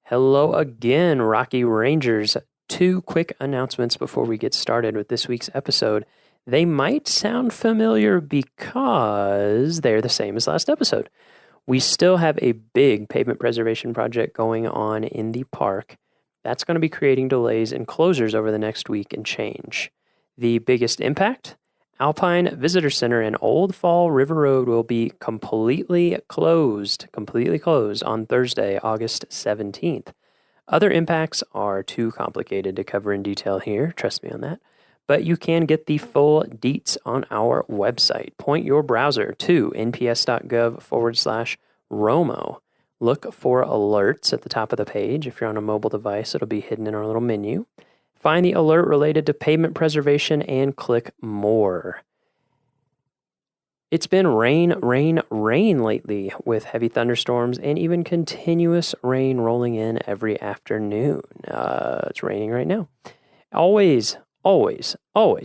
Hello again, Rocky Rangers. Two quick announcements before we get started with this week's episode. They might sound familiar because they're the same as last episode. We still have a big pavement preservation project going on in the park. That's going to be creating delays and closures over the next week and change. The biggest impact? Alpine Visitor Center and Old Fall River Road will be completely closed on Thursday, August 17th. Other impacts are too complicated to cover in detail here, trust me on that, but you can get the full deets on our website. Point your browser to nps.gov/Romo. Look for alerts at the top of the page. If you're on a mobile device, it'll be hidden in our little menu. Find the alert related to pavement preservation and click more. It's been rain lately with heavy thunderstorms and even continuous rain rolling in every afternoon. It's raining right now. Always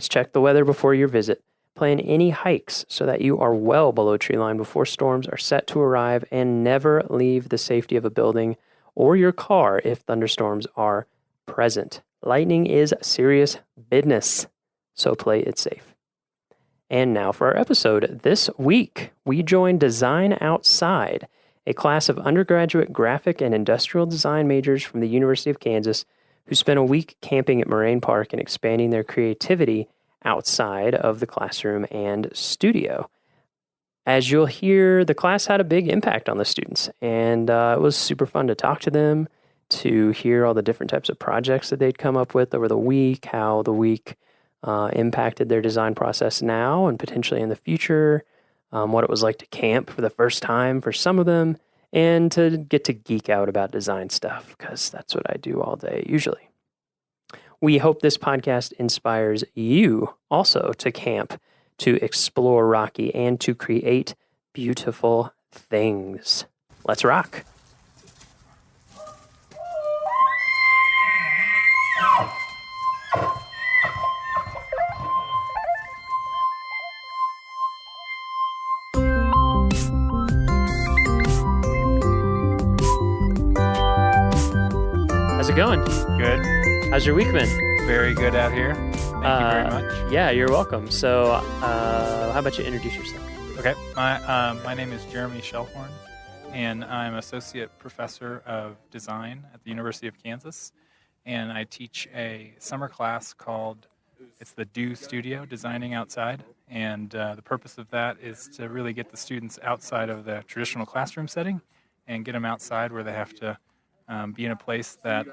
check the weather before your visit. Plan any hikes so that you are well below tree line before storms are set to arrive, and never leave the safety of a building or your car if thunderstorms are present. Lightning is serious business, so play it safe. And now for our episode. This week, we joined Design Outside, a class of undergraduate graphic and industrial design majors from the University of Kansas who spent a week camping at Moraine Park and expanding their creativity outside of the classroom and studio. As you'll hear, the class had a big impact on the students, and it was super fun to talk to them, to hear all the different types of projects that they'd come up with over the week, how the week impacted their design process now and potentially in the future, what it was like to camp for the first time for some of them, and to get to geek out about design stuff, because that's what I do all day usually. We hope this podcast inspires you also to camp, to explore Rocky, and to create beautiful things. Let's rock. How's it going? Good. How's your week been? Very good out here. Thank you very much. Yeah, you're welcome. So, how about you introduce yourself? Okay. My name is Jeremy Shellhorn, and I'm Associate Professor of Design at the University of Kansas. And I teach a summer class called, it's the Do Studio, Designing Outside. And the purpose of that is to really get the students outside of the traditional classroom setting and get them outside where they have to be in a place that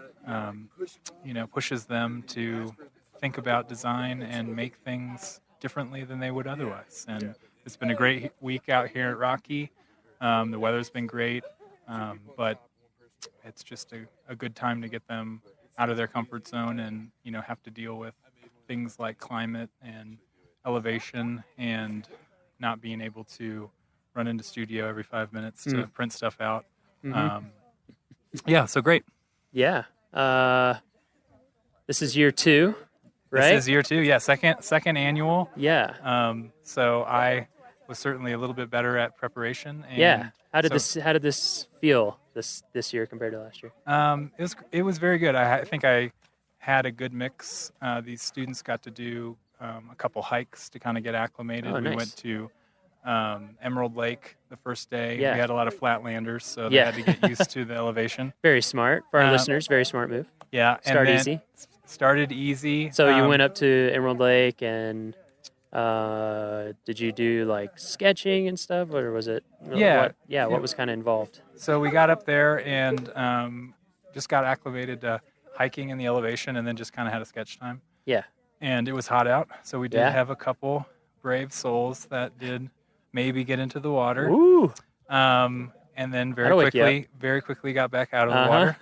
pushes them to think about design and make things differently than they would otherwise. And it's been a great week out here at Rocky. The weather's been great, but it's just a good time to get them out of their comfort zone and have to deal with things like climate and elevation and not being able to run into studio every 5 minutes to print stuff out. Mm-hmm. Yeah, so great. Yeah. This is year 2, right? This is year 2, yeah, second annual. Yeah. So I was certainly a little bit better at preparation. And yeah. How did this feel this year compared to last year? It was very good. I think I had a good mix. These students got to do a couple hikes to kind of get acclimated. Oh, we nice. went to Emerald Lake the first day. Yeah. We had a lot of flatlanders, so they had to get used to the elevation. Very smart for our listeners. Very smart move. Yeah. Easy. Started easy. So you went up to Emerald Lake, and did you do like sketching and stuff, or was it? Yeah. What was kind of involved? So we got up there and just got acclimated to hiking in the elevation, and then just kind of had a sketch time. Yeah. And it was hot out, so we did Yeah. have a couple brave souls that did maybe get into the water. Ooh. And then That'll very quickly got back out of the water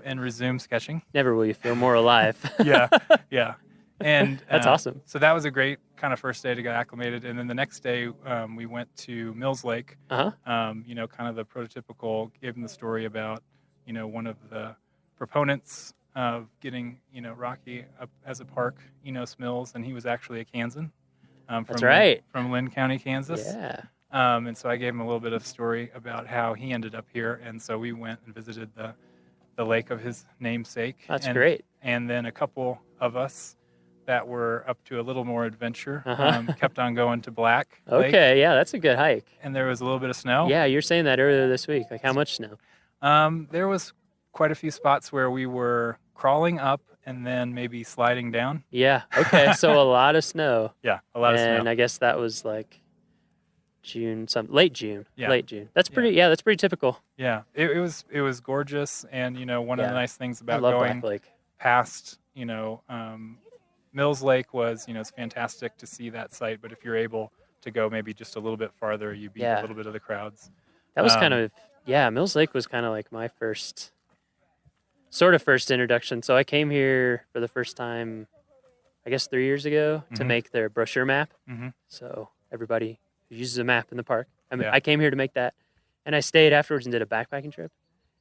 and resumed sketching. Never will you feel more alive. Yeah. And That's awesome. So that was a great kind of first day to get acclimated. And then the next day we went to Mills Lake. Uh-huh. Kind of the prototypical, gave them the story about, one of the proponents of getting, Rocky up as a park, Enos Mills, and he was actually a Kansan. That's right. From Lynn County, Kansas. Yeah. And so I gave him a little bit of story about how he ended up here. And so we went and visited the the lake of his namesake. That's great. And then a couple of us that were up to a little more adventure kept on going to Black Lake. Okay, yeah, that's a good hike. And there was a little bit of snow. Yeah, you were saying that earlier this week. Like, how much snow? There was quite a few spots where we were crawling up and then maybe sliding down. Yeah, okay, so a lot of snow. Yeah, a lot of snow. And I guess that was like late June. Yeah. Late June. That's pretty typical. Yeah, it was gorgeous, and one of the nice things about going Black Lake. past Mills Lake was it's fantastic to see that site, but if you're able to go maybe just a little bit farther, you beat a little bit of the crowds. That was kind of Mills Lake was kind of like my first introduction. So I came here for the first time, I guess 3 years ago, to make their brochure map. Mm-hmm. So everybody who uses a map in the park. Yeah. I came here to make that, and I stayed afterwards and did a backpacking trip.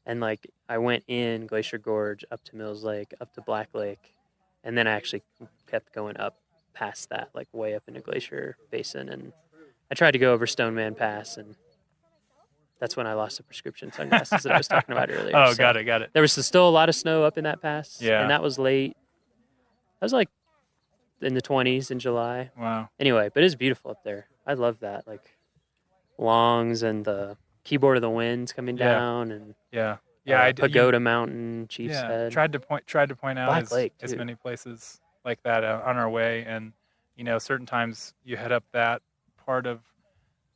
And like I went in Glacier Gorge, up to Mills Lake, up to Black Lake, and then I actually kept going up past that, like way up into Glacier Basin. And I tried to go over Stoneman Pass, and that's when I lost the prescription sunglasses that I was talking about earlier. Oh, so got it. there was still a lot of snow up in that pass. Yeah. And that was late. That was like in the 20s in July. Wow. Anyway, but it's beautiful up there. I love that. Like Longs and the Keyboard of the Winds coming down, and Pagoda Mountain, Chief's Head. Tried to point out Black Lake, as many places like that on our way, and certain times you head up that part of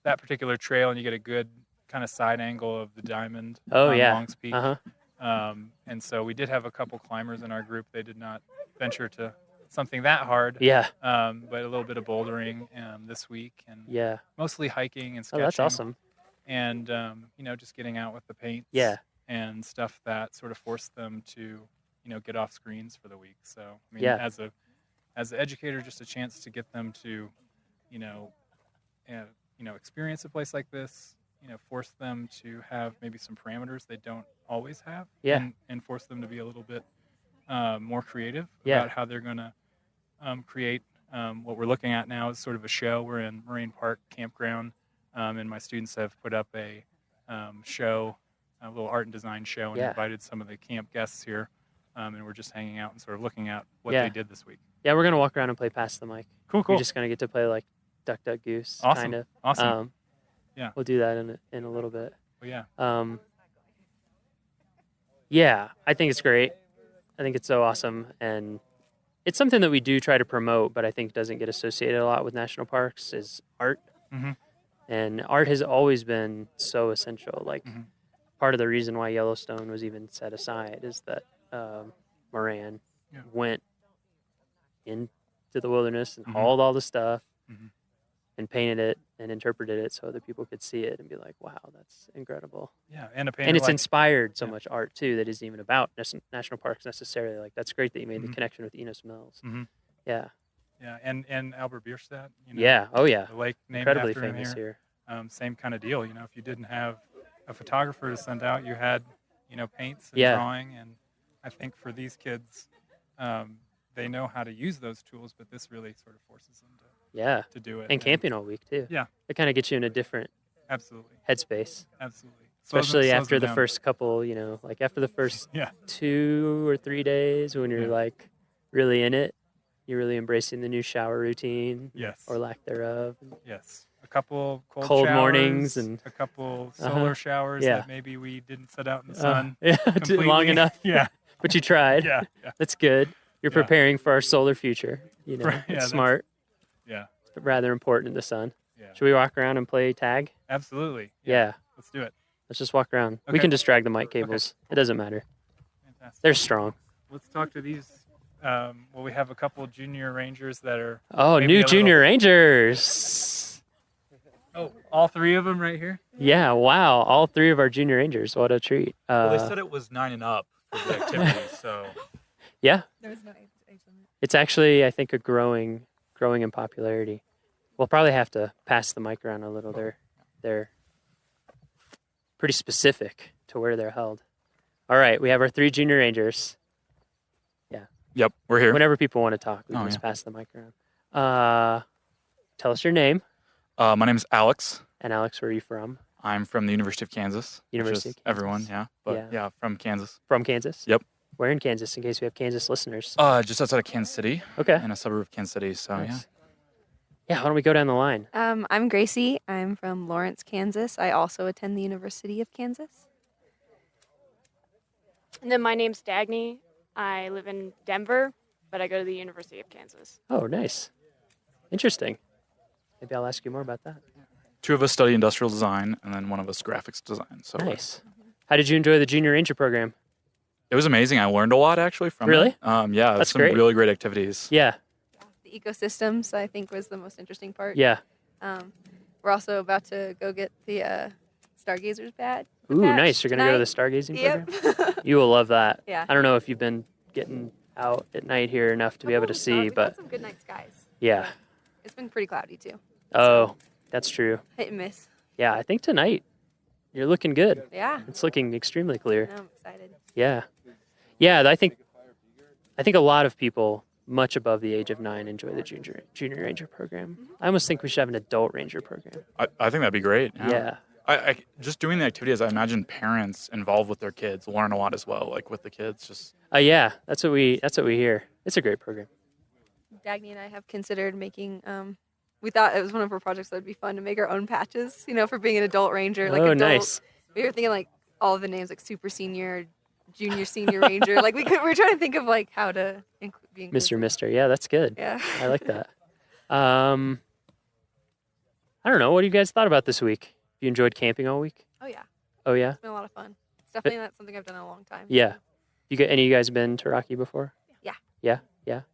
that particular trail and you get a good kind of side angle of the diamond on Longs Peak. And so we did have a couple climbers in our group. They did not venture to something that hard. Yeah. But a little bit of bouldering this week, and mostly hiking and sketching. Oh, that's awesome. And just getting out with the paints. Yeah. And stuff that sort of forced them to get off screens for the week. So I mean, as an educator, just a chance to get them to experience a place like this, force them to have maybe some parameters they don't always have, and force them to be a little bit more creative about how they're going to create. What we're looking at now is sort of a show. We're in Moraine Park Campground, and my students have put up a show, a little art and design show, and invited some of the camp guests here, and we're just hanging out and sort of looking at what they did this week. Yeah, we're gonna walk around and play Pass the Mic. Cool. We're just gonna get to play like Duck Duck Goose, kind of. Awesome. Yeah, we'll do that in a little bit. Well, yeah, I think it's great. I think it's so awesome, and it's something that we do try to promote, but I think doesn't get associated a lot with national parks is art. Mm-hmm. And art has always been so essential. Like part of the reason why Yellowstone was even set aside is that Moran went into the wilderness and hauled all the stuff and painted it and interpreted it so other people could see it and be like, wow, that's incredible. Yeah, and it's inspired so much art too that isn't even about national parks necessarily. Like that's great that you made the connection with Enos Mills. Yeah. Yeah, and Albert Bierstadt. The lake named incredibly after him famous here. Same kind of deal. If you didn't have a photographer to send out, you had paints and drawing, and I think for these kids, they know how to use those tools, but this really sort of forces them to do it. And camping all week too. Yeah, it kind of gets you in a different headspace. Absolutely. Especially after the first couple, like after the first 2 or 3 days when you're like really in it, you're really embracing the new shower routine, or lack thereof. Yes, a couple cold showers, mornings and a couple solar showers that maybe we didn't set out in the sun long enough. But you tried. Yeah, that's good. You're preparing for our solar future. It's smart. It's rather important in the sun. Yeah. Should we walk around and play tag? Absolutely. Yeah. Let's do it. Let's just walk around. Okay. We can just drag the mic cables. Okay. It doesn't matter. Fantastic. They're strong. Let's talk to these. We have a couple junior rangers that are. Oh, new junior rangers. Oh, all 3 of them right here? Yeah, wow. All 3 of our junior rangers. What a treat. Well, they said it was 9 and up for the activities, so. Yeah. There was no age limit. It's actually, I think, a growing in popularity. We'll probably have to pass the mic around a little. They're pretty specific to where they're held. All right, we have our 3 junior rangers. Yeah. Yep, we're here. Whenever people want to talk, we can just pass the mic around. Tell us your name. My name is Alex. And Alex, where are you from? I'm from the University of Kansas. University which is of Kansas. Everyone, yeah. But Yeah. yeah, from Kansas. From Kansas? Yep. Where in Kansas, in case we have Kansas listeners? Just outside of Kansas City, Okay. in a suburb of Kansas City. So yeah. Nice. Yeah, why don't we go down the line? I'm Gracie. I'm from Lawrence, Kansas. I also attend the University of Kansas. And then my name's Dagny. I live in Denver, but I go to the University of Kansas. Oh, nice. Interesting. Maybe I'll ask you more about that. 2 of us study industrial design, and then 1 of us graphics design. So Nice. How did you enjoy the Junior Ranger program? it was amazing. I learned a lot actually from Really? it. Yeah, That's some great. really great activities. Yeah, The ecosystems, I think, was the most interesting part. yeah. We're also about to go get the Stargazers badge. Ooh, patch nice. You're going to go to the tonight. stargazing program? Yep. You will love that. Yeah. I don't know if you've been getting out at night here enough to be able to see, We got but some good night skies. yeah. It's been pretty cloudy too. Oh, that's true. Hit and miss. Yeah, I think tonight you're looking good. Yeah. It's looking extremely clear. I'm excited. Yeah. Yeah, I think a lot of people much above the age of 9 enjoy the junior ranger program. I almost think we should have an adult ranger program. I think that'd be great. Yeah. I just doing the activities. I imagine parents involved with their kids learn a lot as well. Like with the kids, just Yeah, that's what we hear. It's a great program. Dagny and I have considered making. We thought it was one of our projects that would be fun to make our own patches. For being an adult ranger. Like Oh, adult, nice. We were thinking like all of the names like super senior, junior, senior ranger. Like we were trying to think of like how to be inclusive. Mr. Yeah, that's good. Yeah. I like that. I don't know. What have you guys thought about this week? You enjoyed camping all week? Oh yeah, Oh yeah? it's been a lot of fun. It's definitely not something I've done in a long time. Yeah. Any of you guys been to Rocky before? Yeah.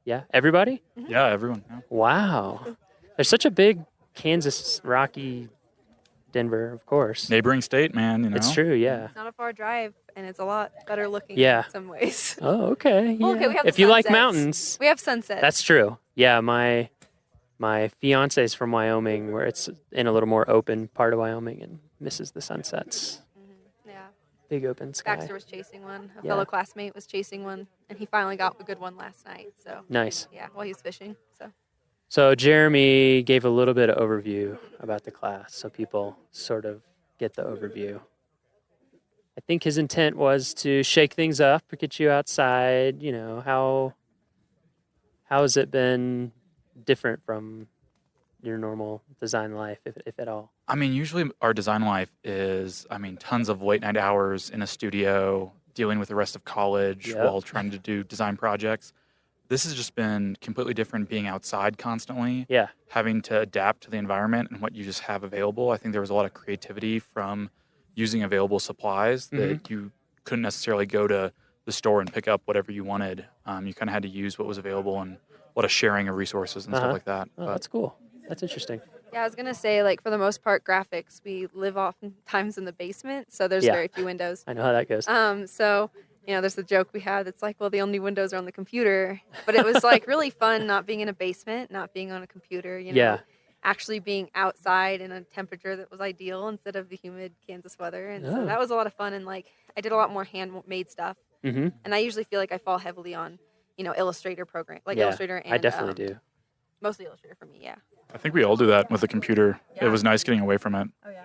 Yeah. Everybody? yeah, everyone. Yeah. Wow. There's such a big Kansas, Rocky, Denver, of course. Neighboring state, man. It's true, yeah. It's not a far drive, and it's a lot better looking. Yeah. In some ways. Oh, okay. Well, okay, yeah. we have the If you like sunsets. mountains, We have sunsets. that's true. Yeah, my fiance is from Wyoming, where it's in a little more open part of Wyoming and misses the sunsets. Yeah. Big open sky. Baxter was chasing one. A Yeah. fellow classmate was chasing one, and he finally got a good one last night. So Nice. yeah, while he was fishing. So Jeremy gave a little bit of overview about the class, so people sort of get the overview. I think his intent was to shake things up, get you outside. How has it been different from your normal design life, if at all? I mean, usually our design life is, tons of late night hours in a studio, dealing with the rest of college Yep. while trying to do design projects. This has just been completely different, being outside constantly, Yeah. having to adapt to the environment and what you just have available. I think there was a lot of creativity from using available supplies that you couldn't necessarily go to the store and pick up whatever you wanted. You kind of had to use what was available, and a lot of sharing of resources and Uh-huh. stuff like that. Oh, But that's cool. That's interesting. Yeah, I was gonna say like for the most part, graphics we live oftentimes in the basement, so there's Yeah. very few windows. I know how that goes. So there's the joke we had. It's like, well, the only windows are on the computer, but it was like really fun not being in a basement, not being on a computer. Yeah. Actually being outside in a temperature that was ideal instead of the humid Kansas weather, and Oh. so that was a lot of fun. And like I did a lot more handmade stuff, Mm-hmm. and I usually feel like I fall heavily on Illustrator program, like Yeah, Illustrator and I definitely do. mostly Illustrator for me. Yeah. I think we all do that with the computer. Yeah. It was nice getting away from it. Oh yeah.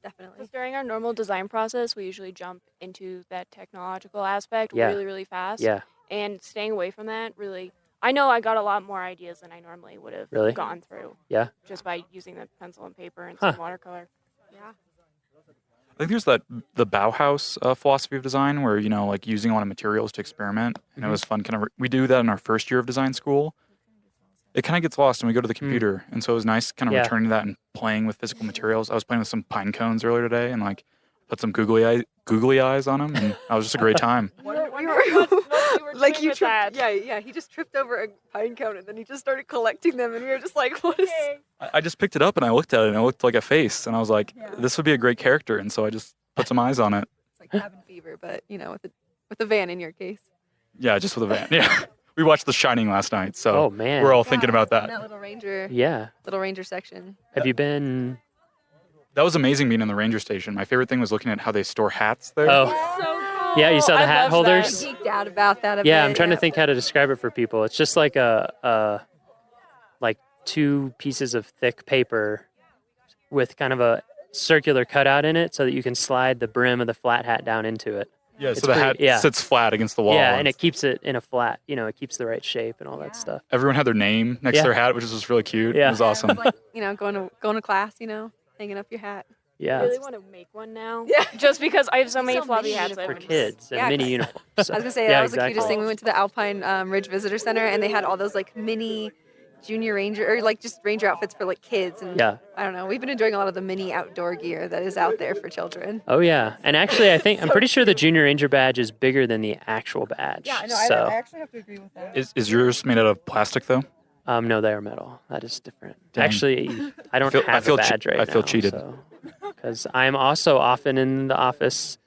Definitely. Because during our normal design process, we usually jump into that technological aspect Yeah. really, really fast. Yeah. And staying away from that really, I know I got a lot more ideas than I normally would have Really? gone through. Yeah. Just by using the pencil and paper and Huh. some watercolor. Yeah. I think there's the Bauhaus philosophy of design where, like using a lot of materials to experiment. And it was fun. We do that in our first year of design school. It kind of gets lost when we go to the computer. And so it was nice kind of Yeah. returning to that and playing with physical materials. I was playing with some pine cones earlier today and put some googly eyes on them. And that was just a great time. We what you were like doing you with tripped. that. Yeah. He just tripped over a pine cone and then he just started collecting them, and we were just like, "What is?" I just picked it up and I looked at it and it looked like a face. And I was like, this would be a great character. And so I just put some eyes on it. It's like cabin fever, but with a van in your case. Yeah, just with a van. Yeah. We watched The Shining last night. So Oh man. we're all thinking about In that. that little ranger Yeah. section. Have you been? That was amazing being in the ranger station. My favorite thing was looking at how they store hats there. Oh. So cool. Yeah, you saw the I hat love that. holders? Geeked out about that a Yeah, bit. I'm trying to think how to describe it for people. It's just like like 2 pieces of thick paper with kind of a circular cutout in it so that you can slide the brim of the flat hat down into it. Yeah, It's so the hat pretty- yeah. sits flat against the wall. Yeah, and it keeps it in a flat, it keeps the right shape and all that stuff. Everyone had their name next Yeah. to their hat, which was just really cute. Yeah. It was awesome. It's like, going to class, hanging up your hat. Yeah. I really want to make one now. Yeah. Just because I have so many So floppy many hats. For I've- kids and Yeah, mini 'cause- uniforms. I was gonna say Yeah, that was the exactly. cutest thing. We went to the Alpine Ridge Visitor Center, and they had all those like mini junior ranger or like just ranger outfits for like kids. And Yeah. I don't know. We've been enjoying a lot of the mini outdoor gear that is out there for children. Oh yeah, and actually, I'm pretty sure the Junior Ranger badge is bigger than the actual badge. So, actually have to agree with that. Is yours made out of plastic though? no, they are metal. That is different. Dang. Actually, I don't I have feel a che- badge right now. I feel cheated. Because I'm also often in the office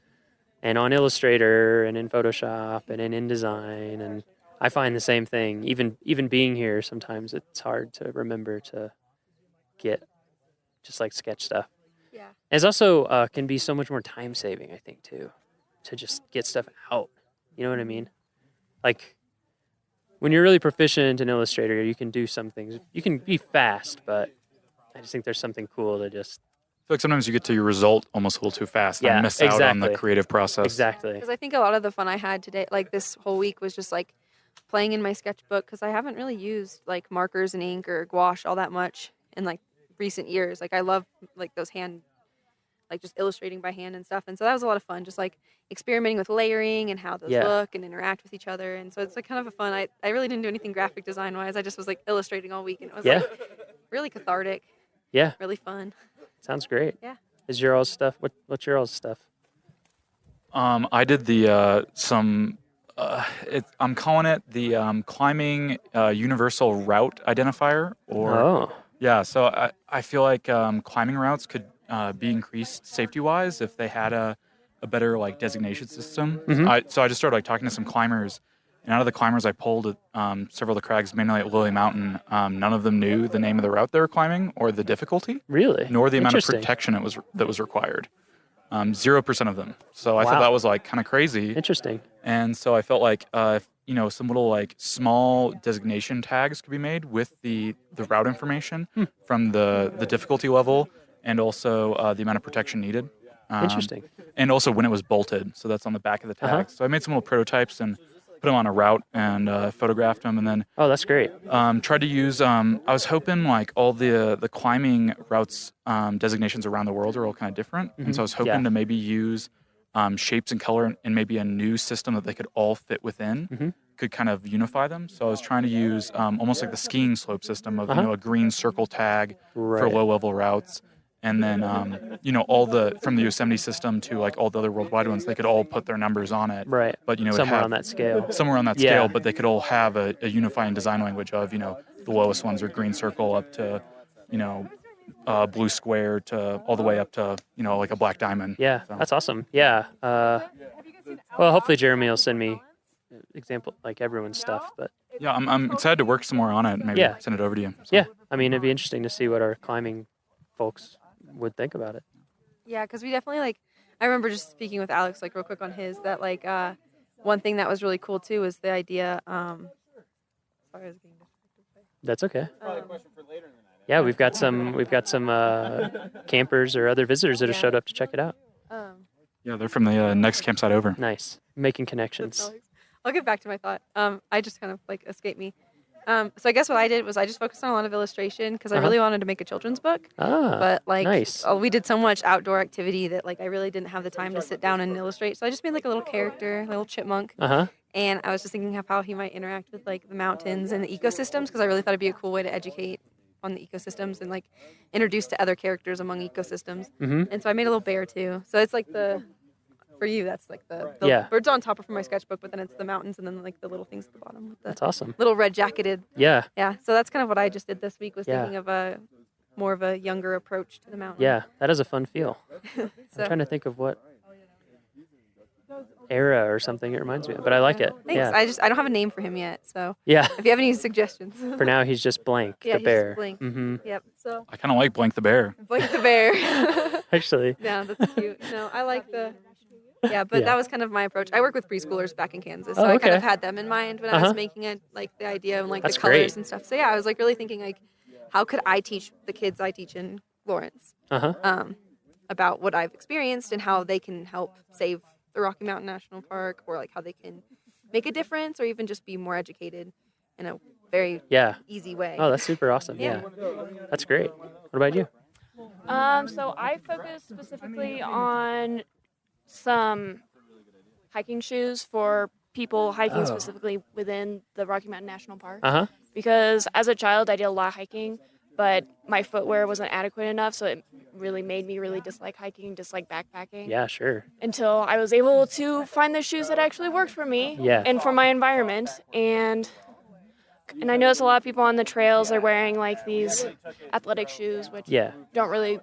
and on Illustrator and in Photoshop and in InDesign, and I find the same thing. Even being here, sometimes it's hard to remember to get just like sketch stuff. Yeah. It's also can be so much more time saving, I think, too, to just get stuff out. You know what I mean? Like when you're really proficient in Illustrator, you can do some things. You can be fast, but I just think there's something cool to just I feel like sometimes you get to your result almost a little too fast Yeah, and miss out on the exactly. creative process. exactly. Because I think a lot of the fun I had today, like this whole week, was just like playing in my sketchbook because I haven't really used like markers and ink or gouache all that much in like recent years. Like I love like those like just illustrating by hand and stuff. And so that was a lot of fun, just like experimenting with layering and how those Yeah. look and interact with each other. And so it's like kind of a fun. I really didn't do anything graphic design wise. I just was like illustrating all week, and it was Yeah. like really cathartic, Yeah, really fun. sounds great. Yeah. Is your all's stuff? What's your all's stuff? I did the I'm calling it the climbing universal route identifier. Oh, Yeah, so I feel like climbing routes could be increased safety-wise if they had a better like designation system. Mhm. So I just started like talking to some climbers, and out of the climbers I pulled at several of the crags, mainly at Lily Mountain, none of them knew the name of the route they were climbing or the difficulty, really? nor the amount of Interesting. protection that was required. 0% of them. So I Wow. thought that was like kind of crazy. Interesting. And so I felt like if, some little like small designation tags could be made with the route information from the difficulty level and also the amount of protection needed. Interesting. And also when it was bolted. So that's on the back of the tag. Uh-huh. So I made some little prototypes and put them on a route and photographed them, and then Oh, that's great. tried to use. I was hoping like all the climbing routes designations around the world are all kind of different, and so I was hoping Yeah. to maybe use shapes and color and maybe a new system that they could all fit within. Mhm. Could kind of unify them. So I was trying to use almost like the skiing slope system of Uh-huh. a green circle tag for Right. low level routes. And then, all from the Yosemite system to like all the other worldwide ones, they could all put their numbers on it. Right. But, it'd Somewhere have- on that scale. somewhere on that Yeah. scale, but they could all have a unifying design language of, the lowest ones are green circle up to, blue square to all the way up to, like a black diamond. Yeah, So- that's awesome. Yeah. Well, hopefully Jeremy will send me example like everyone's stuff. But Yeah, I'm excited to work some more on it and maybe Yeah. send it over to you. So. yeah, I mean, it'd be interesting to see what our climbing folks would think about it. Yeah, because we definitely like. I remember just speaking with Alex like real quick on his that like one thing that was really cool too was the idea. Sorry, I was getting distracted. That's okay. Um, Yeah, we've got some campers or other visitors that have Yeah. showed up to check it out. Yeah, they're from the next campsite over. Nice, making connections. Alex. I'll get back to my thought. I just kind of like escaped me. So I guess what I did was I just focused on a lot of illustration because I Uh-huh. really wanted to make a children's book. Ah, But like nice. we did so much outdoor activity that like I really didn't have the time to sit down and illustrate. So I just made like a little character, a little chipmunk. Uh huh. And I was just thinking of how he might interact with like the mountains and the ecosystems because I really thought it'd be a cool way to educate on the ecosystems and like introduce to other characters among ecosystems. Mhm. And so I made a little bear too. So it's like for you, that's like the Yeah. birds on top of my sketchbook, but then it's the mountains and then like the little things at the bottom with the That's awesome. little red jacketed. Yeah, Yeah. So that's kind of what I just did this week was Yeah. thinking of more of a younger approach to the mountain. yeah, that is a fun feel. So, I'm trying to think of what era or something it reminds me of, but I like it. thanks. Yeah, I don't have a name for him yet. So yeah. if you have any suggestions. For now, he's just blank. Yeah, the he's just bear. blank. Mm-hmm. Yep. So I kind of like Blank the Bear. Blake the bear. Actually, Yeah, that's cute. No, I like the. Yeah, but Yeah. that was kind of my approach. I work with preschoolers back in Kansas, so Oh, I kind of okay. had them in mind when I Uh-huh. was making it, like the idea and like That's the colors great. and stuff. So yeah, I was like really thinking like, how could I teach the kids I teach in Lawrence? uh huh. about what I've experienced and how they can help save the Rocky Mountain National Park, or like how they can make a difference, or even just be more educated in a very Yeah. easy way. Oh, that's super awesome. Yeah. That's great. What about you? So I focus specifically on some hiking shoes for people hiking Oh. specifically within the Rocky Mountain National Park. Uh-huh. Because as a child, I did a lot of hiking, but my footwear wasn't adequate enough, so it really made me really dislike hiking, dislike backpacking. Yeah, sure. Until I was able to find the shoes that actually worked for me Yeah. and for my environment. And I notice a lot of people on the trails are wearing like these athletic shoes, which Yeah. don't really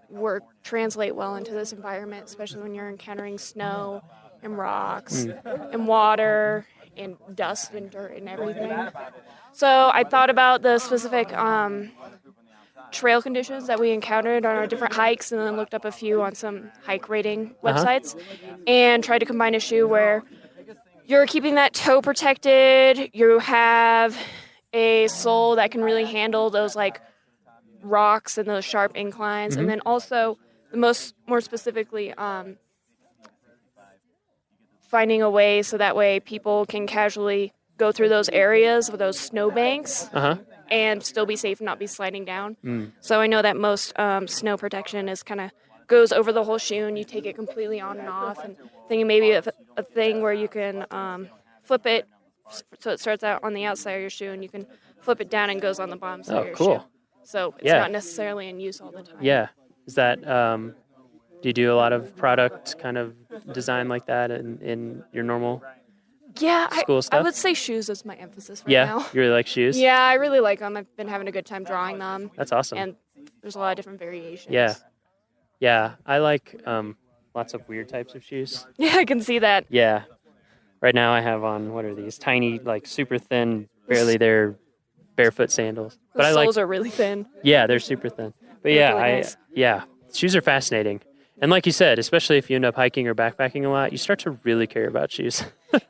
translate well into this environment, especially when you're encountering snow and rocks and water and dust and dirt and everything. So I thought about the specific trail conditions that we encountered on our different hikes, and then looked up a few on some hike rating websites, and tried to combine a shoe where you're keeping that toe protected, you have a sole that can really handle those like rocks and those sharp inclines, and then also more specifically finding a way so that way people can casually go through those areas with those snowbanks and still be safe and not be sliding down. So I know that most snow protection is kind of goes over the whole shoe, and you take it completely on and off, and thinking maybe of a thing where you can flip it so it starts out on the outside of your shoe, and you can flip it down and goes on the bottom side of your cool. shoe. So it's Yeah. not necessarily in use all the time. Yeah. Is that do you do a lot of product kind of design like that in your normal Yeah, school I stuff? would say shoes is my emphasis right Yeah. now. You really like shoes? Yeah, I really like them. I've been having a good time drawing them. That's awesome. And there's a lot of different variations. Yeah. Yeah. I like lots of weird types of shoes. Yeah, I can see that. Yeah. Right now I have on, what are these? Tiny, like super thin, barely there barefoot sandals. The But I like, soles are really thin. yeah, they're super thin. But They're yeah, really nice. shoes are fascinating. And like you said, especially if you end up hiking or backpacking a lot, you start to really care about shoes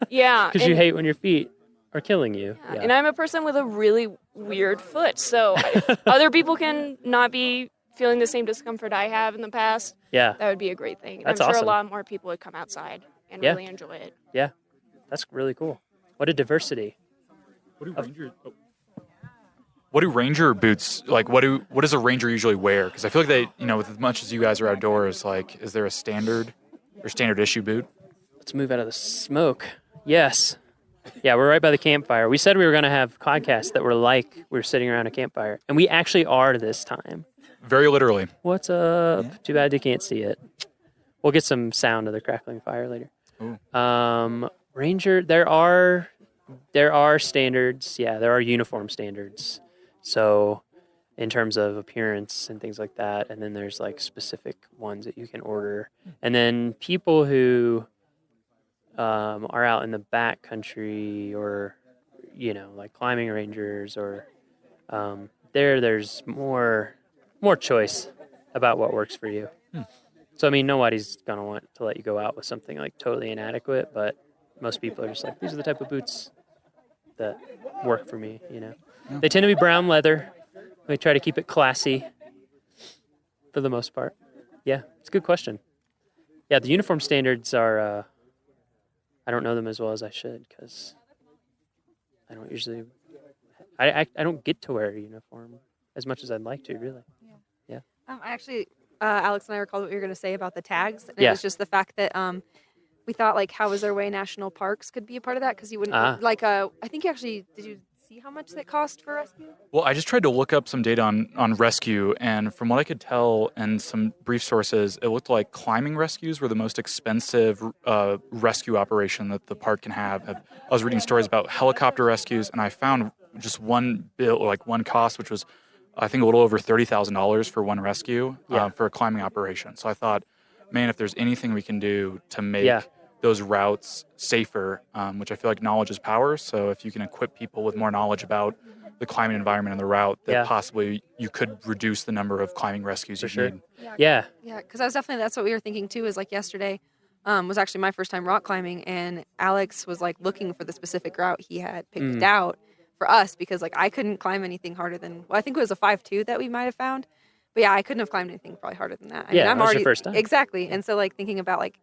Yeah. because you and- hate when your feet are killing you. Yeah. And I'm a person with a really weird foot. So if other people can not be feeling the same discomfort I have in the past, Yeah. that would be a great thing. And That's I'm sure awesome. a lot more people would come outside and Yeah. really enjoy it. Yeah. That's really cool. What a diversity. What do ranger boots like? What does a ranger usually wear? Because I feel like they, with as much as you guys are outdoors, like, is there a standard issue boot? Let's move out of the smoke. Yes. Yeah, we're right by the campfire. We said we were going to have podcasts that were like we were sitting around a campfire, and we actually are this time. Very literally. What's up? Too bad you can't see it. We'll get some sound of the crackling fire later. Ooh. Ranger, there are standards. Yeah, there are uniform standards. So in terms of appearance and things like that, and then there's like specific ones that you can order. And then people who are out in the back country, or like climbing rangers, or there's more choice about what works for you. So I mean, nobody's gonna want to let you go out with something like totally inadequate, but most people are just like, these are the type of boots that work for me. They tend to be brown leather. We try to keep it classy for the most part. Yeah, it's a good question. Yeah, the uniform standards are, I don't know them as well as I should, because I don't usually, I don't get to wear a uniform as much as I'd like to, really. Yeah. Alex and I recalled what you were going to say about the tags. And Yeah. It was just the fact that we thought like How Is Their Way National Parks could be a part of that, because you wouldn't I think you actually did you see how much that cost for rescue? Well, I just tried to look up some data on rescue, and from what I could tell and some brief sources, it looked like climbing rescues were the most expensive rescue operation that the park can have. I was reading stories about helicopter rescues, and I found just one bill, like one cost, which was I think a little over $30,000 for one rescue for a climbing operation. So I thought, man, if there's anything we can do to make those routes safer, which I feel like knowledge is power. So if you can equip people with more knowledge about the climbing environment and the route, that possibly you could reduce the number of climbing rescues you need. Yeah. Yeah, because that's what we were thinking too. Is like yesterday was actually my first time rock climbing, and Alex was like looking for the specific route he had picked out for us, because like I couldn't climb anything harder than, I think it was a 5.2 that we might have found. But yeah, I couldn't have climbed anything probably harder than that. I Yeah, mean, I'm that was your already first time. exactly. And so like thinking about like,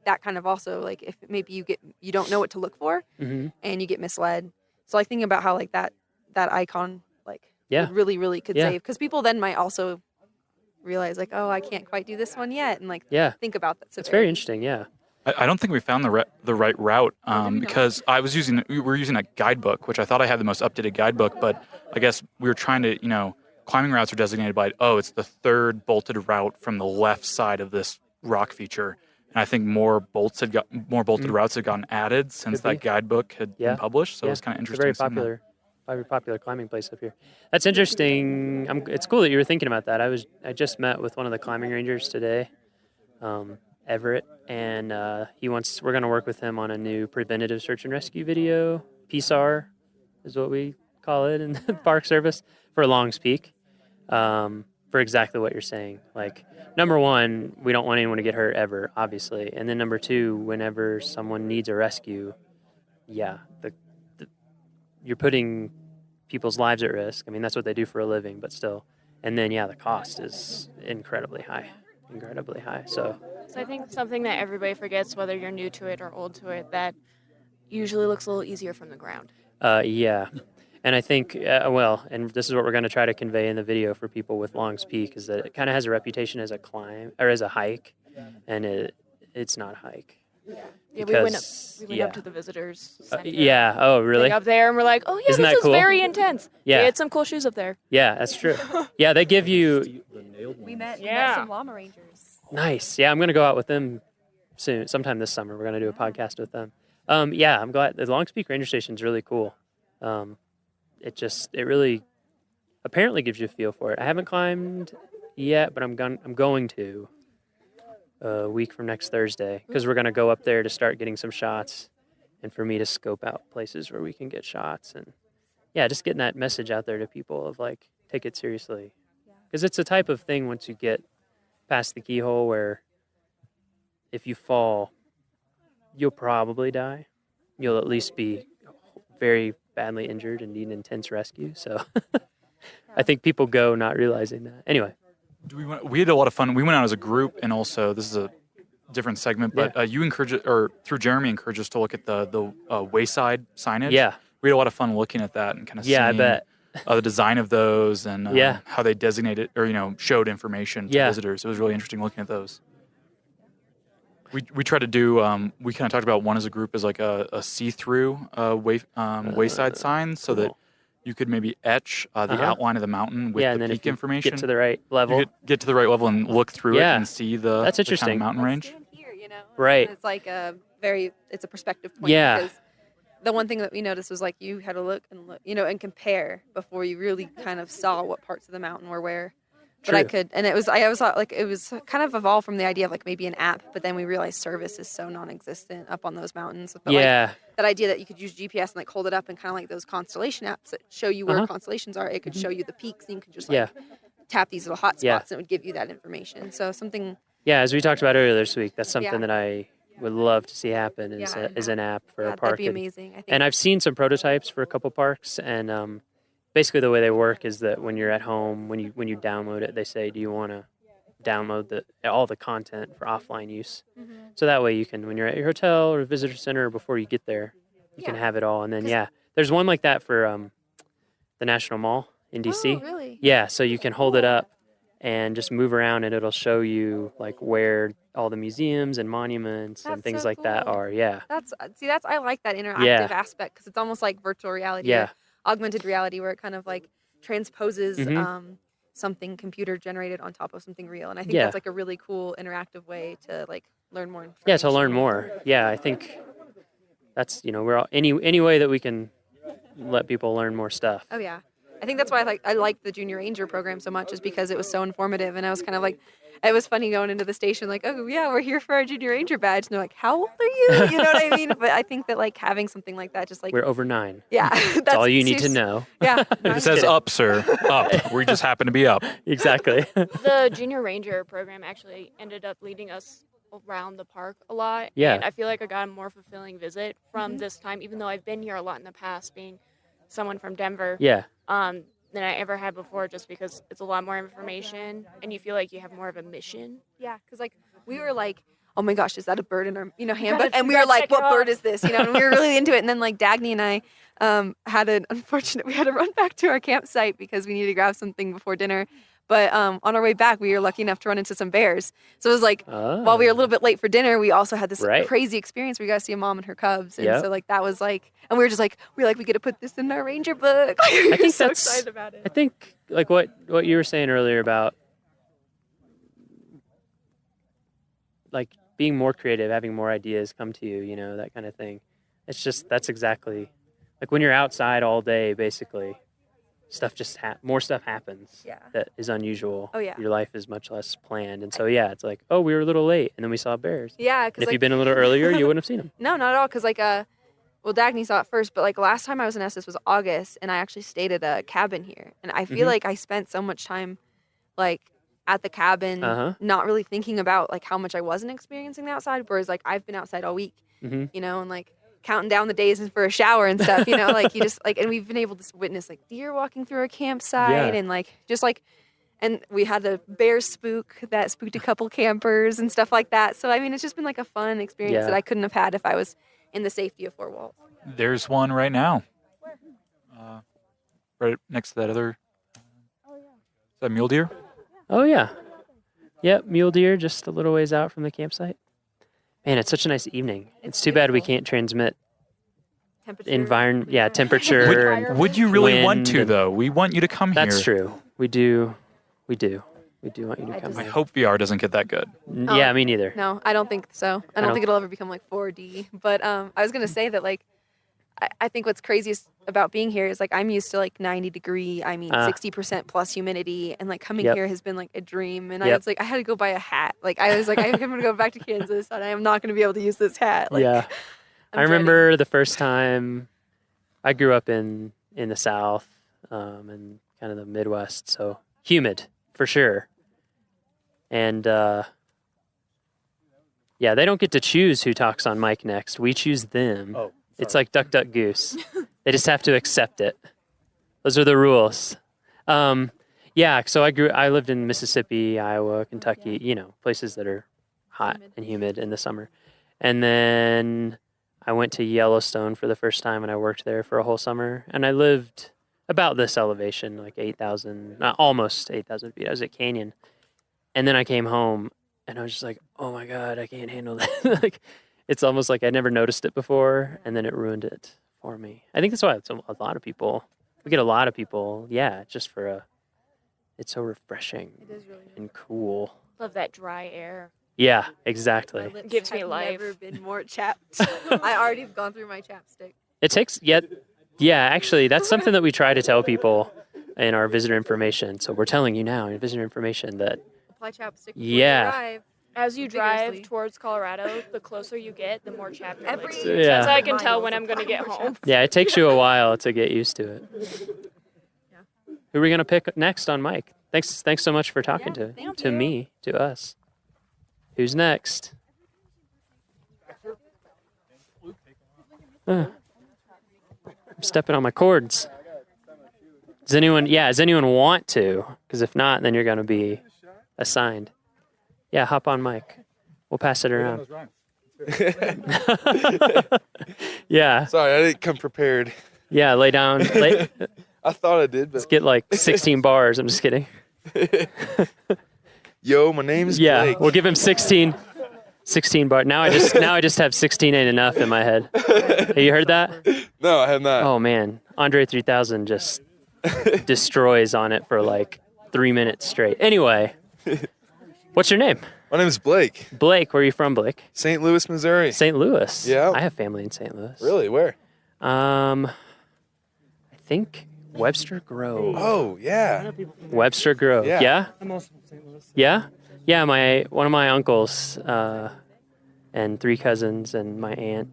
that kind of also like if maybe you don't know what to look for Mm-hmm. and you get misled. So like thinking about how like that icon like Yeah. would really could Yeah. save, because people then might also realize like, oh, I can't quite do this one yet, and like Yeah. think about that. It's very interesting. Yeah. I don't think we found the right route did we not? because we were using a guidebook, which I thought I had the most updated guidebook, but I guess we were trying to, climbing routes are designated by, it's the third bolted route from the left side of this rock feature. And I think more bolted routes had gotten added since Could be. that guidebook had been published. So it was kind of It's a interesting. very popular climbing place up here. That's interesting. It's cool that you were thinking about that. I just met with one of the climbing rangers today, Everett, and we're going to work with him on a new preventative search and rescue video. PSAR is what we call it in the Park Service for Longs Peak. For exactly what you're saying. Like, number one, we don't want anyone to get hurt ever, obviously. And then number two, whenever someone needs a rescue, you're putting people's lives at risk. I mean, that's what they do for a living, but still. And then, the cost is incredibly high. So I think something that everybody forgets, whether you're new to it or old to it, that usually looks a little easier from the ground. yeah. And I think, and this is what we're going to try to convey in the video for people with Longs Peak, is that it kind of has a reputation as a climb or as a hike, and it's not a hike. Yeah, we went up to the visitors center. Yeah. Oh, really? Up there, and we're like, oh yeah, Isn't that this is cool? very intense. Yeah. We had some cool shoes up there. Yeah, that's true. Yeah, they give you. we met Yeah. some llama rangers. Nice. Yeah, I'm going to go out with them soon, sometime this summer. We're going to do a podcast with them. I'm glad. The Longs Peak Ranger Station is really cool. It really apparently gives you a feel for it. I haven't climbed yet, but I'm going to a week from next Thursday, because we're going to go up there to start getting some shots, and for me to scope out places where we can get shots, and just getting that message out there to people of like, take it seriously, because it's a type of thing once you get past the keyhole where if you fall, you'll probably die. You'll at least be very badly injured and need intense rescue. So I think people go not realizing that. Anyway. We had a lot of fun. We went out as a group, and also this is a different segment, but you through Jeremy encouraged us to look at the wayside signage. Yeah. We had a lot of fun looking at that and kind of seeing I bet. The design of those and how they designated or showed information to visitors. It was really interesting looking at those. We tried to do. We kind of talked about one as a group as like a see-through wayside sign, so that you could maybe etch the outline of the mountain with and the then peak if you information. get to the right level. You get to the right level and look through it and see That's the kind interesting. of mountain range. Stand here, Right. And it's like it's a perspective point. Yeah. Because the one thing that we noticed was like you had to look, and compare before you really kind of saw what parts of the mountain were where. But I could, and I always thought like it was kind of evolved from the idea of like maybe an app, but then we realized service is so non-existent up on those mountains. But like, that idea that you could use GPS and like hold it up and kind of like those constellation apps that show you where constellations are, it could show you the peaks, and you could just like tap these little hot spots and it would give you that information. So something. Yeah, as we talked about earlier this week, that's something that I would love to see happen is an app for a park. That'd be amazing. I think. And I've seen some prototypes for a couple parks, and basically the way they work is that when you're at home, when you download it, they say, do you want to download all the content for offline use? Mm-hmm. So that way you can, when you're at your hotel or visitor center, before you get there, you can have it all. And then, there's one like that for the National Mall in DC. Oh, really? Yeah, so you can hold it up and just move around, and it'll show you like where all the museums and monuments and things so like that cool. are. Yeah. I like that interactive aspect, because it's almost like virtual reality. Yeah. Or augmented reality, where it kind of like transposes something computer generated on top of something real. And I think that's like a really cool interactive way to like learn more information. Yeah, to learn more. Yeah, I think that's, we're all any way that we can let people learn more stuff. Oh yeah. I think that's why I like the Junior Ranger program so much, is because it was so informative, and I was kind of like, it was funny going into the station like, oh yeah, we're here for our Junior Ranger badge, and they're like, how old are you? You know what I mean? But I think that like having something like that, just like We're over 9. yeah, That's all you need to know. Yeah, It says up, sir. Up. We just happen to be up. Exactly. The Junior Ranger program actually ended up leading us around the park a lot. Yeah. And I feel like I got a more fulfilling visit from this time, even though I've been here a lot in the past, being someone from Denver. Yeah. than I ever had before, just because it's a lot more information and you feel like you have more of a mission. Yeah, because like we were like, oh my gosh, is that a bird in our handbook? gotta- And we you were gotta like, check it what bird off. is this? And we were really into it. And then like Dagny and I had an unfortunate, we had to run back to our campsite because we needed to grab something before dinner. But on our way back, we were lucky enough to run into some bears. So it was like, while we were a little bit late for dinner, we also had this Right. crazy experience where we got to see a mom and her cubs. And Yep. so like that was like, and we were just like, we get to put this in our ranger book. We were think so that's- excited about I it. think like what you were saying earlier about like being more creative, having more ideas come to you, that kind of thing. That's exactly like when you're outside all day, basically, stuff just more stuff happens Yeah. that is unusual. Oh, yeah. Your life is much less planned. And so, yeah, it's like, oh, we were a little late and then we saw bears. Yeah, And because if like, you'd been a little earlier, you wouldn't have seen them. no, not at all. Because like well, Dagny saw it first, but like last time I was in Estes was August, and I actually stayed at a cabin here, and I feel Mhm. like I spent so much time, like at the cabin, Uh-huh. not really thinking about like how much I wasn't experiencing the outside. Whereas like I've been outside all week, Mhm. and like counting down the days for a shower and stuff, like you just like, and we've been able to witness like deer walking through our campsite, Yeah. and like just like. And we had a bear spook that spooked a couple campers and stuff like that. So I mean, it's just been like a fun experience Yeah. that I couldn't have had if I was in the safety of four walls. There's one right now. Right next to that other. Is that mule deer? Oh, yeah. Yep, mule deer just a little ways out from the campsite. Man, it's such a nice evening. It's too bad we beautiful. can't transmit Temperature. temperature. and Would you really want wind to, and- though? We want you to come That's here. true. We do want you to I come just- I here. hope VR doesn't get that good. Yeah, me neither. No, I don't think so. I don't don't- think it'll ever become like 4D. But I was gonna say that like I think what's craziest about being here is like I'm used to like 90-degree, 60% plus humidity, and like coming Yep. here has been like a dream. And I Yep. was like, I had to go buy a hat. Like I was like, I'm gonna go back to Kansas, and I am not gonna be able to use this hat. Like, Yeah. I'm I remember the first time I grew up in the South and kind of the Midwest, so humid for sure. And yeah, they don't get to choose who talks on mic next. We choose them. Oh, It's like duck, duck, goose. They just have to accept it. Those are the rules. Yeah, so I lived in Mississippi, Iowa, Kentucky, places that are hot Humid. and humid in the summer. And then I went to Yellowstone for the first time and I worked there for a whole summer. And I lived about this elevation, like 8,000, almost 8,000 feet. I was at Canyon. And then I came home and I was just like, oh my God, I can't handle that. Like, it's almost like I never noticed it before, and then it ruined it for me. I think that's why a lot of people, we get a lot of people, just for it's so refreshing It is really. and cool. Love that dry air. Yeah, exactly. lips Gives me have life. Never been more chapped. I already have gone through my chapstick. It takes, actually, that's something that we try to tell people in our visitor information. So we're telling you now in visitor information that, Apply chapstick. before Yeah. You arrive. As you drive Vigorously. towards Colorado, the closer you get, the more chapped your Every lips. Yeah. That's how I can tell miles when I'm going to get apply more home. yeah, it takes you a while to get used to it. Yeah. Who are we going to pick next on mic? Thanks so much for talking thank to you. me, to us. Who's next? I'm stepping on my cords. Does anyone want to? Because if not, then you're going to be assigned. Yeah, hop on mic. We'll pass it around. Yeah, Sorry, I didn't come prepared. yeah, lay down. I thought I did, Let's but get like 16 bars. I'm just kidding. yo, my name is Yeah, Blake. we'll give him 16 bars. Now I just have 16 ain't enough in my head. Have you heard that? No, I have not. Oh man, Andre 3000 just destroys on it for like 3 minutes straight. Anyway, what's your name? My name is Blake. Blake. Where are you from, Blake? St. Louis, Missouri. St. Louis. Yeah. I have family in St. Louis. Really? Where? I think Webster Grove. Oh, yeah. Webster Grove. Yeah. Yeah. I'm also from St. Louis. Yeah. Yeah. One of my uncles and 3 cousins and my aunt.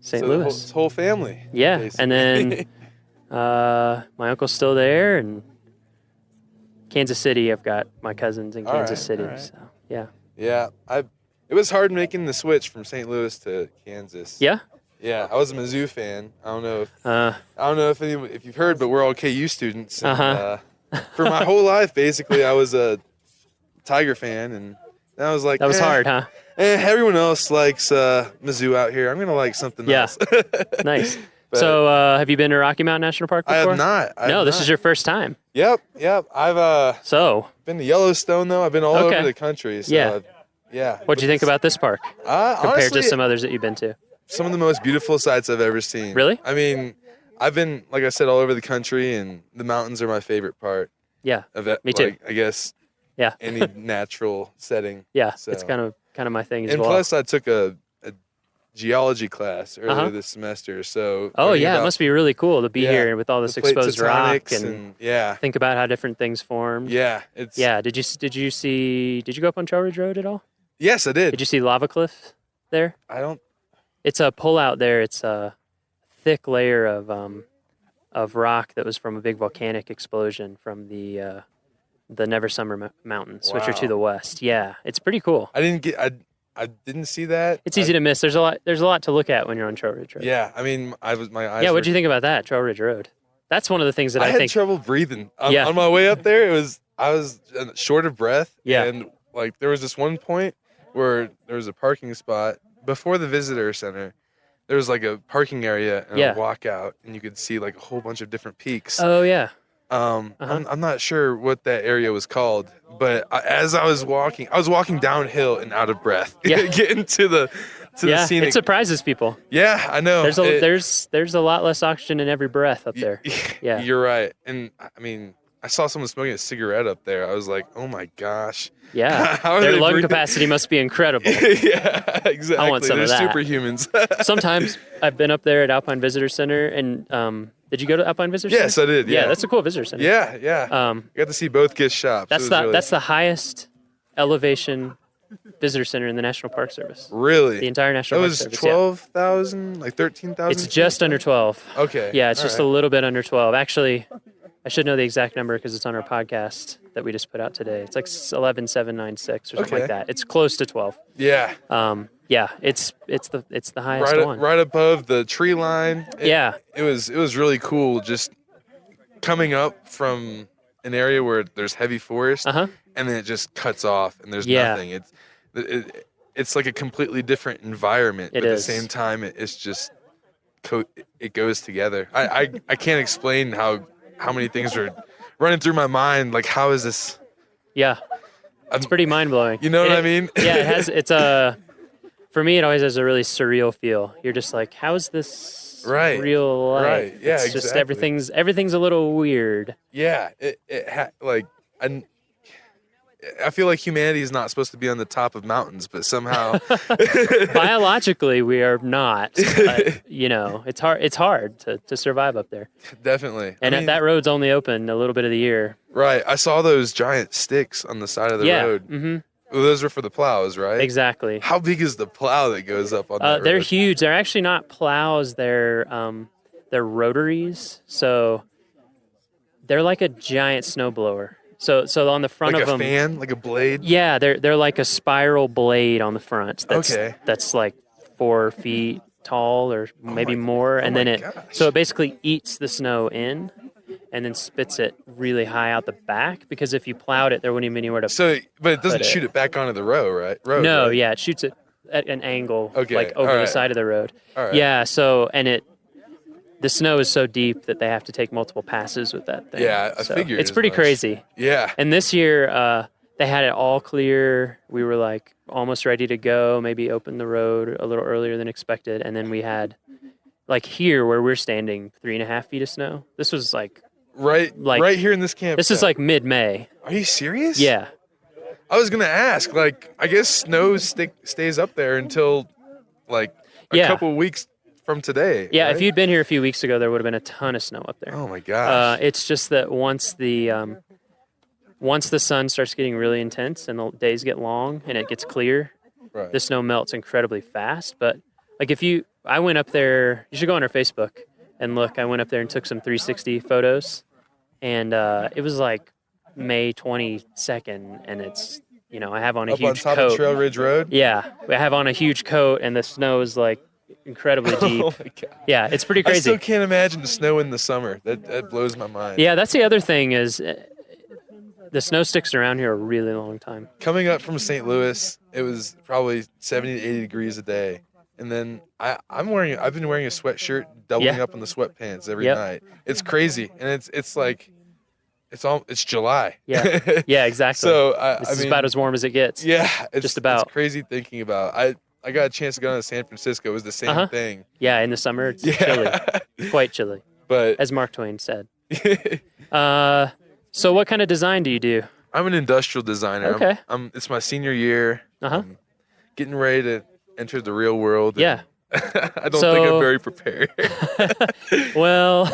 St. So Louis. the whole family. Yeah, basically. and then my uncle's still there, and Kansas City. I've got my cousins in All Kansas right, City. all right. So yeah, yeah, it was hard making the switch from St. Louis to Kansas. yeah. Yeah, I was a Mizzou fan. I don't know if you've heard, but we're all KU students. And, for my whole life, basically, I was a Tiger fan, and I was like, That was hard, huh? Everyone else likes Mizzou out here. I'm gonna like something else. Nice. But So, have you been to Rocky Mountain National Park I before? have not. No, this is your first time. Yep. I've So, been to Yellowstone though. I've been all Okay. over the country. So, Yeah. yeah. what'd you think about this park compared Honestly, to some others that you've been to? some of the most beautiful sights I've ever seen. Really? I mean, I've been, like I said, all over the country, and the mountains are my favorite part Yeah, of it. Me too. Like, I guess Yeah. any natural setting. yeah. So- It's kind of my thing as And well. plus, I took a geology class earlier Uh-huh. this semester. So Oh learning yeah, it about must be really cool to be Yeah, here with all this the plate exposed rock tectonics and yeah, think about how different things formed. yeah. It's Yeah. Did you go up on Trail Ridge Road at all? Yes, I did. Did you see Lava Cliff there? I don't. It's a pullout there. It's a thick layer of rock that was from a big volcanic explosion from the Never Summer Mountains, which are to Wow. the west. Yeah, it's pretty cool. I didn't get. I didn't see that. It's easy to miss. There's a lot to look at when you're on Trail Ridge Road. Yeah, I mean, my eyes. Yeah, were, what'd you think about that, Trail Ridge Road? That's one of the things that I I had think. trouble breathing Yeah. on my way up there. I was short of breath. Yeah. And like there was this one point where there was a parking spot before the visitor center. There was like a parking area and Yeah. a walkout, and you could see like a whole bunch of different peaks. Oh yeah. I'm not sure what that area was called, but as I was walking downhill and out of breath. Yeah. Getting to the Yeah, scenic. it surprises people. Yeah, I know. There's a lot less oxygen in every breath up there. Yeah. You're right. And I mean, I saw someone smoking a cigarette up there. I was like, oh my gosh. Yeah, How are their they lung breathing? capacity must be incredible. Yeah, exactly. I want some They're of that. superhumans. Sometimes I've been up there at Alpine Visitor Center, and did you go to Alpine Visitor Center? Yes, I did. Yeah, that's a cool visitor center. Yeah. I got to see both gift shops. That's It was that's the highest elevation visitor center in the National Park Service. really. The entire That National Park was Service. 12,000, like 13,000. It's just under 12. Okay. Yeah, it's all just right. a little bit under 12. Actually, I should know the exact number because it's on our podcast that we just put out today. It's like 11,796 or something Okay. like that. It's close to 12. Yeah. Yeah, it's the highest one. Right above the tree line. Yeah. It was really cool just coming up from an area where there's heavy forest, Uh-huh. and then it just cuts off and there's Yeah. nothing. It's like a completely different environment, It but is. at the same time it's just it goes together. I can't explain how many things are running through my mind. Like, how is this? Yeah. It's pretty mind blowing. You know what I mean? Yeah, for me, it always has a really surreal feel. You're just like, how is this Right. real life? Right. Yeah, It's just exactly. everything's a little weird. Yeah, I feel like humanity is not supposed to be on the top of mountains, but somehow Biologically, we are not. But, it's hard to survive up there. definitely. And I mean, that road's only open a little bit of the year. right. I saw those giant sticks on the side of the Yeah. road. Mm-hmm. Well, those are for the plows, right? Exactly. How big is the plow that goes up on that They're road? huge. They're actually not plows. They're rotaries. So they're like a giant snowblower. So on the front Like of a them, fan, like a blade. yeah, they're like a spiral blade on the front. Okay. That's like 4 feet tall or maybe more, and then gosh. it basically eats the snow in, and then spits it really high out the back. Because if you plowed it, there wouldn't even be anywhere to. So, but it doesn't Put it- shoot it back onto the road, right? No, right? yeah, it shoots it at an angle, Okay, like over all the right. side of the road. All right. Yeah, so the snow is so deep that they have to take multiple passes with that thing. Yeah, I So figured it's as pretty much. crazy. Yeah. And this year, they had it all clear. We were like almost ready to go, maybe open the road a little earlier than expected. And then we had, like here where we're standing, 3.5 feet of snow. This was like Right here in this camp. this is like mid-May. Are you serious? Yeah. I was gonna ask. Like, I guess snow stays up there until like a Yeah. couple weeks from today. Yeah, right? if you'd been here a few weeks ago, there would have been a ton of snow up there. Oh my gosh. It's just that once the sun starts getting really intense and the days get long and it gets clear, right. the snow melts incredibly fast. But like I went up there, you should go on our Facebook and look. I went up there and took some 360 photos, and it was like May 22nd, and it's I have on a Up on huge top coat. of Trail Ridge Road. Yeah, I have on a huge coat, and the snow is like incredibly deep. Oh my God. Yeah, it's pretty I crazy. still can't imagine the snow in the summer. That blows my mind. Yeah, that's the other thing is the snow sticks around here a really long time. Coming up from St. Louis, it was probably 70 to 80 degrees a day. And then I've been wearing a sweatshirt, doubling Yeah. up on the sweatpants every Yep. night. It's crazy. And it's like, it's July. Yeah. Yeah, exactly. So This I is mean, about as warm as it gets. yeah, it's just about. It's crazy thinking about. I got a chance to go to San Francisco. It was the same thing. Yeah, in the summer it's Yeah. chilly, quite chilly, But as Mark Twain said. So what kind of design do you do? I'm an industrial designer. Okay. It's my senior year. Uh-huh. I'm getting ready to enter the real world. Yeah. I don't think So- I'm very prepared. Well,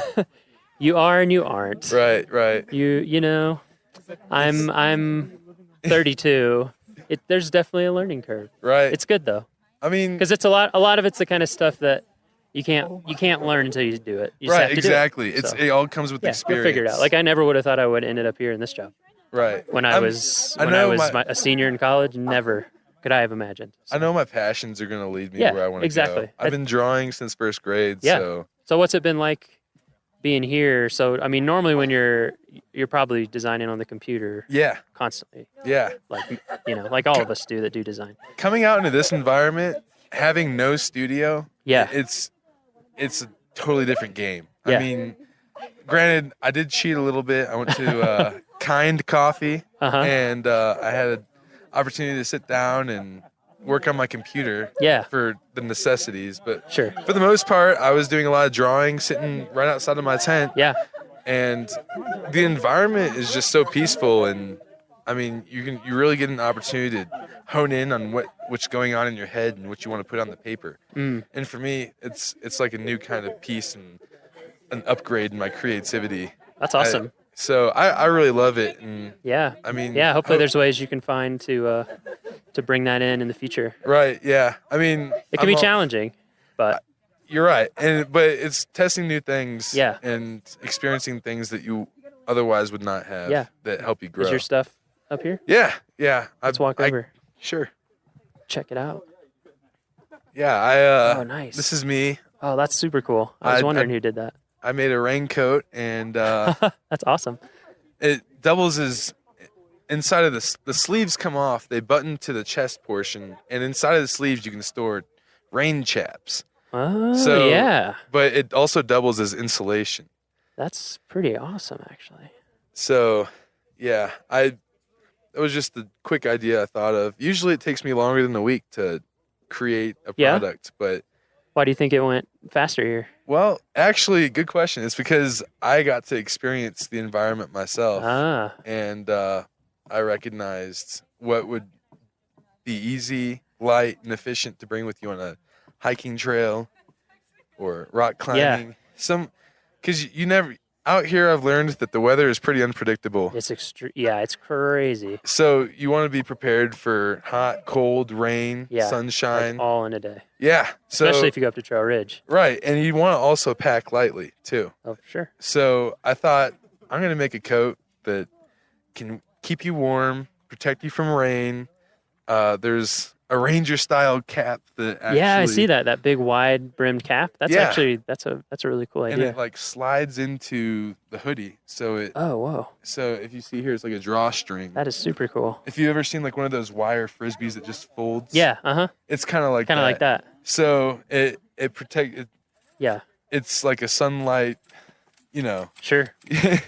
you are and you aren't. Right. You know, I'm 32. There's definitely a learning curve. Right. It's good though, I mean, because it's a lot of it's the kind of stuff that you can't learn until you do it. You just right, have to exactly. Do it. So, It all comes with yeah, experience. you'll figure it out. Like I never would have thought I would ended up here in this job right. when I was a senior in college. Never could I have imagined. I know my passions are going to lead me Yeah, where I want to exactly. go. I've been drawing since first grade. Yeah. So So what's it been like being here? So I mean, normally when you're probably designing on the computer yeah. constantly, Yeah. like all of us do that do design. Coming out into this environment, having no studio, Yeah. it's a totally different game. Yeah. I mean, granted, I did cheat a little bit. I went to Kind Coffee, Uh-huh. and I had an opportunity to sit down and work on my computer Yeah. for the necessities. But Sure. for the most part, I was doing a lot of drawing, sitting right outside of my tent, Yeah. and the environment is just so peaceful. And I mean, you really get an opportunity to hone in on what's going on in your head and what you want to put on the paper. Mm. And for me, it's like a new kind of piece and an upgrade in my creativity. That's awesome. So I really love it. And Yeah. I mean, Yeah. Hopefully, there's ways you can find to bring that in the future. right. Yeah. I mean, It can be challenging, but You're right. But it's testing new things. Yeah. And experiencing things that you otherwise would not have. Yeah. That help you grow. is your stuff up here? Yeah. Yeah. Let's walk over. Sure. Check it out. Yeah. Oh, nice. This is me. Oh, that's super cool. I was I- wondering who did that. I made a raincoat, and That's awesome. it doubles as inside of the sleeves come off. They button to the chest portion, and inside of the sleeves you can store rain chaps. Oh, So- yeah. But it also doubles as insulation. That's pretty awesome, actually. So, yeah, it was just the quick idea I thought of. Usually it takes me longer than a week to create a Yeah? product, but Why do you think it went faster here? well, actually, good question. It's because I got to experience the environment myself, Ah, and I recognized what would be easy, light, and efficient to bring with you on a hiking trail or rock climbing. Because you never out here. I've learned that the weather is pretty unpredictable. it's extreme. Yeah, it's crazy. So you want to be prepared for hot, cold, rain, Yeah, sunshine. Like all in a day, Yeah. So especially if you go up to Trail Ridge. right, and you want to also pack lightly too. Oh, for sure. So I thought I'm going to make a coat that can keep you warm, protect you from rain. There's a ranger style cap that actually, Yeah, I see that big wide brimmed cap. That's Yeah. actually that's a really cool and idea. it like slides into the hoodie. So Oh, whoa, if you see here, it's like a drawstring. that is super cool. If you ever seen like one of those wire frisbees that just folds, Yeah, it's kind of like kind of like that. So it Yeah, it's like a sunlight, sure.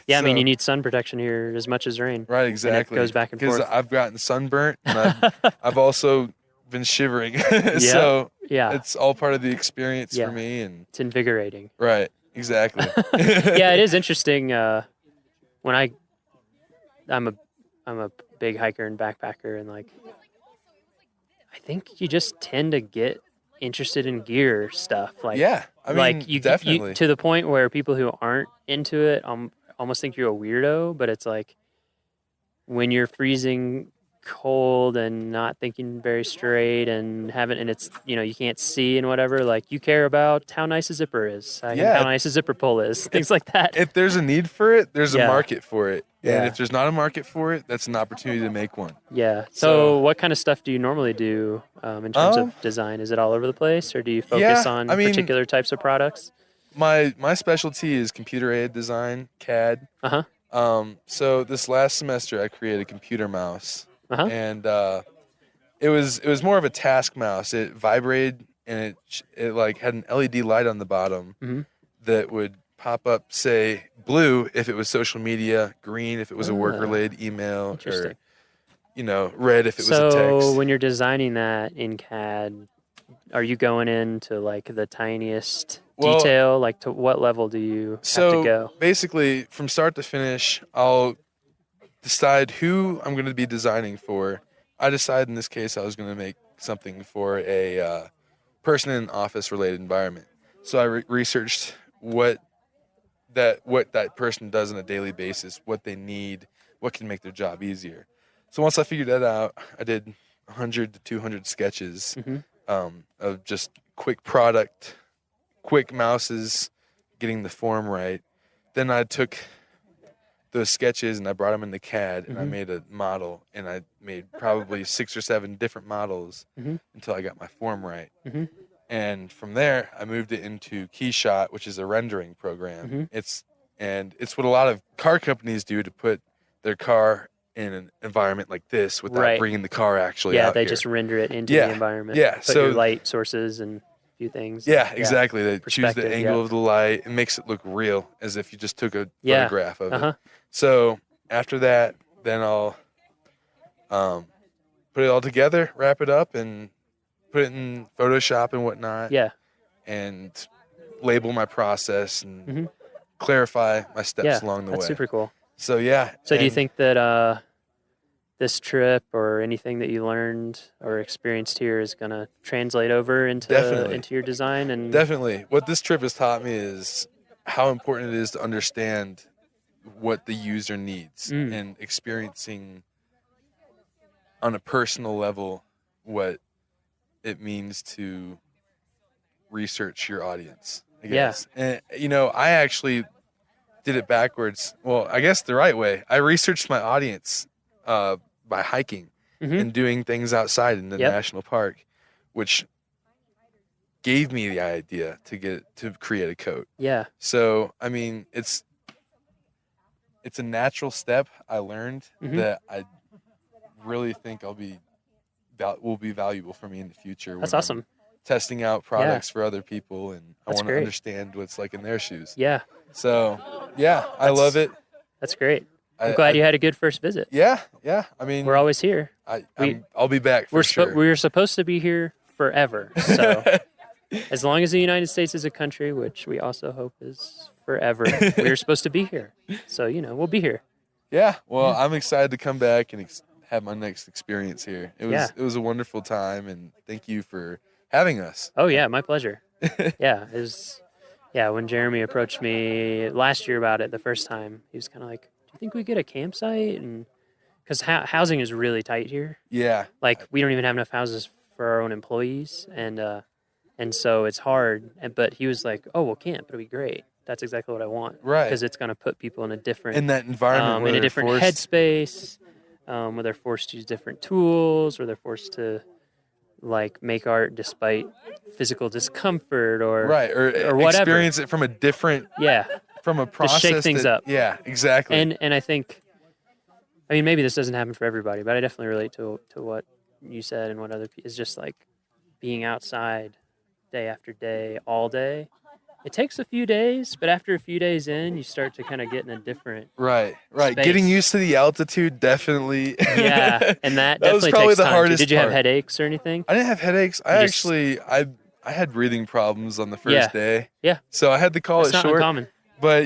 Yeah, I mean, So- you need sun protection here as much as rain. right, exactly. goes back and because forth. I've gotten sunburnt and I've also been shivering. So Yeah, it's all part of the experience Yeah. for me. And it's invigorating. right, exactly. Yeah, it is interesting. When I'm a big hiker and backpacker, and like, I think you just tend to get interested in gear stuff. Like, Yeah, I mean, like you definitely. to the point where people who aren't into it almost think you're a weirdo. But it's like when you're freezing cold and not thinking very straight and it's, you can't see and whatever, like you care about how nice a zipper is, and Yeah. how nice a zipper pull is, things like that. If there's a need for it, there's Yeah. a market for it. Yeah. And if there's not a market for it, that's an opportunity to make one. Yeah. So So- what kind of stuff do you normally do in terms of design? Is it all over the place, or do you focus Yeah, on I mean- particular types of products? My specialty is computer-aided design, CAD. Uh-huh. So this last semester, I created a computer mouse, Uh-huh. and it was more of a task mouse. It vibrated, and it like had an LED light on the bottom Mhm. that would pop up, say blue if it was social media, green if it was a work-related email, or Interesting. red if it was a So text. when you're designing that in CAD, are you going into like the tiniest Well- detail? Like to what level do you have to go? Basically, from start to finish, I'll decide who I'm going to be designing for. I decided in this case I was going to make something for a person in an office-related environment. So I researched what that person does on a daily basis, what they need, what can make their job easier. So once I figured that out, I did 100 to 200 sketches Mhm. of just quick product, quick mouses, getting the form right. Then I took those sketches and I brought them into CAD and I Mhm. made a model, and I made probably 6 or 7 different models Mhm. until I got my form right. Mhm. And from there, I moved it into KeyShot, which is a rendering program. Mhm. It's what a lot of car companies do to put their car in an environment like this without Right. bringing the car actually Yeah, out they here. just render it into Yeah, the environment. yeah, Put so- your light sources and a few things. Yeah, exactly. They choose the Perspective, angle yeah. of the light. It makes it look real, as if you just took a Yeah. photograph of Uh-huh. it. So after that, then I'll put it all together, wrap it up, and put it in Photoshop and whatnot, Yeah. and label my process and Mhm. clarify my steps Yeah. along the That's way. super cool. So yeah. So do you and think that this trip or anything that you learned or experienced here is going to translate over Definitely. into your design? And Definitely. What this trip has taught me is how important it is to understand what the user needs and experiencing on a personal level what it means to research your audience, I Yeah. guess. And, I actually did it backwards. Well, I guess the right way. I researched my audience by hiking Mhm. and doing things outside in the Yep. national park, which gave me the idea to create a coat. Yeah. So, I mean, it's a natural step I learned Mhm. that I really think will be valuable for me in the future. That's when I'm awesome. testing out products for other people, and I That's want to great. understand what's like in their shoes. Yeah. So, yeah, I love it. That's great. I'm I- glad I- you had a good first visit. Yeah. I mean, We're always here. I'll be back for sure. We're supposed to be here forever. So as long as the United States is a country, which we also hope is forever, we're supposed to be here. So, we'll be here. Yeah. Well, I'm excited to come back and have my next experience here. It was Yeah. it was a wonderful time, and thank you for having us. Oh yeah, my pleasure. Yeah, it was. Yeah, when Jeremy approached me last year about it the first time, he was kind of like, "Do you think we get a campsite?" And because housing is really tight here, Yeah. like we don't even have enough houses for our own employees, and so it's hard. But he was like, "Oh, we'll camp. It'll be great. That's exactly what I want." Right. Because it's going to put people in a different In that environment where in a they're different forced- headspace, where they're forced to use different tools, where they're forced to like make art despite physical discomfort or right, or whatever. experience it from a different Yeah. from a process. shake things up. Yeah, exactly. And I think, I mean, maybe this doesn't happen for everybody, but I definitely relate to what you said and what other people is just like being outside day after day, all day. It takes a few days, but after a few days in, you start to kind of get in a different, right. space. Getting used to the altitude definitely. yeah, and that was definitely probably takes the time. hardest Did you have part. headaches or anything? I didn't have headaches. I had breathing problems on the first Yeah. day. Yeah. So I had to call It's it not short. uncommon. But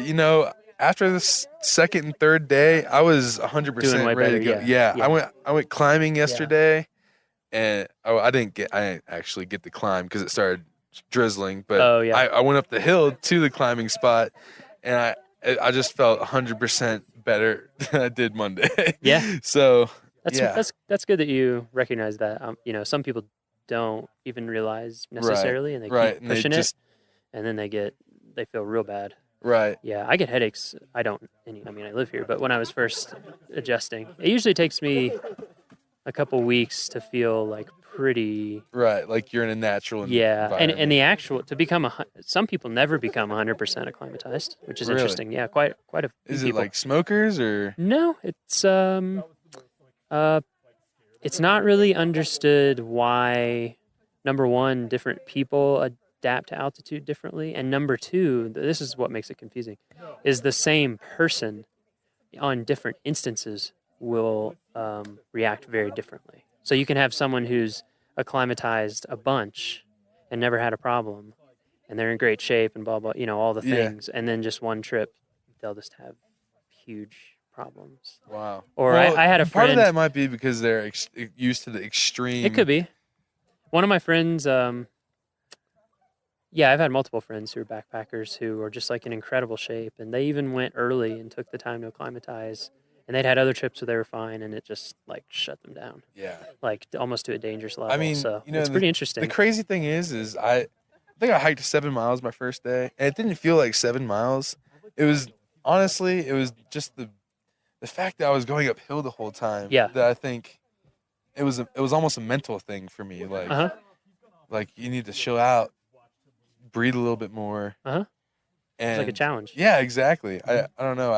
after the second and third day, I was 100% Doing way ready better, to go. yeah. Yeah. I went climbing yesterday, and I didn't actually get to climb because it started drizzling. But Oh, yeah. I went up the hill to the climbing spot, and I just felt 100% better than I did Monday. Yeah. So That's good that you recognize that. Some people don't even realize necessarily, and they keep and pushing they it, and then they feel real bad. Right. Yeah, I get headaches. I don't. I mean, I live here, but when I was first adjusting, it usually takes me a couple weeks to feel like pretty. Right, like you're in a natural Yeah, environment. and the actual to become some people never become 100% acclimatized, which is Really? interesting. Yeah, quite a few Is it people. like smokers or? No, it's not really understood why, number one, different people adapt to altitude differently, and number two, this is what makes it confusing, is the same person on different instances will react very differently. So you can have someone who's acclimatized a bunch and never had a problem, and they're in great shape and blah, blah, all the Yeah. things, and then just one trip, they'll just have huge problems. Wow. Or Well, I had a part friend. of that might be because they're used to the extreme. It could be. One of my friends, I've had multiple friends who are backpackers who are just like in incredible shape, and they even went early and took the time to acclimatize. And they'd had other trips where they were fine, and it just like shut them down, Yeah. like almost to a dangerous level. I mean, so you know, it's pretty interesting. The crazy thing is I think I hiked 7 miles my first day, and it didn't feel like 7 miles. It was just the fact that I was going uphill the whole time. Yeah. That I think it was almost a mental thing for me. Like, like you need to chill out, breathe a little bit more. It's And like a challenge. yeah, exactly. I don't know.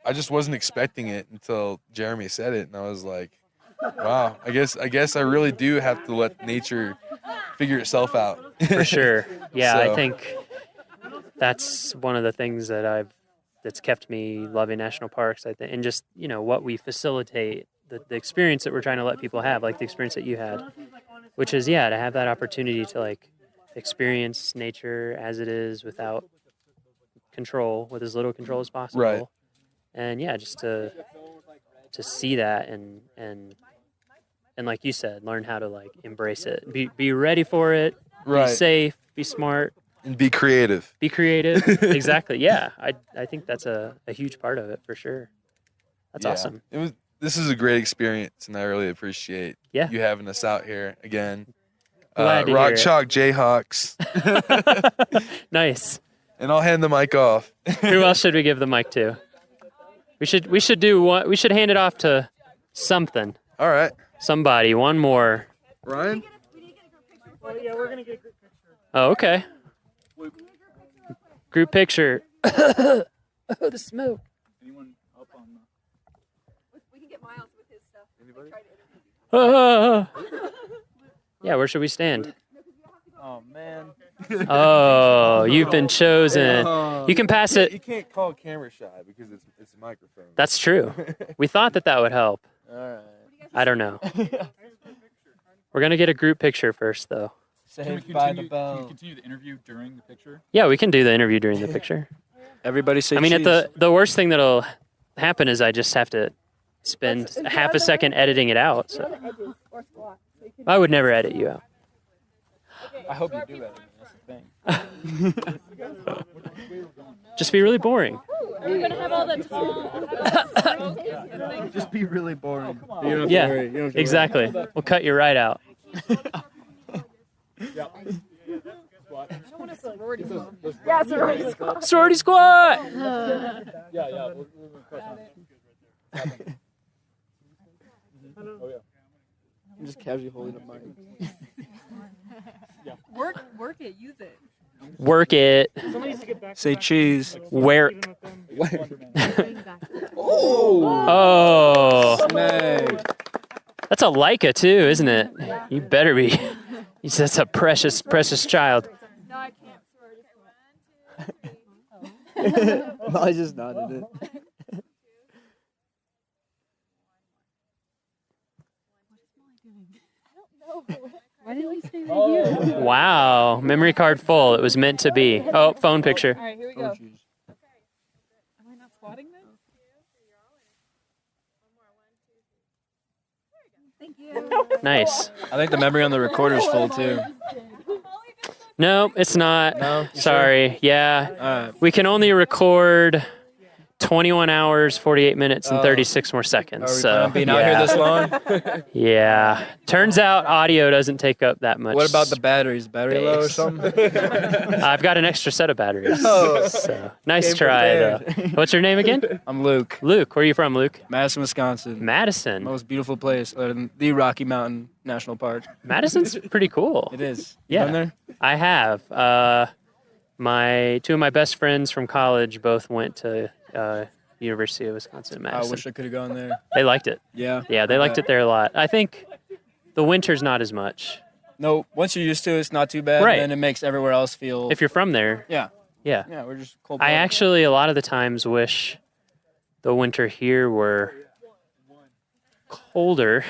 I just wasn't expecting it until Jeremy said it, and I was like, wow. I guess I really do have to let nature figure itself out. For sure. Yeah, I So- think that's one of the things that's kept me loving national parks. I think, and just what we facilitate, the experience that we're trying to let people have, like the experience that you had, which is to have that opportunity to like experience nature as it is without control, with as little control as possible. Right. And just to see that and like you said, learn how to like embrace it, be ready for it, Right. be safe, be smart, And be creative. be creative. Exactly. Yeah, I think that's a huge part of it for sure. That's Yeah. awesome. This is a great experience, and I really appreciate Yeah. you having us out here again. Glad to hear Rock it. Chalk Jayhawks. Nice. And I'll hand the mic off. Who else should we give the mic to? We should do one. We should hand it off to something, All right. somebody, one more. Ryan? Oh, okay. Group picture. Oh, the smoke. Anyone up on We can get Miles with his stuff. Anybody? Ah. Yeah, where should we stand? Oh man. Oh, you've been chosen. You can pass it. You can't call camera shy because it's a microphone. That's true. We thought that would help. All right. I don't know. We're going to get a group picture first, though. Can we Saved by the can we bell. continue the interview during the picture? Yeah, we can do the interview during the picture. Everybody say I mean, cheese. at the worst thing that'll happen is I just have to spend half a second editing it out. So I would never edit you out. I hope you do that. That's the thing. Just be really boring. We're gonna have all the tall. Just be really boring. Yeah, exactly. We'll cut you right out. Sorority squat. I'm just casually holding a mic. Work it. Use it. Work it. Say cheese. Work. Oh. Oh, Snag. that's a Leica too, isn't it? You better be. That's a precious, precious child. No, I can't. I just nodded it. Why did we stay right here? Wow, memory card full. It was meant to be. Oh, phone picture. All right, here we Oh, go. jeez. Am I not squatting then? Thank you. Nice. I think the memory on the recorder is full too. No, it's not. No? You Sorry. Yeah. Sure? We can only record 21 hours, 48 minutes, and Oh. 36 more seconds. Are we so planning on being out here this long? Yeah. Turns out audio doesn't take up that much. What about the batteries? Battery low or space. something? I've got an extra set of batteries. Oh. So nice Came try, though. prepared. What's your name again? I'm Luke. Luke. Where are you from, Luke? Madison, Wisconsin. Madison. Most beautiful place other than the Rocky Mountain National Park. Madison's pretty cool. It is. Yeah. You been there? I have. Two of my best friends from college both went to University of Wisconsin in I Madison. wish I could have gone there. They liked it. Yeah. Yeah, they liked it there a lot. I think the winter's not as much. No, once you're used to it, it's not too bad. Right. And it makes everywhere else feel. If you're from there, Yeah. yeah. Yeah, we're just cold. I blooded. actually, a lot of the times, wish the winter here were colder,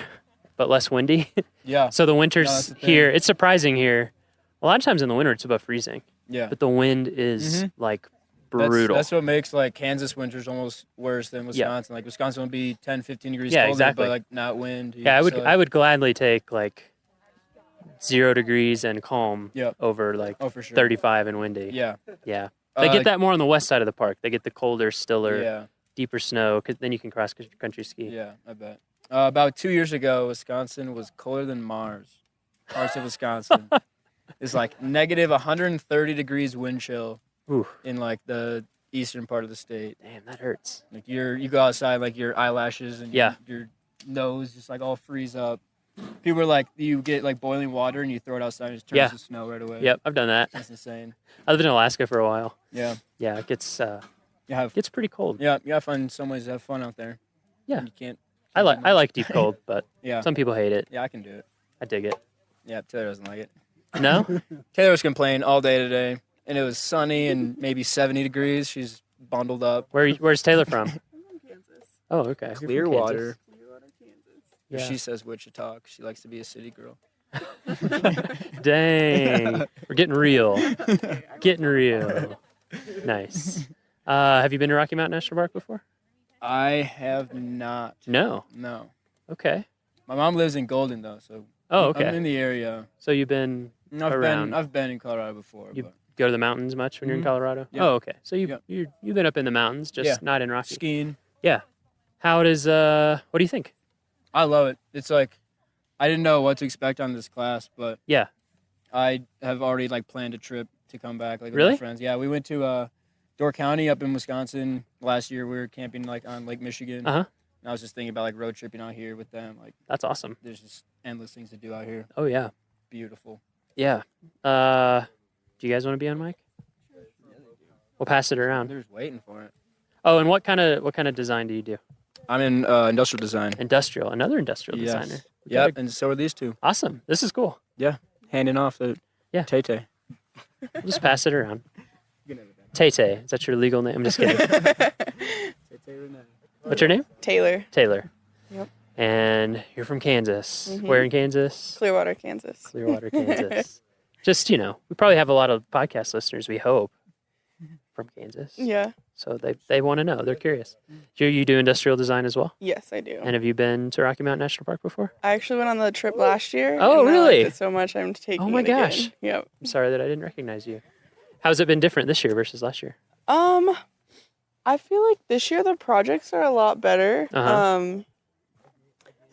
but less windy. Yeah. So the No, winters that's the thing. here, it's surprising here. A lot of times in the winter, it's above freezing, Yeah. but the wind is like That's- brutal. That's what makes like Kansas winters almost worse than Wisconsin. Like Wisconsin will be 10, 15 degrees Yeah, colder, exactly. but like not wind. Yeah, So, like, I would gladly take like 0 degrees and calm Yep. over like Oh, for sure. 35 and windy. Yeah. Yeah. They get that more on the west side of the park. They get the colder, stiller, Yeah. deeper snow, 'cause then you can cross country ski. Yeah, I bet. About 2 years ago, Wisconsin was colder than Mars. Parts of Wisconsin. It's like negative 130 degrees wind chill Ooh, in like the eastern part of the state. damn, that hurts. Like you go outside, like your eyelashes and Yeah. your nose just like all freeze up. People are like, you get like boiling water and you throw it outside and it just turns Yeah. to snow right away. Yep, I've done that. That's insane. I lived in Alaska for a while. Yeah. Yeah, it gets You gets pretty cold. you gotta find some ways to have fun out there. Yeah. You can't. I like deep cold, but Yeah. some people hate it. Yeah, I can do it. I dig it. Yeah, Taylor doesn't like it. No? Taylor was complaining all day today, and it was sunny and maybe 70 degrees. She's bundled up. Where's Taylor from? Oh, okay. You're from Clearwater. Yeah. She says Wichita. 'Cause she likes to be a city girl. Dang. We're getting real. Getting real. Nice. Have you been to Rocky Mountain National Park before? I have not. No. No. Okay. My mom lives in Golden though, so Oh, I'm okay. in the area. So you've been around. I've been in Colorado before. You but go to the mountains much when you're in Mhm. Colorado? Yeah. Oh, okay. So Yeah. you've been up in the mountains, just Yeah. not in Rocky. skiing. How does what do you think? I love it. It's like I didn't know what to expect on this class, but Yeah. I have already like planned a trip to come back like with Really? my friends. Yeah, we went to Door County up in Wisconsin last year. We were camping like on Lake Michigan. Uh-huh. And I was just thinking about like road tripping out here with them. Like That's awesome. there's just endless things to do out here. Oh yeah. Beautiful. Yeah. Do you guys want to be on mic? We'll pass it around. They're just waiting for it. Oh, and what kind of design do you do? I'm in industrial design. Industrial. Another industrial Yes. designer. We Yeah, gotta- and so are these two. Awesome. This is cool. Handing off to Yeah. Tay-Tay. We'll just pass it around. Tay-Tay. Is that your legal name? I'm just kidding. What's your name? Taylor, Taylor. Yep. And you're from Kansas. Mhm. Where in Kansas? Clearwater, Kansas. Clearwater, Kansas. Just, we probably have a lot of podcast listeners, we hope, from Kansas. Yeah. So they want to know. They're curious. Do you do industrial design as well? Yes, I do. And have you been to Rocky Mountain National Park before? I actually went on the trip last year. Oh, and I really? liked it so much, I'm taking Oh my it again. gosh. Yep. I'm sorry that I didn't recognize you. How's it been different this year versus last year? I feel like this year the projects are a lot better. Uh-huh.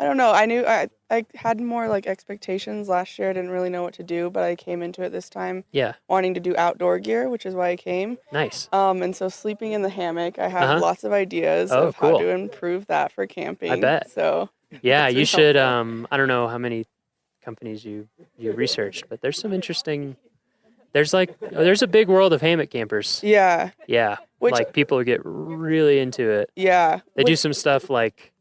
I don't know. I knew I had more like expectations last year. I didn't really know what to do, but I came into it this time Yeah. wanting to do outdoor gear, which is why I came. Nice. And so sleeping in the hammock, I have Uh-huh. lots of ideas Oh, of how cool. to improve that for camping. I bet. So Yeah, That's you really should. helpful. I don't know how many companies you researched, but there's some interesting. There's a big world of hammock campers. yeah, Yeah, Which- like people get really into it. yeah. They do Which- some stuff like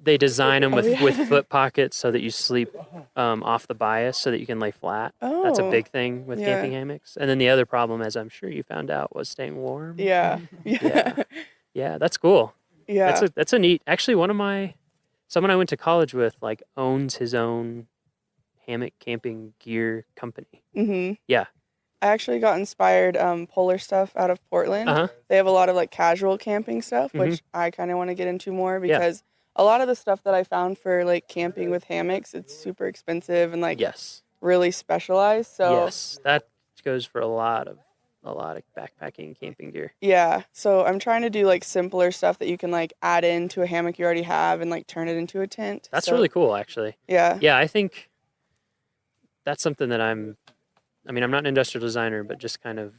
they design them with, Oh, yeah. with foot pockets so that you sleep off the bias so that you can lay flat. That's a Oh, big thing with yeah. camping hammocks. And then the other problem, as I'm sure you found out, was staying warm. Yeah. Yeah. Yeah, that's cool. Yeah. That's a neat. Actually, someone I went to college with owns his own hammock camping gear company. Mhm. Yeah. I actually got inspired polar stuff out of Portland. Uh-huh. They have a lot of like casual camping stuff, Mhm. which I kind of want to get into more Yeah. because a lot of the stuff that I found for like camping with hammocks, it's super expensive and like Yes. really specialized. So Yes, that goes for a lot a lot of backpacking and camping gear. Yeah, so I'm trying to do like simpler stuff that you can like add into a hammock you already have and like turn it into a tent. That's So, really cool, actually. Yeah. Yeah, I think that's something that I'm not an industrial designer, but just kind of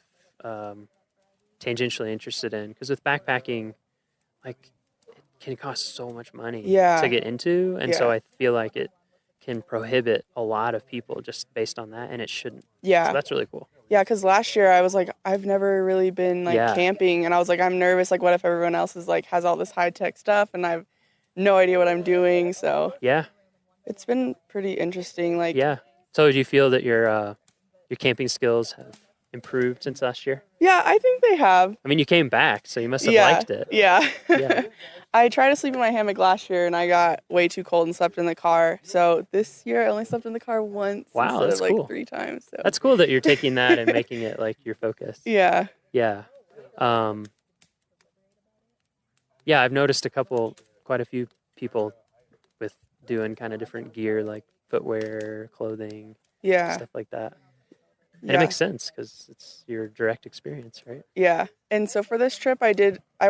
tangentially interested in. Because with backpacking, like, it can cost so much money Yeah. to get into. And so Yeah. I feel like it can prohibit a lot of people just based on that, and it shouldn't. Yeah. So that's really cool. Yeah, because last year I was like, I've never really been like Yeah. camping, and I was like, I'm nervous. Like, what if everyone else is like has all this high tech stuff, and I have no idea what I'm doing? So Yeah, it's been pretty interesting. Like, yeah. So do you feel that your camping skills have improved since last year? yeah, I think they have. I mean, you came back, so you must have Yeah, liked it. yeah. Yeah. I tried to sleep in my hammock last year, and I got way too cold and slept in the car. So this year I only slept in the car once Wow, instead that's of like cool. 3 times. So That's cool that you're taking that and making it like your focus. yeah, Yeah. Yeah, I've noticed quite a few people with doing kind of different gear, like footwear, clothing, yeah, stuff like that. And yeah. it makes sense because it's your direct experience, right? Yeah. And so for this trip, I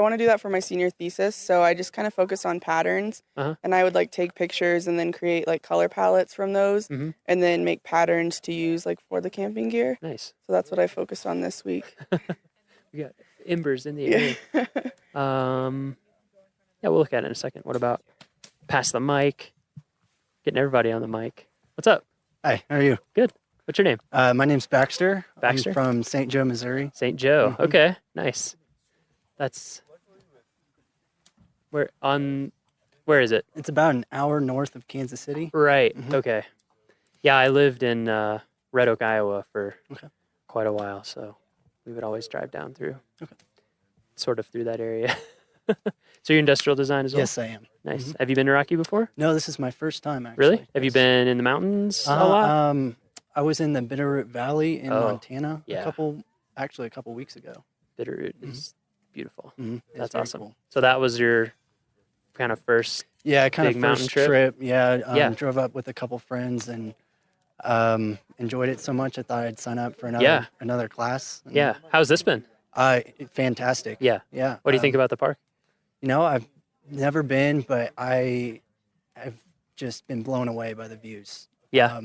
want to do that for my senior thesis. So I just kind of focus on patterns, Uh-huh. and I would like take pictures and then create like color palettes from those, Mhm. and then make patterns to use like for the camping gear. Nice. So that's what I focused on this week. We got embers in the Yeah. area. Yeah, we'll look at it in a second. What about pass the mic? Getting everybody on the mic. What's up? Hi, how are you? Good. What's your name? My name's Baxter. Baxter? I'm from St. Joe, Missouri. St. Joe. Mhm. Okay, nice. That's where is it? It's about an hour north of Kansas City. Right. Mhm. Okay. Yeah, I lived in Red Oak, Iowa for Okay. quite a while, so we would always drive down through. Okay. Sort of through that area. So you're industrial design as well? Yes, I am. Nice. Have you been to Rocky before? No, this is my first time, actually. Really? Have you Yes. been in the mountains a lot? I was in the Bitterroot Valley in Oh, Montana yeah. a couple weeks ago. Bitterroot is beautiful. Mhm. It's That's very awesome. cool. So that was your kind of first. Yeah, kind Big of mountain first trip? Yeah, Yeah. drove up with a couple friends and enjoyed it so much I thought I'd sign up for Yeah. another class. And, Yeah. How's this been? Fantastic. Yeah. Yeah. What do you think about the park? I've never been, but I've just been blown away by the views. Yeah.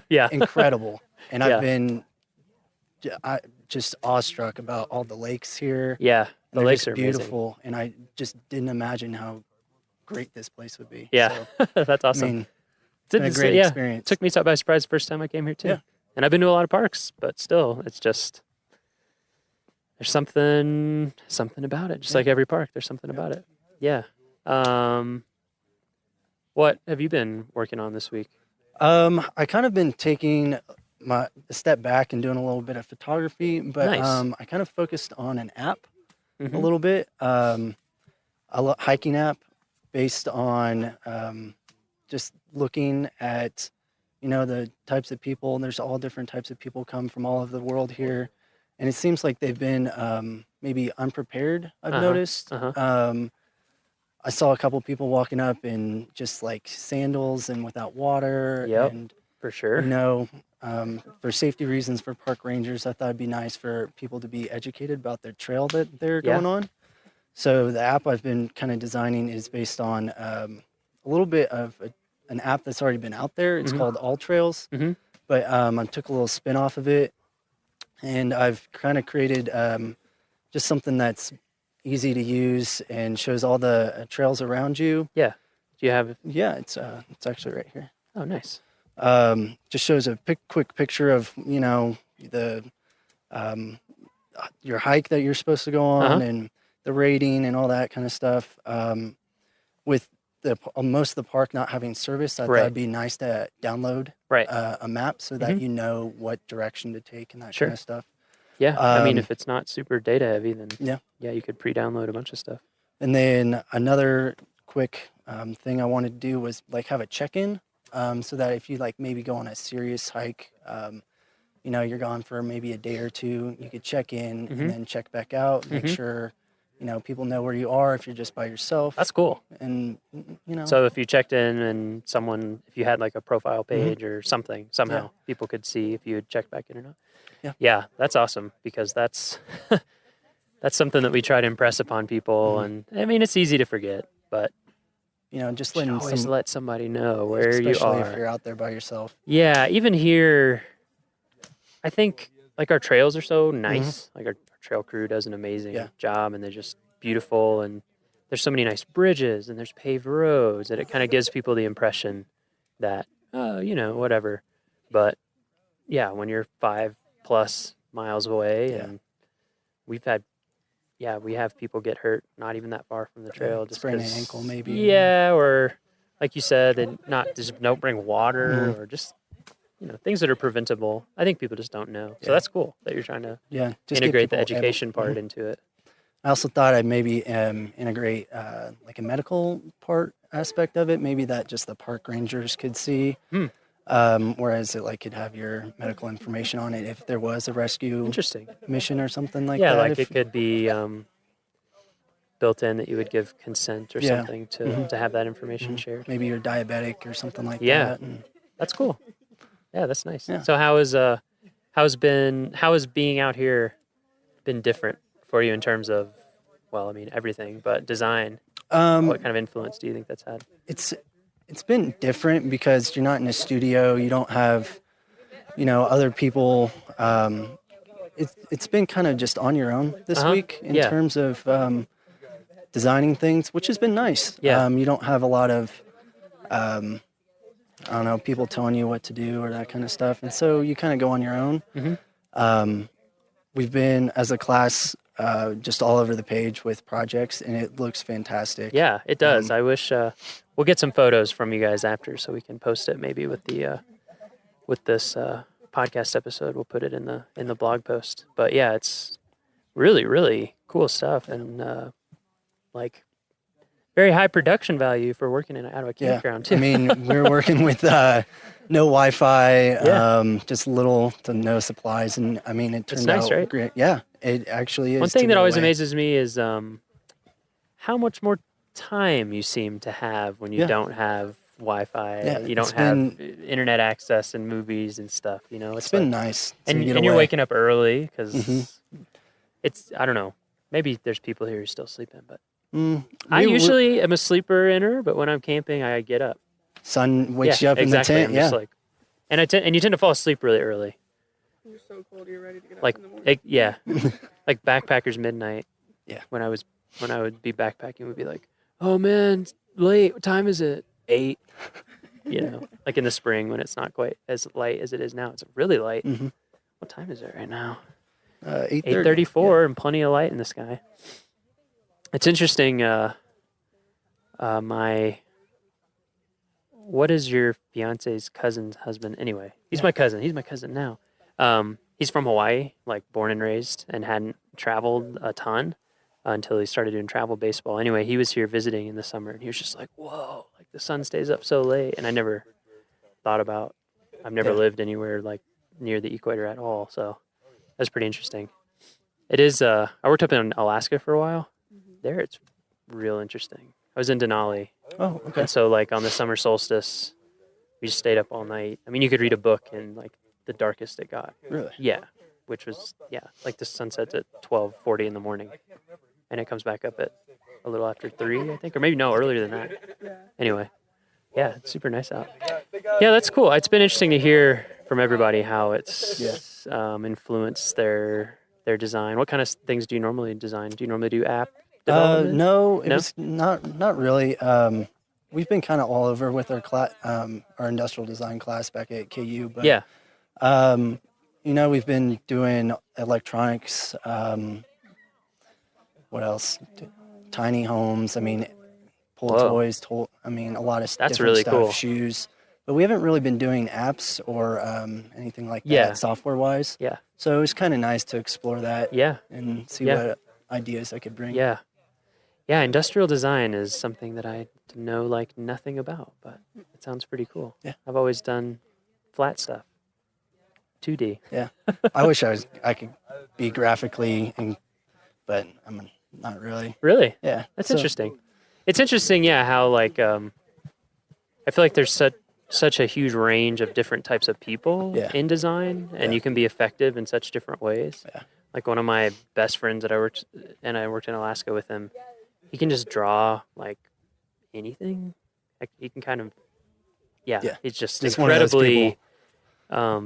Yeah. Incredible. And Yeah. I've been just awestruck about all the lakes here. Yeah. And The they're lakes just are amazing. beautiful. And I just didn't imagine how great this place would be. Yeah. So, That's awesome. I mean, It's been a great yeah, experience. took me by surprise the first time I came here too. Yeah. And I've been to a lot of parks, but still, it's just there's something about it. Just Yeah. like every park, there's something about it. Yeah. What have you been working on this week? I kind of been taking a step back and doing a little bit of photography, but Nice. I kind of focused on an app a Mhm. little bit, a hiking app based on just looking at the types of people. There's all different types of people come from all over the world here, and it seems like they've been maybe unprepared. I've Uh-huh, noticed. uh-huh. I saw a couple people walking up in just like sandals and without water. Yep. And For sure. for safety reasons for park rangers, I thought it'd be nice for people to be educated about their trail that they're Yeah. going on. So the app I've been kind of designing is based on a little bit of an app that's already been out there. It's Mhm. called All Trails, Mhm. but I took a little spin off of it, and I've kind of created just something that's easy to use and shows all the trails around you. Do you have? Yeah, it's actually right here. Oh, nice. Just shows a quick picture of the your hike that you're supposed to go on Uh-huh. and the rating and all that kind of stuff. With most of the park not having service, I thought Right. it'd be nice to download Right. a map so that Mhm. you know what direction to take and that Sure. kind of stuff. Yeah. I mean, um, if it's not super data heavy, then Yeah. you could pre-download a bunch of stuff. And then another quick thing I wanted to do was like have a check-in, so that if you like maybe go on a serious hike, you're gone for maybe a day or two, you could check in Mhm. and then check back out, make Mhm. sure people know where you are if you're just by yourself. That's cool. And So if you checked in and if you had like a profile Mm-hmm. page or something, somehow people could see if you had checked back in or not. Yeah. Yeah, that's awesome because that's that's something that we try to impress upon people. Mm-hmm. And I mean, it's easy to forget, but just you should letting always let somebody know where you especially are. if you're out there by yourself. Yeah, even here, I think like our trails are so nice. Like our trail crew does an amazing job, and they're just beautiful. And there's so many nice bridges, and there's paved roads, that it kind of gives people the impression that whatever. But yeah, when you're 5+ miles away, and we have people get hurt not even that far from the trail, just sprain an 'cause- ankle maybe. Yeah, or like you said, they just don't bring water or just things that are preventable. I think people just don't know. So that's cool that you're trying to Just get integrate the people education part into it. I also thought I'd maybe integrate like a medical part aspect of it. Maybe that just the park rangers could see. Whereas it could have your medical information on it if there was a rescue Interesting. mission or something like Yeah, that. like it could be built in that you would give consent or something to have that information shared. Maybe you're diabetic or something like Yeah. that. And That's cool. Yeah, that's nice. Yeah. So how has being out here been different for you in terms of, well, I mean everything, but design? What kind of influence do you think that's had? It's been different because you're not in a studio. You don't have, other people. It's been kind of just on your own this week in terms of designing things, which has been nice. Yeah. You don't have a lot of, I don't know, people telling you what to do or that kind of stuff. And so you kind of go on your own. We've been, as a class, just all over the page with projects, and it looks fantastic. Yeah, it does. I wish we'll get some photos from you guys after, so we can post it maybe with the with this podcast episode. We'll put it in the blog post. But yeah, it's really, really cool stuff, and like very high production value for working out of a campground too. I mean, we're working with no Wi-Fi, just little to no supplies, and I mean, it turned nice, out right? great. Yeah, it actually is. One thing to that get always away. amazes me is how much more time you seem to have when you don't have Wi-Fi. Yeah, you don't it's have internet access and movies and stuff. It's been nice. To And get you're away. waking up early because it's, I don't know, maybe there's people here who are still sleeping, but I usually am a sleeper inner, but when I'm camping, I get up. Sun wakes you up exactly. in the tent. I'm Yeah, just like, and you tend to fall asleep really early. You're so cold, you're ready to get Like, up in the morning. like backpackers midnight. Yeah. When I would be backpacking, we'd be like, oh man, it's late. What time is it? 8. Like in the spring when it's not quite as light as it is now. It's really light. What time is it right now? 8:34, and plenty of light in the sky. It's interesting. What is your fiance's cousin's husband? Anyway, he's my cousin. He's my cousin now. He's from Hawaii, like born and raised, and hadn't traveled a ton until he started doing travel baseball. Anyway, he was here visiting in the summer, and he was just like, "Whoa! Like the sun stays up so late." And I never thought about. I've never lived anywhere like near the equator at all, so that's pretty interesting. It is. I worked up in Alaska for a while. There, it's real interesting. I was in Denali. Oh, okay. And so, like, on the summer solstice, we just stayed up all night. I mean, you could read a book in, like, the darkest it got. Really? Yeah. Which was, like the sunset's at 12:40 in the morning. And it comes back up at a little after 3, I think. Or maybe, no, earlier than that. Anyway. Yeah, it's super nice out. Yeah, that's cool. It's been interesting to hear from everybody how it's influenced their design. What kind of things do you normally design? Do you normally do app development? No, it was not really. We've been kind of all over with our industrial design class back at KU. But Yeah. We've been doing electronics. What else? Tiny homes. I mean, pull Whoa. toys. A lot of That's different really stuff. cool. Shoes. But we haven't really been doing apps or anything like that, Yeah. software-wise. Yeah. So it was kind of nice to explore that Yeah. and see Yeah. what ideas I could bring. Yeah. Yeah, industrial design is something that I know like nothing about, but it sounds pretty cool. Yeah. I've always done flat stuff. 2D. Yeah, I wish I could be graphically, but I'm Not really. Really? Yeah. That's so- interesting. It's interesting, yeah, how like I feel like there's such a huge range of different types of people Yeah. in design, and Yeah. you can be effective in such different ways. Yeah. Like one of my best friends that I worked in Alaska with him. He can just draw like anything. Like he can kind of, yeah. Yeah. He's just Just one of those incredibly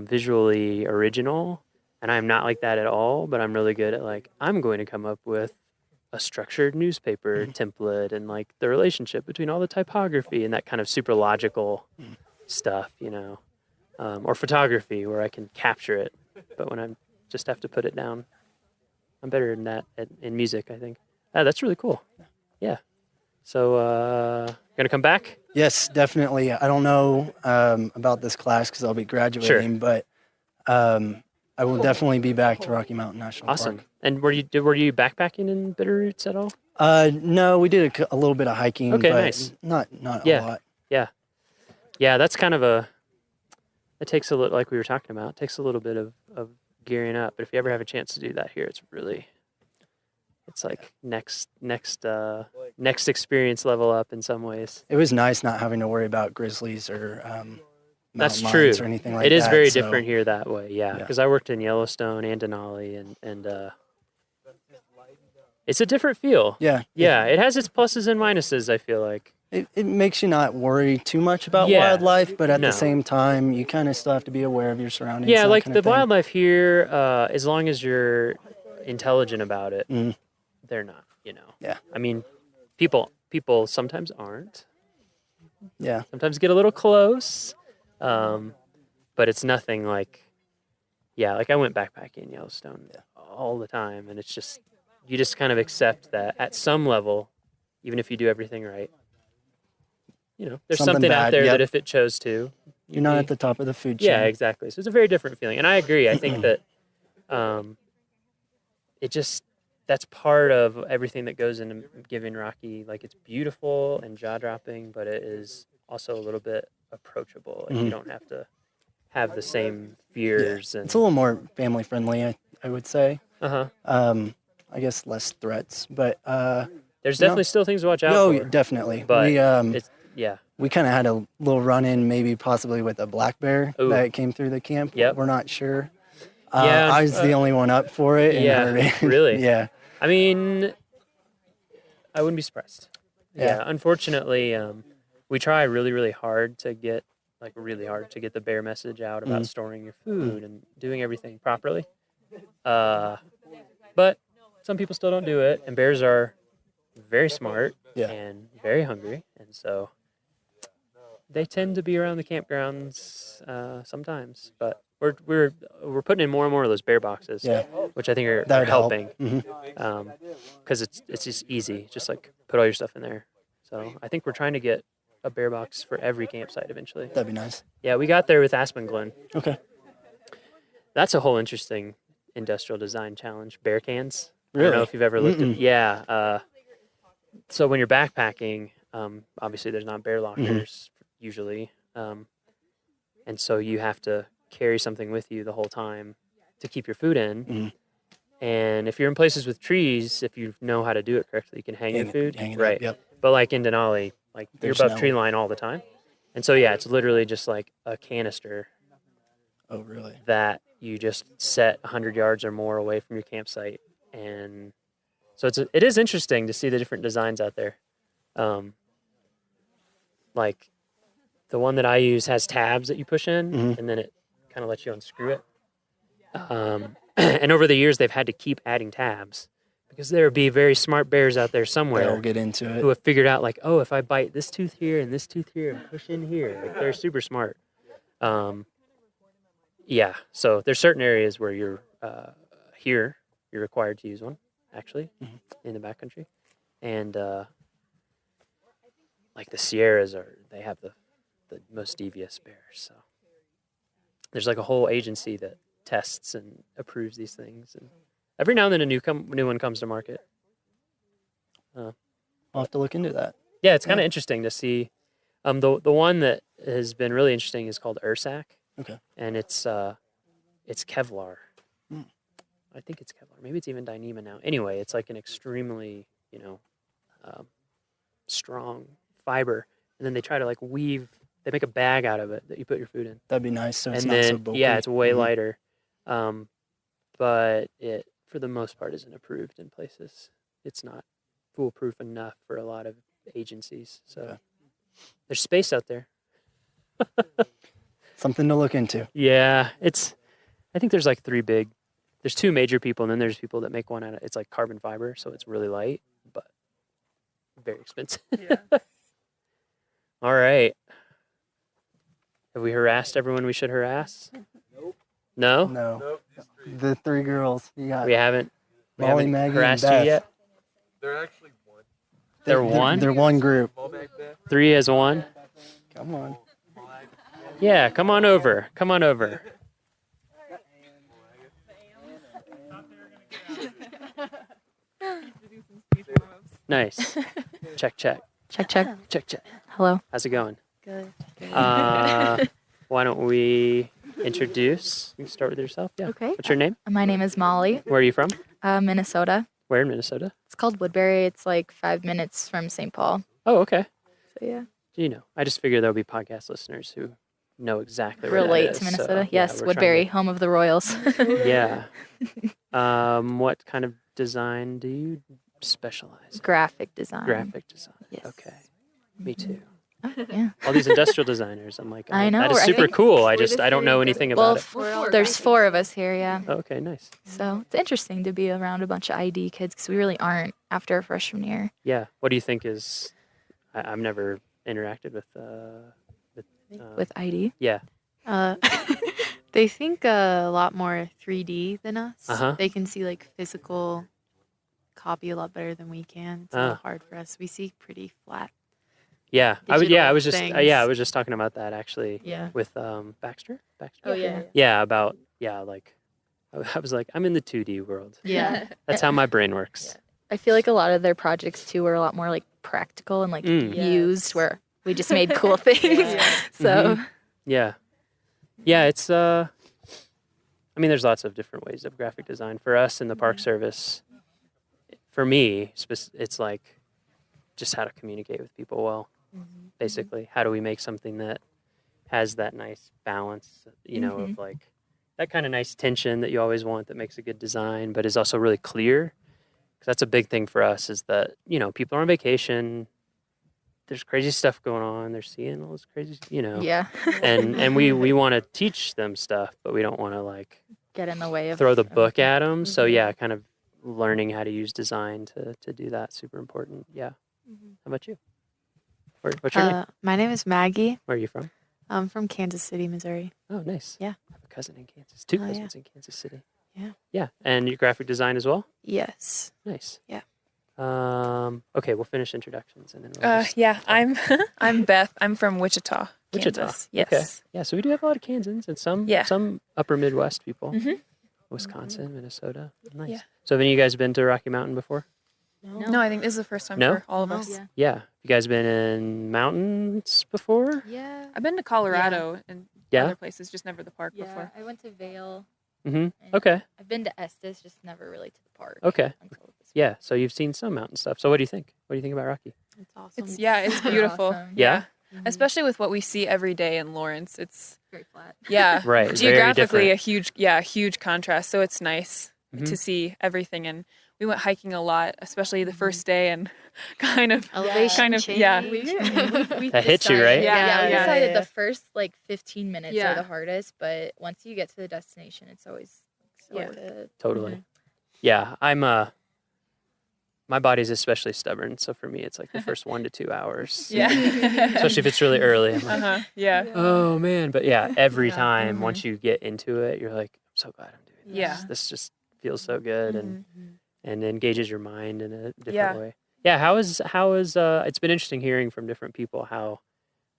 visually original, and I'm not like that at all. But I'm really good at like I'm going to come up with a structured newspaper template and like the relationship between all the typography and that kind of super logical stuff, you know, or photography where I can capture it. But when I just have to put it down, I'm better than that in music, I think. That's really cool. Yeah. So, gonna come back? Yes, definitely. I don't know about this class because I'll be graduating, but I will definitely be back to Rocky Mountain National Awesome. Park. And were you backpacking in Bitterroots at all? No, we did a little bit of hiking, Okay, but nice. not Yeah. a lot. Yeah, that's kind of it takes a little, like we were talking about, it takes a little bit of gearing up. But if you ever have a chance to do that here, it's like next experience level up in some ways. It was nice not having to worry about grizzlies or That's mountain true. lions or anything like that. It is very so- different here that way, yeah. Yeah. Because I worked in Yellowstone and Denali, and it's a different feel. Yeah. Yeah, it has its pluses and minuses, I feel like. It makes you not worry too much about Yeah. wildlife, but at No. the same time, you kind of still have to be aware of your surroundings. Yeah, that like kind the of thing. wildlife here, as long as you're intelligent about it, Mhm. they're not, you know. Yeah. I mean, people sometimes aren't. Yeah. Sometimes get a little close, but it's nothing like, yeah, like I went backpacking in Yellowstone all the time, and it's just, you just kind of accept that at some level, even if you do everything right, you know, there's Something something out bad, there yep. that if it chose to, You're not at the top of the food chain. yeah, exactly. So it's a very different feeling, and I agree. I think that that's part of everything that goes into giving Rocky. Like it's beautiful and jaw dropping, but it is also a little bit approachable. Like you don't have to have the same fears and It's a little more family friendly, I would say. uh-huh. I guess less threats, but There's No. definitely still things to watch out no, for. definitely. But we it's yeah. we kind of had a little run in, maybe possibly with a black bear Ooh. that came through the camp. Yep. We're not sure. Yeah, I was the only one up for it. And yeah, heard it. really? Yeah. I mean, I wouldn't be surprised. Yeah. Unfortunately, we try really, really hard to get the bear message out about storing your food and doing everything properly. But some people still don't do it, and bears are very smart Yeah. and very hungry, and so they tend to be around the campgrounds sometimes. But we're putting in more and more of those bear boxes, Yeah. which I think are That would help. helping because it's just easy, just like put all your stuff in there. So I think we're trying to get a bear box for every campsite eventually. That'd be nice. Yeah, we got there with Aspen Glen. Okay. That's a whole interesting industrial design challenge. Bear cans. I Really? don't know if you've ever looked Mm-mm. at. Yeah. So when you're backpacking, obviously there's not bear Mm-hmm. lockers usually, and so you have to carry something with you the whole time to keep your food in. Mhm. And if you're in places with trees, if you know how to do it correctly, you can hang your food. Hang it right. up. Yep. But like in Denali, like There's you're above no- tree line all the time. And so yeah, it's literally just like a canister Oh, really? that you just set 100 yards or more away from your campsite. And so it is interesting to see the different designs out there. Like the one that I use has tabs that you push in, Mhm. and then it kind of lets you unscrew it. And over the years, they've had to keep adding tabs because there would be very smart bears out there somewhere That'll get into who it. have figured out like, oh, if I bite this tooth here and this tooth here and push in here, like they're super smart. Yeah, so there's certain areas where you're required to use one actually in the backcountry, and like the Sierras they have the most devious bears. So there's like a whole agency that tests and approves these things, and every now and then a new one comes to market. I'll have to look into that. Yeah, it's kind of interesting to see. The one that has been really interesting is called Ursac. Okay. And it's Kevlar. I think it's Kevlar. Maybe it's even Dyneema now. Anyway, it's like an extremely, strong fiber. And then they try to like weave, they make a bag out of it that you put your food in. That'd be nice. So it's And not so then, bulky. yeah, it's way Mhm. lighter. But it, for the most part, isn't approved in places. It's not foolproof enough for a lot of agencies. So Okay. there's space out there. Something to look into. Yeah, I think there's like there's two major people, and then there's people that make one out of, it's like carbon fiber, so it's really light, but very expensive. Yeah. All right. Have we harassed everyone we should harass? No? No. The three girls. You got We haven't Molly, Maggie, and harassed you Beth. yet? They're actually one. They're one? They're one group. Three as one? Come on. Yeah, come on over. Come on over. Nice. Check, check. Check, check. Check, check. Hello. How's it going? Good. Why don't we introduce? You can start with yourself. Yeah. Okay. What's your name? My name is Molly, Where are you from? Minnesota. Where in Minnesota? It's called Woodbury. It's like 5 minutes from St. Paul. Oh, okay. So yeah. You know, I just figured there'll be podcast listeners who know exactly where that Relate is, to so, Minnesota. yeah, Yes, we're trying Woodbury, home of the Royals. to- yeah. What kind of design do you specialize? Graphic design. Graphic design. Yes. Okay. Me too. Oh, yeah. All these industrial designers. I'm like, I know, that is I super think cool. I we're the don't know three anything Well, about it. there's 4 of us here, yeah. Oh, okay, nice. So it's interesting to be around a bunch of ID kids because we really aren't after freshman year. Yeah. What do you think is? I've never interacted with. With ID. Yeah. They think a lot more 3D than us. Uh-huh. They can see like physical copy a lot better than we can. It's a Ah. little hard for us. We see pretty flat. Yeah. I would. Yeah. I digital was just. things. Yeah. I was just talking about that actually Yeah. with Baxter. Baxter. Oh, yeah. Yeah. About like. I was like, I'm in the 2D world. Yeah. That's how my brain works. I feel like a lot of their projects too were a lot more like practical and like Mm. used where we just made cool things. So Yeah. Yeah, it's I mean there's lots of different ways of graphic design. For us in the Park Service, for me, it's like just how to communicate with people well. Basically, how do we make something that has that nice balance, of like that kind of nice tension that you always want that makes a good design, but is also really clear. Because that's a big thing for us is that, people are on vacation. There's crazy stuff going on. They're seeing all this crazy, yeah. and we want to teach them stuff, but we don't want to like Get in the way of throw the book everything. at them. So yeah, kind of learning how to use design to do that, super important. Yeah. How about you? What's your name? My name is Maggie. Where are you from? I'm from Kansas City, Missouri. Oh, nice. Yeah. I have a cousin in Kansas. Two Oh, yeah. cousins in Kansas City. Yeah. Yeah, and you graphic design as well. Yes. Nice. Yeah. Okay, we'll finish introductions and then we'll just Yeah, I'm Beth. I'm from Wichita, Wichita. Kansas. Yes. Okay. Yeah, so we do have a lot of Kansans and some upper Midwest people. Mhm. Wisconsin, Minnesota. Nice. Yeah. So have any of you guys been to Rocky Mountain before? No, I think this is the first time No? for all of us. Yeah. Yeah. You guys been in mountains before? Yeah. I've been to Colorado and Yeah. other places, just never the park before. I went to Vail. Mm-hmm. and Okay. I've been to Estes, just never really to the park. Okay. until this Yeah. So you've seen some mountain stuff. So what do you think? What do you think about Rocky? It's awesome. It's beautiful. Awesome. Yeah. Especially with what we see every day in Lawrence. It's Very flat. yeah, Right. Very geographically different. a huge contrast. So it's nice Mhm. to see everything. And we went hiking a lot, especially the first day, and kind of Elevation kind of change. yeah. We That hit you, right? Yeah, we Yeah. decided the first like 15 minutes Yeah. are the hardest, but once you get to the destination, it's always so Yeah. worth it. Totally. Yeah. I'm my body's especially stubborn, so for me it's like the first 1 to 2 hours. Yeah. Especially if it's really early. I'm like, Uh-huh. Yeah. oh man. But yeah, every Yeah. time Mhm. once you get into it, you're like, I'm so glad I'm doing this. Yeah. This just feels so good and engages your mind in a different Yeah. way. Yeah, how is it's been interesting hearing from different people how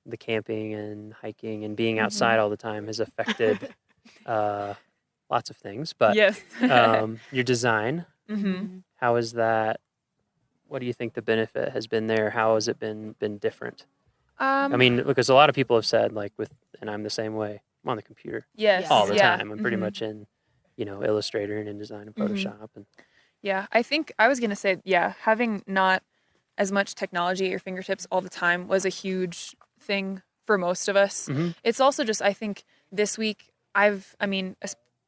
the camping and hiking and being outside all the time has affected lots of things. But Yes. your design, Mm-hmm. how is that? What do you think the benefit has been there? How has it been different? I mean, because a lot of people have said like and I'm the same way. I'm on the computer yes, all the yeah. time. I'm pretty Mhm. much in, Illustrator and InDesign and Photoshop. And Yeah, I think I was going to say, yeah, having not as much technology at your fingertips all the time was a huge thing for most of us. It's also just, I think this week,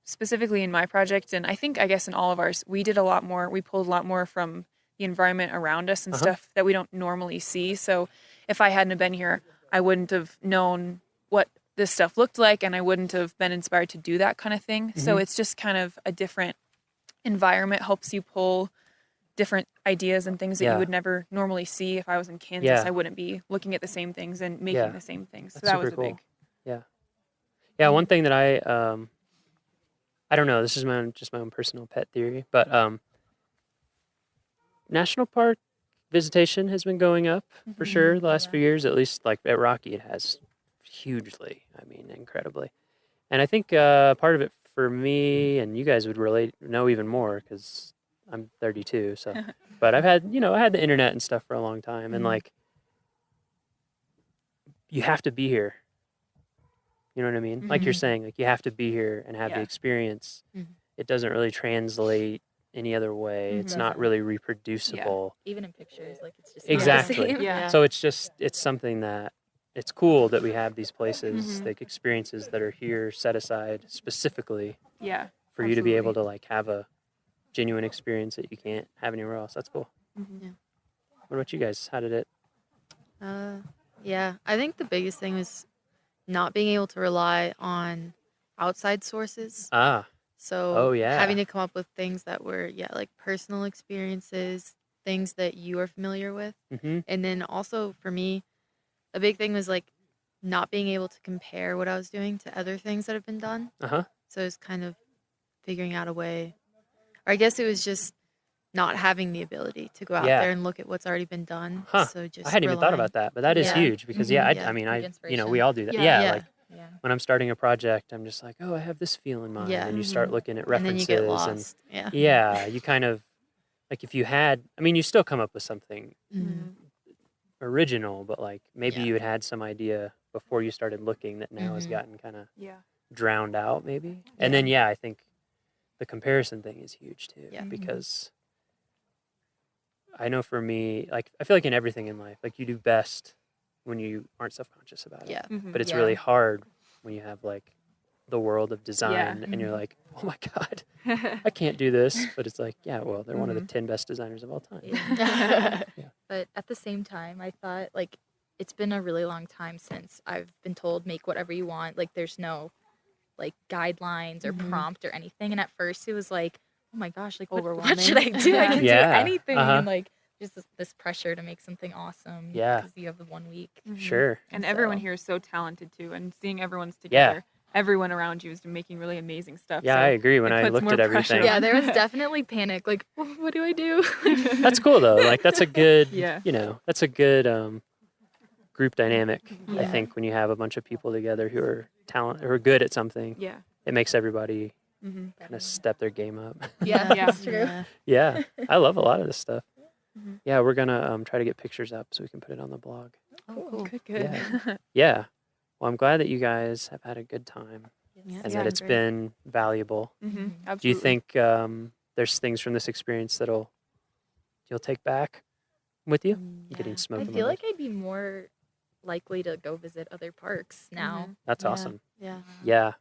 specifically in my project, and I guess in all of ours, we pulled a lot more from the environment around us and stuff that we don't normally see. So if I hadn't have been here, I wouldn't have known what this stuff looked like, and I wouldn't have been inspired to do that kind of thing. So it's just kind of a different environment, helps you pull different ideas and things that you would never normally see. If I was in Kansas, I wouldn't be looking at the same things and making the same things. So That's that was super a cool. big. Yeah, one thing that I don't know, this is just my own personal pet theory, but national park visitation has been going up for sure the last few years, at least like at Rocky it has hugely, incredibly. And I think part of it for me, and you guys would know even more because I'm 32, so but I had the internet and stuff for a long time, and like you have to be here. You know what I mean? Like you're saying, like you have to be here and have the experience. It doesn't really translate any other way. It's not really reproducible. Even in pictures, like it's just Exactly. Not the same. Yeah. So it's something that it's cool that we have these places, like experiences that are here set aside specifically Yeah. for you to be able to like have a genuine experience that you can't have anywhere else. That's cool. Yeah. What about you guys? How did it? Yeah, I think the biggest thing was not being able to rely on outside sources. So having to come up with things that were, like personal experiences, things that you are familiar with. And then also for me, a big thing was like not being able to compare what I was doing to other things that have been done. So it's kind of figuring out a way, or I guess it was just not having the ability to go out there and look at what's already been done. So just I hadn't even thought about that, but that is huge because we all do that. Like when I'm starting a project, I'm just like, oh, I have this feel in mind, and you start looking at references, and then you get lost. you kind of like if you had, you still come up with something original, but like maybe you had some idea before you started looking that now has gotten kind of drowned out, maybe. And then I think the comparison thing is huge too, because I know for me, like I feel like in everything in life, like you do best when you aren't self-conscious about it. But it's really hard when you have like the world of design and you're like, oh my God, I can't do this. But it's like, they're one of the 10 best designers of all time. But at the same time, I thought like it's been a really long time since I've been told make whatever you want. Like there's no like guidelines or prompt or anything. And at first it was like, oh my gosh, like what should I do? I can do anything. And like just this pressure to make something awesome. Because you have the 1 week. Sure. And everyone here is so talented too. And seeing everyone's together, everyone around you is making really amazing stuff. Yeah, so I agree. When I looked at everything. Yeah, there was definitely panic. Like, what do I do? That's cool though. Like that's a good, that's a good group dynamic. I think when you have a bunch of people together who are who are good at something, it makes everybody kind of step their game up. Yeah, that's true. Yeah, I love a lot of this stuff. Yeah, we're gonna try to get pictures up so we can put it on the blog. Oh, cool. Good. Yeah. Well, I'm glad that you guys have had a good time and that it's great. been valuable. Absolutely. Do you think there's things from this experience you'll take back with you? Getting smoked. I feel like I'd be more likely to go visit other parks now. That's awesome. Yeah. Yeah.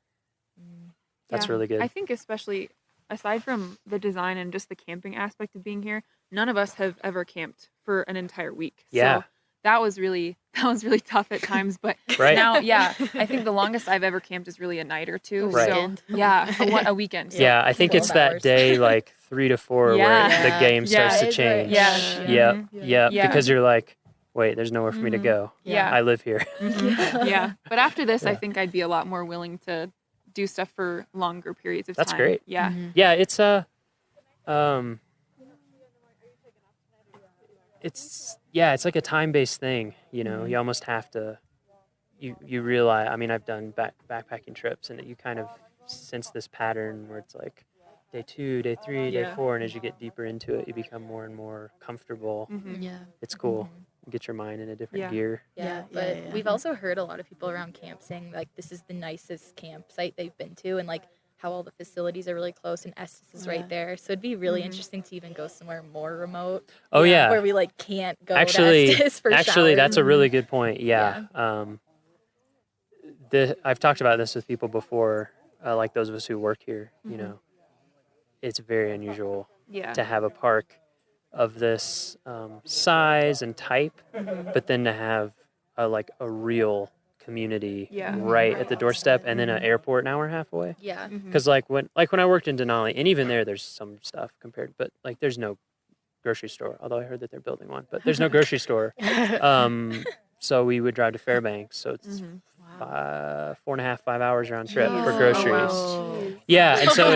That's really good. I think especially aside from the design and just the camping aspect of being here, none of us have ever camped for an entire week. Yeah. So that was really tough at times, but Right. now, I think the longest I've ever camped is really a night or two. Right. So a weekend. So. Yeah, I think it's 12 that hours. day like 3 to 4 where the game starts to Right. change. Yeah. Yep. Because you're like, wait, there's nowhere for me to go. Yeah. I live here. Yeah. But after this, I think I'd be a lot more willing to do stuff for longer periods of That's time. great. Yeah. Yeah, it's it's like a time-based thing, you almost have to you realize, I've done backpacking trips and you kind of sense this pattern where it's like day 2, day 3, day 4, and as you get deeper into it, you become more and more comfortable. Yeah. It's cool. Get your mind in a different gear. Yeah, but we've also heard a lot of people around camp saying like this is the nicest campsite they've been to, and like how all the facilities are really close, and Estes is right there. So it'd be really interesting to even go somewhere more remote. Oh yeah, where we like can't go actually, to Estes for actually, showers. that's a really good point. Yeah. I've talked about this with people before, like those of us who work here. You know, it's very unusual to have a park of this size and type, but then to have a real community right at the doorstep, and then an airport an hour and a half away. Yeah. Because when I worked in Denali, and even there's some stuff compared, but like there's no grocery store. Although I heard that they're building one, but there's no grocery store. So we would drive to Fairbanks. So it's 4.5, 5 hours round trip for groceries. Oh, wow. Yeah, and so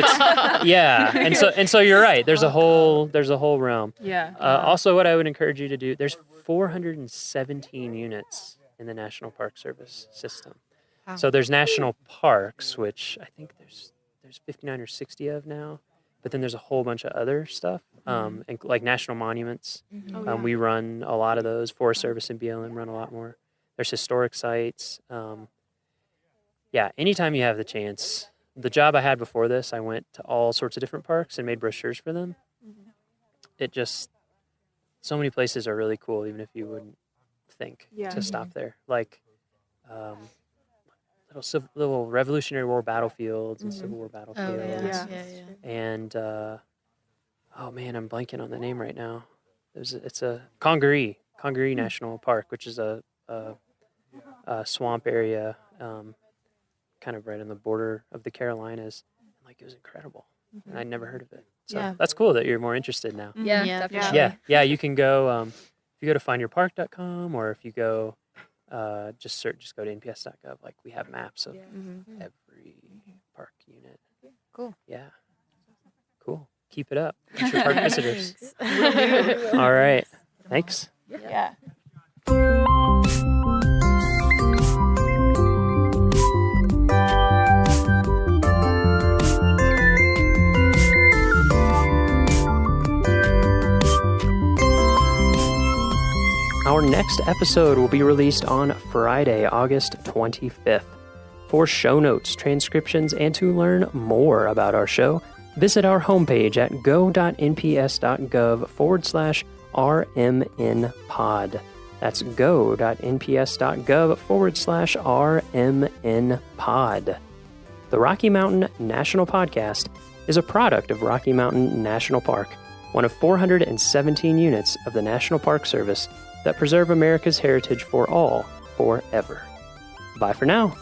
it's and so you're right. There's a whole realm. Yeah. Also, what I would encourage you to do, there's 417 units in the National Park Service system. Wow. So there's national parks, which I think there's 59 or 60 of now, but then there's a whole bunch of other stuff, and like national monuments. We run a lot of those. Forest Service and BLM run a lot more. There's historic sites. Anytime you have the chance. The job I had before this, I went to all sorts of different parks and made brochures for them. It just, so many places are really cool, even if you wouldn't think to stop there. Like little Revolutionary War battlefields and Civil War battlefields. And oh man, I'm blanking on the name right now. It's a Congaree National Park, which is a swamp area, kind of right on the border of the Carolinas. Like, it was incredible, and I'd never heard of it. So that's cool that you're more interested now. Yeah, definitely. Yeah. You can go if you go to findyourpark.com, or if you go just go to NPS.gov. Like, we have maps of every park unit. Cool. Yeah. Cool. Keep it up. Future park visitors. All right. Thanks. Yeah. Our next episode will be released on Friday, August 25th. For show notes, transcriptions, and to learn more about our show, visit our homepage at go.nps.gov/RMNpod. That's go.nps.gov/RMNpod. The Rocky Mountain National Podcast is a product of Rocky Mountain National Park, one of 417 units of the National Park Service that preserve America's heritage for all, forever. Bye for now.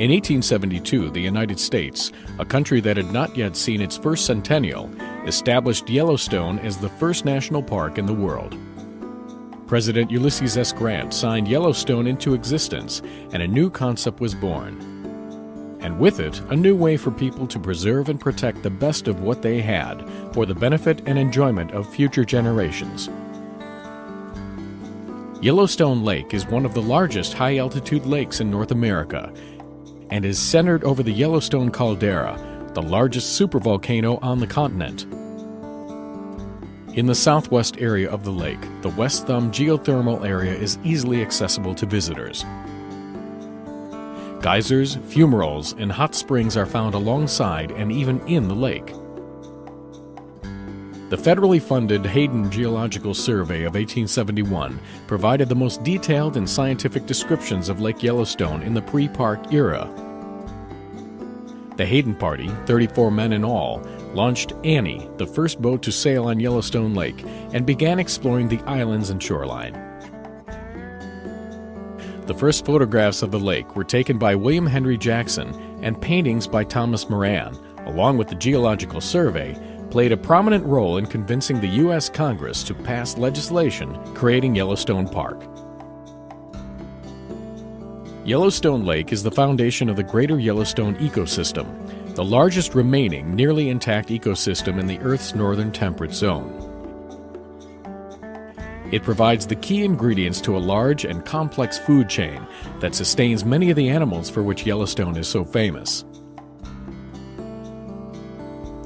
In 1872, the United States, a country that had not yet seen its first centennial, established Yellowstone as the first national park in the world. President Ulysses S. Grant signed Yellowstone into existence, and a new concept was born. And with it, a new way for people to preserve and protect the best of what they had for the benefit and enjoyment of future generations. Yellowstone Lake is one of the largest high-altitude lakes in North America, and is centered over the Yellowstone caldera, the largest supervolcano on the continent. In the southwest area of the lake, the West Thumb geothermal area is easily accessible to visitors. Geysers, fumaroles, and hot springs are found alongside and even in the lake. The federally funded Hayden Geological Survey of 1871 provided the most detailed and scientific descriptions of Lake Yellowstone in the pre-park era. The Hayden Party, 34 men in all, launched Annie, the first boat to sail on Yellowstone Lake, and began exploring the islands and shoreline. The first photographs of the lake were taken by William Henry Jackson, and paintings by Thomas Moran, along with the Geological Survey, played a prominent role in convincing the U.S. Congress to pass legislation creating Yellowstone Park. Yellowstone Lake is the foundation of the Greater Yellowstone ecosystem, the largest remaining nearly intact ecosystem in the Earth's northern temperate zone. It provides the key ingredients to a large and complex food chain that sustains many of the animals for which Yellowstone is so famous.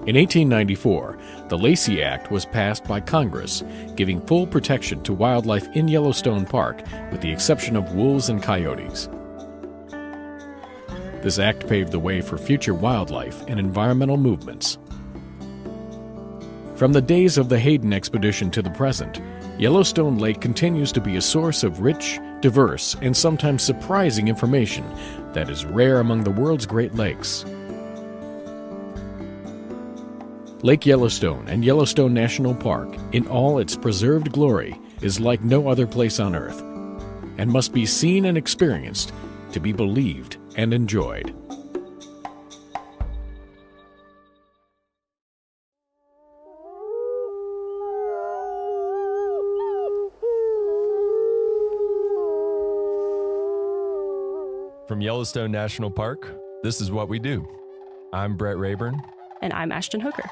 In 1894, the Lacey Act was passed by Congress, giving full protection to wildlife in Yellowstone Park, with the exception of wolves and coyotes. This act paved the way for future wildlife and environmental movements. From the days of the Hayden expedition to the present, Yellowstone Lake continues to be a source of rich, diverse, and sometimes surprising information that is rare among the world's Great Lakes. Lake Yellowstone and Yellowstone National Park, in all its preserved glory, is like no other place on Earth, and must be seen and experienced to be believed and enjoyed. From Yellowstone National Park, this is what we do. I'm Brett Rayburn. And I'm Ashton Hooker.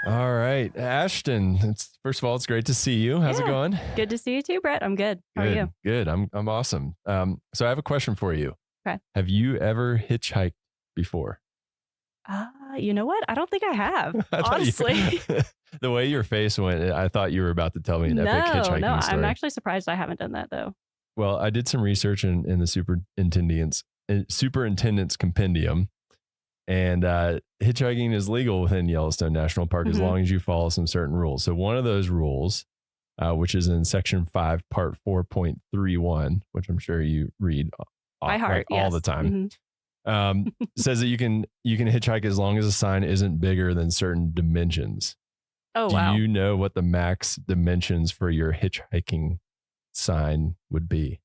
All right, Ashton. First of all, it's great to see you. How's it going? Good to see you too, Brett. I'm good. How are you? Good. I'm awesome. So I have a question for you. Okay. Have you ever hitchhiked before? You know what? I don't think I have. I honestly. The way your face went, I thought you were about to tell me an epic hitchhiking story. No, I'm actually surprised I haven't done that though. Well, I did some research in the superintendent's compendium, and hitchhiking is legal within Yellowstone National Park as long as you follow some certain rules. So one of those rules, which is in Section 5, Part 4.31, which I'm sure you read by heart, all the time, says that you can hitchhike as long as a sign isn't bigger than certain dimensions. Oh, Do wow. you know what the max dimensions for your hitchhiking sign would be?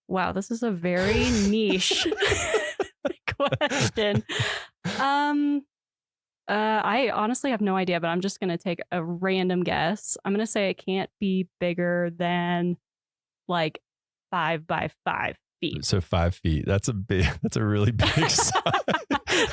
Wow, this is a very niche question. I honestly have no idea, but I'm just going to take a random guess. I'm going to say it can't be bigger than like 5 by 5 feet. So 5 feet. That's a really big sign.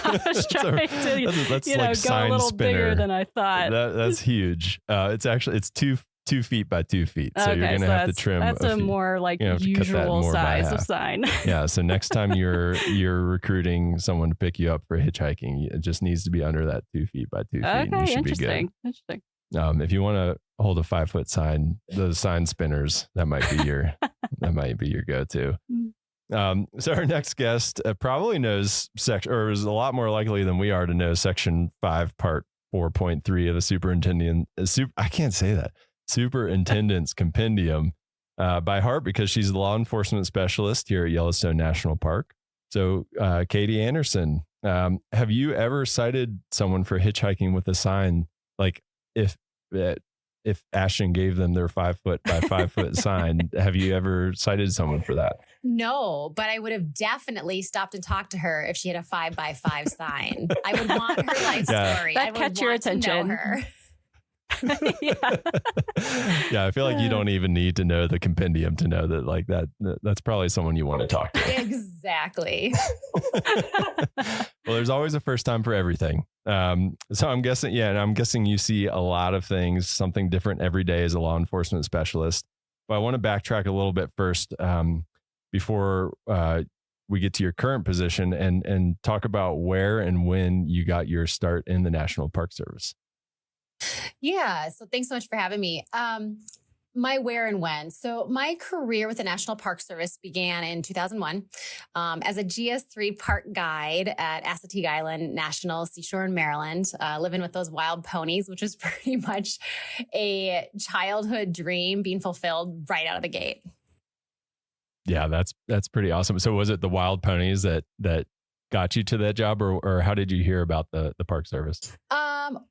I was trying to, that's go a little bigger than I thought. That's huge. It's 2 feet by 2 feet. So you're going to have to trim. That's a more like usual size of sign. Yeah. So next time you're recruiting someone to pick you up for hitchhiking, it just needs to be under that 2 feet by 2 feet. Okay, and you should interesting. Be good. If you want to hold a 5-foot sign, those sign spinners, that might be your go-to. So our next guest probably knows or is a lot more likely than we are to know Section 5, Part 4.3 of the Superintendent's Compendium by heart, because she's the law enforcement specialist here at Yellowstone National Park. So, Katie Anderson, have you ever cited someone for hitchhiking with a sign? Like if Ashton gave them their 5-foot by 5-foot sign, have you ever cited someone for that? No, but I would have definitely stopped and talked to her if she had a 5 by 5 sign. I would want her life story. That catch your attention. Her. Yeah, I feel like you don't even need to know the compendium to know that, like, that's probably someone you want to talk to. Exactly. Well, there's always a first time for everything. So I'm guessing you see a lot of things, something different every day as a law enforcement specialist. But I want to backtrack a little bit first before we get to your current position and talk about where and when you got your start in the National Park Service. Yeah. So thanks so much for having me. My where and when. So my career with the National Park Service began in 2001 as a GS3 park guide at Assateague Island National Seashore in Maryland, living with those wild ponies, which was pretty much a childhood dream being fulfilled right out of the gate. Yeah, that's pretty awesome. So was it the wild ponies that got you to that job, or how did you hear about the Park Service?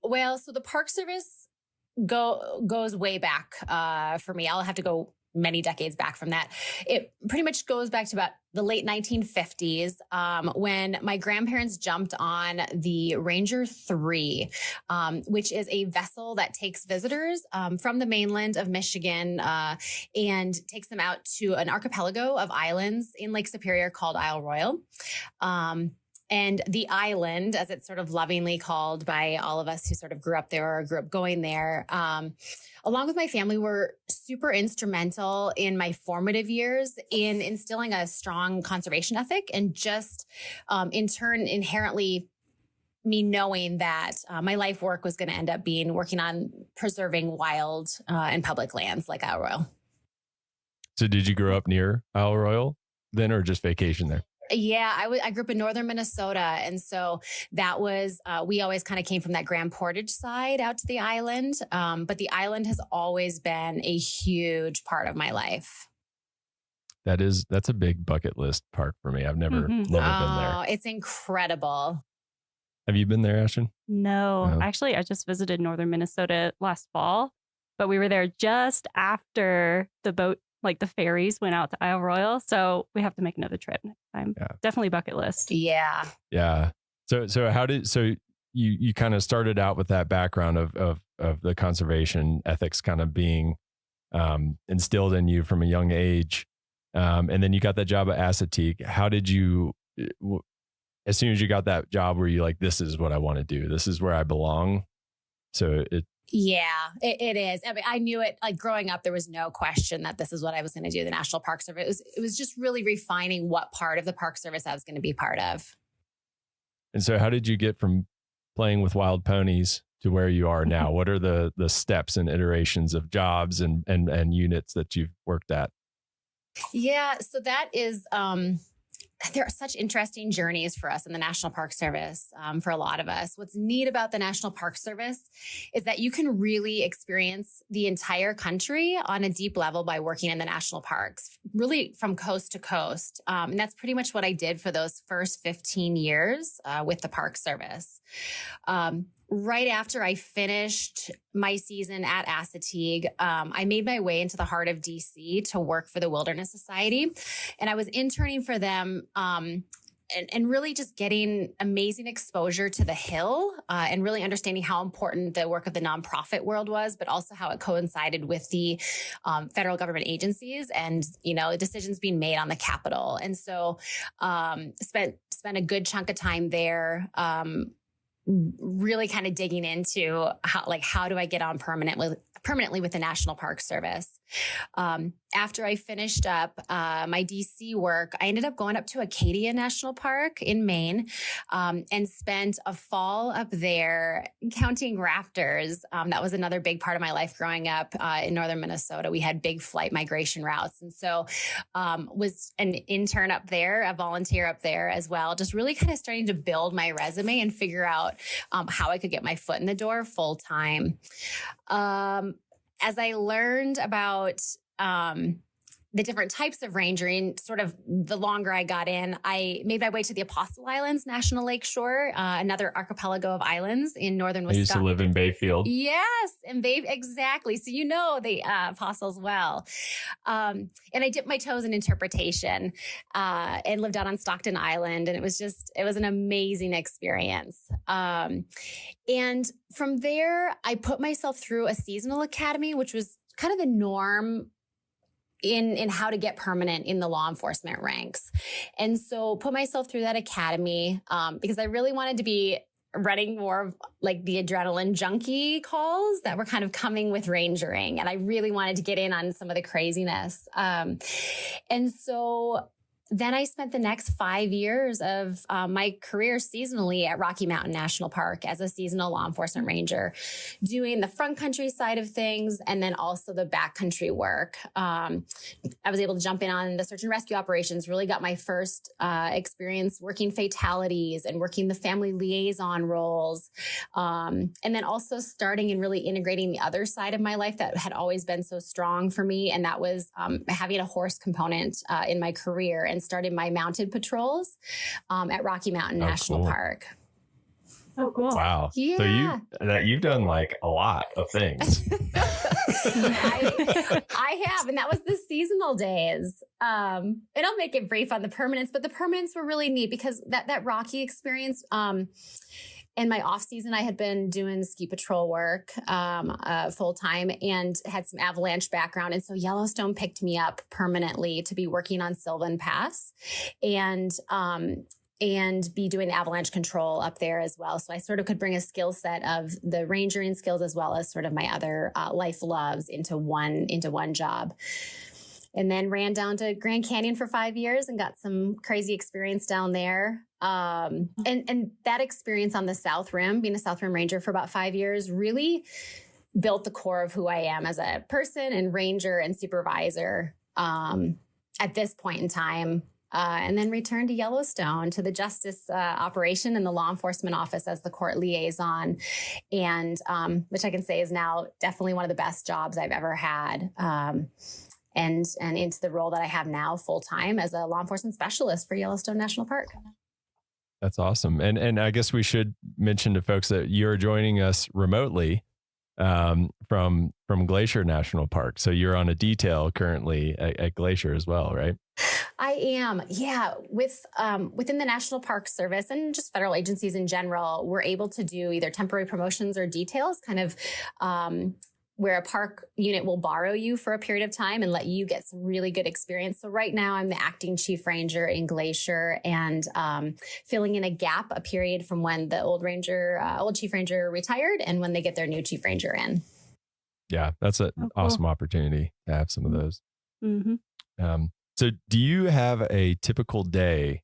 Well, so the Park Service goes way back for me. I'll have to go many decades back from that. It pretty much goes back to about the late 1950s when my grandparents jumped on the Ranger 3, which is a vessel that takes visitors from the mainland of Michigan and takes them out to an archipelago of islands in Lake Superior called Isle Royale. And the island, as it's sort of lovingly called by all of us who sort of grew up there or grew up going there, along with my family, were super instrumental in my formative years in instilling a strong conservation ethic, and just in turn, inherently me knowing that my life work was going to end up being working on preserving wild and public lands like Isle Royale. So did you grow up near Isle Royale then, or just vacation there? Yeah, I grew up in northern Minnesota. And so that was, we always kind of came from that Grand Portage side out to the island. But the island has always been a huge part of my life. That's a big bucket list park for me. I've never been there. Oh, it's incredible. Have you been there, Ashton? No, actually, I just visited northern Minnesota last fall, but we were there just after the boat, like the ferries, went out to Isle Royale. So we have to make another trip next time. Definitely bucket list. Yeah. Yeah. So you kind of started out with that background of the conservation ethics kind of being instilled in you from a young age, and then you got that job at Assateague. How did you? As soon as you got that job, were you like, this is what I want to do? This is where I belong. Yeah, it is. I mean, I knew it, like growing up, there was no question that this is what I was going to do. The National Park Service. It was just really refining what part of the Park Service I was going to be part of. And so how did you get from playing with wild ponies to where you are now? What are the steps and iterations of jobs and units that you've worked at? Yeah, so that is, there are such interesting journeys for us in the National Park Service, for a lot of us. What's neat about the National Park Service is that you can really experience the entire country on a deep level by working in the national parks, really from coast to coast. And that's pretty much what I did for those first 15 years with the Park Service. Right after I finished my season at Assateague, I made my way into the heart of DC to work for the Wilderness Society. And I was interning for them and really just getting amazing exposure to the Hill and really understanding how important the work of the nonprofit world was, but also how it coincided with the federal government agencies and, decisions being made on the Capitol. And so spent a good chunk of time there, really kind of digging into how do I get on permanently with the National Park Service. After I finished up my DC work, I ended up going up to Acadia National Park in Maine and spent a fall up there counting raptors. That was another big part of my life growing up in northern Minnesota. We had big flight migration routes. And so was an intern up there, a volunteer up there as well, just really kind of starting to build my resume and figure out how I could get my foot in the door full time. As I learned about the different types of rangering, sort of the longer I got in, I made my way to the Apostle Islands National Lakeshore, another archipelago of islands in northern Wisconsin. I used to live in Bayfield. Yes, and exactly. So the Apostles well. And I dipped my toes in interpretation and lived out on Stockton Island. And it was an amazing experience. And from there, I put myself through a seasonal academy, which was kind of the norm in how to get permanent in the law enforcement ranks. And so put myself through that academy because I really wanted to be running more of like the adrenaline junkie calls that were kind of coming with rangering. And I really wanted to get in on some of the craziness. And so then I spent the next 5 years of my career seasonally at Rocky Mountain National Park as a seasonal law enforcement ranger, doing the front country side of things and then also the backcountry work. I was able to jump in on the search and rescue operations, really got my first experience working fatalities and working the family liaison roles. And then also starting and really integrating the other side of my life that had always been so strong for me. And that was having a horse component in my career, and started my mounted patrols at Rocky Mountain National Park. Oh, cool. Wow. Yeah. So you've done like a lot of things. I have, and that was the seasonal days. And I'll make it brief on the permanents, but the permanents were really neat because that Rocky experience, in my off season, I had been doing ski patrol work full time and had some avalanche background. And so Yellowstone picked me up permanently to be working on Sylvan Pass. And and be doing avalanche control up there as well. So I sort of could bring a skill set of the rangering skills as well as sort of my other life loves into one job. And then ran down to Grand Canyon for 5 years and got some crazy experience down there. And that experience on the South Rim, being a South Rim ranger for about 5 years, really built the core of who I am as a person and ranger and supervisor at this point in time. And then returned to Yellowstone to the justice operation and the law enforcement office as the court liaison, and which I can say is now definitely one of the best jobs I've ever had. And into the role that I have now full time as a law enforcement specialist for Yellowstone National Park. That's awesome. And I guess we should mention to folks that you're joining us remotely from Glacier National Park. So you're on a detail currently at Glacier as well, right? I am. Yeah. Within the National Park Service and just federal agencies in general, we're able to do either temporary promotions or details, kind of where a park unit will borrow you for a period of time and let you get some really good experience. So right now I'm the acting chief ranger in Glacier and filling in a period from when the old chief ranger retired and when they get their new chief ranger in. Yeah, that's an awesome opportunity to have some of those. Mm-hmm. So do you have a typical day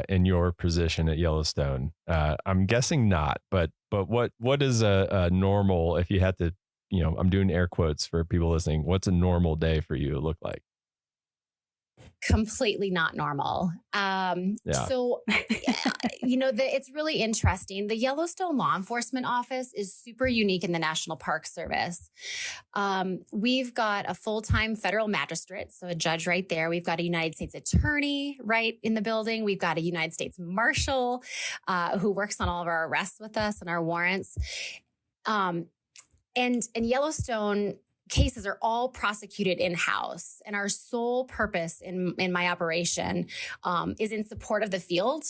in your position at Yellowstone? I'm guessing not, but what is a normal, if you had to, I'm doing air quotes for people listening, what's a normal day for you look like? Completely not normal. So, it's really interesting. The Yellowstone Law Enforcement Office is super unique in the National Park Service. We've got a full-time federal magistrate, so a judge right there. We've got a United States attorney right in the building. We've got a United States marshal who works on all of our arrests with us and our warrants. And Yellowstone cases are all prosecuted in-house, and our sole purpose in my operation is in support of the field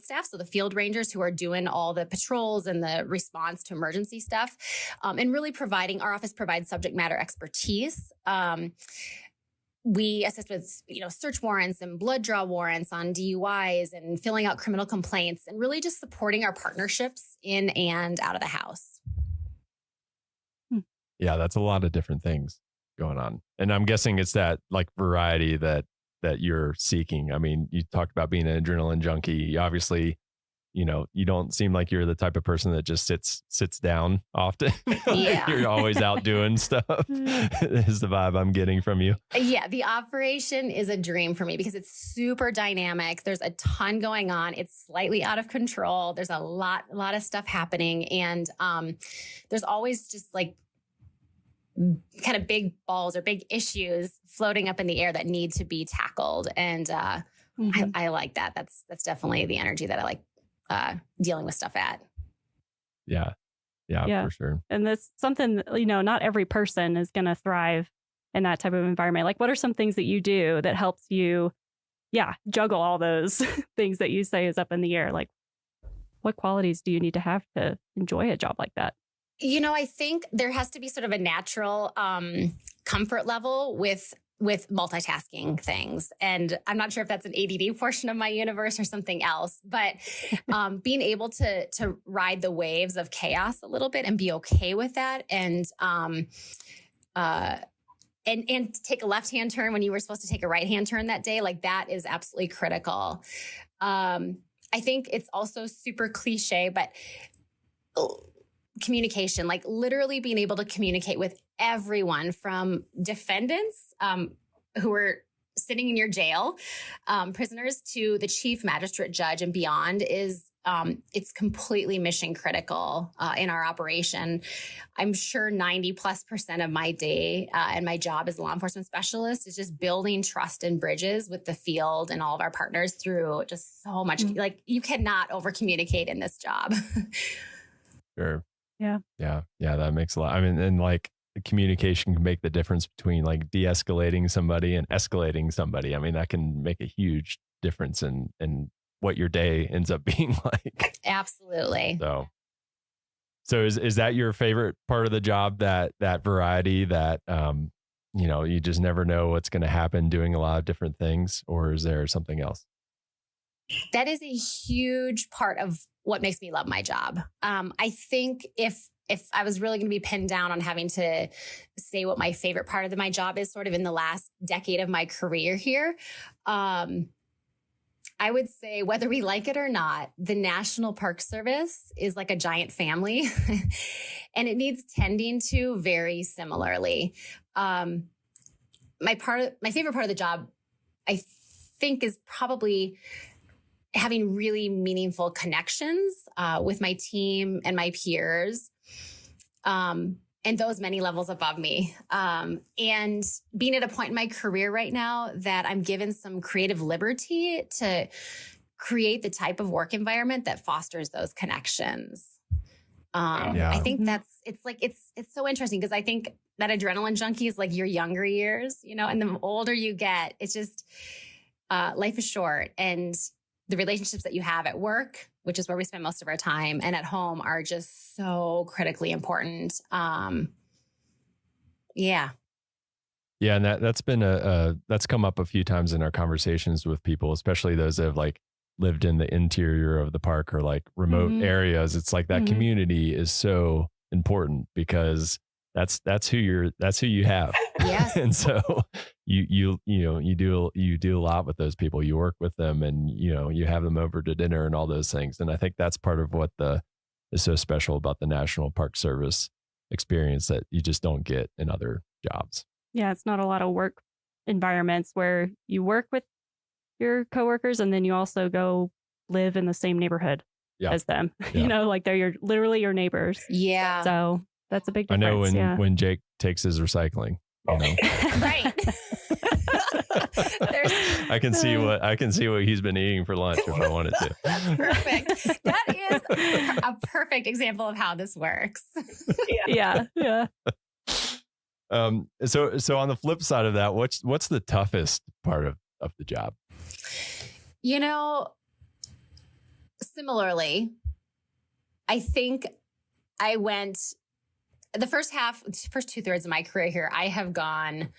staff, so the field rangers who are doing all the patrols and the response to emergency stuff, and really our office provides subject matter expertise. We assist with, search warrants and blood draw warrants on DUIs and filling out criminal complaints, and really just supporting our partnerships in and out of the house. Yeah, that's a lot of different things going on. And I'm guessing it's that like variety that you're seeking. I mean, you talked about being an adrenaline junkie. Obviously, you don't seem like you're the type of person that just sits down often. Yeah. You're always out doing stuff is the vibe I'm getting from you. Yeah, the operation is a dream for me because it's super dynamic. There's a ton going on. It's slightly out of control. There's a lot of stuff happening. And there's always just like kind of big balls or big issues floating up in the air that need to be tackled. And I like that. That's definitely the energy that I like dealing with stuff at. Yeah, for sure. And that's something, not every person is going to thrive in that type of environment. Like, what are some things that you do that helps you, juggle all those things that you say is up in the air? Like, what qualities do you need to have to enjoy a job like that? I think there has to be sort of a natural comfort level with multitasking things. And I'm not sure if that's an ADD portion of my universe or something else, but being able to ride the waves of chaos a little bit and be okay with that. And take a left-hand turn when you were supposed to take a right-hand turn that day. Like, that is absolutely critical. I think it's also super cliche, but communication, like literally being able to communicate with everyone from defendants who are sitting in your jail, prisoners, to the chief magistrate judge and beyond is it's completely mission critical in our operation. I'm sure 90+% of my day and my job as a law enforcement specialist is just building trust and bridges with the field and all of our partners through just so much. Like, you cannot over communicate in this job. Sure. Yeah. That makes a lot. I mean, and like communication can make the difference between like de-escalating somebody and escalating somebody. I mean, that can make a huge difference in what your day ends up being like. Absolutely. So is that your favorite part of the job, that variety, that you just never know what's going to happen doing a lot of different things, or is there something else? That is a huge part of what makes me love my job. I think if I was really going to be pinned down on having to say what my favorite part of my job is sort of in the last decade of my career here, I would say whether we like it or not, the National Park Service is like a giant family and it needs tending to very similarly. My favorite part of the job, I think, is probably having really meaningful connections with my team and my peers, and those many levels above me. And being at a point in my career right now that I'm given some creative liberty to create the type of work environment that fosters those connections. I think it's so interesting because I think that adrenaline junkie is like your younger years, and the older you get, it's just life is short, and the relationships that you have at work, which is where we spend most of our time, and at home are just so critically important. Yeah. Yeah. And that's been that's come up a few times in our conversations with people, especially those that have like lived in the interior of the park or like remote areas. It's like that community is so important because that's who you have. Yes. And so you do a lot with those people. You work with them, and you have them over to dinner and all those things. And I think that's part of what is so special about the National Park Service experience that you just don't get in other jobs. Yeah, it's not a lot of work environments where you work with your coworkers and then you also go live in the same neighborhood as them. Yeah. Like they're literally your neighbors. Yeah. So that's a big I difference. know when Jake takes his recycling, Right. I can see what he's been eating for lunch if I wanted to. That's perfect. That is a perfect example of how this works. Yeah. So on the flip side of that, what's the toughest part of the job? Similarly, I think I went the first 2/3 of my career here. I have gone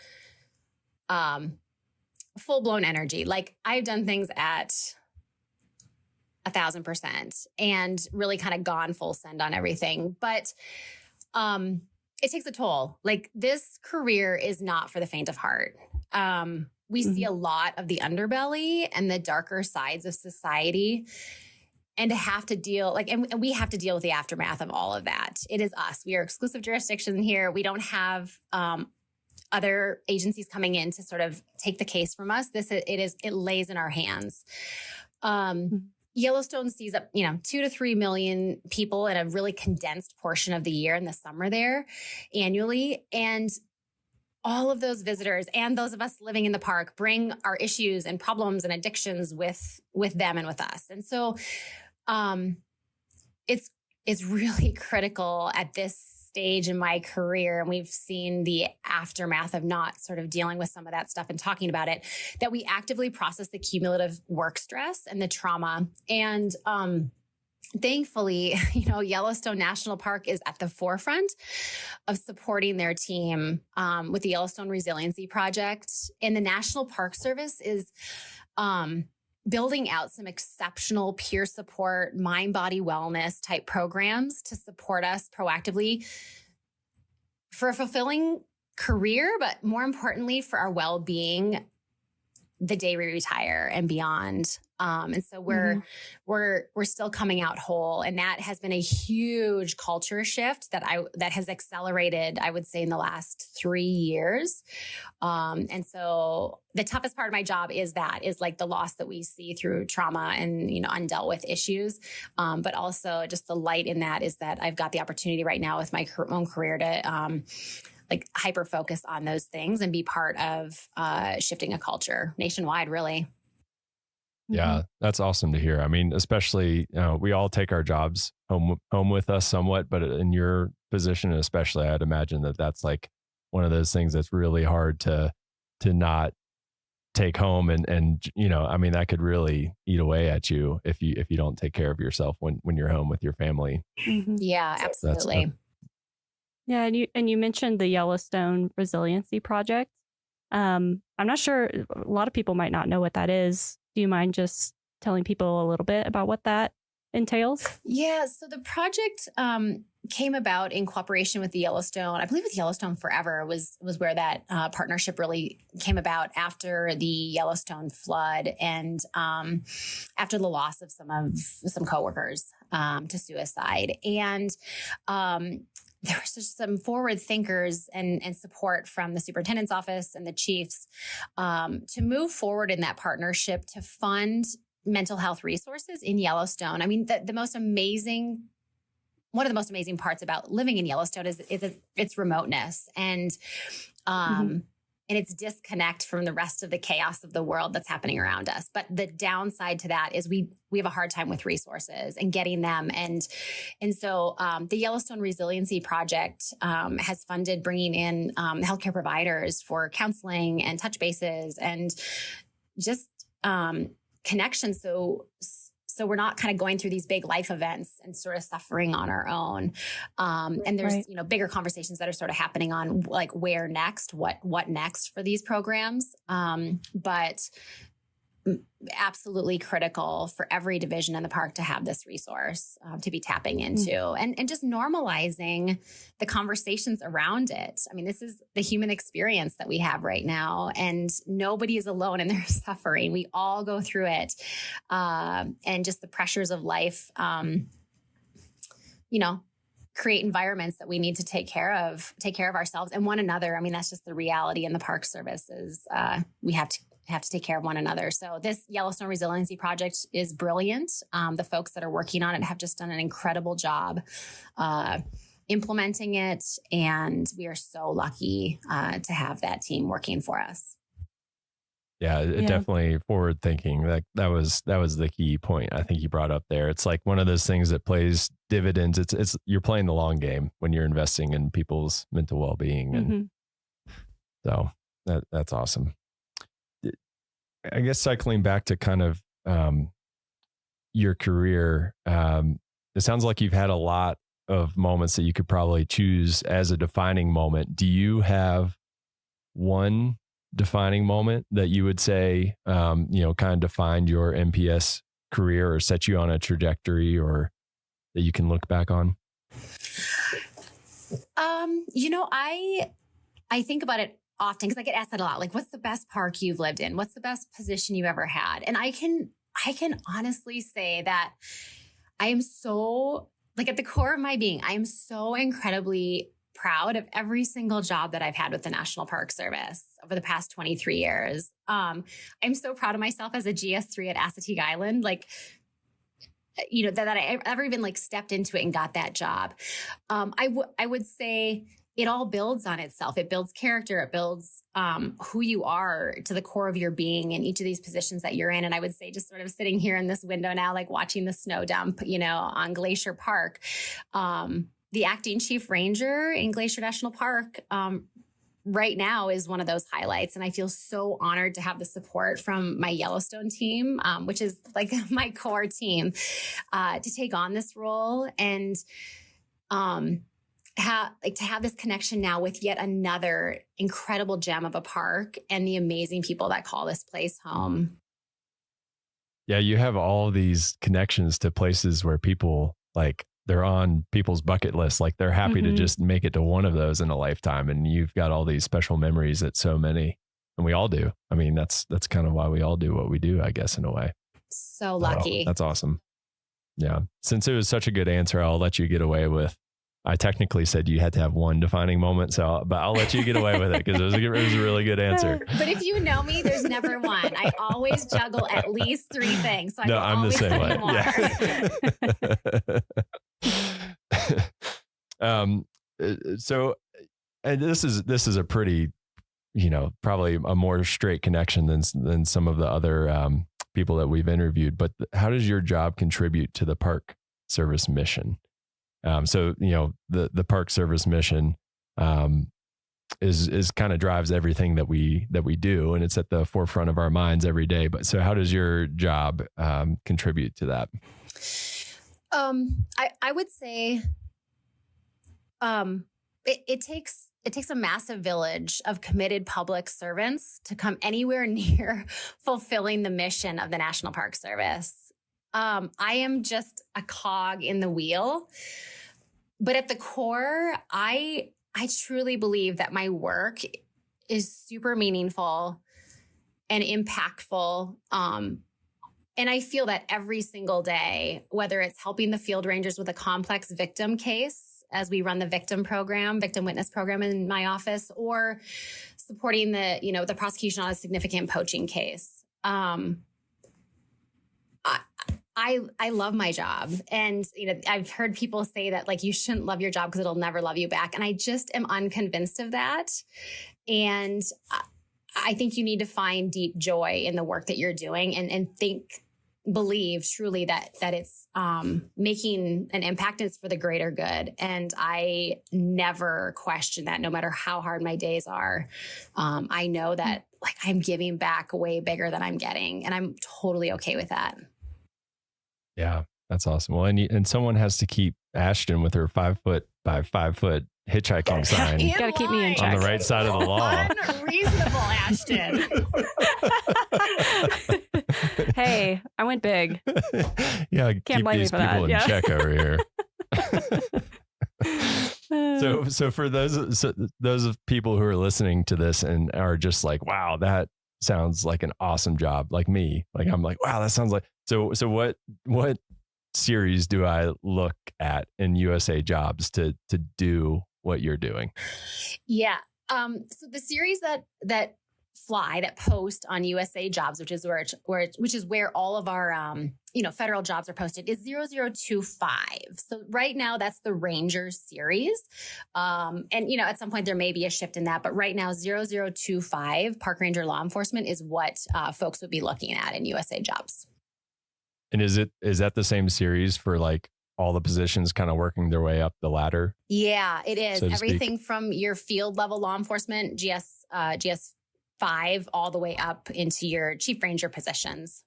full blown energy. Like I've done things at 1,000% and really kind of gone full send on everything. But it takes a toll. Like this career is not for the faint of heart. We see a lot of the underbelly and the darker sides of society, and to have to deal and we have to deal with the aftermath of all of that. It is us. We are exclusive jurisdiction here. We don't have other agencies coming in to sort of take the case from us. It lays in our hands. Yellowstone sees up, 2 to 3 million people in a really condensed portion of the year in the summer there annually. And all of those visitors and those of us living in the park bring our issues and problems and addictions with them and with us. And so it's really critical at this stage in my career, and we've seen the aftermath of not sort of dealing with some of that stuff and talking about it, that we actively process the cumulative work stress and the trauma. And thankfully, Yellowstone National Park is at the forefront of supporting their team with the Yellowstone Resiliency Project. And the National Park Service is building out some exceptional peer support, mind body wellness type programs to support us proactively for a fulfilling career, but more importantly for our well-being the day we retire and beyond. And so we're still coming out whole. And that has been a huge culture shift that has accelerated, I would say, in the last 3 years. And so the toughest part of my job is like the loss that we see through trauma and, undealt with issues. But also just the light in that is that I've got the opportunity right now with my own career to, hyper focus on those things and be part of shifting a culture nationwide, really. Yeah, that's awesome to hear. I mean, especially, we all take our jobs home with us somewhat, but in your position, especially, I'd imagine that that's like one of those things that's really hard to not take home. And, I mean, that could really eat away at you if you don't take care of yourself when you're home with your family. Yeah, absolutely. Yeah, and you mentioned the Yellowstone Resiliency Project. I'm not sure, a lot of people might not know what that is. Do you mind just telling people a little bit about what that entails? Yeah, so the project came about in cooperation with the Yellowstone. I believe with Yellowstone Forever was where that partnership really came about after the Yellowstone flood and after the loss of some coworkers to suicide. And there was just some forward thinkers and support from the superintendent's office and the chiefs to move forward in that partnership to fund mental health resources in Yellowstone. I mean, one of the most amazing parts about living in Yellowstone is its remoteness and its disconnect from the rest of the chaos of the world that's happening around us. But the downside to that is we have a hard time with resources and getting them. And so the Yellowstone Resiliency Project has funded bringing in healthcare providers for counseling and touch bases and just connections. So we're not kind of going through these big life events and sort of suffering on our own. And there's, bigger conversations that are sort of happening on like where next, what next for these programs. But absolutely critical for every division in the park to have this resource to be tapping into and just normalizing the conversations around it. I mean, this is the human experience that we have right now, and nobody is alone in their suffering. We all go through it. And just the pressures of life, create environments that we need to take care of ourselves and one another. I mean, that's just the reality in the Park Service is we have to take care of one another. So this Yellowstone Resiliency Project is brilliant. The folks that are working on it have just done an incredible job implementing it. And we are so lucky to have that team working for us. Yeah, definitely forward thinking. That was the key point I think you brought up there. It's like one of those things that plays dividends. It's you're playing the long game when you're investing in people's mental well-being. And so that's awesome. I guess cycling back to kind of your career, it sounds like you've had a lot of moments that you could probably choose as a defining moment. Do you have one defining moment that you would say, kind of defined your NPS career or set you on a trajectory or that you can look back on? I think about it often because I get asked that a lot. Like, what's the best park you've lived in? What's the best position you ever had? And I can honestly say that I am so, like, at the core of my being, I am so incredibly proud of every single job that I've had with the National Park Service over the past 23 years. I'm so proud of myself as a GS3 at Assateague Island. Like, that I ever even like stepped into it and got that job. I would say it all builds on itself. It builds character. It builds who you are to the core of your being in each of these positions that you're in. And I would say just sort of sitting here in this window now, like watching the snow dump, on Glacier Park, the acting chief ranger in Glacier National Park right now is one of those highlights. And I feel so honored to have the support from my Yellowstone team, which is like my core team, to take on this role and to have this connection now with yet another incredible gem of a park and the amazing people that call this place home. Yeah, you have all these connections to places where people they're on people's bucket list. Like they're happy to just make it to one of those in a lifetime. And you've got all these special memories at so many, and we all do. I mean, that's kind of why we all do what we do, I guess, in a way. So lucky. That's awesome. Yeah. Since it was such a good answer, I'll let you get away with, I technically said you had to have one defining moment, but I'll let you get away with it because it was a really good answer. But if you know me, there's never one. I always juggle at least three things. So I'm the same way. Yeah. So, and this is a pretty, probably a more straight connection than some of the other people that we've interviewed. But how does your job contribute to the Park Service mission? So, the Park Service mission is kind of drives everything that we do, and it's at the forefront of our minds every day. But so how does your job contribute to that? I would say it takes it takes a massive village of committed public servants to come anywhere near fulfilling the mission of the National Park Service. I am just a cog in the wheel, but at the core, I truly believe that my work is super meaningful and impactful. And I feel that every single day, whether it's helping the field rangers with a complex victim case as we run the victim witness program in my office, or supporting the prosecution on a significant poaching case. I love my job. And, I've heard people say that like, you shouldn't love your job because it'll never love you back. And I just am unconvinced of that. And I think you need to find deep joy in the work that you're doing and believe truly that it's making an impact and it's for the greater good. And I never question that, no matter how hard my days are. I know that like I'm giving back way bigger than I'm getting, and I'm totally okay with that. Yeah, that's awesome. Well, and someone has to keep Ashton with her 5 foot by 5 foot hitchhiking sign. You got to keep me in check. On the right side of the law. Unreasonable, Ashton. Hey, I went big. Yeah, Can't keep blame me these for people that. in check over here. So for those of people who are listening to this and are just like, wow, that sounds like an awesome job, like me. Like I'm like, wow, that sounds like so what series do I look at in USA Jobs to do what you're doing? Yeah. So the series that post on USA Jobs, which is where all of our federal jobs are posted, is 0025. So right now that's the Ranger series. And at some point there may be a shift in that, but right now 0025 Park Ranger Law Enforcement is what folks would be looking at in USA Jobs. And is that the same series for like all the positions kind of working their way up the ladder? Yeah, it is. So everything from your field level law enforcement, GS 5, all the way up into your chief ranger positions.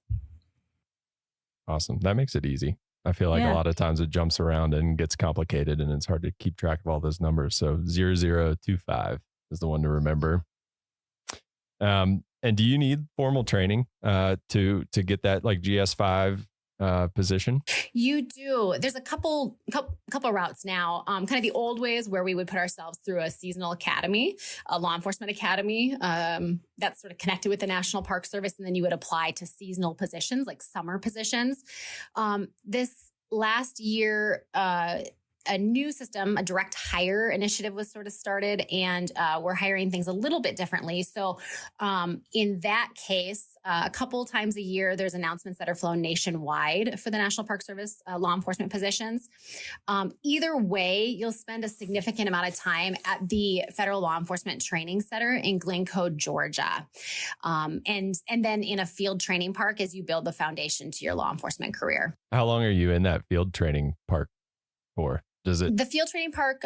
Awesome. That makes it easy. I feel like a lot of times it jumps around and gets complicated and it's hard to keep track of all those numbers. So 0025 is the one to remember. And do you need formal training to get that like GS5 position? You do. There's a couple routes now. Kind of the old ways where we would put ourselves through a seasonal academy, a law enforcement academy that's sort of connected with the National Park Service, and then you would apply to seasonal positions like summer positions. This last year, a new system, a direct hire initiative was sort of started, and we're hiring things a little bit differently. So in that case, a couple times a year, there's announcements that are flown nationwide for the National Park Service law enforcement positions. Either way, you'll spend a significant amount of time at the Federal Law Enforcement Training Center in Glencoe, Georgia. And then in a field training park as you build the foundation to your law enforcement career. How long are you in that field training park for? The field training park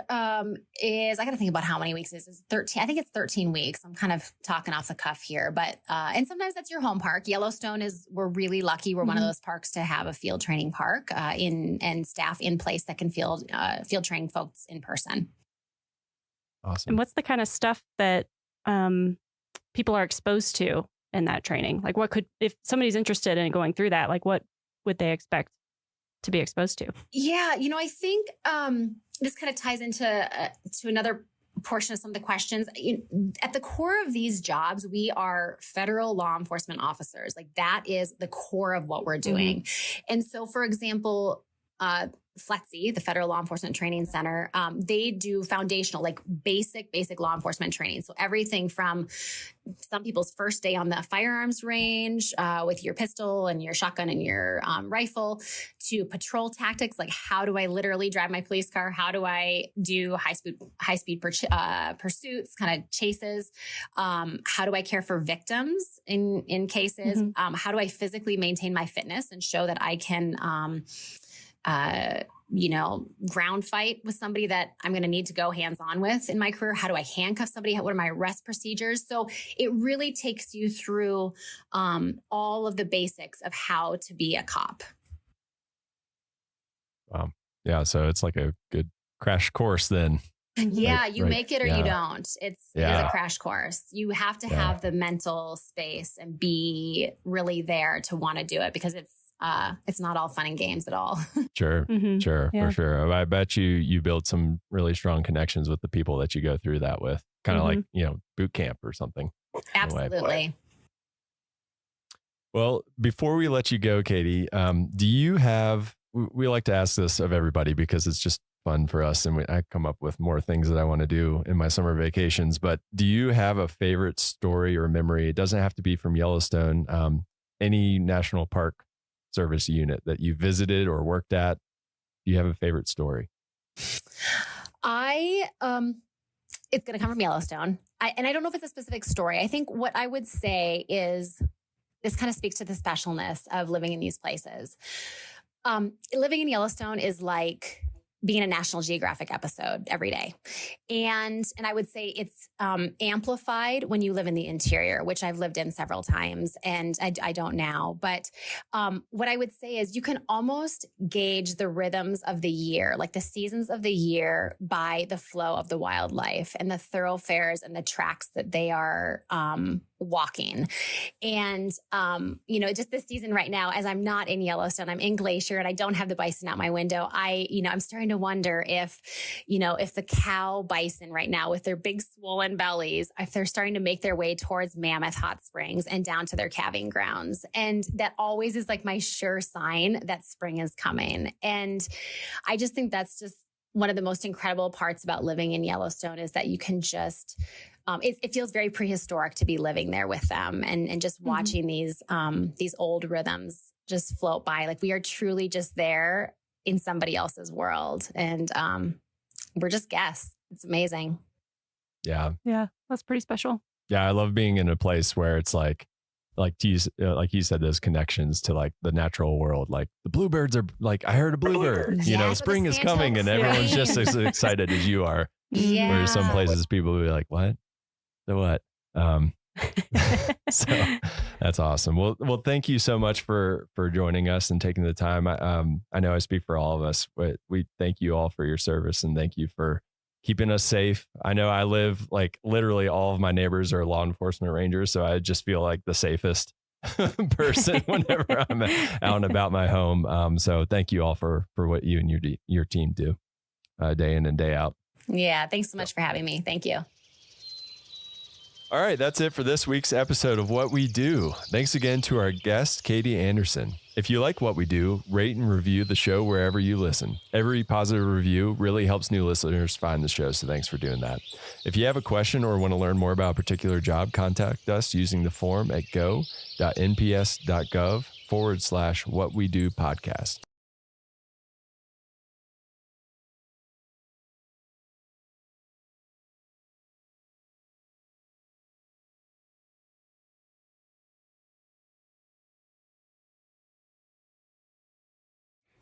is, I got to think about how many weeks it is. 13. I think it's 13 weeks. I'm kind of talking off the cuff here, but, and sometimes that's your home park. Yellowstone we're really lucky. We're one of those parks to have a field training park and staff in place that can field train folks in person. Awesome. And what's the kind of stuff that people are exposed to in that training? Like if somebody's interested in going through that, like what would they expect to be exposed to? Yeah, I think this kind of ties into to another portion of some of the questions. At the core of these jobs, we are federal law enforcement officers. Like that is the core of what we're doing. And so, for example, FLETC, the Federal Law Enforcement Training Center, they do foundational, like basic law enforcement training. So everything from some people's first day on the firearms range with your pistol and your shotgun and your rifle, to patrol tactics, like how do I literally drive my police car? How do I do high speed pursuits, kind of chases? How do I care for victims in cases? How do I physically maintain my fitness and show that I can ground fight with somebody that I'm going to need to go hands-on with in my career? How do I handcuff somebody? What are my arrest procedures? So it really takes you through all of the basics of how to be a cop. Wow. Yeah. So it's like a good crash course then Yeah, you Right. make it or Yeah. you don't. It is a crash course. You have to have the mental space and be really there to want to do it, because it's not all fun and games at all. Sure. Sure. Yeah. For sure. I bet you build some really strong connections with the people that you go through that with, kind of like, boot camp or something. Absolutely. Well, before we let you go, Katie, do you have, we like to ask this of everybody because it's just fun for us, and I come up with more things that I want to do in my summer vacations, but do you have a favorite story or memory? It doesn't have to be from Yellowstone, any National Park Service unit that you visited or worked at. Do you have a favorite story? It's going to come from Yellowstone. And I don't know if it's a specific story. I think what I would say is this kind of speaks to the specialness of living in these places. Living in Yellowstone is like being a National Geographic episode every day. And I would say it's amplified when you live in the interior, which I've lived in several times, and I don't now. But what I would say is you can almost gauge the rhythms of the year, like the seasons of the year, by the flow of the wildlife and the thoroughfares and the tracks that they are walking. And, just this season right now, as I'm not in Yellowstone, I'm in Glacier and I don't have the bison out my window. I'm starting to wonder if the cow bison right now with their big swollen bellies, if they're starting to make their way towards Mammoth Hot Springs and down to their calving grounds. And that always is like my sure sign that spring is coming. And I just think that's just one of the most incredible parts about living in Yellowstone, is that you can just, it feels very prehistoric to be living there with them and just watching these old rhythms just float by. Like we are truly just there in somebody else's world. And we're just guests. It's amazing. Yeah. Yeah. That's pretty special. Yeah. I love being in a place where it's like you said, those connections to like the natural world. Like the bluebirds are like, I heard a bluebird, spring is coming and everyone's just as excited as you are. Yeah. Whereas some places people will be like, what? The what? So that's awesome. Well, thank you so much for joining us and taking the time. I know I speak for all of us, but we thank you all for your service and thank you for keeping us safe. I know I live like literally all of my neighbors are law enforcement rangers, so I just feel like the safest person whenever I'm out and about my home. So thank you all for what you and your team do day in and day out. Yeah. Thanks so much for having me. Thank you. All right, that's it for this week's episode of What We Do. Thanks again to our guest, Katie Anderson. If you like what we do, rate and review the show wherever you listen. Every positive review really helps new listeners find the show, so thanks for doing that. If you have a question or want to learn more about a particular job, contact us using the form at go.nps.gov/whatwedopodcast.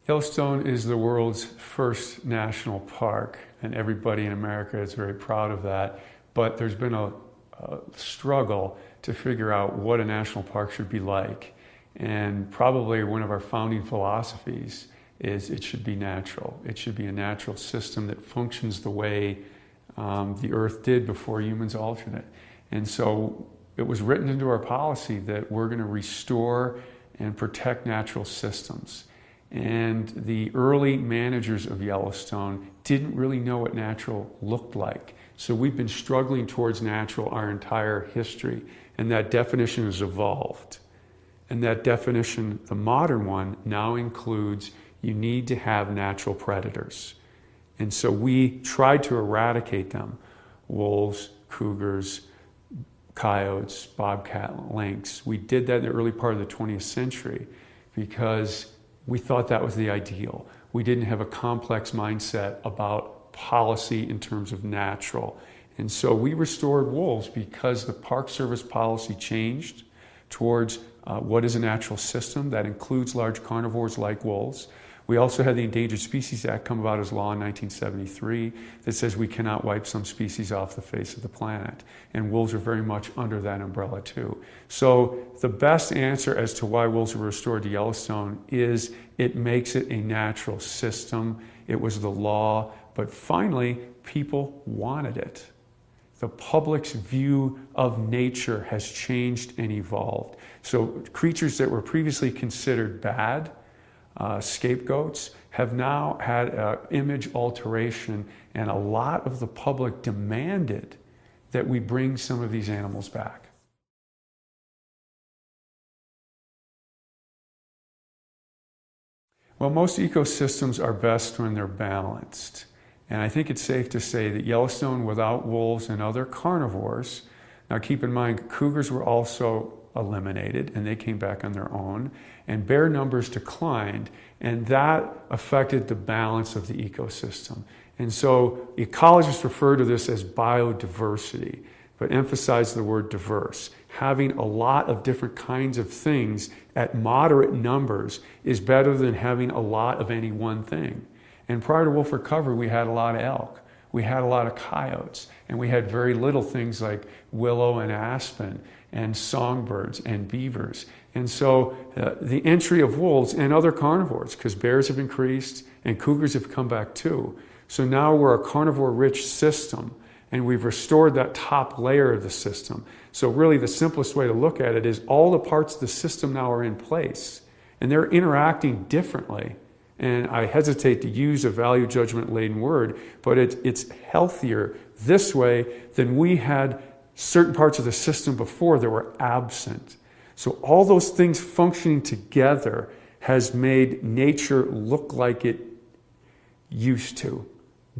Yellowstone is the world's first national park, and everybody in America is very proud of that. But there's been a struggle to figure out what a national park should be like. And probably one of our founding philosophies is it should be natural. It should be a natural system that functions the way the Earth did before humans altered it. And so it was written into our policy that we're going to restore and protect natural systems. And the early managers of Yellowstone didn't really know what natural looked like. So we've been struggling towards natural our entire history, and that definition has evolved. And that definition, the modern one, now includes you need to have natural predators. And so we tried to eradicate them: wolves, cougars, coyotes, bobcat, lynx. We did that in the early part of the 20th century because we thought that was the ideal. We didn't have a complex mindset about policy in terms of natural. And so we restored wolves because the Park Service policy changed towards what is a natural system that includes large carnivores like wolves. We also had the Endangered Species Act come about as law in 1973 that says we cannot wipe some species off the face of the planet. And wolves are very much under that umbrella too. So the best answer as to why wolves were restored to Yellowstone is it makes it a natural system. It was the law but finally, people wanted it. The public's view of nature has changed and evolved. So creatures that were previously considered bad, scapegoats, have now had an image alteration, and a lot of the public demanded that we bring some of these animals back. Well, most ecosystems are best when they're balanced. And I think it's safe to say that Yellowstone, without wolves and other carnivores, now keep in mind, cougars were also eliminated and they came back on their own, and bear numbers declined, and that affected the balance of the ecosystem. And so ecologists refer to this as biodiversity, but emphasize the word diverse. Having a lot of different kinds of things at moderate numbers is better than having a lot of any one thing. And prior to wolf recovery, we had a lot of elk, we had a lot of coyotes, and we had very little things like willow and aspen and songbirds and beavers. And so the entry of wolves and other carnivores, because bears have increased and cougars have come back too. So now we're a carnivore-rich system, and we've restored that top layer of the system. So really the simplest way to look at it is all the parts of the system now are in place, and they're interacting differently. And I hesitate to use a value judgment-laden word, but it's healthier this way than we had certain parts of the system before that were absent. So all those things functioning together has made nature look like it used to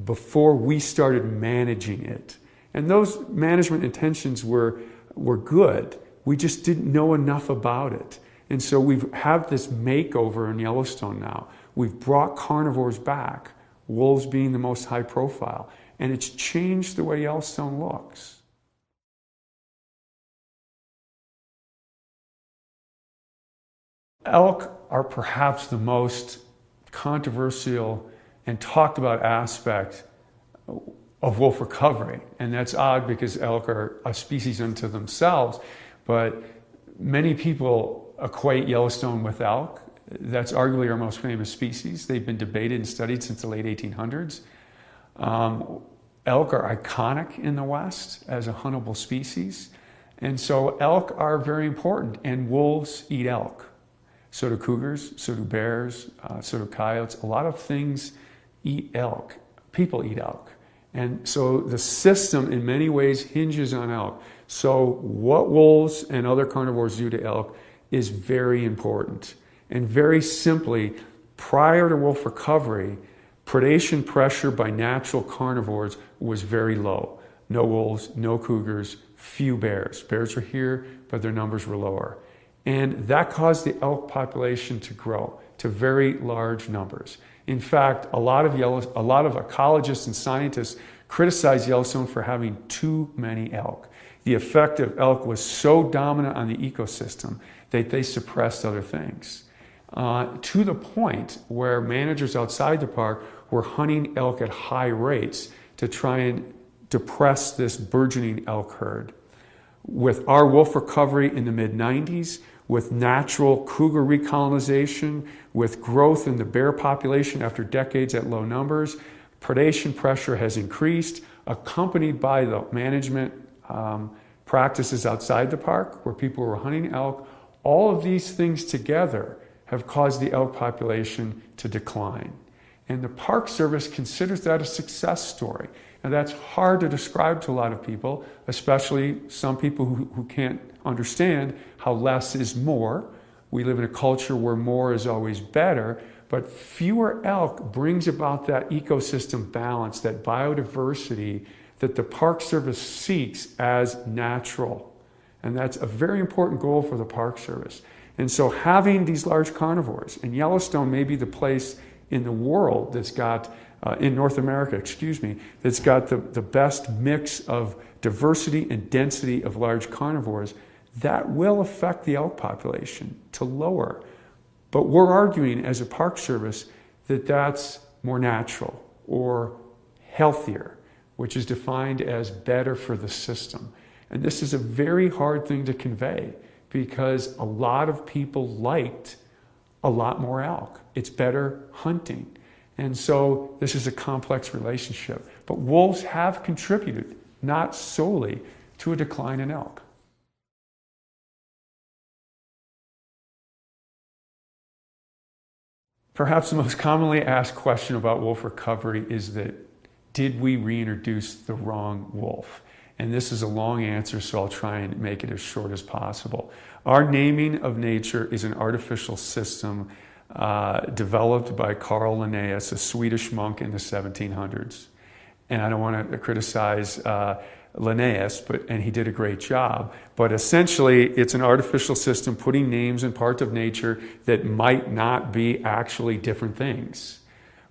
before we started managing it. And those management intentions were good. We just didn't know enough about it. And so we have this makeover in Yellowstone now. We've brought carnivores back, wolves being the most high profile, and it's changed the way Yellowstone looks. Elk are perhaps the most controversial and talked about aspect of wolf recovery. And that's odd because elk are a species unto themselves, but many people equate Yellowstone with elk. That's arguably our most famous species. They've been debated and studied since the late 1800s. Elk are iconic in the West as a huntable species. And so elk are very important, and wolves eat elk. So do cougars, so do bears, so do coyotes. A lot of things eat elk. People eat elk. And so the system in many ways hinges on elk. So what wolves and other carnivores do to elk is very important. And very simply, prior to wolf recovery, predation pressure by natural carnivores was very low. No wolves, no cougars, few bears. Bears were here, but their numbers were lower. And that caused the elk population to grow to very large numbers. In fact, a lot of ecologists and scientists criticize Yellowstone for having too many elk. The effect of elk was so dominant on the ecosystem that they suppressed other things. To the point where managers outside the park were hunting elk at high rates to try and depress this burgeoning elk herd. With our wolf recovery in the mid-90s, with natural cougar recolonization, with growth in the bear population after decades at low numbers, predation pressure has increased, accompanied by the management practices outside the park where people were hunting elk. All of these things together have caused the elk population to decline. And the Park Service considers that a success story. And that's hard to describe to a lot of people, especially some people who can't understand how less is more. We live in a culture where more is always better, but fewer elk brings about that ecosystem balance, that biodiversity that the Park Service seeks as natural. And that's a very important goal for the Park Service. And so having these large carnivores, and Yellowstone may be the place in the world that's got, in North America, that's got the best mix of diversity and density of large carnivores, that will affect the elk population to lower. But we're arguing as a Park Service that that's more natural or healthier, which is defined as better for the system. And this is a very hard thing to convey because a lot of people liked a lot more elk. It's better hunting. And so this is a complex relationship. But wolves have contributed, not solely, to a decline in elk. Perhaps the most commonly asked question about wolf recovery is that, did we reintroduce the wrong wolf? And this is a long answer, so I'll try and make it as short as possible. Our naming of nature is an artificial system developed by Carl Linnaeus, a Swedish monk in the 1700s. And I don't want to criticize Linnaeus, and he did a great job. But essentially, it's an artificial system putting names in parts of nature that might not be actually different things.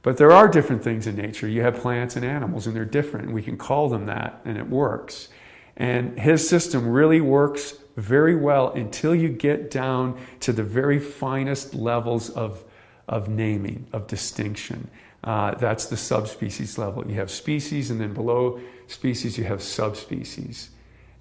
But there are different things in nature. You have plants and animals, and they're different, and we can call them that, and it works. And his system really works very well until you get down to the very finest levels of naming, of distinction. That's the subspecies level. You have species, and then below species you have subspecies.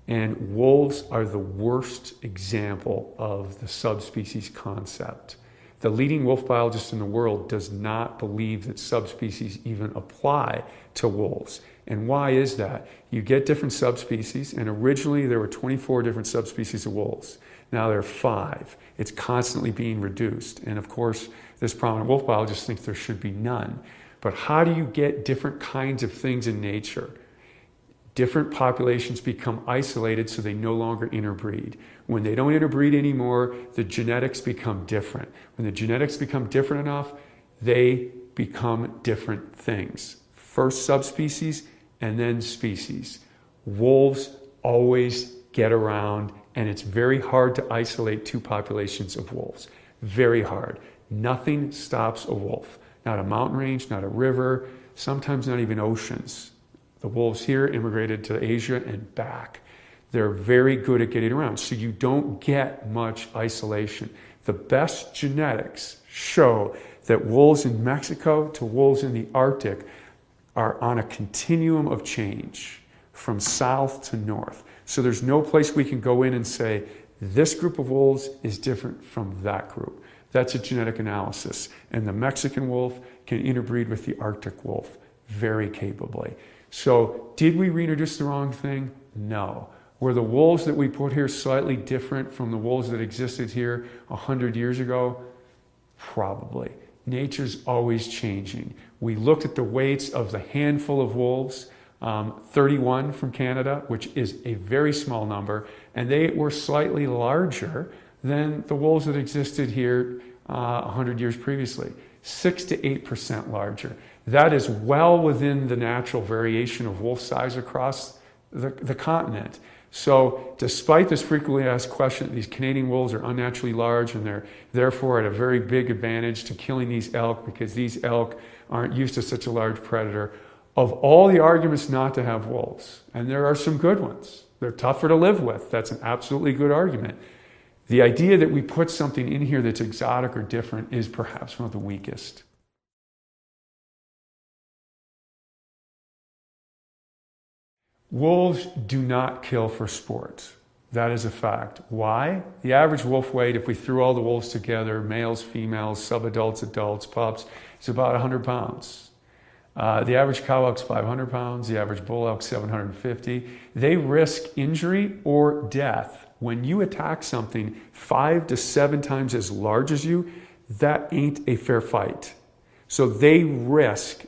And wolves are the worst example of the subspecies concept. The leading wolf biologist in the world does not believe that subspecies even apply to wolves. And why is that? You get different subspecies, and originally there were 24 different subspecies of wolves. Now there are 5. It's constantly being reduced. And of course, this prominent wolf biologist thinks there should be none. But how do you get different kinds of things in nature? Different populations become isolated so they no longer interbreed. When they don't interbreed anymore, the genetics become different. When the genetics become different enough, they become different things. First subspecies and then species. Wolves always get around, and it's very hard to isolate 2 populations of wolves. Very hard. Nothing stops a wolf. Not a mountain range, not a river, sometimes not even oceans. The wolves here immigrated to Asia and back. They're very good at getting around, so you don't get much isolation. The best genetics show that wolves in Mexico to wolves in the Arctic are on a continuum of change from south to north. So there's no place we can go in and say, this group of wolves is different from that group. That's a genetic analysis. And the Mexican wolf can interbreed with the Arctic wolf very capably. So did we reintroduce the wrong thing? No. Were the wolves that we put here slightly different from the wolves that existed here 100 years ago? Probably. Nature's always changing. We looked at the weights of the handful of wolves, 31 from Canada, which is a very small number, and they were slightly larger than the wolves that existed here 100 years previously, 6 to 8% larger. That is well within the natural variation of wolf size across the continent. So despite this frequently asked question, these Canadian wolves are unnaturally large and they're therefore at a very big advantage to killing these elk because these elk aren't used to such a large predator. Of all the arguments not to have wolves, and there are some good ones, they're tougher to live with. That's an absolutely good argument. The idea that we put something in here that's exotic or different is perhaps one of the weakest. Wolves do not kill for sport. That is a fact. Why? The average wolf weight, if we threw all the wolves together, males, females, subadults, adults, pups, is about 100 pounds. The average cow elk's 500 pounds, the average bull elk's 750. They risk injury or death. When you attack something 5 to 7 times as large as you, that ain't a fair fight. So they risk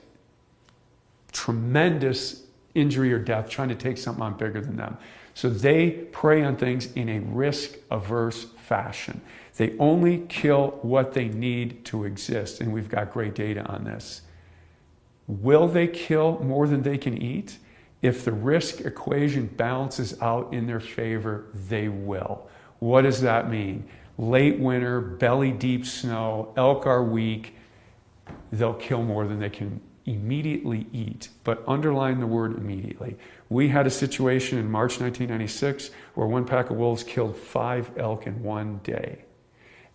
tremendous injury or death trying to take something on bigger than them. So they prey on things in a risk-averse fashion. They only kill what they need to exist, and we've got great data on this. Will they kill more than they can eat? If the risk equation balances out in their favor, they will. What does that mean? Late winter, belly-deep snow, elk are weak, they'll kill more than they can immediately eat, but underline the word immediately. We had a situation in March 1996 where one pack of wolves killed 5 elk in one day.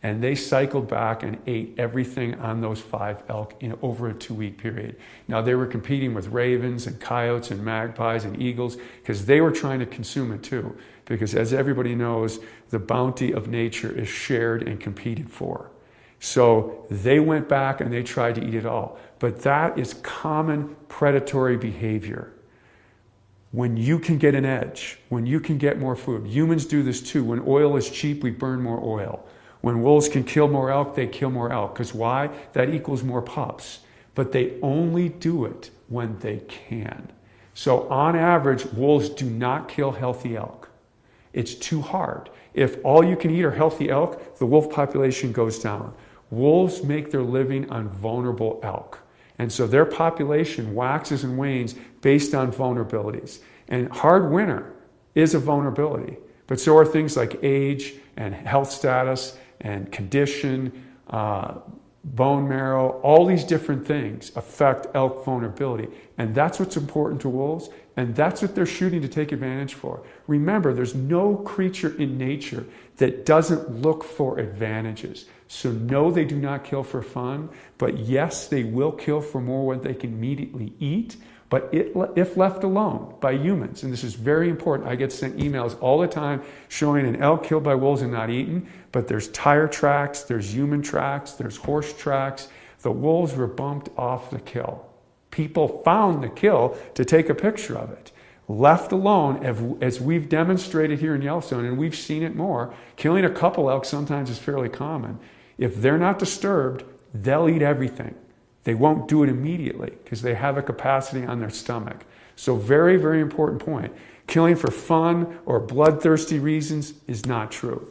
And they cycled back and ate everything on those 5 elk in over a 2-week period. Now they were competing with ravens and coyotes and magpies and eagles because they were trying to consume it too. Because as everybody knows, the bounty of nature is shared and competed for. So they went back and they tried to eat it all. But that is common predatory behavior. When you can get an edge, when you can get more food. Humans do this too. When oil is cheap, we burn more oil. When wolves can kill more elk, they kill more elk. Because why? That equals more pups. But they only do it when they can. So on average, wolves do not kill healthy elk. It's too hard. If all you can eat are healthy elk, the wolf population goes down. Wolves make their living on vulnerable elk. And so their population waxes and wanes based on vulnerabilities. And hard winter is a vulnerability. But so are things like age and health status and condition, bone marrow, all these different things affect elk vulnerability. And that's what's important to wolves, and that's what they're shooting to take advantage for. Remember, there's no creature in nature that doesn't look for advantages. So no, they do not kill for fun, but yes, they will kill for more what they can immediately eat. But if left alone by humans, and this is very important, I get sent emails all the time showing an elk killed by wolves and not eaten, but there's tire tracks, there's human tracks, there's horse tracks. The wolves were bumped off the kill. People found the kill to take a picture of it. Left alone, as we've demonstrated here in Yellowstone, and we've seen it more, killing a couple elk sometimes is fairly common. If they're not disturbed, they'll eat everything. They won't do it immediately because they have a capacity on their stomach. So very, very important point. Killing for fun or bloodthirsty reasons is not true.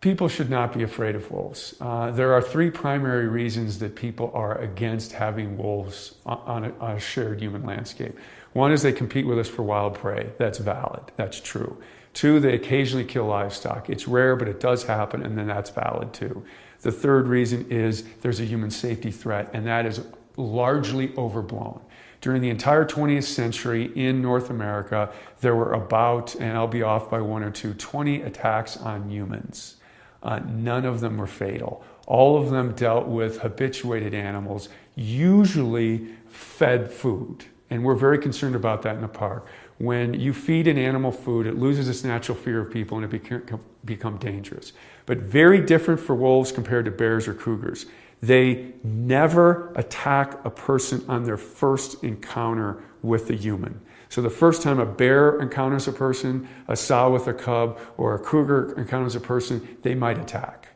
People should not be afraid of wolves. There are three primary reasons that people are against having wolves on a shared human landscape. One is they compete with us for wild prey. That's valid. That's true. Two, they occasionally kill livestock. It's rare, but it does happen, and then that's valid too. The third reason is there's a human safety threat, and that is largely overblown. During the entire 20th century in North America, there were about, and I'll be off by one or two, 20 attacks on humans. None of them were fatal. All of them dealt with habituated animals, usually fed food. And we're very concerned about that in the park. When you feed an animal food, it loses its natural fear of people and it become dangerous. But very different for wolves compared to bears or cougars. They never attack a person on their first encounter with a human. So the first time a bear encounters a person, a sow with a cub, or a cougar encounters a person, they might attack.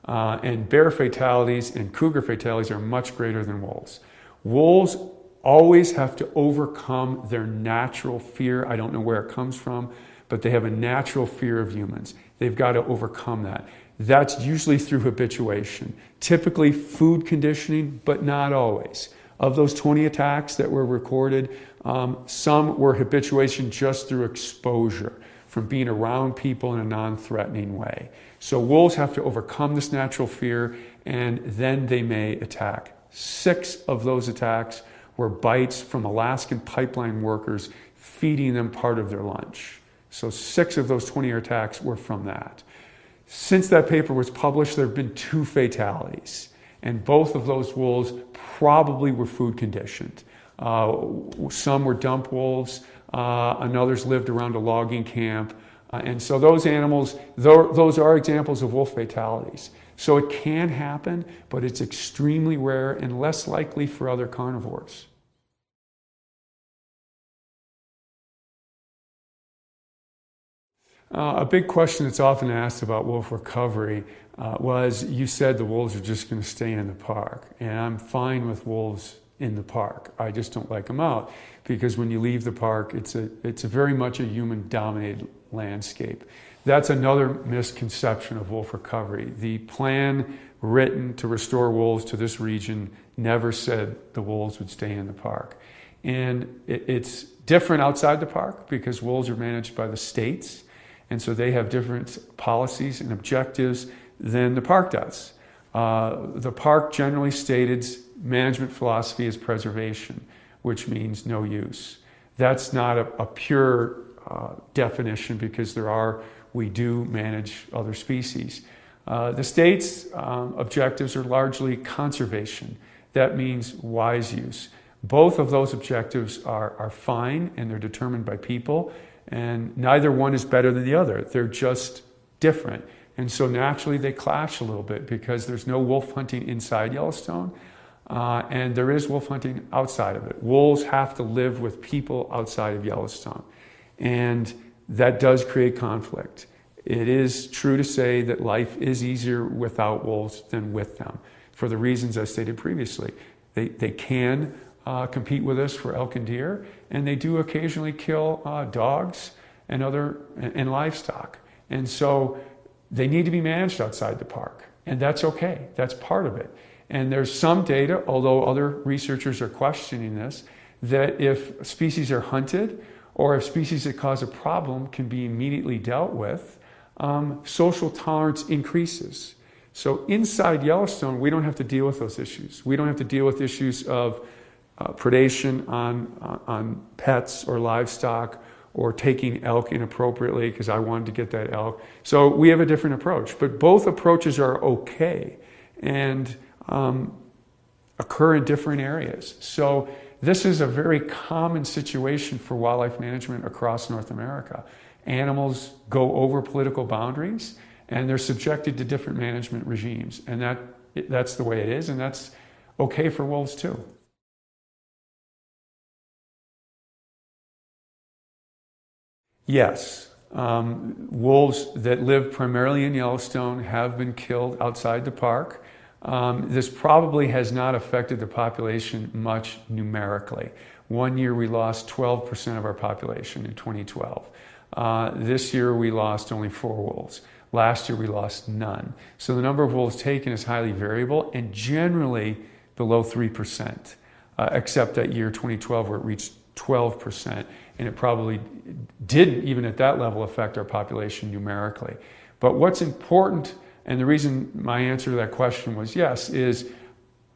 And bear fatalities and cougar fatalities are much greater than wolves. Wolves always have to overcome their natural fear. I don't know where it comes from, but they have a natural fear of humans. They've got to overcome that. That's usually through habituation. Typically food conditioning, but not always. Of those 20 attacks that were recorded, some were habituation just through exposure, from being around people in a non-threatening way. So wolves have to overcome this natural fear, and then they may attack. 6 of those attacks were bites from Alaskan pipeline workers feeding them part of their lunch. So 6 of those 20 attacks were from that. Since that paper was published, there have been 2 fatalities, and both of those wolves probably were food conditioned. Some were dump wolves, and others lived around a logging camp. And so those animals, those are examples of wolf fatalities. So it can happen, but it's extremely rare and less likely for other carnivores. A big question that's often asked about wolf recovery was, you said the wolves are just going to stay in the park. And I'm fine with wolves in the park. I just don't like them out, because when you leave the park, it's a very much a human-dominated landscape. That's another misconception of wolf recovery. The plan written to restore wolves to this region never said the wolves would stay in the park. And it's different outside the park because wolves are managed by the states, and so they have different policies and objectives than the park does. The park generally stated management philosophy is preservation, which means no use. That's not a pure definition, because we do manage other species. The state's objectives are largely conservation. That means wise use. Both of those objectives are fine, and they're determined by people, and neither one is better than the other. They're just different. And so naturally they clash a little bit because there's no wolf hunting inside Yellowstone, and there is wolf hunting outside of it. Wolves have to live with people outside of Yellowstone, and that does create conflict. It is true to say that life is easier without wolves than with them, for the reasons I stated previously. They can compete with us for elk and deer, and they do occasionally kill dogs and livestock. And so they need to be managed outside the park, and that's okay. That's part of it. And there's some data, although other researchers are questioning this, that if species are hunted or if species that cause a problem can be immediately dealt with, social tolerance increases. So inside Yellowstone, we don't have to deal with those issues. We don't have to deal with issues of predation on pets or livestock, or taking elk inappropriately because I wanted to get that elk. So we have a different approach, but both approaches are okay and occur in different areas. So this is a very common situation for wildlife management across North America. Animals go over political boundaries, and they're subjected to different management regimes, and that's the way it is, and that's okay for wolves too. Yes, wolves that live primarily in Yellowstone have been killed outside the park. This probably has not affected the population much numerically. One year we lost 12% of our population in 2012. This year we lost only 4 wolves. Last year we lost none. So the number of wolves taken is highly variable and generally below 3%, except that year 2012 where it reached 12%. And it probably didn't even at that level affect our population numerically. But what's important, and the reason my answer to that question was yes, is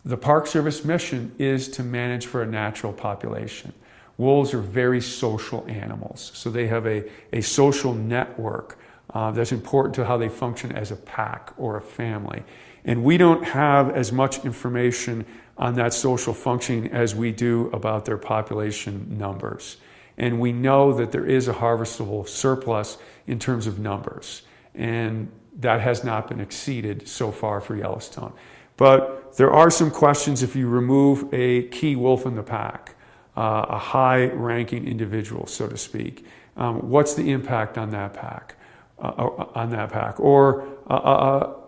the Park Service mission is to manage for a natural population. Wolves are very social animals, so they have a social network that's important to how they function as a pack or a family. And we don't have as much information on that social functioning as we do about their population numbers. And we know that there is a harvestable surplus in terms of numbers, and that has not been exceeded so far for Yellowstone. But there are some questions if you remove a key wolf in the pack, a high-ranking individual, so to speak. What's the impact on that pack? Or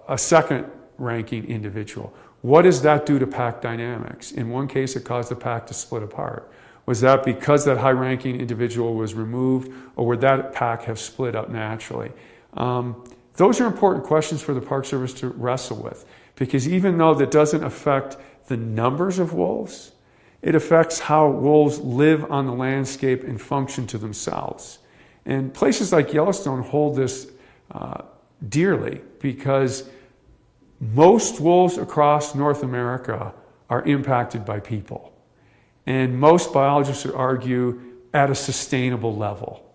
a second-ranking individual. What does that do to pack dynamics? In one case, it caused the pack to split apart. Was that because that high-ranking individual was removed, or would that pack have split up naturally? Those are important questions for the Park Service to wrestle with, because even though that doesn't affect the numbers of wolves, it affects how wolves live on the landscape and function to themselves. And places like Yellowstone hold this dearly, because most wolves across North America are impacted by people. And most biologists would argue at a sustainable level.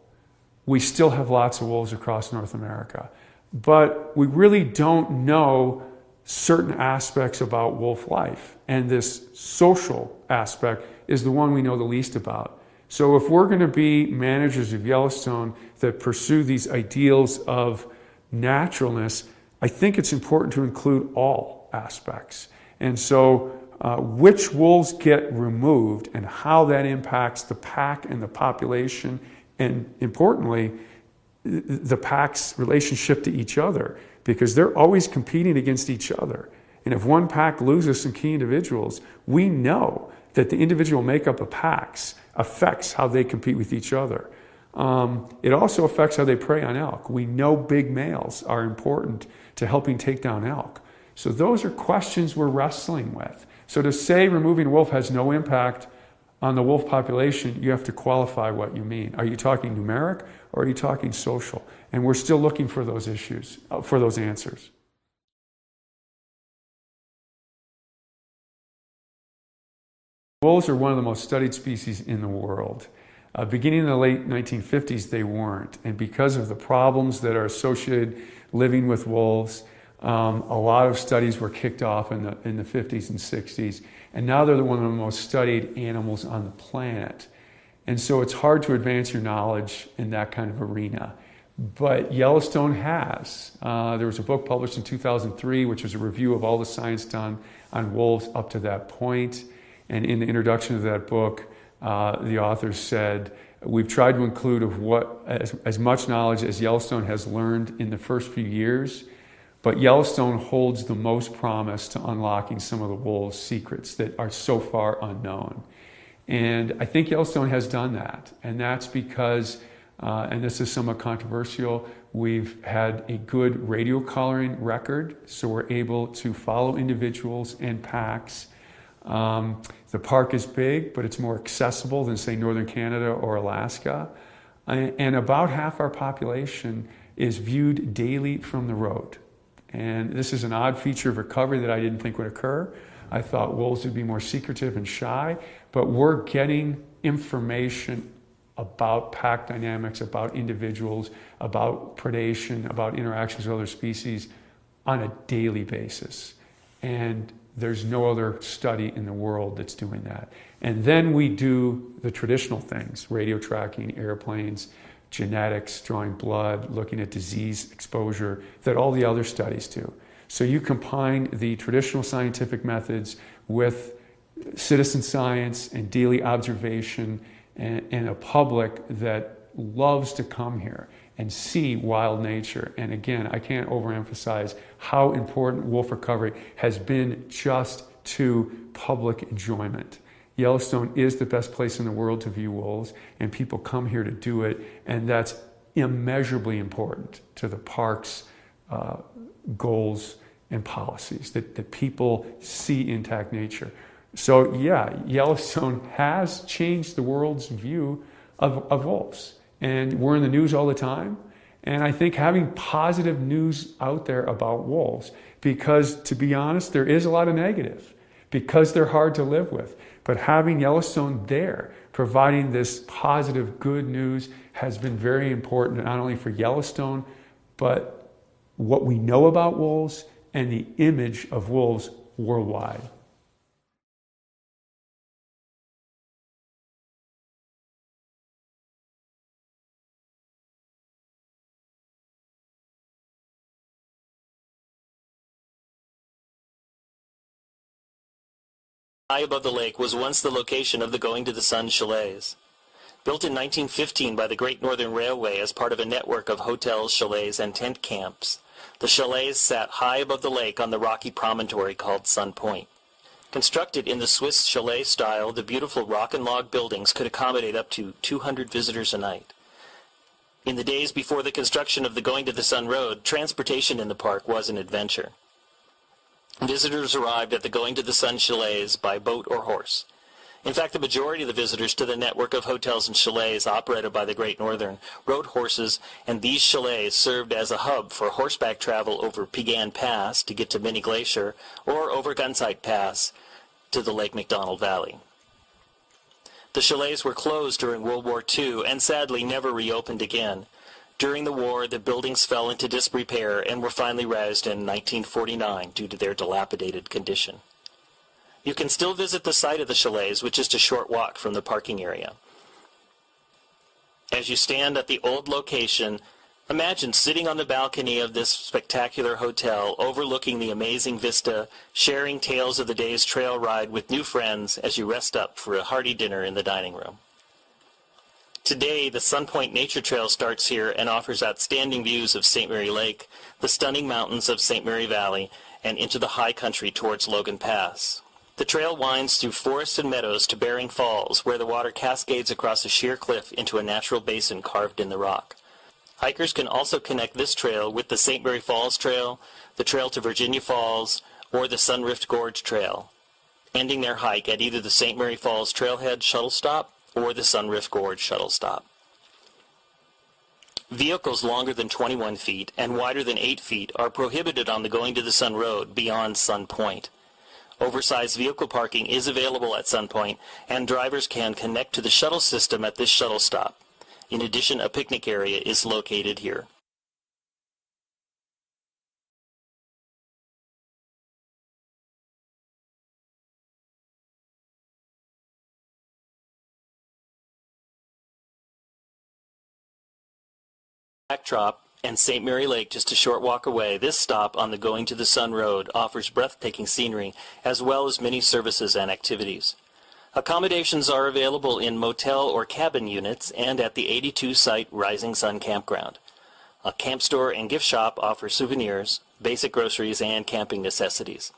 We still have lots of wolves across North America, but we really don't know certain aspects about wolf life. And this social aspect is the one we know the least about. So if we're going to be managers of Yellowstone that pursue these ideals of naturalness, I think it's important to include all aspects. And so which wolves get removed and how that impacts the pack and the population, and importantly, the pack's relationship to each other, because they're always competing against each other. And if one pack loses some key individuals, we know that the individual makeup of packs affects how they compete with each other. It also affects how they prey on elk. We know big males are important to helping take down elk. So those are questions we're wrestling with. So to say removing a wolf has no impact on the wolf population, you have to qualify what you mean. Are you talking numeric or are you talking social? And we're still looking for those issues, for those answers. Wolves are one of the most studied species in the world. Beginning in the late 1950s, they weren't. And because of the problems that are associated living with wolves, A lot of studies were kicked off in the 50s and 60s, and now they're one of the most studied animals on the planet. And so it's hard to advance your knowledge in that kind of arena. But Yellowstone has. There was a book published in 2003, which was a review of all the science done on wolves up to that point. And in the introduction of that book, the authors said, we've tried to include as much knowledge as Yellowstone has learned in the first few years, but Yellowstone holds the most promise to unlocking some of the wolves' secrets that are so far unknown. And I think Yellowstone has done that. And that's because, and this is somewhat controversial, we've had a good radio collaring record, so we're able to follow individuals and packs. The park is big, but it's more accessible than, say, northern Canada or Alaska. And about half our population is viewed daily from the road. And this is an odd feature of recovery that I didn't think would occur. I thought wolves would be more secretive and shy, but we're getting information about pack dynamics, about individuals, about predation, about interactions with other species on a daily basis. And there's no other study in the world that's doing that. And then we do the traditional things, radio tracking, airplanes, genetics, drawing blood, looking at disease exposure, that all the other studies do. So you combine the traditional scientific methods with citizen science and daily observation and a public that loves to come here and see wild nature. And again, I can't overemphasize how important wolf recovery has been just to public enjoyment. Yellowstone is the best place in the world to view wolves, and people come here to do it, and that's immeasurably important to the park's goals and policies, that people see intact nature. So yeah, Yellowstone has changed the world's view of wolves. And we're in the news all the time. And I think having positive news out there about wolves, because to be honest, there is a lot of negative, because they're hard to live with. But having Yellowstone there, providing this positive, good news, has been very important, not only for Yellowstone, but what we know about wolves and the image of wolves worldwide. High above the lake was once the location of the Going to the Sun chalets. Built in 1915 by the Great Northern Railway as part of a network of hotels, chalets, and tent camps, the chalets sat high above the lake on the rocky promontory called Sun Point. Constructed in the Swiss chalet style, the beautiful rock and log buildings could accommodate up to 200 visitors a night. In the days before the construction of the Going to the Sun Road, transportation in the park was an adventure. Visitors arrived at the Going to the Sun chalets by boat or horse. In fact, the majority of the visitors to the network of hotels and chalets operated by the Great Northern rode horses, and these chalets served as a hub for horseback travel over Piegan Pass to get to Mini Glacier, or over Gunsight Pass to the Lake McDonald Valley. The chalets were closed during World War II and sadly never reopened again. During the war, the buildings fell into disrepair and were finally razed in 1949 due to their dilapidated condition. You can still visit the site of the chalets, which is a short walk from the parking area. As you stand at the old location, imagine sitting on the balcony of this spectacular hotel, overlooking the amazing vista, sharing tales of the day's trail ride with new friends as you rest up for a hearty dinner in the dining room. Today, the Sun Point Nature Trail starts here and offers outstanding views of St. Mary Lake, the stunning mountains of St. Mary Valley, and into the high country towards Logan Pass. The trail winds through forests and meadows to Bering Falls, where the water cascades across a sheer cliff into a natural basin carved in the rock. Hikers can also connect this trail with the St. Mary Falls Trail, the Trail to Virginia Falls, or the Sunrift Gorge Trail, ending their hike at either the St. Mary Falls Trailhead shuttle stop or the Sunrift Gorge shuttle stop. Vehicles longer than 21 feet and wider than 8 feet are prohibited on the Going to the Sun Road beyond Sun Point. Oversized vehicle parking is available at Sun Point, and drivers can connect to the shuttle system at this shuttle stop. In addition, a picnic area is located here. Backdrop and St. Mary Lake just a short walk away, this stop on the Going to the Sun Road offers breathtaking scenery as well as many services and activities. Accommodations are available in motel or cabin units and at the 82-site Rising Sun Campground. A camp store and gift shop offer souvenirs, basic groceries, and camping necessities.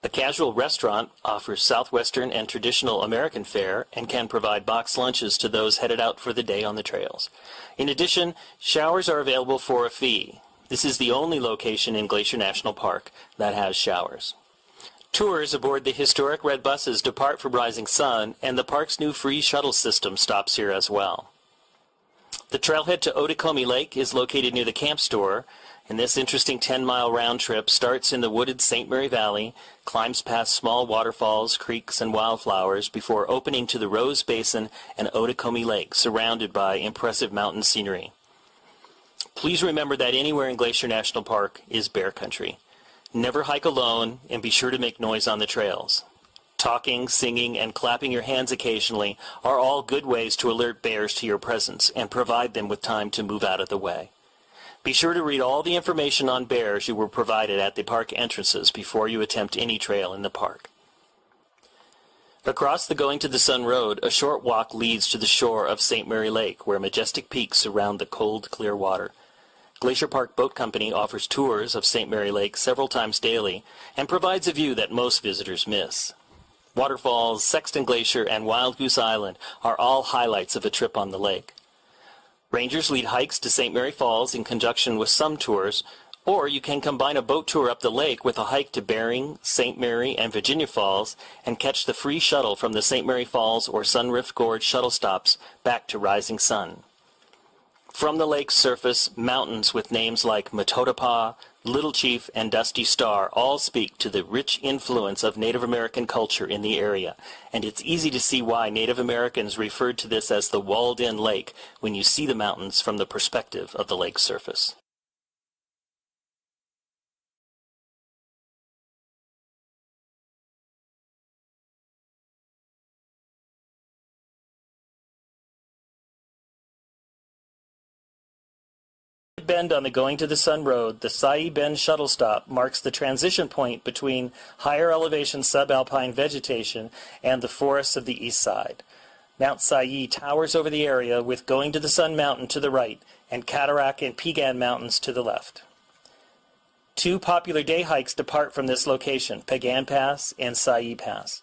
A casual restaurant offers Southwestern and traditional American fare and can provide boxed lunches to those headed out for the day on the trails. In addition, showers are available for a fee. This is the only location in Glacier National Park that has showers. Tours aboard the historic red buses depart from Rising Sun, and the park's new free shuttle system stops here as well. The trailhead to Otokomi Lake is located near the camp store, and this interesting 10-mile round trip starts in the wooded St. Mary Valley, climbs past small waterfalls, creeks, and wildflowers before opening to the Rose Basin and Otokomi Lake, surrounded by impressive mountain scenery. Please remember that anywhere in Glacier National Park is bear country. Never hike alone, and be sure to make noise on the trails. Talking, singing, and clapping your hands occasionally are all good ways to alert bears to your presence and provide them with time to move out of the way. Be sure to read all the information on bears you were provided at the park entrances before you attempt any trail in the park. Across the Going to the Sun Road, a short walk leads to the shore of St. Mary Lake, where majestic peaks surround the cold, clear water. Glacier Park Boat Company offers tours of St. Mary Lake several times daily and provides a view that most visitors miss. Waterfalls, Sexton Glacier, and Wild Goose Island are all highlights of a trip on the lake. Rangers lead hikes to St. Mary Falls in conjunction with some tours, or you can combine a boat tour up the lake with a hike to Bering, St. Mary, and Virginia Falls and catch the free shuttle from the St. Mary Falls or Sunrift Gorge shuttle stops back to Rising Sun. From the lake's surface, mountains with names like Matotapa, Little Chief, and Dusty Star all speak to the rich influence of Native American culture in the area, and it's easy to see why Native Americans referred to this as the walled-in lake when you see the mountains from the perspective of the lake's surface. Bend on the Going to the Sun Road, the Sayi Bend shuttle stop marks the transition point between higher elevation subalpine vegetation and the forests of the east side. Mount Sayi towers over the area with Going to the Sun Mountain to the right and Cataract and Pegan Mountains to the left. Two popular day hikes depart from this location, Pegan Pass and Sayi Pass.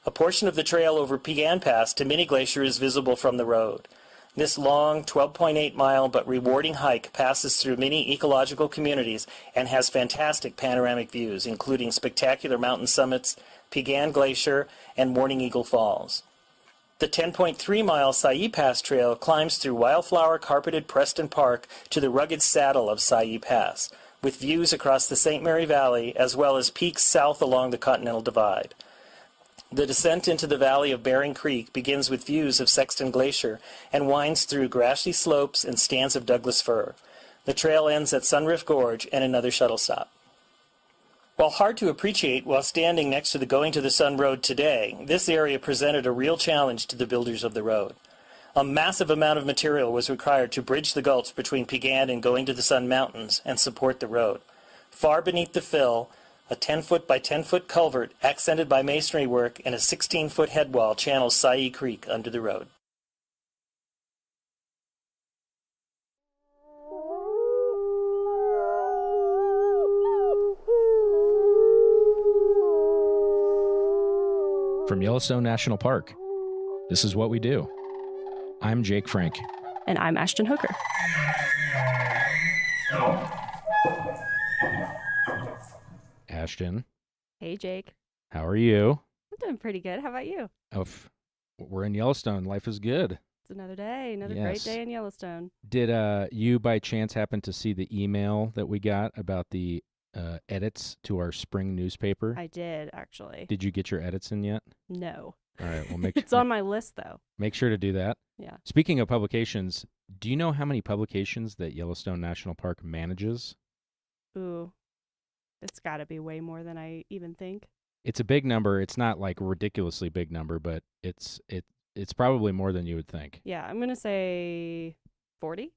A portion of the trail over Pegan Pass to Mini Glacier is visible from the road. This long, 12.8-mile but rewarding hike passes through many ecological communities and has fantastic panoramic views, including spectacular mountain summits, Pegan Glacier, and Morning Eagle Falls. The 10.3-mile Sayi Pass Trail climbs through wildflower-carpeted Preston Park to the rugged saddle of Sayi Pass, with views across the St. Mary Valley as well as peaks south along the Continental Divide. The descent into the valley of Bering Creek begins with views of Sexton Glacier and winds through grassy slopes and stands of Douglas fir. The trail ends at Sunrift Gorge and another shuttle stop. While hard to appreciate while standing next to the Going to the Sun Road today, this area presented a real challenge to the builders of the road. A massive amount of material was required to bridge the gulch between Pegan and Going to the Sun Mountains and support the road. Far beneath the fill, a 10-foot by 10-foot culvert accented by masonry work and a 16-foot headwall channels Sayi Creek under the road. From Yellowstone National Park, this is what we do. I'm Jake Frank. And I'm Ashton Hooker. Ashton. Hey, Jake. How are you? I'm doing pretty good. How about you? Oh, we're in Yellowstone. Life is good. It's another day, another great day in Yellowstone. Did you by chance happen to see the email that we got about the edits to our spring newspaper? I did, actually. Did you get your edits in yet? No. All right. Well, it's on my list, though. Make sure to do that. Yeah. Speaking of publications, do you know how many publications that Yellowstone National Park manages? Ooh. It's got to be way more than I even think. It's a big number. It's not like a ridiculously big number, but it's probably more than you would think. Yeah, I'm going to say 40.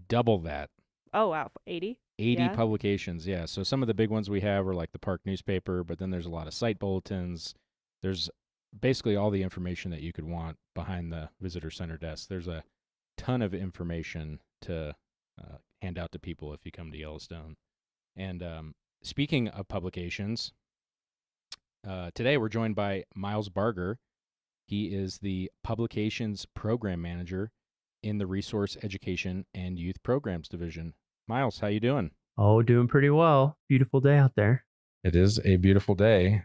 double that. Oh, wow. 80? 80 Yeah. publications, yeah. So some of the big ones we have are like the park newspaper, but then there's a lot of site bulletins. There's basically all the information that you could want behind the visitor center desk. There's a ton of information to hand out to people if you come to Yellowstone. And speaking of publications, today we're joined by Miles Barger. He is the Publications Program Manager in the Resource Education and Youth Programs Division. Miles, how you doing? Oh, doing pretty well. Beautiful day out there. It is a beautiful day.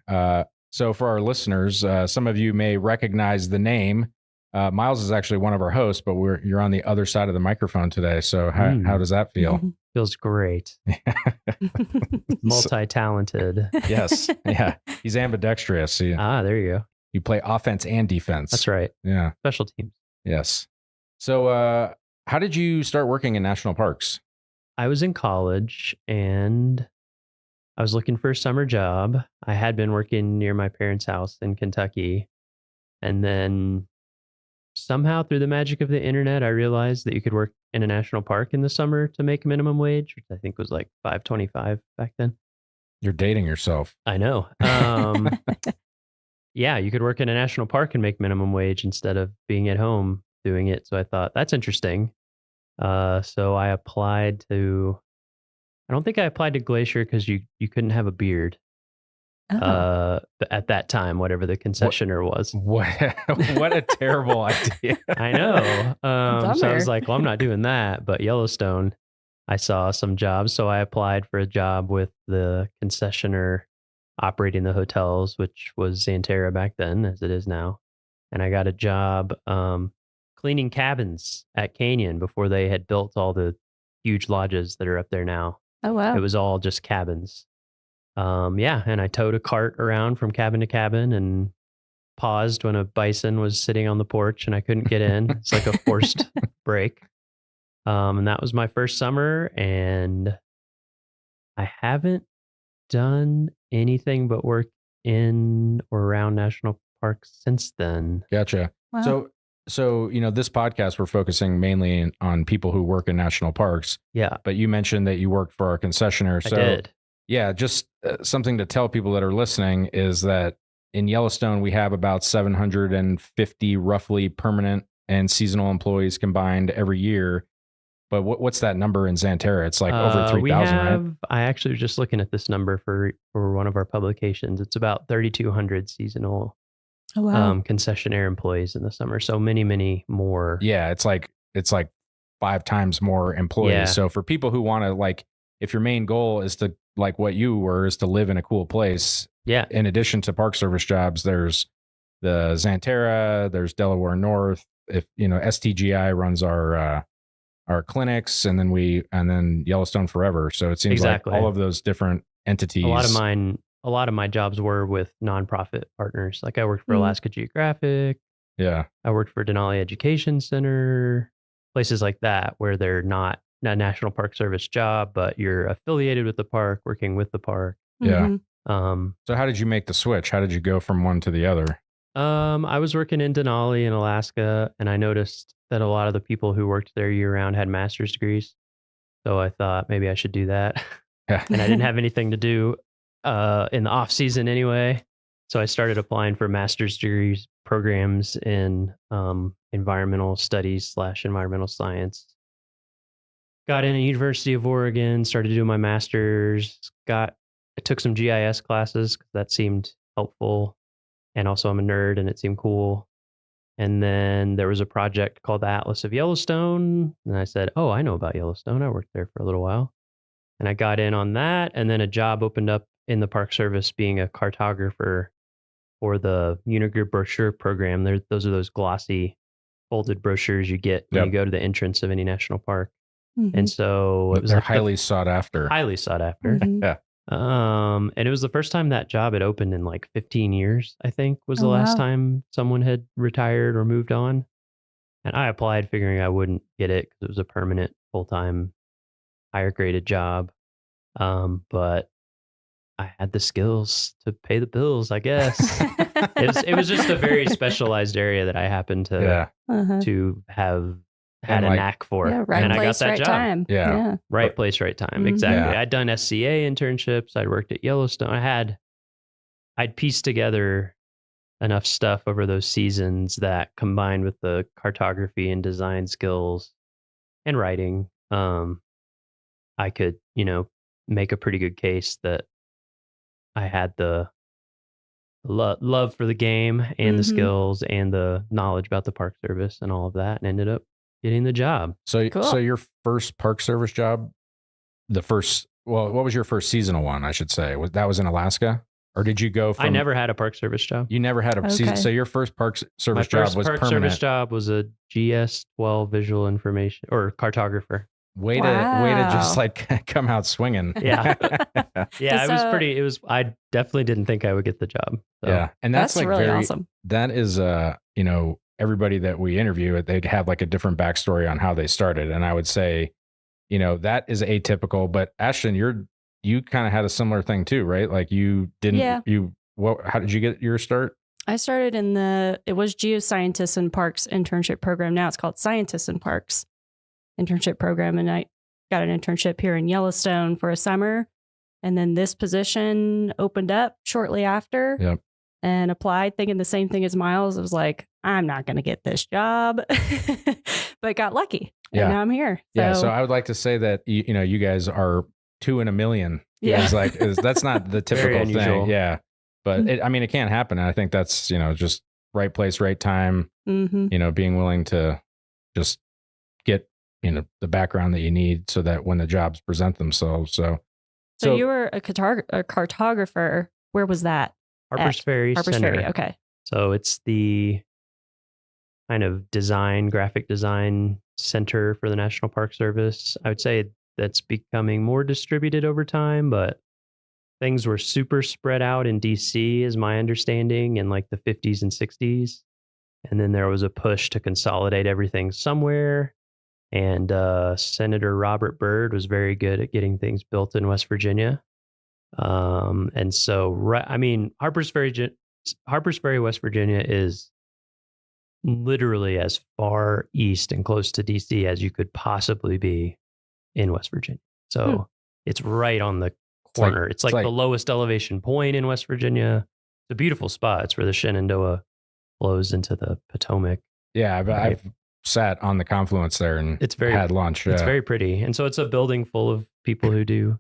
So for our listeners, some of you may recognize the name. Miles is actually one of our hosts, but you're on the other side of the microphone today. So how does that feel? Feels great. Multi-talented. Yes. Yeah. He's ambidextrous. There you go. You play offense and defense. That's right. Yeah. Special teams. Yes. So how did you start working in national parks? I was in college and I was looking for a summer job. I had been working near my parents' house in Kentucky. And then somehow through the magic of the internet, I realized that you could work in a national park in the summer to make minimum wage, which I think was like $5.25 back then. You're dating yourself. I know. Yeah, you could work in a national park and make minimum wage instead of being at home doing it. So I thought that's interesting. So I applied to, I don't think I applied to Glacier because you couldn't have a beard. At that time, whatever the concessioner was. What a terrible idea. I know. So I was like, well, I'm not doing that. But Yellowstone, I saw some jobs. So I applied for a job with the concessioner operating the hotels, which was Xanterra back then, as it is now. And I got a job cleaning cabins at Canyon before they had built all the huge lodges that are up there now. Oh, wow. It was all just cabins. And I towed a cart around from cabin to cabin and paused when a bison was sitting on the porch and I couldn't get in. It's like a forced break. And that was my first summer, and I haven't done anything but work in or around national parks since then. Gotcha. Wow. So, this podcast, we're focusing mainly on people who work in national parks. Yeah. But you mentioned that you worked for our concessioner. I did. Yeah, just something to tell people that are listening is that in Yellowstone, we have about 750 roughly permanent and seasonal employees combined every year. But what's that number in Xanterra? It's like over 3,000, right? I actually was just looking at this number for one of our publications. It's about 3,200 seasonal concessionaire employees in the summer. So many, many more. Yeah, it's like 5 times more employees. Yeah. So for people who want to, if your main goal is to, like what you were, is to live in a cool place. Yeah. In addition to Park Service jobs, there's the Xanterra, there's Delaware North. If STGI runs our clinics, and then Yellowstone Forever. So it seems like all of those different entities. A lot of my jobs were with nonprofit partners. Like I worked for Alaska Geographic. Yeah. I worked for Denali Education Center, places like that where they're not a National Park Service job, but you're affiliated with the park, working with the park. Yeah. So how did you make the switch? How did you go from one to the other? I was working in Denali in Alaska, and I noticed that a lot of the people who worked there year round had master's degrees. So I thought maybe I should do that. Yeah. And I didn't have anything to do in the off season anyway. So I started applying for master's degrees programs in environmental studies / environmental science. Got in at University of Oregon, started doing my master's, I took some GIS classes because that seemed helpful. And also I'm a nerd and it seemed cool. And then there was a project called the Atlas of Yellowstone. And I said, oh, I know about Yellowstone. I worked there for a little while. And I got in on that. And then a job opened up in the Park Service being a cartographer for the Unigrid brochure program. Those are those glossy folded brochures you get when you go to the entrance of any national park. And so it was They're highly sought after. Highly sought after. Yeah. And it was the first time that job had opened in like 15 years, I think was the last time someone had retired or moved on. And I applied figuring I wouldn't get it because it was a permanent, full-time, higher graded job. But I had the skills to pay the bills, I guess. It was just a very specialized area that I happened to have had a knack for. Yeah, right and place, I got that right job. time. Yeah. Right place, right time. Mhm. Exactly. Yeah. I'd done SCA internships. I'd worked at Yellowstone. I'd pieced together enough stuff over those seasons that combined with the cartography and design skills and writing, I could, make a pretty good case that I had the love for the game and the Mhm. skills and the knowledge about the Park Service and all of that, and ended up getting the job. So Cool. your first Park Service job, what was your first seasonal one? I should say that was in Alaska, or did you go from? I never had a Park Service job. You never had a season. Okay. So your first Park Service My job first was Park permanent. Service job was a GS-12 visual information or cartographer. Way to just Wow. like come out swinging. Yeah. Yeah, it was So- pretty. I definitely didn't think I would get the job. So. Yeah, and that's like really very awesome. That is, everybody that we interview, they'd have like a different backstory on how they started, and I would say, that is atypical. But Ashton, you kind of had a similar thing too, right? Like you didn't. Yeah. How did you get your start? I started it was Geoscientists in Parks internship program. Now it's called Scientists in Parks internship program. And I got an internship here in Yellowstone for a summer. And then this position opened up shortly after. Yep. And applied thinking the same thing as Miles. I was like, I'm not going to get this job, but got lucky. Yeah. And now I'm here. So, Yeah. So I would like to say that, you guys are 2 in a million. Yeah. That's not the Very typical unusual. thing. Yeah. But it can't happen. And I think that's, just right place, right time, mhm. Being willing to just get, the background that you need so that when the jobs present themselves. So you were a cartographer. Where was that? Harper's Ferry Harper's Center. Ferry. Okay. So it's the kind of graphic design center for the National Park Service. I would say that's becoming more distributed over time, but things were super spread out in DC, is my understanding, in like the 50s and 60s. And then there was a push to consolidate everything somewhere. And Senator Robert Byrd was very good at getting things built in West Virginia. And so, Harper's Ferry, West Virginia is literally as far east and close to DC as you could possibly be in West Virginia. So it's right on the corner. It's like the lowest elevation point in West Virginia. It's a beautiful spot. It's where the Shenandoah flows into the Potomac. Yeah, but Right. I've sat on the confluence there and had lunch. It's Yeah. very pretty. And so it's a building full of people who do.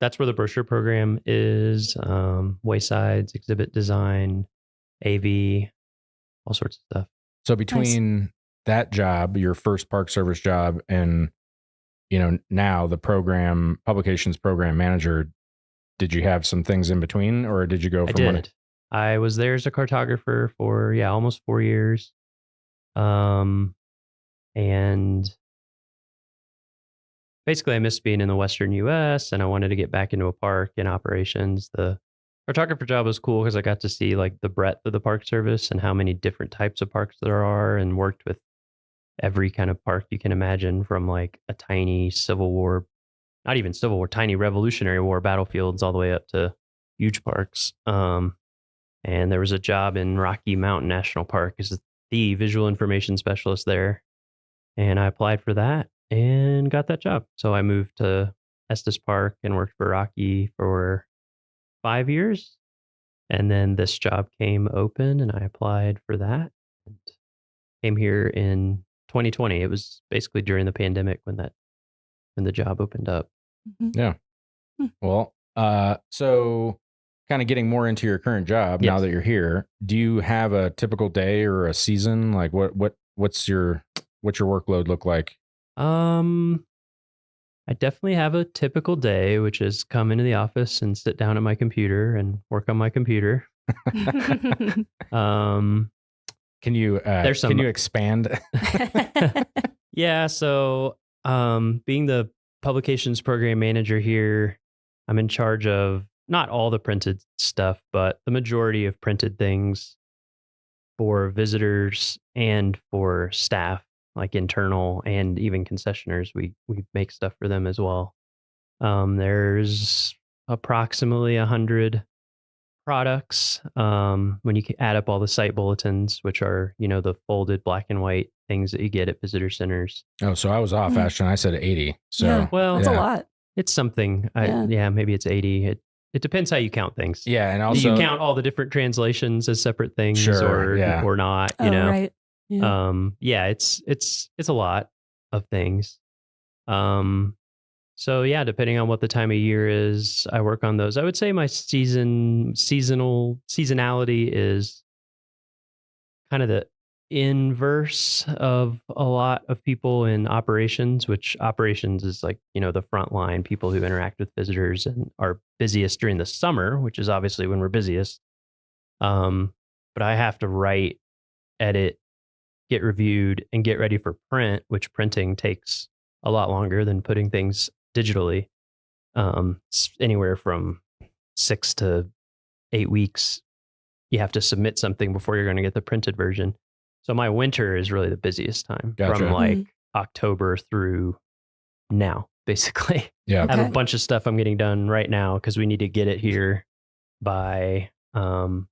That's where the brochure program is. Waysides, exhibit design, AV, all sorts of stuff. So between that job, your first Park Service job, and now the publications program manager, did you have some things in between, or did you go from I did. I was there as a cartographer for almost 4 years. And basically I missed being in the Western US and I wanted to get back into a park in operations. The cartographer job was cool because I got to see like the breadth of the Park Service and how many different types of parks there are, and worked with every kind of park you can imagine, from like a tiny Civil War, not even Civil War, tiny Revolutionary War battlefields, all the way up to huge parks. And there was a job in Rocky Mountain National Park as the visual information specialist there. And I applied for that and got that job. So I moved to Estes Park and worked for Rocky for 5 years. And then this job came open and I applied for that and came here in 2020. It was basically during the pandemic when the job opened up. Yeah. Well, so kind of getting more into your current job now that you're here, do you have a typical day or a season? Like what's your workload look like? I definitely have a typical day, which is come into the office and sit down at my computer and work on my computer. Can you expand? Yeah. So, being the publications program manager here, I'm in charge of not all the printed stuff, but the majority of printed things for visitors and for staff, like internal and even concessioners. We make stuff for them as well. There's approximately 100 products when you add up all the site bulletins, which are the folded black and white things that you get at visitor centers. Oh, so I was off, Ashton. I said 80. So Yeah, well, that's a lot. It's something. Yeah. Maybe it's 80. It depends how you count things. Yeah, and Do also you count all the different translations as separate things, Sure, yeah. or not? Oh, You know, right. Yeah. It's a lot of things. So yeah, depending on what the time of year is, I work on those. I would say my seasonality is kind of the inverse of a lot of people in operations, which operations is like, the front line people who interact with visitors and are busiest during the summer, which is obviously when we're busiest. But I have to write, edit, get reviewed, and get ready for print, which printing takes a lot longer than putting things digitally. It's anywhere from 6 to 8 weeks. You have to submit something before you're going to get the printed version. So my winter is really the busiest time Gotcha. from like October through now, basically. Yeah. I have a bunch of stuff I'm getting done right now because we need to get it here by the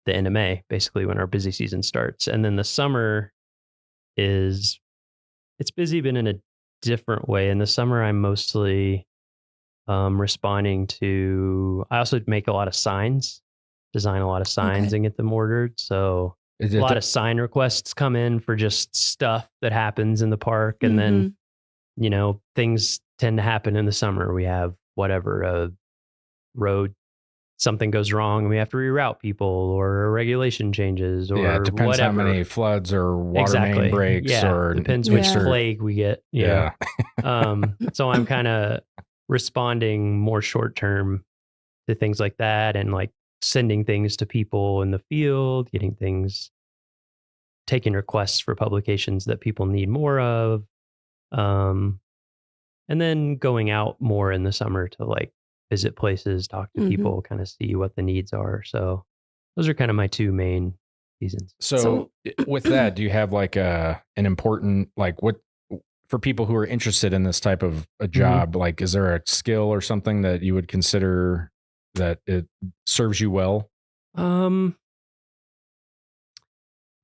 end of May, basically when our busy season starts. And then the summer it's busy, but in a different way. In the summer, I'm mostly responding to, I also make a lot of signs, design a lot of signs and get them ordered. So a lot of sign requests come in for just stuff that happens in the park. And then, things tend to happen in the summer. We have a road, something goes wrong and we have to reroute people, or a regulation changes, or it depends whatever. how many floods or water main breaks, or depends which plague we get. So I'm kind of responding more short term to things like that, and like sending things to people in the field, taking requests for publications that people need more of, and then going out more in the summer to like visit places, talk to people, kind of see what the needs are. So those are kind of my two main seasons. So with that, do you have like an important, like what, for people who are interested in this type of a job, like, is there a skill or something that you would consider that it serves you well?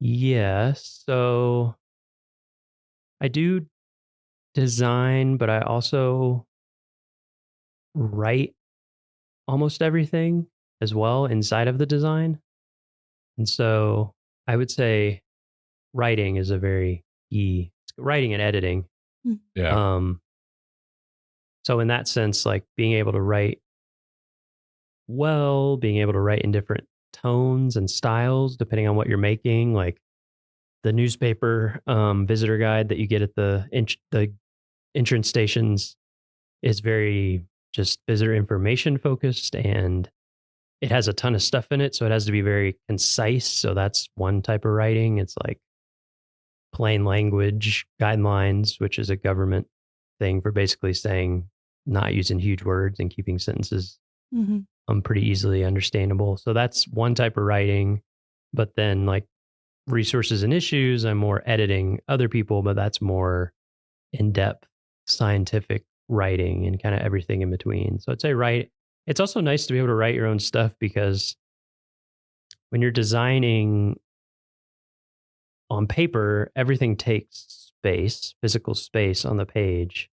Yes. So I do design, but I also write almost everything as well inside of the design. And so I would say writing is a very key, writing and editing. Yeah. So in that sense, like being able to write well, being able to write in different tones and styles, depending on what you're making, like the newspaper visitor guide that you get at the entrance stations is very just visitor information focused, and it has a ton of stuff in it. So it has to be very concise. So that's one type of writing. It's like plain language guidelines, which is a government thing for basically saying not using huge words and keeping sentences pretty easily understandable. So that's one type of writing. But then like resources and issues, I'm more editing other people, but that's more in-depth scientific writing and kind of everything in between. So I'd say it's also nice to be able to write your own stuff, because when you're designing on paper, everything takes space, physical space on the page.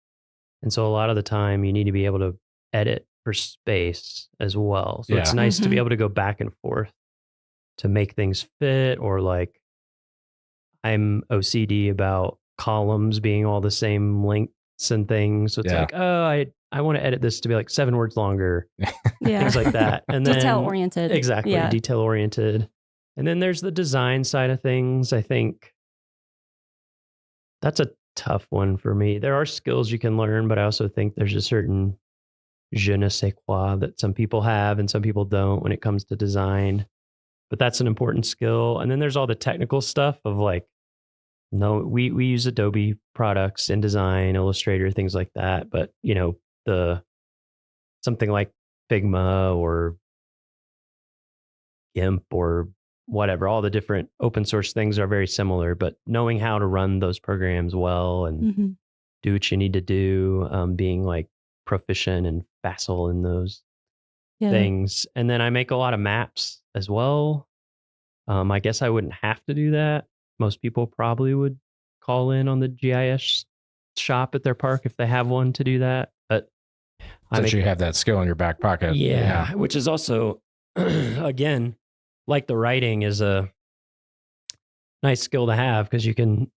And so a lot of the time you need to be able to edit for space as well. So it's nice to be able to go back and forth to make things fit, or like I'm OCD about columns being all the same lengths and things. So it's like, oh, I want to edit this to be like 7 words longer. Things like that. And then detail oriented. Exactly. Detail oriented. And then there's the design side of things. I think that's a tough one for me. There are skills you can learn, but I also think there's a certain je ne sais quoi that some people have and some people don't when it comes to design. But that's an important skill. And then there's all the technical stuff of like, we use Adobe products, InDesign, Illustrator, things like that. But something like Figma or GIMP or whatever, all the different open source things are very similar, but knowing how to run those programs well and do what you need to do, being like proficient and facile in those things. And then I make a lot of maps as well. I guess I wouldn't have to do that. Most people probably would call in on the GIS shop at their park if they have one to do that. But Since you have that skill in your back pocket. yeah, which is also, again, like the writing is a nice skill to have because you can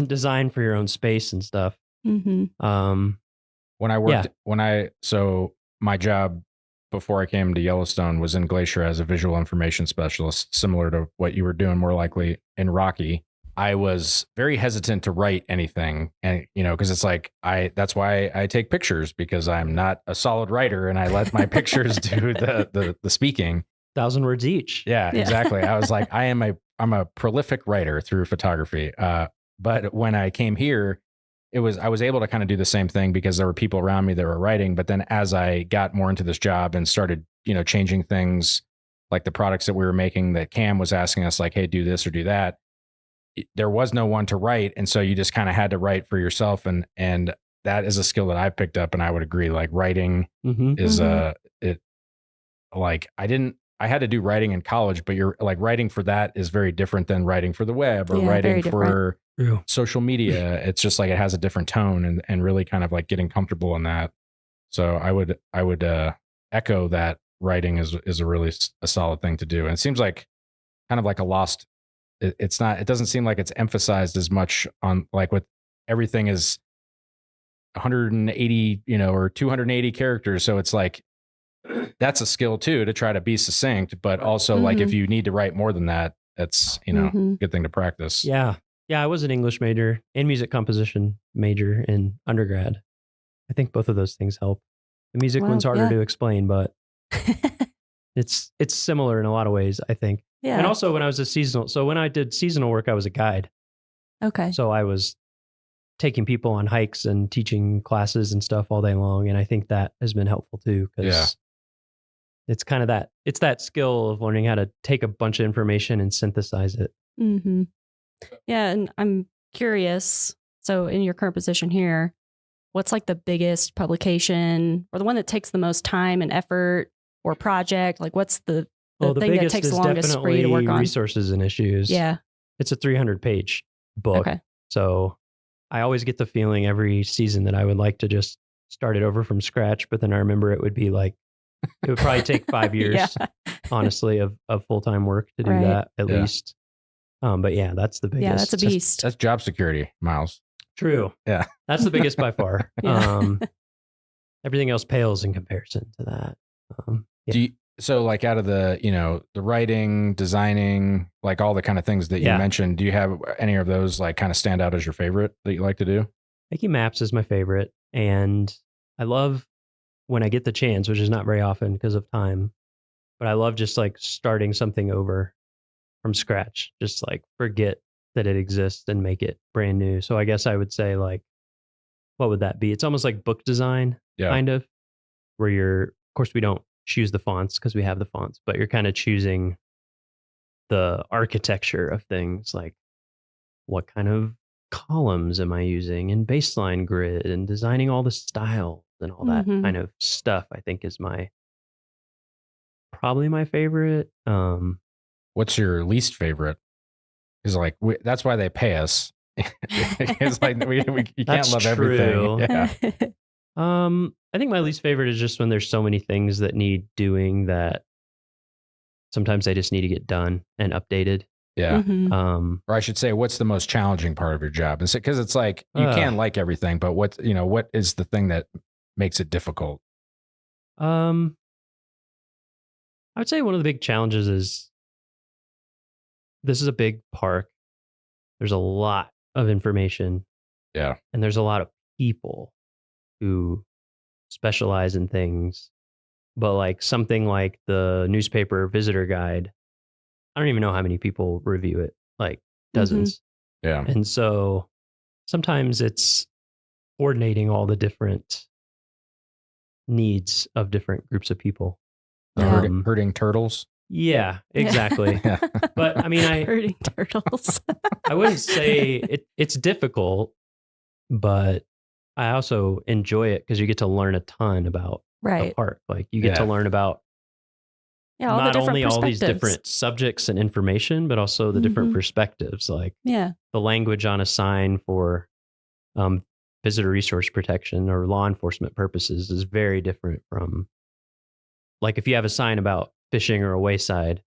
design for your own space and stuff. Mm-hmm. So my job before I came to Yellowstone was in Glacier as a visual information specialist, similar to what you were doing, more likely in Rocky. I was very hesitant to write anything, and because it's like that's why I take pictures, because I'm not a solid writer and I let my pictures do the speaking. 1,000 words each. Yeah, exactly. I was like, I'm a prolific writer through photography. But when I came here, I was able to kind of do the same thing because there were people around me that were writing. But then as I got more into this job and started, changing things like the products that we were making, that Cam was asking us like, hey, do this or do that. There was no one to write. And so you just kind of had to write for yourself. And that is a skill that I picked up. And I would agree, like writing is I had to do writing in college, but you're like writing for that is very different than writing for the web or writing for social media. It's just like, it has a different tone and really kind of like getting comfortable in that. So I would echo that writing is a really a solid thing to do. And it seems like kind of like a lost, it doesn't seem like it's emphasized as much on, like, with everything is 180, or 280 characters. So it's like, that's a skill too, to try to be succinct, but also like if you need to write more than that, that's, good thing to practice. Yeah. Yeah. I was an English major and music composition major in undergrad. I think both of those things help. The music one's harder to explain, but it's similar in a lot of ways, I think. Yeah. And also when I did seasonal work, I was a guide. Okay. So I was taking people on hikes and teaching classes and stuff all day long. And I think that has been helpful too, because it's kind of that skill of learning how to take a bunch of information and synthesize it. Mm-hmm. Yeah. And I'm curious. So in your current position here, what's like the biggest publication or the one that takes the most time and effort or project? Like what's the thing that takes the longest for you to work on? Resources and issues. Yeah. It's a 300-page book. Okay. So I always get the feeling every season that I would like to just start it over from scratch, but then I remember it would probably take 5 years, honestly, of full-time work to do that at least. But yeah, that's the biggest. Yeah, that's a beast. That's job security, Miles. True. Yeah. That's the biggest by far. Everything else pales in comparison to that. So like out of the, the writing, designing, like all the kind of things that you mentioned, do you have any of those like kind of stand out as your favorite that you like to do? Making maps is my favorite. And I love when I get the chance, which is not very often because of time, but I love just like starting something over from scratch, just like forget that it exists and make it brand new. So I guess I would say like, what would that be? It's almost like book design, kind of, where of course we don't choose the fonts because we have the fonts, but you're kind of choosing the architecture of things, like what kind of columns am I using in baseline grid and designing all the styles and all that kind of stuff. I think is probably my favorite. What's your least favorite? Because like that's why they pay us. It's like you can't love everything. Yeah. I think my least favorite is just when there's so many things that need doing that sometimes they just need to get done and updated. Yeah. Or I should say, what's the most challenging part of your job? Because it's like you can like everything, but what is the thing that makes it difficult? I would say one of the big challenges is this is a big park. There's a lot of information. Yeah. And there's a lot of people who specialize in things. But like something like the newspaper visitor guide, I don't even know how many people review it, like dozens. Yeah. And so sometimes it's coordinating all the different needs of different groups of people. Herding turtles. Yeah, exactly. But I mean, herding turtles. I wouldn't say it's difficult, but I also enjoy it because you get to learn a ton about a park. Like you get to learn about Yeah, all the not different only all these perspectives. different subjects and information, but also the different perspectives. Like Yeah. the language on a sign for visitor resource protection or law enforcement purposes is very different from, like, if you have a sign about fishing or a wayside,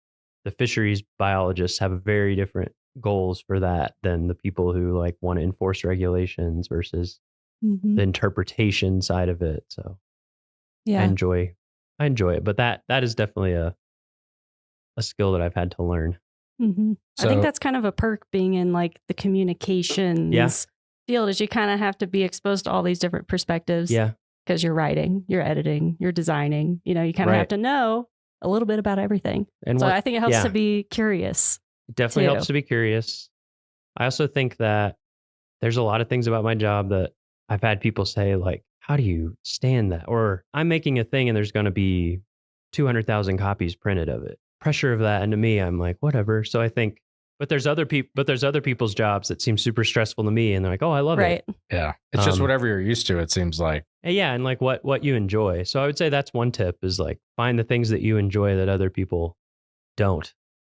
the fisheries biologists have very different goals for that than the people who like want to enforce regulations versus the interpretation side of it. So Yeah. I enjoy it, but that is definitely a skill that I've had to learn. I think that's kind of a perk being in like the communications field, is you kind of have to be exposed to all these different perspectives. Yeah. Because you're writing, you're editing, you're designing, you kind of have to know a little bit about everything. And so I think it helps to be curious. It definitely helps to be curious. I also think that there's a lot of things about my job that I've had people say, like, how do you stand that? Or I'm making a thing and there's going to be 200,000 copies printed of it. Pressure of that. And to me, I'm like, whatever. So I think, but there's other people's jobs that seem super stressful to me. And they're like, oh, I love it. Yeah. It's just whatever you're used to, it seems like. Yeah. And like what you enjoy. So I would say that's one tip, is like find the things that you enjoy that other people don't.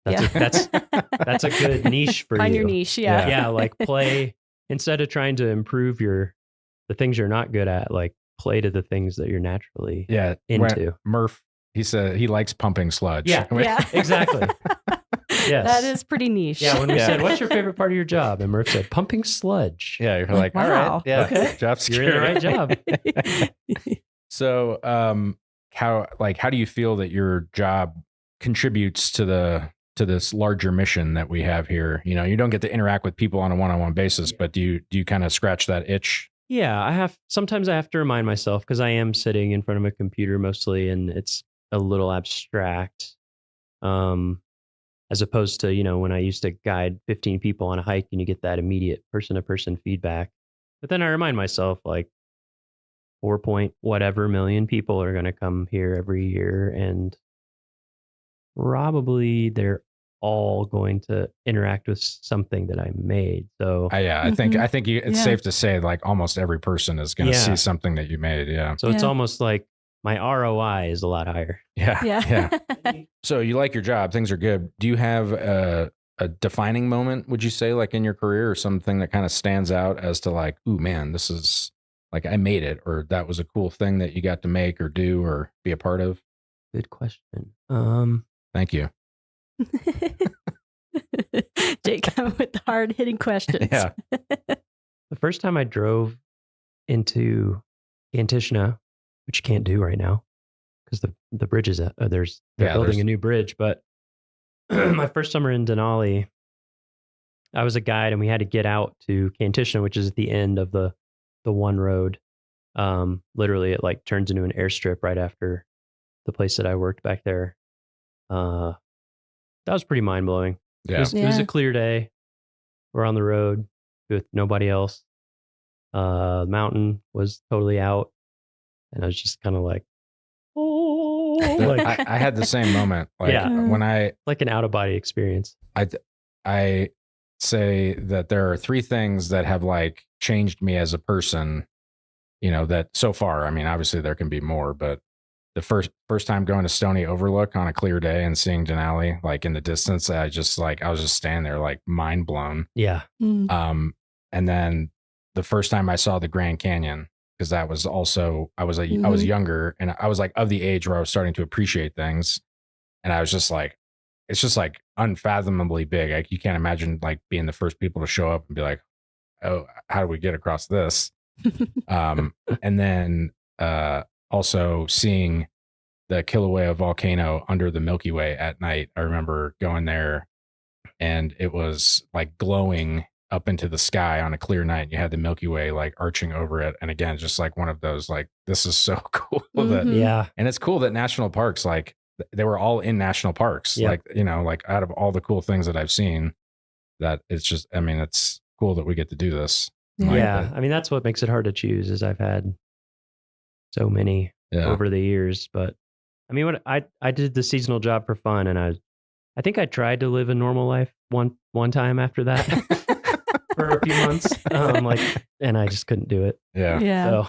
That's a good niche for you. Find your niche. Yeah. Yeah. Like play, instead of trying to improve the things you're not good at, like play to the things that you're naturally into. Murph, he said he likes pumping sludge. Yeah. Exactly. Yes. That is pretty niche. Yeah. When we said, what's your favorite part of your job? And Murph said, pumping sludge. Yeah. You're like, all right. Wow. Yeah. Okay. Job You're in the right job. So, how do you feel that your job contributes to this larger mission that we have here? You don't get to interact with people on a one-on-one basis, but do you kind of scratch that itch? Yeah, sometimes I have to remind myself, because I am sitting in front of a computer mostly, and it's a little abstract. As opposed to, when I used to guide 15 people on a hike and you get that immediate person-to-person feedback. But then I remind myself, like, 4 point whatever million people are going to come here every year, and probably they're all going to interact with something that I made. So I think it's safe to say, like, almost every person is going to see something that you made. Yeah. So it's almost like my ROI is a lot higher. Yeah. So you like your job, things are good. Do you have a defining moment, would you say, like in your career, or something that kind of stands out as to like, ooh, man, this is like, I made it, or that was a cool thing that you got to make or do or be a part of? Good question. Thank you. Jake with the hard hitting questions. Yeah. The first time I drove into Kantishna, which you can't do right now because the bridge is they're building a new bridge. But my first summer in Denali, I was a guide and we had to get out to Kantishna, which is at the end of the one road. Literally, it like turns into an airstrip right after the place that I worked back there. That was pretty mind blowing. Yeah. It was a clear day. We're on the road with nobody else. The mountain was totally out. And I was just kind of like, oh, like, I had the same moment. Like when I, like an out of body experience. I say that there are three things that have like changed me as a person, that so far, I mean, obviously there can be more, but the first time going to Stony Overlook on a clear day and seeing Denali, like in the distance, I was just standing there like mind blown. Yeah. And then the first time I saw the Grand Canyon, because that was also, I was younger and I was like of the age where I was starting to appreciate things. And I was just like, it's just like unfathomably big. Like you can't imagine like being the first people to show up and be like, oh, how do we get across this? And then also seeing the Kilauea volcano under the Milky Way at night. I remember going there and it was like glowing up into the sky on a clear night. You had the Milky Way like arching over it. And again, just like one of those, like, this is so cool. Yeah. And it's cool that national parks, like they were all in national parks. Yep. Like, like out of all the cool things that I've seen, that it's just, I mean, it's cool that we get to do this. Yeah. I mean, that's what makes it hard to choose, is I've had so many over the years. But I mean, what I did the seasonal job for fun, and I think I tried to live a normal life one time after that for a few months. And I just couldn't do it. Yeah. Yeah. So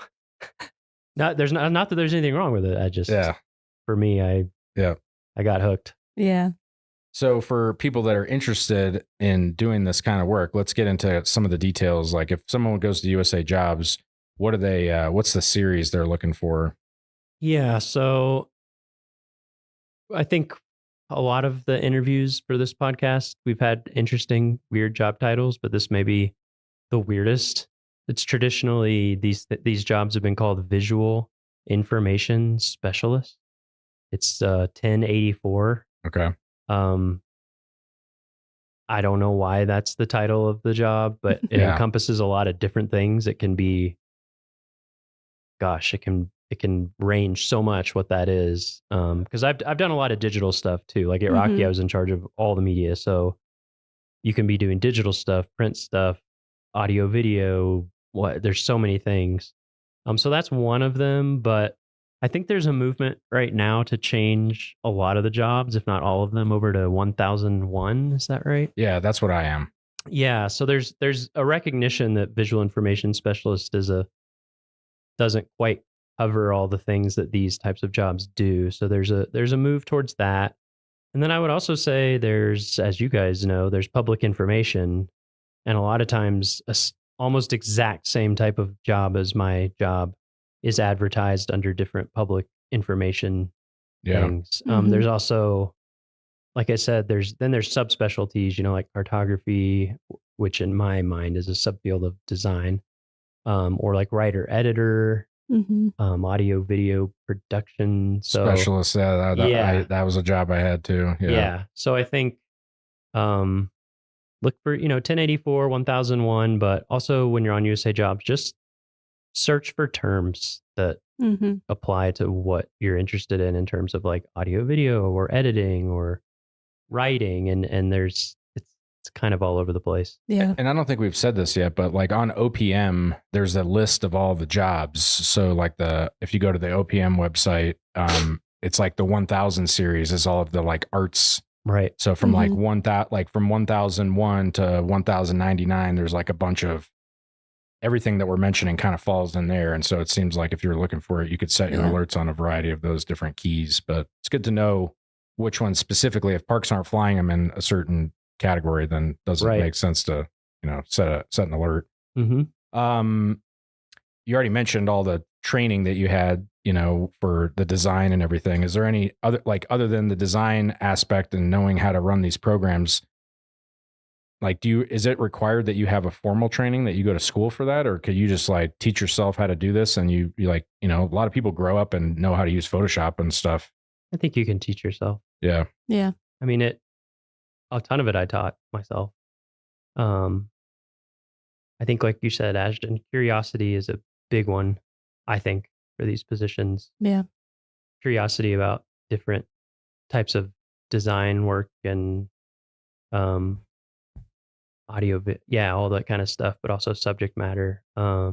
not that there's anything wrong with it. I just, for me, I got hooked. Yeah. So for people that are interested in doing this kind of work, let's get into some of the details. Like if someone goes to USA Jobs, what are they? What's the series they're looking for? Yeah. So I think a lot of the interviews for this podcast, we've had interesting, weird job titles, but this may be the weirdest. It's traditionally these jobs have been called visual information specialist. It's 1084. Okay. I don't know why that's the title of the job, but it encompasses a lot of different things. It can be, gosh, it can range so much what that is. Because I've done a lot of digital stuff too. Like at Rocky, I was in charge of all the media, so you can be doing digital stuff, print stuff, audio, video. There's so many things. So that's one of them, but I think there's a movement right now to change a lot of the jobs, if not all of them, over to 1001. Is that right? Yeah, that's what I am. Yeah. So there's a recognition that visual information specialist doesn't quite cover all the things that these types of jobs do. So there's a move towards that. And then I would also say there's, as you guys know, there's public information, and a lot of times almost exact same type of job as my job is advertised under different public information things. There's also, like I said, there's subspecialties, like cartography, which in my mind is a subfield of design, or like writer editor, audio video production Specialist. That was a job I had too. Yeah. So I think look for 1084, 1001, but also when you're on USA Jobs, just search for terms that apply to what you're interested in terms of like audio video or editing or writing, and it's kind of all over the place. Yeah. And I don't think we've said this yet, but like on OPM, there's a list of all the jobs. So like if you go to the OPM website, it's like the 1000 series is all of the like arts. Right. So from from 1001 to 1099, there's like a bunch of everything that we're mentioning kind of falls in there. And so it seems like if you're looking for it, you could set your alerts on a variety of those different keys, but it's good to know which ones specifically. If parks aren't flying them in a certain category, then doesn't make sense to, set an alert. You already mentioned all the training that you had, for the design and everything. Is there any other than the design aspect and knowing how to run these programs? Like, is it required that you have a formal training, that you go to school for that? Or could you just like teach yourself how to do this? And you like, a lot of people grow up and know how to use Photoshop and stuff. I think you can teach yourself. Yeah. Yeah. I mean, a ton of it I taught myself. I think like you said, Ashton, curiosity is a big one, I think, for these positions. Yeah. Curiosity about different types of design work and audio, all that kind of stuff, but also subject matter. I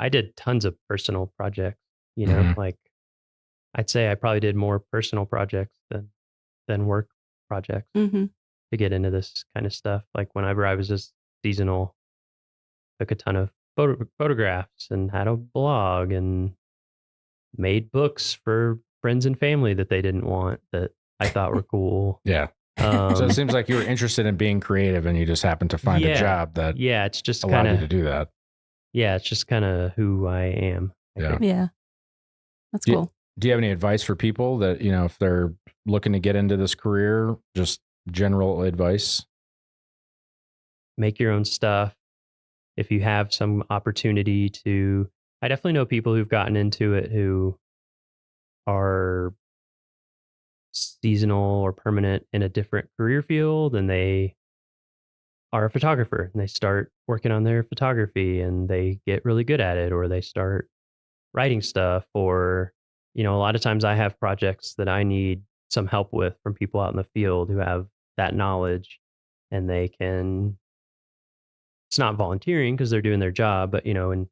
did tons of personal projects, like I'd say I probably did more personal projects than work projects to get into this kind of stuff. Like whenever I was just seasonal, took a ton of photographs and had a blog and made books for friends and family that they didn't want that I thought were cool. Yeah. So it seems like you were interested in being creative and you just happened to find a job that it's just allowed kind you to do that. Yeah, it's just kind of who I am. Yeah. That's cool. Do you have any advice for people that, if they're looking to get into this career, just general advice? Make your own stuff. If you have some opportunity to, I definitely know people who've gotten into it who are seasonal or permanent in a different career field, and they are a photographer and they start working on their photography and they get really good at it, or they start writing stuff, or a lot of times I have projects that I need some help with from people out in the field who have that knowledge, and they can, it's not volunteering because they're doing their job, but and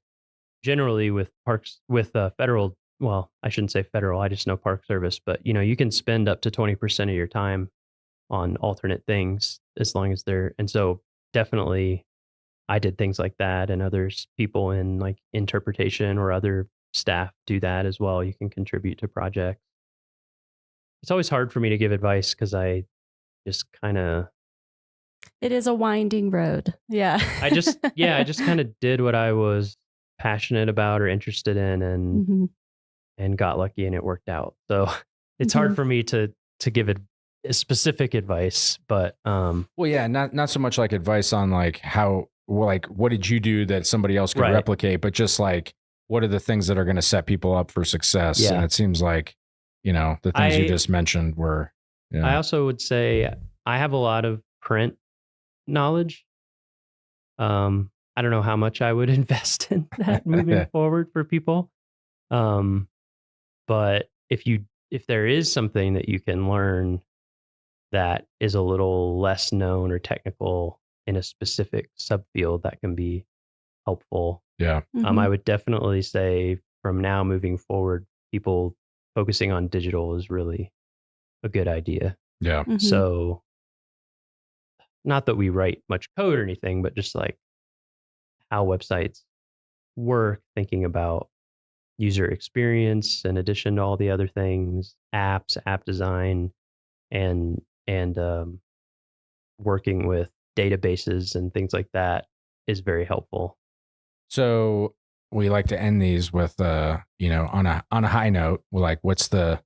generally with parks, with federal, well, I shouldn't say federal, I just know Park Service, but you can spend up to 20% of your time on alternate things as long as they're, and so definitely I did things like that, and others, people in like interpretation or other staff do that as well. You can contribute to projects. it's always hard for me to give advice because I just kind of It is a winding road. Yeah. I just kind of did what I was passionate about or interested in, and got lucky and it worked out. So it's hard for me to give it specific advice, but well, yeah, not so much like advice on like how, like, what did you do that somebody else could Right. replicate, but just like, what are the things that are going to set people up for success? Yeah. And it seems like, the things you just mentioned were, I also would say I have a lot of print knowledge. I don't know how much I would invest in that moving forward for people. But if there is something that you can learn that is a little less known or technical in a specific subfield, that can be helpful. Yeah. I would definitely say from now moving forward, people focusing on digital is really a good idea. Yeah. So not that we write much code or anything, but just like how websites work, thinking about user experience in addition to all the other things, apps, app design, and working with databases and things like that is very helpful. So we like to end these with, on a high note. We're like, what's the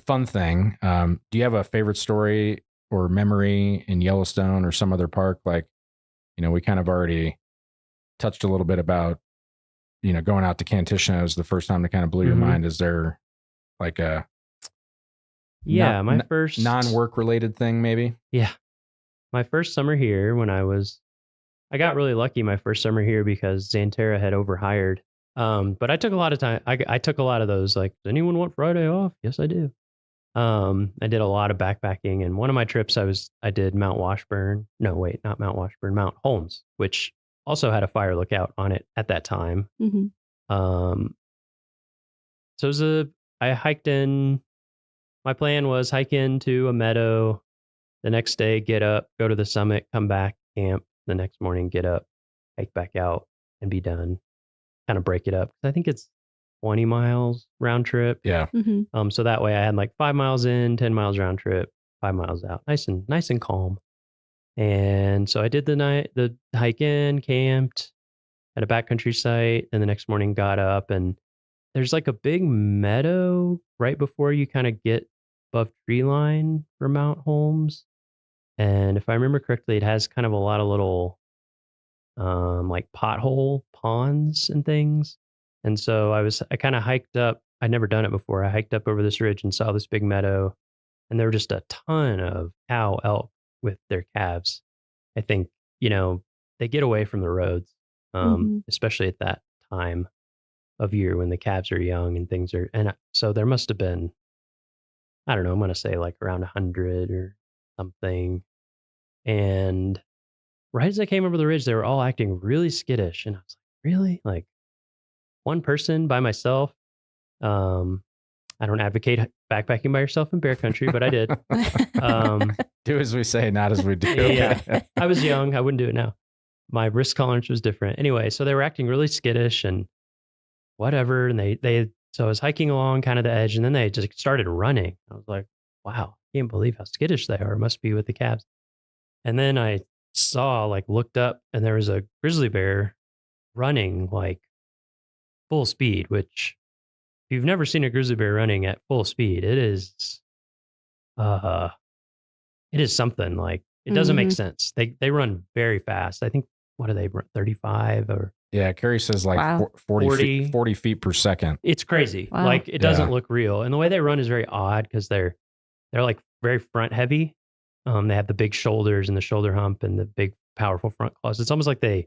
fun thing? Do you have a favorite story or memory in Yellowstone or some other park? Like, we kind of already touched a little bit about, going out to Kantishna was the first time that kind of blew your mind. Is there like a my first non-work related thing, maybe? Yeah, my first summer here I got really lucky my first summer here because Xanterra had overhired. But I took a lot of time. I took a lot of those. Like, does anyone want Friday off? Yes, I do. I did a lot of backpacking, and one of my trips I did Mount Washburn. No, wait, not Mount Washburn, Mount Holmes, which also had a fire lookout on it at that time. So I hiked in. My plan was hike into a meadow, the next day get up, go to the summit, come back, camp. The next morning, get up, hike back out, and be done. Kind of break it up. I think it's 20 miles round trip. Yeah. So that way I had like 5 miles in, 10 miles round trip, 5 miles out. Nice and calm. And so I did the hike in, camped at a backcountry site, and the next morning got up, and there's like a big meadow right before you kind of get above tree line for Mount Holmes. And if I remember correctly, it has kind of a lot of little like pothole ponds and things. And so I kind of hiked up. I'd never done it before. I hiked up over this ridge and saw this big meadow, and there were just a ton of cow elk with their calves. I think, they get away from the roads, especially at that time of year when the calves are young and things are. And so there must have been, I don't know, I'm going to say like around 100 or something. And right as I came over the ridge, they were all acting really skittish. And I was like, really? Like one person by myself? I don't advocate backpacking by yourself in bear country, but I did. Do as we say, not as we do. Yeah. I was young. I wouldn't do it now. My risk tolerance was different. Anyway, so they were acting really skittish and whatever. And so I was hiking along kind of the edge, and then they just started running. I was like, wow, I can't believe how skittish they are. It must be with the calves. And then I looked up, and there was a grizzly bear running like full speed, which if you've never seen a grizzly bear running at full speed, it is something. Like, it doesn't make sense. They run very fast. I think, what do they run, 35 or? Yeah, Carrie says like Wow. 40 feet per second. It's crazy. Wow. Like, it doesn't look real. And the way they run is very odd because they're like very front heavy. They have the big shoulders and the shoulder hump and the big powerful front claws. It's almost like they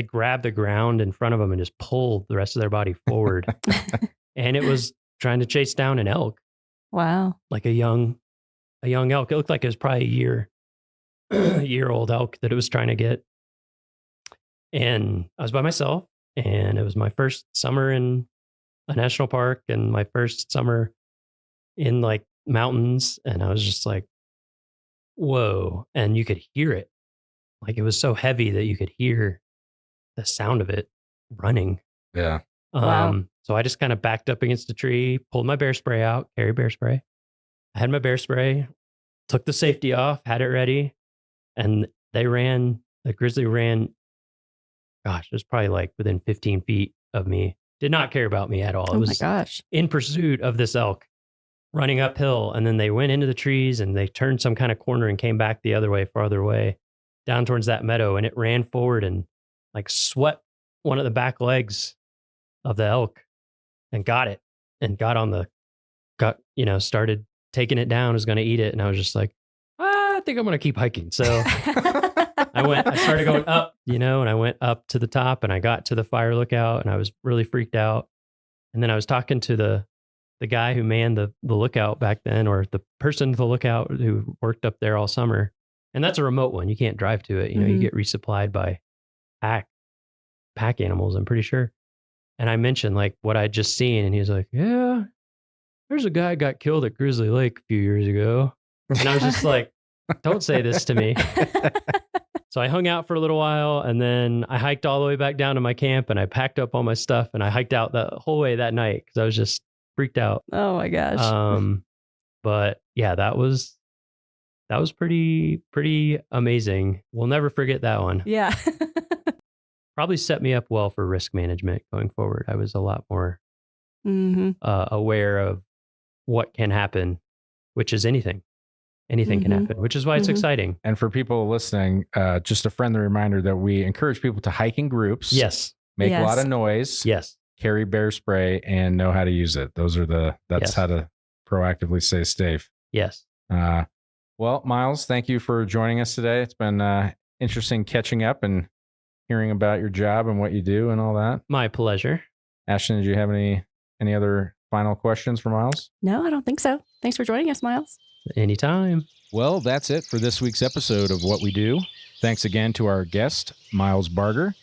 grab the ground in front of them and just pull the rest of their body forward. And it was trying to chase down an elk, Wow. like a young elk. It looked like it was probably a year old elk that it was trying to get. And I was by myself, and it was my first summer in a national park and my first summer in like mountains. And I was just like, whoa. And you could hear it. Like, it was so heavy that you could hear the sound of it running. Yeah. Wow. So I just kind of backed up against a tree, pulled my bear spray out, carry bear spray, I had my bear spray, took the safety off, had it ready, and the grizzly ran, gosh, it was probably like within 15 feet of me. Did not care about me at all. Oh It my was gosh. in pursuit of this elk running uphill. And then they went into the trees and they turned some kind of corner and came back the other way, farther away, down towards that meadow. And it ran forward and like swept one of the back legs of the elk and got it and started taking it down, was going to eat it. And I was just like, I think I'm going to keep hiking. So I started going up, and I went up to the top and I got to the fire lookout and I was really freaked out. And then I was talking to the guy who manned the lookout back then, or the person at the lookout who worked up there all summer. And that's a remote one. You can't drive to it. You get resupplied by pack animals, I'm pretty sure. And I mentioned like what I'd just seen. And he was like, yeah, there's a guy got killed at Grizzly Lake a few years ago. And I was just like, don't say this to me. So I hung out for a little while and then I hiked all the way back down to my camp and I packed up all my stuff and I hiked out the whole way that night because I was just freaked out. Oh my gosh. But yeah, that was pretty amazing. We'll never forget that one. Yeah. Probably set me up well for risk management going forward. I was a lot more aware of what can happen, which is anything. Anything can happen, which is why it's exciting. And for people listening, just a friendly reminder that we encourage people to hike in groups. Yes. Make a lot of noise. Yes. Carry bear spray and know how to use it. That's how to proactively stay safe. Yes. Well, Miles, thank you for joining us today. It's been interesting catching up and hearing about your job and what you do and all that. My pleasure. Ashton, did you have any other final questions for Miles? No, I don't think so. Thanks for joining us, Miles. Anytime. Well, that's it for this week's episode of What We Do. Thanks again to our guest, Miles Barger.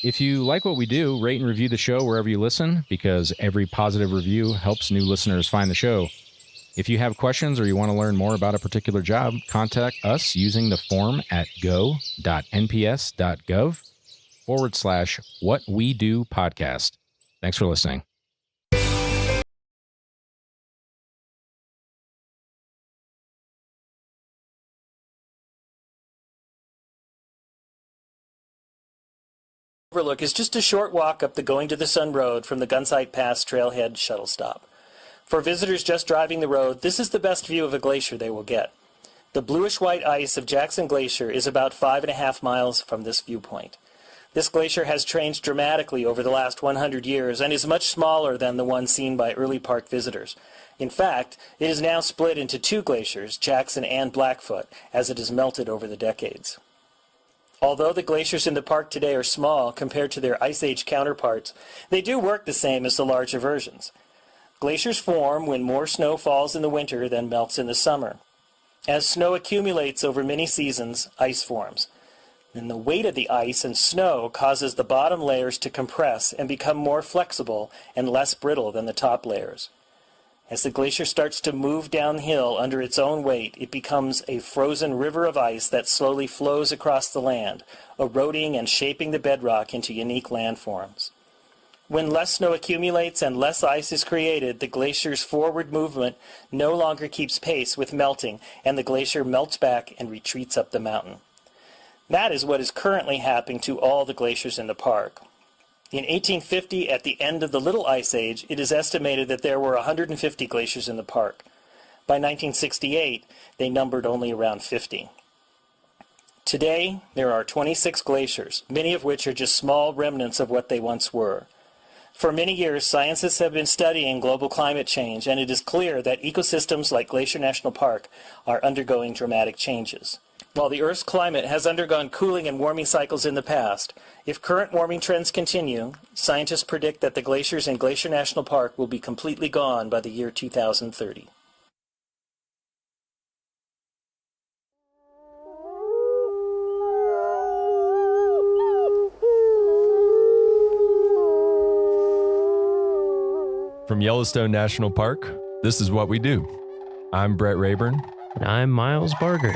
If you like what we do, rate and review the show wherever you listen, because every positive review helps new listeners find the show. If you have questions or you want to learn more about a particular job, contact us using the form at go.nps.gov/whatwedopodcast. Thanks for listening. Overlook is just a short walk up the Going to the Sun Road from the Gunsight Pass Trailhead shuttle stop. For visitors just driving the road, this is the best view of a glacier they will get. The bluish-white ice of Jackson Glacier is about 5.5 miles from this viewpoint. This glacier has changed dramatically over the last 100 years and is much smaller than the one seen by early park visitors. In fact, it is now split into two glaciers, Jackson and Blackfoot, as it has melted over the decades. Although the glaciers in the park today are small compared to their Ice Age counterparts, they do work the same as the larger versions. Glaciers form when more snow falls in the winter than melts in the summer. As snow accumulates over many seasons, ice forms. Then the weight of the ice and snow causes the bottom layers to compress and become more flexible and less brittle than the top layers. As the glacier starts to move downhill under its own weight, it becomes a frozen river of ice that slowly flows across the land, eroding and shaping the bedrock into unique landforms. When less snow accumulates and less ice is created, the glacier's forward movement no longer keeps pace with melting, and the glacier melts back and retreats up the mountain. That is what is currently happening to all the glaciers in the park. In 1850, at the end of the Little Ice Age, it is estimated that there were 150 glaciers in the park. By 1968, they numbered only around 50. Today, there are 26 glaciers, many of which are just small remnants of what they once were. For many years, scientists have been studying global climate change, and it is clear that ecosystems like Glacier National Park are undergoing dramatic changes. While the Earth's climate has undergone cooling and warming cycles in the past, if current warming trends continue, scientists predict that the glaciers in Glacier National Park will be completely gone by the year 2030. From Yellowstone National Park, this is What We Do. I'm Brett Rayburn. And I'm Miles Barger.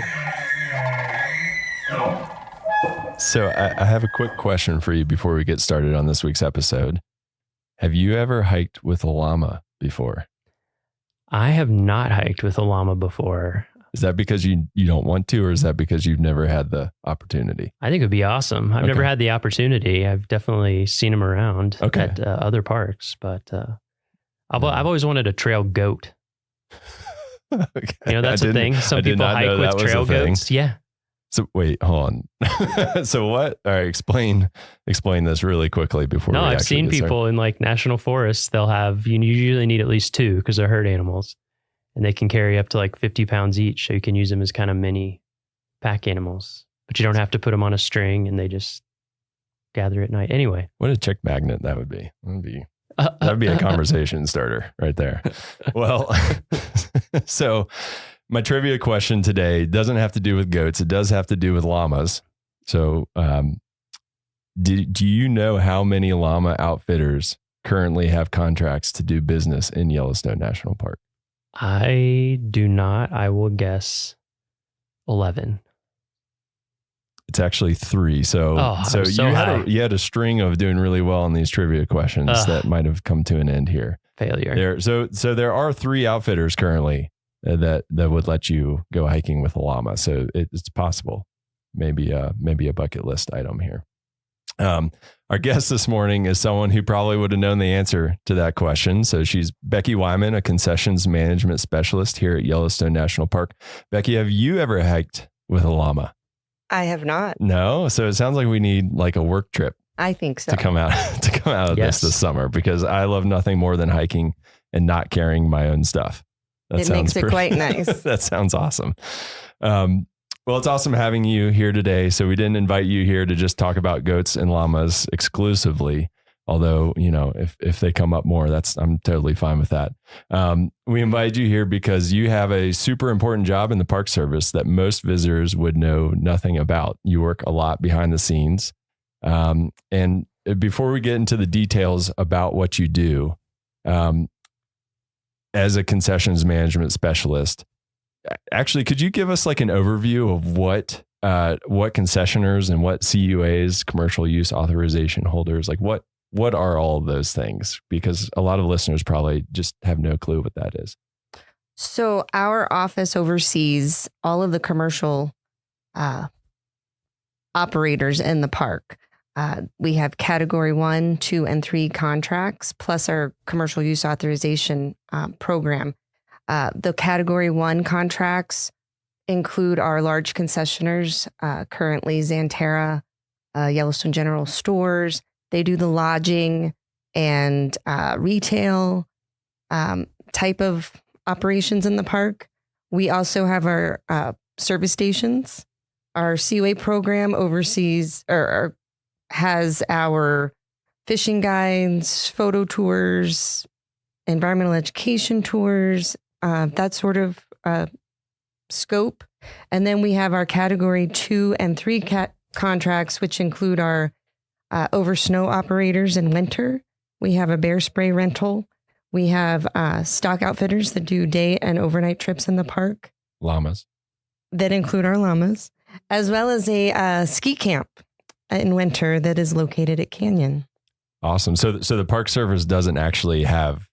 So I have a quick question for you before we get started on this week's episode. Have you ever hiked with a llama before? I have not hiked with a llama before. Is that because you don't want to, or is that because you've never had the opportunity? I think it would be awesome. I've never had the opportunity. I've definitely seen them around at other parks, but I've always wanted a trail goat. That's a thing. Some people hike with trail goats. Yeah. So wait, hold on. So what? All right, explain this really quickly before. No, I've seen people in like national forests. They'll have, you usually need at least two because they're herd animals. And they can carry up to like 50 pounds each. So you can use them as kind of mini pack animals, but you don't have to put them on a string and they just gather at night. Anyway. What a chick magnet that would be. That'd be a conversation starter right there. Well, so my trivia question today doesn't have to do with goats. It does have to do with llamas. So do you know how many llama outfitters currently have contracts to do business in Yellowstone National Park? I do not. I will guess 11. It's actually 3. So you had a string of doing really well on these trivia questions that might have come to an end here. Failure. So there are 3 outfitters currently that would let you go hiking with a llama. So it's possible. Maybe a bucket list item here. Our guest this morning is someone who probably would have known the answer to that question. So she's Becky Wyman, a concessions management specialist here at Yellowstone National Park. Becky, have you ever hiked with a llama? I have not. No. So it sounds like we need like a work trip. I think so. To come out of this summer, because I love nothing more than hiking and not carrying my own stuff. It makes it quite nice. That sounds awesome. Well, it's awesome having you here today. So we didn't invite you here to just talk about goats and llamas exclusively. Although, if they come up more, I'm totally fine with that. We invited you here because you have a super important job in the Park Service that most visitors would know nothing about. You work a lot behind the scenes. And before we get into the details about what you do, as a concessions management specialist, actually, could you give us like an overview of what concessioners and what CUAs, commercial use authorization holders, like what are all of those things? Because a lot of listeners probably just have no clue what that is. So our office oversees all of the commercial operators in the park. We have category 1, 2, and 3 contracts, plus our commercial use authorization program. The category 1 contracts include our large concessioners, currently Xanterra, Yellowstone General Stores. They do the lodging and retail type of operations in the park. We also have our service stations. Our CUA program oversees or has our fishing guides, photo tours, environmental education tours, that sort of scope. And then we have our category 2 and 3 contracts, which include our over snow operators in winter. We have a bear spray rental. We have stock outfitters that do day and overnight trips in the park. Llamas. That include our llamas, as well as a ski camp in winter that is located at Canyon. Awesome. So the Park Service doesn't actually have,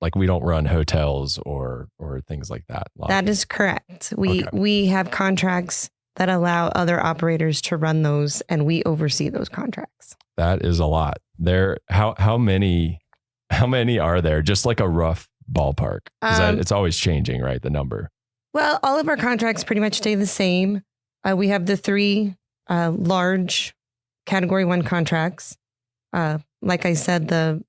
like, we don't run hotels or things like that. That is correct. We have contracts that allow other operators to run those, and we oversee those contracts. That is a lot. How many are there? Just like a rough ballpark. It's always changing, right? The number. Well, all of our contracts pretty much stay the same. We have the 3 large category 1 contracts. Like I said, the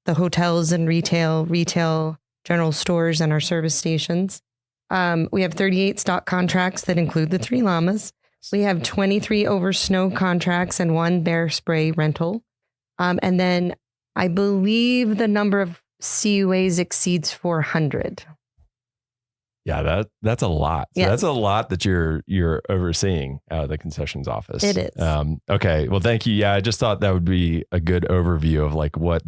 hotels and retail general stores, and our service stations. We have 38 stock contracts that include the 3 llamas. We have 23 over snow contracts and 1 bear spray rental. And then I believe the number of CUAs exceeds 400. Yeah, that's a lot. So That's a lot that you're overseeing out of the concessions office. It is. Okay. Well, thank you. Yeah, I just thought that would be a good overview of like what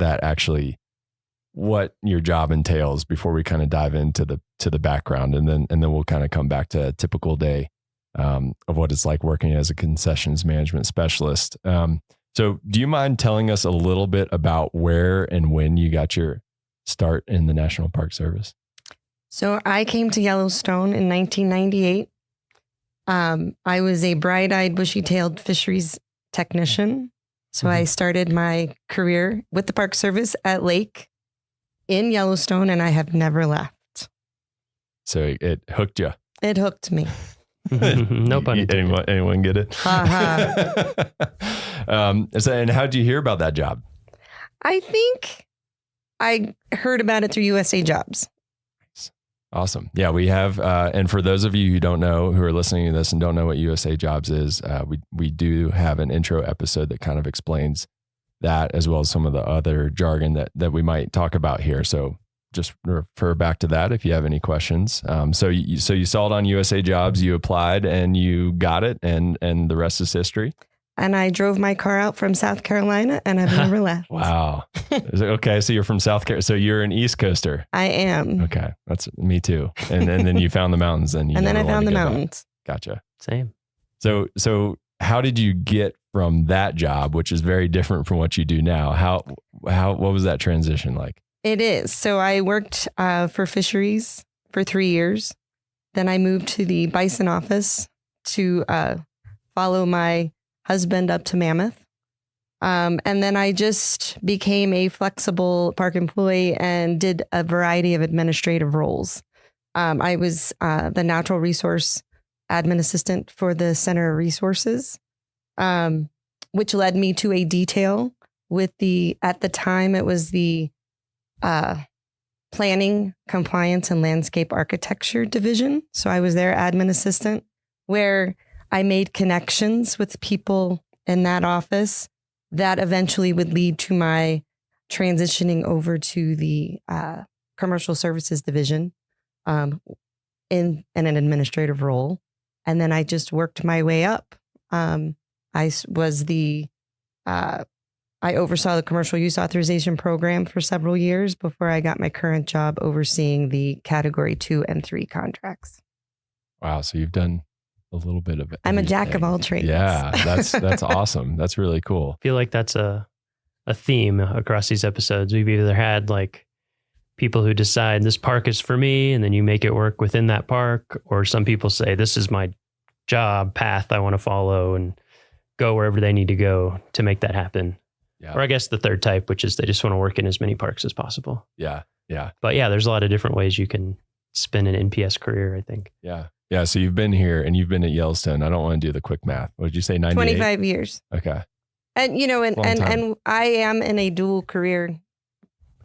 your job entails before we kind of dive into the background, and then we'll kind of come back to a typical day of what it's like working as a concessions management specialist. So do you mind telling us a little bit about where and when you got your start in the National Park Service? So I came to Yellowstone in 1998. I was a bright-eyed, bushy-tailed fisheries technician. So I started my career with the Park Service at Lake in Yellowstone, and I have never left. So it hooked you. It hooked me. No pun intended. Anyone get it? Ha So, and how did you hear about that job? I think I heard about it through USA Jobs. Awesome. Yeah, we have, and for those of you who don't know, who are listening to this and don't know what USA Jobs is, we do have an intro episode that kind of explains that, as well as some of the other jargon that we might talk about here. So just refer back to that if you have any questions. So you saw it on USA Jobs, you applied and you got it, and the rest is history. And I drove my car out from South Carolina, and I've never left. Wow. Okay, so you're from South Carolina. So you're an East Coaster. I am. Okay, that's me too. And then you found the mountains, and then I found the mountains. Gotcha. Same. So how did you get from that job, which is very different from what you do now? What was that transition like? It is. So I worked for fisheries for 3 years. Then I moved to the bison office to follow my husband up to Mammoth. And then I just became a flexible park employee and did a variety of administrative roles. I was the natural resource admin assistant for the Center of Resources, which led me to a detail with at the time, it was the Planning, Compliance, and Landscape Architecture Division. So I was their admin assistant, where I made connections with people in that office that eventually would lead to my transitioning over to the Commercial Services Division in an administrative role. And then I just worked my way up. I oversaw the Commercial Use Authorization Program for several years before I got my current job overseeing the Category 2 and 3 contracts. Wow. So you've done a little bit of it. I'm a jack of all trades. Yeah, that's awesome. That's really cool. I feel like that's a theme across these episodes. We've either had like people who decide this park is for me, and then you make it work within that park, or some people say this is my job path I want to follow and go wherever they need to go to make that happen. Yeah. Or I guess the third type, which is they just want to work in as many parks as possible. Yeah. Yeah. But yeah, there's a lot of different ways you can spin an NPS career, I think. Yeah. Yeah. So you've been here and you've been at Yellowstone. I don't want to do the quick math. What did you say? 98? 25 years. Okay. And, and I am in a dual career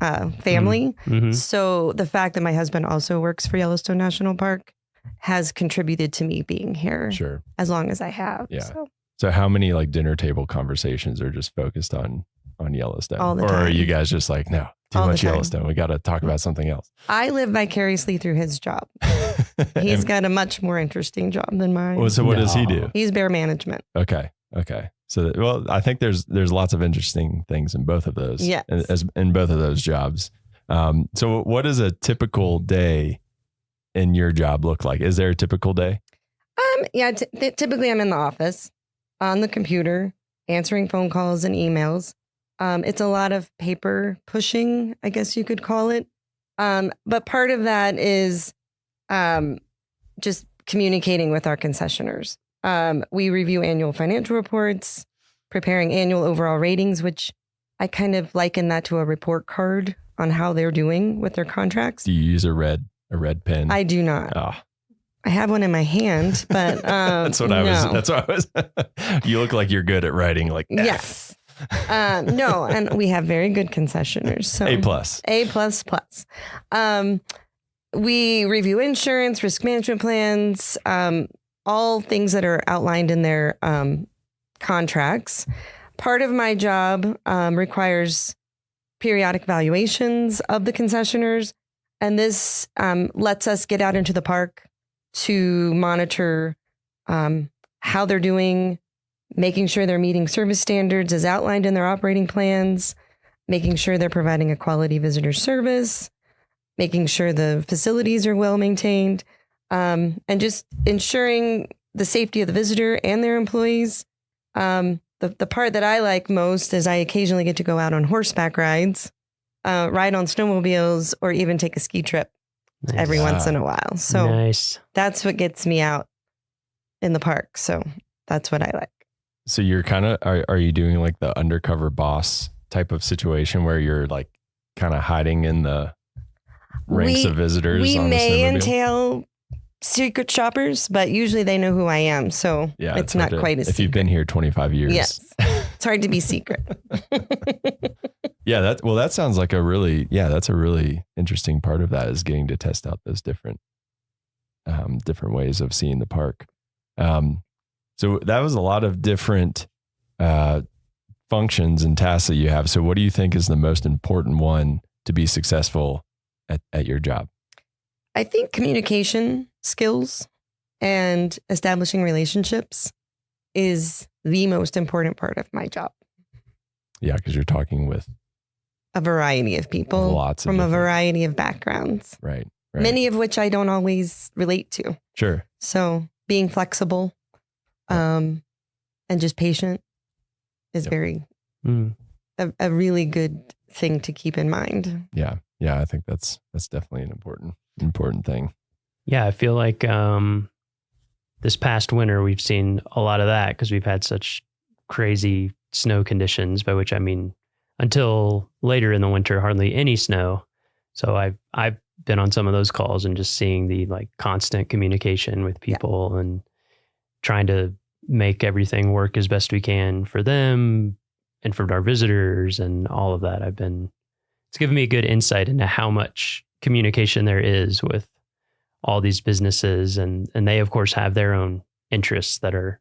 family. Mm-hmm. So the fact that my husband also works for Yellowstone National Park has contributed to me being here as long as I have. Yeah. So how many like dinner table conversations are just focused on Yellowstone? All the or time. are you guys just like, no, too All the much time. Yellowstone. We got to talk about something else. I live vicariously through his job. He's got a much more interesting job than mine. Well, so what does he do? He's bear management. Okay. So, I think there's lots of interesting things in both of those. Yes. In both of those jobs. So what does a typical day in your job look like? Is there a typical day? Typically I'm in the office on the computer, answering phone calls and emails. It's a lot of paper pushing, I guess you could call it. But part of that is just communicating with our concessioners. We review annual financial reports, preparing annual overall ratings, which I kind of liken that to a report card on how they're doing with their contracts. Do you use a red pen? I do not. Oh. I have one in my hand, but that's what I was. You look like you're good at writing like F. Yes. No, and we have very good concessioners. So A++. We review insurance, risk management plans, all things that are outlined in their contracts. Part of my job requires periodic valuations of the concessioners, and this lets us get out into the park to monitor how they're doing, making sure they're meeting service standards as outlined in their operating plans, making sure they're providing a quality visitor service, making sure the facilities are well maintained, and just ensuring the safety of the visitor and their employees. The part that I like most is I occasionally get to go out on horseback rides, ride on snowmobiles, or even take a ski trip every once in a while. So nice. That's what gets me out in the park. So that's what I like. So you're kind of, are you doing like the undercover boss type of situation where you're like kind of hiding in the ranks of visitors? We on the may snowmobile? entail secret shoppers, but usually they know who I am. So Yeah, it's not hard to- quite as if you've been here 25 years. Yes. It's hard to be secret. Yeah, that sounds like that's a really interesting part of that, is getting to test out those different ways of seeing the park. So that was a lot of different functions and tasks that you have. So what do you think is the most important one to be successful at your job? I think communication skills and establishing relationships is the most important part of my job. Yeah, because you're talking with A variety of people lots of from a different- variety of backgrounds, right. many of which I don't always relate to. Sure. So being flexible and just patient is very a really good thing to keep in mind. Yeah. Yeah. I think that's definitely an important thing. Yeah, I feel like this past winter we've seen a lot of that because we've had such crazy snow conditions, by which I mean until later in the winter, hardly any snow. So I've been on some of those calls and just seeing the like constant communication with people and trying to make everything work as best we can for them and for our visitors and all of that. It's given me a good insight into how much communication there is with all these businesses, and they of course have their own interests that are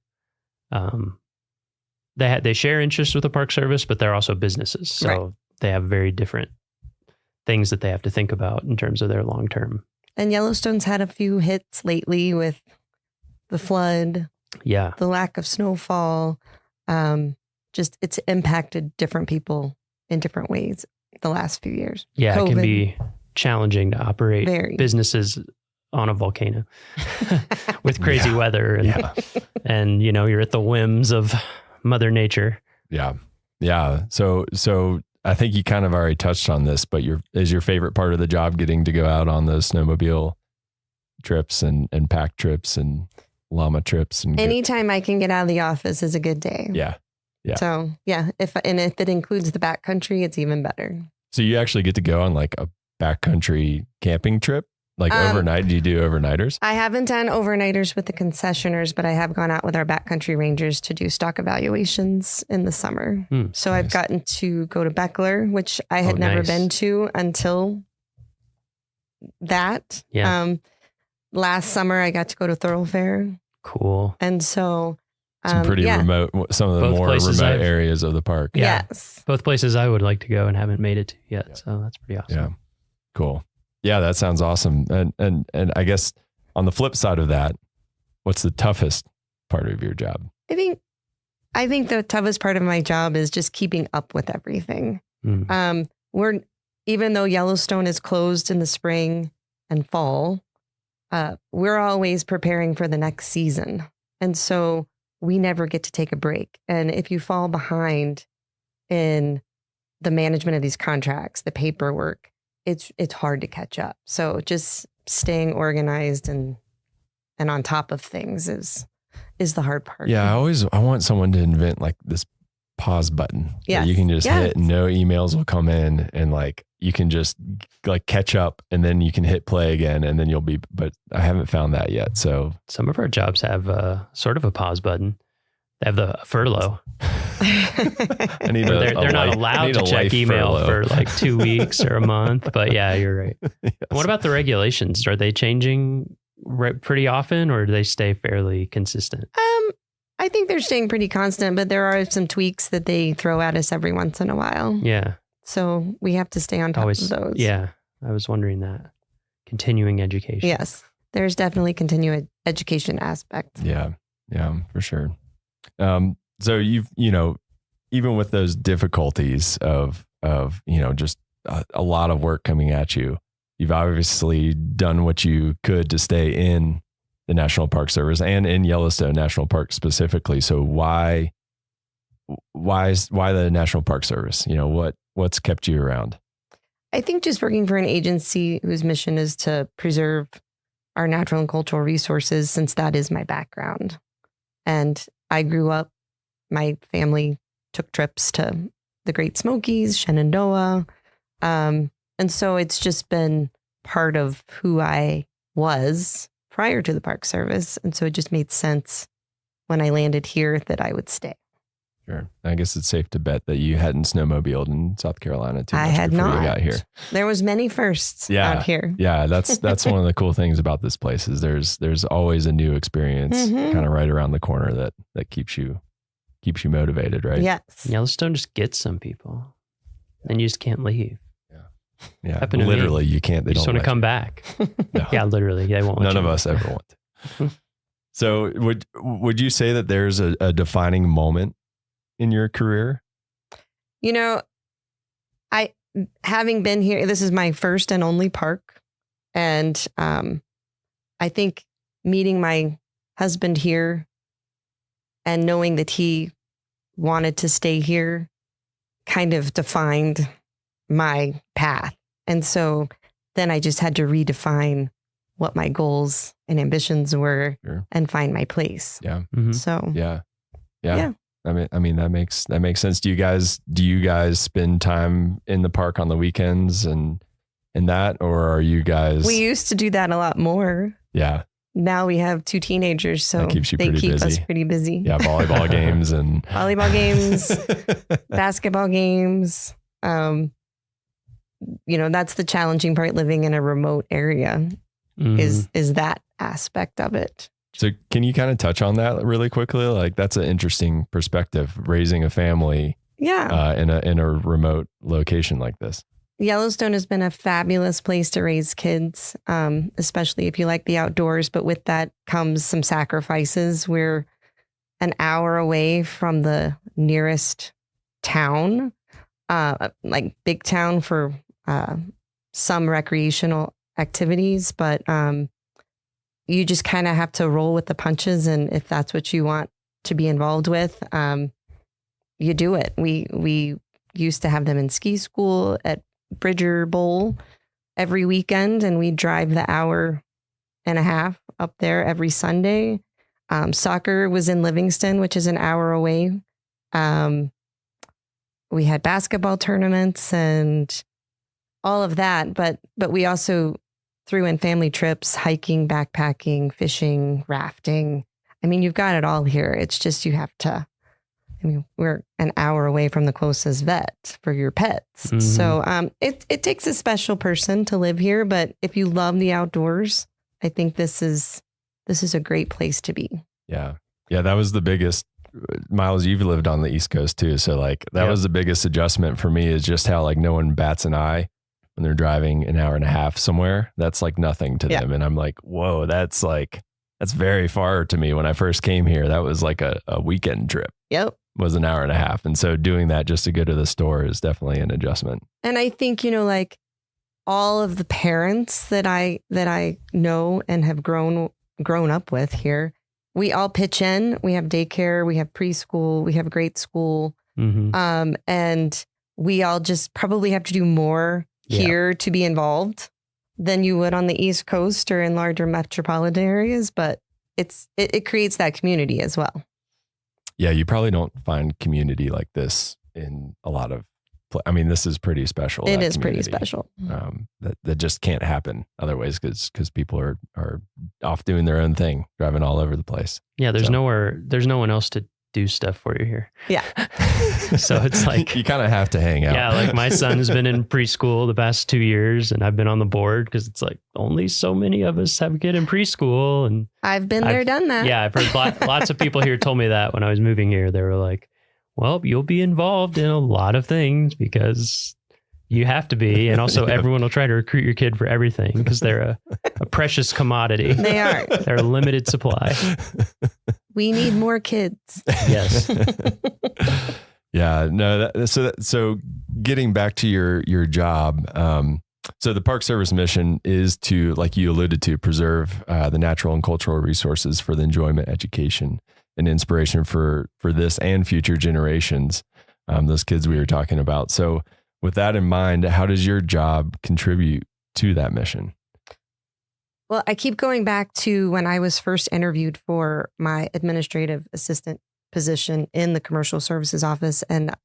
they share interests with the Park Service, but they're also businesses, so they have very different things that they have to think about in terms of their long term. And Yellowstone's had a few hits lately with the flood, the lack of snowfall. Just it's impacted different people in different ways the last few years. Yeah, COVID. It can be challenging to operate Very. businesses on a volcano with crazy weather and you're at the whims of Mother Nature. Yeah. Yeah. So I think you kind of already touched on this, but is your favorite part of the job getting to go out on those snowmobile trips and pack trips and llama trips? And Anytime I can get out of the office is a good day. Yeah. Yeah. So if it includes the backcountry, it's even better. So you actually get to go on like a backcountry camping trip, like overnight? Do you do overnighters? I haven't done overnighters with the concessioners, but I have gone out with our backcountry rangers to do stock evaluations in the summer. So I've gotten to go to Beckler, which I had never been to until that. Yeah. Last summer, I got to go to Thoroughfare. Cool. And so Some pretty remote, some of the Both more places remote I've- areas of the park. Yeah. Yes. Both places I would like to go and haven't made it to yet. So that's pretty awesome. Yeah. Cool. Yeah, that sounds awesome. And I guess on the flip side of that, what's the toughest part of your job? I think the toughest part of my job is just keeping up with everything. Even though Yellowstone is closed in the spring and fall, we're always preparing for the next season. And so we never get to take a break. And if you fall behind in the management of these contracts, the paperwork, it's hard to catch up. So just staying organized and on top of things is the hard part. Yeah, I want someone to invent like this pause button that you can just hit and no emails will come in, and like you can just like catch up and then you can hit play again and then but I haven't found that yet. So some of our jobs have sort of a pause button. They have the furlough. I need they're not allowed to check email for like 2 weeks or a month, but yeah, you're right. Yes. What about the regulations? Are they changing pretty often, or do they stay fairly consistent? I think they're staying pretty constant, but there are some tweaks that they throw at us every once in a while. Yeah. So we have to stay on top of those. Yeah. I was wondering that. Continuing education. Yes. There's definitely continuing education aspect. Yeah. Yeah, for sure. So even with those difficulties of just a lot of work coming at you, you've obviously done what you could to stay in the National Park Service and in Yellowstone National Park specifically. So why the National Park Service? What's kept you around? I think just working for an agency whose mission is to preserve our natural and cultural resources, since that is my background. And I grew up, my family took trips to the Great Smokies, Shenandoah. And so it's just been part of who I was prior to the Park Service. And so it just made sense when I landed here that I would stay. Sure. I guess it's safe to bet that you hadn't snowmobiled in South Carolina too much I had before not. you got here. There was many firsts out here. Yeah, that's one of the cool things about this place is there's always a new experience kind of right around the corner that keeps you motivated, right? Yes. Yellowstone just gets some people, and you just can't leave. Yeah, Happened to me. literally, you can't. They You just don't want to let come you. back. No. Yeah, literally, they won't. let None you of leave. us ever want to. So would you say that there's a defining moment in your career? You know, having been here, this is my first and only park. And I think meeting my husband here and knowing that he wanted to stay here kind of defined my path. And so then I just had to redefine what my goals and ambitions were and find my place. Yeah. So Yeah. I mean that makes sense. Do you guys spend time in the park on the weekends and that, or are you guys? We used to do that a lot more. Yeah. Now we have 2 teenagers, so That keeps you they pretty keep busy. us pretty busy. Yeah, volleyball games and Volleyball games, basketball games. That's the challenging part living in a remote area is that aspect of it. So can you kind of touch on that really quickly? Like that's an interesting perspective, raising a family in a remote location like this. Yellowstone has been a fabulous place to raise kids, especially if you like the outdoors. But with that comes some sacrifices. We're an hour away from the nearest town, like big town for some recreational activities. But you just kind of have to roll with the punches. And if that's what you want to be involved with, you do it. We used to have them in ski school at Bridger Bowl every weekend, and we drive the hour and a half up there every Sunday. Soccer was in Livingston, which is an hour away. We had basketball tournaments and all of that, but we also threw in family trips, hiking, backpacking, fishing, rafting. I mean, you've got it all here. It's just you have to. I mean, we're an hour away from the closest vet for your pets. Mm-hmm. So it takes a special person to live here. But if you love the outdoors, I think this is a great place to be. Yeah. Yeah. That was the biggest. Miles, you've lived on the East Coast too. So like that was the biggest adjustment for me is just how like no one bats an eye when they're driving an hour and a half somewhere. That's like nothing to them. And I'm like, whoa, that's very far to me. When I first came here, that was like a weekend trip. Yep. Was an hour and a half. And so doing that just to go to the store is definitely an adjustment. And I think, like all of the parents that I know and have grown up with here, we all pitch in. We have daycare, we have preschool, we have grade school. Mm-hmm. And we all just probably have to do more here to be involved than you would on the East Coast or in larger metropolitan areas. But it creates that community as well. Yeah, you probably don't find community like this in a lot of. I mean, this is pretty special. It is pretty special. That just can't happen other ways because people are off doing their own thing, driving all over the place. Yeah, there's no one else to do stuff for you here. Yeah. So it's like you kind of have to hang out. Yeah, like my son's been in preschool the past 2 years, and I've been on the board because it's like only so many of us have a kid in preschool, and I've been there, done that. Yeah, I've heard lots of people here told me that when I was moving here. They were like, "Well, you'll be involved in a lot of things because you have to be, and also everyone will try to recruit your kid for everything because they're a precious commodity. They are. They're a limited supply." We need more kids. Yes. Yeah. No. So getting back to your job. So the Park Service mission is to, like you alluded to, preserve the natural and cultural resources for the enjoyment, education, and inspiration for this and future generations. Those kids we were talking about. So with that in mind, how does your job contribute to that mission? Well, I keep going back to when I was first interviewed for my administrative assistant position in the commercial services office, and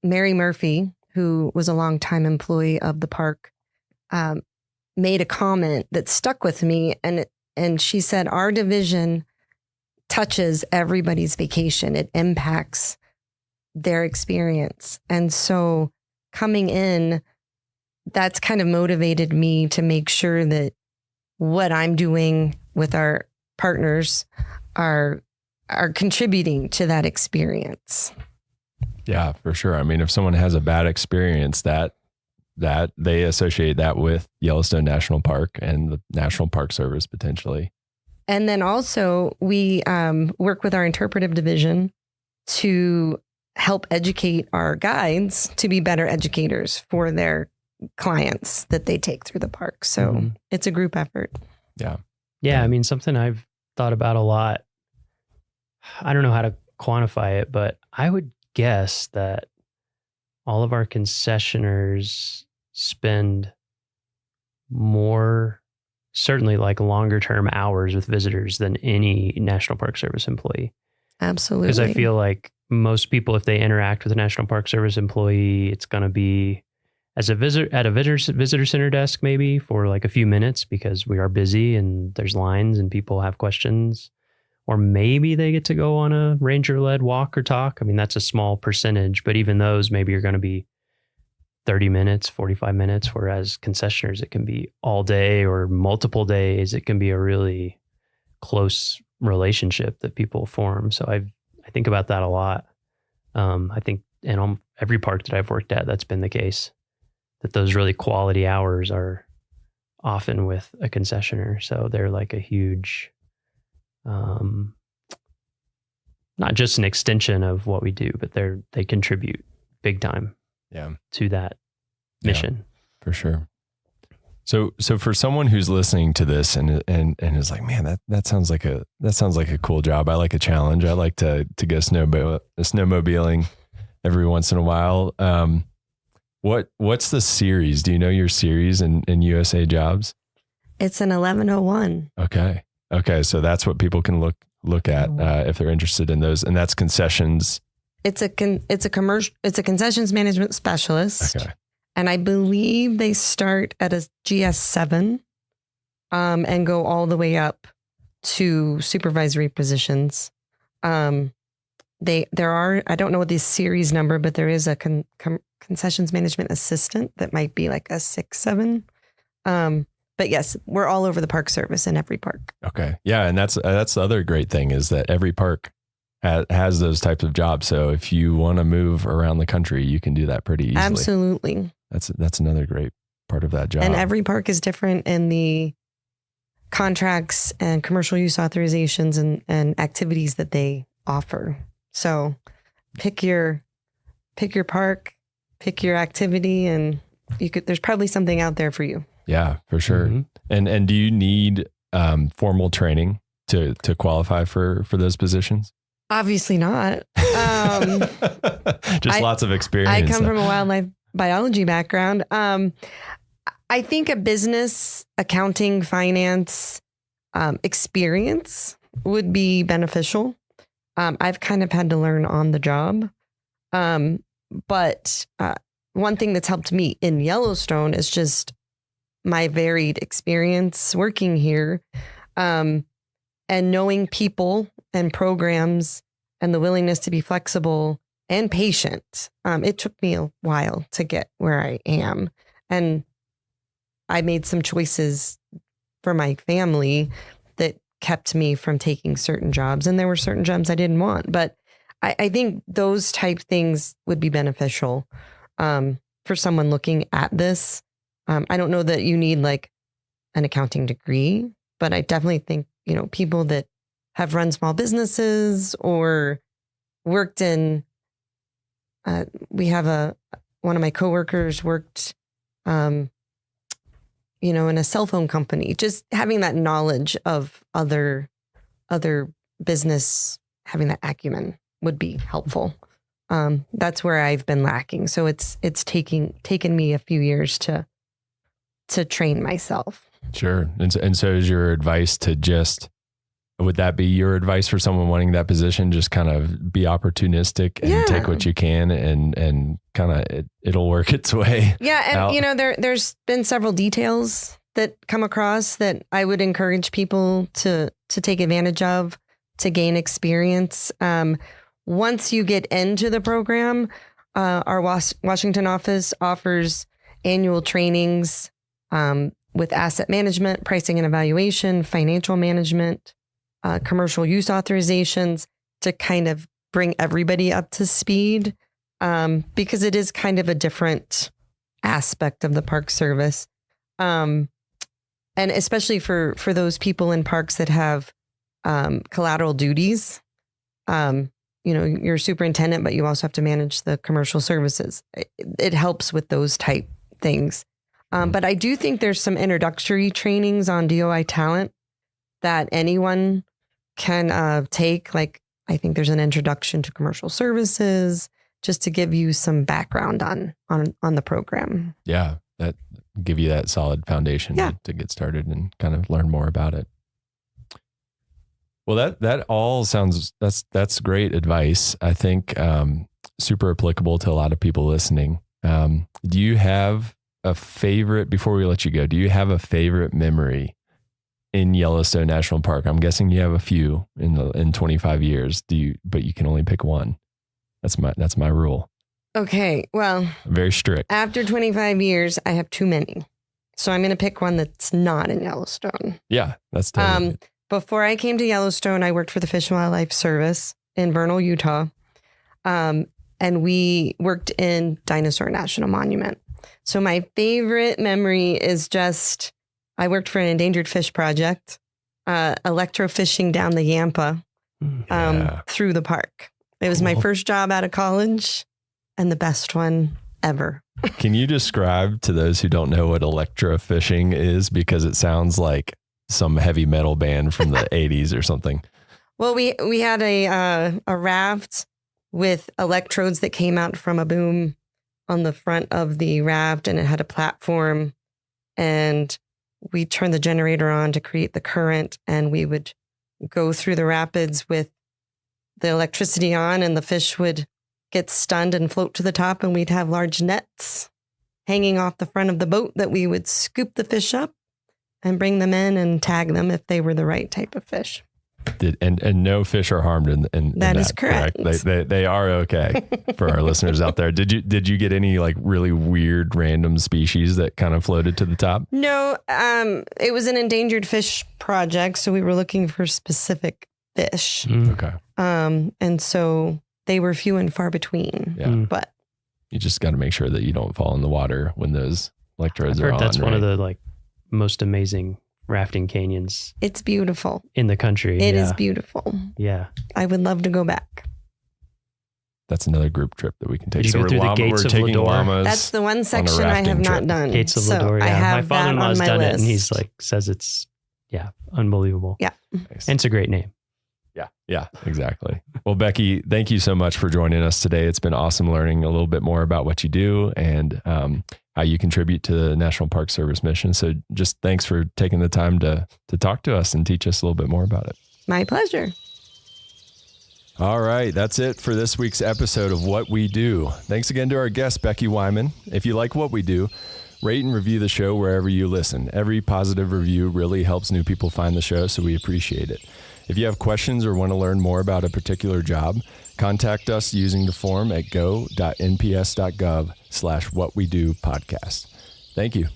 Mary Murphy, who was a longtime employee of the park, made a comment that stuck with me, and she said, "Our division touches everybody's vacation. It impacts their experience." And so coming in, that's kind of motivated me to make sure that what I'm doing with our partners are contributing to that experience. Yeah, for sure. I mean, if someone has a bad experience, that they associate that with Yellowstone National Park and the National Park Service potentially. And then also we work with our interpretive division to help educate our guides to be better educators for their clients that they take through the park. So it's a group effort. Yeah. Yeah. I mean, something I've thought about a lot. I don't know how to quantify it, but I would guess that all of our concessioners spend more, certainly like longer term hours with visitors than any National Park Service employee. Absolutely. Because I feel like most people, if they interact with a National Park Service employee, it's going to be as a visitor at a visitor center desk, maybe for like a few minutes because we are busy and there's lines and people have questions. Or maybe they get to go on a ranger-led walk or talk. I mean, that's a small percentage, but even those, maybe you're going to be 30 minutes, 45 minutes, whereas concessioners, it can be all day or multiple days. It can be a really close relationship that people form. So I think about that a lot. I think in every park that I've worked at, that's been the case, that those really quality hours are often with a concessioner. So they're like a huge, not just an extension of what we do, but they contribute big time to that mission. Yeah, for sure. So for someone who's listening to this and is like, man, that sounds like a cool job. I like a challenge. I like to go snowmobiling every once in a while. What's the series? Do you know your series in USA Jobs? It's an 1101. Okay. So that's what people can look at if they're interested in those, and that's concessions. It's a concessions management specialist. Okay. And I believe they start at a GS7 and go all the way up to supervisory positions. There are, I don't know what the series number, but there is a concessions management assistant that might be like a 6-7. But yes, we're all over the Park Service in every park. Okay. Yeah. And that's the other great thing is that every park has those types of jobs. So if you want to move around the country, you can do that pretty easily. Absolutely. That's another great part of that job. And every park is different in the contracts and commercial use authorizations and activities that they offer. So pick your park, pick your activity, and there's probably something out there for you. Yeah, for sure. Mm-hmm. And do you need formal training to qualify for those positions? Obviously not. Just lots of experience. I come from a wildlife biology background. I think a business, accounting, finance experience would be beneficial. I've kind of had to learn on the job. But one thing that's helped me in Yellowstone is just my varied experience working here, and knowing people and programs and the willingness to be flexible and patient. It took me a while to get where I am. And I made some choices for my family that kept me from taking certain jobs. And there were certain jobs I didn't want. But I think those type things would be beneficial for someone looking at this. I don't know that you need like an accounting degree, but I definitely think, people that have run small businesses or worked in, we have one of my coworkers worked, in a cell phone company, just having that knowledge of other business, having that acumen would be helpful. That's where I've been lacking. So it's taken me a few years to train myself. Sure. And so is your advice to just, would that be your advice for someone wanting that position? Just kind of be opportunistic and take what you can and kind of it'll work its way. Yeah. And out. There's been several details that come across that I would encourage people to take advantage of to gain experience. Once you get into the program, our Washington office offers annual trainings with asset management, pricing and evaluation, financial management, commercial use authorizations to kind of bring everybody up to speed because it is kind of a different aspect of the Park Service. And especially for those people in parks that have collateral duties, you're superintendent, but you also have to manage the commercial services. It helps with those type things. But I do think there's some introductory trainings on DOI talent that anyone can take. Like, I think there's an introduction to commercial services just to give you some background on the program. Yeah, that give you that solid foundation to get started and kind of learn more about it. Well, that all sounds, that's great advice. I think super applicable to a lot of people listening. Do you have a favorite, before we let you go, do you have a favorite memory in Yellowstone National Park? I'm guessing you have a few in 25 years. But you can only pick one. That's my rule. Okay. Well, I'm very strict. After 25 years, I have too many. So I'm going to pick one that's not in Yellowstone. Yeah, that's totally Before I came to Yellowstone, I worked for the Fish and Wildlife Service in Vernal, Utah. And we worked in Dinosaur National Monument. So my favorite memory is just, I worked for an endangered fish project, electrofishing down the Yampa through the park. It was my first job out of college and the best one ever. Can you describe to those who don't know what electrofishing is? Because it sounds like some heavy metal band from the 80s or something. Well, we had a raft with electrodes that came out from a boom on the front of the raft, and it had a platform, and we turned the generator on to create the current, and we would go through the rapids with the electricity on, and the fish would get stunned and float to the top, and we'd have large nets hanging off the front of the boat that we would scoop the fish up and bring them in and tag them if they were the right type of fish. And no fish are harmed in that is correct. They are okay for our listeners out there. Did you get any like really weird random species that kind of floated to the top? No, it was an endangered fish project, so we were looking for specific fish. Okay. And so they were few and far between. Yeah. But you just got to make sure that you don't fall in the water when those electrodes are on. That's one of the most amazing rafting canyons. It's beautiful in the country. It is beautiful. Yeah. I would love to go back. That's another group trip that we can take. Did you go through the gates of Lador? That's the one section I have not done. Gates of so Lador, I have my father-in-law's that on my done list. it, and he's says it's unbelievable. Yeah. Nice. And it's a great name. Yeah, exactly. Well, Becky, thank you so much for joining us today. It's been awesome learning a little bit more about what you do and how you contribute to the National Park Service mission. So just thanks for taking the time to talk to us and teach us a little bit more about it. My pleasure. All right, that's it for this week's episode of What We Do. Thanks again to our guest, Becky Wyman. If you like what we do, rate and review the show wherever you listen. Every positive review really helps new people find the show, so we appreciate it. If you have questions or want to learn more about a particular job, contact us using the form at go.nps.gov/whatwedopodcast. Thank you.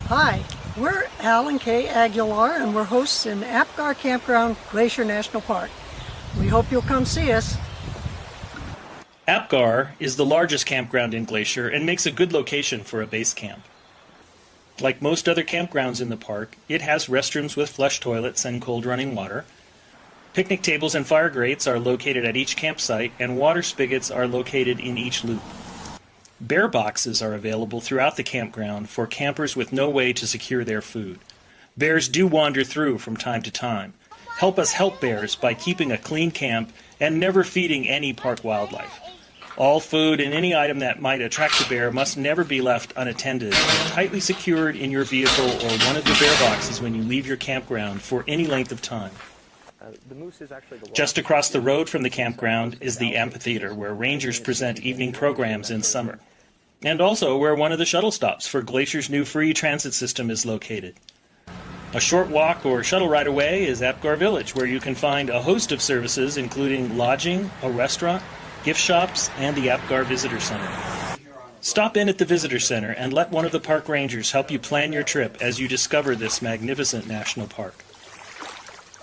Hi, we're Al and Kay Aguilar, and we're hosts in Apgar Campground, Glacier National Park. We hope you'll come see us. Apgar is the largest campground in Glacier and makes a good location for a base camp. Like most other campgrounds in the park, it has restrooms with flush toilets and cold running water. Picnic tables and fire grates are located at each campsite, and water spigots are located in each loop. Bear boxes are available throughout the campground for campers with no way to secure their food. Bears do wander through from time to time. Help us help bears by keeping a clean camp and never feeding any park wildlife. All food and any item that might attract a bear must never be left unattended and tightly secured in your vehicle or one of the bear boxes when you leave your campground for any length of time. Just across the road from the campground is the amphitheater, where rangers present evening programs in summer, and also where one of the shuttle stops for Glacier's new free transit system is located. A short walk or shuttle ride away is Apgar Village, where you can find a host of services including lodging, a restaurant, gift shops, and the Apgar Visitor Center. Stop in at the Visitor Center and let one of the park rangers help you plan your trip as you discover this magnificent national park.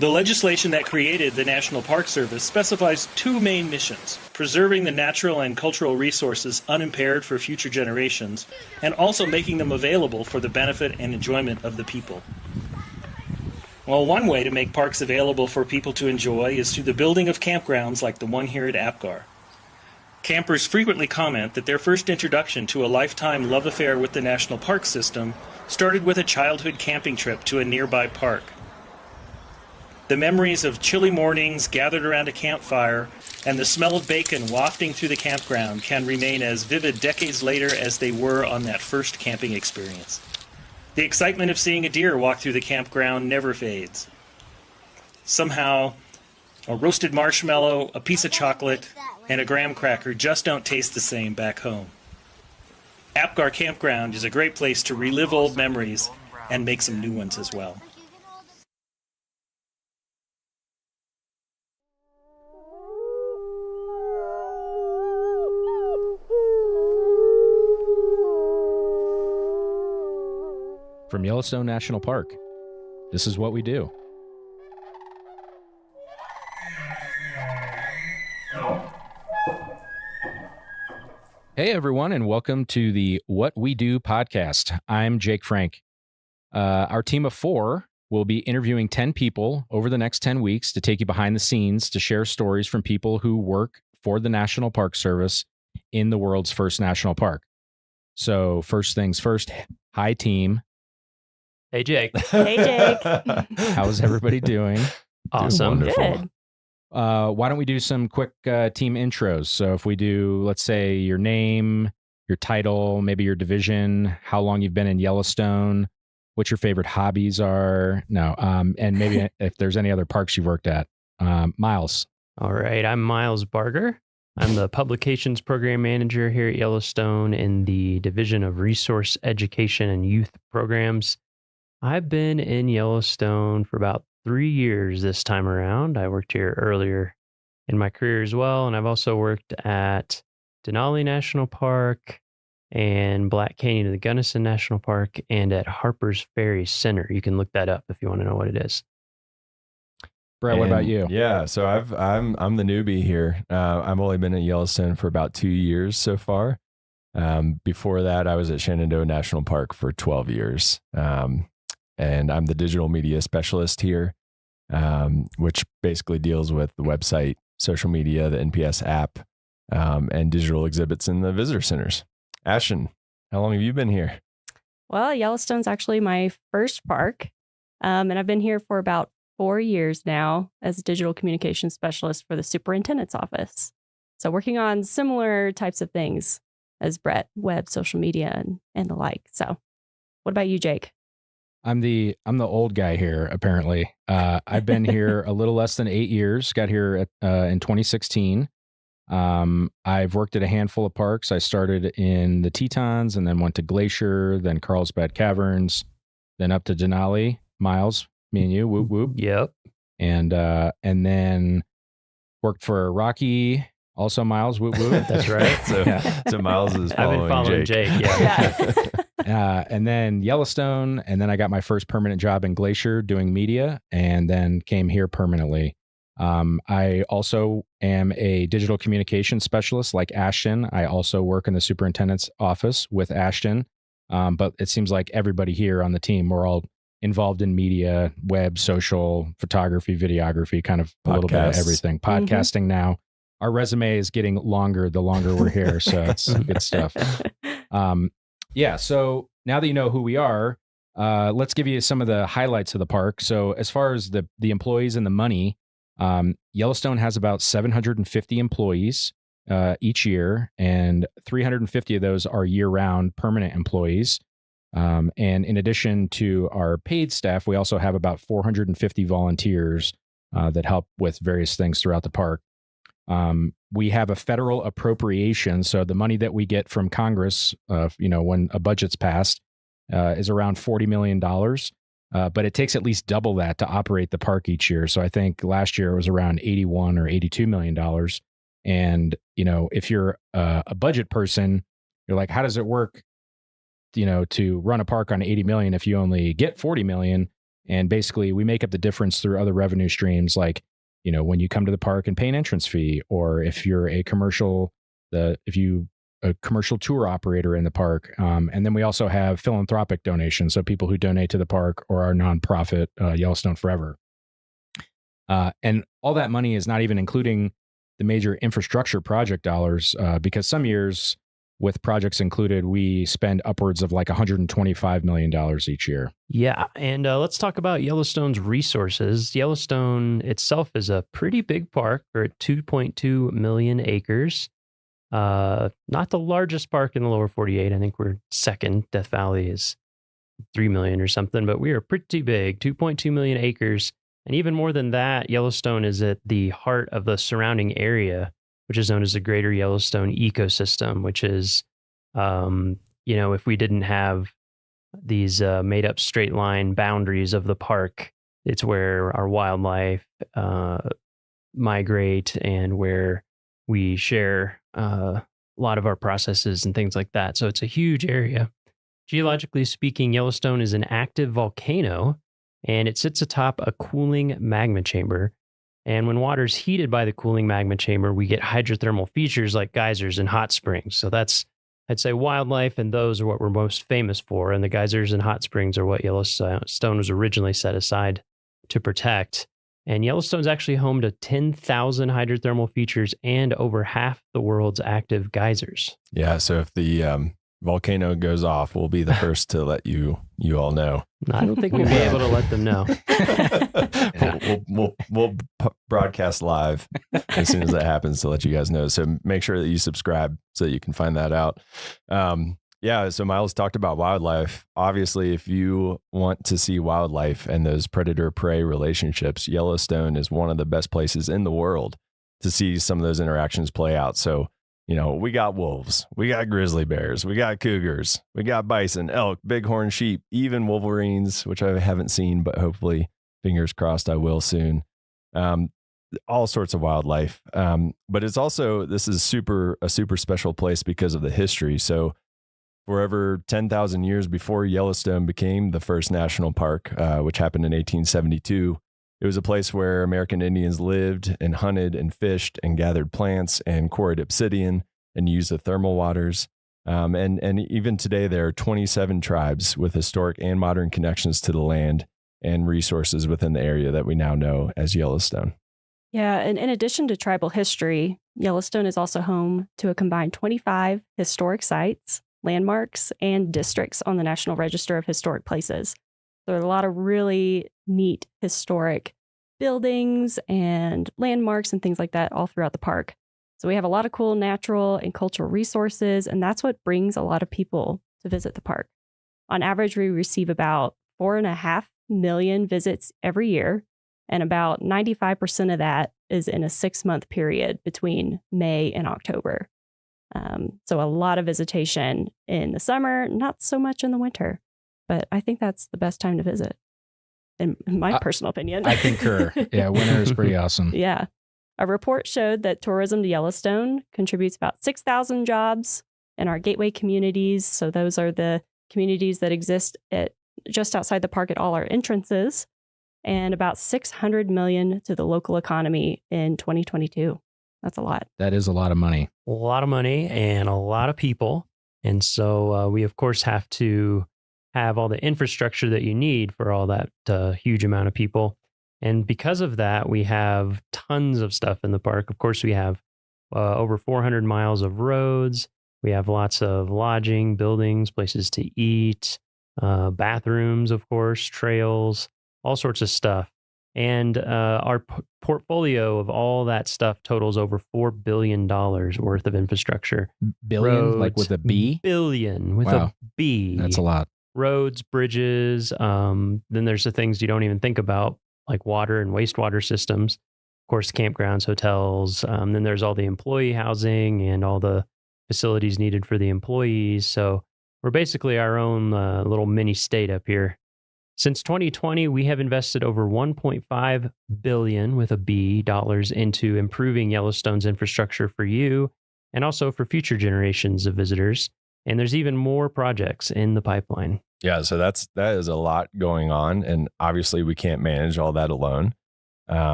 The legislation that created the National Park Service specifies two main missions: preserving the natural and cultural resources unimpaired for future generations, and also making them available for the benefit and enjoyment of the people. Well, one way to make parks available for people to enjoy is through the building of campgrounds like the one here at Apgar. Campers frequently comment that their first introduction to a lifetime love affair with the National Park System started with a childhood camping trip to a nearby park. The memories of chilly mornings gathered around a campfire and the smell of bacon wafting through the campground can remain as vivid decades later as they were on that first camping experience. The excitement of seeing a deer walk through the campground never fades. Somehow, a roasted marshmallow, a piece of chocolate, and a graham cracker just don't taste the same back home. Apgar Campground is a great place to relive old memories and make some new ones as well. From Yellowstone National Park, this is what we do. Hey, everyone, and welcome to the What We Do podcast. I'm Jake Frank. Our team of 4 will be interviewing 10 people over the next 10 weeks to take you behind the scenes to share stories from people who work for the National Park Service in the world's first national park. So first things first, hi, team. Hey, Jake. Hey, Jake. How's everybody doing? Awesome. Good. Why don't we do some quick team intros? So if we do, let's say, your name, your title, maybe your division, how long you've been in Yellowstone, what your favorite hobbies are. No, and maybe if there's any other parks you've worked at. Miles. All right. I'm Miles Barger. I'm the Publications Program Manager here at Yellowstone in the Division of Resource Education and Youth Programs. I've been in Yellowstone for about 3 years this time around. I worked here earlier in my career as well, and I've also worked at Denali National Park and Black Canyon of the Gunnison National Park and at Harper's Ferry Center. You can look that up if you want to know what it is. Brett, what about you? Yeah, so I'm the newbie here. I've only been in Yellowstone for about 2 years so far. Before that, I was at Shenandoah National Park for 12 years. And I'm the digital media specialist here, which basically deals with the website, social media, the NPS app, and digital exhibits in the visitor centers. Ashton, how long have you been here? Well, Yellowstone's actually my first park, and I've been here for about 4 years now as a digital communications specialist for the superintendent's office. So working on similar types of things as Brett, web, social media, and the like. So what about you, Jake? I'm the old guy here, apparently. I've been here a little less than 8 years, got here in 2016. I've worked at a handful of parks. I started in the Tetons and then went to Glacier, then Carlsbad Caverns, then up to Denali. Miles, me and you, whoop, whoop. Yep. And then worked for Rocky, also Miles, whoop, whoop. That's right. So Miles is following, I've been following Jake. Yeah. And then Yellowstone, and then I got my first permanent job in Glacier doing media, and then came here permanently. I also am a digital communication specialist like Ashton. I also work in the superintendent's office with Ashton, but it seems like everybody here on the team, we're all involved in media, web, social, photography, videography, kind of a little bit of everything. Podcasting now. our resume is getting longer the longer we're here. So it's good stuff. Yeah. So now that you know who we are, let's give you some of the highlights of the park. So as far as the employees and the money, Yellowstone has about 750 employees each year, and 350 of those are year-round permanent employees. And in addition to our paid staff, we also have about 450 volunteers that help with various things throughout the park. We have a federal appropriation, so the money that we get from Congress, when a budget's passed, is around $40 million. But it takes at least double that to operate the park each year. So I think last year it was around $81 or $82 million. And, if you're a budget person, you're like, how does it work, to run a park on 80 million if you only get 40 million? And basically we make up the difference through other revenue streams, like, when you come to the park and pay an entrance fee, or if you're a commercial tour operator in the park. And then we also have philanthropic donations. So people who donate to the park or our nonprofit, Yellowstone Forever. And all that money is not even including the major infrastructure project dollars, because some years with projects included, we spend upwards of like $125 million each year. Yeah. And let's talk about Yellowstone's resources. Yellowstone itself is a pretty big park. We're at 2.2 million acres. Not the largest park in the lower 48. I think we're second. Death Valley is 3 million or something, but we are pretty big, 2.2 million acres. And even more than that, Yellowstone is at the heart of the surrounding area, which is known as the Greater Yellowstone Ecosystem, which is, if we didn't have these made up straight line boundaries of the park, it's where our wildlife migrate and where we share a lot of our processes and things like that. So it's a huge area. Geologically speaking, Yellowstone is an active volcano, and it sits atop a cooling magma chamber. And when water is heated by the cooling magma chamber, we get hydrothermal features like geysers and hot springs. So that's, I'd say, wildlife, and those are what we're most famous for. And the geysers and hot springs are what Yellowstone was originally set aside to protect. And Yellowstone's actually home to 10,000 hydrothermal features and over half the world's active geysers. Yeah, so if the volcano goes off, we'll be the first to let you all know. I don't think we'll be able to let them know. We'll broadcast live as soon as that happens to let you guys know. So make sure that you subscribe so that you can find that out. So Miles talked about wildlife. Obviously, if you want to see wildlife and those predator-prey relationships, Yellowstone is one of the best places in the world to see some of those interactions play out. So, we got wolves, we got grizzly bears, we got cougars, we got bison, elk, bighorn sheep, even wolverines, which I haven't seen, but hopefully, fingers crossed, I will soon. All sorts of wildlife. But it's also, this is a super special place because of the history. So for over 10,000 years before Yellowstone became the first national park, which happened in 1872, it was a place where American Indians lived and hunted and fished and gathered plants and quarried obsidian and used the thermal waters. And even today, there are 27 tribes with historic and modern connections to the land and resources within the area that we now know as Yellowstone. Yeah, and in addition to tribal history, Yellowstone is also home to a combined 25 historic sites, landmarks, and districts on the National Register of Historic Places. There are a lot of really neat historic buildings and landmarks and things like that all throughout the park. So we have a lot of cool natural and cultural resources, and that's what brings a lot of people to visit the park. On average, we receive about 4.5 million visits every year, and about 95% of that is in a 6-month period between May and October. So a lot of visitation in the summer, not so much in the winter. But I think that's the best time to visit, in my personal opinion. I concur. Yeah, winter is pretty awesome. Yeah. A report showed that tourism to Yellowstone contributes about 6,000 jobs in our gateway communities. So those are the communities that exist just outside the park at all our entrances, and about 600 million to the local economy in 2022. That's a lot. That is a lot of money. A lot of money and a lot of people. And so we, of course, have to have all the infrastructure that you need for all that huge amount of people. And because of that, we have tons of stuff in the park. Of course, we have over 400 miles of roads. We have lots of lodging, buildings, places to eat, bathrooms, of course, trails, all sorts of stuff. And our portfolio of all that stuff totals over $4 billion worth of infrastructure. Billion, Roads, like with a B? Billion with Wow. a B. That's a lot. Roads, bridges. Then there's the things you don't even think about, like water and wastewater systems. Of course, campgrounds, hotels. Then there's all the employee housing and all the facilities needed for the employees. So we're basically our own little mini state up here. Since 2020, we have invested over $1.5 billion with a B dollars into improving Yellowstone's infrastructure for you and also for future generations of visitors. And there's even more projects in the pipeline. Yeah, so that is a lot going on, and obviously we can't manage all that alone.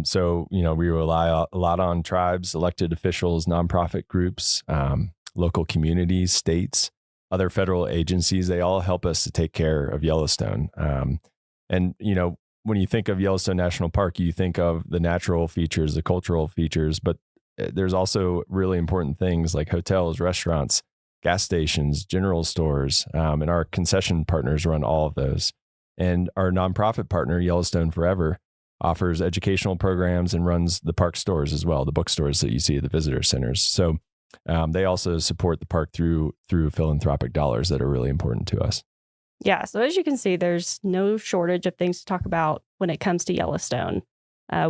So we rely a lot on tribes, elected officials, nonprofit groups, local communities, states, other federal agencies. They all help us to take care of Yellowstone. And when you think of Yellowstone National Park, you think of the natural features, the cultural features, but there's also really important things like hotels, restaurants, gas stations, general stores, and our concession partners run all of those. And our nonprofit partner, Yellowstone Forever, offers educational programs and runs the park stores as well, the bookstores that you see at the visitor centers. So they also support the park through philanthropic dollars that are really important to us. Yeah, so as you can see, there's no shortage of things to talk about when it comes to Yellowstone.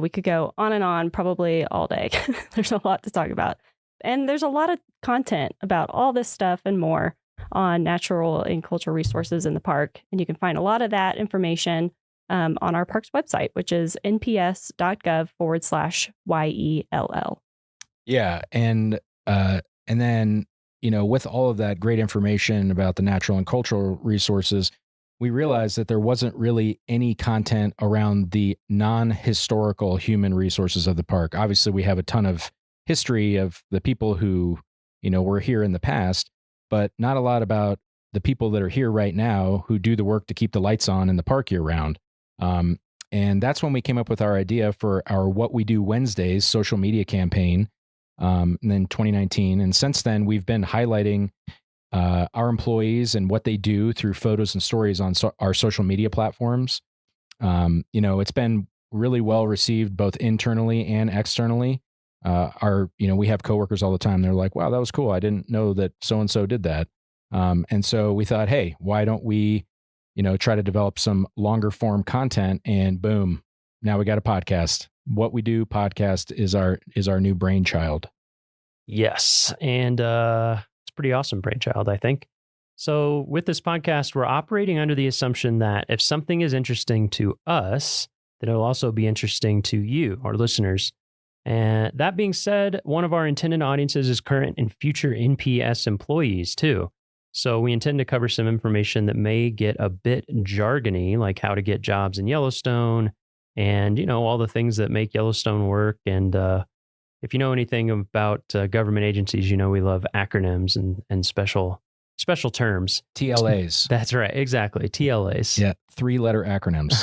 We could go on and on probably all day. There's a lot to talk about. And there's a lot of content about all this stuff and more on natural and cultural resources in the park. And you can find a lot of that information on our park's website, which is nps.gov/YELL. Yeah. And then, with all of that great information about the natural and cultural resources, we realized that there wasn't really any content around the non-historical human resources of the park. Obviously, we have a ton of history of the people who, were here in the past, but not a lot about the people that are here right now who do the work to keep the lights on in the park year round. And that's when we came up with our idea for our What We Do Wednesdays social media campaign in 2019. And since then, we've been highlighting our employees and what they do through photos and stories on our social media platforms. It's been really well received both internally and externally. We have coworkers all the time. They're like, wow, that was cool. I didn't know that so-and-so did that. And so we thought, hey, why don't we, try to develop some longer form content, and boom, now we got a podcast. What We Do podcast is our new brainchild. Yes. And it's a pretty awesome brainchild, I think. So with this podcast, we're operating under the assumption that if something is interesting to us, then it'll also be interesting to you, our listeners. And that being said, one of our intended audiences is current and future NPS employees too. So we intend to cover some information that may get a bit jargony, like how to get jobs in Yellowstone and, all the things that make Yellowstone work. And if you know anything about government agencies, we love acronyms and special terms. TLAs. That's right. Exactly. TLAs. Yeah. 3-letter acronyms.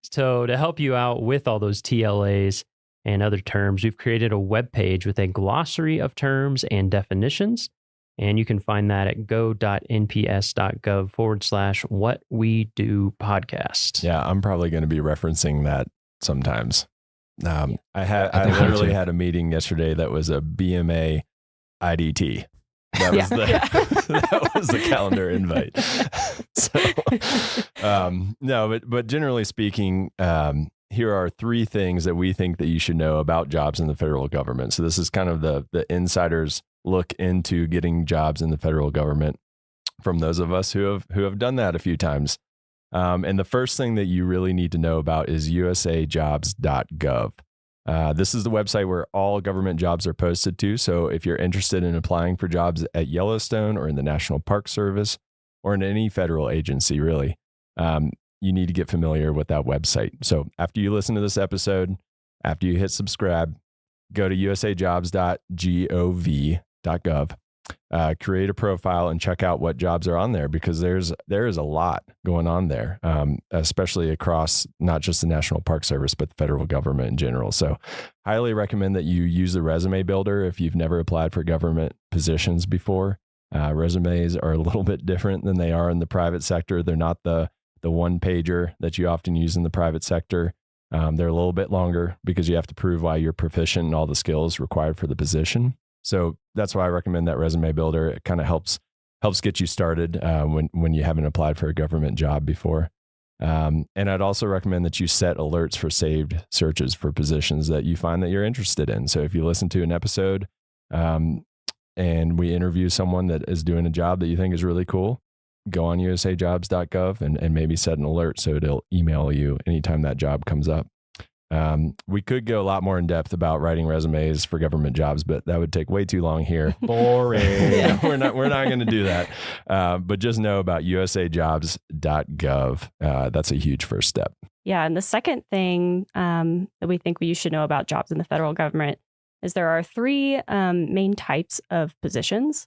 So to help you out with all those TLAs and other terms, we've created a webpage with a glossary of terms and definitions. And you can find that at go.nps.gov/whatwedopodcast. Yeah, I'm probably going to be referencing that sometimes. I literally had a meeting yesterday that was a BMA IDT. That was that was the calendar invite. But generally speaking, here are 3 things that we think that you should know about jobs in the federal government. So this is kind of the insider's look into getting jobs in the federal government from those of us who have done that a few times. And the first thing that you really need to know about is usajobs.gov. This is the website where all government jobs are posted to. So if you're interested in applying for jobs at Yellowstone or in the National Park Service or in any federal agency, really, you need to get familiar with that website. So after you listen to this episode, after you hit subscribe, go to usajobs.gov.gov create a profile and check out what jobs are on there, because there is a lot going on there, especially across not just the National Park Service, but the federal government in general. So highly recommend that you use the resume builder if you've never applied for government positions before. Resumes are a little bit different than they are in the private sector. They're not the one pager that you often use in the private sector. They're a little bit longer because you have to prove why you're proficient in all the skills required for the position. So that's why I recommend that resume builder. It kind of helps get you started when you haven't applied for a government job before. And I'd also recommend that you set alerts for saved searches for positions that you find that you're interested in. So if you listen to an episode and we interview someone that is doing a job that you think is really cool, go on usajobs.gov and maybe set an alert so it'll email you anytime that job comes up. We could go a lot more in depth about writing resumes for government jobs, but that would take way too long here. Boring. We're not going to do that. But just know about usajobs.gov. That's a huge first step. Yeah. And the second thing that we think you should know about jobs in the federal government is there are three main types of positions.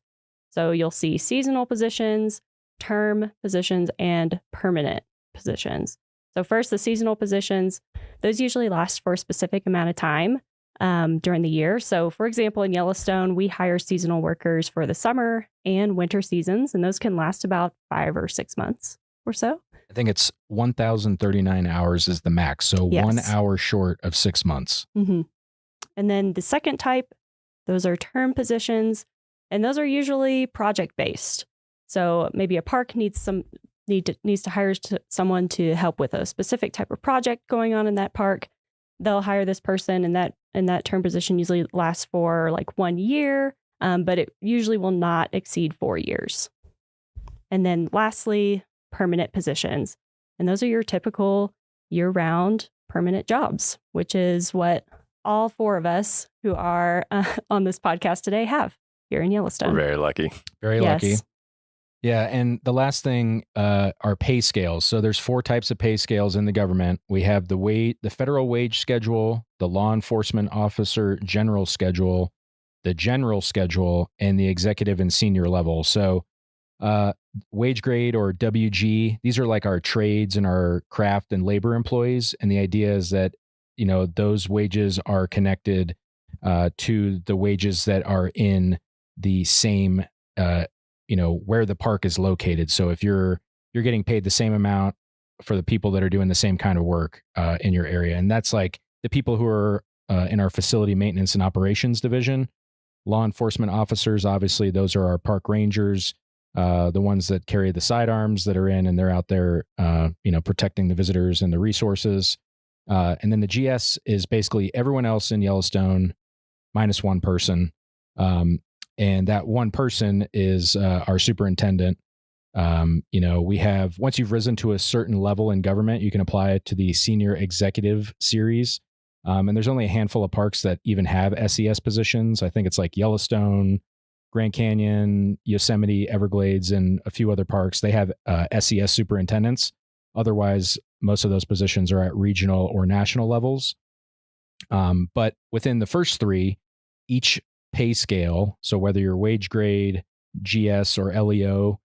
So you'll see seasonal positions, term positions, and permanent positions. So first, the seasonal positions, those usually last for a specific amount of time during the year. So for example, in Yellowstone, we hire seasonal workers for the summer and winter seasons, and those can last about 5 or 6 months or so. I think it's 1,039 hours is the max. So Yes. 1 hour short of 6 months. Mm-hmm. And then the second type, those are term positions, and those are usually project-based. So maybe a park needs to hire someone to help with a specific type of project going on in that park. They'll hire this person, and that term position usually lasts for like 1 year, but it usually will not exceed 4 years. And then lastly, permanent positions. And those are your typical year-round permanent jobs, which is what all four of us who are on this podcast today have here in Yellowstone. We're very lucky. Very lucky. Yeah. And the last thing are pay scales. So there's 4 types of pay scales in the government. We have the federal wage schedule, the law enforcement officer general schedule, the general schedule, and the executive and senior level. So wage grade or WG, these are like our trades and our craft and labor employees. And the idea is that, those wages are connected to the wages that are in the same, where the park is located. So if you're getting paid the same amount for the people that are doing the same kind of work in your area. And that's like the people who are in our facility maintenance and operations division. Law enforcement officers, obviously, those are our park rangers, the ones that carry the sidearms that are in, and they're out there, protecting the visitors and the resources. And then the GS is basically everyone else in Yellowstone minus one person. And that one person is our superintendent. We have, once you've risen to a certain level in government, you can apply it to the senior executive series. And there's only a handful of parks that even have SES positions. I think it's like Yellowstone, Grand Canyon, Yosemite, Everglades, and a few other parks. They have SES superintendents. Otherwise, most of those positions are at regional or national levels. But within the first 3, each pay scale, so whether you're wage grade, GS, or LEO,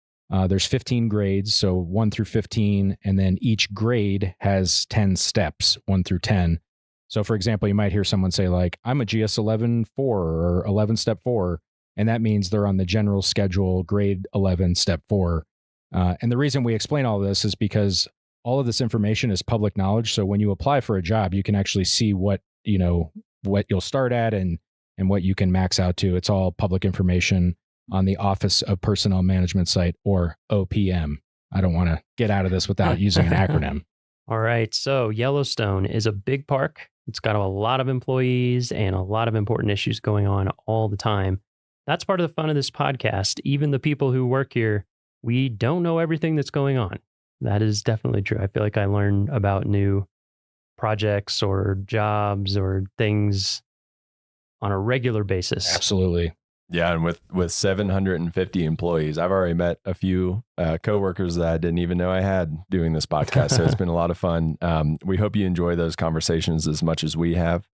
there's 15 grades, so 1 through 15, and then each grade has 10 steps, 1 through 10. So for example, you might hear someone say like, I'm a GS 11-4 or 11 step 4, and that means they're on the general schedule, grade 11 step 4. And the reason we explain all this is because all of this information is public knowledge. So when you apply for a job, you can actually see what you'll start at and what you can max out to. It's all public information on the Office of Personnel Management site, or OPM. I don't want to get out of this without using an acronym. All right. So Yellowstone is a big park. It's got a lot of employees and a lot of important issues going on all the time. That's part of the fun of this podcast. Even the people who work here, we don't know everything that's going on. That is definitely true. I feel like I learn about new projects or jobs or things on a regular basis. Absolutely. Yeah, and with 750 employees, I've already met a few coworkers that I didn't even know I had doing this podcast. So it's been a lot of fun. We hope you enjoy those conversations as much as we have,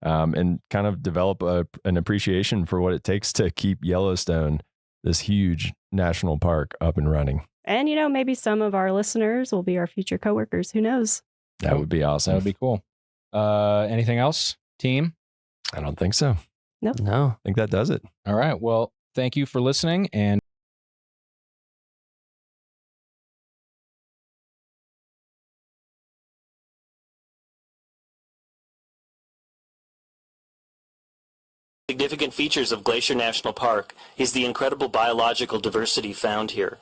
and kind of develop an appreciation for what it takes to keep Yellowstone this huge national park up and running. And, maybe some of our listeners will be our future coworkers. Who knows? That would be awesome. That would be cool. Anything else, team? I don't think so. Nope. No. I think that does it. All right. Well, thank you for listening. And significant features of Glacier National Park is the incredible biological diversity found here.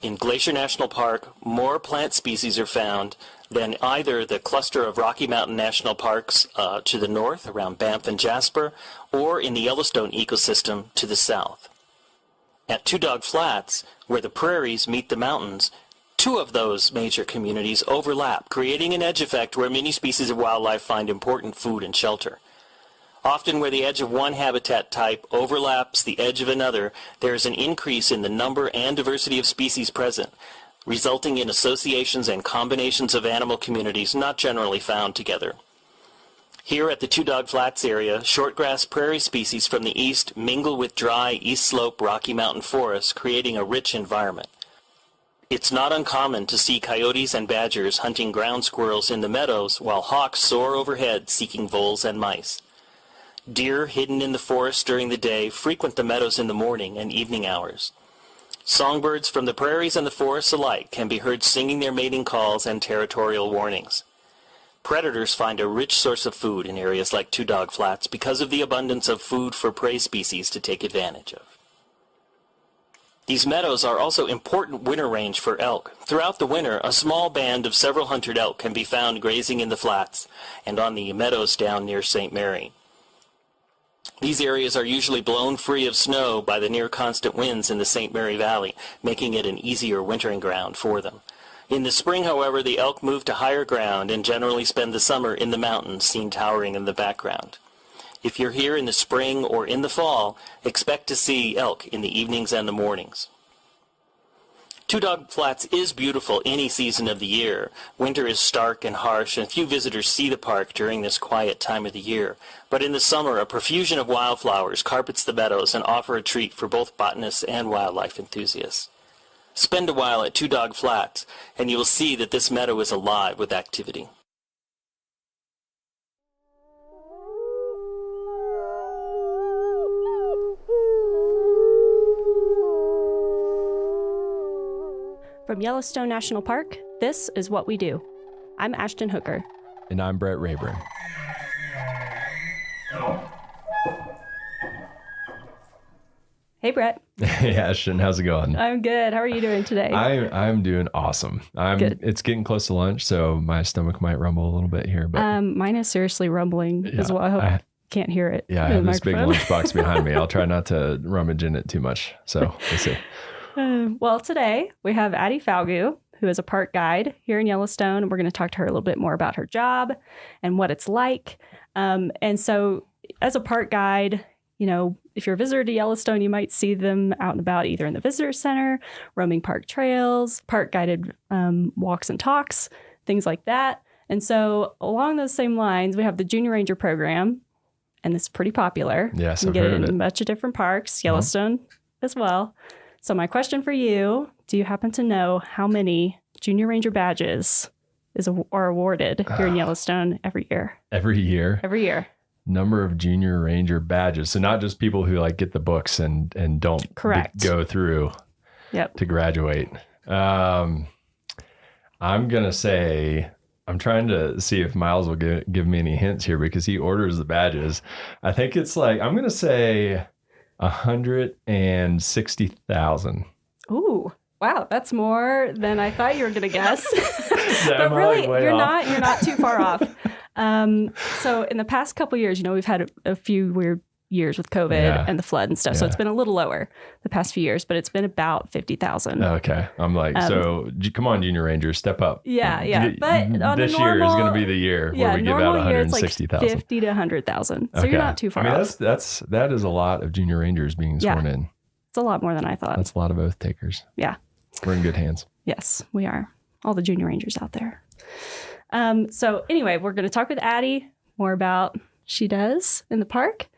In Glacier National Park, more plant species are found than either the cluster of Rocky Mountain National Parks to the north around Banff and Jasper, or in the Yellowstone ecosystem to the south. At Two Dog Flats, where the prairies meet the mountains, two of those major communities overlap, creating an edge effect where many species of wildlife find important food and shelter. Often where the edge of one habitat type overlaps the edge of another, there is an increase in the number and diversity of species present, resulting in associations and combinations of animal communities not generally found together. Here at the Two Dog Flats area, shortgrass prairie species from the east mingle with dry East Slope Rocky Mountain forests, creating a rich environment. It's not uncommon to see coyotes and badgers hunting ground squirrels in the meadows while hawks soar overhead seeking voles and mice. Deer hidden in the forest during the day frequent the meadows in the morning and evening hours. Songbirds from the prairies and the forests alike can be heard singing their mating calls and territorial warnings. Predators find a rich source of food in areas like Two Dog Flats because of the abundance of food for prey species to take advantage of. These meadows are also important winter range for elk. Throughout the winter, a small band of several hundred elk can be found grazing in the flats and on the meadows down near St. Mary. These areas are usually blown free of snow by the near-constant winds in the St. Mary Valley, making it an easier wintering ground for them. In the spring, however, the elk move to higher ground and generally spend the summer in the mountains, seen towering in the background. If you're here in the spring or in the fall, expect to see elk in the evenings and the mornings. Two Dog Flats is beautiful any season of the year. Winter is stark and harsh, and few visitors see the park during this quiet time of the year. But in the summer, a profusion of wildflowers carpets the meadows and offer a treat for both botanists and wildlife enthusiasts. Spend a while at Two Dog Flats, and you will see that this meadow is alive with activity. From Yellowstone National Park, this is What We Do. I'm Ashton Hooker. And I'm Brett Rayburn. Hey, Brett. Hey, Ashton. How's it going? I'm good. How are you doing today? I'm doing awesome. Good. It's getting close to lunch, so my stomach might rumble a little bit here. But mine is seriously rumbling as well. I hope I can't hear it. Yeah, I have this big lunchbox behind me. I'll try not to rummage in it too much. So we'll see. Well, today we have Addie Falgu, who is a park guide here in Yellowstone. We're going to talk to her a little bit more about her job and what it's like. And so as a park guide, if you're a visitor to Yellowstone, you might see them out and about either in the visitor center, roaming park trails, park guided walks and talks, things like that. And so along those same lines, we have the Junior Ranger program, and it's pretty popular. Yes, you I've can get heard it of in it. a bunch of different parks, Yellowstone as well. So my question for you, do you happen to know how many Junior Ranger badges are awarded here in Yellowstone every year? Every year? Every year. Number of Junior Ranger badges. So not just people who get the books and don't go through to graduate. I'm going to say, I'm trying to see if Miles will give me any hints here because he orders the badges. I think it's I'm going to say 160,000. Ooh, wow, that's more than I thought you were going to guess. But really, you're off? not too far off. So in the past couple of years, we've had a few weird years with COVID and the flood and stuff. So it's been a little lower the past few years, but it's been about 50,000. Okay. I'm so come on, Junior Rangers, step up. Yeah. But on this year is going to be the year where we give out 160,000. 50 to 100,000. So you're not too far off. That is a lot of Junior Rangers being sworn in. It's a lot more than I thought. That's a lot of oath takers. Yeah. We're in good hands. Yes, we are. All the Junior Rangers out there. So anyway, we're going to talk with Addie more about what she does in the park.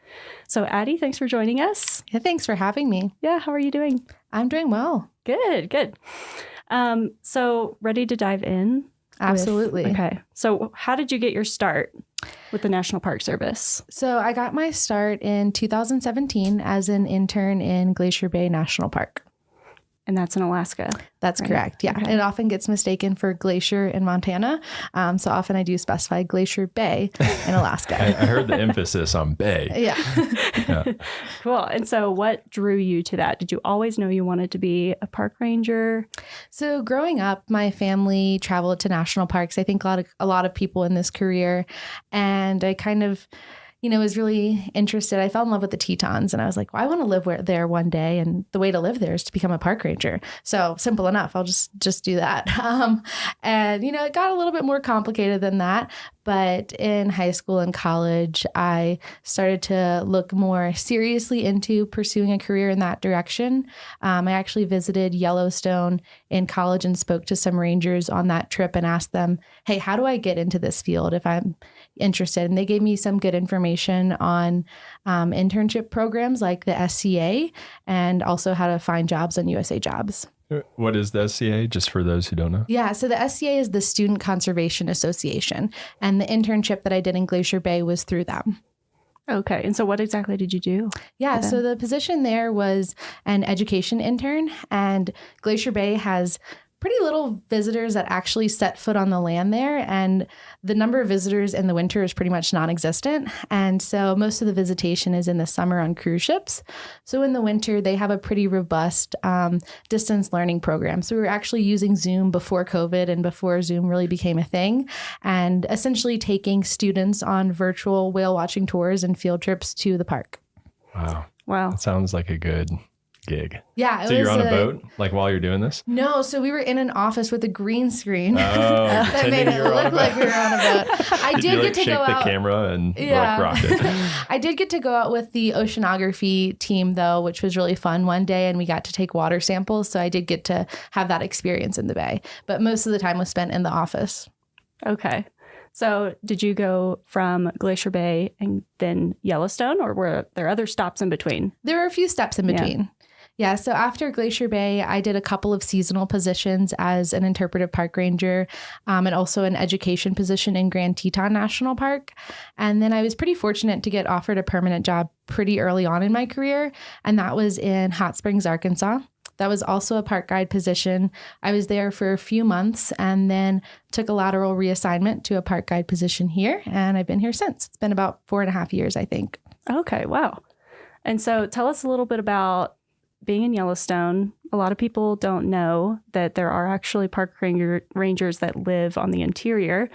So Addie, thanks for joining us. Yeah, thanks for having me. Yeah, how are you doing? I'm doing well. Good. So ready to dive in? Absolutely. Okay. So how did you get your start with the National Park Service? So I got my start in 2017 as an intern in Glacier Bay National Park. And that's in Alaska. That's right? correct. Yeah. Okay. It often gets mistaken for Glacier in Montana. So often I do specify Glacier Bay in Alaska. I heard the emphasis on bay. Yeah. Cool. And so what drew you to that? Did you always know you wanted to be a park ranger? So growing up, my family traveled to national parks. I think a lot of people in this career. And I kind of was really interested. I fell in love with the Tetons and I was like, well, I want to live there one day. And the way to live there is to become a park ranger. So simple enough. I'll just do that. And it got a little bit more complicated than that. But in high school and college, I started to look more seriously into pursuing a career in that direction. I actually visited Yellowstone in college and spoke to some rangers on that trip and asked them, hey, how do I get into this field if I'm interested? And they gave me some good information on internship programs like the SCA and also how to find jobs on USA Jobs. What is the SCA, just for those who don't know? Yeah, so the SCA is the Student Conservation Association, and the internship that I did in Glacier Bay was through them. Okay, and so what exactly did you do? Yeah, so the position there was an education intern, and Glacier Bay has pretty little visitors that actually set foot on the land there. And the number of visitors in the winter is pretty much non-existent. And so most of the visitation is in the summer on cruise ships. So in the winter, they have a pretty robust distance learning program. So we were actually using Zoom before COVID and before Zoom really became a thing, and essentially taking students on virtual whale watching tours and field trips to the park. Wow. That sounds like a good gig. Yeah. So you're on a boat like while you're doing this? No. So we were in an office with a green screen. Oh, that made it look like we were on a boat. I did get to shake go the out. camera and rock it. I did get to go out with the oceanography team though, which was really fun one day, and we got to take water samples. So I did get to have that experience in the bay, but most of the time was spent in the office. Okay. So did you go from Glacier Bay and then Yellowstone, or were there other stops in between? There were a few steps in between. Yeah, so after Glacier Bay, I did a couple of seasonal positions as an interpretive park ranger and also an education position in Grand Teton National Park. And then I was pretty fortunate to get offered a permanent job pretty early on in my career, and that was in Hot Springs, Arkansas. That was also a park guide position. I was there for a few months and then took a lateral reassignment to a park guide position here, and I've been here since. It's been about 4.5 years, I think. Okay, wow. And so tell us a little bit about being in Yellowstone. A lot of people don't know that there are actually park rangers that live on the interior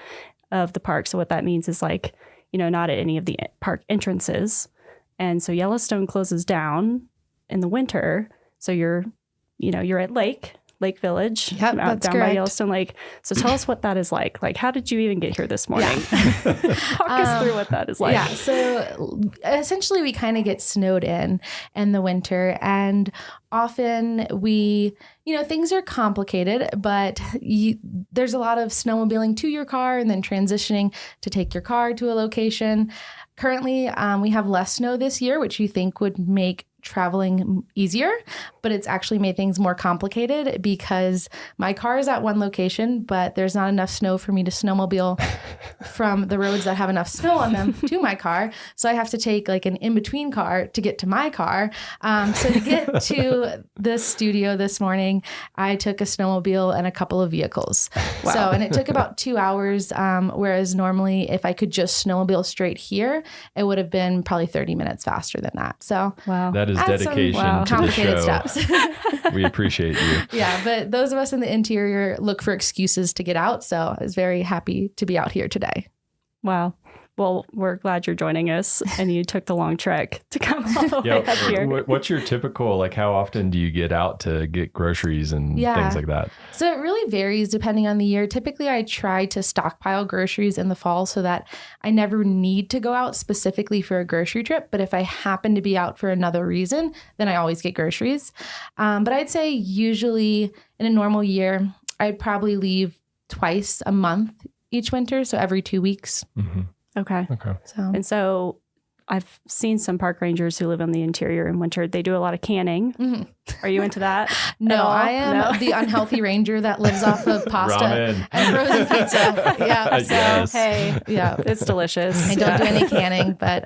of the park. So what that means is not at any of the park entrances. And so Yellowstone closes down in the winter. So you're at Lake Village, yep, that's down correct. by Yellowstone Lake. So tell us what that is like. Like, how did you even get here this morning? Talk us through what that is like. Yeah, so essentially we kind of get snowed in the winter, and often things are complicated, but there's a lot of snowmobiling to your car and then transitioning to take your car to a location. Currently, we have less snow this year, which you think would make traveling easier, but it's actually made things more complicated because my car is at one location, but there's not enough snow for me to snowmobile from the roads that have enough snow on them to my car. So I have to take an in-between car to get to my car. So to get to the studio this morning, I took a snowmobile and a couple of vehicles. Wow. And it took about 2 hours, whereas normally if I could just snowmobile straight here, it would have been probably 30 minutes faster than that. So wow. That is dedication to the complicated show. Steps. We appreciate you. Yeah, but those of us in the interior look for excuses to get out. So I was very happy to be out here today. Wow. Well, we're glad you're joining us, and you took the long trek to come all the way up here. What's your typical, how often do you get out to get groceries and things like that? So it really varies depending on the year. Typically, I try to stockpile groceries in the fall so that I never need to go out specifically for a grocery trip. But if I happen to be out for another reason, then I always get groceries. But I'd say usually in a normal year, I'd probably leave twice a month each winter. So every 2 weeks. Mm-hmm. Okay. So I've seen some park rangers who live in the interior in winter. They do a lot of canning. Mm-hmm. Are you into that? No, I am the unhealthy ranger that lives off of pasta Ramen. and frozen pizza. Yeah. So, Yes. hey, yeah. It's delicious. I don't do any canning, but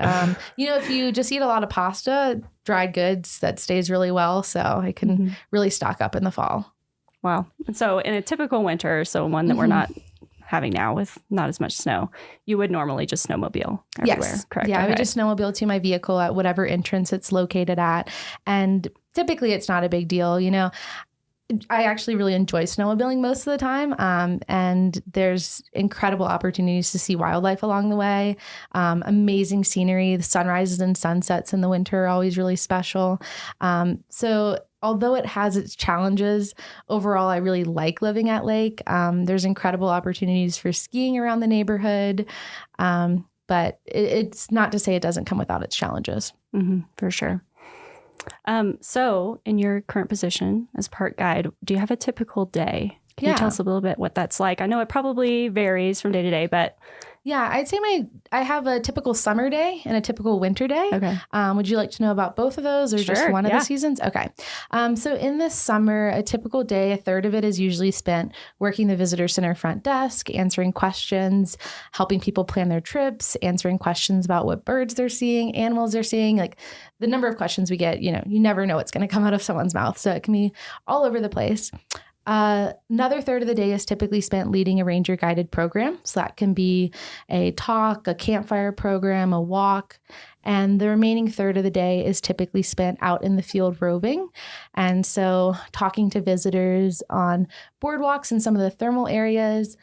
if you just eat a lot of pasta, dried goods, that stays really well. So I can really stock up in the fall. Wow. And so in a typical winter, so one that we're not having now with not as much snow, you would normally just snowmobile everywhere, Yes. correct? Yeah, I Okay. would just snowmobile to my vehicle at whatever entrance it's located at. And typically it's not a big deal. I actually really enjoy snowmobiling most of the time. And there's incredible opportunities to see wildlife along the way. Amazing scenery. The sunrises and sunsets in the winter are always really special. So although it has its challenges, overall, I really like living at Lake. There's incredible opportunities for skiing around the neighborhood. But it's not to say it doesn't come without its challenges. For sure. So in your current position as park guide, do you have a typical day? Can you tell us a little bit what that's like? I know it probably varies from day to day, but yeah, I'd say I have a typical summer day and a typical winter day. Okay. Would you like to know about both of those or just one of the seasons? Okay. So in the summer, a typical day, a third of it is usually spent working the visitor center front desk, answering questions, helping people plan their trips, answering questions about what birds they're seeing, animals they're seeing. Like the number of questions we get, you never know what's going to come out of someone's mouth. So it can be all over the place. Another third of the day is typically spent leading a ranger guided program. So that can be a talk, a campfire program, a walk. And the remaining third of the day is typically spent out in the field roving. And so talking to visitors on boardwalks in some of the thermal areas,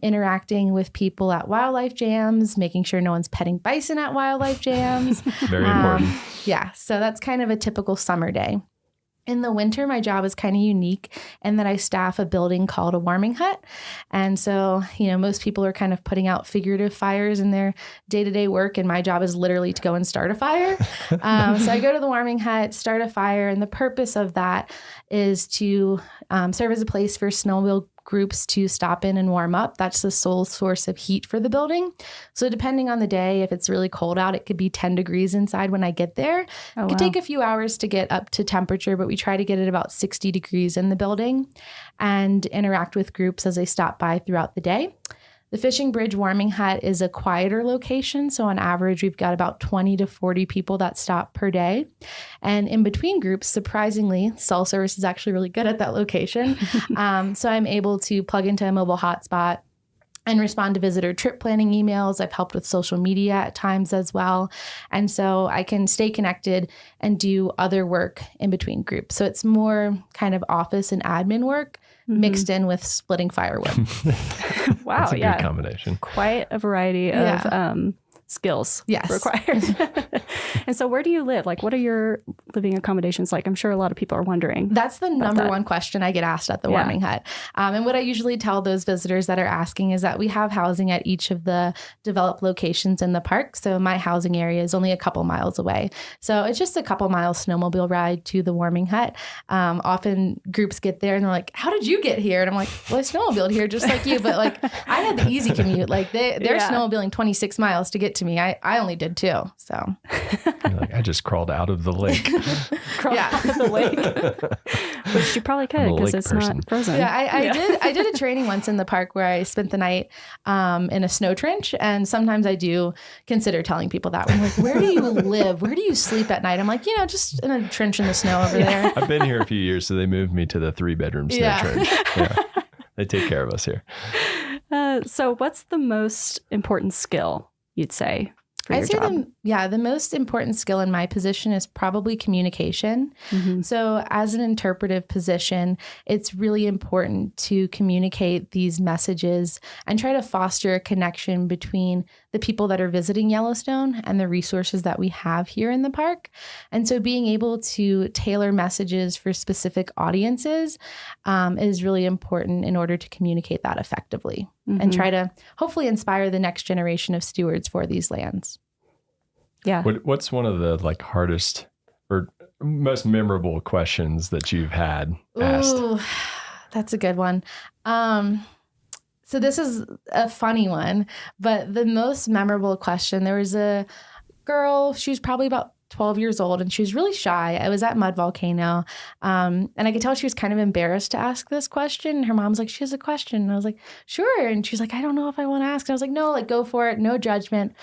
interacting with people at wildlife jams, making sure no one's petting bison at wildlife jams. Very important. Yeah. So that's kind of a typical summer day. In the winter, my job is kind of unique in that I staff a building called a warming hut. And so, most people are kind of putting out figurative fires in their day-to-day work. And my job is literally to go and start a fire. So I go to the warming hut, start a fire. And the purpose of that is to serve as a place for snowmobile groups to stop in and warm up. That's the sole source of heat for the building. So depending on the day, if it's really cold out, it could be 10 degrees inside when I get there. It could take a few hours to get up to temperature, but we try to get it about 60 degrees in the building and interact with groups as they stop by throughout the day. The Fishing Bridge Warming Hut is a quieter location. So on average, we've got about 20 to 40 people that stop per day. And in between groups, surprisingly, cell service is actually really good at that location. So I'm able to plug into a mobile hotspot and respond to visitor trip planning emails. I've helped with social media at times as well. And so I can stay connected and do other work in between groups. So it's more kind of office and admin work mixed in with splitting firewood. Wow. That's a good combination. Quite a variety of skills required. And so where do you live? Like, what are your living accommodations like? I'm sure a lot of people are wondering. That's the number one question I get asked at the warming hut. And what I usually tell those visitors that are asking is that we have housing at each of the developed locations in the park. So my housing area is only a couple miles away. So it's just a couple miles snowmobile ride to the warming hut. Often groups get there and they're like, how did you get here? And I'm like, well, I snowmobiled here just like you. But like, I had the easy commute. Like they're snowmobiling 26 miles to get to me. I only did 2. So You're like, I just crawled out of the lake. Out of the lake. Which you probably could because it's not frozen. Yeah, I did a training once in the park where I spent the night in a snow trench. And sometimes I do consider telling people that. I'm like, where do you live? Where do you sleep at night? I'm like, just in a trench in the snow over there. I've been here a few years, so they moved me to the 3-bedroom snow trench. Yeah. They take care of us here. So what's the most important skill you'd say for your job? The most important skill in my position is probably communication. So as an interpretive position, it's really important to communicate these messages and try to foster a connection between the people that are visiting Yellowstone and the resources that we have here in the park. And so being able to tailor messages for specific audiences is really important in order to communicate that effectively and try to hopefully inspire the next generation of stewards for these lands. Yeah. What's one of the hardest or most memorable questions that you've had asked? Ooh, that's a good one. So this is a funny one, but the most memorable question, there was a girl. She was probably about 12 years old, and she was really shy. I was at Mud Volcano, and I could tell she was kind of embarrassed to ask this question. Her mom's like, she has a question. And I was like, sure. And she's like, I don't know if I want to ask. And I was like, no, like, go for it. No judgment.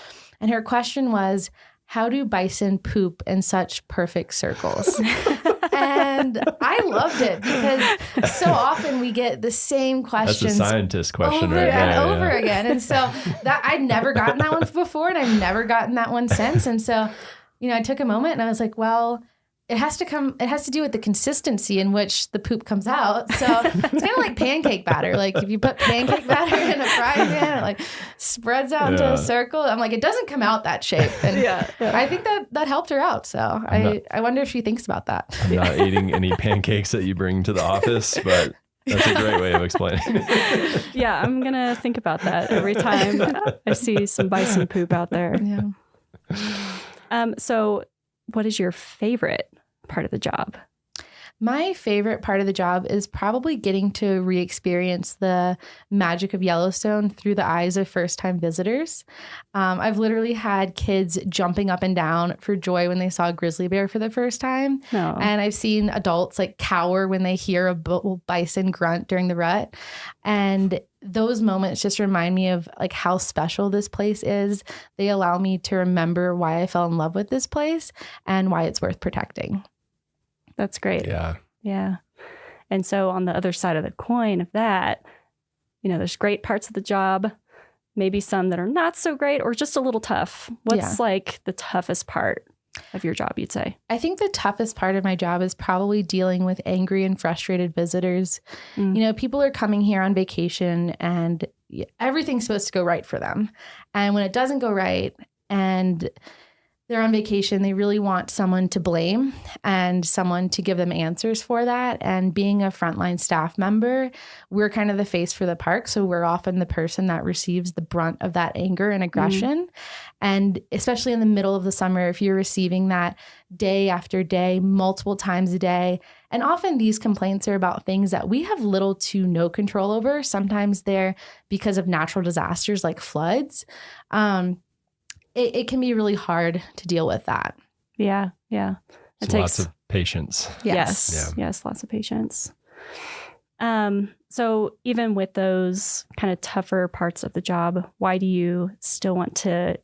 And her question was, how do bison poop in such perfect circles? And I loved it because so often we get the same questions. That's a scientist question, over right? and Yeah, over again. And so that I'd never gotten that one before, and I've never gotten that one since. And so, I took a moment and I was like, well, it has to do with the consistency in which the poop comes out. So it's kind of like pancake batter. Like if you put pancake batter in a frying pan, it like spreads out into a circle. I'm like, it doesn't come out that shape. And I think that helped her out. So I wonder if she thinks about that. I'm not eating any pancakes that you bring to the office, but that's a great way of explaining it. Yeah, I'm going to think about that every time I see some bison poop out there. Yeah. So what is your favorite part of the job? My favorite part of the job is probably getting to re-experience the magic of Yellowstone through the eyes of first-time visitors. I've literally had kids jumping up and down for joy when they saw a grizzly bear for the first time. Oh. And I've seen adults like cower when they hear a bison grunt during the rut. And those moments just remind me of like how special this place is. They allow me to remember why I fell in love with this place and why it's worth protecting. That's great. Yeah. Yeah. And so on the other side of the coin of that, there's great parts of the job, maybe some that are not so great or just a little tough. What's like the toughest part of your job, you'd say? I think the toughest part of my job is probably dealing with angry and frustrated visitors. People are coming here on vacation and everything's supposed to go right for them. And when it doesn't go right and they're on vacation, they really want someone to blame and someone to give them answers for that. And being a frontline staff member, we're kind of the face for the park. So we're often the person that receives the brunt of that anger and aggression. And especially in the middle of the summer, if you're receiving that day after day, multiple times a day, and often these complaints are about things that we have little to no control over. Sometimes they're because of natural disasters like floods. It can be really hard to deal with that. Yeah. Yeah. It takes lots of patience. Yes. Yes. Lots of patience. So even with those kind of tougher parts of the job, why do you still want to,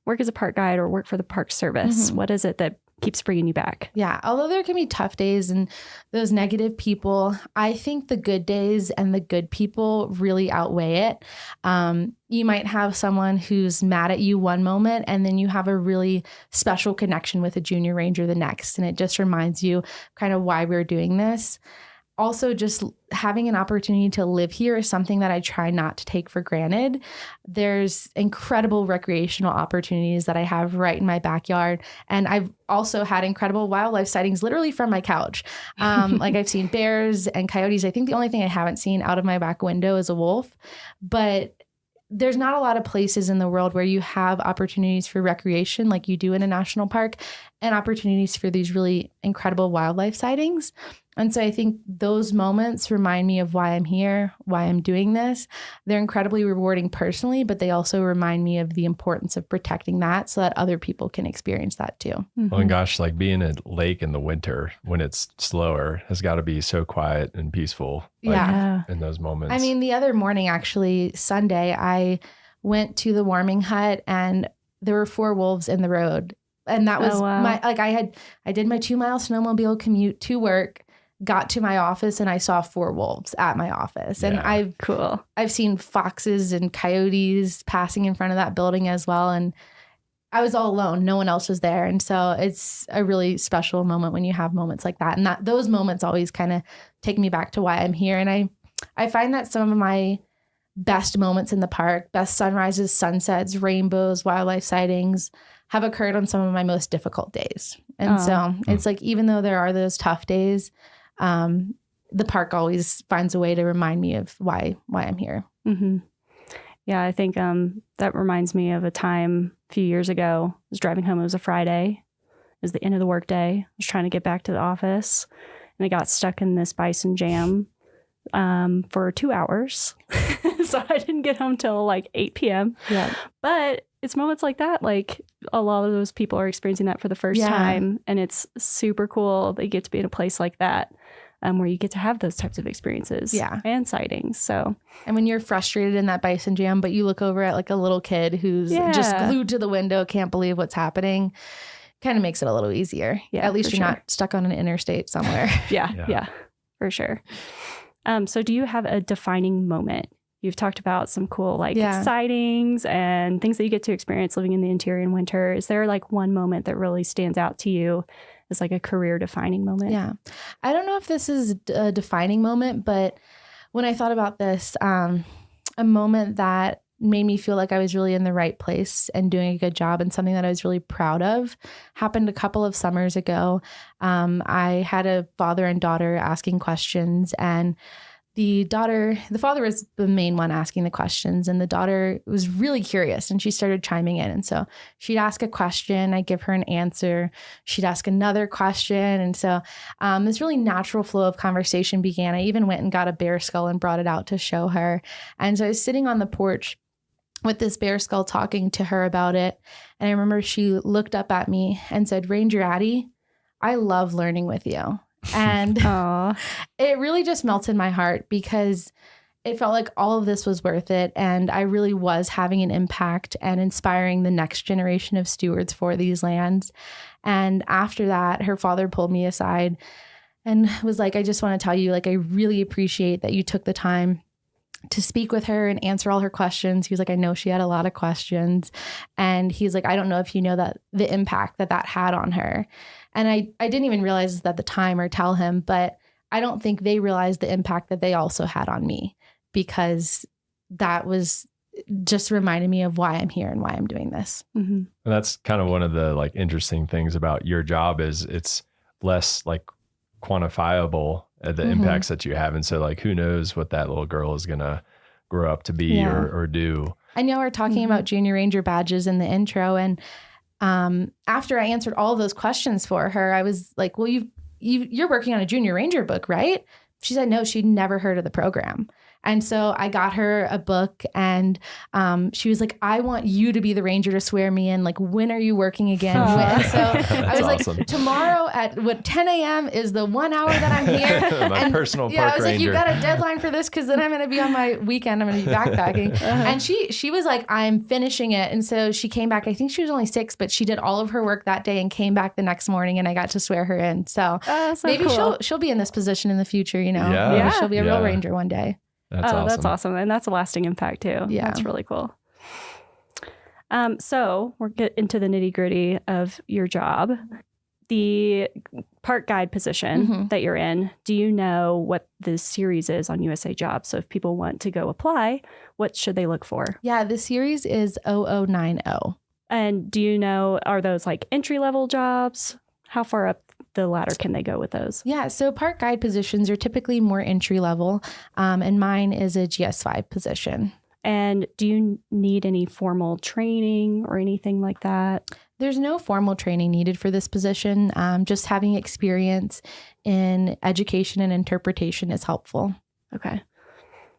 work as a park guide or work for the Park Service? What is it that keeps bringing you back? Yeah. Although there can be tough days and those negative people, I think the good days and the good people really outweigh it. You might have someone who's mad at you one moment, and then you have a really special connection with a junior ranger the next. And it just reminds you kind of why we're doing this. Also, just having an opportunity to live here is something that I try not to take for granted. There's incredible recreational opportunities that I have right in my backyard. And I've also had incredible wildlife sightings literally from my couch. Like I've seen bears and coyotes. I think the only thing I haven't seen out of my back window is a wolf. But there's not a lot of places in the world where you have opportunities for recreation like you do in a national park and opportunities for these really incredible wildlife sightings. And so I think those moments remind me of why I'm here, why I'm doing this. They're incredibly rewarding personally, but they also remind me of the importance of protecting that so that other people can experience that too. Oh my gosh, like being at a lake in the winter when it's slower has got to be so quiet and peaceful. In those moments. I mean, the other morning, actually, Sunday, I went to the warming hut and there were 4 wolves in the road. And that was I did my 2-mile snowmobile commute to work, got to my office, and I saw 4 wolves at my office. And I've seen foxes and coyotes passing in front of that building as well. And I was all alone. No one else was there. And so it's a really special moment when you have moments like that. And those moments always kind of take me back to why I'm here. And I find that some of my best moments in the park, best sunrises, sunsets, rainbows, wildlife sightings, have occurred on some of my most difficult days. And so it's like, even though there are those tough days, the park always finds a way to remind me of why I'm here. Mm-hmm. Yeah, I think that reminds me of a time a few years ago. I was driving home. It was a Friday. It was the end of the workday. I was trying to get back to the office, and I got stuck in this bison jam for 2 hours. So I didn't get home till like 8 p.m. Yeah. But it's moments like that. Like a lot of those people are experiencing that for the first time. And it's super cool. They get to be in a place like that. Where you get to have those types of experiences and sightings. So, and when you're frustrated in that bison jam, but you look over at like a little kid who's just glued to the window, can't believe what's happening, kind of makes it a little easier. Yeah, at least you're not stuck on an interstate somewhere. Yeah, for sure. So do you have a defining moment? You've talked about some cool sightings and things that you get to experience living in the interior in winter. Is there like one moment that really stands out to you as like a career defining moment? Yeah. I don't know if this is a defining moment, but when I thought about this, a moment that made me feel like I was really in the right place and doing a good job and something that I was really proud of happened a couple of summers ago. I had a father and daughter asking questions, and the father was the main one asking the questions, and the daughter was really curious and she started chiming in. And so she'd ask a question, I'd give her an answer. She'd ask another question. And so this really natural flow of conversation began. I even went and got a bear skull and brought it out to show her. And so I was sitting on the porch with this bear skull talking to her about it. And I remember she looked up at me and said, "Ranger Addie, I love learning with you." And it really just melted my heart because it felt like all of this was worth it. And I really was having an impact and inspiring the next generation of stewards for these lands. And after that, her father pulled me aside and was like, "I just want to tell you, like, I really appreciate that you took the time to speak with her and answer all her questions." He was like, "I know she had a lot of questions." And he's like, "I don't know if you know that the impact that had on her." And I didn't even realize this at the time or tell him, but I don't think they realized the impact that they also had on me, because that was just reminded me of why I'm here and why I'm doing this. Mm-hmm. And that's kind of one of the like interesting things about your job is it's less like quantifiable the impacts that you have. And so like, who knows what that little girl is going to grow up to be or do. I know we're talking about junior ranger badges in the intro. And after I answered all of those questions for her, I was like, "Well, you're working on a junior ranger book, right?" She said no, she'd never heard of the program. And so I got her a book, and she was like, "I want you to be the ranger to swear me in. Like, when are you working again?" And so I was like, "Tomorrow at 10 a.m. is the 1 hour that I'm here." My personal park I was ranger. like, "You got a deadline for this, because then I'm going to be on my weekend. I'm going to be backpacking." And she was like, "I'm finishing it." And so she came back. I think she was only 6, but she did all of her work that day and came back the next morning, and I got to swear her in. So, maybe cool. she'll be in this position in the future. You know, Yeah. Maybe she'll be a real ranger one day. That's awesome. That's awesome. And that's a lasting impact too. Yeah. That's really cool. So we'll get into the nitty gritty of your job. The park guide position that you're in, do you know what the series is on USA Jobs? So if people want to go apply, what should they look for? Yeah, the series is 0090. And do you know, are those like entry-level jobs? How far up the ladder can they go with those? Yeah, so park guide positions are typically more entry level, and mine is a GS5 position. And do you need any formal training or anything like that? There's no formal training needed for this position. Just having experience in education and interpretation is helpful. Okay.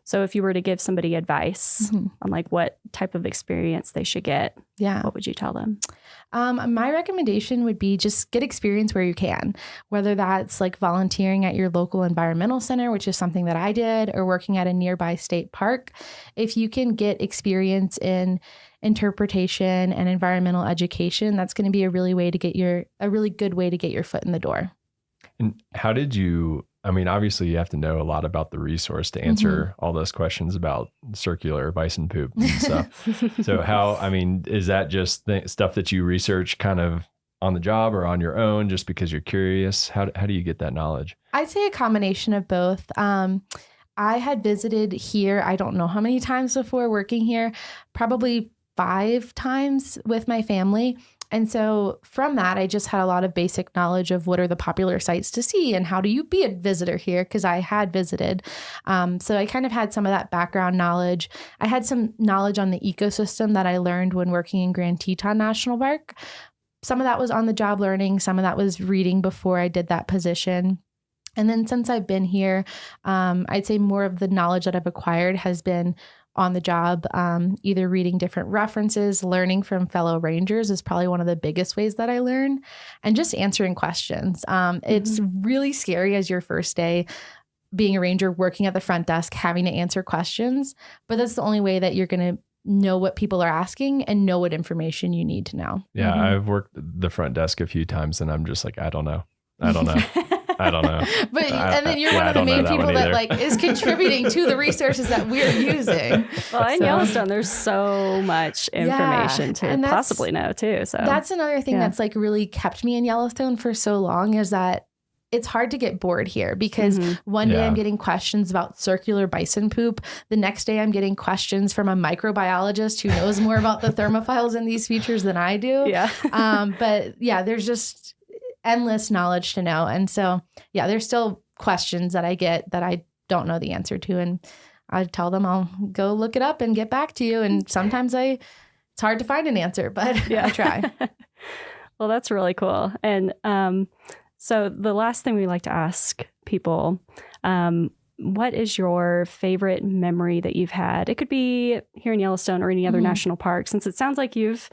So if you were to give somebody advice on like what type of experience they should get, what would you tell them? My recommendation would be just get experience where you can, whether that's like volunteering at your local environmental center, which is something that I did, or working at a nearby state park. If you can get experience in interpretation and environmental education, that's going to be a really good way to get your foot in the door. And how did you, I mean, obviously you have to know a lot about the resource to answer all those questions about circular bison poop and stuff. So how, I mean, is that just stuff that you research kind of on the job or on your own just because you're curious? How do you get that knowledge? I'd say a combination of both. I had visited here, I don't know how many times before working here, probably 5 times with my family. And so from that, I just had a lot of basic knowledge of what are the popular sites to see and how do you be a visitor here, because I had visited. So I kind of had some of that background knowledge. I had some knowledge on the ecosystem that I learned when working in Grand Teton National Park. Some of that was on the job learning. Some of that was reading before I did that position. And then since I've been here, I'd say more of the knowledge that I've acquired has been on the job. Either reading different references, learning from fellow rangers is probably one of the biggest ways that I learn, and just answering questions. It's really scary as your first day being a ranger, working at the front desk, having to answer questions, but that's the only way that you're going to know what people are asking and know what information you need to know. Yeah, I've worked the front desk a few times and I'm just like, I don't know. I don't know. But and then you're one of the main people that like is contributing to the resources that we're using. Well, in Yellowstone, there's so much information to possibly know too. So that's another thing that's like really kept me in Yellowstone for so long, is that it's hard to get bored here, because one day I'm getting questions about circular bison poop. The next day I'm getting questions from a microbiologist who knows more about the thermophiles in these features than I do. Yeah. But yeah, there's just endless knowledge to know. And so, yeah, there's still questions that I get that I don't know the answer to. And I tell them I'll go look it up and get back to you. And sometimes it's hard to find an answer, but I try. Well, that's really cool. And, so the last thing we like to ask people, what is your favorite memory that you've had? It could be here in Yellowstone or any other national park, since it sounds like you've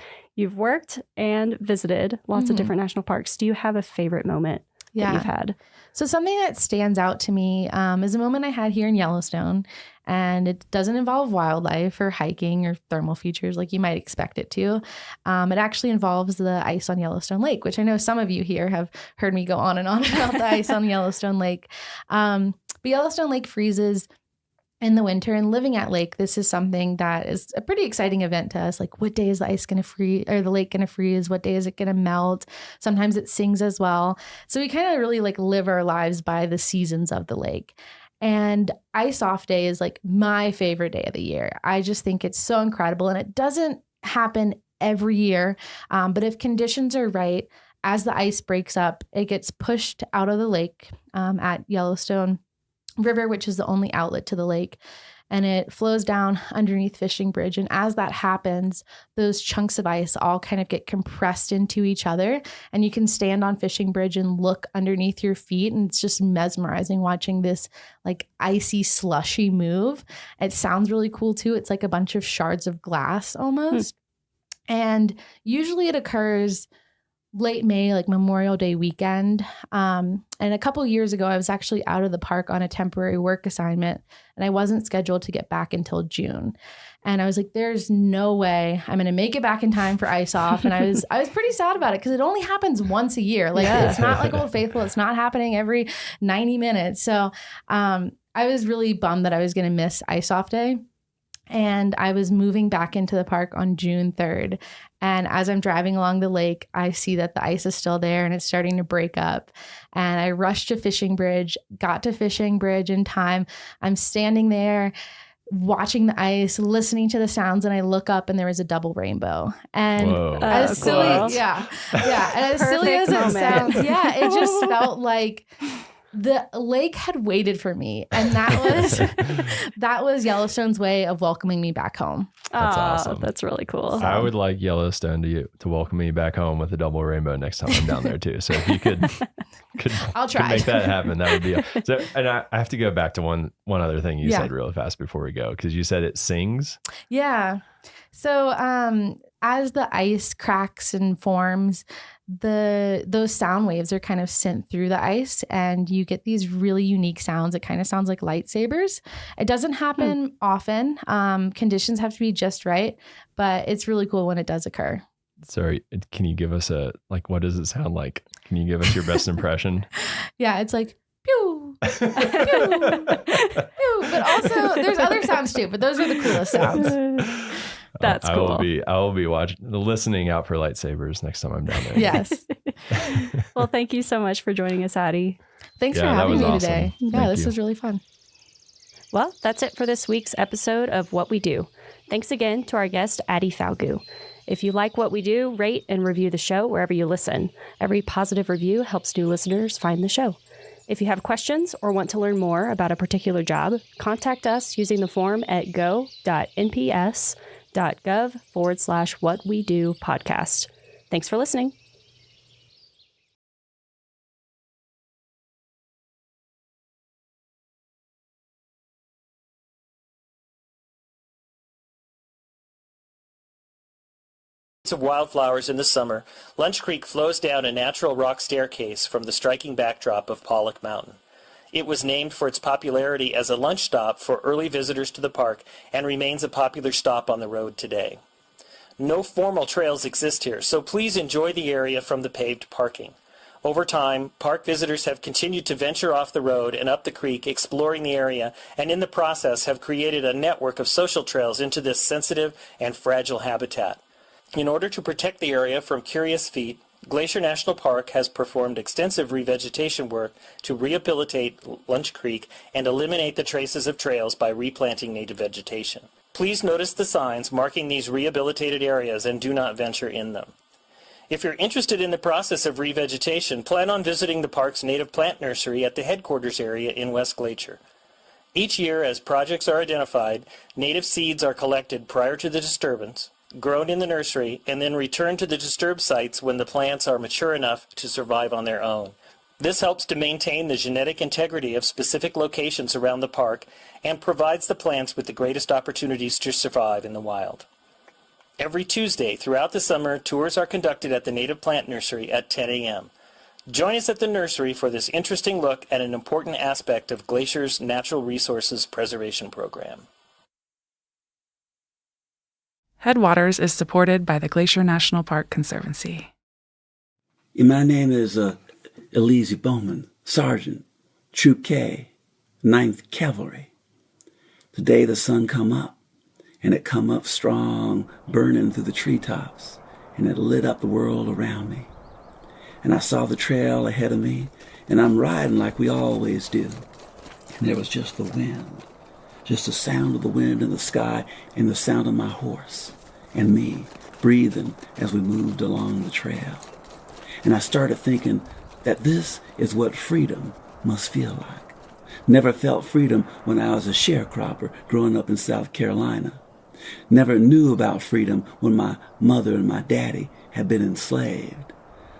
worked and visited lots of different national parks. Do you have a favorite moment that you've had? So something that stands out to me is a moment I had here in Yellowstone, and it doesn't involve wildlife or hiking or thermal features like you might expect it to. It actually involves the ice on Yellowstone Lake, which I know some of you here have heard me go on and on about the ice on Yellowstone Lake. But Yellowstone Lake freezes in the winter, and living at lake, this is something that is a pretty exciting event to us. Like, what day is the ice going to freeze, or the lake going to freeze? What day is it going to melt? Sometimes it sings as well. So we kind of really like live our lives by the seasons of the lake. And Ice Off Day is like my favorite day of the year. I just think it's so incredible, and it doesn't happen every year. But if conditions are right, as the ice breaks up, it gets pushed out of the lake at Yellowstone River, which is the only outlet to the lake, and it flows down underneath Fishing Bridge. And as that happens, those chunks of ice all kind of get compressed into each other, and you can stand on Fishing Bridge and look underneath your feet, and it's just mesmerizing watching this like icy slushy move. It sounds really cool too. It's like a bunch of shards of glass almost. And usually it occurs late May, like Memorial Day weekend. And a couple years ago, I was actually out of the park on a temporary work assignment, and I wasn't scheduled to get back until June. And I was like, there's no way I'm going to make it back in time for Ice Off. And I was pretty sad about it, because it only happens once a year. Like it's not like Old Faithful. It's not happening every 90 minutes. So I was really bummed that I was going to miss Ice Off Day. And I was moving back into the park on June 3rd. And as I'm driving along the lake, I see that the ice is still there and it's starting to break up. And I rushed to Fishing Bridge, got to Fishing Bridge in time. I'm standing there watching the ice, listening to the sounds, and I look up and there was a double rainbow. And as silly, and as silly as it sounds, it just felt like the lake had waited for me, and that was Yellowstone's way of welcoming me back home. That's awesome. That's really cool. I would like Yellowstone to welcome me back home with a double rainbow next time I'm down there too. So if you could I'll try. Could make that happen, that would be so. And I have to go back to one other thing you said really fast before we go, because you said it sings. Yeah. So as the ice cracks and forms, those sound waves are kind of sent through the ice, and you get these really unique sounds. It kind of sounds like lightsabers. It doesn't happen often. Conditions have to be just right, but it's really cool when it does occur. Sorry, can you give us what does it sound like? Can you give us your best impression? Yeah, it's like pew, pew, pew. But also there's other sounds too, but those are the coolest sounds. That's cool. I will be listening out for lightsabers next time I'm down there. Yes. Well, thank you so much for joining us, Addie. Thanks for having me today. Yeah, this was really fun. Well, that's it for this week's episode of What We Do. Thanks again to our guest, Addie Falgu. If you like what we do, rate and review the show wherever you listen. Every positive review helps new listeners find the show. If you have questions or want to learn more about a particular job, contact us using the form at go.nps.gov/whatwedopodcast. Thanks for listening. of wildflowers in the summer, Lunch Creek flows down a natural rock staircase from the striking backdrop of Pollock Mountain. It was named for its popularity as a lunch stop for early visitors to the park and remains a popular stop on the road today. No formal trails exist here, so please enjoy the area from the paved parking. Over time, park visitors have continued to venture off the road and up the creek, exploring the area, and in the process have created a network of social trails into this sensitive and fragile habitat. In order to protect the area from curious feet, Glacier National Park has performed extensive revegetation work to rehabilitate Lunch Creek and eliminate the traces of trails by replanting native vegetation. Please notice the signs marking these rehabilitated areas and do not venture in them. If you're interested in the process of revegetation, plan on visiting the park's native plant nursery at the headquarters area in West Glacier. Each year, as projects are identified, native seeds are collected prior to the disturbance, grown in the nursery, and then returned to the disturbed sites when the plants are mature enough to survive on their own. This helps to maintain the genetic integrity of specific locations around the park and provides the plants with the greatest opportunities to survive in the wild. Every Tuesday throughout the summer, tours are conducted at the Native Plant Nursery at 10 a.m. Join us at the nursery for this interesting look at an important aspect of Glacier's Natural Resources Preservation Program. Headwaters is supported by the Glacier National Park Conservancy. My name is Elise Bowman, Sergeant, Troop K, 9th Cavalry. Today the sun come up, and it come up strong, burning through the treetops, and it lit up the world around me. And I saw the trail ahead of me, and I'm riding like we always do. And there was just the wind, just the sound of the wind in the sky and the sound of my horse and me breathing as we moved along the trail. And I started thinking that this is what freedom must feel like. Never felt freedom when I was a sharecropper growing up in South Carolina. Never knew about freedom when my mother and my daddy had been enslaved.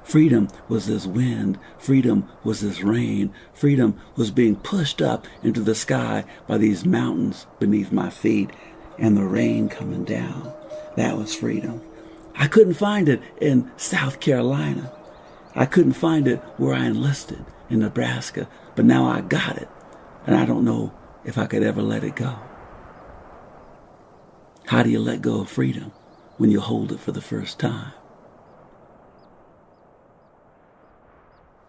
Freedom was this wind. Freedom was this rain. Freedom was being pushed up into the sky by these mountains beneath my feet and the rain coming down. That was freedom. I couldn't find it in South Carolina. I couldn't find it where I enlisted in Nebraska, but now I got it, and I don't know if I could ever let it go. How do you let go of freedom when you hold it for the first time?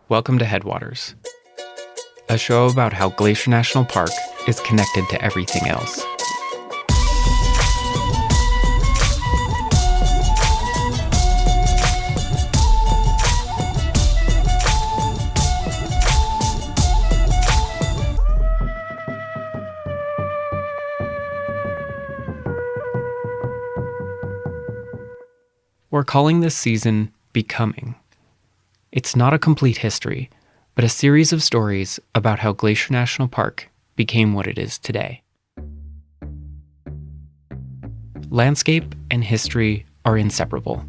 Welcome to Headwaters, a show about how Glacier National Park is connected to everything else. We're calling this season Becoming. It's not a complete history, but a series of stories about how Glacier National Park became what it is today. Landscape and history are inseparable.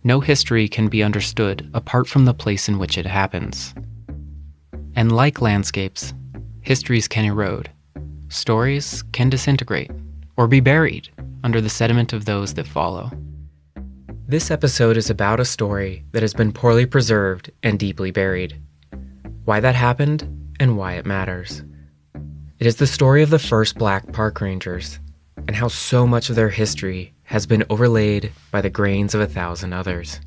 No history can be understood apart from the place in which it happens. And like landscapes, histories can erode. Stories can disintegrate or be buried under the sediment of those that follow. This episode is about a story that has been poorly preserved and deeply buried. Why that happened and why it matters. It is the story of the first Black park rangers and how so much of their history has been overlaid by the grains of 1,000 others.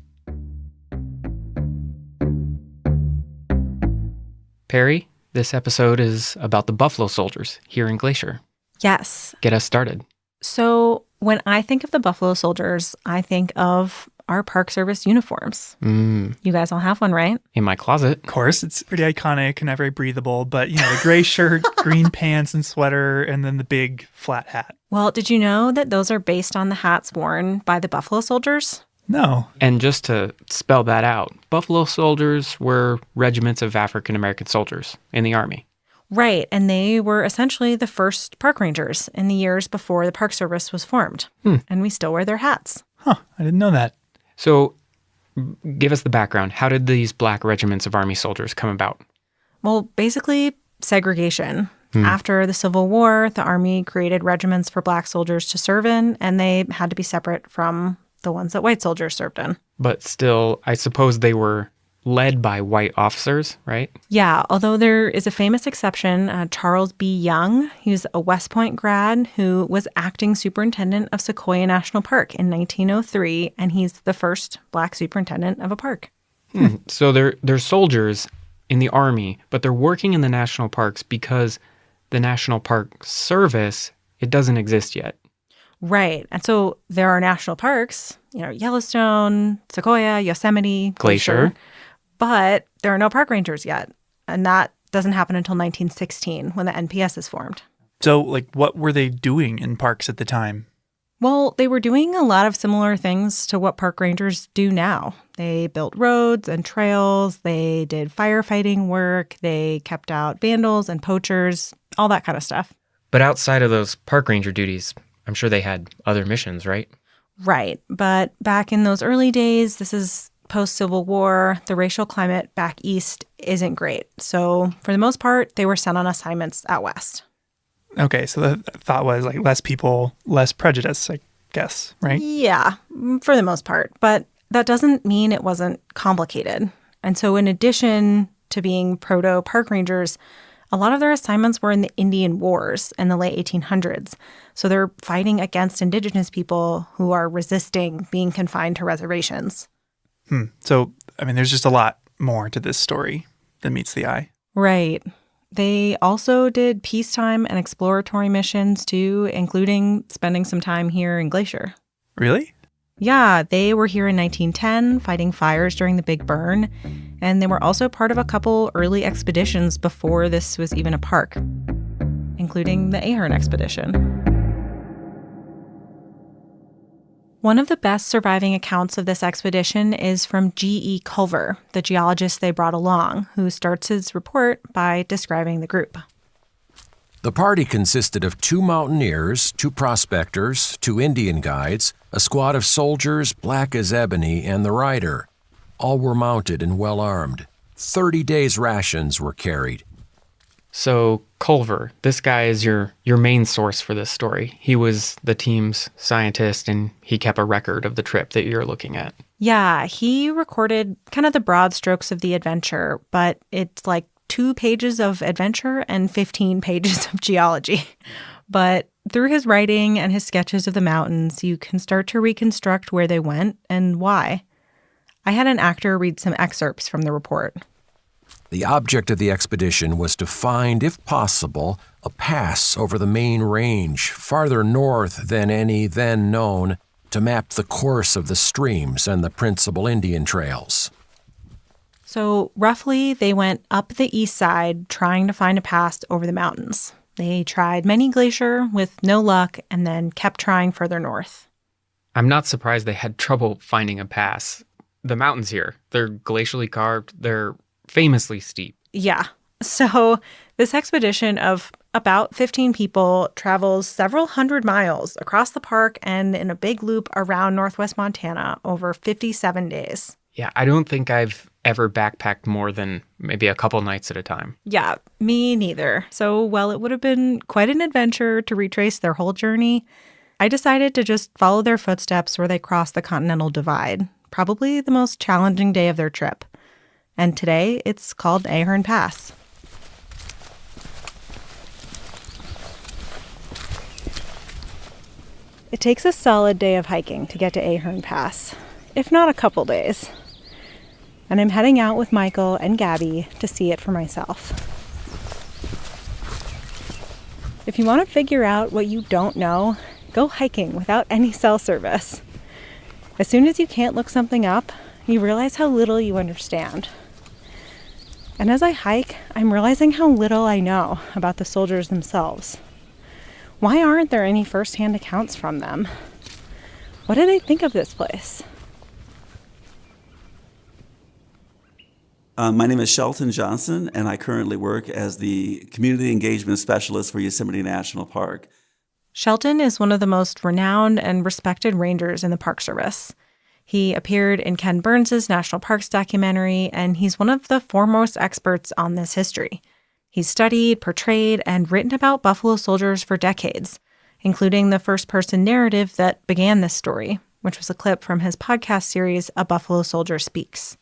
Perry, this episode is about the Buffalo Soldiers here in Glacier. Yes. Get us started. So when I think of the Buffalo Soldiers, I think of our Park Service uniforms. You guys all have one, right? In my closet. Of course, it's pretty iconic and not very breathable, but the gray shirt, green pants and sweater, and then the big flat hat. Well, did you know that those are based on the hats worn by the Buffalo Soldiers? No. And just to spell that out, Buffalo Soldiers were regiments of African American soldiers in the Army. Right, and they were essentially the first park rangers in the years before the Park Service was formed. And we still wear their hats. Huh, I didn't know that. So, give us the background. How did these Black regiments of Army soldiers come about? Well, basically, segregation. After the Civil War, the Army created regiments for Black soldiers to serve in, and they had to be separate from the ones that white soldiers served in. But still, I suppose they were led by white officers, right? Yeah, although there is a famous exception, Charles B. Young. He was a West Point grad who was acting superintendent of Sequoia National Park in 1903, and he's the first Black superintendent of a park. So they're soldiers in the Army, but they're working in the national parks because the National Park Service, it doesn't exist yet. Right. And so there are national parks, Yellowstone, Sequoia, Yosemite, Glacier. But there are no park rangers yet. And that doesn't happen until 1916 when the NPS is formed. So, what were they doing in parks at the time? Well, they were doing a lot of similar things to what park rangers do now. They built roads and trails. They did firefighting work. They kept out vandals and poachers, all that kind of stuff. But outside of those park ranger duties, I'm sure they had other missions, right? Right. But back in those early days, this is post-Civil War, the racial climate back east isn't great. So for the most part, they were sent on assignments out west. Okay, so the thought was less people, less prejudice, I guess, right? Yeah, for the most part. But that doesn't mean it wasn't complicated. And so in addition to being proto-park rangers, a lot of their assignments were in the Indian Wars in the late 1800s. So they're fighting against indigenous people who are resisting being confined to reservations. So, there's just a lot more to this story than meets the eye. Right. They also did peacetime and exploratory missions too, including spending some time here in Glacier. Really? Yeah, they were here in 1910 fighting fires during the Big Burn, and they were also part of a couple early expeditions before this was even a park, including the Ahern expedition. One of the best surviving accounts of this expedition is from G.E. Culver, the geologist they brought along, who starts his report by describing the group. The party consisted of 2 mountaineers, 2 prospectors, 2 Indian guides, a squad of soldiers black as ebony, and the rider. All were mounted and well armed. 30 days' rations were carried. So Culver, this guy is your main source for this story. He was the team's scientist, and he kept a record of the trip that you're looking at. Yeah, he recorded kind of the broad strokes of the adventure, but it's 2 pages of adventure and 15 pages of geology. But through his writing and his sketches of the mountains, you can start to reconstruct where they went and why. I had an actor read some excerpts from the report. The object of the expedition was to find, if possible, a pass over the main range, farther north than any then known, to map the course of the streams and the principal Indian trails. So roughly, they went up the east side trying to find a pass over the mountains. They tried many glacier with no luck and then kept trying further north. I'm not surprised they had trouble finding a pass. The mountains here, they're glacially carved, they're famously steep. Yeah. So this expedition of about 15 people travels several hundred miles across the park and in a big loop around northwest Montana over 57 days. Yeah, I don't think I've ever backpacked more than maybe a couple nights at a time. Yeah, me neither. So while it would have been quite an adventure to retrace their whole journey, I decided to just follow their footsteps where they crossed the Continental Divide, probably the most challenging day of their trip. And today, it's called Ahern Pass. It takes a solid day of hiking to get to Ahern Pass, if not a couple days. And I'm heading out with Michael and Gabby to see it for myself. If you want to figure out what you don't know, go hiking without any cell service. As soon as you can't look something up, you realize how little you understand. And as I hike, I'm realizing how little I know about the soldiers themselves. Why aren't there any first-hand accounts from them? What do they think of this place? My name is Shelton Johnson, and I currently work as the Community Engagement Specialist for Yosemite National Park. Shelton is one of the most renowned and respected rangers in the Park Service. He appeared in Ken Burns' National Parks documentary, and he's one of the foremost experts on this history. He's studied, portrayed, and written about buffalo soldiers for decades, including the first-person narrative that began this story, which was a clip from his podcast series, A Buffalo Soldier Speaks.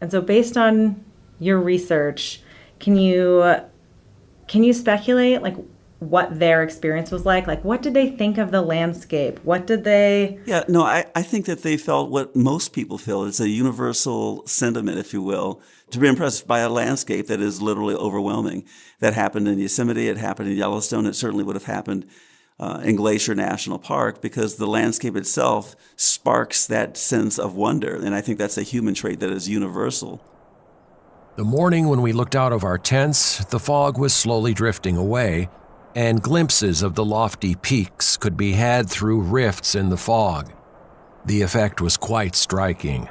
And so based on your research, can you speculate like what their experience was like? Like, what did they think of the landscape? What did they... Yeah, no, I think that they felt what most people feel. It's a universal sentiment, if you will, to be impressed by a landscape that is literally overwhelming. That happened in Yosemite, it happened in Yellowstone, it certainly would have happened in Glacier National Park, because the landscape itself sparks that sense of wonder. And I think that's a human trait that is universal. The morning when we looked out of our tents, the fog was slowly drifting away, and glimpses of the lofty peaks could be had through rifts in the fog. The effect was quite striking.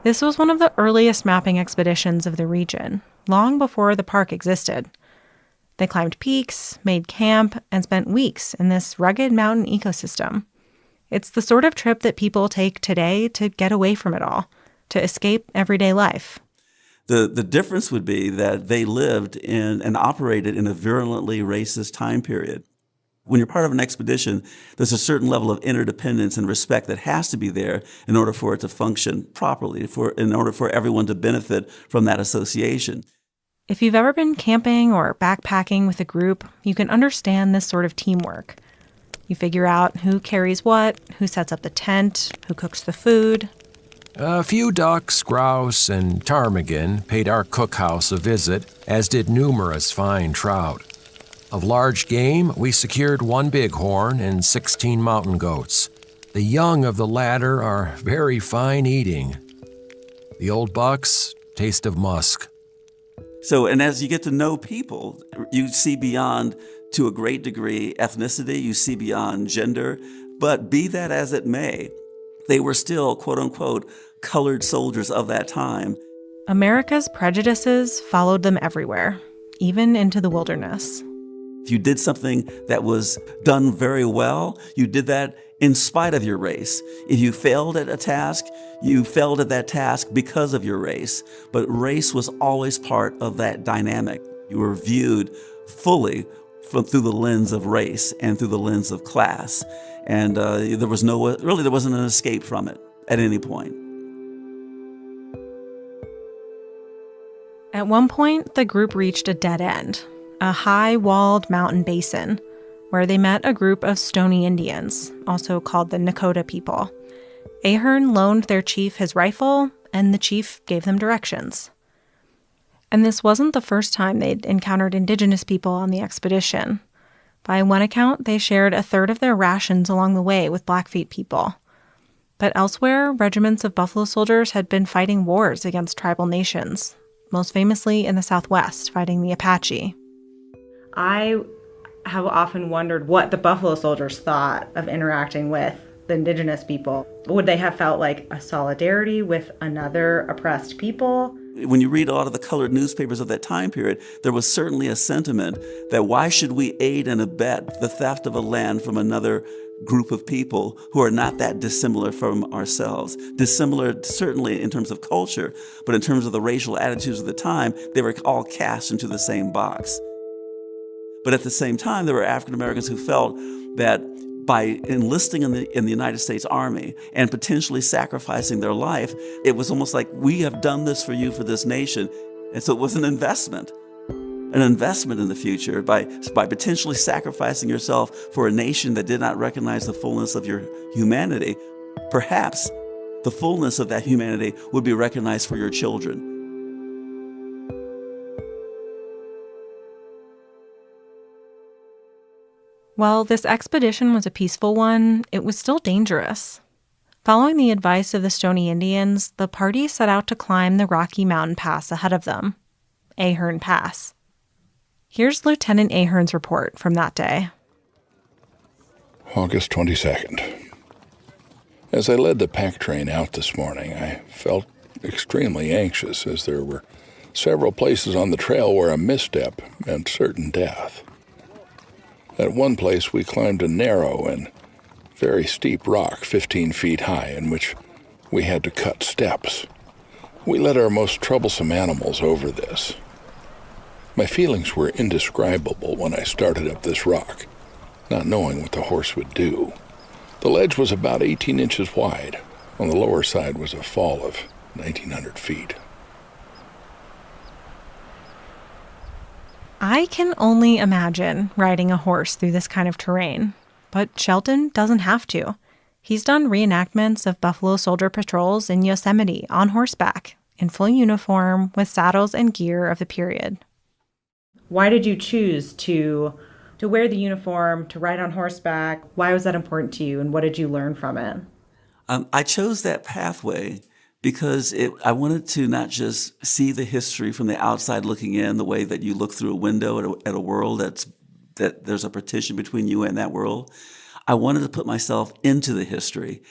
This was one of the earliest mapping expeditions of the region, long before the park existed. They climbed peaks, made camp, and spent weeks in this rugged mountain ecosystem. It's the sort of trip that people take today to get away from it all, to escape everyday life. The difference would be that they lived in and operated in a virulently racist time period. When you're part of an expedition, there's a certain level of interdependence and respect that has to be there in order for it to function properly, in order for everyone to benefit from that association. If you've ever been camping or backpacking with a group, you can understand this sort of teamwork. You figure out who carries what, who sets up the tent, who cooks the food. A few ducks, grouse, and ptarmigan paid our cookhouse a visit, as did numerous fine trout. Of large game, we secured 1 bighorn and 16 mountain goats. The young of the latter are very fine eating. The old bucks taste of musk. So, and as you get to know people, you see beyond, to a great degree, ethnicity, you see beyond gender, but be that as it may, they were still, quote unquote, colored soldiers of that time. America's prejudices followed them everywhere, even into the wilderness. If you did something that was done very well, you did that in spite of your race. If you failed at a task, you failed at that task because of your race. But race was always part of that dynamic. You were viewed fully through the lens of race and through the lens of class. And there wasn't an escape from it at any point. At one point, the group reached a dead end, a high-walled mountain basin, where they met a group of Stoney Indians, also called the Nakota people. Ahern loaned their chief his rifle, and the chief gave them directions. And this wasn't the first time they'd encountered indigenous people on the expedition. By one account, they shared a third of their rations along the way with Blackfeet people. But elsewhere, regiments of buffalo soldiers had been fighting wars against tribal nations, most famously in the Southwest, fighting the Apache. I have often wondered what the buffalo soldiers thought of interacting with the indigenous people. Would they have felt like a solidarity with another oppressed people? When you read a lot of the colored newspapers of that time period, there was certainly a sentiment that why should we aid and abet the theft of a land from another group of people who are not that dissimilar from ourselves? Dissimilar certainly in terms of culture, but in terms of the racial attitudes of the time, they were all cast into the same box. But at the same time, there were African Americans who felt that by enlisting in the United States Army and potentially sacrificing their life, it was almost like, we have done this for you, for this nation. And so it was an investment in the future by potentially sacrificing yourself for a nation that did not recognize the fullness of your humanity. Perhaps the fullness of that humanity would be recognized for your children. While this expedition was a peaceful one, it was still dangerous. Following the advice of the Stoney Indians, the party set out to climb the Rocky Mountain Pass ahead of them, Ahern Pass. Here's Lieutenant Ahern's report from that day. August 22nd. As I led the pack train out this morning, I felt extremely anxious as there were several places on the trail where a misstep meant certain death. At one place, we climbed a narrow and very steep rock 15 feet high in which we had to cut steps. We led our most troublesome animals over this. My feelings were indescribable when I started up this rock, not knowing what the horse would do. The ledge was about 18 inches wide. On the lower side was a fall of 1,900 feet. I can only imagine riding a horse through this kind of terrain, but Shelton doesn't have to. He's done reenactments of Buffalo Soldier patrols in Yosemite on horseback, in full uniform with saddles and gear of the period. Why did you choose to wear the uniform, to ride on horseback? Why was that important to you, and what did you learn from it? I chose that pathway because I wanted to not just see the history from the outside looking in, the way that you look through a window at a world that there's a partition between you and that world. I wanted to put myself into the history.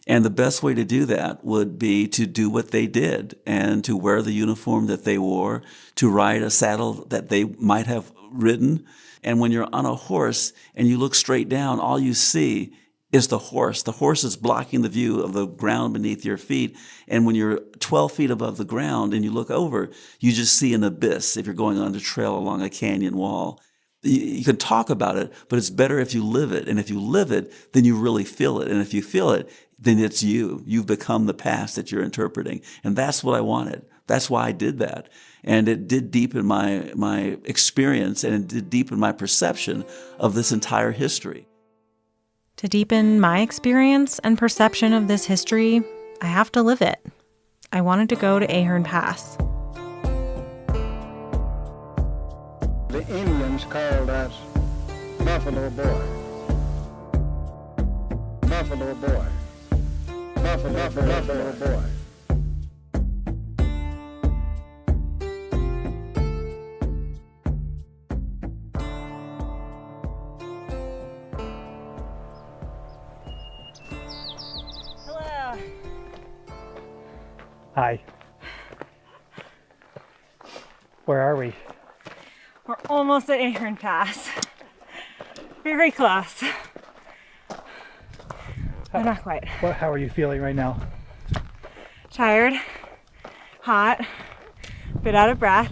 And the best way to do that would be to do what they did and to wear the uniform that they wore, to ride a saddle that they might have ridden. And when you're on a horse and you look straight down, all you see is the horse. The horse is blocking the view of the ground beneath your feet. And when you're 12 feet above the ground and you look over, you just see an abyss if you're going on the trail along a canyon wall. You can talk about it, but it's better if you live it. And if you live it, then you really feel it. And if you feel it, then it's you. You've become the past that you're interpreting. And that's what I wanted. That's why I did that. And it did deepen my experience, and it did deepen my perception of this entire history. To deepen my experience and perception of this history, I have to live it. I wanted to go to Ahern Pass. The Indians called us Buffalo Boy. Buffalo Boy. Buffalo Boy. Hello. Hi. Where are we? We're almost at Ahern Pass. Very close. But not quite. How are you feeling right now? Tired, hot, a bit out of breath.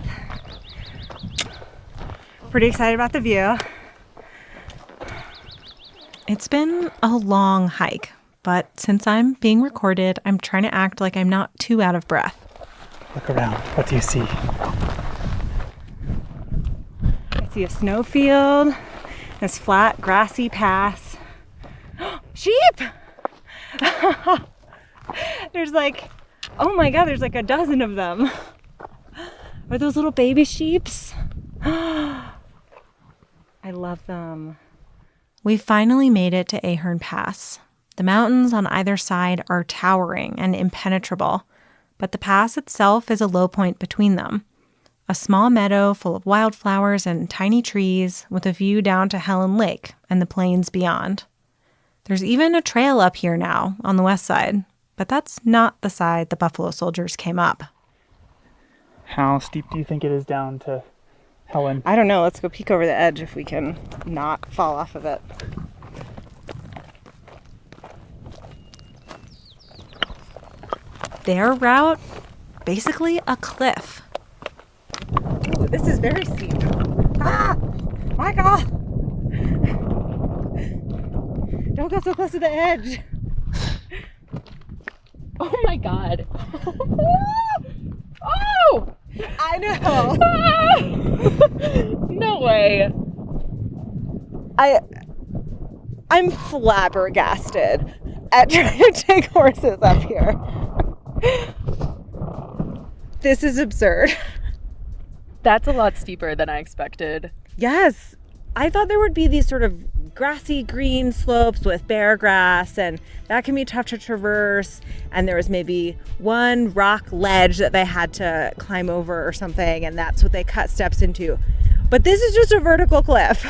Pretty excited about the view. It's been a long hike, but since I'm being recorded, I'm trying to act like I'm not too out of breath. Look around. What do you see? I see a snowfield, this flat, grassy pass. Sheep! There's oh my God, there's a dozen of them. Are those little baby sheeps? I love them. We finally made it to Ahern Pass. The mountains on either side are towering and impenetrable, but the pass itself is a low point between them. A small meadow full of wildflowers and tiny trees with a view down to Helen Lake and the plains beyond. There's even a trail up here now on the west side, but that's not the side the Buffalo Soldiers came up. How steep do you think it is down to Helen? I don't know. Let's go peek over the edge if we can not fall off of it. Their route, basically a cliff. Ooh, this is very steep. Ah! Michael! Don't go so close to the edge. Oh my God. Oh! I know. No way. I'm flabbergasted at trying to take horses up here. This is absurd. That's a lot steeper than I expected. Yes. I thought there would be these sort of grassy green slopes with bare grass, and that can be tough to traverse. And there was maybe one rock ledge that they had to climb over or something, and that's what they cut steps into. But this is just a vertical cliff.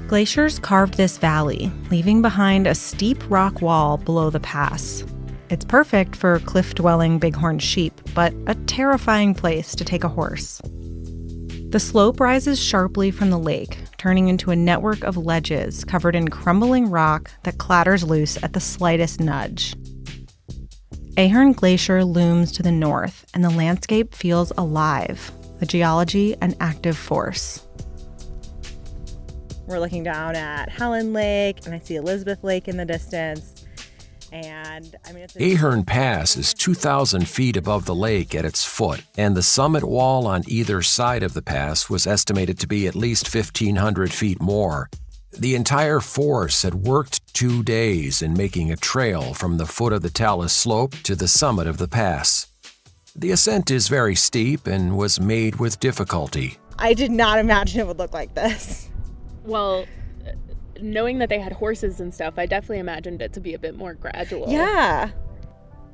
Glaciers carved this valley, leaving behind a steep rock wall below the pass. It's perfect for cliff-dwelling bighorn sheep, but a terrifying place to take a horse. The slope rises sharply from the lake, turning into a network of ledges covered in crumbling rock that clatters loose at the slightest nudge. Ahern Glacier looms to the north, and the landscape feels alive, the geology an active force. We're looking down at Helen Lake, and I see Elizabeth Lake in the distance. And I mean, it's Ahern Pass is 2,000 feet above the lake at its foot, and the summit wall on either side of the pass was estimated to be at least 1,500 feet more. The entire force had worked 2 days in making a trail from the foot of the talus slope to the summit of the pass. The ascent is very steep and was made with difficulty. I did not imagine it would look like this. Well, knowing that they had horses and stuff, I definitely imagined it to be a bit more gradual. Yeah.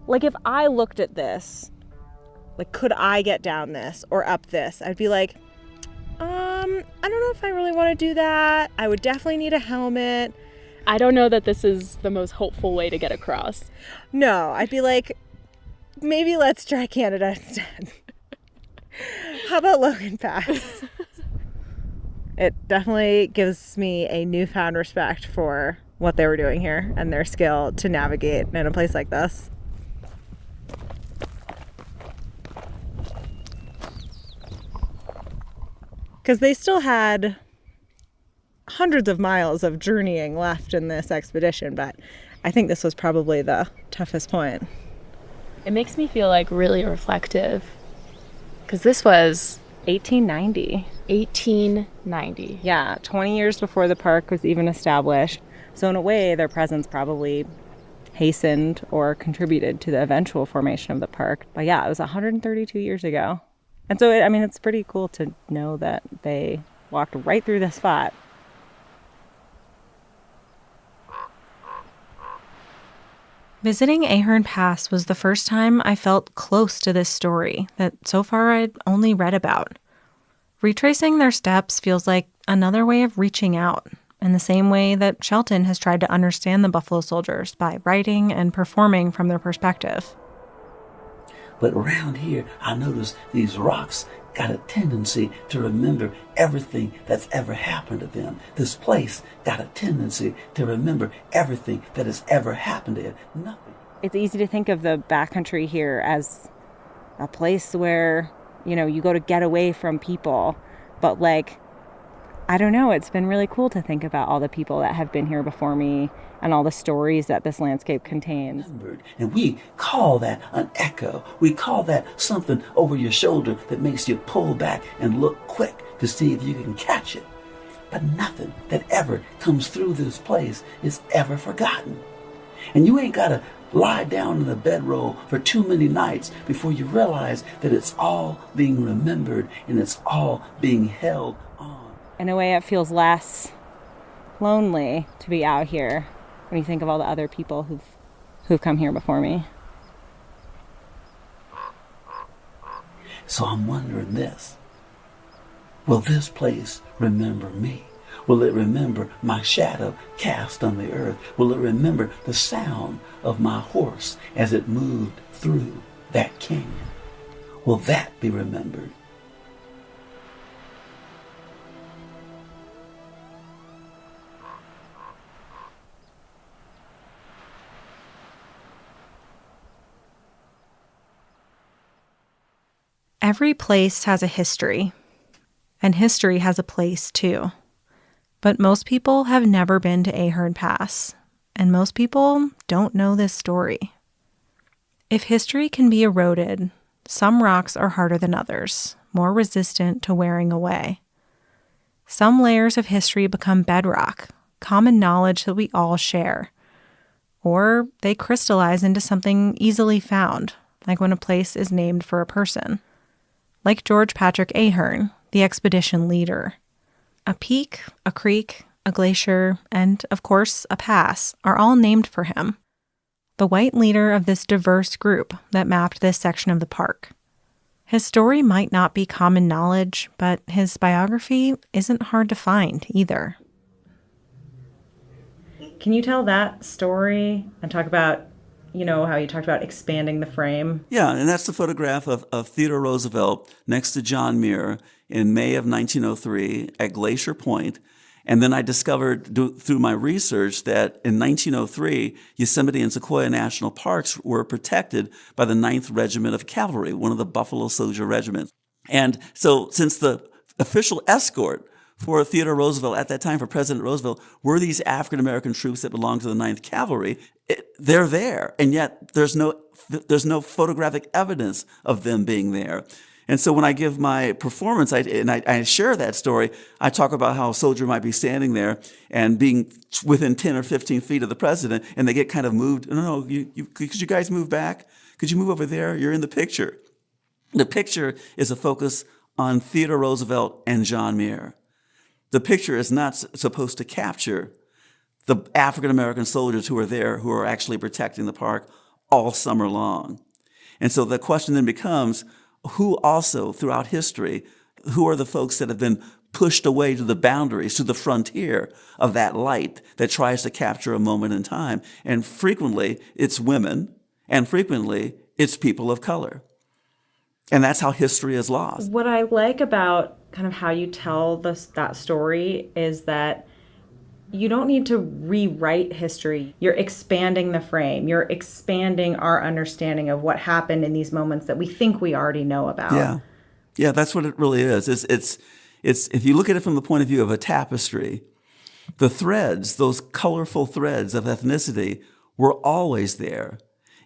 Like if I looked at this, like could I get down this or up this? I'd be like, I don't know if I really want to do that. I would definitely need a helmet. I don't know that this is the most hopeful way to get across. No, I'd be like, maybe let's try Canada instead. How about Logan Pass? It definitely gives me a newfound respect for what they were doing here and their skill to navigate in a place like this. Because they still had hundreds of miles of journeying left in this expedition, but I think this was probably the toughest point. It makes me feel like really reflective, because this was 1890. 1890. Yeah, 20 years before the park was even established. So in a way, their presence probably hastened or contributed to the eventual formation of the park. But yeah, it was 132 years ago. And so, it's pretty cool to know that they walked right through this spot. Visiting Ahern Pass was the first time I felt close to this story that so far I'd only read about. Retracing their steps feels like another way of reaching out, in the same way that Shelton has tried to understand the Buffalo Soldiers by writing and performing from their perspective. But around here, I notice these rocks got a tendency to remember everything that's ever happened to them. This place got a tendency to remember everything that has ever happened to it. Nothing. It's easy to think of the backcountry here as a place where, you go to get away from people. But I don't know, it's been really cool to think about all the people that have been here before me and all the stories that this landscape contains. And we call that an echo. We call that something over your shoulder that makes you pull back and look quick to see if you can catch it. But nothing that ever comes through this place is ever forgotten. And you ain't got to lie down in the bedroll for too many nights before you realize that it's all being remembered and it's all being held on. In a way, it feels less lonely to be out here when you think of all the other people who've come here before me. So I'm wondering this. Will this place remember me? Will it remember my shadow cast on the earth? Will it remember the sound of my horse as it moved through that canyon? Will that be remembered? Every place has a history, and history has a place too. But most people have never been to Ahern Pass, and most people don't know this story. If history can be eroded, some rocks are harder than others, more resistant to wearing away. Some layers of history become bedrock, common knowledge that we all share. Or they crystallize into something easily found, like when a place is named for a person. Like George Patrick Ahern, the expedition leader. A peak, a creek, a glacier, and, of course, a pass are all named for him. The white leader of this diverse group that mapped this section of the park. His story might not be common knowledge, but his biography isn't hard to find either. Can you tell that story and talk about, how you talked about expanding the frame? Yeah, and that's the photograph of Theodore Roosevelt next to John Muir in May of 1903 at Glacier Point. And then I discovered through my research that in 1903, Yosemite and Sequoia National Parks were protected by the 9th Regiment of Cavalry, one of the Buffalo Soldier regiments. And so since the official escort for Theodore Roosevelt at that time, for President Roosevelt, were these African American troops that belonged to the 9th Cavalry. They're there, and yet there's no photographic evidence of them being there. And so when I give my performance, I share that story, I talk about how a soldier might be standing there and being within 10 or 15 feet of the president, and they get kind of moved. No, could you guys move back? Could you move over there? You're in the picture. The picture is a focus on Theodore Roosevelt and John Muir. The picture is not supposed to capture the African-American soldiers who are there, who are actually protecting the park all summer long. And so the question then becomes, who also, throughout history, who are the folks that have been pushed away to the boundaries, to the frontier of that light that tries to capture a moment in time? And frequently, it's women, and frequently, it's people of color. And that's how history is lost. What I like about kind of how you tell that story is that you don't need to rewrite history. You're expanding the frame. You're expanding our understanding of what happened in these moments that we think we already know about. Yeah, that's what it really is. It's if you look at it from the point of view of a tapestry, the threads, those colorful threads of ethnicity, were always there.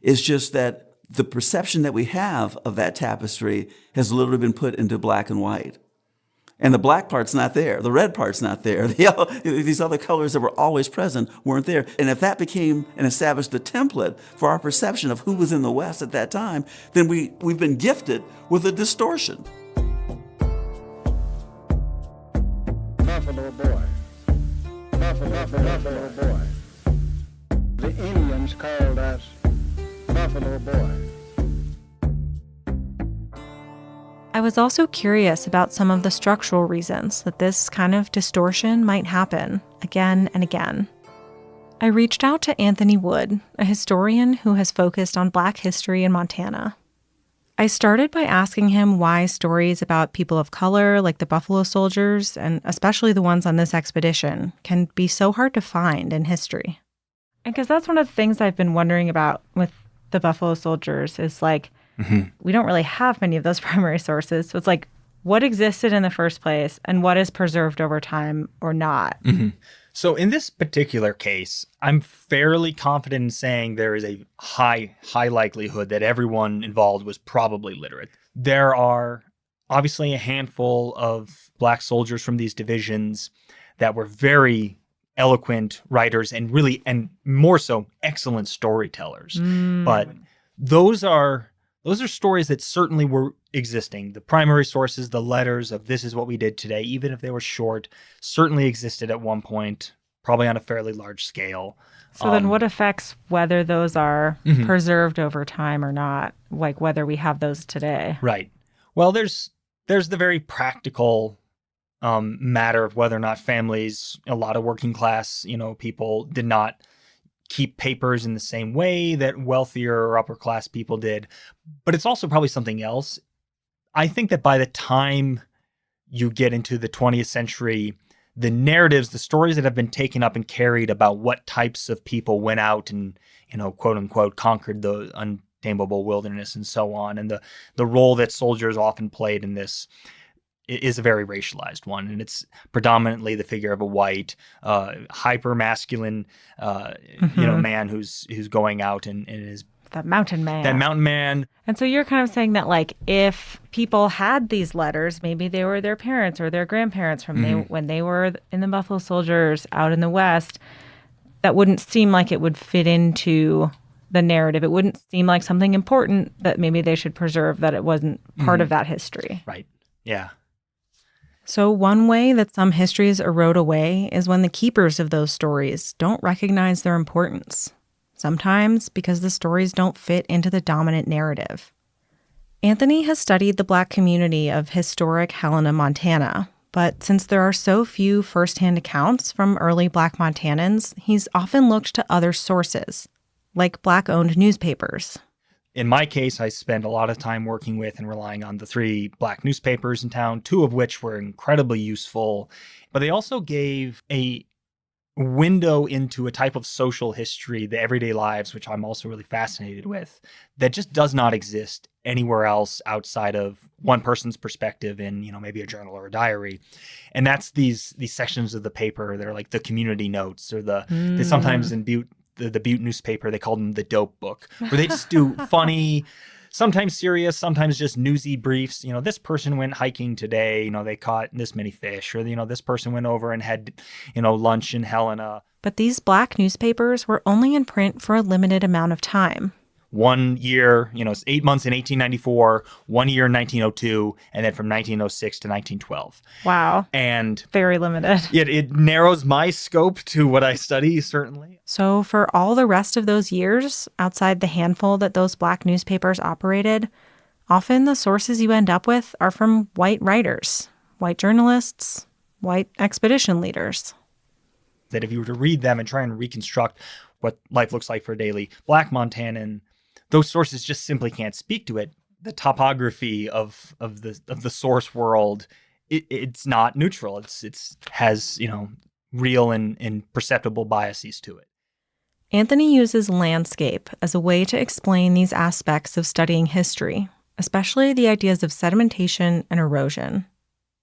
It's just that the perception that we have of that tapestry has literally been put into black and white. And the black part's not there. The red part's not there. The yellow, these other colors that were always present weren't there. And if that became and established the template for our perception of who was in the West at that time, then we've been gifted with a distortion. Buffalo boy. Buffalo boy. The Indians called us Buffalo boy. I was also curious about some of the structural reasons that this kind of distortion might happen again and again. I reached out to Anthony Wood, a historian who has focused on Black history in Montana. I started by asking him why stories about people of color, like the Buffalo Soldiers, and especially the ones on this expedition, can be so hard to find in history. Because that's one of the things I've been wondering about with the Buffalo Soldiers is like, we don't really have many of those primary sources. So it's like, what existed in the first place and what is preserved over time or not? So in this particular case, I'm fairly confident in saying there is a high likelihood that everyone involved was probably literate. There are obviously a handful of Black soldiers from these divisions that were very eloquent writers and really, and more so, excellent storytellers. But those are stories that certainly were existing. The primary sources, the letters of this is what we did today, even if they were short, certainly existed at one point, probably on a fairly large scale. So then what affects whether those are preserved over time or not, like whether we have those today? Right. Well, there's the very practical matter of whether or not families, a lot of working class, people did not keep papers in the same way that wealthier or upper class people did. But it's also probably something else. I think that by the time you get into the 20th century, the narratives, the stories that have been taken up and carried about what types of people went out and, quote unquote, conquered the untamable wilderness and so on, and the role that soldiers often played in this is a very racialized one, and it's predominantly the figure of a white, hyper masculine, man who's going out and is that mountain man. That mountain man. And so you're kind of saying that, like, if people had these letters, maybe they were their parents or their grandparents from when they were in the Buffalo Soldiers out in the West, that wouldn't seem like it would fit into the narrative. It wouldn't seem like something important that maybe they should preserve, that it wasn't part of that history. Right. Yeah. So one way that some histories erode away is when the keepers of those stories don't recognize their importance. Sometimes because the stories don't fit into the dominant narrative. Anthony has studied the Black community of historic Helena, Montana, but since there are so few firsthand accounts from early Black Montanans, he's often looked to other sources, like Black-owned newspapers. In my case, I spent a lot of time working with and relying on the 3 Black newspapers in town, 2 of which were incredibly useful, but they also gave a window into a type of social history, the everyday lives, which I'm also really fascinated with, that just does not exist anywhere else outside of one person's perspective in, maybe a journal or a diary. And that's these sections of the paper that are like the community notes, or they sometimes in Butte, the Butte newspaper, they call them the dope book, where they just do funny, sometimes serious, sometimes just newsy briefs. This person went hiking today, they caught this many fish, or, this person went over and had, lunch in Helena. But these black newspapers were only in print for a limited amount of time. 1 year, it's 8 months in 1894, 1 year in 1902, and then from 1906 to 1912. Wow. And very limited. It narrows my scope to what I study, certainly. So for all the rest of those years, outside the handful that those black newspapers operated, often the sources you end up with are from white writers, white journalists, white expedition leaders. That if you were to read them and try and reconstruct what life looks like for a daily black Montanan, those sources just simply can't speak to it. The topography of the source world, it's not neutral. It's has real and perceptible biases to it. Anthony uses landscape as a way to explain these aspects of studying history, especially the ideas of sedimentation and erosion.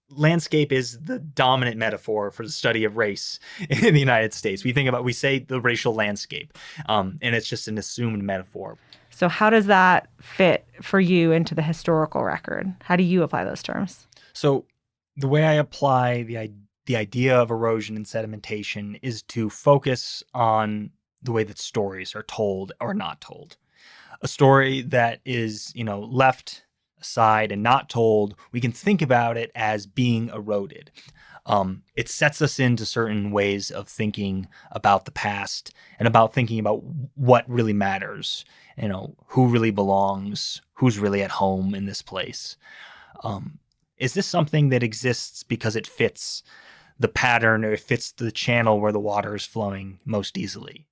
Landscape is the dominant metaphor for the study of race in the United States. We say the racial landscape, and it's just an assumed metaphor. So how does that fit for you into the historical record? How do you apply those terms? So the way I apply the idea of erosion and sedimentation is to focus on the way that stories are told or not told. A story that is, left aside and not told, we can think about it as being eroded. It sets us into certain ways of thinking about the past and about thinking about what really matters, who really belongs, who's really at home in this place. Is this something that exists because it fits the pattern, or it fits the channel where the water is flowing most easily?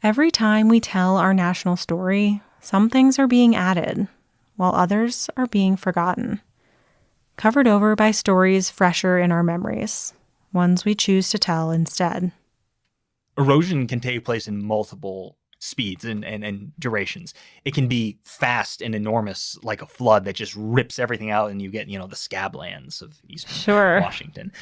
Every time we tell our national story, some things are being added, while others are being forgotten, covered over by stories fresher in our memories, ones we choose to tell instead. Erosion can take place in multiple speeds and durations. It can be fast and enormous, like a flood that just rips everything out, and you get, the scablands of eastern Washington.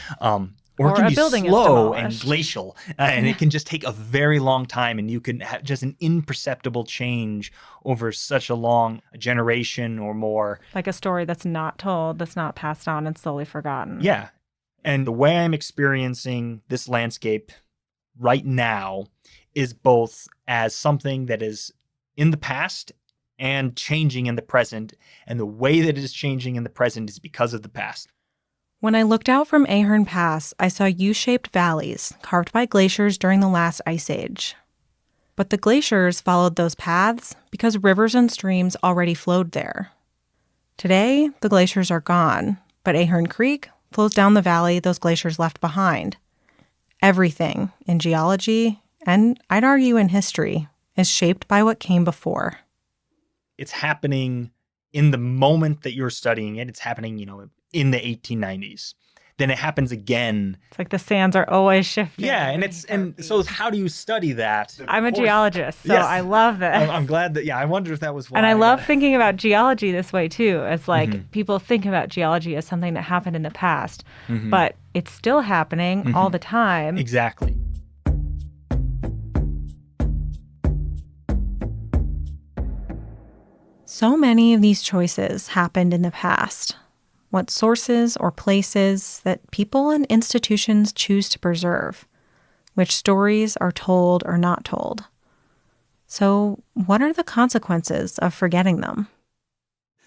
Or it can be slow and glacial, and it can just take a very long time, and you can have just an imperceptible change over such a long generation or more. Like a story that's not told, that's not passed on and slowly forgotten. Yeah. And the way I'm experiencing this landscape right now is both as something that is in the past and changing in the present. And the way that it is changing in the present is because of the past. When I looked out from Ahern Pass, I saw U-shaped valleys carved by glaciers during the last ice age. But the glaciers followed those paths because rivers and streams already flowed there. Today, the glaciers are gone, but Ahern Creek flows down the valley those glaciers left behind. Everything in geology, and I'd argue in history, is shaped by what came before. It's happening in the moment that you're studying it. It's happening, in the 1890s. Then it happens again. It's like the sands are always shifting. Yeah, and so how do you study that? I'm a geologist, so yes. I love that. I'm glad that, I wondered if that was why. And I love thinking about geology this way too, as like people think about geology as something that happened in the past, but it's still happening all the time. Exactly. So many of these choices happened in the past. What sources or places that people and institutions choose to preserve, which stories are told or not told. So what are the consequences of forgetting them?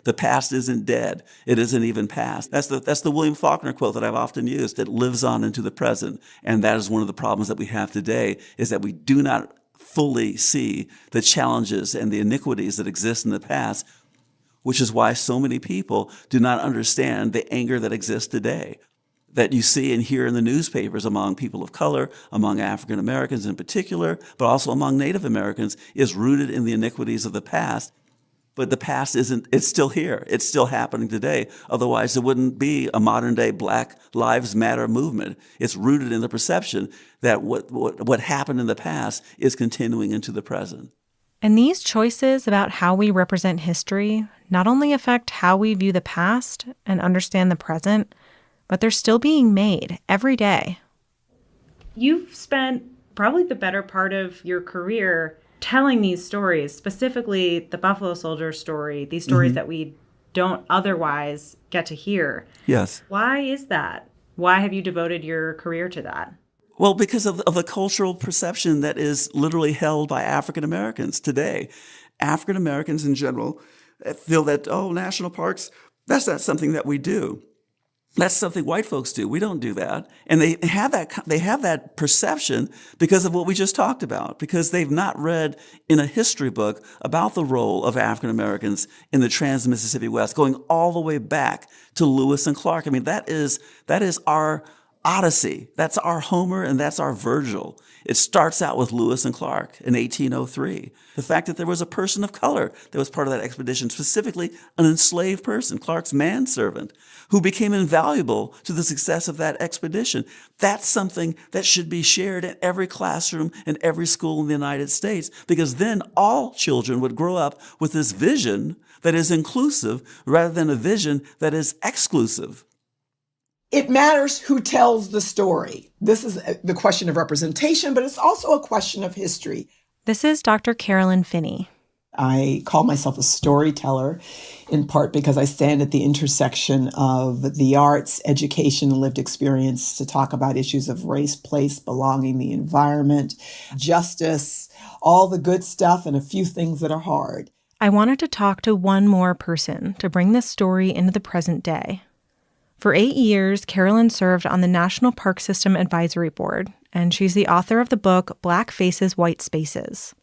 The past isn't dead. It isn't even past. That's the William Faulkner quote that I've often used. It lives on into the present. And that is one of the problems that we have today, is that we do not fully see the challenges and the iniquities that exist in the past, which is why so many people do not understand the anger that exists today, that you see and hear in the newspapers among people of color, among African Americans in particular, but also among Native Americans, is rooted in the iniquities of the past. But the past it's still here. It's still happening today. Otherwise, there wouldn't be a modern day Black Lives Matter movement. It's rooted in the perception that what happened in the past is continuing into the present. And these choices about how we represent history not only affect how we view the past and understand the present, but they're still being made every day. You've spent probably the better part of your career telling these stories, specifically the Buffalo Soldier story, these stories that we don't otherwise get to hear. Yes. Why is that? Why have you devoted your career to that? Well, because of the cultural perception that is literally held by African Americans today. African Americans in general feel that, national parks, that's not something that we do. That's something white folks do. We don't do that. And they have that perception because of what we just talked about, because they've not read in a history book about the role of African Americans in the Trans-Mississippi West, going all the way back to Lewis and Clark. I mean, that is our Odyssey. That's our Homer and that's our Virgil. It starts out with Lewis and Clark in 1803. The fact that there was a person of color that was part of that expedition, specifically an enslaved person, Clark's manservant, who became invaluable to the success of that expedition. That's something that should be shared in every classroom in every school in the United States, because then all children would grow up with this vision that is inclusive rather than a vision that is exclusive. It matters who tells the story. This is the question of representation, but it's also a question of history. This is Dr. Carolyn Finney. I call myself a storyteller, in part because I stand at the intersection of the arts, education, and lived experience to talk about issues of race, place, belonging, the environment, justice, all the good stuff, and a few things that are hard. I wanted to talk to one more person to bring this story into the present day. For 8 years, Carolyn served on the National Park System Advisory Board, and she's the author of the book Black Faces, White Spaces.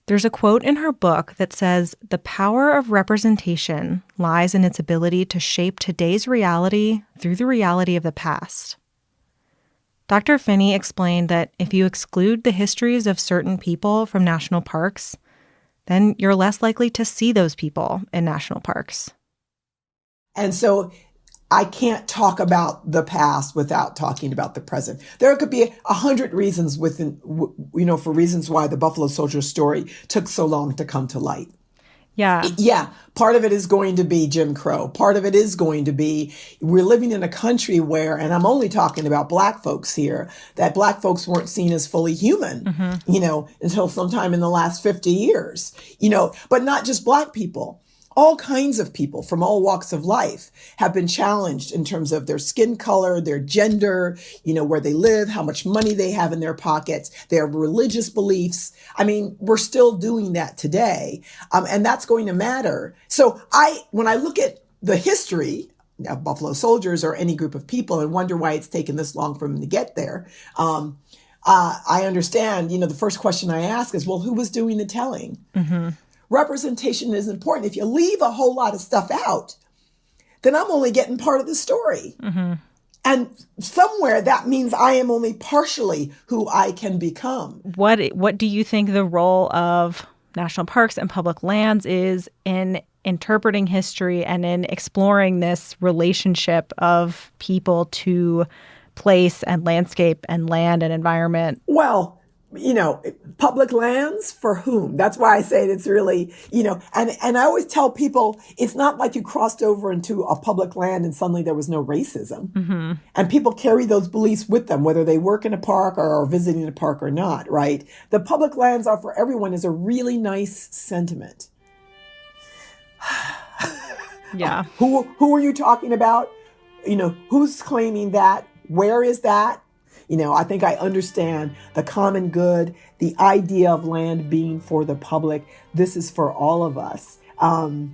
There's a quote in her book that says, "The power of representation lies in its ability to shape today's reality through the reality of the past." Dr. Finney explained that if you exclude the histories of certain people from national parks, then you're less likely to see those people in national parks. And so I can't talk about the past without talking about the present. There could be 100 reasons for reasons why the Buffalo Soldier story took so long to come to light. Yeah. Part of it is going to be Jim Crow. Part of it is going to be we're living in a country where, and I'm only talking about Black folks here, that Black folks weren't seen as fully human, until sometime in the last 50 years, but not just Black people. All kinds of people from all walks of life have been challenged in terms of their skin color, their gender, where they live, how much money they have in their pockets, their religious beliefs. I mean, we're still doing that today, and that's going to matter. So when I look at the history of Buffalo Soldiers or any group of people and wonder why it's taken this long for them to get there, I understand, the first question I ask is, well, who was doing the telling? Mm-hmm. Representation is important. If you leave a whole lot of stuff out, then I'm only getting part of the story. Mm-hmm. And somewhere that means I am only partially who I can become. What do you think the role of national parks and public lands is in interpreting history and in exploring this relationship of people to place and landscape and land and environment? Well, public lands for whom? That's why I say it's really, and I always tell people it's not like you crossed over into a public land and suddenly there was no racism. Mm-hmm. And people carry those beliefs with them, whether they work in a park or are visiting a park or not, right? The public lands are for everyone is a really nice sentiment. Yeah. Who are you talking about? Who's claiming that? Where is that? I think I understand the common good, the idea of land being for the public. This is for all of us. And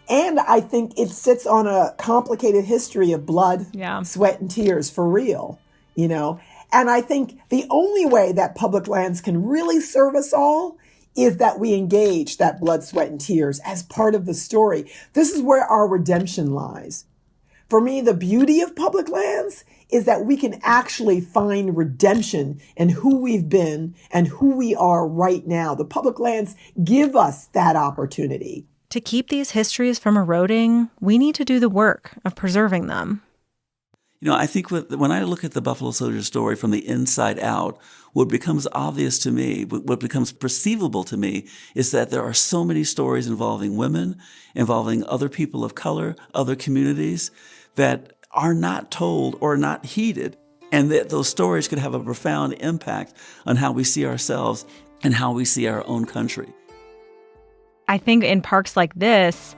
I think it sits on a complicated history of blood, sweat, and tears for real, And I think the only way that public lands can really serve us all is that we engage that blood, sweat, and tears as part of the story. This is where our redemption lies. For me, the beauty of public lands is that we can actually find redemption in who we've been and who we are right now. The public lands give us that opportunity. To keep these histories from eroding, we need to do the work of preserving them. I think when I look at the Buffalo Soldier story from the inside out, what becomes obvious to me, what becomes perceivable to me, is that there are so many stories involving women, involving other people of color, other communities, that are not told or not heeded, and that those stories could have a profound impact on how we see ourselves and how we see our own country. I think in parks like this,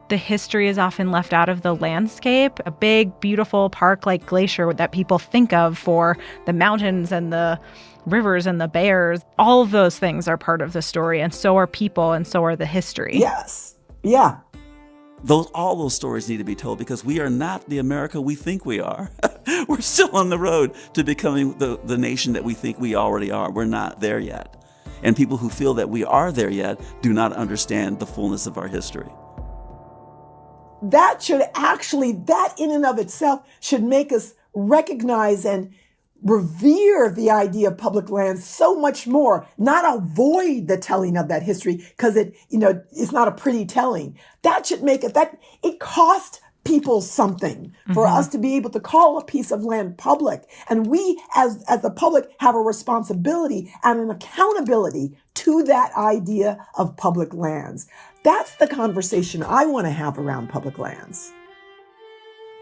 the history is often left out of the landscape. A big, beautiful park like Glacier that people think of for the mountains and the rivers and the bears, all of those things are part of the story, and so are people, and so are the history. Yes. Yeah. All those stories need to be told, because we are not the America we think we are. We're still on the road to becoming the nation that we think we already are. We're not there yet. And people who feel that we are there yet do not understand the fullness of our history. That in and of itself should make us recognize and revere the idea of public lands so much more, not avoid the telling of that history because it's not a pretty telling. That should make it cost people something for us to be able to call a piece of land public. And we as the public have a responsibility and an accountability to that idea of public lands. That's the conversation I want to have around public lands.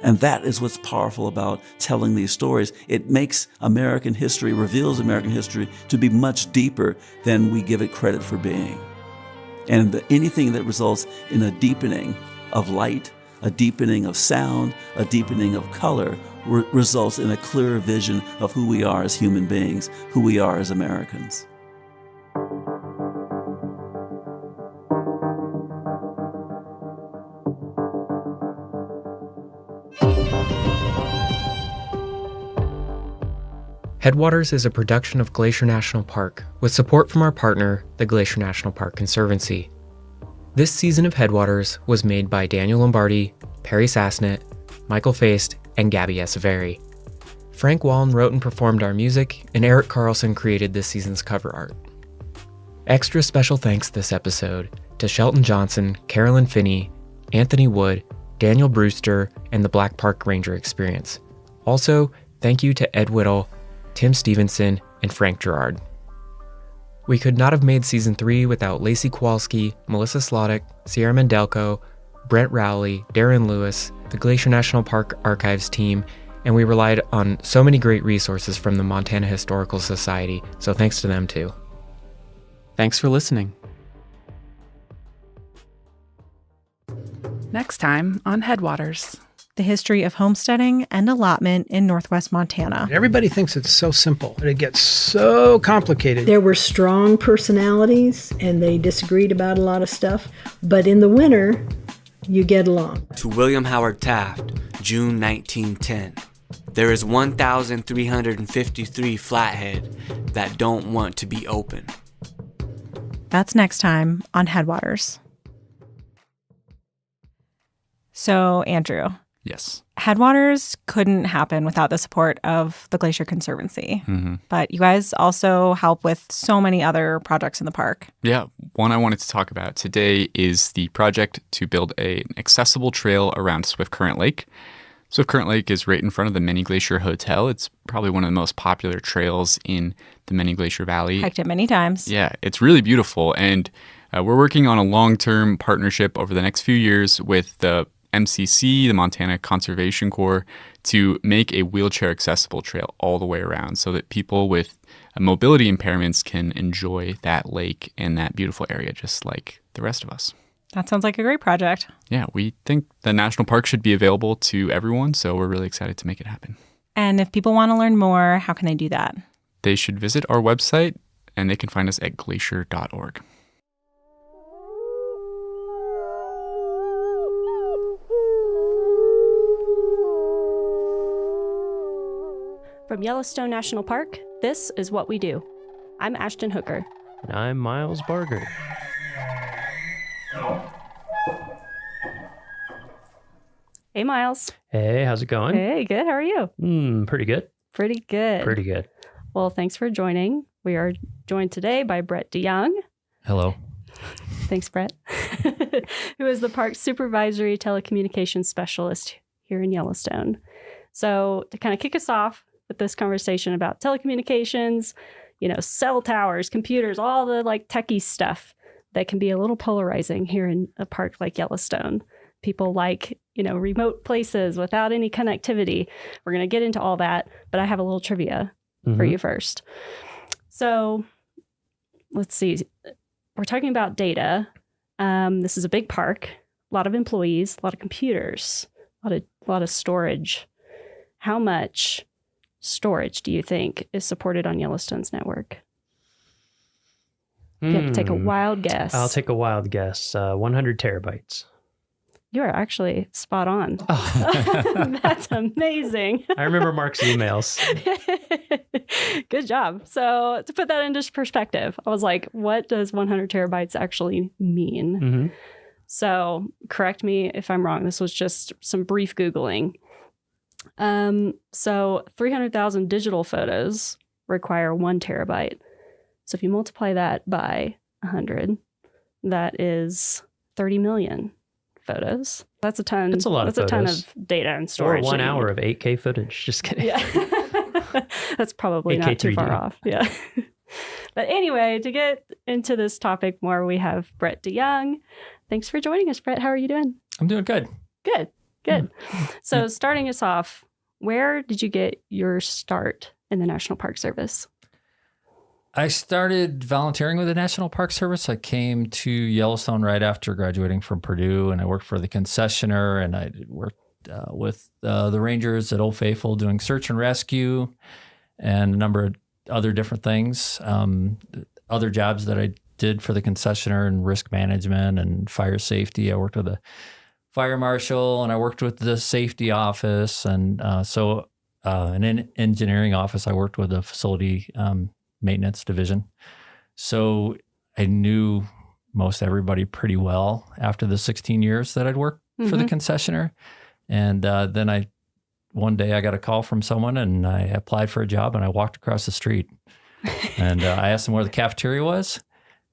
And that is what's powerful about telling these stories. It makes American history, reveals American history to be much deeper than we give it credit for being. And anything that results in a deepening of light, a deepening of sound, a deepening of color, results in a clearer vision of who we are as human beings, who we are as Americans. Headwaters is a production of Glacier National Park with support from our partner, the Glacier National Park Conservancy. This season of Headwaters was made by Daniel Lombardi, Perry Sassnett, Michael Feist, and Gabby Esavari. Frank Wallen wrote and performed our music, and Eric Carlson created this season's cover art. Extra special thanks this episode to Shelton Johnson, Carolyn Finney, Anthony Wood, Daniel Brewster, and the Black Park Ranger Experience. Also, thank you to Ed Whittle, Tim Stevenson, and Frank Gerard. We could not have made Season 3 without Lacey Kowalski, Melissa Sloddick, Sierra Mendelko, Brent Rowley, Darren Lewis, the Glacier National Park Archives team, and we relied on so many great resources from the Montana Historical Society, so thanks to them too. Thanks for listening. Next time on Headwaters. The history of homesteading and allotment in Northwest Montana. Everybody thinks it's so simple, but it gets so complicated. There were strong personalities, and they disagreed about a lot of stuff, but in the winter, you get along. To William Howard Taft, June 1910. There is 1,353 flathead that don't want to be open. That's next time on Headwaters. So, Andrew. Yes. Headwaters couldn't happen without the support of the Glacier Conservancy. But you guys also help with so many other projects in the park. Yeah. One I wanted to talk about today is the project to build an accessible trail around Swift Current Lake. Swift Current Lake is right in front of the Many Glacier Hotel. It's probably one of the most popular trails in the Many Glacier Valley. Hiked it many times. Yeah, it's really beautiful. And we're working on a long-term partnership over the next few years with the MCC, the Montana Conservation Corps, to make a wheelchair accessible trail all the way around so that people with mobility impairments can enjoy that lake and that beautiful area just like the rest of us. That sounds like a great project. Yeah, we think the national park should be available to everyone, so we're really excited to make it happen. And if people want to learn more, how can they do that? They should visit our website, and they can find us at glacier.org. From Yellowstone National Park, this is What We Do. I'm Ashton Hooker. And I'm Miles Barger. Hey, Miles. Hey, how's it going? Hey, good. How are you? Pretty good. Pretty good. Pretty good. Well, thanks for joining. We are joined today by Brett DeYoung. Hello. Thanks, Brett. Who is the park's supervisory telecommunications specialist here in Yellowstone. So to kind of kick us off with this conversation about telecommunications, cell towers, computers, all the like techie stuff that can be a little polarizing here in a park like Yellowstone. People like, remote places without any connectivity. We're going to get into all that, but I have a little trivia for you first. So let's see. We're talking about data. This is a big park, a lot of employees, a lot of computers, a lot of storage. How much storage do you think is supported on Yellowstone's network? You have to take a wild guess. I'll take a wild guess. 100 terabytes. You are actually spot on. Oh. That's amazing. I remember Mark's emails. Good job. So to put that into perspective, I was like, what does 100 terabytes actually mean? Mm-hmm. So correct me if I'm wrong. This was just some brief Googling. So 300,000 digital photos require 1 terabyte. So if you multiply that by 100, that is 30 million photos. That's a ton. That's a lot That's of a ton photos. of data and storage. Or 1 hour of 8K footage. Just kidding. Yeah. That's probably 8K not too 3D. far off. Yeah. But anyway, to get into this topic more, we have Brett DeYoung. Thanks for joining us, Brett. How are you doing? I'm doing good. Good. So starting us off, where did you get your start in the National Park Service? I started volunteering with the National Park Service. I came to Yellowstone right after graduating from Purdue, and I worked for the concessionaire, and I worked with the rangers at Old Faithful doing search and rescue and a number of other different things. Other jobs that I did for the concessionaire and risk management and fire safety. I worked with a fire marshal, and I worked with the safety office, and an engineering office. I worked with a facility maintenance division. So I knew most everybody pretty well after the 16 years that I'd worked for the concessionaire. And then one day I got a call from someone, and I applied for a job, and I walked across the street. And I asked them where the cafeteria was,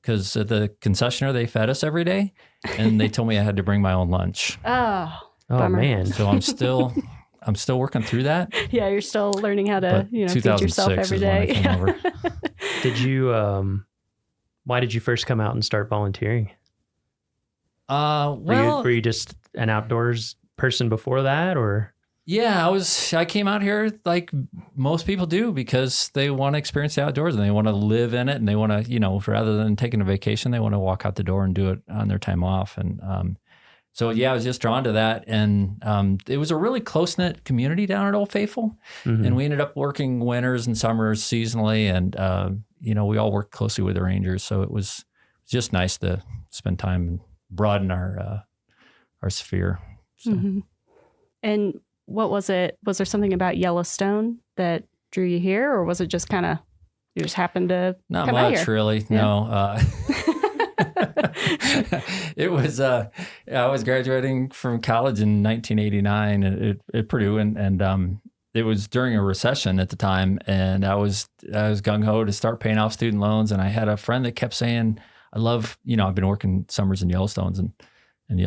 because at the concessionaire, they fed us every day, and they told me I had to bring my own lunch. Oh, bummer. Man. So I'm still working through that. Yeah, you're still learning how to, feed 2006 yourself every is when I day. came over. Did you, why did you first come out and start volunteering? Were you just an outdoors person before that, or? Yeah, I came out here like most people do because they want to experience the outdoors and they want to live in it, and they want to, rather than taking a vacation, they want to walk out the door and do it on their time off. And so, yeah, I was just drawn to that. And it was a really close-knit community down at Old Faithful. Mm-hmm. And we ended up working winters and summers seasonally. And, we all worked closely with the rangers. So it was just nice to spend time and broaden our sphere. So. Mm-hmm. And what was it? Was there something about Yellowstone that drew you here, or was it just kind of, you just happened to Not come out much, here? really. Yeah. No. It was, I was graduating from college in 1989 at Purdue, and it was during a recession at the time, and I was gung-ho to start paying off student loans, and I had a friend that kept saying, I love, I've been working summers in Yellowstone, and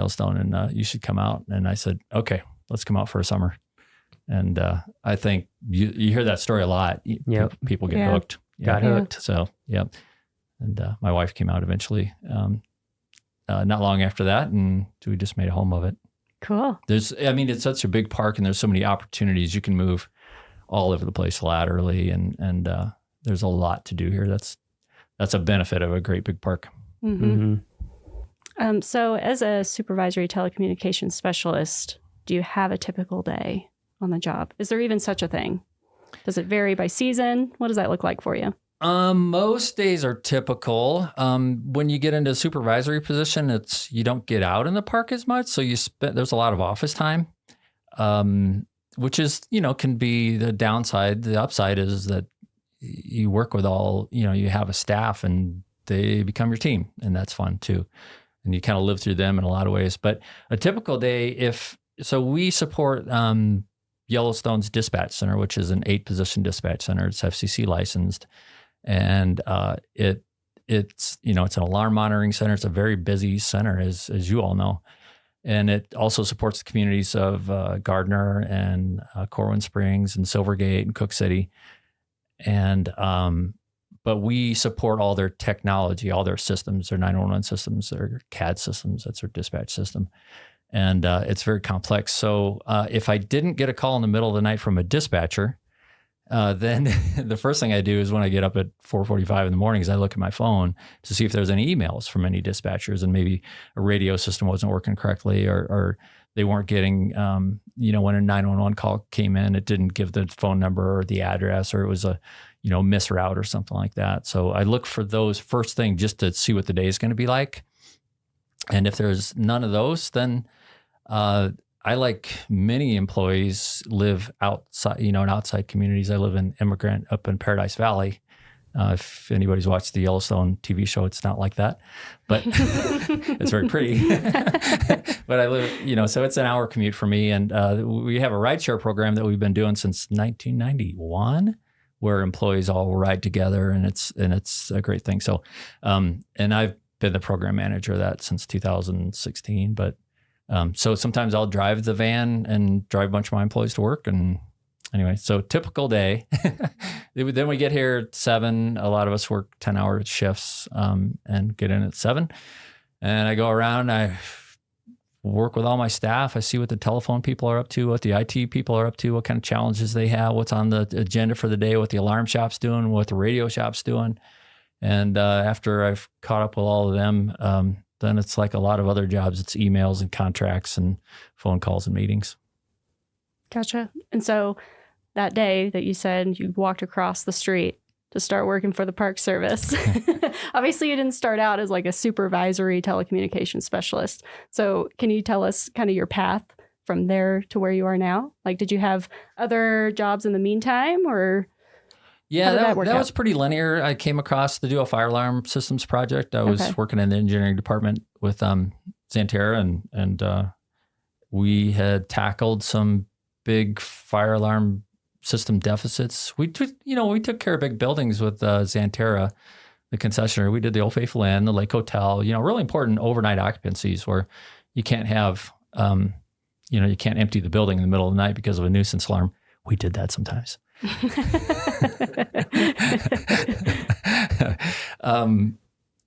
you should come out. And I said, okay, let's come out for a summer. And I think you hear that story a lot. Yep. People get hooked. Got hooked. So, yep. And my wife came out eventually, not long after that, and we just made a home of it. Cool. It's such a big park, and there's so many opportunities. You can move all over the place laterally, and there's a lot to do here. That's a benefit of a great big park. Mm-hmm. So as a supervisory telecommunications specialist, do you have a typical day on the job? Is there even such a thing? Does it vary by season? What does that look like for you? Most days are typical. When you get into a supervisory position, you don't get out in the park as much. So there's a lot of office time, which is, can be the downside. The upside is that you work with you have a staff and they become your team, and that's fun too. And you kind of live through them in a lot of ways. But a typical day, we support Yellowstone's dispatch center, which is an 8-position dispatch center. It's FCC licensed. And it's an alarm monitoring center. It's a very busy center, as you all know. And it also supports the communities of Gardner and Corwin Springs and Silvergate and Cook City. And but we support all their technology, all their systems, their 911 systems, their CAD systems, that's their dispatch system. And it's very complex. So if I didn't get a call in the middle of the night from a dispatcher, then the first thing I do is when I get up at 4:45 in the morning is I look at my phone to see if there's any emails from any dispatchers, and maybe a radio system wasn't working correctly, or they weren't getting, when a 911 call came in, it didn't give the phone number or the address, or it was a, misroute or something like that. So I look for those first thing just to see what the day is going to be like. And if there's none of those, then I, like many employees, live outside, in outside communities. I live in Immigrant up in Paradise Valley. If anybody's watched the Yellowstone TV show, it's not like that, but it's very pretty. But I live, so it's an hour commute for me. And we have a rideshare program that we've been doing since 1991, where employees all ride together, and it's a great thing. So, and I've been the program manager of that since 2016, but so sometimes I'll drive the van and drive a bunch of my employees to work. And anyway, so typical day. Then we get here at 7. A lot of us work 10-hour shifts and get in at 7. And I go around, I work with all my staff. I see what the telephone people are up to, what the IT people are up to, what kind of challenges they have, what's on the agenda for the day, what the alarm shop's doing, what the radio shop's doing. And after I've caught up with all of them, then it's like a lot of other jobs. It's emails and contracts and phone calls and meetings. Gotcha. And so that day that you said you walked across the street to start working for the Park Service, obviously you didn't start out as like a supervisory telecommunications specialist. So can you tell us kind of your path from there to where you are now? Like, did you have other jobs in the meantime, or? Yeah, that was pretty linear. I came across the Duo Fire Alarm Systems project. I was working in the engineering department with Xanterra, and we had tackled some big fire alarm system deficits. We took care of big buildings with Xanterra, the concessionaire. We did the Old Faithful Inn, the Lake Hotel. Really important overnight occupancies where you can't have, you can't empty the building in the middle of the night because of a nuisance alarm. We did that sometimes.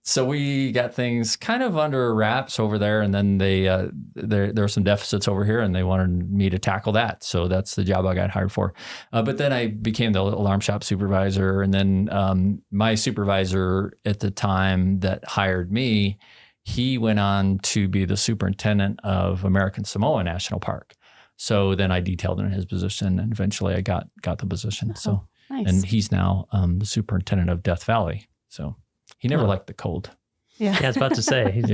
So we got things kind of under wraps over there, and then there were some deficits over here, and they wanted me to tackle that. So that's the job I got hired for. But then I became the alarm shop supervisor, and then my supervisor at the time that hired me, he went on to be the superintendent of American Samoa National Park. So then I detailed in his position, and eventually I got the position. So, nice. And he's now the superintendent of Death Valley. So he never liked the cold. Yeah, I was about to say, he's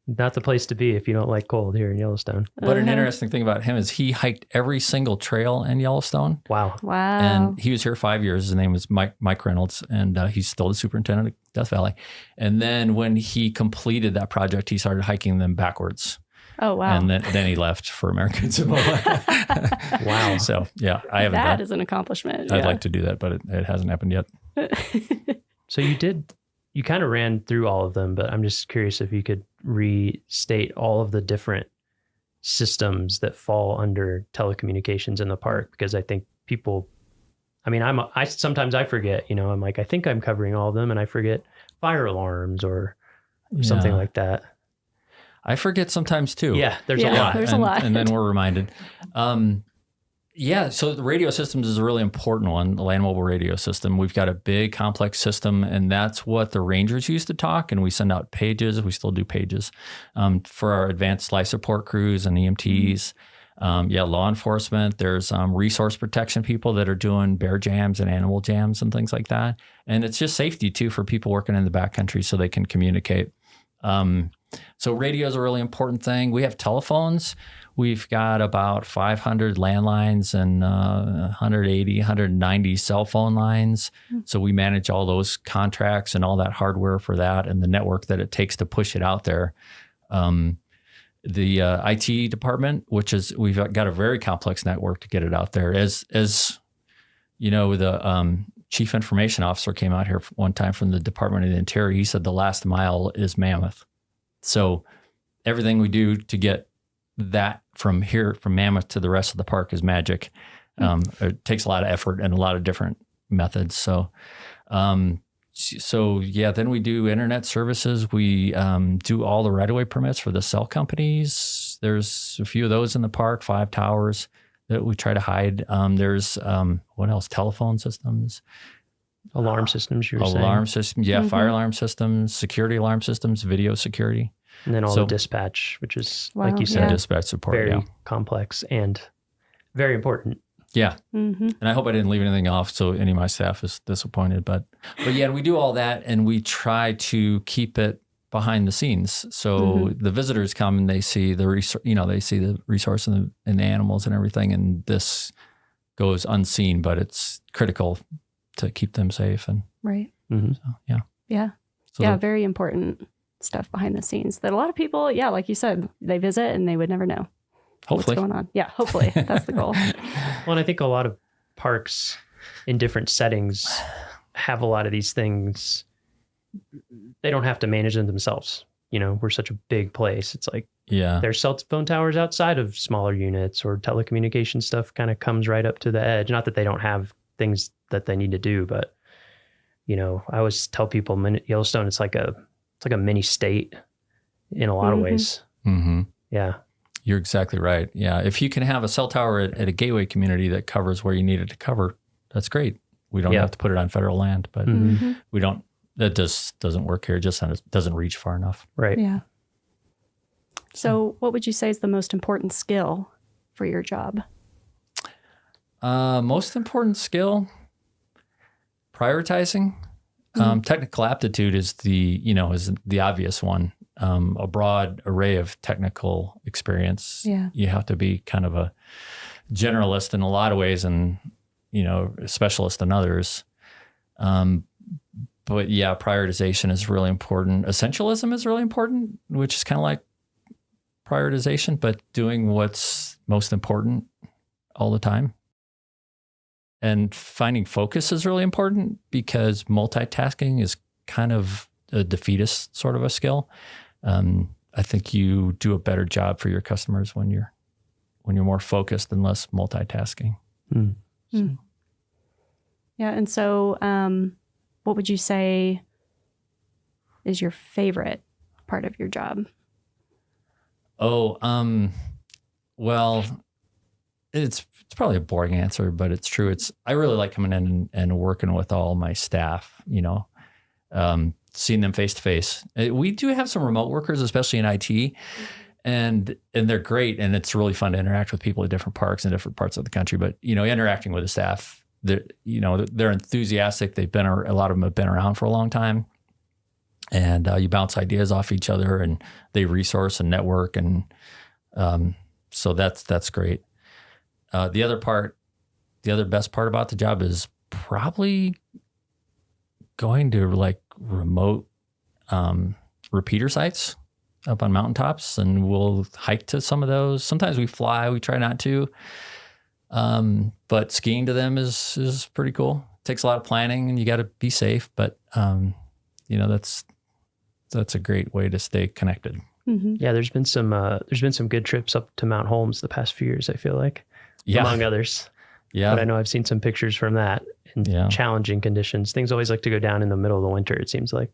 not the place to be if you don't like cold here in Yellowstone. But an interesting thing about him is he hiked every single trail in Yellowstone. Wow. And he was here 5 years. His name was Mike Reynolds, and he's still the superintendent of Death Valley. And then when he completed that project, he started hiking them backwards. Oh, wow. And then he left for American Samoa. Wow. So, yeah, I haven't That done. is an accomplishment. I'd like to do that, but it hasn't happened yet. So you kind of ran through all of them, but I'm just curious if you could restate all of the different systems that fall under telecommunications in the park, because I think people, sometimes I forget, I'm like, I think I'm covering all of them, and I forget fire alarms or something like that. I forget sometimes too. Yeah, there's a lot. There's a lot. And then we're reminded. So the radio systems is a really important one, the land mobile radio system. We've got a big complex system, and that's what the rangers used to talk, and we send out pages. We still do pages for our advanced life support crews and EMTs. Law enforcement. There's resource protection people that are doing bear jams and animal jams and things like that. And it's just safety too for people working in the backcountry so they can communicate. So radio is a really important thing. We have telephones. We've got about 500 landlines and 180, 190 cell phone lines. So we manage all those contracts and all that hardware for that and the network that it takes to push it out there. The IT department, we've got a very complex network to get it out there. As you know, the chief information officer came out here one time from the Department of the Interior. He said the last mile is mammoth. So everything we do to get that from Mammoth to the rest of the park is magic. It takes a lot of effort and a lot of different methods. So then we do internet services. We do all the right-of-way permits for the cell companies. There's a few of those in the park, 5 towers that we try to hide. There's what else? Telephone systems. Alarm systems, you were saying. Alarm systems, yeah, fire alarm systems, security alarm systems, video security. And then all the dispatch, which is, like you said, dispatch support, very complex and very important. Yeah. And I hope I didn't leave anything off so any of my staff is disappointed. But yeah, we do all that and we try to keep it behind the scenes. So the visitors come and they see the resource and the animals and everything. And this goes unseen, but it's critical to keep them safe. And right. So, yeah. Yeah. So very important stuff behind the scenes that a lot of people, like you said, they visit and they would never know. Hopefully. What's going on. Yeah, hopefully. That's the goal. Well, and I think a lot of parks in different settings have a lot of these things. They don't have to manage them themselves. We're such a big place. It's like, there's cell phone towers outside of smaller units, or telecommunication stuff kind of comes right up to the edge. Not that they don't have things that they need to do, but I always tell people Yellowstone, it's like a mini state in a lot of ways. Yeah. You're exactly right. Yeah. If you can have a cell tower at a gateway community that covers where you need it to cover, that's great. We don't have to put it on federal land, but we don't, that just doesn't work here. It just doesn't reach far enough. Right. Yeah. So what would you say is the most important skill for your job? Most important skill, prioritizing. Technical aptitude is the obvious one. A broad array of technical experience. Yeah. You have to be kind of a generalist in a lot of ways and, a specialist in others. But yeah, prioritization is really important. Essentialism is really important, which is kind of like prioritization, but doing what's most important all the time. And finding focus is really important because multitasking is kind of a defeatist sort of a skill. I think you do a better job for your customers when you're more focused and less multitasking. Yeah. And so, what would you say is your favorite part of your job? Well, it's probably a boring answer, but it's true. I really like coming in and working with all my staff, seeing them face to face. We do have some remote workers, especially in IT, and they're great. And it's really fun to interact with people at different parks in different parts of the country. But, interacting with the staff, they're enthusiastic. A lot of them have been around for a long time, and you bounce ideas off each other and they resource and network. And so that's great. The other best part about the job is probably going to remote repeater sites up on mountaintops, and we'll hike to some of those. Sometimes we fly, we try not to. But skiing to them is pretty cool. It takes a lot of planning and you got to be safe, but that's a great way to stay connected. Yeah, there's been some good trips up to Mount Holmes the past few years, I feel like. Among others. Yeah. But I know I've seen some pictures from that in challenging conditions. Things always like to go down in the middle of the winter, it seems like.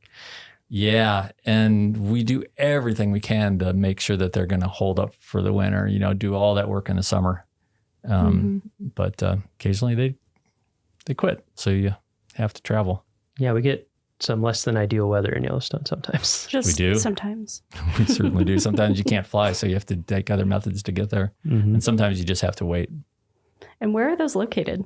Yeah. And we do everything we can to make sure that they're going to hold up for the winter, do all that work in the summer. But occasionally they quit. So you have to travel. Yeah, we get some less than ideal weather in Yellowstone sometimes. We do. Sometimes. We certainly do. Sometimes you can't fly, so you have to take other methods to get there. And sometimes you just have to wait. And where are those located?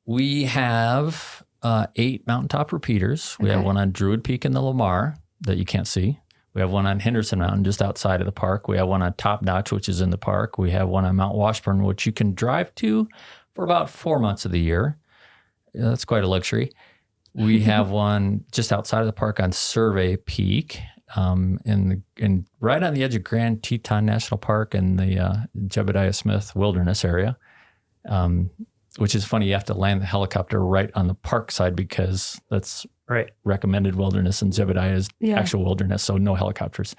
We have 8 mountaintop repeaters. We have one on Druid Peak in the Lamar that you can't see. We have one on Henderson Mountain just outside of the park. We have one on Top Notch, which is in the park. We have one on Mount Washburn, which you can drive to for about 4 months of the year. That's quite a luxury. We have one just outside of the park on Survey Peak, in right on the edge of Grand Teton National Park and the Jebediah Smith Wilderness area, which is funny. You have to land the helicopter right on the park side because that's recommended wilderness, and Jebediah is actual wilderness, so no helicopters.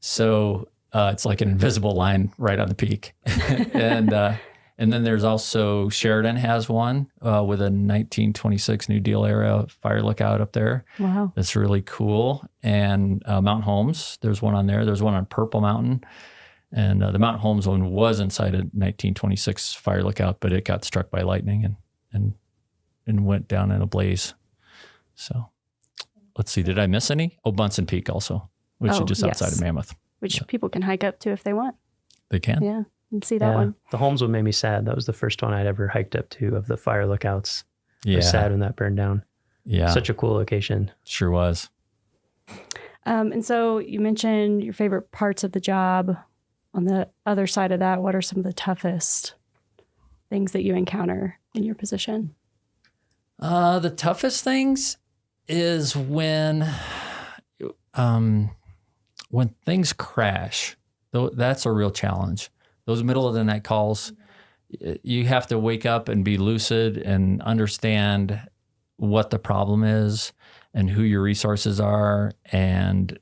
So It's like an invisible line right on the peak. And then there's also Sheridan has one with a 1926 New Deal era fire lookout up there. Wow. That's really cool. And Mount Holmes, there's one on there. There's one on Purple Mountain. And the Mount Holmes one was inside a 1926 fire lookout, but it got struck by lightning and went down in a blaze. So let's see, did I miss any? Oh, Bunsen Peak also, which is just outside of Mammoth. Which people can hike up to if they want. They can? Yeah, and see that one. The Holmes one made me sad. That was the first one I'd ever hiked up to of the fire lookouts. I Yeah. was sad when that burned down. Yeah. Such a cool location. Sure was. And so you mentioned your favorite parts of the job. On the other side of that, what are some of the toughest things that you encounter in your position? The toughest things is when things crash. That's a real challenge. Those middle of the night calls, you have to wake up and be lucid and understand what the problem is and who your resources are, and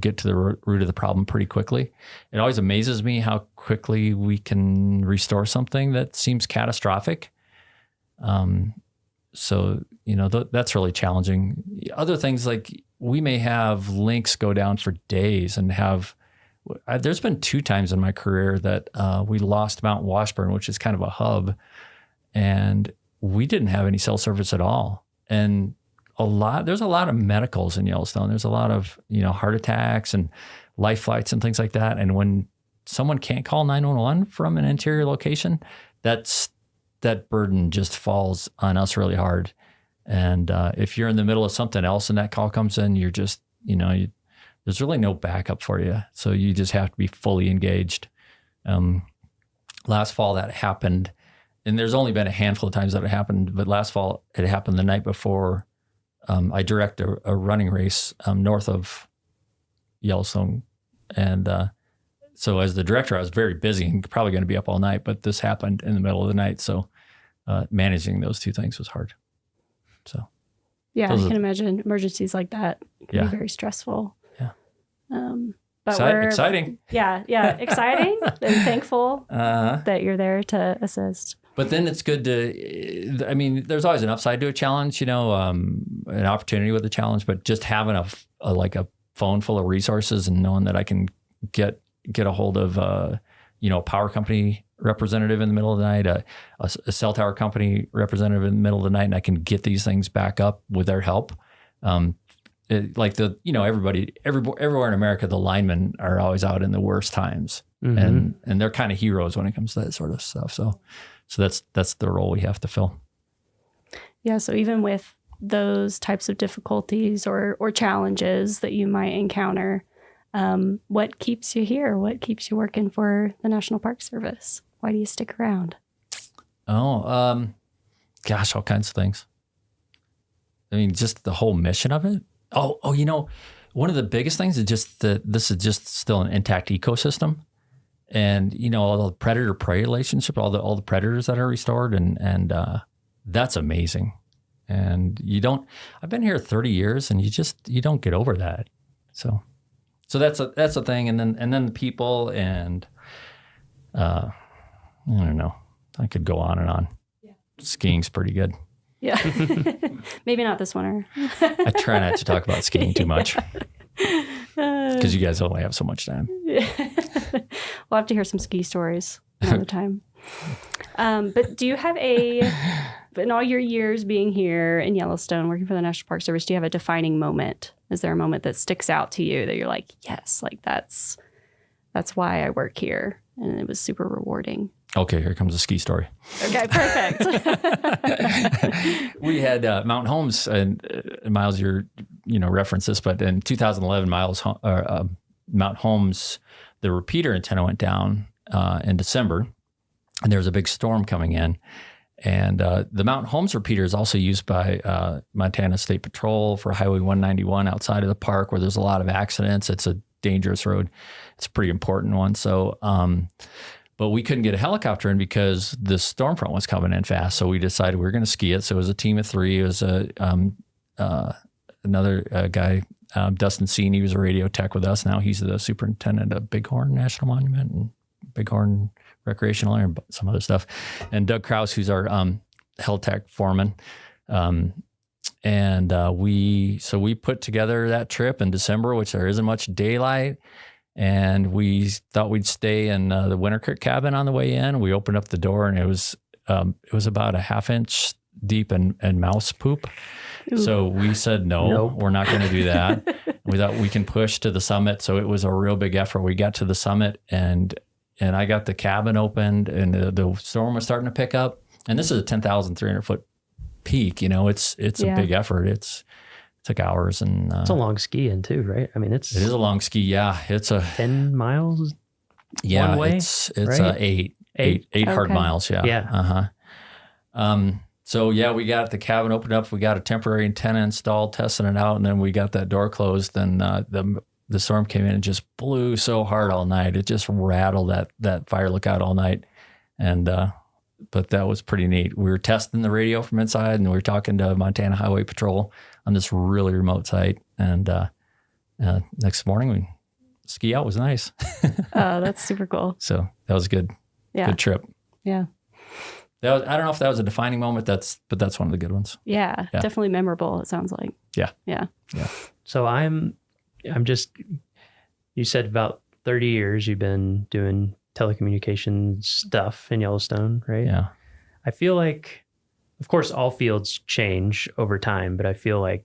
get to the root of the problem pretty quickly. It always amazes me how quickly we can restore something that seems catastrophic. So that's really challenging. Other things, like we may have links go down for days and there's been 2 times in my career that we lost Mount Washburn, which is kind of a hub, and we didn't have any cell service at all. And there's a lot of medicals in Yellowstone. There's a lot of, heart attacks and life flights and things like that. And when someone can't call 911 from an interior location, that burden just falls on us really hard. And if you're in the middle of something else and that call comes in, you're just, there's really no backup for you. So you just have to be fully engaged. Last fall that happened, and there's only been a handful of times that it happened, but last fall it happened the night before I direct a running race north of Yellowstone. And so as the director, I was very busy and probably going to be up all night, but this happened in the middle of the night. So managing those 2 things was hard. So yeah, I can imagine emergencies like that can be very stressful. Yeah. But exciting. Yeah, exciting and thankful that you're there to assist. But then it's good there's always an upside to a challenge, an opportunity with a challenge, but just having a phone full of resources and knowing that I can get a hold of, a power company representative in the middle of the night, a cell tower company representative in the middle of the night, and I can get these things back up with their help. Everybody, everywhere in America, the linemen are always out in the worst times, and they're kind of heroes when it comes to that sort of stuff. So that's the role we have to fill. Yeah. So even with those types of difficulties or challenges that you might encounter, what keeps you here? What keeps you working for the National Park Service? Why do you stick around? Oh, gosh, all kinds of things. I mean, just the whole mission of it. Oh, one of the biggest things is just that this is just still an intact ecosystem. And, all the predator-prey relationship, all the predators that are restored, and that's amazing. And I've been here 30 years and you don't get over that. So that's a thing. And then the people, and I don't know, I could go on and on. Yeah. Skiing's pretty good. Yeah. Maybe not this winter. I try not to talk about skiing too much because you guys only have so much time. Yeah. We'll have to hear some ski stories another time. But do you have in all your years being here in Yellowstone, working for the National Park Service, do you have a defining moment? Is there a moment that sticks out to you that you're like, yes, like that's why I work here, and it was super rewarding? Okay, here comes a ski story. Okay, perfect. We had Mount Holmes, and Miles, you referenced this, but in 2011, Mount Holmes, the repeater antenna went down in December, and there was a big storm coming in. And the Mount Holmes repeater is also used by Montana State Patrol for Highway 191 outside of the park, where there's a lot of accidents. It's a dangerous road. It's a pretty important one. So, but we couldn't get a helicopter in because the storm front was coming in fast. So we decided we were going to ski it. So it was a team of 3. It was another guy, Dustin Sini was a radio tech with us. Now he's the superintendent of Bighorn National Monument and Bighorn Recreational Area and some other stuff. And Doug Krause, who's our health tech foreman. We put together that trip in December, which there isn't much daylight. And we thought we'd stay in the Winter Creek cabin on the way in. We opened up the door and it was about a half-inch deep in mouse poop. Ooh. So we said, no, we're not going to do that. We thought we can push to the summit. So it was a real big effort. We got to the summit and I got the cabin opened and the storm was starting to pick up. And this is a 10,300 foot peak. It's a big effort. It took hours and it's a long ski in too, right? I mean, it is a long ski. Yeah. It's a 10 miles. Yeah. One way, it's right? eight hard miles. Yeah. Yeah. So yeah, we got the cabin opened up. We got a temporary antenna installed, testing it out. And then we got that door closed and the storm came in and just blew so hard all night. It just rattled that fire lookout all night. And, but that was pretty neat. We were testing the radio from inside and we were talking to Montana Highway Patrol on this really remote site. And next morning, we ski out was nice. Oh, that's super cool. So that was good. Yeah. Good trip. Yeah. I don't know if that was a defining moment, but that's one of the good ones. Yeah. Definitely memorable, it sounds like. Yeah. Yeah. Yeah. So I'm just, you said about 30 years you've been doing telecommunications stuff in Yellowstone, right? Yeah. I feel like, of course, all fields change over time, but I feel like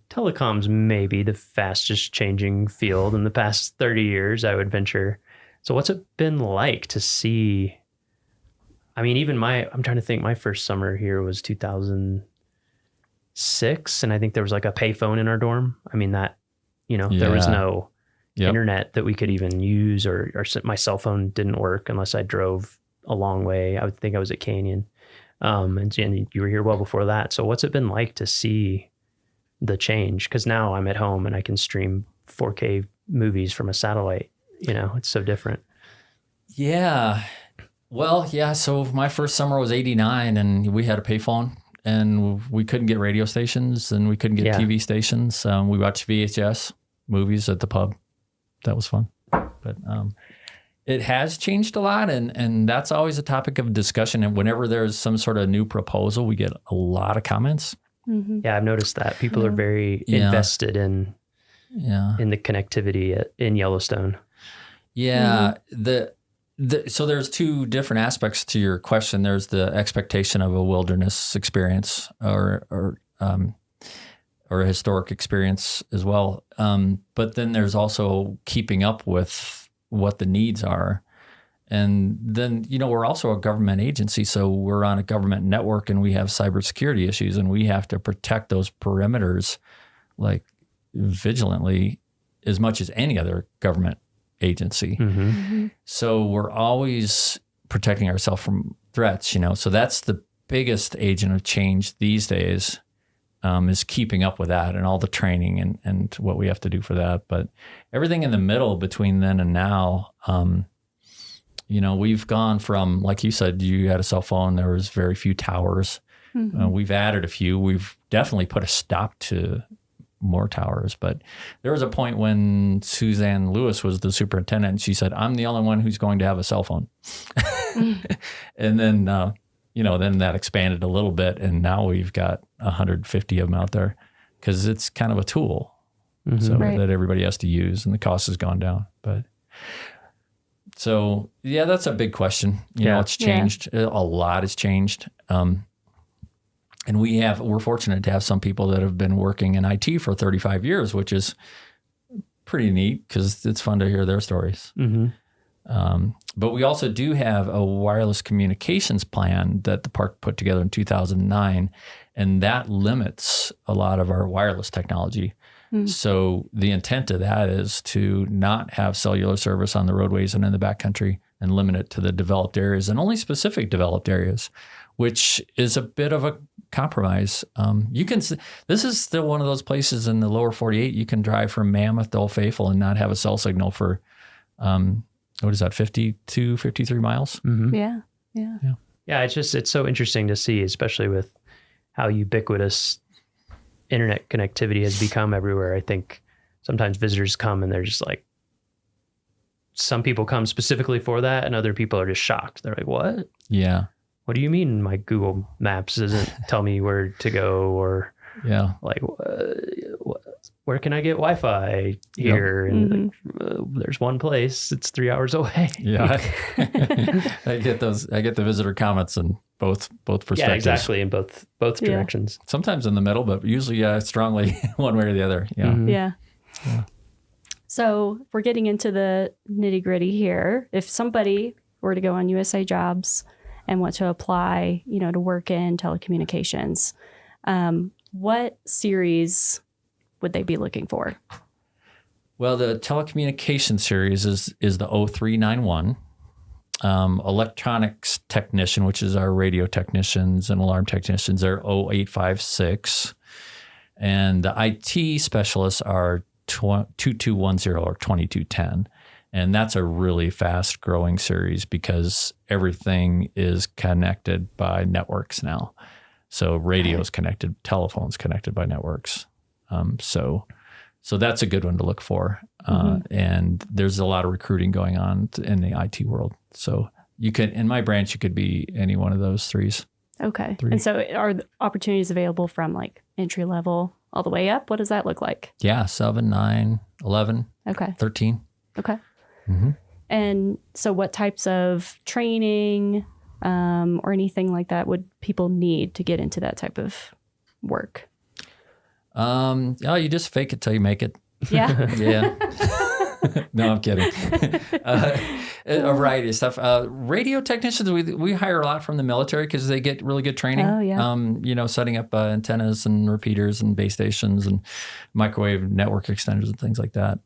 telecoms may be the fastest changing field in the past 30 years, I would venture. So what's it been like to see? I mean, even I'm trying to think, my first summer here was 2006, and I think there was like a payphone in our dorm. I mean, there was no internet that we could even use, or my cell phone didn't work unless I drove a long way. I would think I was at Canyon. And you were here well before that. So what's it been like to see the change? Because now I'm at home and I can stream 4K movies from a satellite. It's so different. Yeah. Well, yeah. So my first summer was 89 and we had a payphone and we couldn't get radio stations and we couldn't get TV stations. We watched VHS movies at the pub. That was fun. But it has changed a lot, and that's always a topic of discussion. And whenever there's some sort of new proposal, we get a lot of comments. Mm-hmm. Yeah, I've noticed that. People are very invested in the connectivity in Yellowstone. Yeah. So there's two different aspects to your question. There's the expectation of a wilderness experience or a historic experience as well. But then there's also keeping up with what the needs are. And then, we're also a government agency, so we're on a government network and we have cybersecurity issues and we have to protect those perimeters like vigilantly as much as any other government agency. Mm-hmm. Mm-hmm. So we're always protecting ourselves from threats, so that's the biggest agent of change these days. Is keeping up with that and all the training and what we have to do for that. But everything in the middle between then and now, we've gone from, like you said, you had a cell phone, there was very few towers. Mm-hmm. We've added a few. We've definitely put a stop to more towers. But there was a point when Suzanne Lewis was the superintendent and she said, I'm the only one who's going to have a cell phone. And then, then that expanded a little bit, and now we've got 150 of them out there because it's kind of a tool that everybody has to use, and the cost has gone down. But so, that's a big question. It's changed. A lot has changed. And we're fortunate to have some people that have been working in IT for 35 years, which is pretty neat because it's fun to hear their stories. Mm-hmm. But we also do have a wireless communications plan that the park put together in 2009, and that limits a lot of our wireless technology. Mm. So the intent of that is to not have cellular service on the roadways and in the backcountry and limit it to the developed areas and only specific developed areas, which is a bit of a compromise. This is still one of those places in the lower 48, you can drive from Mammoth to Old Faithful and not have a cell signal for, what is that, 52, 53 miles? Mm-hmm. Yeah. Yeah, it's so interesting to see, especially with how ubiquitous internet connectivity has become everywhere, I think sometimes visitors come and they're just like, some people come specifically for that and other people are just shocked. They're like, what? Yeah. What do you mean my Google Maps doesn't tell me where to go? Or like, where can I get Wi-Fi here? And there's one place, it's 3 hours away. Yeah. I get the visitor comments in both perspectives. Yeah, exactly. In both directions. Sometimes in the middle, but usually strongly one way or the other. Yeah. Yeah. So we're getting into the nitty gritty here. If somebody were to go on USA Jobs and want to apply, to work in telecommunications, what series would they be looking for? Well, the telecommunication series is the 0391. Electronics technician, which is our radio technicians and alarm technicians, are 0856. And the IT specialists are 2210 or 2210. And that's a really fast growing series because everything is connected by networks now. So radio's connected, telephone's connected by networks. So that's a good one to look for. And there's a lot of recruiting going on in the IT world. So you could, in my branch, you could be any one of those threes. Okay. And so are the opportunities available from like entry level all the way up? What does that look like? Yeah. 7, 9, 11, 13. Okay. And so what types of training or anything like that would people need to get into that type of work? You just fake it till you make it. Yeah. Yeah. No, I'm kidding. A variety of stuff. Radio technicians, we hire a lot from the military because they get really good training. Oh, yeah. Setting up antennas and repeaters and base stations and microwave network extenders and things like that.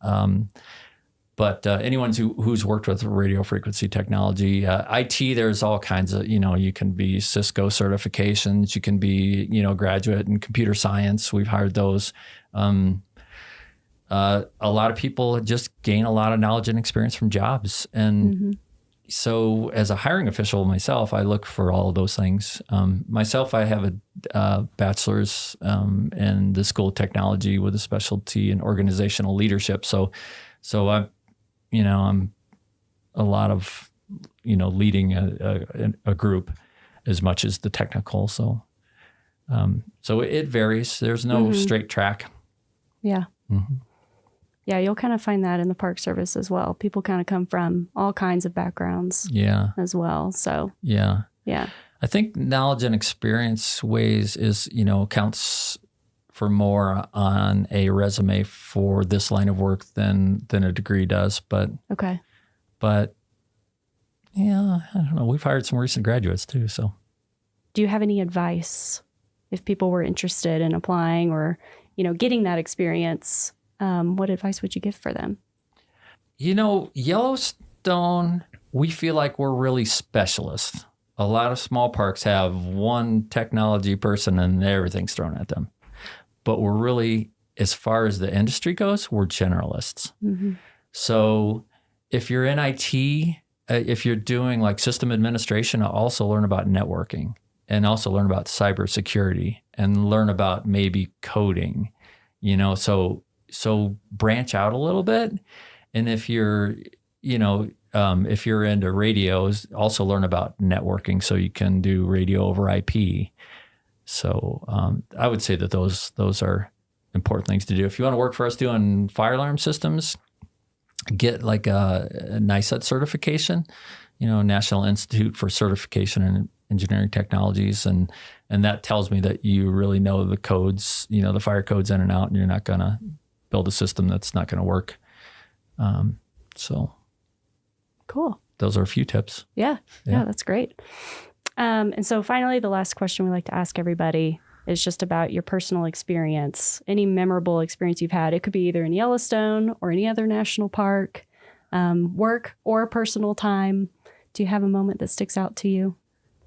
But anyone who's worked with radio frequency technology, IT, there's all kinds of, you can be Cisco certifications, you can be, graduate in computer science. We've hired those. A lot of people just gain a lot of knowledge and experience from jobs. And so as a hiring official myself, I look for all of those things. Myself, I have a bachelor's in the School of Technology with a specialty in organizational leadership. So I'm a lot of, leading a group as much as the technical. So it varies. There's no straight track. Yeah. Yeah, you'll kind of find that in the Park Service as well. People kind of come from all kinds of backgrounds as well. So yeah. I think knowledge and experience counts for more on a resume for this line of work than a degree does. But yeah, I don't know. We've hired some recent graduates too. So do you have any advice if people were interested in applying or, getting that experience? What advice would you give for them? Yellowstone, we feel like we're really specialists. A lot of small parks have one technology person and everything's thrown at them. But we're really, as far as the industry goes, we're generalists. So if you're in IT, if you're doing like system administration, also learn about networking and also learn about cybersecurity and learn about maybe coding, So branch out a little bit. And if you're, if you're into radios, also learn about networking so you can do radio over IP. So I would say that those are important things to do. If you want to work for us doing fire alarm systems, get like a NICET certification, National Institute for Certification in Engineering Technologies. And that tells me that you really know the codes, the fire codes in and out, and you're not going to build a system that's not going to work. So cool. Those are a few tips. Yeah, that's great. And so finally, the last question we like to ask everybody is just about your personal experience, any memorable experience you've had. It could be either in Yellowstone or any other national park, work or personal time. Do you have a moment that sticks out to you?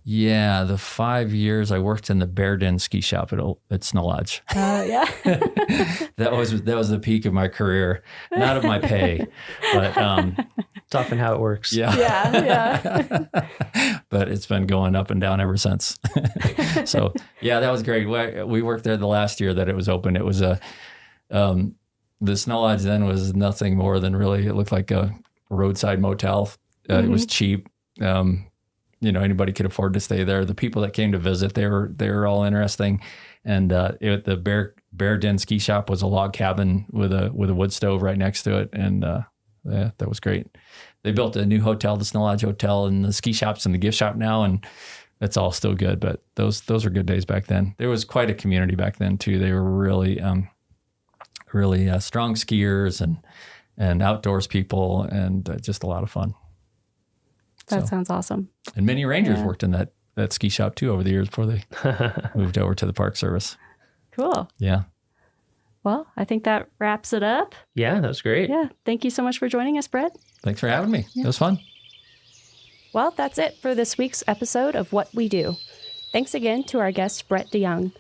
Yeah, the 5 years I worked in the Bear Den ski shop at Snow Lodge. Yeah. That was the peak of my career, not of my pay, but it's often how it works. Yeah. Yeah. But it's been going up and down ever since. So yeah, that was great. We worked there the last year that it was open. It was the Snow Lodge then was nothing more than really, it looked like a roadside motel. It was cheap. Anybody could afford to stay there. The people that came to visit, they were all interesting. And the Bear Den ski shop was a log cabin with a wood stove right next to it. And that was great. They built a new hotel, the Snow Lodge Hotel, and the ski shop's in the gift shop now, and that's all still good. But those were good days back then. There was quite a community back then too. They were really strong skiers and outdoors people, and just a lot of fun. That sounds awesome. And many rangers worked in that ski shop too over the years before they moved over to the Park Service. Cool. Yeah. Well, I think that wraps it up. Yeah, that was great. Yeah. Thank you so much for joining us, Brett. Thanks for having me. Yeah. It was fun. Well, that's it for this week's episode of What We Do. Thanks again to our guest, Brett DeYoung.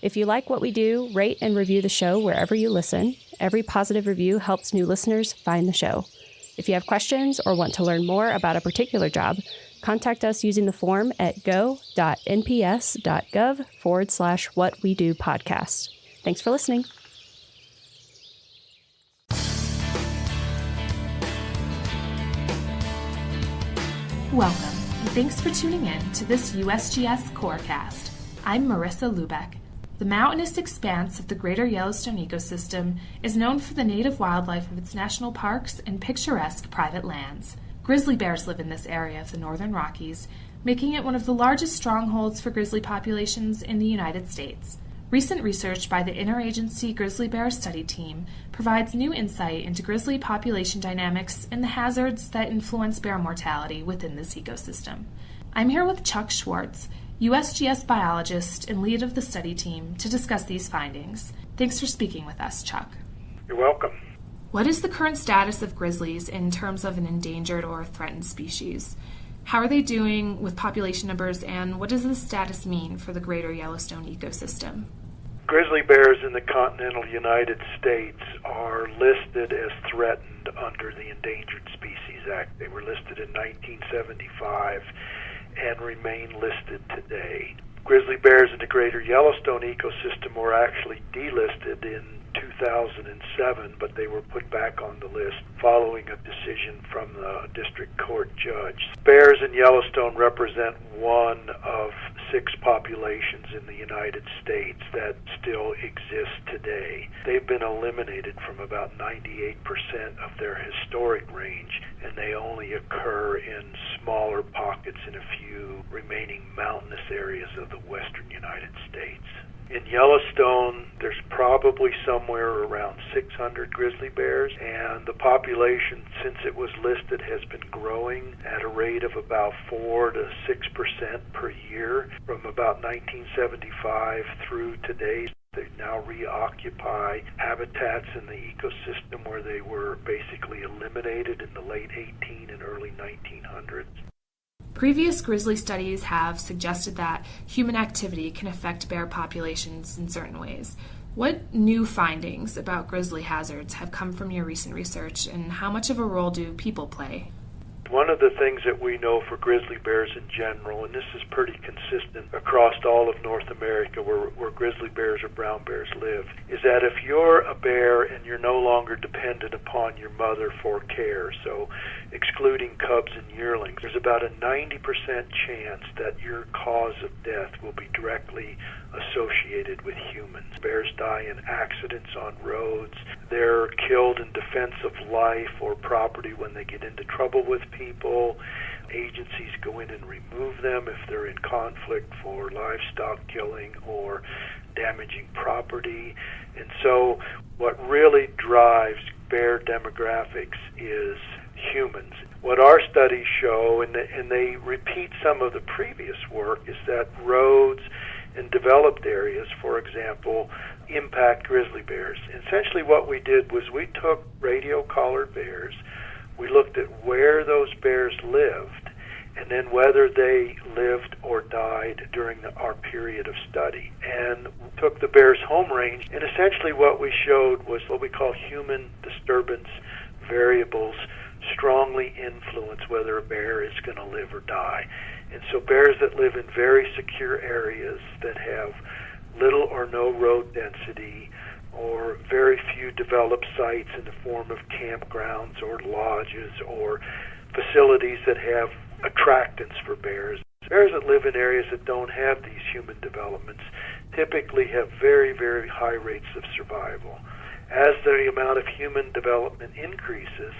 If you like what we do, rate and review the show wherever you listen. Every positive review helps new listeners find the show. If you have questions or want to learn more about a particular job, contact us using the form at go.nps.gov/whatwedopodcast. Thanks for listening. Welcome, and thanks for tuning in to this USGS Corecast. I'm Marissa Lubeck. The mountainous expanse of the greater Yellowstone ecosystem is known for the native wildlife of its national parks and picturesque private lands. Grizzly bears live in this area of the northern Rockies, making it one of the largest strongholds for grizzly populations in the United States. Recent research by the Interagency Grizzly Bear Study Team provides new insight into grizzly population dynamics and the hazards that influence bear mortality within this ecosystem. I'm here with Chuck Schwartz, USGS biologist and lead of the study team, to discuss these findings. Thanks for speaking with us, Chuck. You're welcome. What is the current status of grizzlies in terms of an endangered or threatened species? How are they doing with population numbers, and what does this status mean for the greater Yellowstone ecosystem? Grizzly bears in the continental United States are listed as threatened under the Endangered Species Act. They were listed in 1975 and remain listed today. Grizzly bears in the greater Yellowstone ecosystem were actually delisted in 2007, but they were put back on the list following a decision from the district court judge. Bears in Yellowstone represent one of 6 populations in the United States that still exist today. They've been eliminated from about 98% of their historic range, and they only occur in smaller pockets in a few remaining mountainous areas of the western United States. In Yellowstone, there's probably somewhere around 600 grizzly bears, and the population, since it was listed, has been growing at a rate of about 4 to 6% per year from about 1975 through today. They now reoccupy habitats in the ecosystem where they were basically eliminated in the late 18 and early 1900s. Previous grizzly studies have suggested that human activity can affect bear populations in certain ways. What new findings about grizzly hazards have come from your recent research, and how much of a role do people play? One of the things that we know for grizzly bears in general, and this is pretty consistent across all of North America where grizzly bears or brown bears live, is that if you're a bear and you're no longer dependent upon your mother for care, so excluding cubs and yearlings, there's about a 90% chance that your cause of death will be directly associated with humans. Bears die in accidents on roads. They're killed in defense of life or property when they get into trouble with people. Agencies go in and remove them if they're in conflict for livestock killing or damaging property. And so what really drives bear demographics is humans. What our studies show, and they repeat some of the previous work, is that roads in developed areas, for example, impact grizzly bears. Essentially what we did was we took radio-collared bears, we looked at where those bears lived, and then whether they lived or died during our period of study. And we took the bear's home range, and essentially what we showed was what we call human disturbance variables strongly influence whether a bear is going to live or die. And so bears that live in very secure areas that have little or no road density, or very few developed sites in the form of campgrounds or lodges or facilities that have attractants for bears. Bears that live in areas that don't have these human developments typically have very, very high rates of survival. As the amount of human development increases,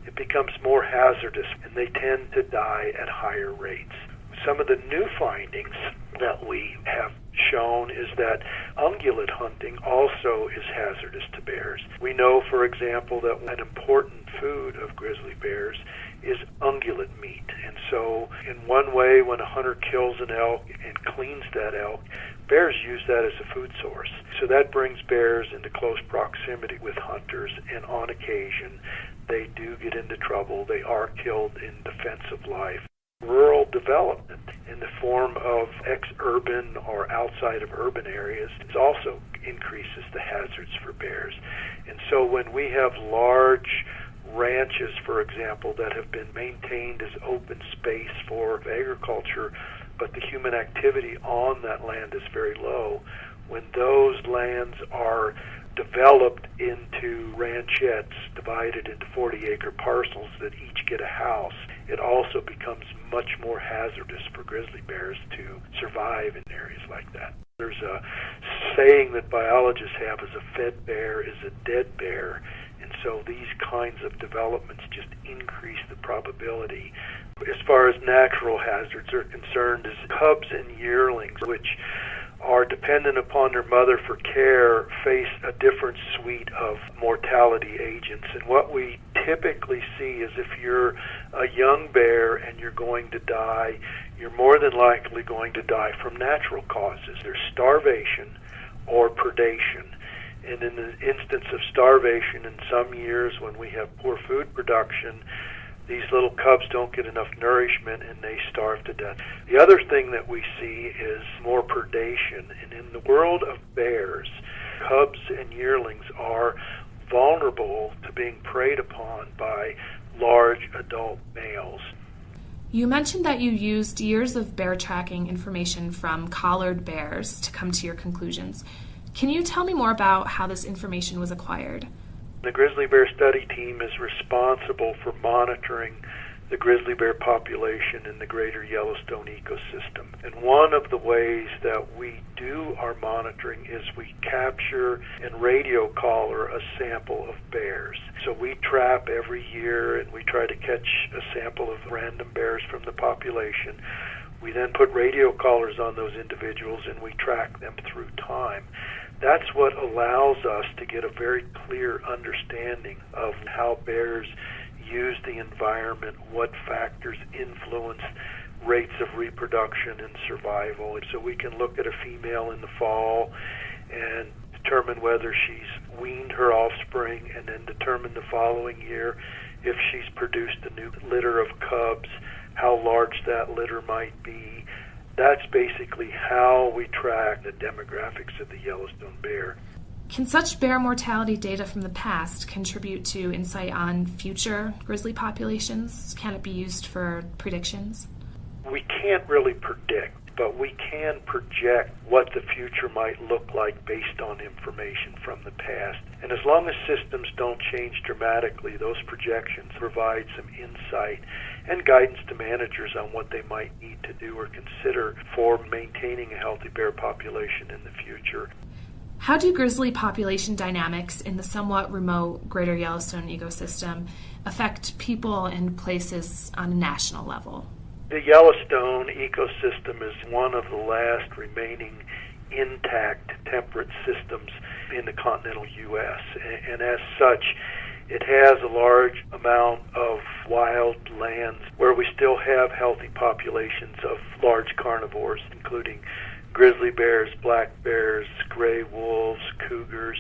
it becomes more hazardous, and they tend to die at higher rates. Some of the new findings that we have shown is that ungulate hunting also is hazardous to bears. We know, for example, that an important food of grizzly bears is ungulate meat. And so in one way, when a hunter kills an elk and cleans that elk, bears use that as a food source. So that brings bears into close proximity with hunters, and on occasion they do get into trouble. They are killed in defense of life. Rural development in the form of ex-urban or outside of urban areas also increases the hazards for bears. And so when we have large ranches, for example, that have been maintained as open space for agriculture, but the human activity on that land is very low, when those lands are developed into ranchettes divided into 40-acre parcels that each get a house, it also becomes much more hazardous for grizzly bears to survive in areas like that. There's a saying that biologists have is a fed bear is a dead bear, and so these kinds of developments just increase the probability. As far as natural hazards are concerned, is cubs and yearlings, which are dependent upon their mother for care, face a different suite of mortality agents. And what we typically see is if you're a young bear and you're going to die, you're more than likely going to die from natural causes. There's starvation or predation. And in the instance of starvation, in some years when we have poor food production, these little cubs don't get enough nourishment and they starve to death. The other thing that we see is more predation. And in the world of bears, cubs and yearlings are vulnerable to being preyed upon by large adult males. You mentioned that you used years of bear tracking information from collared bears to come to your conclusions. Can you tell me more about how this information was acquired? The grizzly bear study team is responsible for monitoring the grizzly bear population in the greater Yellowstone ecosystem. And one of the ways that we do our monitoring is we capture and radio collar a sample of bears. So we trap every year and we try to catch a sample of random bears from the population. We then put radio collars on those individuals and we track them through time. That's what allows us to get a very clear understanding of how bears use the environment, what factors influence rates of reproduction and survival. So we can look at a female in the fall and determine whether she's weaned her offspring, and then determine the following year if she's produced a new litter of cubs, how large that litter might be. That's basically how we track the demographics of the Yellowstone bear. Can such bear mortality data from the past contribute to insight on future grizzly populations? Can it be used for predictions? We can't really predict, but we can project what the future might look like based on information from the past. And as long as systems don't change dramatically, those projections provide some insight and guidance to managers on what they might need to do or consider for maintaining a healthy bear population in the future. How do grizzly population dynamics in the somewhat remote greater Yellowstone ecosystem affect people and places on a national level? The Yellowstone ecosystem is one of the last remaining intact temperate systems in the continental U.S. And as such, it has a large amount of wild lands where we still have healthy populations of large carnivores, including grizzly bears, black bears, gray wolves, cougars.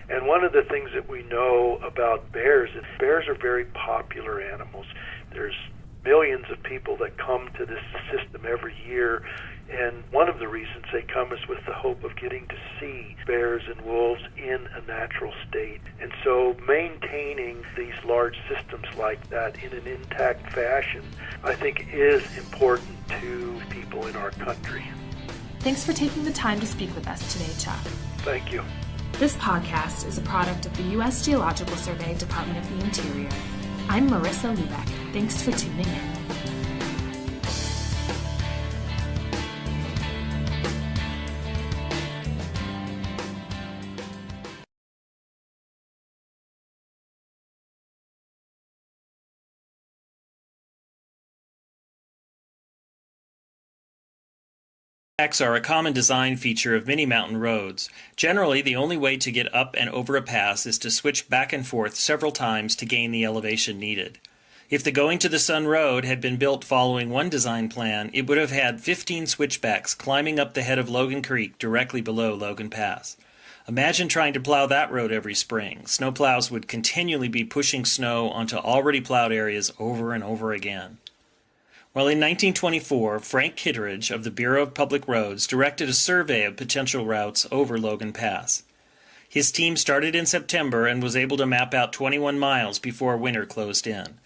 And one of the things that we know about bears is bears are very popular animals. There's millions of people that come to this system every year, and one of the reasons they come is with the hope of getting to see bears and wolves in a natural state. And so maintaining these large systems like that in an intact fashion, I think, is important to people in our country. Thanks for taking the time to speak with us today, Chuck. Thank you. This podcast is a product of the U.S. Geological Survey, Department of the Interior. I'm Marissa Lubeck. Thanks for tuning in. Are a common design feature of many mountain roads. Generally, the only way to get up and over a pass is to switch back and forth several times to gain the elevation needed. If the Going to the Sun Road had been built following one design plan, it would have had 15 switchbacks climbing up the head of Logan Creek directly below Logan Pass. Imagine trying to plow that road every spring. Snowplows would continually be pushing snow onto already plowed areas over and over again. Well, in 1924, Frank Kitteridge of the Bureau of Public Roads directed a survey of potential routes over Logan Pass. His team started in September and was able to map out 21 miles before winter closed in.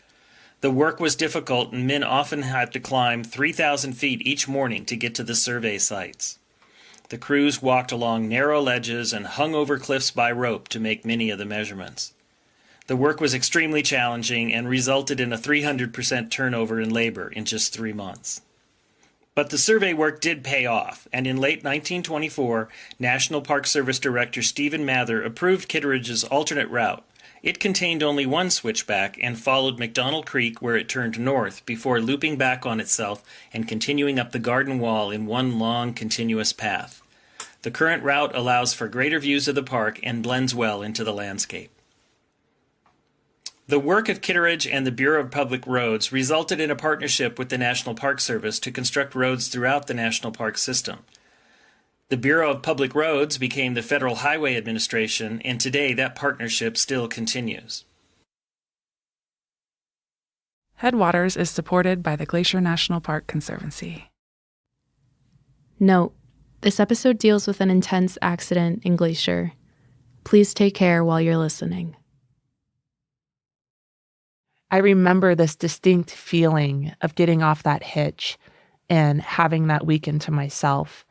The work was difficult, and men often had to climb 3,000 feet each morning to get to the survey sites. The crews walked along narrow ledges and hung over cliffs by rope to make many of the measurements. The work was extremely challenging and resulted in a 300% turnover in labor in just 3 months. But the survey work did pay off, and in late 1924, National Park Service Director Stephen Mather approved Kitteridge's alternate route. It contained only one switchback and followed McDonald Creek, where it turned north before looping back on itself and continuing up the garden wall in one long, continuous path. The current route allows for greater views of the park and blends well into the landscape. The work of Kitteridge and the Bureau of Public Roads resulted in a partnership with the National Park Service to construct roads throughout the national park system. The Bureau of Public Roads became the Federal Highway Administration, and today that partnership still continues. Headwaters is supported by the Glacier National Park Conservancy. Note: this episode deals with an intense accident in Glacier. Please take care while you're listening. I remember this distinct feeling of getting off that hitch and having that weekend to myself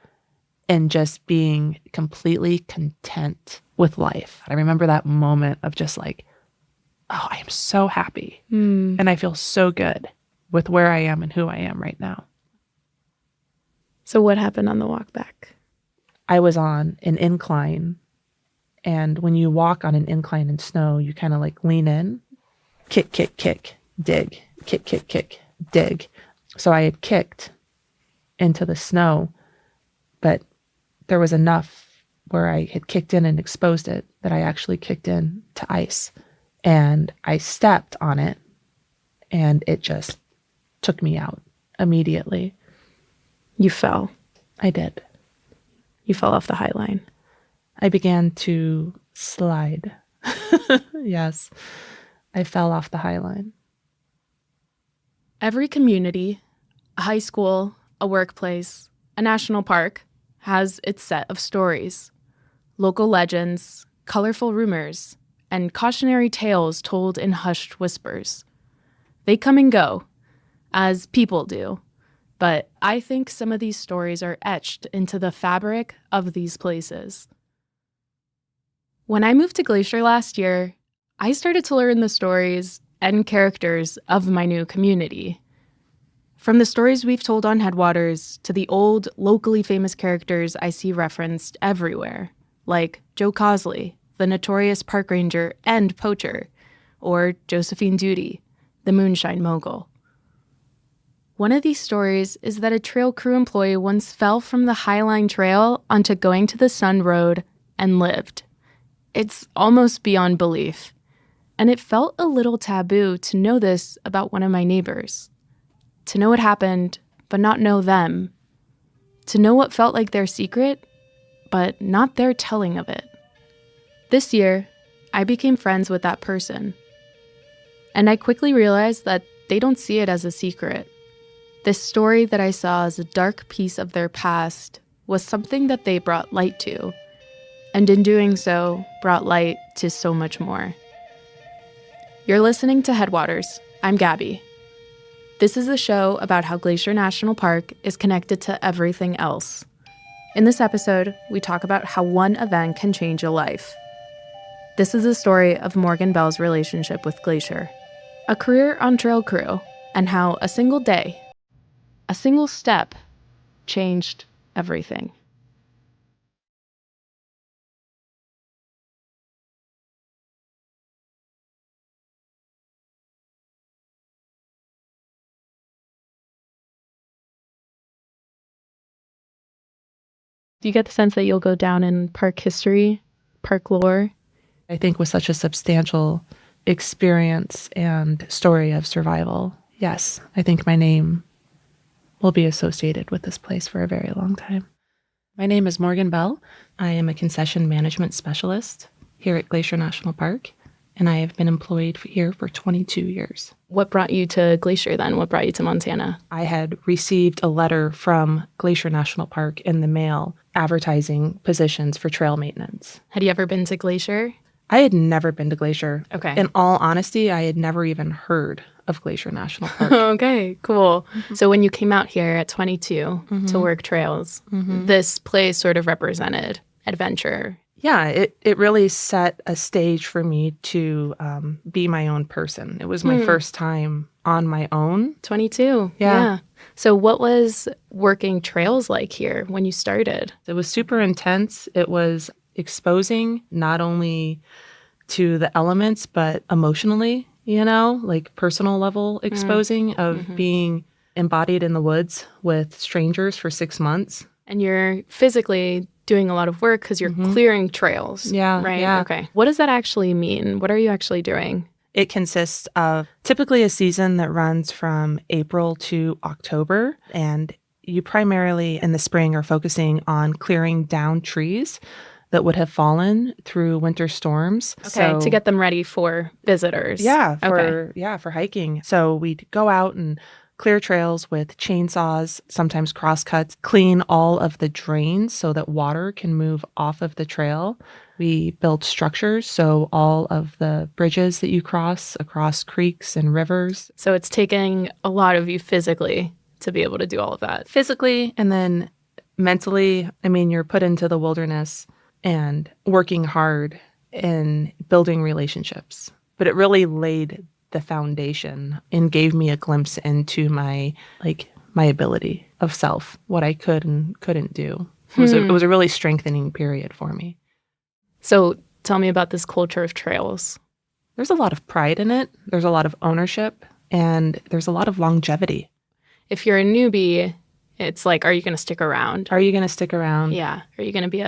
and just being completely content with life. I remember that moment of just like, oh, I am so happy. And I feel so good with where I am and who I am right now. So what happened on the walk back? I was on an incline, and when you walk on an incline in snow, you kind of like lean in. Kick, kick, kick, dig, kick, kick, kick, dig. So I had kicked into the snow, but there was enough where I had kicked in and exposed it that I actually kicked in to ice. And I stepped on it, and it just took me out immediately. You fell. I did. You fell off the High Line. I began to slide. Yes. I fell off the High Line. Every community, a high school, a workplace, a national park has its set of stories. Local legends, colorful rumors, and cautionary tales told in hushed whispers. They come and go, as people do, but I think some of these stories are etched into the fabric of these places. When I moved to Glacier last year, I started to learn the stories and characters of my new community. From the stories we've told on Headwaters to the old, locally famous characters I see referenced everywhere, like Joe Cosley, the notorious park ranger and poacher, or Josephine Duty, the moonshine mogul. One of these stories is that a trail crew employee once fell from the Highline Trail onto Going to the Sun Road and lived. It's almost beyond belief. And it felt a little taboo to know this about one of my neighbors. To know what happened, but not know them. To know what felt like their secret, but not their telling of it. This year, I became friends with that person. And I quickly realized that they don't see it as a secret. This story that I saw as a dark piece of their past was something that they brought light to, and in doing so, brought light to so much more. You're listening to Headwaters. I'm Gabby. This is a show about how Glacier National Park is connected to everything else. In this episode, we talk about how one event can change a life. This is the story of Morgan Bell's relationship with Glacier, a career on trail crew, and how a single day, a single step, changed everything. Do you get the sense that you'll go down in park history, park lore? I think with such a substantial experience and story of survival, yes, I think my name will be associated with this place for a very long time. My name is Morgan Bell. I am a concession management specialist here at Glacier National Park, and I have been employed here for 22 years. What brought you to Glacier then? What brought you to Montana? I had received a letter from Glacier National Park in the mail advertising positions for trail maintenance. Had you ever been to Glacier? I had never been to Glacier. Okay. In all honesty, I had never even heard of Glacier National Park. Okay, cool. So when you came out here at 22 to work trails, this place sort of represented adventure. Yeah, it really set a stage for me to be my own person. It was my first time on my own. 22. Yeah. So what was working trails like here when you started? It was super intense. It was exposing not only to the elements, but emotionally, like personal level exposing of being embodied in the woods with strangers for 6 months. And you're physically doing a lot of work because you're clearing trails. Yeah. Right? Yeah. Okay. What does that actually mean? What are you actually doing? It consists of typically a season that runs from April to October, and you primarily in the spring are focusing on clearing down trees that would have fallen through winter storms. Okay, to get them ready for visitors. Yeah, for hiking. So we'd go out and clear trails with chainsaws, sometimes crosscuts, clean all of the drains so that water can move off of the trail. We build structures, so all of the bridges that you cross across creeks and rivers. So it's taking a lot of you physically to be able to do all of that. Physically, and then mentally, you're put into the wilderness and working hard in building relationships. But it really laid the foundation and gave me a glimpse into my ability of self, what I could and couldn't do. It was a really strengthening period for me. So tell me about this culture of trails. There's a lot of pride in it. There's a lot of ownership, and there's a lot of longevity. If you're a newbie, it's like, are you going to stick around? Are you going to stick around? Yeah. Are you going to be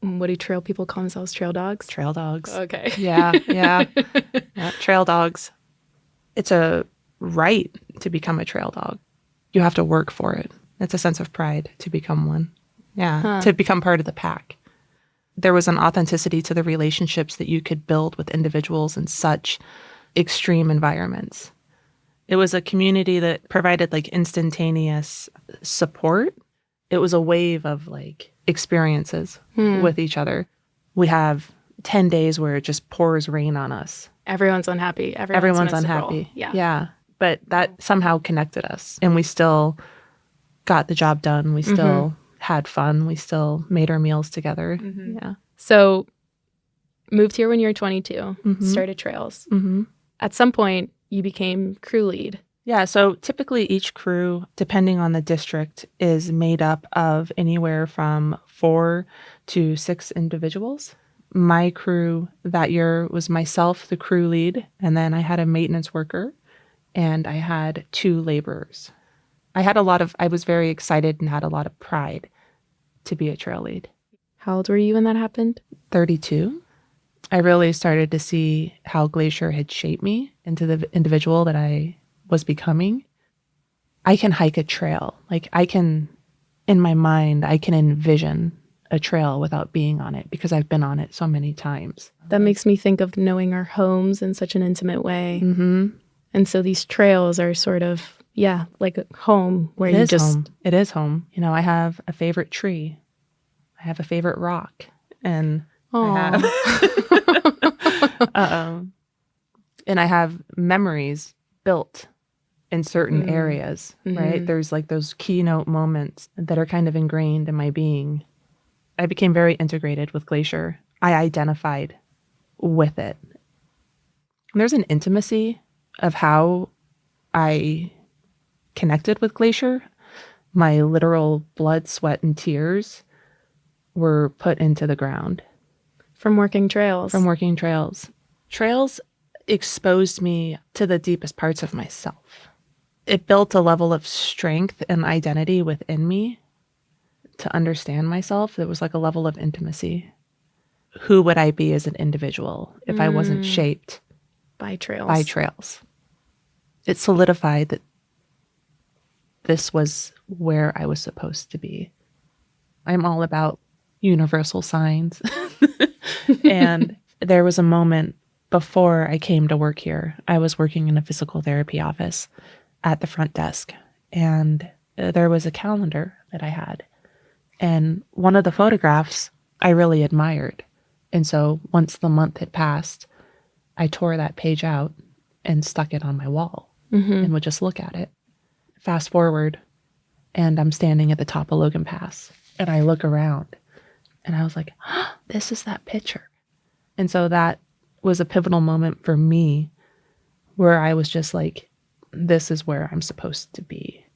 what do trail people call themselves? Trail dogs? Trail dogs. Okay. Yeah. Trail dogs. It's a right to become a trail dog. You have to work for it. It's a sense of pride to become one. Yeah. To become part of the pack. There was an authenticity to the relationships that you could build with individuals in such extreme environments. It was a community that provided instantaneous support. It was a wave of experiences with each other. We have 10 days where it just pours rain on us. Everyone's unhappy. Everyone's unhappy. Yeah. But that somehow connected us, and we still got the job done. We still had fun. We still made our meals together. Yeah. So moved here when you were 22, started trails. At some point, you became crew lead. Yeah, so typically each crew, depending on the district, is made up of anywhere from 4 to 6 individuals. My crew that year was myself, the crew lead, and then I had a maintenance worker, and I had 2 laborers. I was very excited and had a lot of pride to be a trail lead. How old were you when that happened? 32. I really started to see how Glacier had shaped me into the individual that I was becoming. I can hike a trail. In my mind, I can envision a trail without being on it because I've been on it so many times. That makes me think of knowing our homes in such an intimate way. And so these trails are sort of, like a home where you just... home. It is home. You know, I have a favorite tree. I have a favorite rock. And I have... and I have memories built in certain areas, right? There's like those keynote moments that are kind of ingrained in my being. I became very integrated with Glacier. I identified with it. And there's an intimacy of how I connected with Glacier. My literal blood, sweat, and tears were put into the ground. From working trails. From working trails. Trails exposed me to the deepest parts of myself. It built a level of strength and identity within me to understand myself. There was like a level of intimacy. Who would I be as an individual if I wasn't shaped by trails? By trails. It solidified that this was where I was supposed to be. I'm all about universal signs. And there was a moment before I came to work here. I was working in a physical therapy office at the front desk, and there was a calendar that I had. And one of the photographs I really admired. And so once the month had passed, I tore that page out and stuck it on my wall and would just look at it. Fast forward, and I'm standing at the top of Logan Pass, and I look around, and I was like, this is that picture. And so that was a pivotal moment for me where I was just like, this is where I'm supposed to be.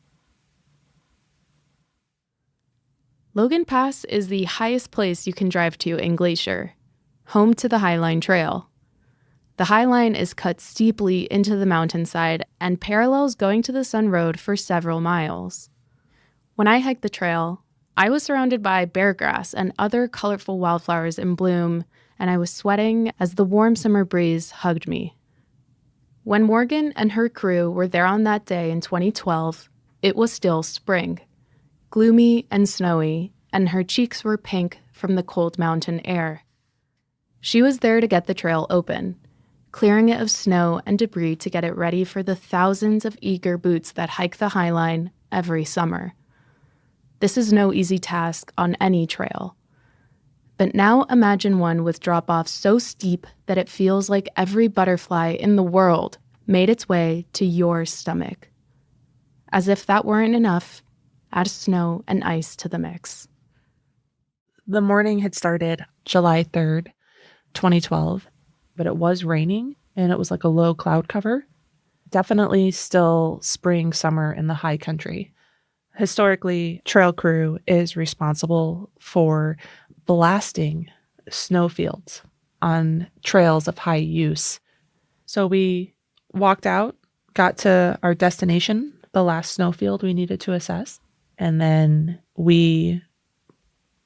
Logan Pass is the highest place you can drive to in Glacier, home to the Highline Trail. The Highline is cut steeply into the mountainside and parallels Going to the Sun Road for several miles. When I hiked the trail, I was surrounded by bear grass and other colorful wildflowers in bloom, and I was sweating as the warm summer breeze hugged me. When Morgan and her crew were there on that day in 2012, it was still spring, gloomy and snowy, and her cheeks were pink from the cold mountain air. She was there to get the trail open, clearing it of snow and debris to get it ready for the thousands of eager boots that hike the Highline every summer. This is no easy task on any trail. But now imagine one with drop-offs so steep that it feels like every butterfly in the world made its way to your stomach. As if that weren't enough, add snow and ice to the mix. The morning had started July 3rd, 2012, but it was raining and it was like a low cloud cover. Definitely still spring, summer in the high country. Historically, trail crew is responsible for blasting snowfields on trails of high use. So we walked out, got to our destination, the last snowfield we needed to assess, and then we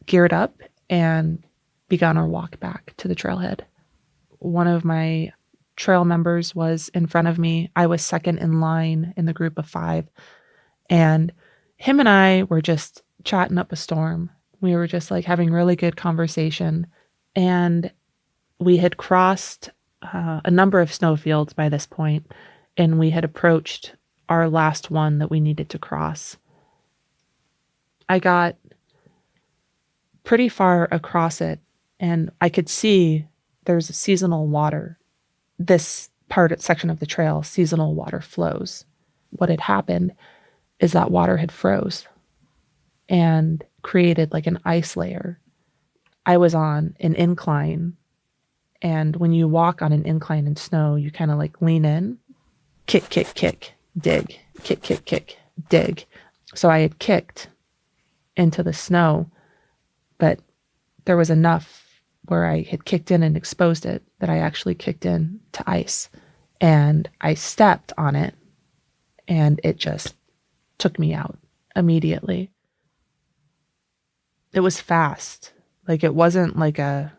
geared up and began our walk back to the trailhead. One of my trail members was in front of me. I was second in line in the group of 5, and him and I were just chatting up a storm. We were just like having really good conversation, and we had crossed a number of snowfields by this point, and we had approached our last one that we needed to cross. I got pretty far across it, and I could see there's seasonal water. This section of the trail, seasonal water flows. What had happened is that water had froze and created like an ice layer. I was on an incline, and when you walk on an incline in snow, you kind of like lean in, kick, kick, kick, dig, kick, kick, kick, dig. So I had kicked into the snow, but there was enough where I had kicked in and exposed it that I actually kicked in to ice, and I stepped on it, and it just took me out immediately. It was fast. Like, it wasn't like a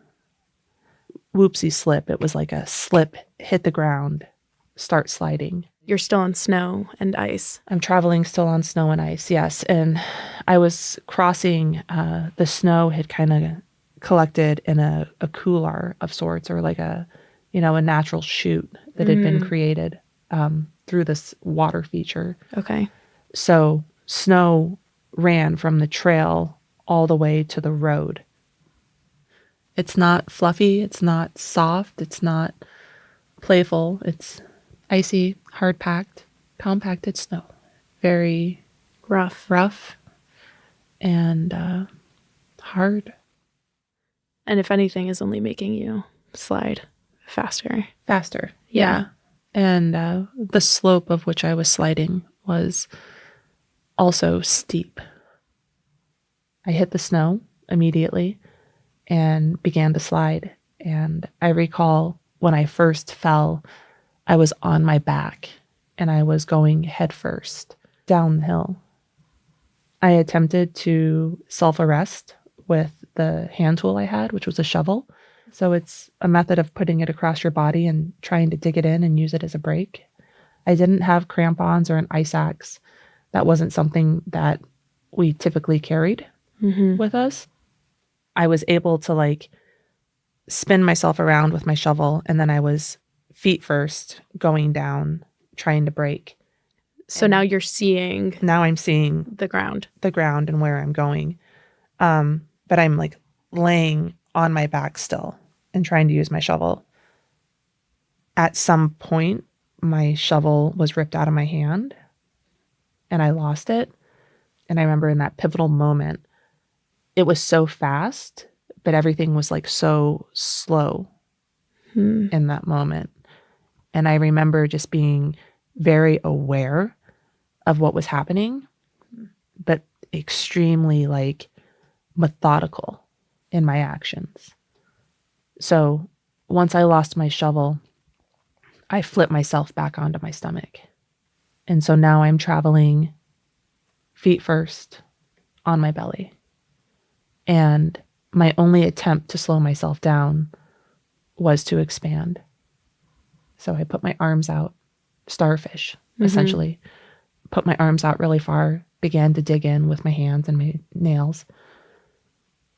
whoopsie slip. It was like a slip, hit the ground, start sliding. You're still on snow and ice. I'm traveling still on snow and ice, yes. And I was crossing, the snow had kind of collected in a couloir of sorts, or like a natural chute that had been created. through this water feature. Okay. So snow ran from the trail all the way to the road. It's not fluffy. It's not soft. It's not playful. It's icy, hard-packed, compacted snow. Very rough and hard. And if anything, is only making you slide faster. Yeah. And the slope of which I was sliding was also steep. I hit the snow immediately and began to slide. And I recall when I first fell, I was on my back and I was going headfirst down the hill. I attempted to self-arrest with the hand tool I had, which was a shovel. So it's a method of putting it across your body and trying to dig it in and use it as a brake. I didn't have crampons or an ice axe. That wasn't something that we typically carried with us. I was able to like spin myself around with my shovel, and then I was feet first going down, trying to brake. So now you're seeing. Now I'm seeing the ground and where I'm going. But I'm like laying on my back still and trying to use my shovel. At some point, my shovel was ripped out of my hand and I lost it. And I remember in that pivotal moment, it was so fast, but everything was like so slow in that moment. And I remember just being very aware of what was happening, but extremely like methodical in my actions. So once I lost my shovel, I flipped myself back onto my stomach. And so now I'm traveling feet first on my belly. And my only attempt to slow myself down was to expand. So I put my arms out, starfish, essentially. Put my arms out really far, began to dig in with my hands and my nails.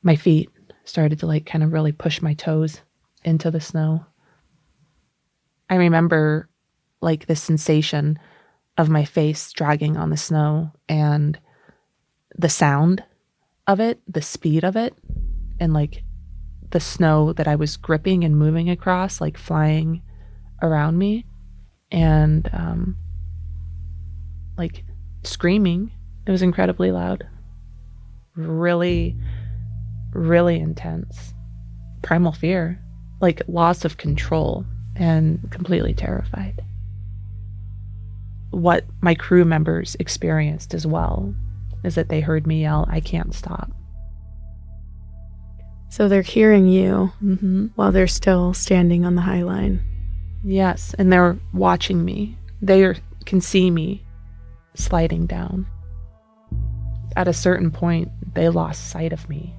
My feet started to like kind of really push my toes into the snow. I remember like the sensation of my face dragging on the snow and the sound of it, the speed of it, and like the snow that I was gripping and moving across, like flying around me, and like screaming. It was incredibly loud. Really, really intense. Primal fear, like loss of control, and completely terrified. What my crew members experienced as well is that they heard me yell, "I can't stop." So they're hearing you while they're still standing on the high line. Yes, and they're watching me. They can see me sliding down. At a certain point, they lost sight of me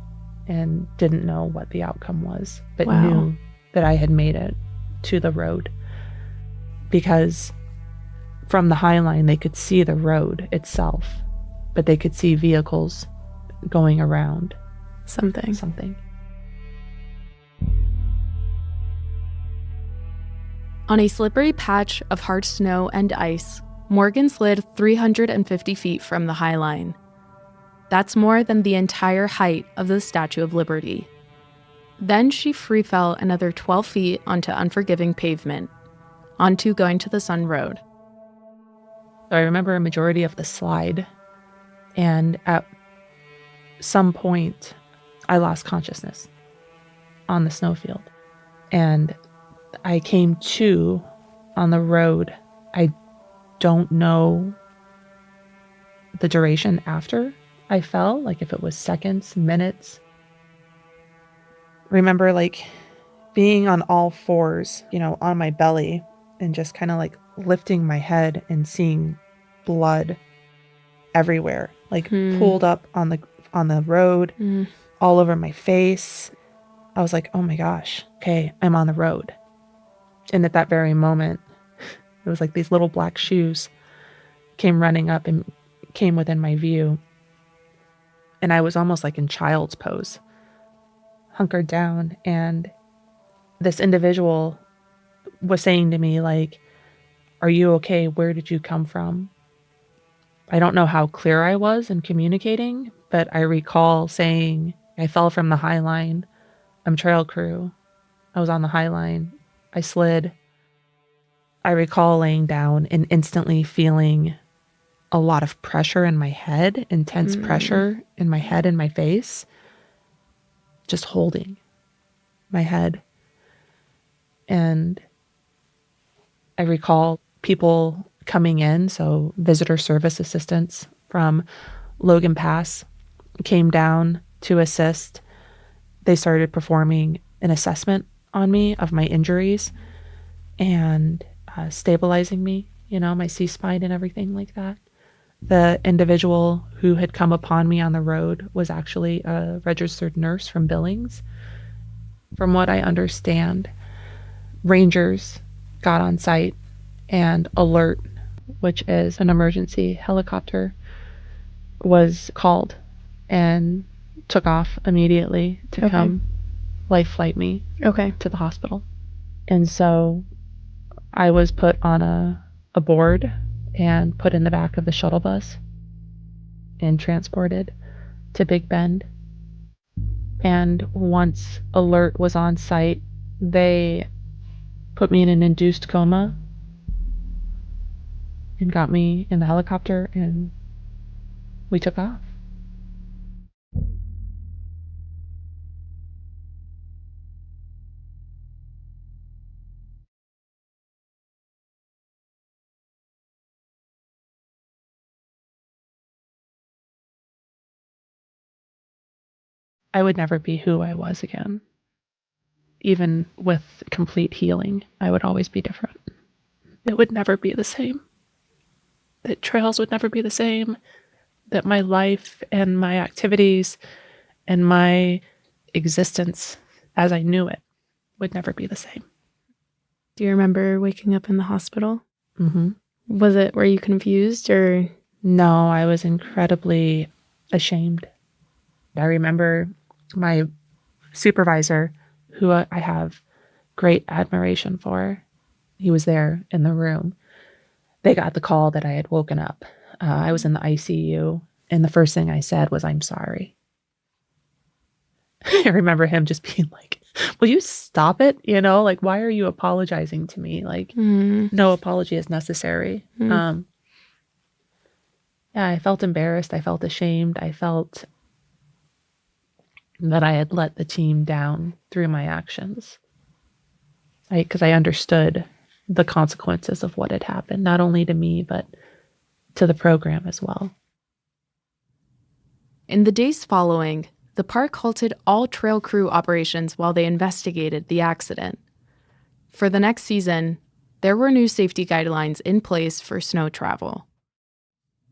and didn't know what the outcome was, but knew that I had made it to the road. Because from the high line, they could see the road itself, but they could see vehicles going around. Something. On a slippery patch of hard snow and ice, Morgan slid 350 feet from the high line. That's more than the entire height of the Statue of Liberty. Then she free fell another 12 feet onto unforgiving pavement, onto Going to the Sun Road. So I remember a majority of the slide, and at some point, I lost consciousness on the snowfield. And I came to on the road. I don't know the duration after I fell, like if it was seconds, minutes. Remember like being on all fours, on my belly and just kind of like lifting my head and seeing blood everywhere, like pooled up on the road, all over my face. I was like, oh my gosh, okay, I'm on the road. And at that very moment, it was like these little black shoes came running up and came within my view. And I was almost like in child's pose, hunkered down. And this individual was saying to me, like, Are you okay? Where did you come from? I don't know how clear I was in communicating, but I recall saying, I fell from the high line. I'm trail crew. I was on the high line. I slid. I recall laying down and instantly feeling a lot of pressure in my head, intense pressure in my head and my face, just holding my head. And I recall people coming in, so visitor service assistants from Logan Pass came down to assist. They started performing an assessment on me of my injuries and stabilizing me, my C-spine and everything like that. The individual who had come upon me on the road was actually a registered nurse from Billings. From what I understand, rangers got on site and Alert, which is an emergency helicopter, was called and took off immediately to come life flight me to the hospital. And so I was put on a board and put in the back of the shuttle bus and transported to Big Bend. And once Alert was on site, they put me in an induced coma and got me in the helicopter, and we took off. I would never be who I was again. Even with complete healing, I would always be different. It would never be the same. That trails would never be the same. That my life and my activities and my existence as I knew it would never be the same. Do you remember waking up in the hospital? Mm-hmm. Were you confused or? No, I was incredibly ashamed. I remember my supervisor, who I have great admiration for, he was there in the room. They got the call that I had woken up. I was in the ICU, and the first thing I said was, "I'm sorry." I remember him just being like, "Will you stop it? Why are you apologizing to me? No apology is necessary." Yeah, I felt embarrassed. I felt ashamed. I felt that I had let the team down through my actions. Because I understood the consequences of what had happened, not only to me, but to the program as well. In the days following, the park halted all trail crew operations while they investigated the accident. For the next season, there were new safety guidelines in place for snow travel.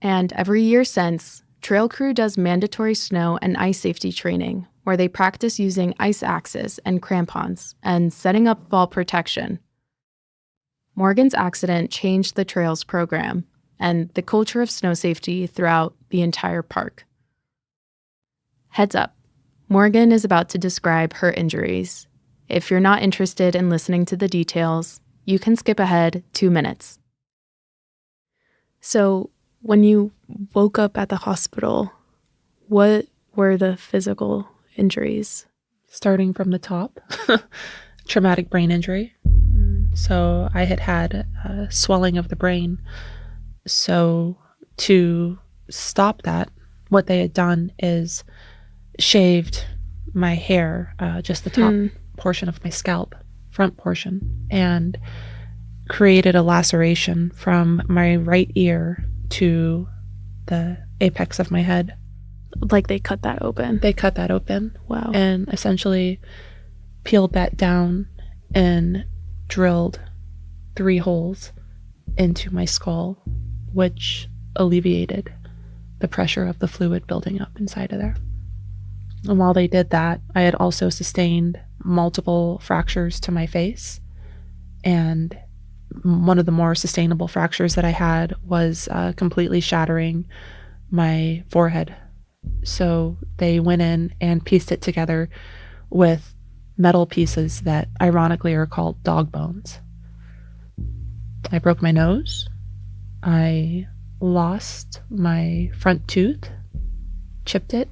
And every year since, trail crew does mandatory snow and ice safety training, where they practice using ice axes and crampons and setting up fall protection. Morgan's accident changed the trails program and the culture of snow safety throughout the entire park. Heads up, Morgan is about to describe her injuries. If you're not interested in listening to the details, you can skip ahead 2 minutes. So, when you woke up at the hospital, what were the physical injuries? Starting from the top, traumatic brain injury. So I had swelling of the brain. So to stop that, what they had done is shaved my hair, just the top portion of my scalp, front portion, and created a laceration from my right ear to the apex of my head. Like they cut that open? They cut that open. Wow. And essentially peeled that down and drilled 3 holes into my skull, which alleviated the pressure of the fluid building up inside of there. And while they did that, I had also sustained multiple fractures to my face. And one of the more sustainable fractures that I had was completely shattering my forehead. So they went in and pieced it together with metal pieces that ironically are called dog bones I broke my nose. I lost my front tooth, chipped it.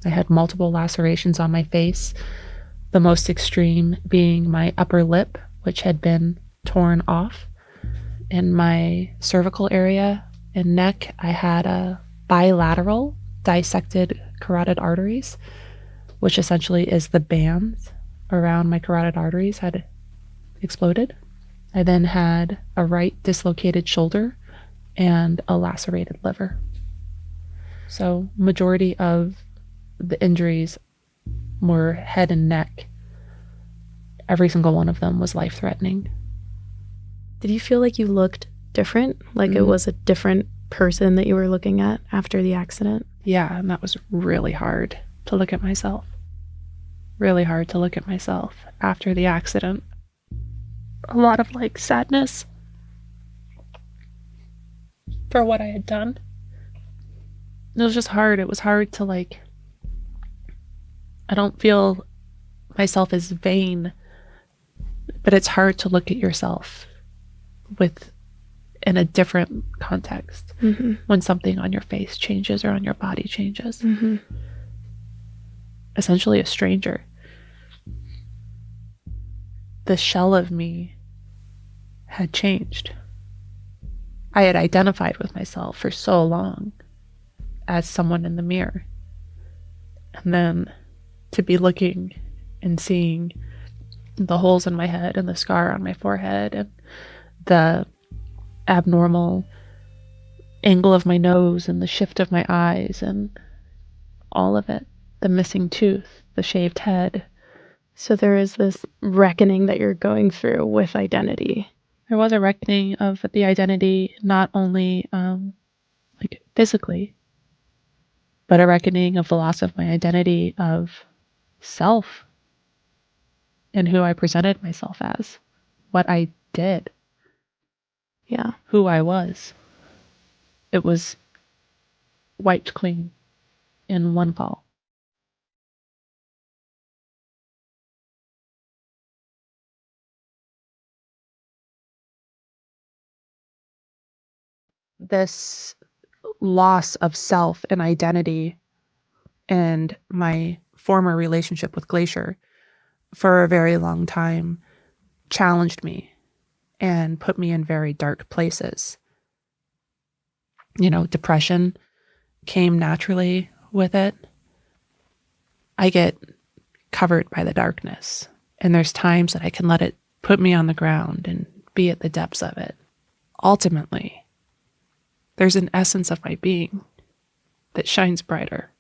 I had multiple lacerations on my face, the most extreme being my upper lip, which had been torn off. In my cervical area and neck, I had a bilateral dissected carotid arteries, which essentially is the bands around my carotid arteries had exploded. I then had a right dislocated shoulder and a lacerated liver. So majority of the injuries were head and neck. Every single one of them was life-threatening. Did you feel like you looked different? Like it was a different person that you were looking at after the accident? Yeah, and that was really hard to look at myself. Really hard to look at myself after the accident. A lot of like sadness for what I had done. It was just hard. It was hard to like, I don't feel myself as vain, but it's hard to look at yourself in a different context when something on your face changes or on your body changes. Essentially a stranger. The shell of me had changed. I had identified with myself for so long as someone in the mirror. And then to be looking and seeing the holes in my head and the scar on my forehead and the abnormal angle of my nose and the shift of my eyes and all of it, the missing tooth, the shaved head. So there is this reckoning that you're going through with identity. There was a reckoning of the identity, not only like physically, but a reckoning of the loss of my identity of self and who I presented myself as, what I did. Yeah. Who I was. It was wiped clean in one fall. This loss of self and identity and my former relationship with Glacier for a very long time challenged me and put me in very dark places. You know, depression came naturally with it. I get covered by the darkness, and there's times that I can let it put me on the ground and be at the depths of it. Ultimately, there's an essence of my being that shines brighter.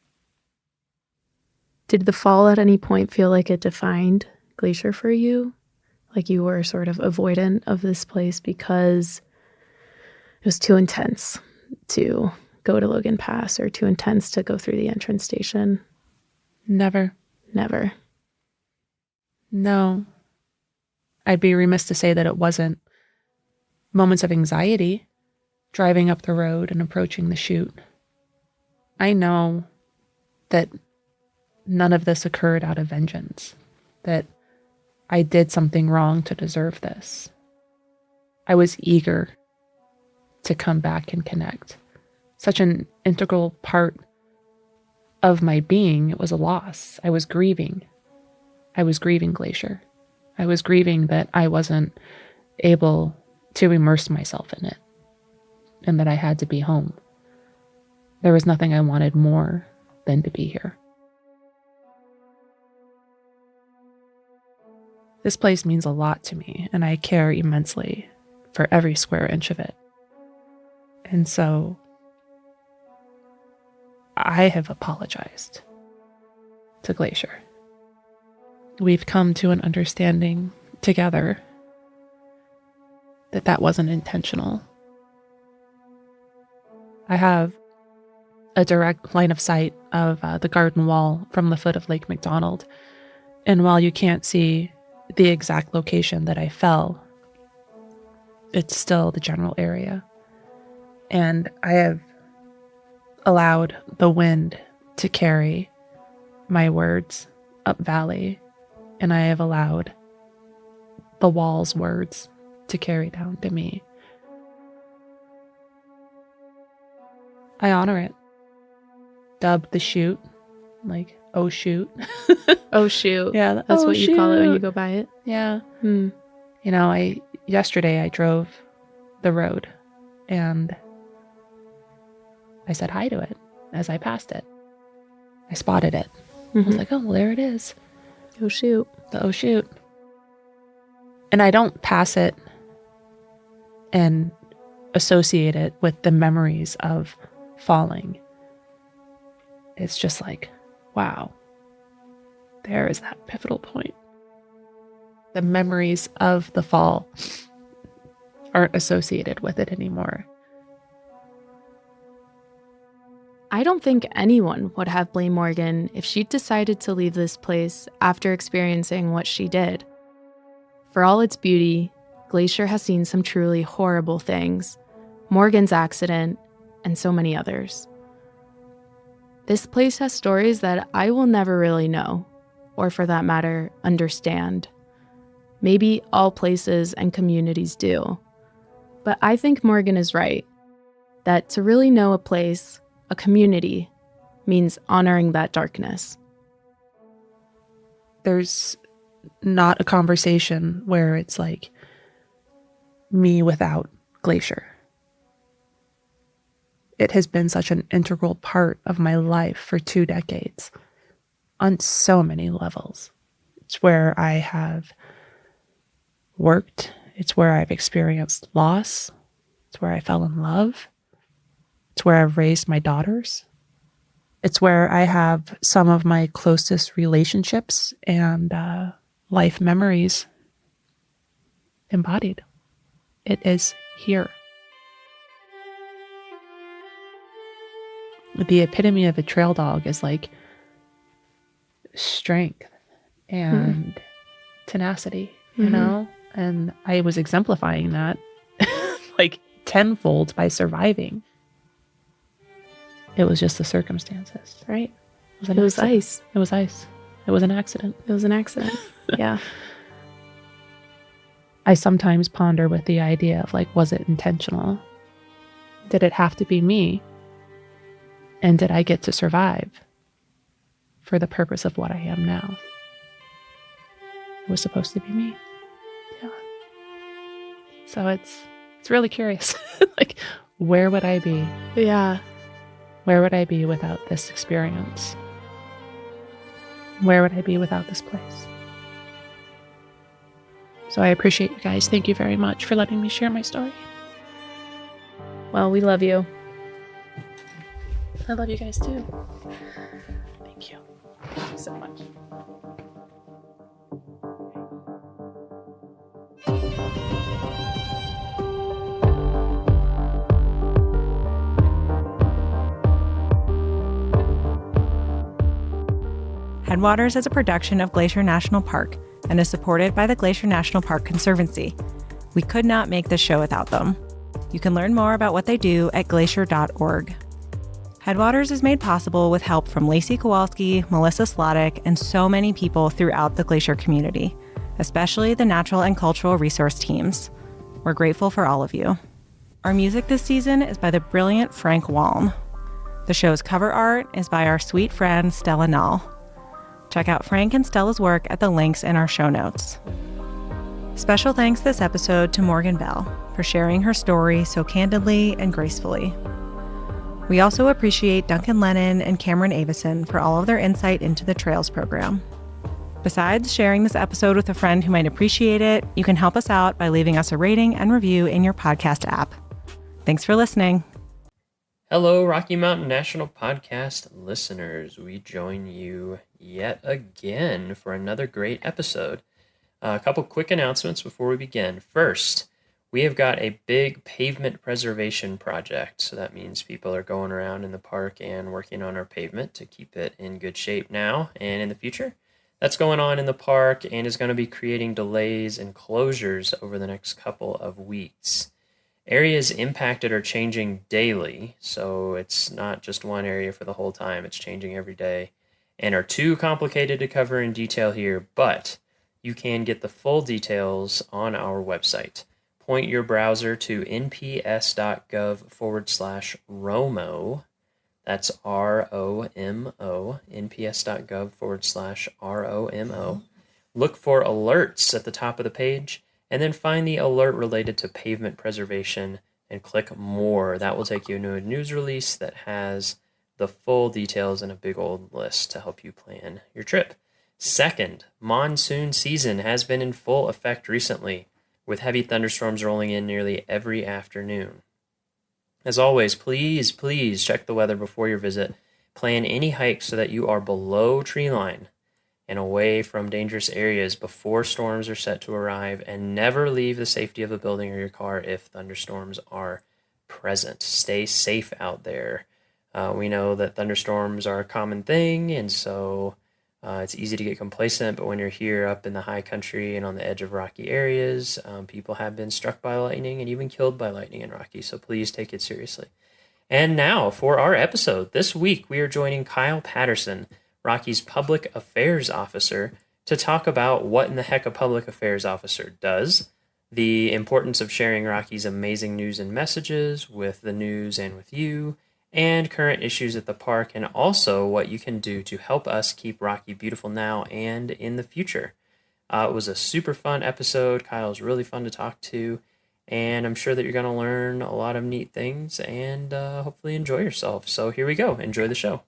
Did the fall at any point feel like it defined Glacier for you? Like you were sort of avoidant of this place because it was too intense to go to Logan Pass or too intense to go through the entrance station? Never. Never. No. I'd be remiss to say that it wasn't moments of anxiety driving up the road and approaching the chute. I know that none of this occurred out of vengeance, that I did something wrong to deserve this. I was eager to come back and connect. Such an integral part of my being, it was a loss. I was grieving. I was grieving Glacier. I was grieving that I wasn't able to immerse myself in it and that I had to be home. There was nothing I wanted more than to be here. This place means a lot to me, and I care immensely for every square inch of it. And so I have apologized to Glacier. We've come to an understanding together that that wasn't intentional. I have a direct line of sight of the garden wall from the foot of Lake McDonald. And while you can't see the exact location that I fell, it's still the general area. And I have allowed the wind to carry my words up valley, and I have allowed the wall's words to carry down to me. I honor it. Dubbed the chute, like, oh shoot. Oh shoot. Yeah, That's oh, what you call it when you shoot. go by it. Yeah. You know, yesterday I drove the road and I said hi to it as I passed it. I spotted it. I was like, oh, well, there it is. Oh shoot. The oh shoot. And I don't pass it and associate it with the memories of falling. It's just like, wow, there is that pivotal point. The memories of the fall aren't associated with it anymore. I don't think anyone would have blamed Morgan if she decided to leave this place after experiencing what she did. For all its beauty, Glacier has seen some truly horrible things, Morgan's accident, and so many others. This place has stories that I will never really know, or for that matter, understand. Maybe all places and communities do. But I think Morgan is right, that to really know a place, a community, means honoring that darkness. There's not a conversation where it's like me without Glacier. It has been such an integral part of my life for 2 decades on so many levels. It's where I have worked. It's where I've experienced loss. It's where I fell in love. It's where I've raised my daughters. It's where I have some of my closest relationships and life memories embodied. It is here. The epitome of a trail dog is like strength and tenacity, you know? And I was exemplifying that like tenfold by surviving. It was just the circumstances. Right. It was ice. It was ice. It was an accident. It was an accident. Yeah. I sometimes ponder with the idea of like, was it intentional? Did it have to be me? And did I get to survive for the purpose of what I am now? It was supposed to be me. Yeah. So it's really curious. Like, where would I be? Yeah. Where would I be without this experience? Where would I be without this place? So I appreciate you guys. Thank you very much for letting me share my story. Well, we love you. I love you guys too. Thank you. Thank you so much. Headwaters is a production of Glacier National Park and is supported by the Glacier National Park Conservancy. We could not make this show without them. You can learn more about what they do at glacier.org. Headwaters is made possible with help from Lacey Kowalski, Melissa Slottick, and so many people throughout the Glacier community, especially the natural and cultural resource teams. We're grateful for all of you. Our music this season is by the brilliant Frank Walm. The show's cover art is by our sweet friend Stella Nall. Check out Frank and Stella's work at the links in our show notes. Special thanks this episode to Morgan Bell for sharing her story so candidly and gracefully. We also appreciate Duncan Lennon and Cameron Avison for all of their insight into the Trails program. Besides sharing this episode with a friend who might appreciate it, you can help us out by leaving us a rating and review in your podcast app. Thanks for listening. Hello, Rocky Mountain National Podcast listeners. We join you yet again for another great episode. A couple quick announcements before we begin. First, we have got a big pavement preservation project. So that means people are going around in the park and working on our pavement to keep it in good shape now and in the future. That's going on in the park and is going to be creating delays and closures over the next couple of weeks. Areas impacted are changing daily, so it's not just one area for the whole time. It's changing every day and are too complicated to cover in detail here, but you can get the full details on our website. point your browser to nps.gov/ROMO. That's ROMO, nps.gov/ROMO. Look for alerts at the top of the page, and then find the alert related to pavement preservation and click more. That will take you to a news release that has the full details and a big old list to help you plan your trip. Second, monsoon season has been in full effect recently, with heavy thunderstorms rolling in nearly every afternoon. As always, please check the weather before your visit. Plan any hikes so that you are below tree line and away from dangerous areas before storms are set to arrive, and never leave the safety of a building or your car if thunderstorms are present. Stay safe out there. We know that thunderstorms are a common thing, and so it's easy to get complacent, but when you're here up in the high country and on the edge of rocky areas, people have been struck by lightning and even killed by lightning in Rocky, so please take it seriously. And now for our episode. This week we are joining Kyle Patterson, Rocky's Public Affairs Officer, to talk about what in the heck a Public Affairs Officer does, the importance of sharing Rocky's amazing news and messages with the news and with you, and current issues at the park, and also what you can do to help us keep Rocky beautiful now and in the future. It was a super fun episode. Kyle's really fun to talk to, and I'm sure that you're going to learn a lot of neat things and hopefully enjoy yourself. So here we go. Enjoy the show.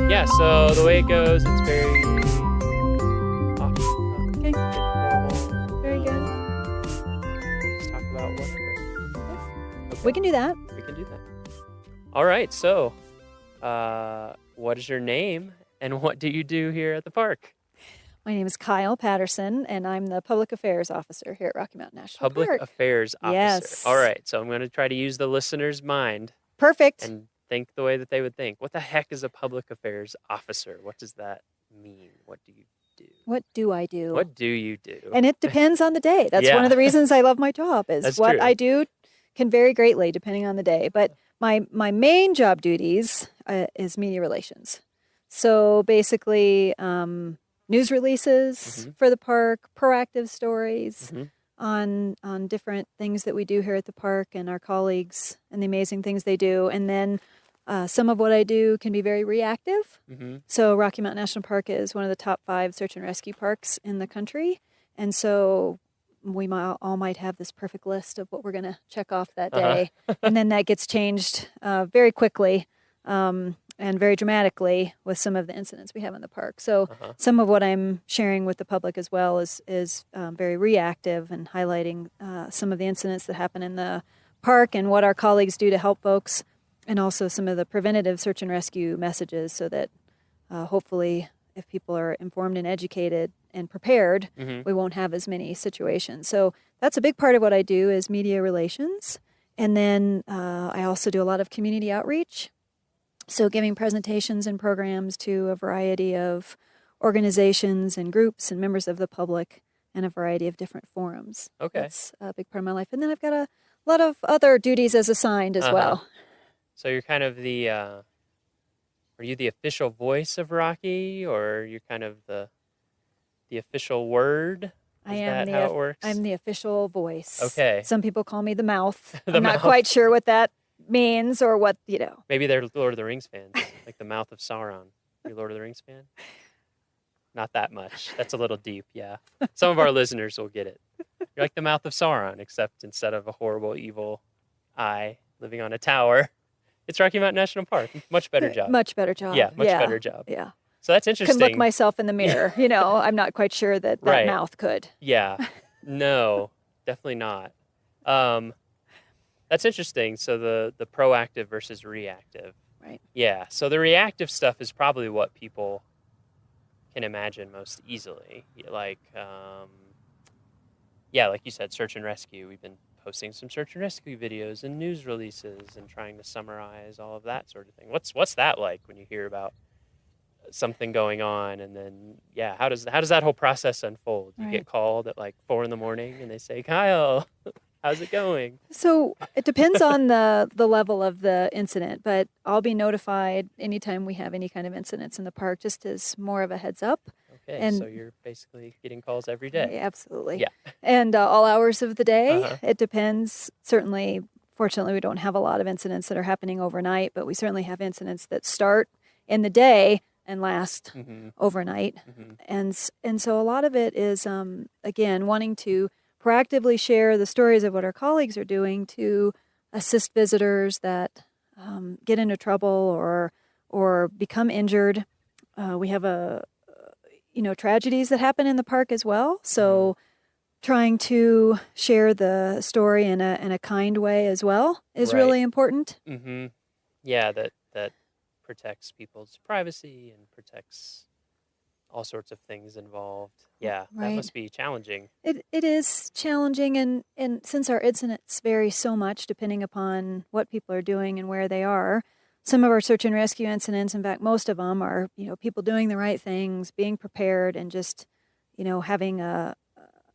Yeah, so the way it goes, it's very Okay. Very good. Just talk about whatever. Okay. We can do that. We can do that. All right, so what is your name and what do you do here at the park? My name is Kyle Patterson, and I'm the Public Affairs Officer here at Rocky Mountain National Park. Public Affairs Officer. Yes. All right, so I'm going to try to use the listener's mind. Perfect. And think the way that they would think. What the heck is a Public Affairs Officer? What does that mean? What do you do? What do I do? What do you do? And it depends on the day. That's one of the reasons I love my job is That's what true. I do can vary greatly depending on the day. But my main job duties is media relations. So basically news releases for the park, proactive stories on different things that we do here at the park and our colleagues and the amazing things they do. And then some of what I do can be very reactive. So Rocky Mountain National Park is one of the top 5 search and rescue parks in the country. And so we all might have this perfect list of what we're going to check off that day. And then that gets changed very quickly and very dramatically with some of the incidents we have in the park. So some of what I'm sharing with the public as well is very reactive and highlighting some of the incidents that happen in the park and what our colleagues do to help folks, and also some of the preventative search and rescue messages so that hopefully if people are informed and educated and prepared, we won't have as many situations. So that's a big part of what I do is media relations. And then I also do a lot of community outreach. So giving presentations and programs to a variety of organizations and groups and members of the public in a variety of different forums. Okay. That's a big part of my life. And then I've got a lot of other duties as assigned as well. So you're kind of the, are you the official voice of Rocky, or you're kind of the official word? Is that how it works? I'm the official voice. Okay. Some people call me the mouth. The I'm not mouth. quite sure what that means or what, Maybe they're Lord of the Rings fans, like the mouth of Sauron. You're a Lord of the Rings fan? Not that much. That's a little deep, yeah. Some of our listeners will get it. You're like the mouth of Sauron, except instead of a horrible, evil eye living on a tower, it's Rocky Mountain National Park. Much better job. Much better job. Yeah, much better job. Yeah. So that's interesting. Can look myself in the mirror. I'm not quite sure that Right. mouth could. Yeah. No, definitely not. That's interesting. So the proactive versus reactive. Right. Yeah. So the reactive stuff is probably what people can imagine most easily. Like, like you said, search and rescue. We've been posting some search and rescue videos and news releases and trying to summarize all of that sort of thing. What's that like when you hear about something going on, and then how does that whole process unfold? You Right. get called at like 4 a.m. and they say, Kyle, How's it going? So it depends on the level of the incident, but I'll be notified anytime we have any kind of incidents in the park, just as more of a heads up. Okay, And so you're basically getting calls every day. Yeah, absolutely. Yeah. And all hours of the day. Uh-huh. It depends. Certainly, fortunately, we don't have a lot of incidents that are happening overnight, but we certainly have incidents that start in the day and last overnight. And so a lot of it is, again, wanting to proactively share the stories of what our colleagues are doing to assist visitors that get into trouble or become injured. We have tragedies that happen in the park as well. So trying to share the story in a kind way as well is really important. Mm-hmm. Yeah, that protects people's privacy and protects all sorts of things involved. Yeah, that Right. must be challenging. It is challenging, and since our incidents vary so much depending upon what people are doing and where they are, some of our search and rescue incidents, in fact, most of them are, people doing the right things, being prepared, and just, having a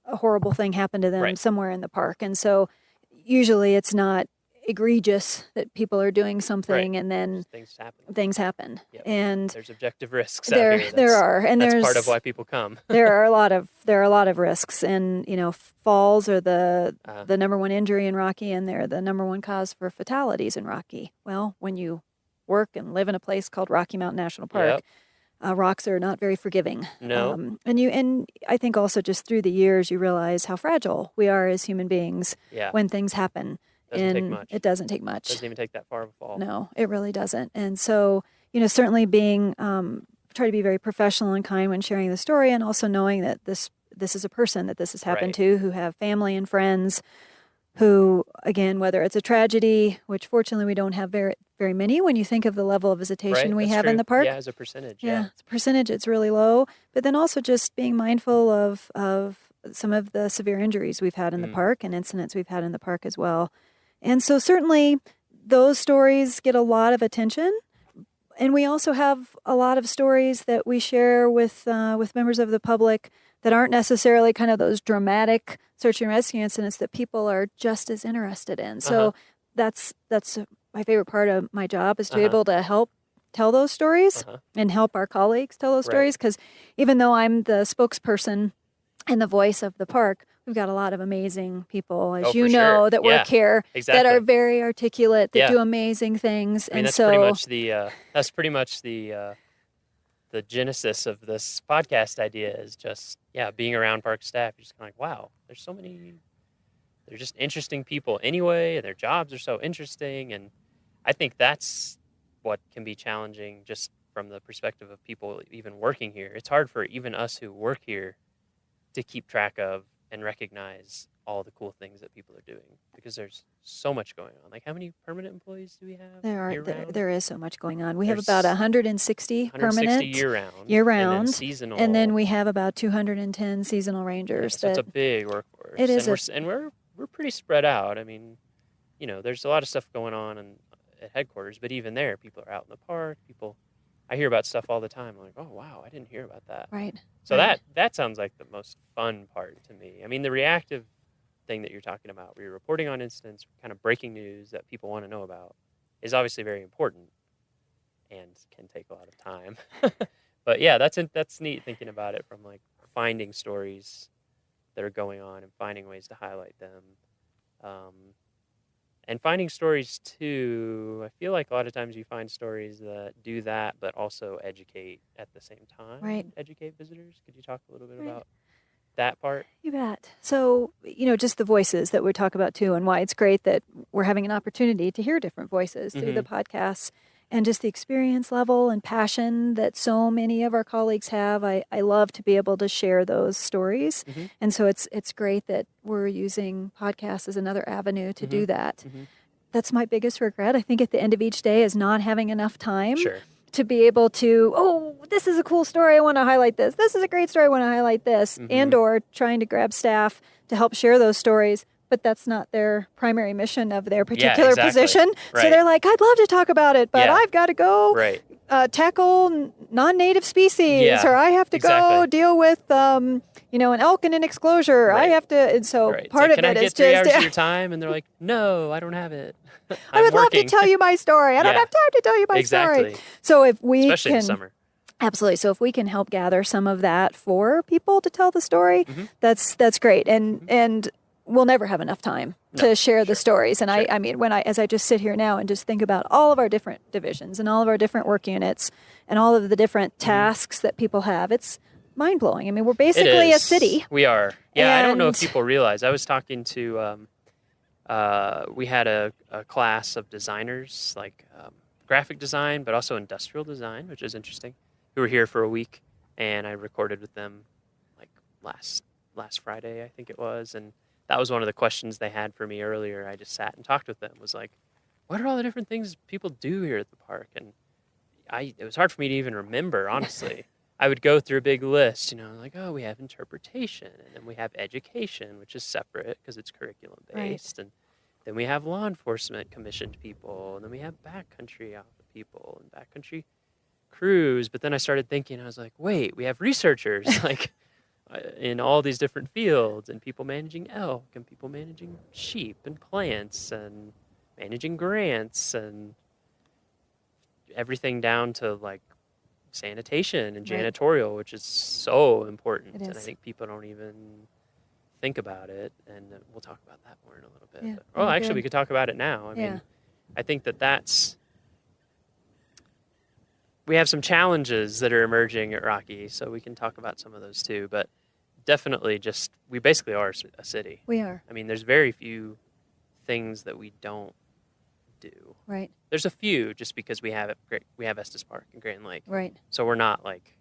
horrible thing happen to them Right. somewhere in the park. And so usually it's not egregious that people are doing something and then things happen. Yep. And there's objective risks there out here. there are, and that's there's part of why people come. there are a lot of risks, and falls are the number one injury in Rocky, and they're the number one cause for fatalities in Rocky. Well, when you work and live in a place called Rocky Mountain National Park, rocks are not very forgiving. No. And I think also just through the years you realize how fragile we are as human beings when things happen. Doesn't take much. It doesn't take much. Doesn't even take that far of a fall. No, it really doesn't. And so, certainly being try to be very professional and kind when sharing the story, and also knowing that this is a person that this has happened to, who have family and friends who, again, whether it's a tragedy, which fortunately we don't have very, very many when you think of the level of visitation we That's have true. in the park. Yeah, as a percentage. Yeah, as a percentage, it's really low. But then also just being mindful of some of the severe injuries we've had in the park and incidents we've had in the park as well. And so certainly those stories get a lot of attention. And we also have a lot of stories that we share with members of the public that aren't necessarily kind of those dramatic search and rescue incidents that people are just as interested in. So that's my favorite part of my job, is to be able to help tell those stories and help our colleagues tell those stories. Because even though I'm the spokesperson and the voice of the park, we've got a lot of amazing people, as you know, that work here that are very articulate, that do amazing things. I mean, and that's so pretty much the genesis of this podcast idea, is just being around park staff. You're just kind of like, wow, there's so many. They're just interesting people anyway, and their jobs are so interesting, and I think that's what can be challenging just from the perspective of people even working here. It's hard for even us who work here to keep track of and recognize all the cool things that people are doing, because there's so much going on. Like, how many permanent employees do we have? there is so much going on. We have about 160 permanent year round, and then seasonal, and then we have about 210 seasonal rangers. So it's a big workforce. It is, and we're pretty spread out. I mean, there's a lot of stuff going on at headquarters, but even there, people are out in the park. I hear about stuff all the time. I'm like, oh wow, I didn't hear about that. Right. So that sounds like the most fun part to me. I mean, the reactive thing that you're talking about, where you're reporting on incidents, kind of breaking news that people want to know about, is obviously very important and can take a lot of time. But yeah, that's neat thinking about it from like finding stories that are going on and finding ways to highlight them. And finding stories too, I feel like a lot of times you find stories that do that, but also educate at the same time. Right. Educate visitors. Could you talk a little bit about that part? You bet. So, just the voices that we talk about too, and why it's great that we're having an opportunity to hear different voices through the podcasts, and just the experience level and passion that so many of our colleagues have. I love to be able to share those stories. And so it's great that we're using podcasts as another avenue to do that. That's my biggest regret, I think, at the end of each day, is not having enough time to be able to, this is a cool story, I want to highlight this. This is a great story, I want to highlight this. And or trying to grab staff to help share those stories. But that's not their primary mission of their particular position. So they're like, I'd love to talk about it, but I've got to go tackle non-native species, or I have to go deal with, an elk in an exclosure. I have to, and so part of Can I it get is 3 just, hours of your time? And they're like, no, I don't have it. I would love to tell you my story. I don't have time to tell you my story. So if we Especially in can, the summer. absolutely. So if we can help gather some of that for people to tell the story, that's great. And we'll never have enough time to share the stories. And I mean, as I just sit here now and just think about all of our different divisions and all of our different work units and all of the different tasks that people have, it's mind blowing. I mean, we're basically a city. We are. Yeah, I don't know if And- people realize. I was talking to, we had a class of designers, like graphic design, but also industrial design, which is interesting, who were here for a week. And I recorded with them like last Friday, I think it was. And that was one of the questions they had for me earlier. I just sat and talked with them, was like, what are all the different things people do here at the park? And it was hard for me to even remember, honestly. I would go through a big list, like, oh, we have interpretation, and then we have education, which is separate because it's curriculum based, and then we have law enforcement commissioned people, and then we have backcountry people and backcountry crews. But then I started thinking, I was like, wait, we have researchers, like, in all these different fields, and people managing elk, and people managing sheep and plants, and managing grants, and everything down to like sanitation and janitorial, which is so important. And I think people don't even think about it. And we'll talk about that more in a little bit. Yeah, But, actually, we could talk about it now. I mean, I think that's we have some challenges that are emerging at Rocky, so we can talk about some of those too. But definitely, we basically are a city. We are. I mean, there's very few things that we don't do. Right. There's a few just because we have Estes Park and Grand Lake. Right. So we're not like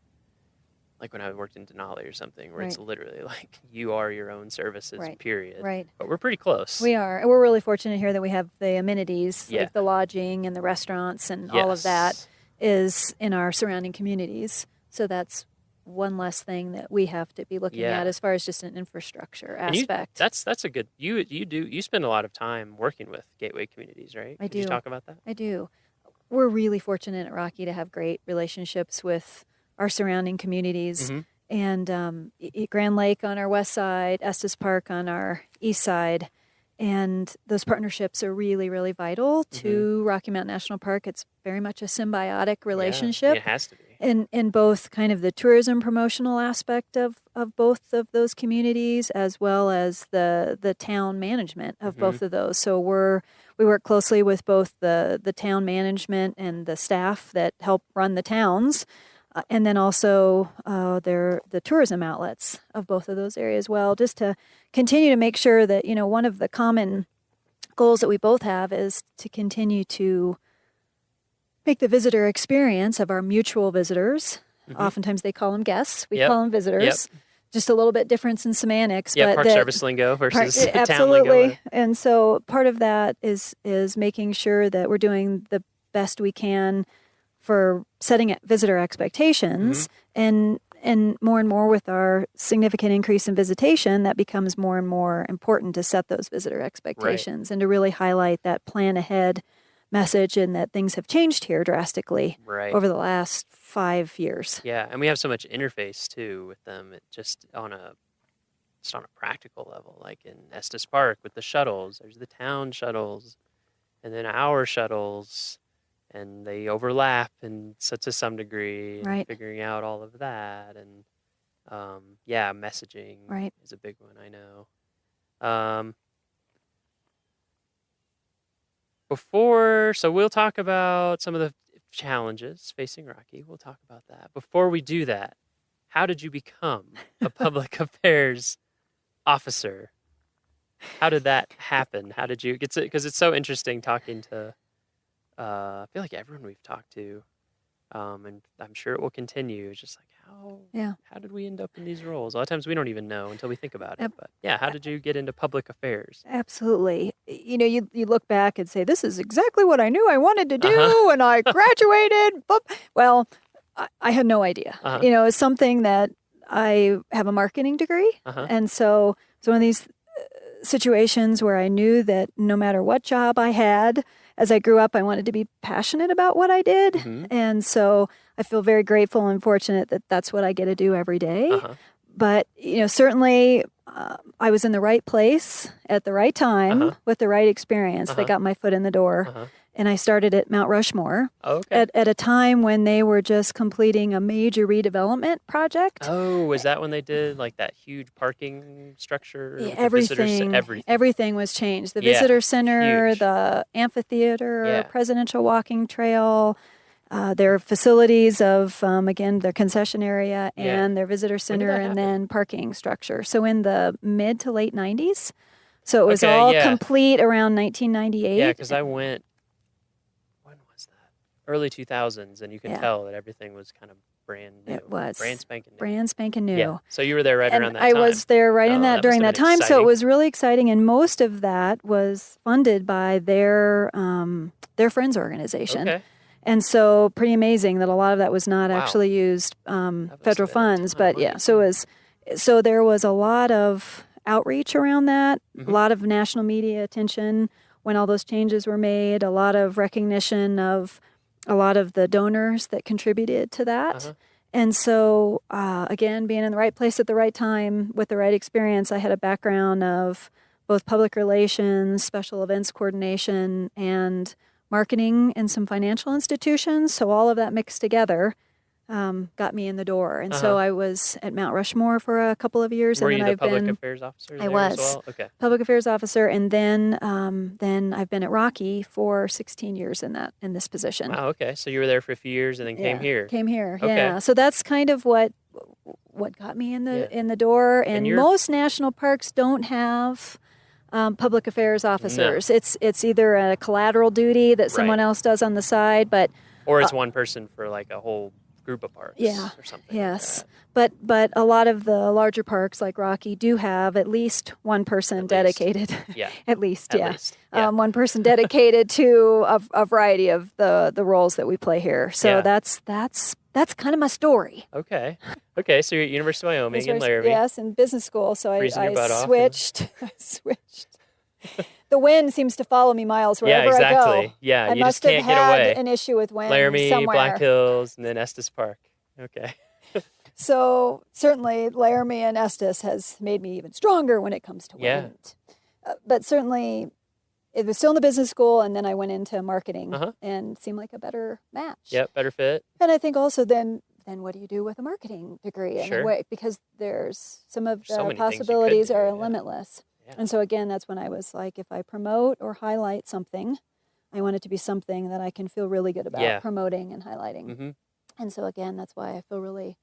when I worked in Denali or something, where it's literally like you are your own services, period. Right. But we're pretty close. We are. And we're really fortunate here that we have the amenities, like the lodging and the restaurants and all of that is in our surrounding communities. So that's one less thing that we have to be looking at as far as just an infrastructure aspect. That's a good. You spend a lot of time working with gateway communities, right? I do. Could you talk about that? I do. We're really fortunate at Rocky to have great relationships with our surrounding communities, and Grand Lake on our west side, Estes Park on our east side. And those partnerships are really, really vital to Rocky Mountain National Park. It's very much a symbiotic relationship. Yeah, it has to be. In both kind of the tourism promotional aspect of both of those communities, as well as the town management of both of those. So we work closely with both the town management and the staff that help run the towns, and then also the tourism outlets of both of those areas as well, just to continue to make sure that, one of the common goals that we both have is to continue to make the visitor experience of our mutual visitors. Oftentimes they call them guests. We call them visitors. Just a little bit difference in semantics. Yeah, but Park Service lingo versus town lingo. Absolutely. And so part of that is making sure that we're doing the best we can for setting visitor expectations, and more with our significant increase in visitation, that becomes more and more important to set those visitor expectations and to really highlight that plan ahead message, and that things have changed here drastically over the last 5 years. Yeah, and we have so much interface too with them. It just on a practical level, like in Estes Park with the shuttles. There's the town shuttles, and then our shuttles, and they overlap and so to some degree. And figuring out all of that, and messaging is a big one. I know. So we'll talk about some of the challenges facing Rocky. We'll talk about that. Before we do that, how did you become a public affairs officer? How did that happen? How did you get to, because it's so interesting talking to, I feel like everyone we've talked to, and I'm sure it will continue. It's just like, how did we end up in these roles? A lot of times we don't even know until we think about it. But how did you get into public affairs? Absolutely. You look back and say, this is exactly what I knew I wanted to do when I graduated. Well, I had no idea. It's something that I have a marketing degree. And so it's one of these situations where I knew that no matter what job I had, as I grew up, I wanted to be passionate about what I did. And so I feel very grateful and fortunate that that's what I get to do every day. but certainly I was in the right place at the right time with the right experience that got my foot in the door. And I started at Mount Rushmore at a time when they were just completing a major redevelopment project. Oh, was that when they did like that huge parking structure? Yeah, with the visitors- everything was changed. The Yeah, visitor center, huge. the amphitheater, Yeah. presidential walking trail, their facilities of, again, their concession area and their visitor center, and then parking structure. So in the mid to late 90s. So it was Okay, all yeah. complete around 1998. Yeah, because I went, when was that? Early 2000s, and you can Yeah. tell that everything was kind of brand new. It was. Brand spanking new. Brand spanking new. Yeah. So you were there right And around that I time. was there right in Oh, that must during have that been time, so it exciting. was really exciting, and most of that was funded by their friends organization. Okay. And so pretty amazing that a lot of that was not Wow. actually used federal funds, but yeah, so there was a lot of outreach around that, a lot of national media attention when all those changes were made, a lot of recognition of a lot of the donors that contributed to that. And so, again, being in the right place at the right time with the right experience, I had a background of both public relations, special events coordination, and marketing in some financial institutions. So all of that mixed together got me in the door. And so I was at Mount Rushmore for a couple of years. Were and you then the I've public been, affairs officer I there was. as well? Okay. Public affairs officer. And then I've been at Rocky for 16 years in this position. Wow, okay. So you were there for a few years and then came here. Came here, Okay. yeah. So that's kind of what got me in the door. And you're- most national parks don't have public affairs officers. It's either a collateral duty that someone Right. else does on the side, but Or it's one person for like a whole group of parks or something. yes. But a lot of the larger parks like Rocky do have at least one person dedicated. Yeah. At least, At yeah. least, yeah. One person dedicated to a variety of the roles that we play here. So Yeah. that's kind of my story. Okay. Okay, so you're at University of Wyoming in Laramie. Yes, in business school. So Freezing your I butt off and- switched. I switched. The wind seems to follow me miles Yeah, wherever I exactly. go. Yeah, I you must just can't have get had away. an issue with wind Laramie, somewhere. Black Hills, and then Estes Park. Okay. So certainly Laramie and Estes has made me even stronger when it comes to Yeah. wind. But certainly it was still in the business school, and then I went into marketing and seemed like a better match. Yep, better fit. And I think also then what do you do with a marketing degree in Sure. a way? Because there's some of So the many things you could possibilities do, are yeah. limitless. And so again, that's when I was like, if I promote or highlight something, I want it to be something that I can feel really good about Yeah. promoting and highlighting. Mhm. And so again, that's why I feel really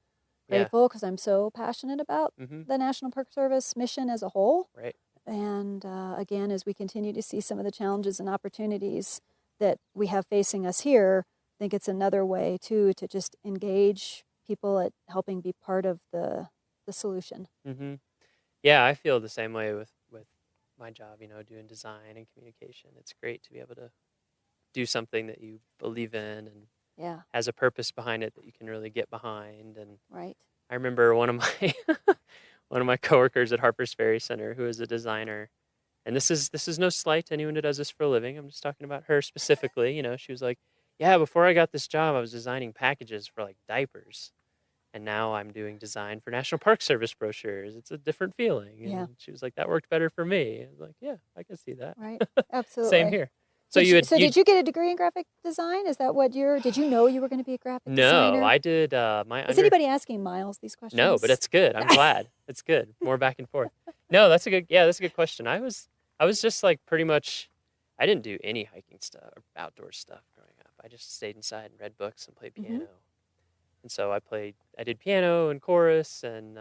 Yeah. grateful, because I'm so passionate about Mhm. the National Park Service mission as a whole. Right. And again, as we continue to see some of the challenges and opportunities that we have facing us here, I think it's another way too to just engage people at helping be part of the solution. Mm-hmm. Yeah, I feel the same way with my job, doing design and communication. It's great to be able to do something that you believe in and Yeah. has a purpose behind it that you can really get behind. And Right. I remember one of my one of my coworkers at Harper's Ferry Center, who is a designer, and this is no slight to anyone who does this for a living. I'm just talking about her specifically. She was like, "Yeah, before I got this job, I was designing packages for like diapers, and now I'm doing design for National Park Service brochures. It's a different feeling." And Yeah. she was like, "That worked better for me." I was like, "Yeah, I can see that." Right. Absolutely. Same here. So did you get a degree in graphic design? Is that what did you know you were going to be a graphic designer? No, I did my Is anybody asking Miles these questions? No, but it's good. I'm glad. It's good. More back and forth. No, that's a good question. I was just like pretty much, I didn't do any hiking stuff or outdoor stuff growing up. I just stayed inside and read books and played piano. And so I did piano and chorus and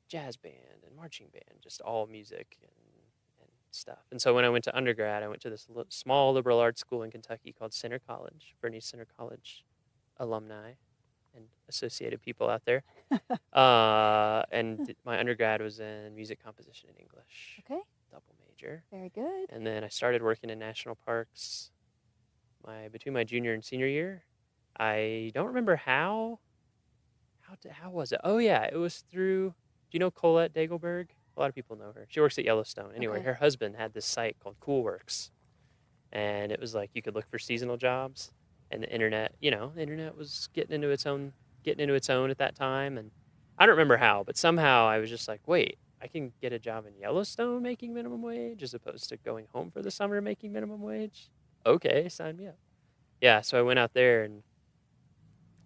jazz band and marching band, just all music and stuff. And so when I went to undergrad, I went to this small liberal arts school in Kentucky called Center College, for any Center College alumni and associated people out there. And my undergrad was in music composition and English. Okay. Double major. Very good. And then I started working in national parks between my junior and senior year. I don't remember how was it? Oh yeah, it was through, do you know Colette Dagelberg? A lot of people know her. She works at Yellowstone. Anyway, Okay. Her husband had this site called Coolworks. And it was like you could look for seasonal jobs. And the internet was getting into its own at that time. And I don't remember how, but somehow I was just like, wait, I can get a job in Yellowstone making minimum wage as opposed to going home for the summer making minimum wage. Okay, sign me up. Yeah, so I went out there and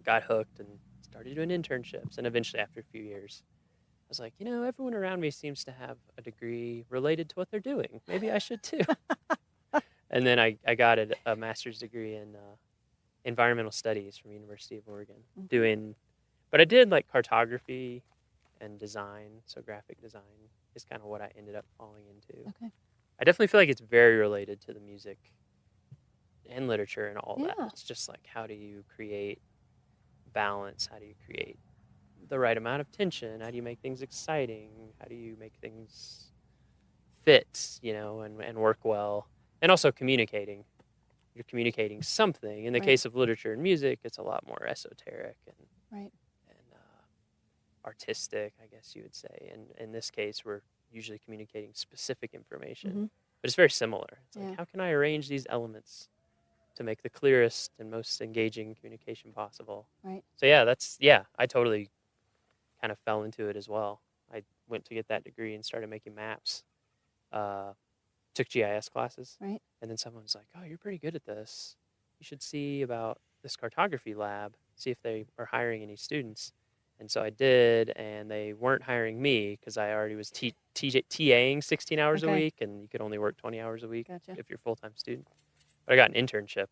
got hooked and started doing internships. And eventually, after a few years, I was like, everyone around me seems to have a degree related to what they're doing. Maybe I should too. And then I got a master's degree in environmental studies from University of Oregon, but I did like cartography and design. So graphic design is kind of what I ended up falling into. Okay. I definitely feel like it's very related to the music and literature and all that. It's just like, how do you create balance? How do you create the right amount of tension? How do you make things exciting? How do you make things fit, and work well? And also communicating. You're communicating something. In the case of literature and music, it's a lot more esoteric and artistic, I guess you would say. And in this case, we're usually communicating specific information, but it's very similar. It's like, how can I arrange these elements to make the clearest and most engaging communication possible? Right. So I totally kind of fell into it as well. I went to get that degree and started making maps. Took GIS classes. Right. And then someone was like, oh, you're pretty good at this. You should see about this cartography lab, see if they are hiring any students. And so I did, and they weren't hiring me because I already was TAing 16 hours a week, and you could only work 20 hours a week if you're a full-time student. But I got an internship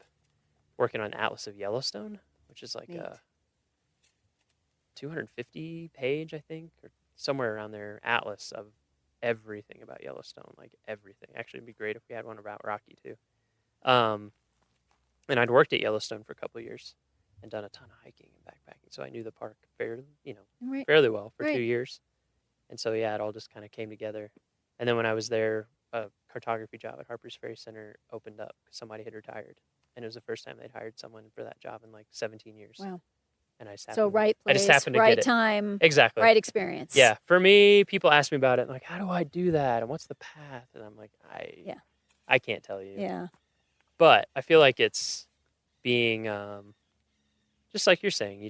working on Atlas of Yellowstone, which is like a 250 page, I think, or somewhere around there, atlas of everything about Yellowstone, like everything. Actually, it'd be great if we had one about Rocky too. And I'd worked at Yellowstone for a couple of years and done a ton of hiking and backpacking, so I knew the park fairly well for 2 years. And so it all just kind of came together. And then when I was there, a cartography job at Harper's Ferry Center opened up because somebody had retired, and it was the first time they'd hired someone for that job in like 17 years. Wow. And I So right place, right time, exactly, right experience. Yeah, for me, people ask me about it, and like, how do I do that, and what's the path? And I'm like, I can't tell you. Yeah. But I feel like it's being, just like you're saying,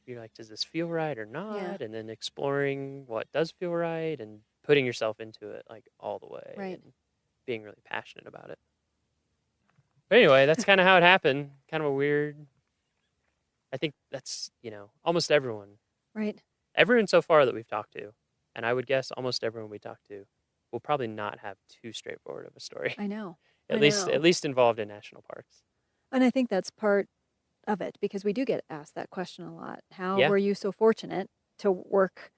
you're like, does this feel right or not? Yeah. And then exploring what does feel right and putting yourself into it like all the way, Right. and being really passionate about it. But anyway, that's kind of how it happened. Kind of a weird. I think that's, almost everyone. Right. Everyone so far that we've talked to, and I would guess almost everyone we talked to, will probably not have too straightforward of a story. I know. At least involved in national parks. And I think that's part of it, because we do get asked that question a lot. How Yeah. were you so fortunate to work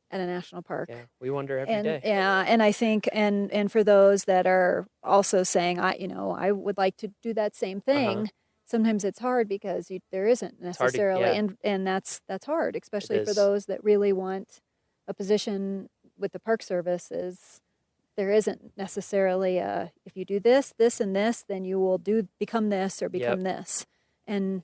at a national park? Yeah, we wonder every day. Yeah, and I think, and for those that are also saying, I would like to do that same thing. Sometimes it's hard because there isn't necessarily, and that's hard, especially for those that really want a position with the Park Service. There isn't necessarily if you do this, this, and this, then you will become this or become this, and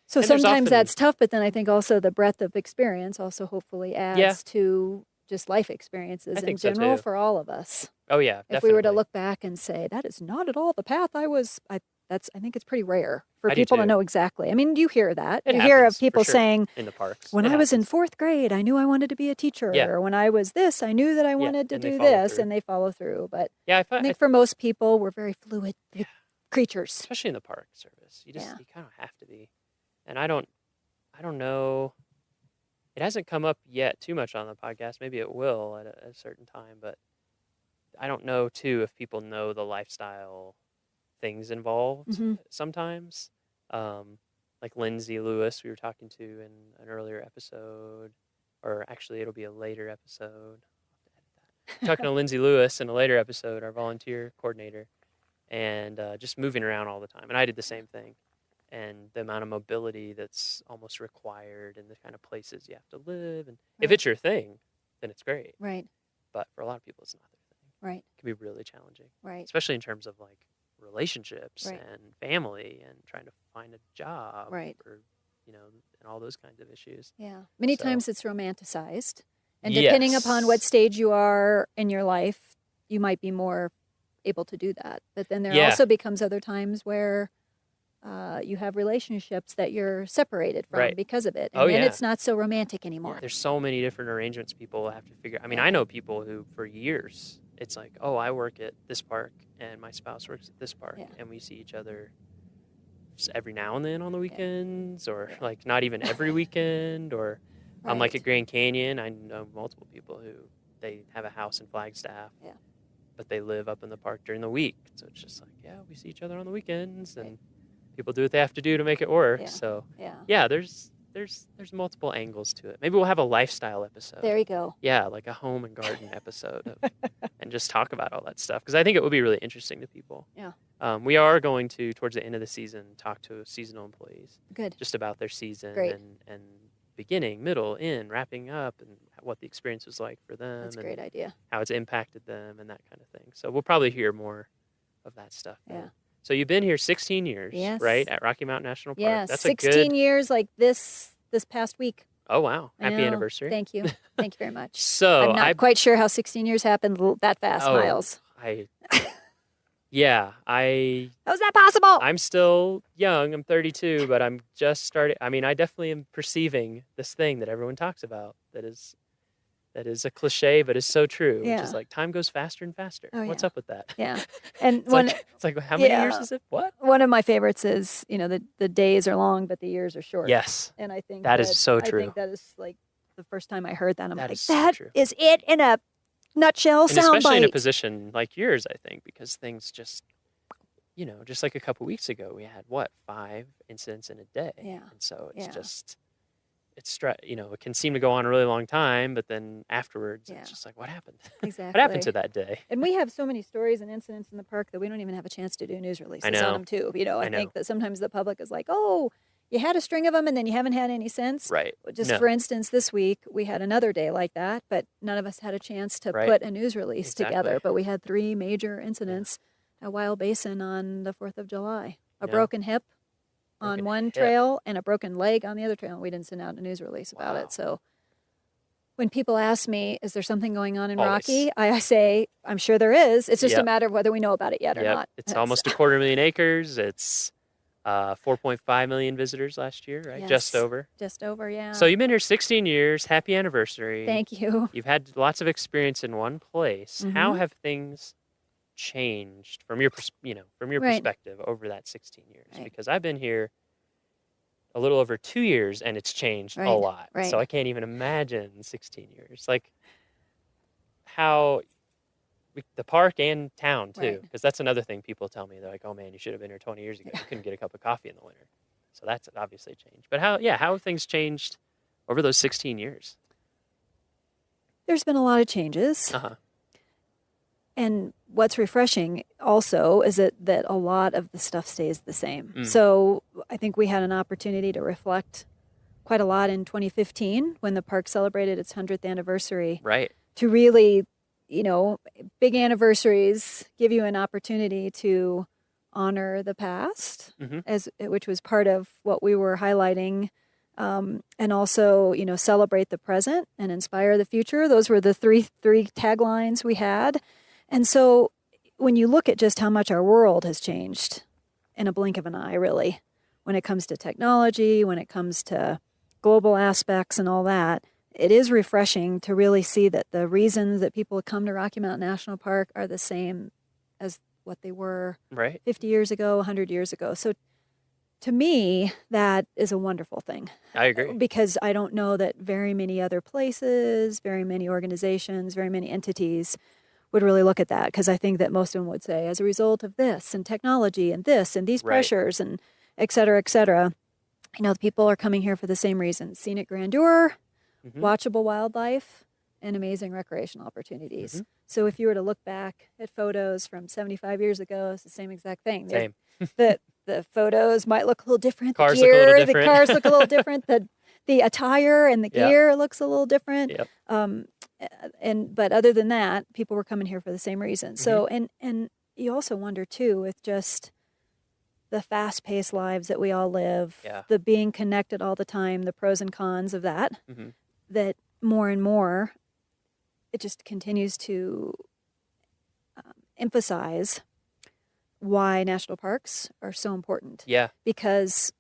so sometimes that's tough. But then I think also the breadth of experience also hopefully adds to just life experiences in general for all of us. Oh yeah, if we were to look back and say that is not at all the path I think it's pretty rare for people to know exactly. I mean, you hear that. You hear of people saying, in the parks, when I was in 4th grade, I knew I wanted to be a teacher. Or when I was this, I knew that I wanted to do this, and they follow through. But I think for most people, we're very fluid creatures. Especially in the Park Service. You kind of have to be. And I don't know. It hasn't come up yet too much on the podcast. Maybe it will at a certain time, but I don't know too if people know the lifestyle things involved sometimes. Like Lindsay Lewis, we were talking to in an earlier episode, or actually it'll be a later episode. Talking to Lindsay Lewis in a later episode, our volunteer coordinator, and just moving around all the time. And I did the same thing. And the amount of mobility that's almost required and the kind of places you have to live. And if it's your thing, then it's great. Right. But for a lot of people, it's not their thing. Right. It can be really challenging. Right. Especially in terms of like relationships and family and trying to find a job. Right. Or, and all those kinds of issues. Yeah. Many times it's romanticized. And depending upon what stage you are in your life, you might be more able to do that. But then there also becomes other times where you have relationships that you're separated from Right. because of it. And Oh, then yeah. it's not so romantic anymore. There's so many different arrangements people have to figure. I mean, I know people who for years it's like, oh, I work at this park and my spouse works at this park, and we see each other every now and then on the weekends, or like not even every weekend, or I'm like Right. at Grand Canyon. I know multiple people who they have a house in Flagstaff, but they live up in the park during the week. So it's just like, yeah, we see each other on the weekends, and people do what they have to do to make it work. Yeah. So Yeah. there's multiple angles to it. Maybe we'll have a lifestyle episode. There you go. Yeah, like a home and garden episode of, and just talk about all that stuff, because I think it would be really interesting to people. Yeah. We are going to, towards the end of the season, talk to seasonal employees. Good. Just about their season Great. and beginning, middle, end, wrapping up, and what the experience was like for them. That's a and great idea. How it's impacted them and that kind of thing. So we'll probably hear more of that stuff. Yeah. So you've been here 16 years, Yes. right, at Rocky Mountain National Park. Yeah, That's 16 a good. years like this past week. Oh wow! I Happy know. anniversary. Thank you. Thank you very much. So I'm not quite sure how 16 years happened that fast, Miles. How's that possible? I'm still young. I'm 32, but I'm just starting. I mean, I definitely am perceiving this thing that everyone talks about. That is a cliche, but is so true. Which Yeah. is like time goes faster and faster. Oh, What's yeah. up with that? Yeah. And it's like how many years is it? What? One of my favorites is, the days are long, but the years are short. Yes. And I think that is so I true. think that is like the first time I heard that. I'm That like, is so that true. is it in a nutshell And especially in a soundbite. position like yours, I think, because things just, just like a couple weeks ago, we had 5 incidents in a day. Yeah. And so it's Yeah. just, it can seem to go on a really long time, but then afterwards, Yeah. it's just like, what happened? Exactly. What happened to that day? And we have so many stories and incidents in the park that we don't even have a chance to do news releases know. on them too. I know. think that sometimes the public is like, oh, you had a string of them and then you haven't had any since. Right. Just No. for instance, this week we had another day like that, but none of us had a chance to Right. put a news release Exactly. together. But we had 3 major incidents at Wild Basin on the 4th of July. A Yeah. broken hip on Broken one hip. trail and a broken leg on the other trail. And we didn't send out a news release about it. So when people ask me, is there something going on in Always. Rocky? I say, I'm sure there is. It's just a Yep. matter of whether we know about it yet or Yep. not. It's almost 250,000 acres. It's 4.5 million visitors last year, right? Just Yes. over. Just over, yeah. So you've been here 16 years. Happy anniversary. Thank you. You've had lots of experience in one place. How Mhm. have things changed from your Right. perspective over that 16 years? Right. Because I've been here a little over 2 years and it's changed a Right, lot. right. So I can't even imagine 16 years. Like how the park and town too, Right. because that's another thing people tell me. They're like, "Oh man, you should have been here 20 years ago. You couldn't get a cup of coffee in the winter." So that's obviously changed. But how have things changed over those 16 years? There's been a lot of changes. Uh-huh. And what's refreshing also is that a lot of the stuff stays the same. Mm. So I think we had an opportunity to reflect quite a lot in 2015 when the park celebrated its 100th anniversary. Right. To really, big anniversaries give you an opportunity to honor the past, Mhm. which was part of what we were highlighting, and also, celebrate the present and inspire the future. Those were the three taglines we had. And so when you look at just how much our world has changed in a blink of an eye, really, when it comes to technology, when it comes to global aspects and all that, it is refreshing to really see that the reasons that people come to Rocky Mountain National Park are the same as what they were Right. 50 years ago, 100 years ago. So to me, that is a wonderful thing. I agree. Because I don't know that very many other places, very many organizations, very many entities would really look at that, because I think that most of them would say, as a result of this and technology and this and these Right. pressures and et cetera, the people are coming here for the same reasons: scenic grandeur, Mhm. watchable wildlife, and amazing recreational opportunities. Mhm. So if you were to look back at photos from 75 years ago, it's the same exact thing. Same. The photos might look a little different. Cars the look a little gear, different. The cars look a little different. The attire and the Yeah. gear looks a little different. Yep. But other than that, people were coming here for the same reason. So Mm-hmm. and you also wonder too, with just the fast-paced lives that we all live, Yeah. the being connected all the time, the pros and cons of that, Mhm. that more and more it just continues to emphasize why national parks are so important. Yeah. Because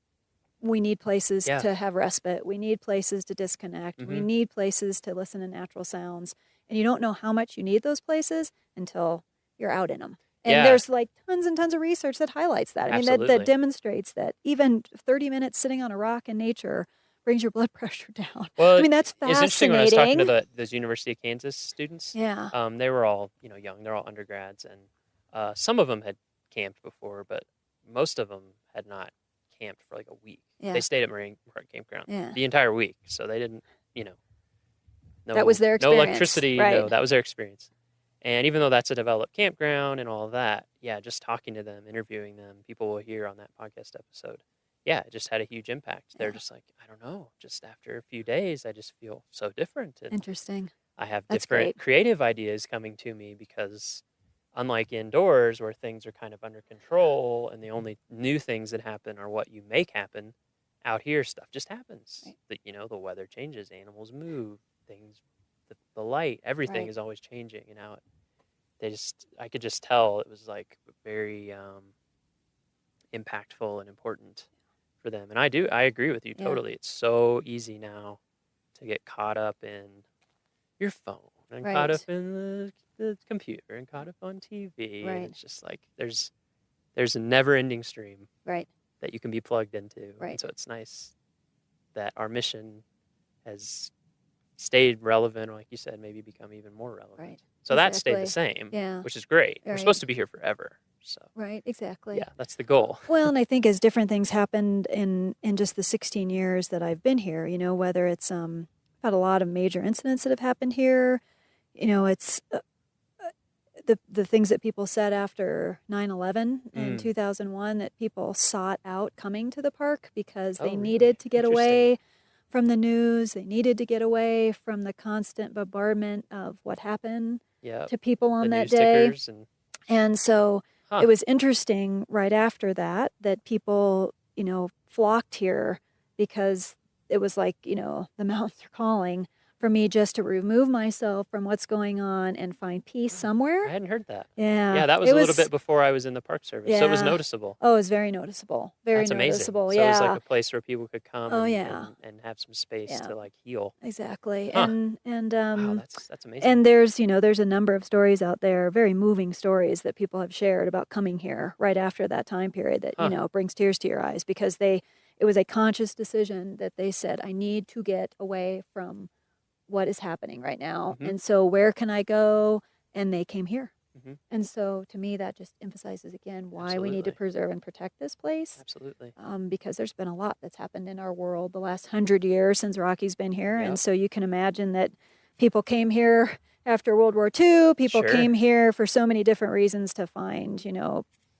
we need places Yeah. to have respite. We need places to disconnect. We Mhm. need places to listen to natural sounds. And you don't know how much you need those places until you're out in them. And Yeah. there's like tons and tons of research that highlights that. I mean, that Absolutely. demonstrates that even 30 minutes sitting on a rock in nature brings your blood pressure down. Well, I mean, that's it's interesting when I was talking to fascinating. those University of Kansas students. Yeah. They were all, young. They're all undergrads, and some of them had camped before, but most of them had not camped for like a week. Yeah. They stayed at Marine Park Campground Yeah. the entire week, so they didn't, That was their no experience, electricity. right. No, that was their experience. And even though that's a developed campground and all of that, yeah, just talking to them, interviewing them, people will hear on that podcast episode. Yeah, it just had a huge impact. They're just like, I don't know, just after a few days, I just feel so different. And Interesting. I have That's different great. creative ideas coming to me because unlike indoors where things are kind of under control and the only new things that happen are what you make happen, out here stuff just happens. The weather changes, animals move, things, the light, everything Right. is always changing. And now I could just tell it was like very impactful and important for them. And I agree with you Yeah. totally. It's so easy now to get caught up in your phone and caught Right. up in the computer and caught up on TV. And Right. it's just like there's a never ending stream Right. that you can be plugged into. Right. And so it's nice that our mission has stayed relevant, or like you said, maybe become even more relevant. Right. So that stayed the Exactly. same, Yeah. which is great. We're Right. supposed to be here forever. So Right, exactly. yeah, that's the goal. Well, and I think as different things happened in just the 16 years that I've been here, whether it's I've had a lot of major incidents that have happened here. It's the things that people said after 9/11 in 2001 that people sought out coming to the park because they Oh, needed really? to get Interesting. away from the news. They needed to get away from the constant bombardment of what happened Yep. to people on The that news day. tickers and And so Huh. it was interesting right after that people, flocked here because it was like, the mountains are calling for me just to remove myself from what's going on and find peace I somewhere. hadn't heard that. Yeah. Yeah, that was it a little bit before I was in the Park Service, so it was Yeah. noticeable. Oh, it was very noticeable. Very That's amazing. noticeable. So it Yeah. was like a place where people could come Oh, and, yeah. and have some space Yeah. to like heal. Exactly. Huh. And Wow, that's amazing. and there's a number of stories out there, very moving stories that people have shared about coming here right after that time period that, Huh. brings tears to your eyes because it was a conscious decision that they said, I need to get away from what is happening right now. Mhm. And so where can I go? And they came here. Mhm. And so to me, that just emphasizes again why we need to Absolutely. preserve and protect this place. Absolutely. Because there's been a lot that's happened in our world the last 100 years since Rocky's been here. And Yep. so you can imagine that people came here after World War II. People Sure. came here for so many different reasons to find,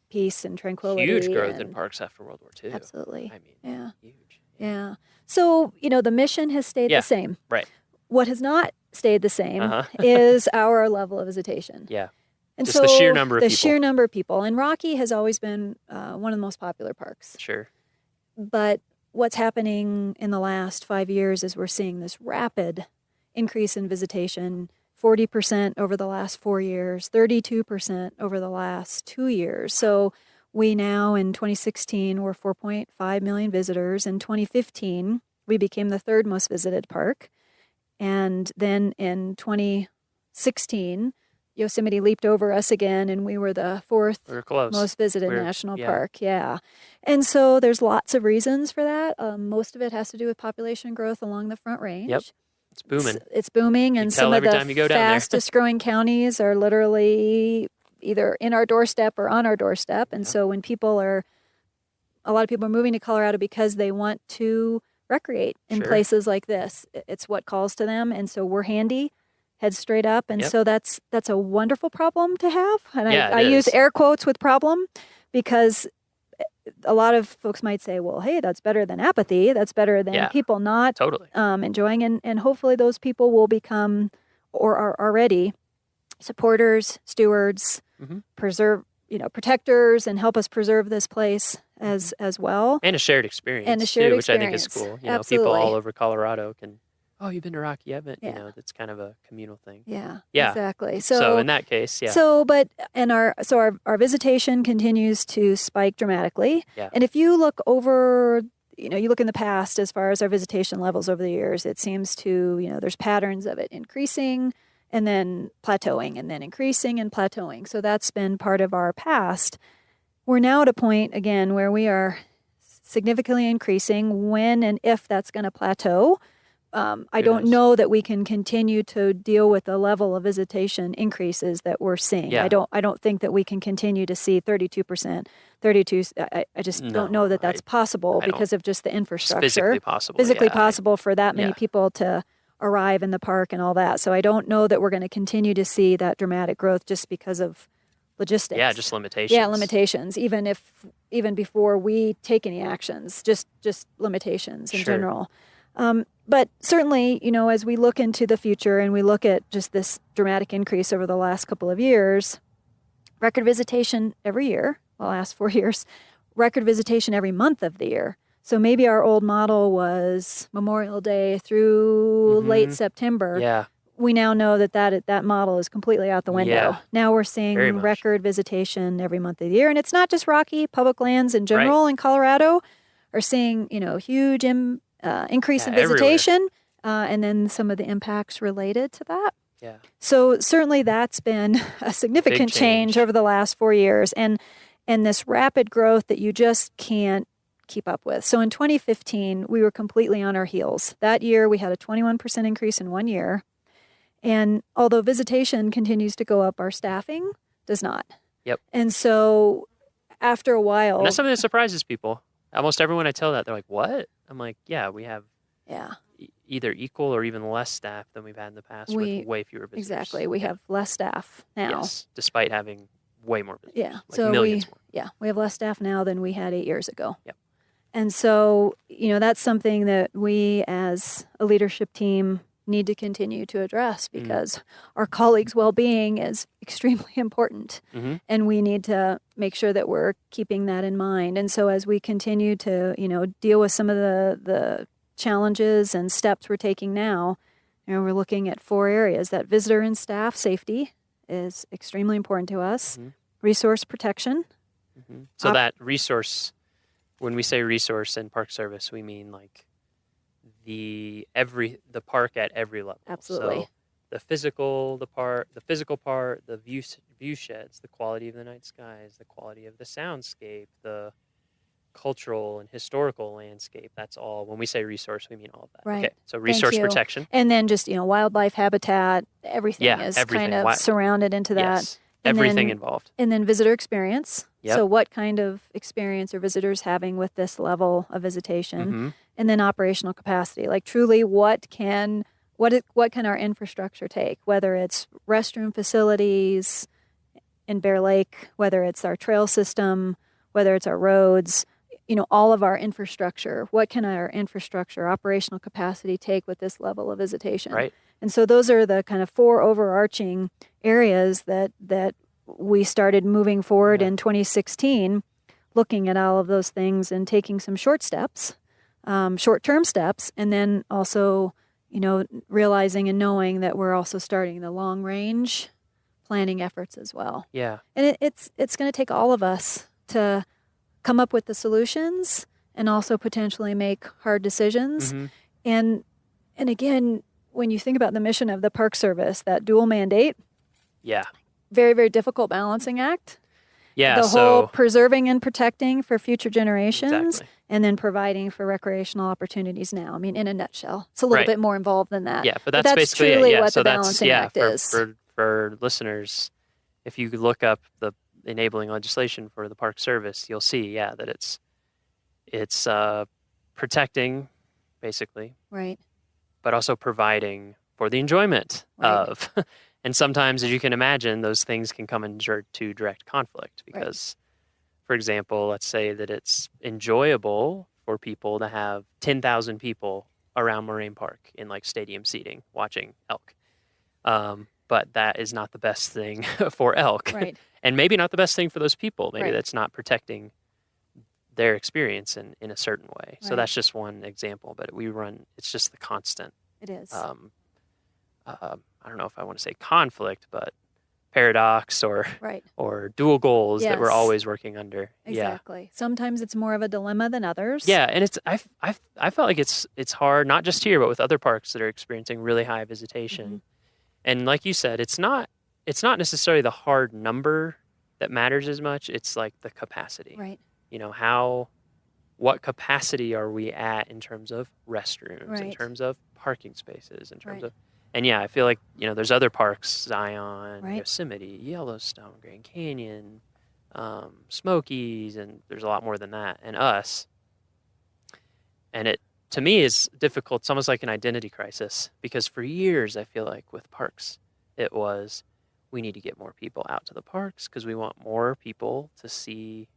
peace and tranquility. Huge growth in and- parks after World War II. Absolutely. I mean, Yeah. huge. Yeah. So, the mission has stayed Yeah. the same. Right. What has not stayed the same Uh-huh. is our level of visitation. Yeah. And Just so the sheer number of the people. sheer number of people. And Rocky has always been one of the most popular parks. Sure. But what's happening in the last 5 years is we're seeing this rapid increase in visitation, 40% over the last 4 years, 32% over the last 2 years. So we now in 2016 were 4.5 million visitors. In 2015, we became the third most visited park. And then in 2016, Yosemite leaped over us again, and we were the fourth We were close. most visited We were- national yeah. park. Yeah. And so there's lots of reasons for that. Most of it has to do with population growth along the Front Range. Yep. It's booming. It's booming, You and tell some of every the time you go down there. fastest growing counties are literally either in our doorstep or on our doorstep. And so when a lot of people are moving to Colorado because they want to recreate in Sure. places like this. It's what calls to them. And so we're handy, head straight up. And Yep. so that's a wonderful problem to have. And Yeah, I it use is. air quotes with problem because a lot of folks might say, well, hey, that's better than apathy. That's better than Yeah. people not Totally. enjoying. And hopefully those people will become or are already supporters, stewards, Mhm. protectors, and help us preserve this place as well. And a shared experience. And a shared too, which I think is experience. cool. People Absolutely. all over Colorado can oh, you've been to Rocky? You haven't? Yeah. You know, that's kind of a communal thing. Yeah, Yeah. exactly. So in that case, yeah. So, but and our visitation continues to spike dramatically. Yeah. And if you look over, you look in the past as far as our visitation levels over the years, it seems to, there's patterns of it increasing and then plateauing and then increasing and plateauing. So that's been part of our past. We're now at a point again where we are significantly increasing. When and if that's going to plateau, I don't know that we can continue to deal with the level of visitation increases that we're seeing. Yeah. I don't think that we can continue to see 32%, 32. I just don't know that that's possible because of just the infrastructure. It's physically possible. Physically yeah. possible for that many people to arrive in the park and all that. So I don't know that we're going to continue to see that dramatic growth just because of logistics. Yeah, just limitations. Yeah, limitations. Even before we take any actions, just limitations in general. But certainly, as we look into the future and we look at just this dramatic increase over the last couple of years, record visitation every year, the last 4 years, record visitation every month of the year. So maybe our old model was Memorial Day through late September. Yeah. We now know that model is completely out the window. Yeah. Now we're seeing record visitation every month of the year. And it's not just Rocky. Public lands in general in Colorado are seeing, huge increase in visitation, and then some of the impacts related to that. Yeah. So certainly that's been a significant change over the last 4 years, and this rapid growth that you just can't keep up with. So in 2015, we were completely on our heels. That year, we had a 21% increase in 1 year, and although visitation continues to go up, our staffing does not. Yep. And so after a while, And that's something that surprises people. Almost everyone I tell that, they're like, what? I'm like, yeah, we have either equal or even less staff than we've had in the past with way fewer visitors. Exactly. We have less staff now. Yes, despite having way more visitors. Yeah. Like so millions more. Yeah, we have less staff now than we had 8 years ago. Yep. And so, that's something that we as a leadership team need to continue to address because our colleagues' well-being is extremely important. And we need to make sure that we're keeping that in mind. And so as we continue to, deal with some of the challenges and steps we're taking now, we're looking at 4 areas. That visitor and staff safety is extremely important to us. Resource protection. So that resource, when we say resource in Park Service, we mean like the park at every level. Absolutely. So the physical part, the view sheds, the quality of the night skies, the quality of the soundscape, the cultural and historical landscape. That's all. When we say resource, we mean all of that. Right. Okay. So resource protection. And then just, wildlife habitat, everything is kind of surrounded into that. Yes. Everything involved. And then visitor experience. Yep. So what kind of experience are visitors having with this level of visitation? And then operational capacity. Like truly what can our infrastructure take? Whether it's restroom facilities in Bear Lake, whether it's our trail system, whether it's our roads, all of our infrastructure. What can our infrastructure, operational capacity take with this level of visitation? Right. And so those are the kind of 4 overarching areas that we started moving forward in 2016, looking at all of those things and taking some short-term steps, and then also, realizing and knowing that we're also starting the long-range planning efforts as well. Yeah. And it's going to take all of us to come up with the solutions and also potentially make hard decisions. And again, when you think about the mission of the Park Service, that dual mandate, very, very difficult balancing act. Yeah, the whole preserving and protecting for future generations, Exactly. and then providing for recreational opportunities now. I mean, in a nutshell, it's a little bit more involved than that. Yeah, but that's basically truly it. Yeah. what So the that's balancing act is. For listeners, if you look up the enabling legislation for the Park Service, you'll see, that it's protecting, basically, right, but also providing for the enjoyment of. And sometimes, as you can imagine, those things can come into direct conflict because, for example, let's say that it's enjoyable for people to have 10,000 people around Moraine Park in like stadium seating watching elk. But that is not the best thing for elk. Right. And maybe not the best thing for those people. Maybe Right. that's not protecting their experience in a certain way. So Right. that's just one example, but it's just the constant It is. I don't know if I want to say conflict, but paradox or Right. or dual goals that we're Yes. always working under. Exactly. Sometimes it's more of a dilemma than others. Yeah, and it's I felt like it's hard, not just here, but with other parks that are experiencing really high visitation. Mm-hmm. And like you said, it's not necessarily the hard number that matters as much. It's like the capacity. Right. You know, what capacity are we at in terms of restrooms, in Right. terms of parking spaces, in terms Right. of, and yeah, I feel like, there's other parks, Zion, Right. Yosemite, Yellowstone, Grand Canyon, Smokies, and there's a lot more than that, and us. And it, to me, is difficult. It's almost like an identity crisis, because for years, I feel like with parks, it was, we need to get more people out to the parks because we want more people to see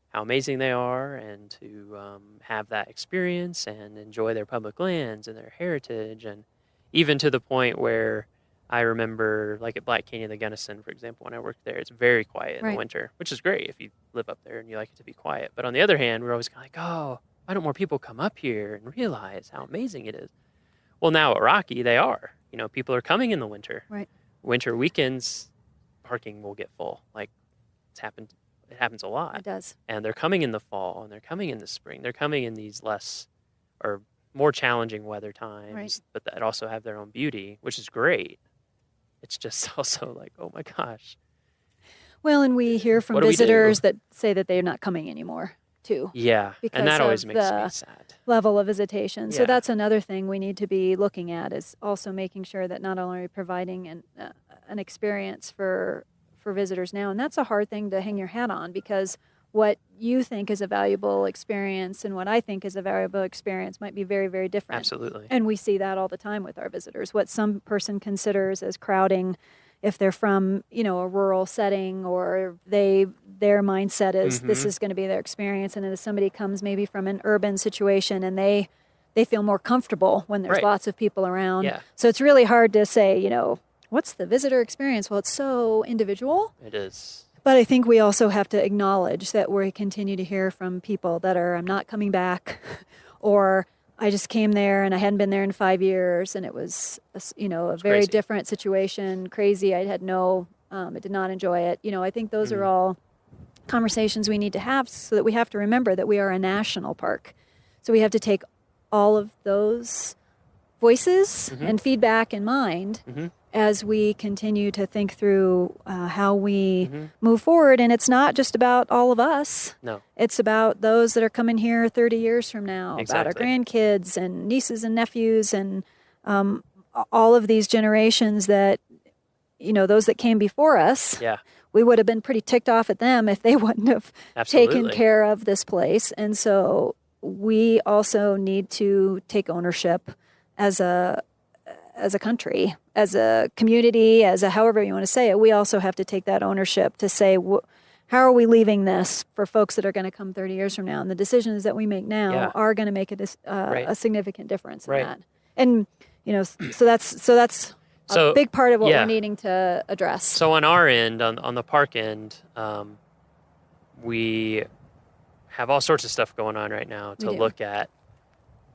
how amazing they are and to have that experience and enjoy their public lands and their heritage. And even to the point where I remember, like at Black Canyon, the Gunnison, for example, when I worked there, it's very quiet in Right. the winter, which is great if you live up there and you like it to be quiet. But on the other hand, we're always kind of like, oh, why don't more people come up here and realize how amazing it is? Well, now at Rocky, they are. People are coming in the winter. Right. Winter weekends, parking will get full. Like, it happens a lot. It does. And they're coming in the fall and they're coming in the spring. They're coming in these less or more challenging weather times, Right. but that also have their own beauty, which is great. It's just also like, oh my gosh. Well, and we hear from What do we do? visitors that say that they're not coming anymore, too. Yeah. Because And that always of makes me the sad. level of visitation. So Yeah. that's another thing we need to be looking at, is also making sure that not only are we providing an experience for visitors now, and that's a hard thing to hang your hat on, because what you think is a valuable experience and what I think is a valuable experience might be very, very different. Absolutely. And we see that all the time with our visitors. What some person considers as crowding, if they're from, a rural setting, or their mindset is this Mhm. is going to be their experience, and then if somebody comes maybe from an urban situation and they feel more comfortable when there's Right. lots of people around. Yeah. So it's really hard to say, what's the visitor experience? Well, it's so individual. It is. But I think we also have to acknowledge that we continue to hear from people that are, I'm not coming back, or I just came there and I hadn't been there in 5 years, and it was, a very crazy. different situation, crazy. I did not enjoy it. I think those Mm-hmm. are all conversations we need to have, so that we have to remember that we are a national park. So we have to take all of those voices Mhm. and feedback in mind Mhm. as we continue to think through how we Mhm. move forward. And it's not just about all of us. No. It's about those that are coming here 30 years from now, about our Exactly. grandkids and nieces and nephews, and all of these generations that, those that came before us. Yeah. We would have been pretty ticked off at them if they wouldn't have taken Absolutely. care of this place. And so we also need to take ownership as a country, as a community, as a however you want to say it. We also have to take that ownership to say, how are we leaving this for folks that are going to come 30 years from now? And the decisions that we make now Yeah. are going to make Right. a significant difference in Right. that. And so that's a So, big part of what yeah. we're needing to address. So on our end, on the park end, we have all sorts of stuff going on right now to We do. look at,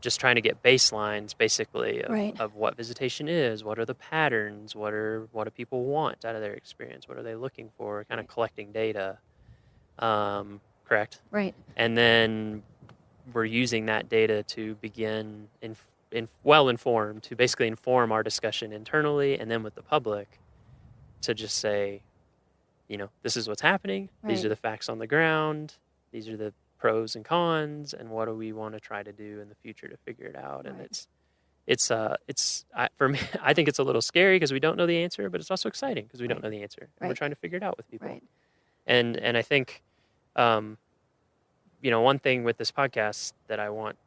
just trying to get baselines, basically, Right. of what visitation is, what are the patterns, what do people want out of their experience, what are they looking for, kind of collecting data, correct? Right. And then we're using that data to begin well-informed, to basically inform our discussion internally and then with the public, to just say, this is what's happening. These Right. are the facts on the ground. These are the pros and cons, and what do we want to try to do in the future to figure it out. And for me, I think it's a little scary because we don't know the answer, but it's also exciting because we don't know the answer. And we're Right. trying to figure it out with people. Right. And I think, one thing with this podcast that I want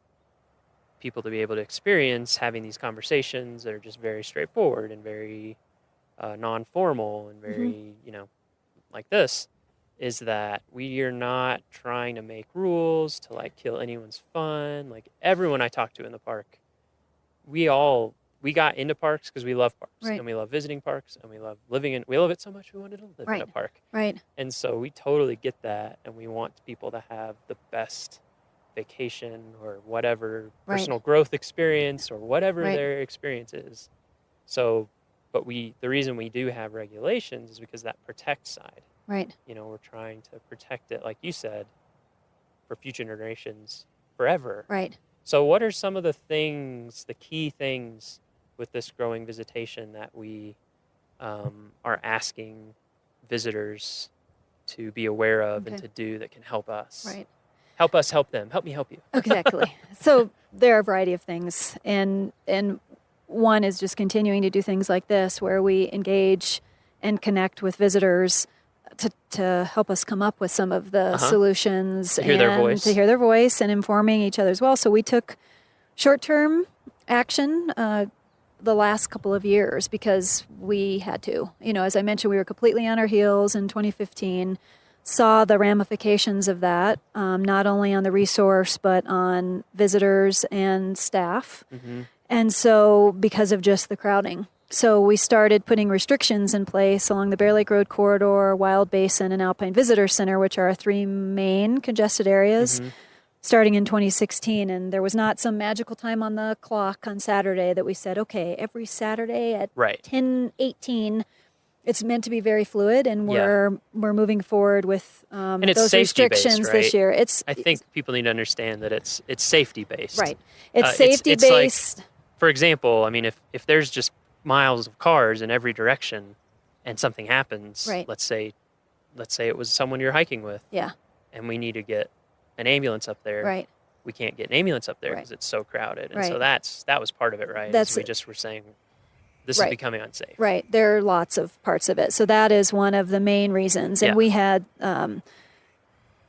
people to be able to experience, having these conversations that are just very straightforward and very non-formal and very, like this, is that we are not trying to make rules to like kill anyone's fun. Like everyone I talk to in the park, we got into parks because we love parks, Right. and we love visiting parks, and we love we love it so much we wanted to live in a Right. park. Right. And so we totally get that, and we want people to have the best vacation or whatever Right. personal growth experience or whatever Right. their experience is. So, but the reason we do have regulations is because that protect side. Right. You know, we're trying to protect it, like you said, for future generations forever. Right. So what are some of the things, the key things with this growing visitation that we are asking visitors to be aware of and Okay. to do that can help us? Right. Help us help them. Help me help you. Exactly. So there are a variety of things, and one is just continuing to do things like this, where we engage and connect with visitors to help us come up with some of the solutions To hear their voice. to hear their voice and informing each other as well. So we took short-term action the last couple of years because we had to. You know, as I mentioned, we were completely on our heels in 2015. Saw the ramifications of that, not only on the resource, but on visitors and staff. Mm-hmm. And so, because of just the crowding. So we started putting restrictions in place along the Bear Lake Road Corridor, Wild Basin, and Alpine Visitor Center, which are our three main congested areas, starting in 2016. And there was not some magical time on the clock on Saturday that we said, okay, every Saturday at 10:18, it's meant to be very fluid, and we're moving forward with And it's those safety-based, restrictions right? this year. I think people need to understand that it's safety based. Right. It's It's safety-based. like, for example, I mean, if there's just miles of cars in every direction, and something happens, Right. let's say it was someone you're hiking with, Yeah. and we need to get an ambulance up there. Right. We can't get an ambulance up there Right. because it's so crowded, and so Right. that was part of it, right? That's we it. just were saying this Right. is becoming unsafe. Right. There are lots of parts of it. So that is one of the main reasons. And Yeah. we had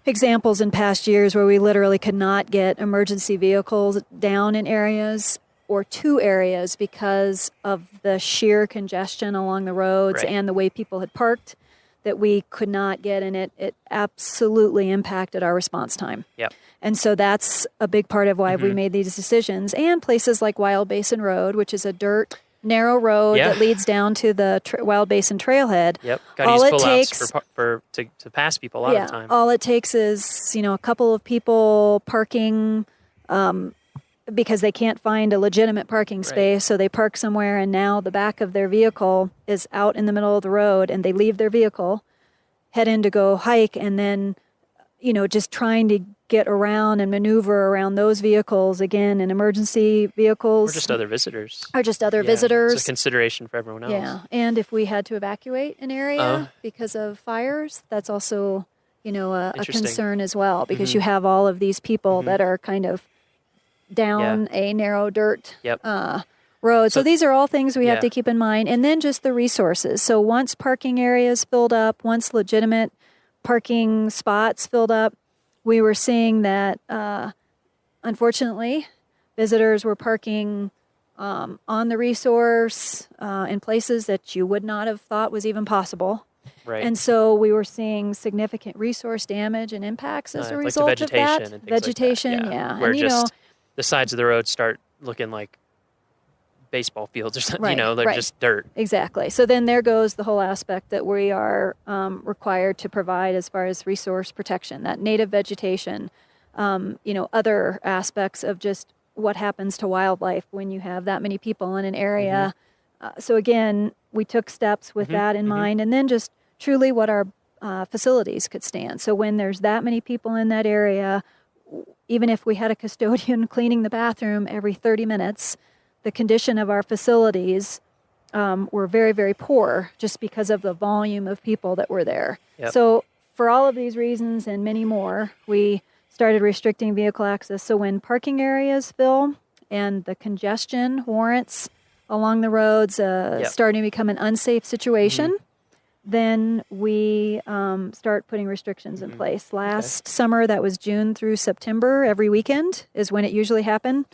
examples in past years where we literally could not get emergency vehicles down in areas or to areas because of the sheer congestion along the roads Right. and the way people had parked that we could not get. And it absolutely impacted our response time. Yep. And so that's a big part of why we Mhm. made these decisions. And places like Wild Basin Road, which is a dirt, narrow road Yeah. that leads down to the Wild Basin Trailhead. Yep. Got to All use it pullouts takes, to pass people a lot of the time. all it takes is, a couple of people parking because they can't find a legitimate parking space. So they park somewhere, and now the back of their vehicle is out in the middle of the road, and they leave their vehicle, head in to go hike, and then, just trying to get around and maneuver around those vehicles again, and emergency vehicles. Or just other visitors. visitors. It's a consideration for everyone else. Yeah, and if we had to evacuate an area because of fires, that's also, a Interesting. concern as well, because Mhm. you have all of these people that are kind of down a narrow dirt road. So these are all things we have to keep in mind. And then just the resources. So once parking areas filled up, once legitimate parking spots filled up, we were seeing that, unfortunately, visitors were parking on the resource in places that you would not have thought was even possible. Right. And so we were seeing significant resource damage and impacts as a Like the result of vegetation that. and things Vegetation, like that. yeah. Where And, just the sides of the road start looking like baseball fields or something. Right, They're right. just dirt. Exactly. So then there goes the whole aspect that we are required to provide as far as resource protection, that native vegetation, other aspects of just what happens to wildlife when you have that many people in an area. So again, we took steps with that in mind, and then just truly what our facilities could stand. So when there's that many people in that area, even if we had a custodian cleaning the bathroom every 30 minutes, the condition of our facilities were very, very poor just because of the volume of people that were there. Yep. So for all of these reasons and many more, we started restricting vehicle access. So when parking areas fill and the congestion warrants along the roads starting to become an unsafe situation, then we start putting restrictions in place. Last summer, that was June through September, every weekend is when it usually happened.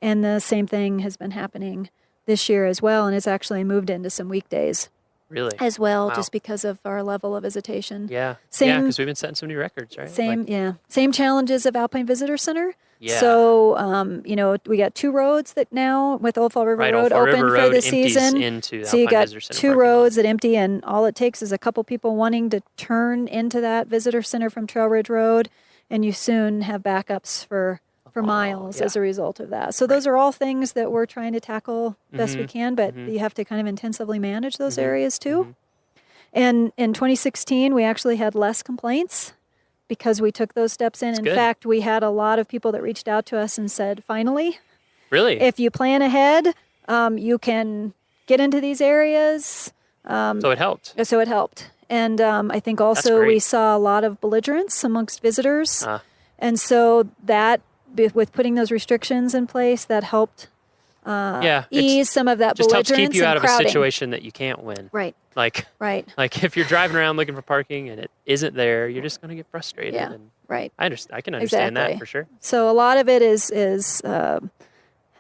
And the same thing has been happening this year as well, and it's actually moved into some weekdays Really? as well, Wow. just because of our level of visitation. Yeah. Same, because we've been setting some new records, right? Same challenges of Alpine Visitor Center. Yeah. So, we got two roads that now, with Old Fall River Right, Road Old Fall open River for Road the empties season. into the So you Alpine got Visitor Center two parking roads that empty, and all it takes is a couple people wanting to turn into that visitor center from Trail Ridge Road. and you soon have backups for miles yeah. as a result of that. So those are all things that we're trying to tackle best we can, but you have to kind of intensively manage those areas too. And in 2016, we actually had less complaints because we took those steps in. That's In good. fact, we had a lot of people that reached out to us and said, finally, Really? if you plan ahead, you can get into these areas. So it helped. So it helped. And I think also we saw a lot of belligerence amongst visitors. And so that, with putting those restrictions in place, that helped ease some of that just belligerence helps keep you out and of crowding. a situation that you can't win. Right. Like if you're driving around looking for parking and it isn't there, you're just going to get frustrated. Yeah, and right. I can understand that Exactly. for sure. So a lot of it is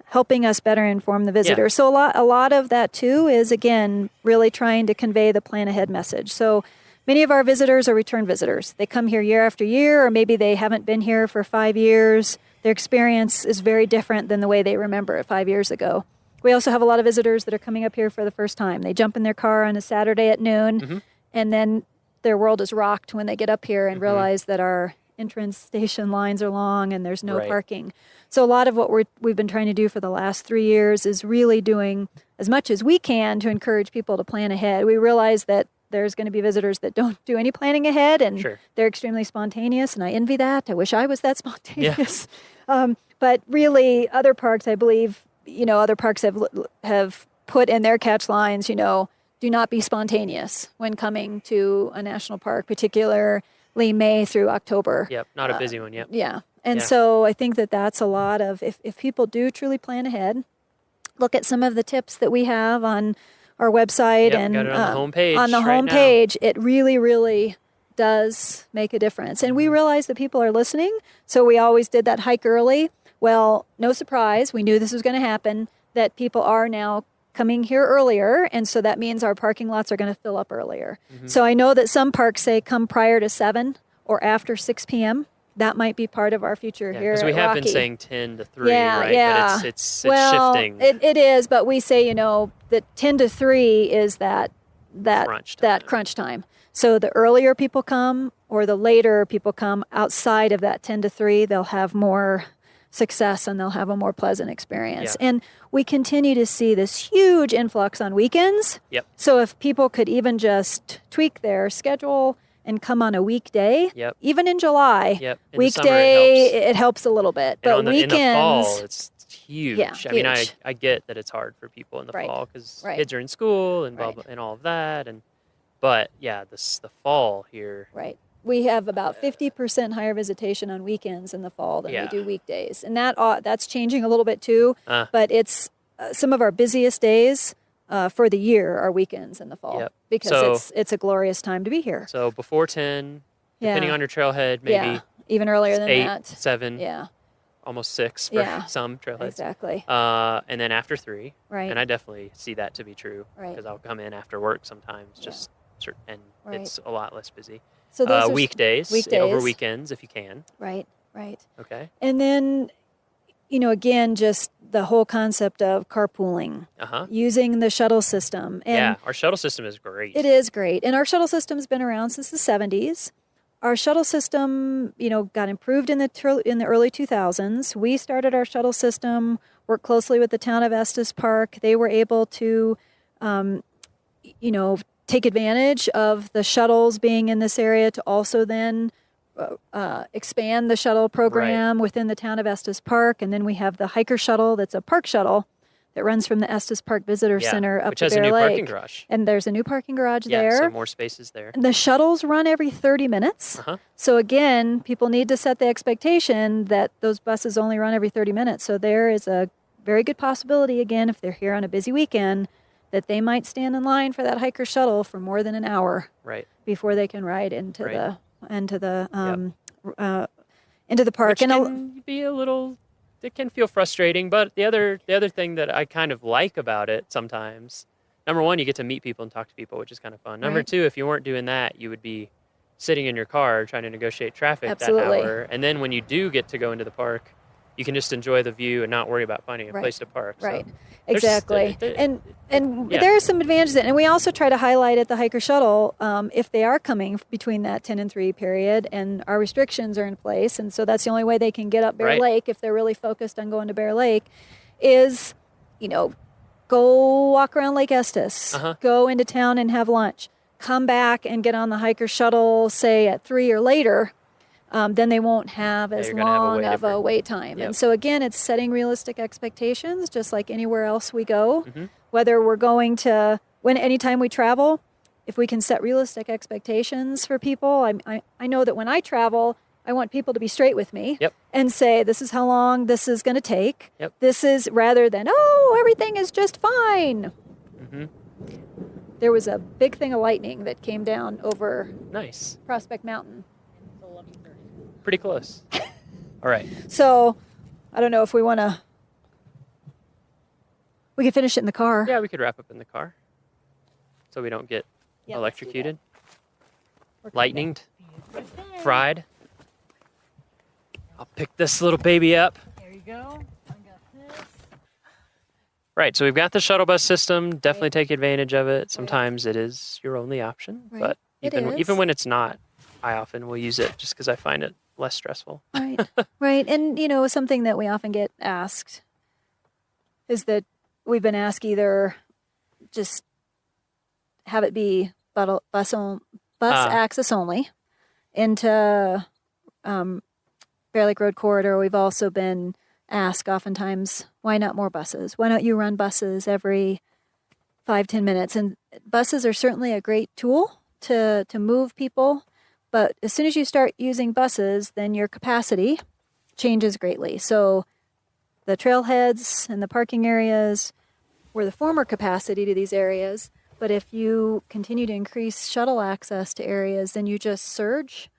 helping us better inform the visitor. So a lot of that too is, again, really trying to convey the plan ahead message. So many of our visitors are return visitors. They come here year after year, or maybe they haven't been here for 5 years. Their experience is very different than the way they remember it 5 years ago. We also have a lot of visitors that are coming up here for the first time. They jump in their car on a Saturday at noon, and then their world is rocked when they get up here and realize that our entrance station lines are long and there's no parking. So a lot of what we've been trying to do for the last 3 years is really doing as much as we can to encourage people to plan ahead. We realize that there's going to be visitors that don't do any planning ahead, and they're extremely spontaneous, and I envy that. I wish I was that spontaneous. But really, other parks, I believe, other parks have put in their catch lines, do not be spontaneous when coming to a national park, particularly May through October. Yep, not a busy one, yep. Yeah. And so I think that that's a lot of, if people do truly plan ahead, look at some of the tips that we have on our website and got it on the homepage. On the right homepage, it really, really does make a difference. And we realize that people are listening, so we always did that hike early. Well, no surprise, we knew this was going to happen, that people are now coming here earlier, and so that means our parking lots are going to fill up earlier. So I know that some parks say come prior to 7 or after 6 p.m. That might be part of our future here because we at have Rocky. been saying 10 to 3, Yeah, right? yeah. But it's well, shifting. It is, but we say, that 10 to 3 is that crunch time. So the earlier people come or the later people come outside of that 10 to 3, they'll have more success and they'll have a more pleasant experience. And we continue to see this huge influx on weekends. So if people could even just tweak their schedule and come on a weekday, even in July, In weekday, the summer, it helps a little bit. And But in the weekends, fall, it's huge. Yeah, I mean, huge. I get that it's hard for people in the fall because kids are in school and blah, blah, and all of that. But the fall here. Right. We have about 50% higher visitation on weekends in the fall than we do weekdays. And that's changing a little bit too. But it's some of our busiest days for the year are weekends in the fall because it's a glorious time to be here. So before 10, depending on your trailhead, maybe even earlier than 8, that. 7, almost 6 for some trailheads. Exactly. And then after 3, right. And I definitely see that to be true because I'll come in after work sometimes, and it's a lot less busy. So those are weekdays, over weekends if you can. Right. Okay. And then, again, just the whole concept of carpooling, using the shuttle system. And our shuttle system is great. It is great. And our shuttle system's been around since the 70s. Our shuttle system, got improved in the early 2000s. We started our shuttle system, worked closely with the town of Estes Park. They were able to, take advantage of the shuttles being in this area to also then expand the shuttle program within the town of Estes Park. And then we have the hiker shuttle that's a park shuttle that runs from the Estes Park Visitor Center up which to has Bear a new Lake. parking garage. And there's a new parking garage there. So more spaces there. And the shuttles run every 30 minutes. So again, people need to set the expectation that those buses only run every 30 minutes. So there is a very good possibility, again, if they're here on a busy weekend, that they might stand in line for that hiker shuttle for more than an hour before they can ride into the park. Which can be it can feel frustrating, but the other thing that I kind of like about it sometimes, number one, you get to meet people and talk to people, which is kind of fun. Number two, if you weren't doing that, you would be sitting in your car trying to negotiate traffic that hour. And then when you do get to go into the park, you can just enjoy the view and not worry about finding a Right. place to park. Right. So Exactly. there's- And yeah. there are some advantages, and we also try to highlight at the hiker shuttle if they are coming between that 10 and 3 period, and our restrictions are in place, and so that's the only way they can get up Bear Right. Lake if they're really focused on going to Bear Lake, is, go walk around Lake Estes, go into town and have lunch, come back and get on the hiker shuttle, say at 3 or later. Then they won't have as you're gonna have a long wait of a difference. wait time. Yep. And so again, it's setting realistic expectations, just like anywhere else we go. Mm-hmm. Whether we're going to, anytime we travel, if we can set realistic expectations for people. I know that when I travel, I want people to be straight with me and say, this is how long this is going to take. Yep. This is, rather than, oh, everything is just fine. Mm-hmm. There was a big thing of lightning that came down over Nice. Prospect Mountain. Pretty close. All right. So, I don't know if we want to. We could finish it in the car. Yeah, we could wrap up in the car, so we don't get electrocuted, lightninged, fried. I'll pick this little baby up. There you go. I got this. Right. So we've got the shuttle bus system. Definitely take advantage of it. Sometimes it is your only option, Right. but It even is. when it's not, I often will use it just because I find it less stressful. Right. Right. And, something that we often get asked is that we've been asked either just have it be bus access only into Bear Lake Road Corridor. We've also been asked oftentimes, why not more buses? Why don't you run buses every 5-10 minutes? And buses are certainly a great tool to move people. But as soon as you start using buses, then your capacity changes greatly. So the trailheads and the parking areas were the former capacity to these areas. But if you continue to increase shuttle access to areas, then you just surge,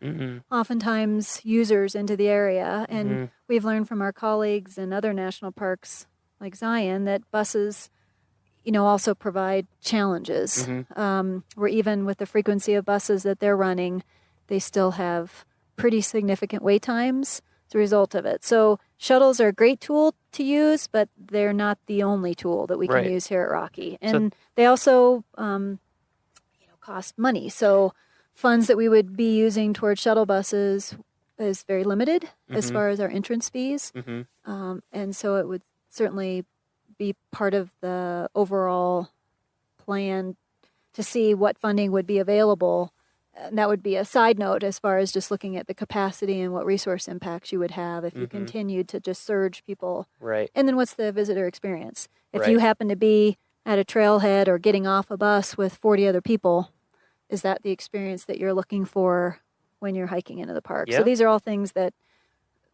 oftentimes, users into the area. And we've learned from our colleagues in other national parks like Zion that buses, also provide challenges. Where even with the frequency of buses that they're running, they still have pretty significant wait times as a result of it. So shuttles are a great tool to use, but they're not the only tool that we can use here at Rocky. And they also, cost money. So funds that we would be using towards shuttle buses is very limited as far as our entrance fees. And so it would certainly be part of the overall plan to see what funding would be available. And that would be a side note as far as just looking at the capacity and what resource impacts you would have if you continued to just surge people. Right. And then what's the visitor experience? If Right. you happen to be at a trailhead or getting off a bus with 40 other people, is that the experience that you're looking for when you're hiking into the park? Yeah. So these are all things that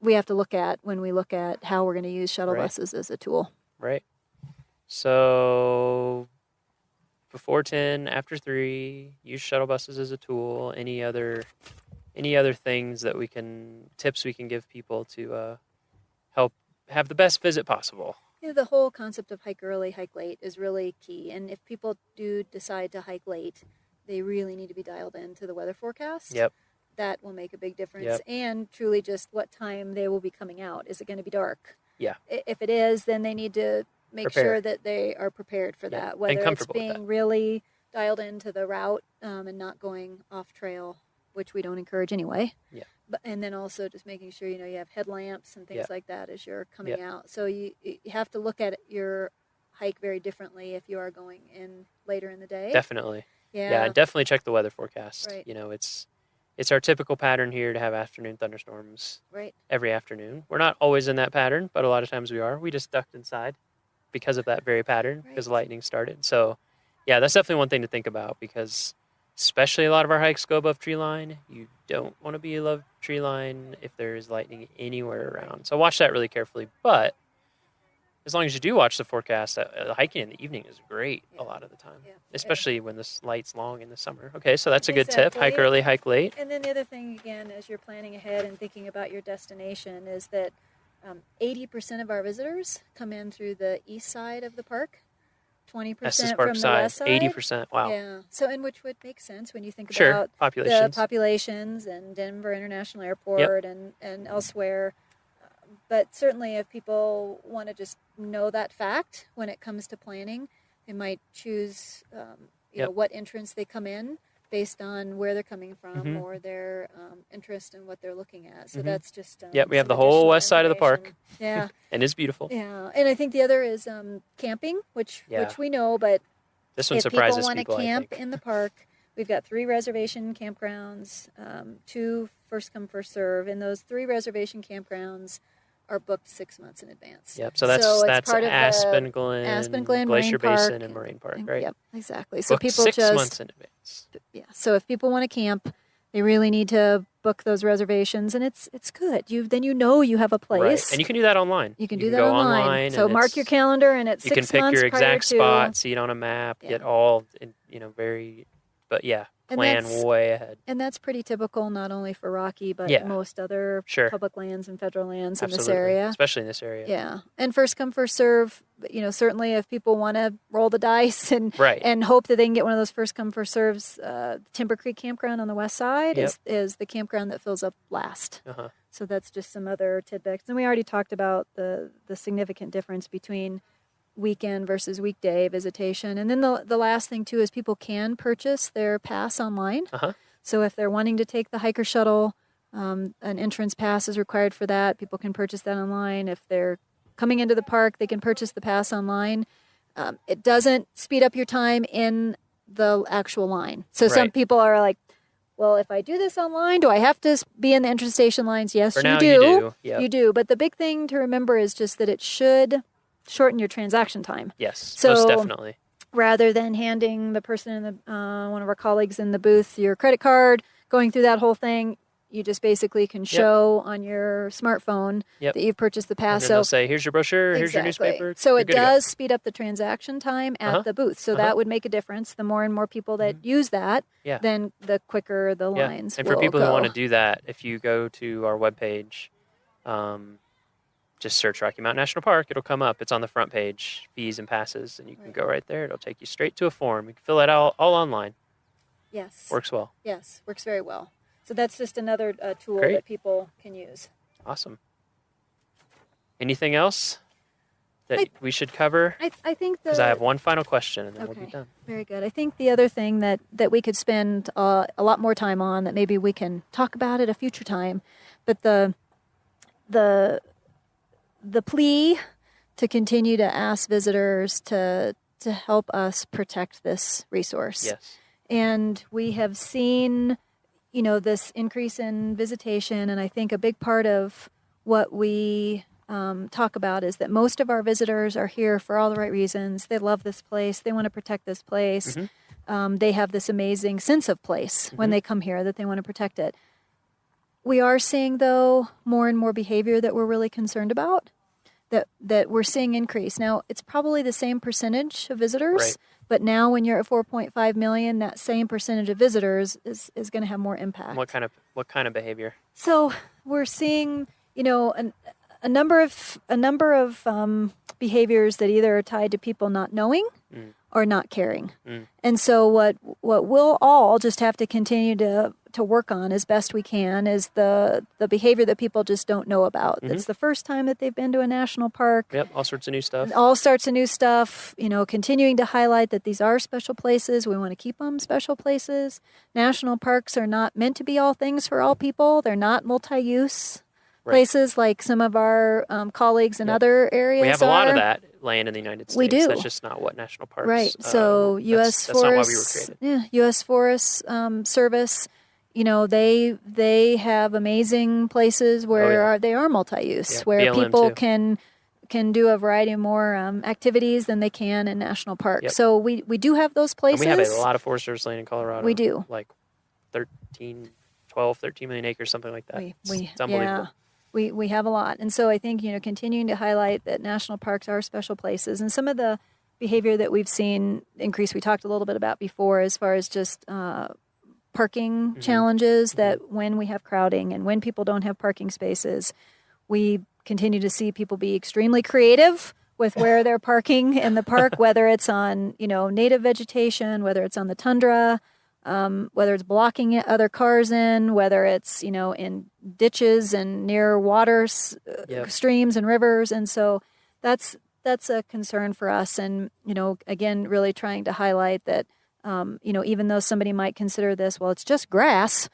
we have to look at when we look at how we're going to use shuttle Right. buses as a tool. Right. So before 10, after 3, use shuttle buses as a tool. Any other things that tips we can give people to help have the best visit possible? The whole concept of hike early, hike late is really key. And if people do decide to hike late, they really need to be dialed into the weather forecast. Yep. That will make a big difference. Yep. And truly just what time they will be coming out. Is it going to be dark? Yeah. If it is, then they need to make Prepare. sure that they are prepared for Yeah. that. And Whether it's comfortable with being that. really dialed into the route and not going off trail, which we don't encourage anyway. Yeah. And then also just making sure you have headlamps and things Yeah. like that as you're coming Yeah. out. So you have to look at your hike very differently if you are going in later in the day. Definitely. Yeah. Definitely check the weather forecast. Right. It's our typical pattern here to have afternoon thunderstorms Right. every afternoon. We're not always in that pattern, but a lot of times we are. We just ducked inside because of that very pattern, because lightning started. So, yeah, that's definitely one thing to think about, because especially a lot of our hikes go above tree line. You don't want to be above tree line if there is lightning anywhere around. So watch that really carefully. But as long as you do watch the forecast, hiking in the evening is great a lot of the time, especially when this light's long in the summer. Okay, so that's a good tip. Hike early, hike late. And then the other thing, again, as you're planning ahead and thinking about your destination, is that 80% of our visitors come in through the east side of the park, 20% Park from the side, west side. 80%. Wow. Yeah. So, and which would make sense when you think Sure, about populations. the populations and Denver International Airport and elsewhere. But certainly if people want to just know that fact when it comes to planning, they might choose, you know, what entrance they come in based on where they're coming from or their interest in what they're looking at. So that's just we have the whole west side of the park. Yeah. And it's beautiful. Yeah. And I think the other is camping, which we know, but this one if surprises people want to people, camp in the park, we've got 3 reservation campgrounds, 2 first come, first serve, and those 3 reservation campgrounds are booked 6 months in advance. Yep. So that's part of Aspen Glen, Glacier Basin, and Moraine Park, right? Yep, exactly. So Booked people 6 just months in advance. Yeah. So if people want to camp, they really need to book those reservations, and it's good. Then you know you have a place. Right. And you can do that online. You can do that online. So mark your calendar, and it's 6 months you can pick your prior exact to, spot, see it on a map, get all, very, but plan way ahead. And that's pretty typical, not only for Rocky, but most other public lands and federal lands in this area. Especially in this area. Yeah. And first come, first serve, certainly if people want to roll the dice and hope that they can get one of those first come, first serves, Timber Creek Campground on the west side is the campground that fills up last. So that's just some other tidbits. And we already talked about the significant difference between weekend versus weekday visitation. And then the last thing too is people can purchase their pass online. So if they're wanting to take the hiker shuttle, an entrance pass is required for that. People can purchase that online. If they're coming into the park, they can purchase the pass online. It doesn't speed up your time in the actual line. So some people are like, well, if I do this online, do I have to be in the entrance station lines? Yes, you do. You do. But the big thing to remember is just that it should shorten your transaction time. Yes, so most definitely. Rather than handing the person in the one of our colleagues in the booth your credit card, going through that whole thing, you just basically can show on your smartphone that you've purchased the pass. And then they'll say, here's your brochure, here's your newspaper. So it does speed up the transaction time at the booth. So that would make a difference. The more and more people that use that, then the quicker the lines And for people will who go. want to do that, if you go to our webpage, just search Rocky Mountain National Park. It'll come up. It's on the front page, fees and passes, and you can go right there. It'll take you straight to a form. You can fill it out all online. Yes. Works well. Yes, works very well. So that's just another tool Great. that people can use. Awesome. Anything else that we should cover? I think because I have one final question, and then we'll be done. Very good. I think the other thing that we could spend a lot more time on, that maybe we can talk about at a future time, but the plea to continue to ask visitors to help us protect this resource. Yes. And we have seen, this increase in visitation, and I think a big part of what we talk about is that most of our visitors are here for all the right reasons. They love this place. They want to protect this place. They have this amazing sense of place when they come here, that they want to protect it. We are seeing, though, more and more behavior that we're really concerned about, that we're seeing increase. Now, it's probably the same percentage of visitors, but now when you're at 4.5 million, that same percentage of visitors is going to have more impact. What kind of behavior? So we're seeing, a number of behaviors that either are tied to people not knowing or not caring. And so what we'll all just have to continue to work on as best we can is the behavior that people just don't know about. It's the first time that they've been to a national park. Yep, all sorts of new stuff. All sorts of new stuff, continuing to highlight that these are special places. We want to keep them special places. National parks are not meant to be all things for all people. They're not multi-use places like some of our colleagues in other areas We have a lot of that land in the United States. We do. That's just not what national parks. Right. So U.S. That's not why we were Forest, created. U.S. Forest Service. They have amazing places where they are multi-use, where BLM people too. can do a variety of more activities than they can in national parks. Yep. So we do have those places. And we have a lot of Forest Service land in Colorado. We do. Like 13 million acres, something like that. It's unbelievable. Yeah. We have a lot. And so I think, continuing to highlight that national parks are special places, and some of the behavior that we've seen increase, we talked a little bit about before, as far as just parking challenges, that when we have crowding and when people don't have parking spaces, we continue to see people be extremely creative with where they're parking in the park, whether it's on, native vegetation, whether it's on the tundra. whether it's blocking other cars in, whether it's, in ditches and near water streams and rivers. And so that's a concern for us. And, again, really trying to highlight that, even though somebody might consider this, well, it's just grass,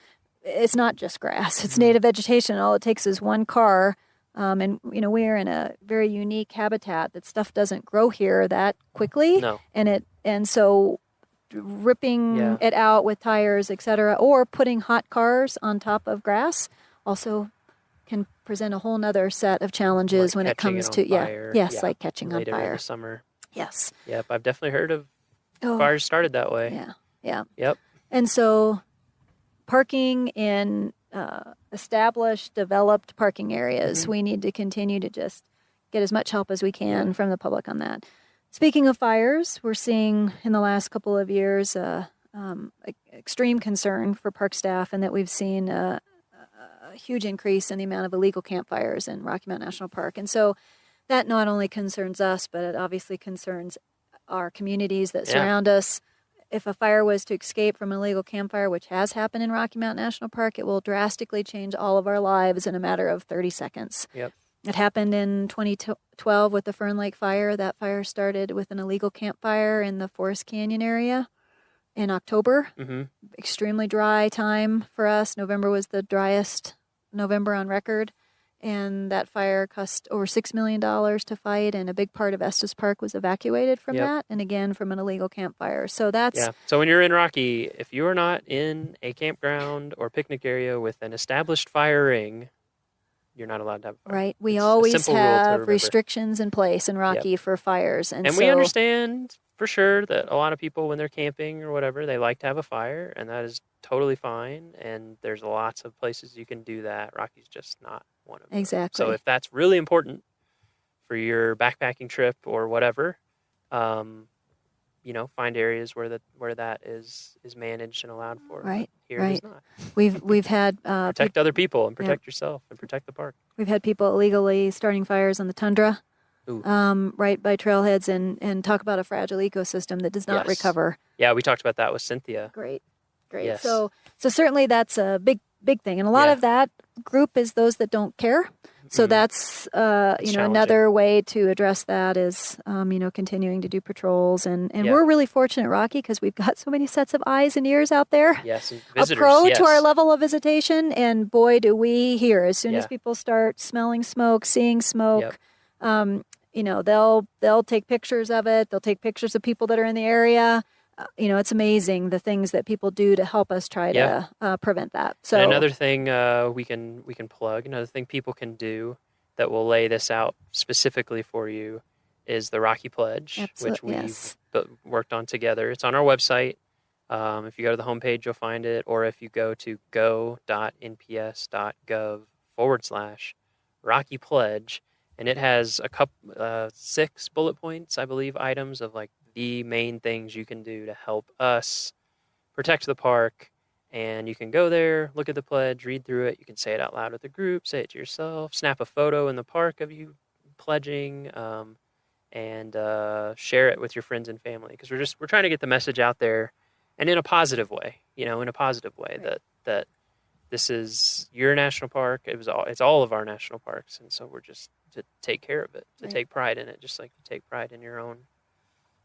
it's not just grass. It's native vegetation. All it takes is one car. And, we're in a very unique habitat that stuff doesn't grow here that quickly. No. And so ripping it out with tires, et cetera, or putting hot cars on top of grass also can present a whole nother set of challenges when it comes to, like catching on fire. In the summer. Yes. Yep. I've definitely heard of fires started that way. Yeah. Yeah. Yep. And so parking in established, developed parking areas, we need to continue to just get as much help as we can from the public on that. Speaking of fires, we're seeing in the last couple of years extreme concern for park staff, and that we've seen a huge increase in the amount of illegal campfires in Rocky Mountain National Park. And so that not only concerns us, but it obviously concerns our communities that surround us. If a fire was to escape from an illegal campfire, which has happened in Rocky Mountain National Park, it will drastically change all of our lives in a matter of 30 seconds. Yep. It happened in 2012 with the Fern Lake fire. That fire started with an illegal campfire in the Forest Canyon area in October. Extremely dry time for us. November was the driest November on record. And that fire cost over $6 million to fight, and a big part of Estes Park was evacuated from that, and again from an illegal campfire. So that's So when you're in Rocky, if you are not in a campground or picnic area with an established fire ring, you're not allowed to have a fire. Right. We It's always a simple rule to have remember. restrictions in place in Rocky for fires, and we so, understand for sure that a lot of people, when they're camping or whatever, they like to have a fire, and that is totally fine. And there's lots of places you can do that. Rocky's just not one of them. Exactly. So if that's really important for your backpacking trip or whatever, find areas where that is managed and allowed for. Right. Here it is not. We've had Protect other people and protect yourself and protect the park. We've had people illegally starting fires on the tundra, right by trailheads, and talk about a fragile ecosystem that does not recover. Yeah, we talked about that with Cynthia. Great. Yes. So certainly that's a big thing, and a lot of that group is those that don't care. So that's another way to address that is continuing to do patrols, and we're really fortunate, Rocky, because we've got so many sets of eyes and ears out there. Yes, and visitors. A pro to our level of visitation, and boy, do we hear as soon as people start smelling smoke, seeing smoke. They'll take pictures of it. They'll take pictures of people that are in the area. It's amazing the things that people do to help us try to prevent that. So and another thing we can plug, another thing people can do that will lay this out specifically for you is the Rocky Pledge, which we've worked on together. It's on our website. If you go to the homepage, you'll find it, or if you go to go.nps.gov/Rocky Pledge, and it has a couple 6 bullet points, I believe, items of like the main things you can do to help us protect the park. And you can go there, look at the pledge, read through it. You can say it out loud with the group, say it to yourself, snap a photo in the park of you pledging, and share it with your friends and family. Because we're trying to get the message out there, and in a positive way, that this is your national park. It's all of our national parks, and so we're just to take care of it, to take pride in it, just like you take pride in your own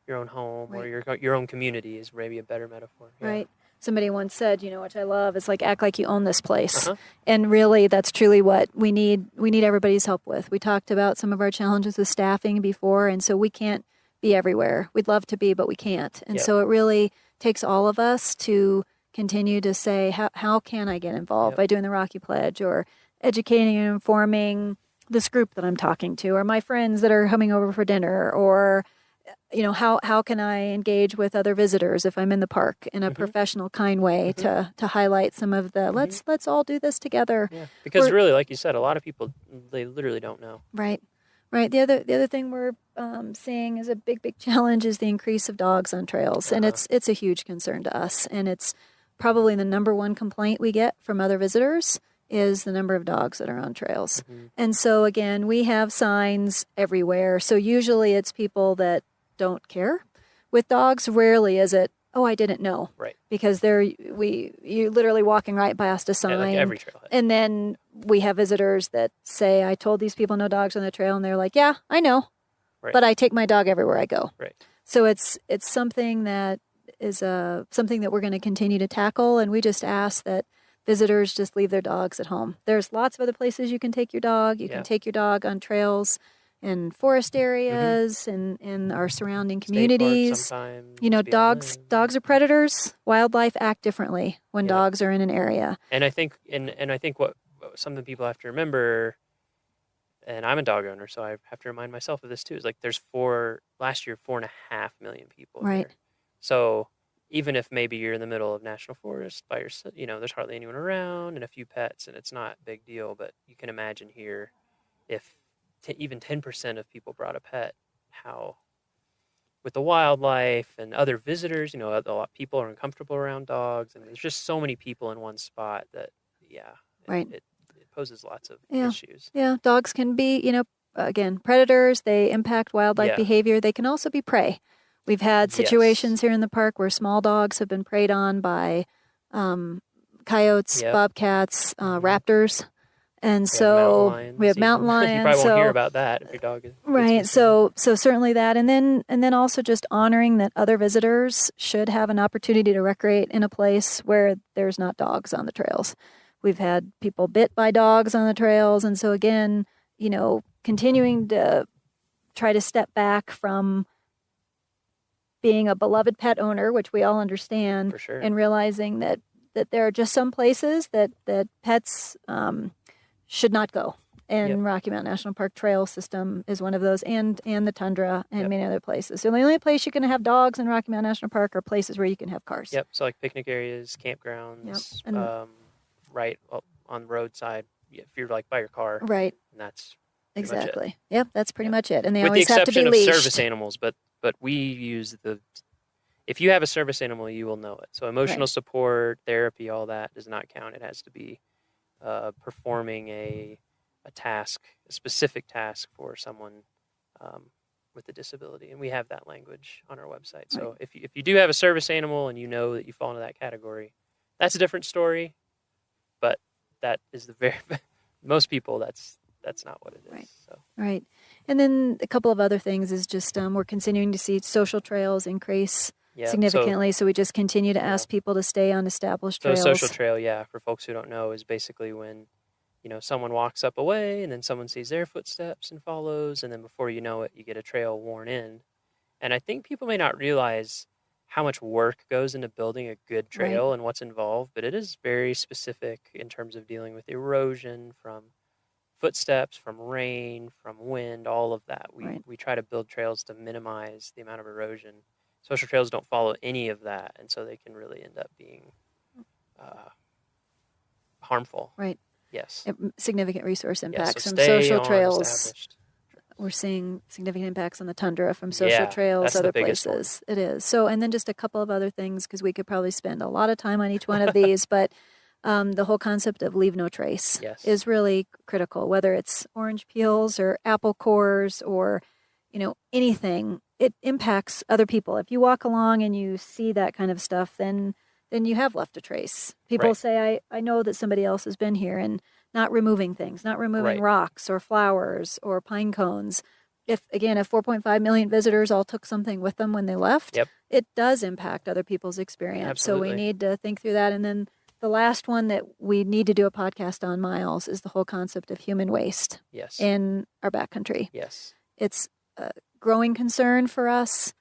home or your own community is maybe a better metaphor. Yeah. Right. Somebody once said, which I love, it's like act like you own this place. And really that's truly what we need everybody's help with. We talked about some of our challenges with staffing before, and so we can't be everywhere. We'd love to be, but we can't. And so it really takes all of us to continue to say, how can I get involved by doing the Rocky Pledge or educating and informing this group that I'm talking to, or my friends that are coming over for dinner, or how can I engage with other visitors if I'm in the park in a professional, kind way to highlight some of the let's all do this together. Yeah. Because really, like you said, a lot of people, they literally don't know. Right. The other thing we're seeing is a big challenge is the increase of dogs on trails, and it's a huge concern to us, and it's probably the number one complaint we get from other visitors is the number of dogs that are on trails. And so again, we have signs everywhere. So usually it's people that don't care with dogs. Rarely is it oh, I didn't know. Right. Because you're literally walking right past a sign. Like every trailhead. And then we have visitors that say, I told these people no dogs on the trail, and they're like, yeah, I know. Right. But I take my dog everywhere I go. Right. So it's something that is something that we're going to continue to tackle, and we just ask that visitors just leave their dogs at home. There's lots of other places you can take your dog. You can take your dog on trails in forest areas and in our surrounding communities. You know, dogs are predators. Wildlife act differently when dogs are in an area. And I think what something people have to remember, and I'm a dog owner, so I have to remind myself of this too, is like there's last year 4.5 million people Right. there. So even if maybe you're in the middle of national forest by yourself, you know, there's hardly anyone around and a few pets, and it's not a big deal. But you can imagine here, if even 10% of people brought a pet, how with the wildlife and other visitors, you know, a lot of people are uncomfortable around dogs, and there's just so many people in one spot that, Right. it poses lots of Yeah. issues. Yeah, dogs can be, you know, again, predators. They impact wildlife behavior. They can also be prey. We've had situations here in the park where small dogs have been preyed on by coyotes, bobcats, raptors. And so we have mountain lions. You probably won't hear about that if your dog is right. So certainly that, and then also just honoring that other visitors should have an opportunity to recreate in a place where there's not dogs on the trails. We've had people bit by dogs on the trails, and so again, you know, continuing to try to step back from being a beloved pet owner, which we all understand, For sure. and realizing that there are just some places that pets should not go. And Rocky Mountain National Park trail system is one of those, and the tundra and many other places. So the only place you can have dogs in Rocky Mountain National Park are places where you can have cars. Yep. So like picnic areas, campgrounds, right on the roadside. If you're like by your car, right. And that's exactly. Yep, that's pretty much it. And they with always the have to be exception of leashed. service animals, but we use if you have a service animal, you will know it. So emotional support, therapy, all that does not count. It has to be performing a task, a specific task for someone with a disability, and we have that language on our website. So if you do have a service animal and you know that you fall into that category, that's a different story. But that is most people that's not what it is. Right. So. Right. And then a couple of other things is just we're continuing to see social trails increase significantly. So we just continue to ask people to stay on established trails. So a social trail, for folks who don't know, is basically when, you know, someone walks up a way and then someone sees their footsteps and follows, and then before you know it, you get a trail worn in. And I think people may not realize how much work goes into building a good trail and what's involved, but it is very specific in terms of dealing with erosion from footsteps, from rain, from wind, all of that. We try to build trails to minimize the amount of erosion. Social trails don't follow any of that, and so they can really end up being harmful. Right. Yes. Significant resource impacts so from stay social on trails. established. We're seeing significant impacts on the tundra from social trails, that's other the biggest places. It is. So, and then just a couple of other things, because we could probably spend a lot of time on each one of these, but the whole concept of leave no trace is really critical, whether it's orange peels or apple cores or, you know, anything. It impacts other people. If you walk along and you see that kind of stuff, then you have left a trace. People say, I know that somebody else has been here, and not removing things, not removing rocks or flowers or pine cones. If 4.5 million visitors all took something with them when they left, it does impact other people's experience. Absolutely. So we need to think through that. And then the last one that we need to do a podcast on, Miles, is the whole concept of human waste in our backcountry. Yes. It's a growing concern for us.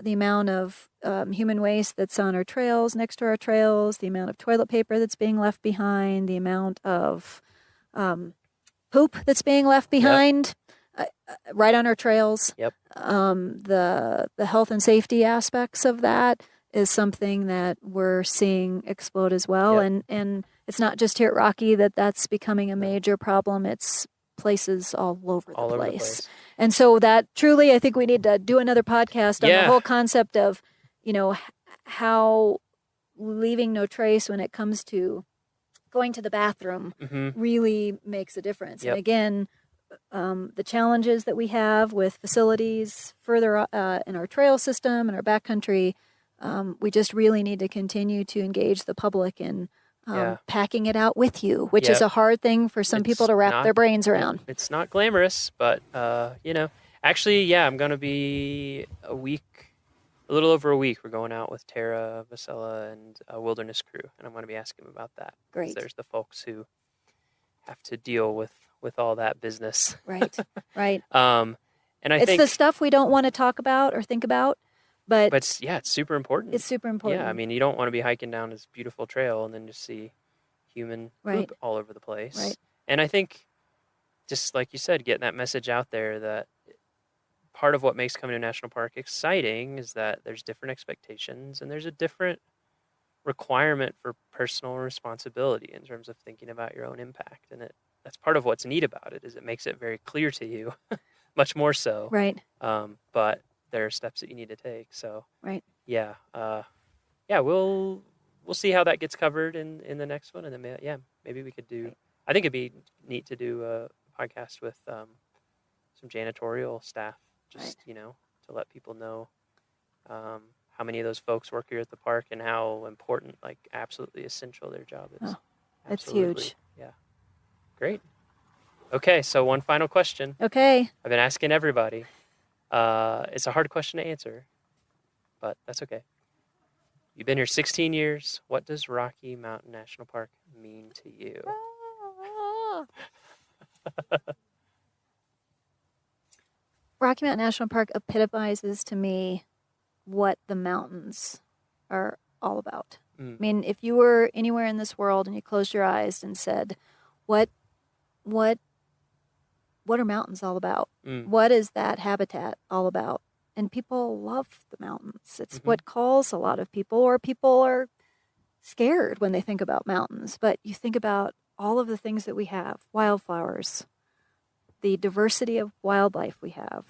The amount of human waste that's on our trails, next to our trails, the amount of toilet paper that's being left behind, the amount of poop that's being left behind right on our trails. The health and safety aspects of that is something that we're seeing explode as well. And it's not just here at Rocky that's becoming a major problem. It's places all over the place. And so that truly, I think we need to do another podcast on the whole concept of, you know, how leaving no trace when it comes to going to the bathroom really makes a difference. And again, the challenges that we have with facilities further in our trail system and our backcountry, We just really need to continue to engage the public in Yeah. packing it out with you, which is Yep. a hard thing for some people It's to wrap not- their brains around. It's not glamorous, but actually, yeah, I'm gonna be a little over a week. We're going out with Tara Vasella and a wilderness crew, and I'm gonna be asking them about that. 'Cause Great. There's the folks who have to deal with all that business. Right. Right. And I It's think the stuff we don't want to talk about or think about, but it's super important. it's super important. Yeah, I mean, you don't want to be hiking down this beautiful trail and then just see human Right. poop all over the place. Right. And I think, just like you said, getting that message out there that part of what makes coming to a national park exciting is that there's different expectations and there's a different requirement for personal responsibility in terms of thinking about your own impact. And that's part of what's neat about it, is it makes it very clear to you, much more so. Right. But there are steps that you need to take. So Right. yeah, we'll see how that gets covered in the next one, and then maybe we could do. I think it'd be neat to do a podcast with some janitorial staff, just to let people know how many of those folks work here at the park and how important, like absolutely essential, their job is. Oh, that's Absolutely. huge. Yeah, great. Okay, so one final question. Okay. I've been asking everybody. It's a hard question to answer, but that's okay. You've been here 16 years. What does Rocky Mountain National Park mean to you? Rocky Mountain National Park epitomizes to me what the mountains are all about. I mean, if you were anywhere in this world and you closed your eyes and said, what are mountains all about? What is that habitat all about? And people love the mountains. It's what calls a lot of people, or people are scared when they think about mountains. But you think about all of the things that we have, wildflowers, the diversity of wildlife we have,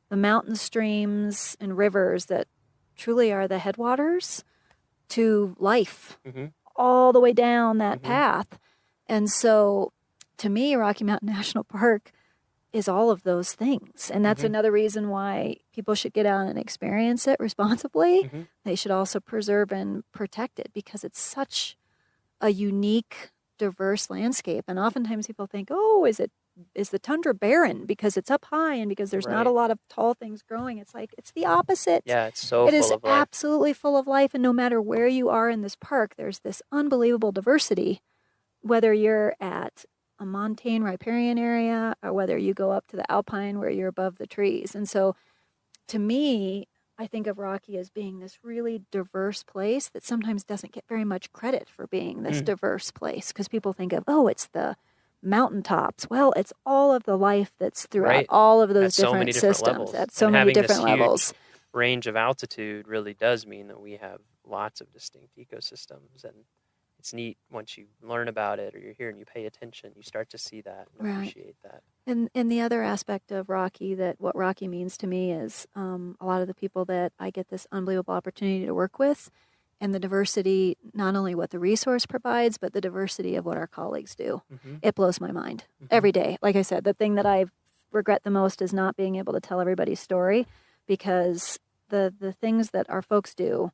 the mountain streams and rivers that truly are the headwaters to life, all the way down that path. And so to me, Rocky Mountain National Park is all of those things. And that's another reason why people should get out and experience it responsibly. They should also preserve and protect it, because it's such a unique, diverse landscape. And oftentimes people think, oh, is the tundra barren because it's up high and because there's not a lot of tall things growing? It's like, it's the opposite. Yeah, it's so It full is of life. absolutely full of life. And no matter where you are in this park, there's this unbelievable diversity, whether you're at a montane riparian area or whether you go up to the alpine where you're above the trees. And so to me, I think of Rocky as being this really diverse place that sometimes doesn't get very much credit for being this diverse place, because people think of, oh, it's the mountaintops. Well, it's all of the life that's throughout all of those At so different many different systems levels. at so And many having this different huge levels. range of altitude really does mean that we have lots of distinct ecosystems, and it's neat once you learn about it or you're here and you pay attention, you start to see that and Right. appreciate that. And the other aspect of Rocky, that what Rocky means to me is a lot of the people that I get this unbelievable opportunity to work with, and the diversity, not only what the resource provides, but the diversity of what our colleagues do. It blows my mind every day. Like I said, the thing that I regret the most is not being able to tell everybody's story, because the things that our folks do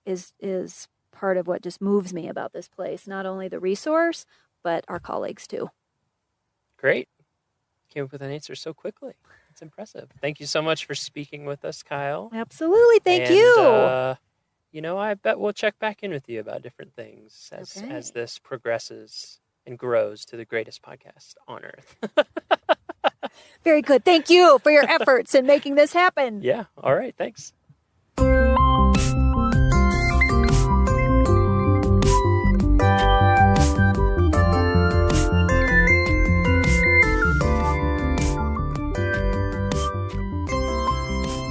is part of what just moves me about this place. Not only the resource, but our colleagues too. Great. Came up with an answer so quickly. It's impressive. Thank you so much for speaking with us, Kyle. Absolutely. Thank And, you. I bet we'll check back in with you about different things as this progresses and grows to the greatest podcast on earth. Very good. Thank you for your efforts in making this happen. Yeah. All right. Thanks.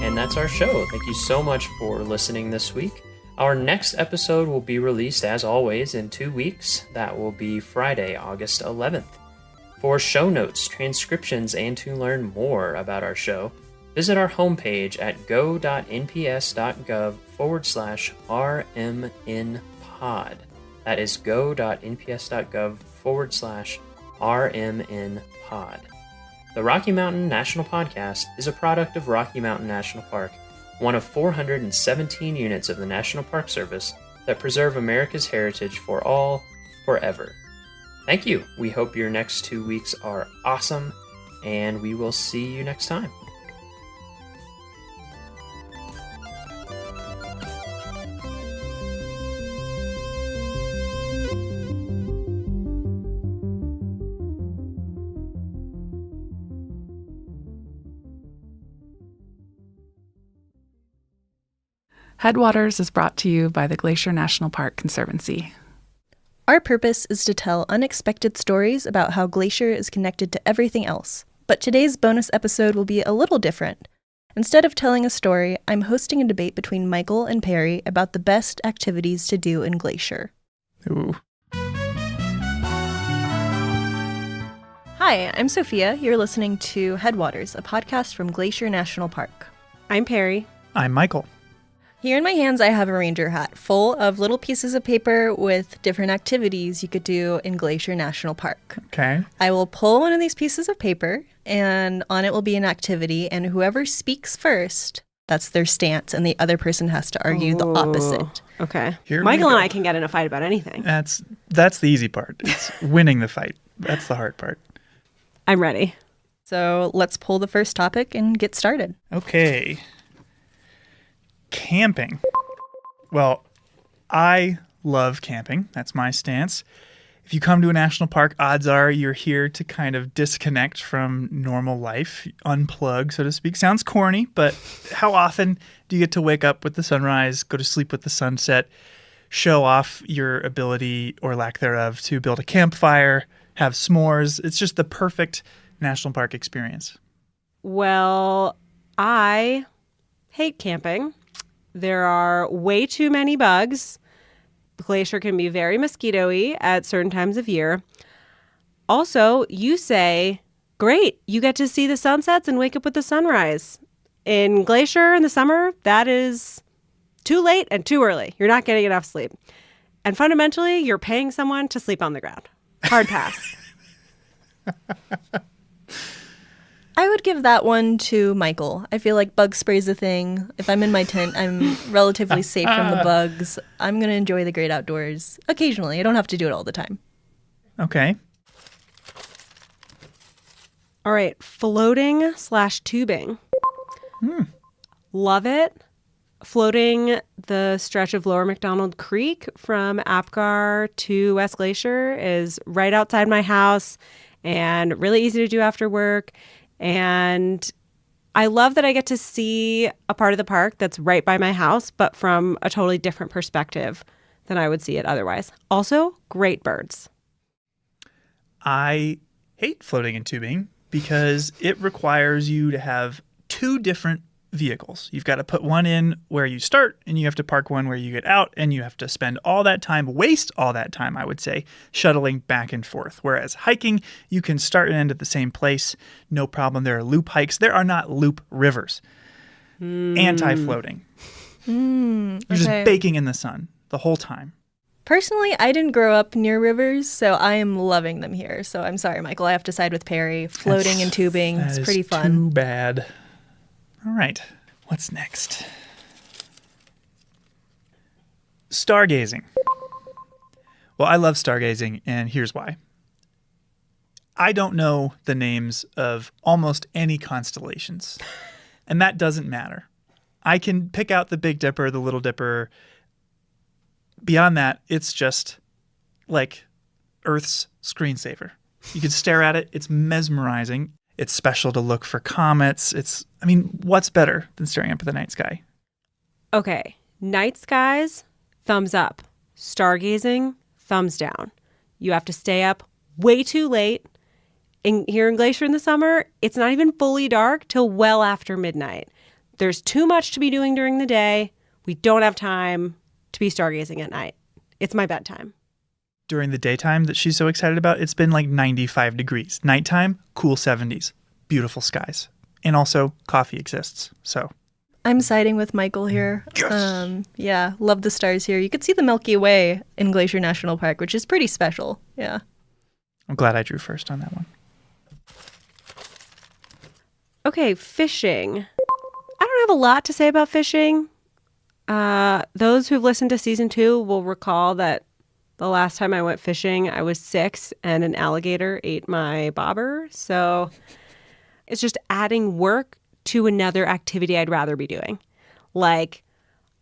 And that's our show. Thank you so much for listening this week. Our next episode will be released, as always, in 2 weeks. That will be Friday, August 11th. For show notes, transcriptions, and to learn more about our show, visit our homepage at go.nps.gov/rmnpod. That is go.nps.gov/rmnpod. The Rocky Mountain National Podcast is a product of Rocky Mountain National Park one of 417 units of the National Park Service that preserve America's heritage for all, forever. Thank you. We hope your next 2 weeks are awesome, and we will see you next time. Headwaters is brought to you by the Glacier National Park Conservancy. Our purpose is to tell unexpected stories about how Glacier is connected to everything else. But today's bonus episode will be a little different. Instead of telling a story, I'm hosting a debate between Michael and Perry about the best activities to do in Glacier. Ooh. Hi, I'm Sophia. You're listening to Headwaters, a podcast from Glacier National Park. I'm Perry. I'm Michael. Here in my hands, I have a ranger hat full of little pieces of paper with different activities you could do in Glacier National Park. Okay. I will pull one of these pieces of paper, and on it will be an activity, and whoever speaks first, that's their stance, and the other person has to argue the opposite. Okay. Here Michael and I can get in a fight about anything. That's the easy part. It's winning the fight. That's the hard part. I'm ready. So let's pull the first topic and get started. Okay. Camping. Well, I love camping. That's my stance. If you come to a national park, odds are you're here to kind of disconnect from normal life, unplug, so to speak. Sounds corny, but how often do you get to wake up with the sunrise, go to sleep with the sunset, show off your ability or lack thereof to build a campfire, have s'mores? It's just the perfect national park experience. Well, I hate camping. There are way too many bugs. Glacier can be very mosquito-y at certain times of year. Also, you say, great, you get to see the sunsets and wake up with the sunrise. In Glacier in the summer, that is too late and too early. You're not getting enough sleep. And fundamentally, you're paying someone to sleep on the ground. Hard pass. I would give that one to Michael. I feel like bug spray's a thing. If I'm in my tent, I'm relatively safe from the bugs. I'm going to enjoy the great outdoors occasionally. I don't have to do it all the time. Okay. All right. Floating/tubing. Love it. Floating the stretch of Lower McDonald Creek from Apgar to West Glacier is right outside my house and really easy to do after work. And I love that I get to see a part of the park that's right by my house, but from a totally different perspective than I would see it otherwise. Also, great birds. I hate floating and tubing because it requires you to have two different vehicles. You've got to put one in where you start, and you have to park one where you get out, and you have to spend all that time, waste all that time, I would say, shuttling back and forth. Whereas hiking, you can start and end at the same place, no problem. There are loop hikes. There are not loop rivers. Anti-floating. You're just baking in the sun the whole time. Personally, I didn't grow up near rivers, so I am loving them here. So I'm sorry, Michael, I have to side with Perry. Floating and tubing, it's pretty fun. Too bad. All right, what's next? Stargazing. Well, I love stargazing, and here's why. I don't know the names of almost any constellations, and that doesn't matter. I can pick out the Big Dipper, the Little Dipper. Beyond that, it's just like Earth's screensaver. You can stare at it. It's mesmerizing. It's special to look for comets. What's better than staring up at the night sky? Okay, night skies, thumbs up. Stargazing, thumbs down. You have to stay up way too late. Here in Glacier in the summer, it's not even fully dark till well after midnight. There's too much to be doing during the day. We don't have time to be stargazing at night. It's my bedtime. During the daytime that she's so excited about, it's been like 95 degrees. Nighttime, cool 70s. Beautiful skies. And also, coffee exists, so. I'm siding with Michael here. Yes! Love the stars here. You could see the Milky Way in Glacier National Park, which is pretty special. Yeah. I'm glad I drew first on that one. Okay, fishing. I don't have a lot to say about fishing. Those who've listened to season 2 will recall that the last time I went fishing, I was 6 and an alligator ate my bobber. So it's just adding work to another activity I'd rather be doing. Like,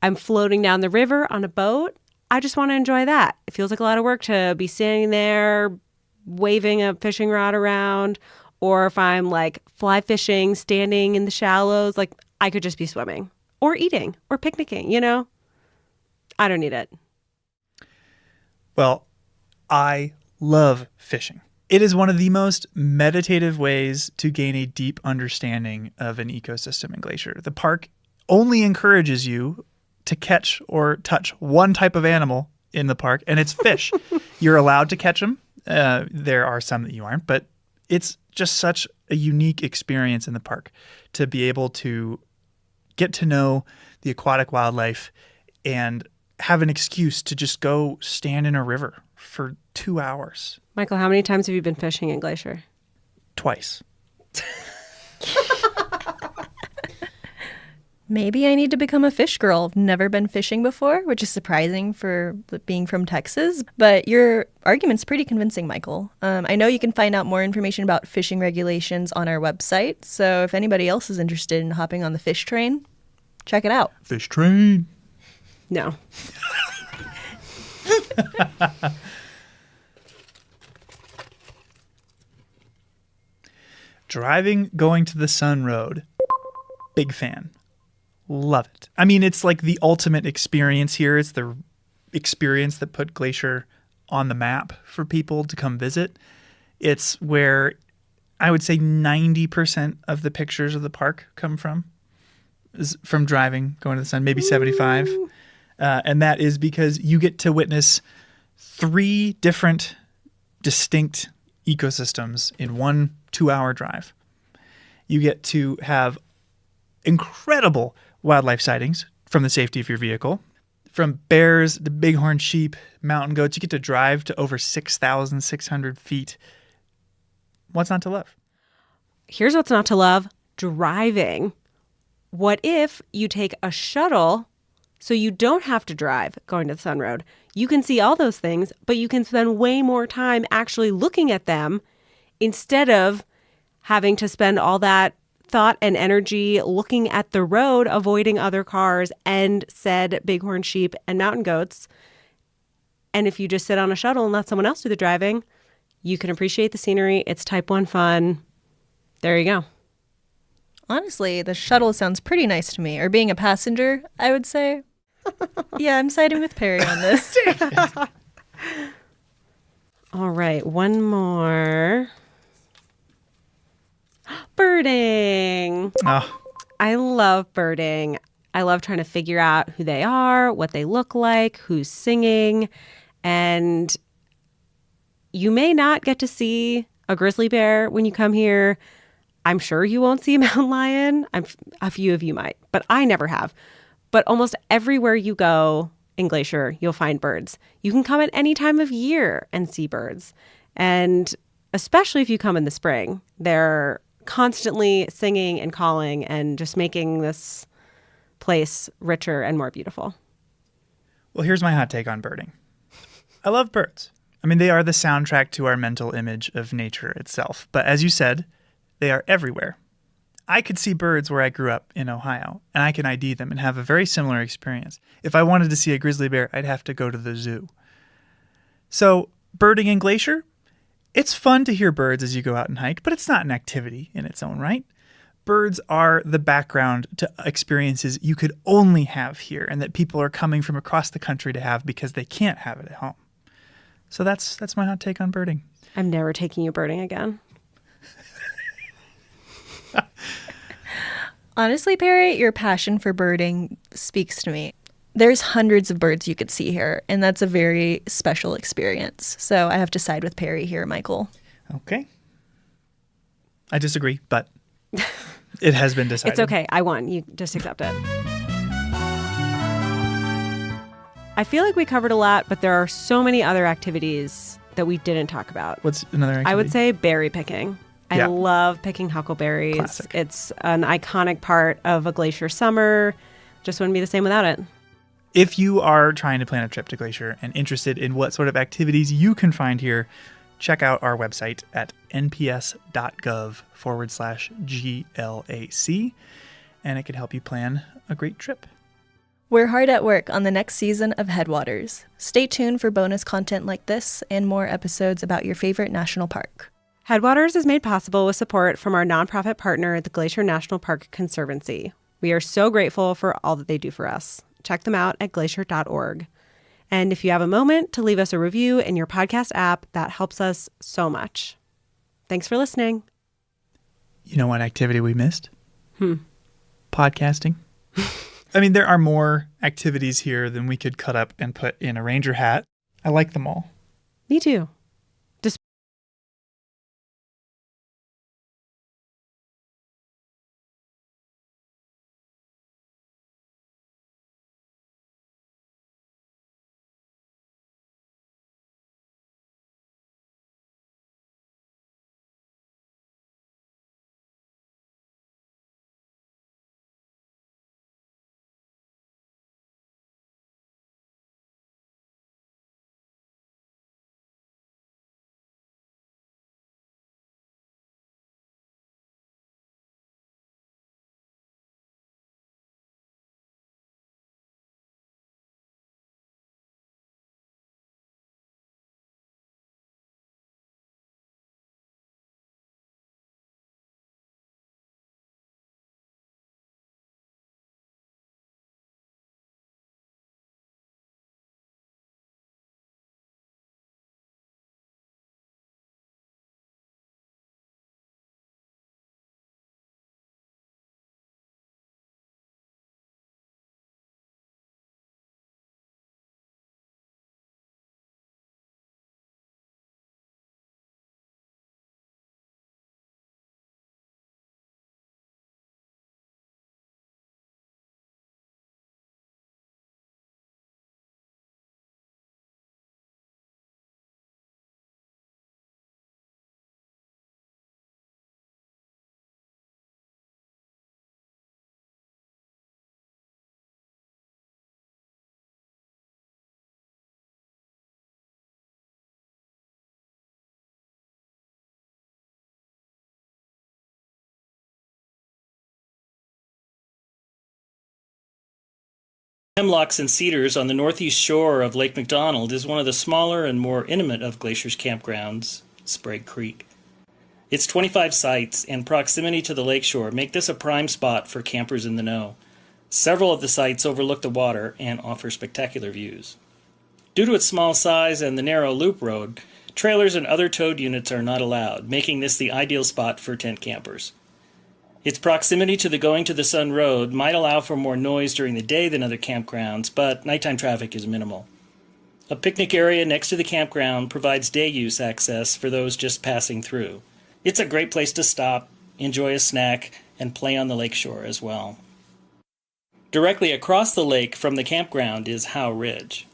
I'm floating down the river on a boat. I just want to enjoy that. It feels like a lot of work to be standing there waving a fishing rod around. Or if I'm like fly fishing, standing in the shallows, like I could just be swimming or eating or picnicking, you know? I don't need it. Well, I love fishing. It is one of the most meditative ways to gain a deep understanding of an ecosystem in Glacier. The park only encourages you to catch or touch one type of animal in the park, and it's fish. You're allowed to catch them. There are some that you aren't, but it's just such a unique experience in the park to be able to get to know the aquatic wildlife and have an excuse to just go stand in a river for 2 hours. Michael, how many times have you been fishing in Glacier? Twice. Maybe I need to become a fish girl. I've never been fishing before, which is surprising for being from Texas. But your argument's pretty convincing, Michael. I know you can find out more information about fishing regulations on our website. So if anybody else is interested in hopping on the fish train, check it out. Fish train. No. Driving, going to the Sun Road. Big fan. Love it. I mean, it's like the ultimate experience here. It's the experience that put Glacier on the map for people to come visit. It's where I would say 90% of the pictures of the park come from, is from driving, going to the Sun, maybe 75. And that is because you get to witness 3 different distinct ecosystems in one 2-hour drive. You get to have incredible wildlife sightings from the safety of your vehicle. From bears to bighorn sheep, mountain goats, you get to drive to over 6,600 feet. What's not to love? Here's what's not to love: driving. What if you take a shuttle so you don't have to drive going to the Sun Road? You can see all those things, but you can spend way more time actually looking at them instead of having to spend all that thought and energy looking at the road, avoiding other cars and said bighorn sheep and mountain goats. And if you just sit on a shuttle and let someone else do the driving, you can appreciate the scenery. It's type 1 fun. There you go. Honestly, the shuttle sounds pretty nice to me. Or being a passenger, I would say. Yeah, I'm siding with Perry on this. All right, one more. Birding. Oh. I love birding. I love trying to figure out who they are, what they look like, who's singing. And you may not get to see a grizzly bear when you come here. I'm sure you won't see a mountain lion. A few of you might, but I never have. But almost everywhere you go in Glacier, you'll find birds. You can come at any time of year and see birds. And especially if you come in the spring, they're constantly singing and calling and just making this place richer and more beautiful. Well, here's my hot take on birding. I love birds. I mean, they are the soundtrack to our mental image of nature itself. But as you said, they are everywhere. I could see birds where I grew up in Ohio, and I can ID them and have a very similar experience. If I wanted to see a grizzly bear, I'd have to go to the zoo. So, birding in Glacier? It's fun to hear birds as you go out and hike, but it's not an activity in its own right. Birds are the background to experiences you could only have here and that people are coming from across the country to have because they can't have it at home. So that's my hot take on birding. I'm never taking you birding again. Honestly, Perry, your passion for birding speaks to me. There's hundreds of birds you could see here, and that's a very special experience. So I have to side with Perry here, Michael. Okay. I disagree, but it has been decided. It's okay. I won. You just accept it. I feel like we covered a lot, but there are so many other activities that we didn't talk about. What's another activity? I would say berry picking. Yeah. I love picking huckleberries. Classic. It's an iconic part of a glacier summer. Just wouldn't be the same without it. If you are trying to plan a trip to Glacier and interested in what sort of activities you can find here, check out our website at nps.gov/GLAC, and it can help you plan a great trip. We're hard at work on the next season of Headwaters. Stay tuned for bonus content like this and more episodes about your favorite national park. Headwaters is made possible with support from our nonprofit partner, the Glacier National Park Conservancy. We are so grateful for all that they do for us. Check them out at glacier.org. And if you have a moment to leave us a review in your podcast app, that helps us so much. Thanks for listening. You know what activity we missed? Podcasting. I mean, there are more activities here than we could cut up and put in a ranger hat. I like them all. Me too. Hemlocks and cedars on the northeast shore of Lake McDonald is one of the smaller and more intimate of Glacier's campgrounds, Sprague Creek. Its 25 sites and proximity to the lakeshore make this a prime spot for campers in the know. Several of the sites overlook the water and offer spectacular views. Due to its small size and the narrow loop road, trailers and other towed units are not allowed, making this the ideal spot for tent campers. Its proximity to the Going to the Sun Road might allow for more noise during the day than other campgrounds, but nighttime traffic is minimal. A picnic area next to the campground provides day use access for those just passing through. It's a great place to stop, enjoy a snack, and play on the lakeshore as well. Directly across the lake from the campground is Howe Ridge.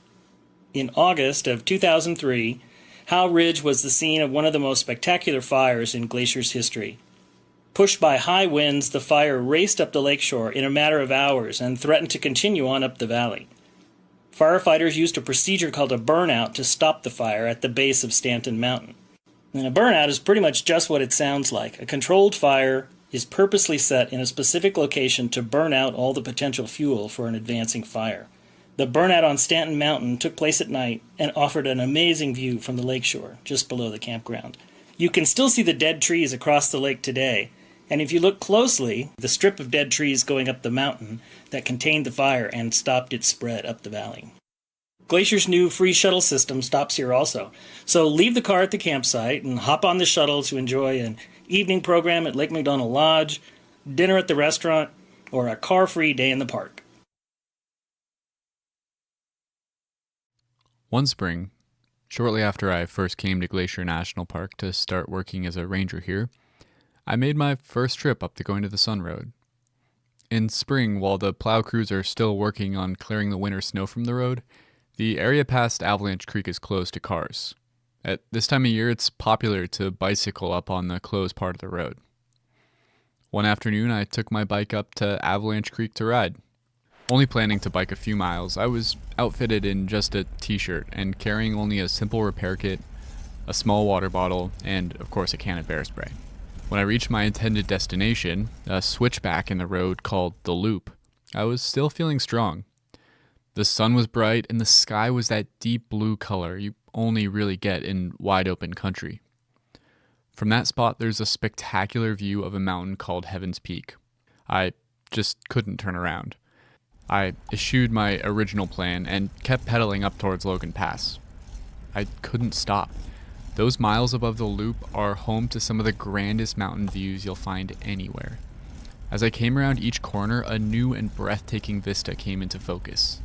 In August of 2003, Howe Ridge was the scene of one of the most spectacular fires in Glacier's history. Pushed by high winds, the fire raced up the lakeshore in a matter of hours and threatened to continue on up the valley. Firefighters used a procedure called a burnout to stop the fire at the base of Stanton Mountain. And a burnout is pretty much just what it sounds like. A controlled fire is purposely set in a specific location to burn out all the potential fuel for an advancing fire. The burnout on Stanton Mountain took place at night and offered an amazing view from the lakeshore, just below the campground. You can still see the dead trees across the lake today, and if you look closely, the strip of dead trees going up the mountain that contained the fire and stopped its spread up the valley. Glacier's new free shuttle system stops here also, so leave the car at the campsite and hop on the shuttle to enjoy an evening program at Lake McDonald Lodge, dinner at the restaurant, or a car-free day in the park. One spring, shortly after I first came to Glacier National Park to start working as a ranger here, I made my first trip up the Going to the Sun Road. In spring, while the plow crews are still working on clearing the winter snow from the road, the area past Avalanche Creek is closed to cars, At this time of year, it's popular to bicycle up on the closed part of the road. One afternoon, I took my bike up to Avalanche Creek to ride. Only planning to bike a few miles, I was outfitted in just a t-shirt and carrying only a simple repair kit, a small water bottle, and of course a can of bear spray. When I reached my intended destination, a switchback in the road called The Loop, I was still feeling strong. The sun was bright and the sky was that deep blue color you only really get in wide open country. From that spot, there's a spectacular view of a mountain called Heaven's Peak. I just couldn't turn around. I eschewed my original plan and kept pedaling up towards Logan Pass. I couldn't stop. Those miles above the loop are home to some of the grandest mountain views you'll find anywhere. As I came around each corner, a new and breathtaking vista came into focus.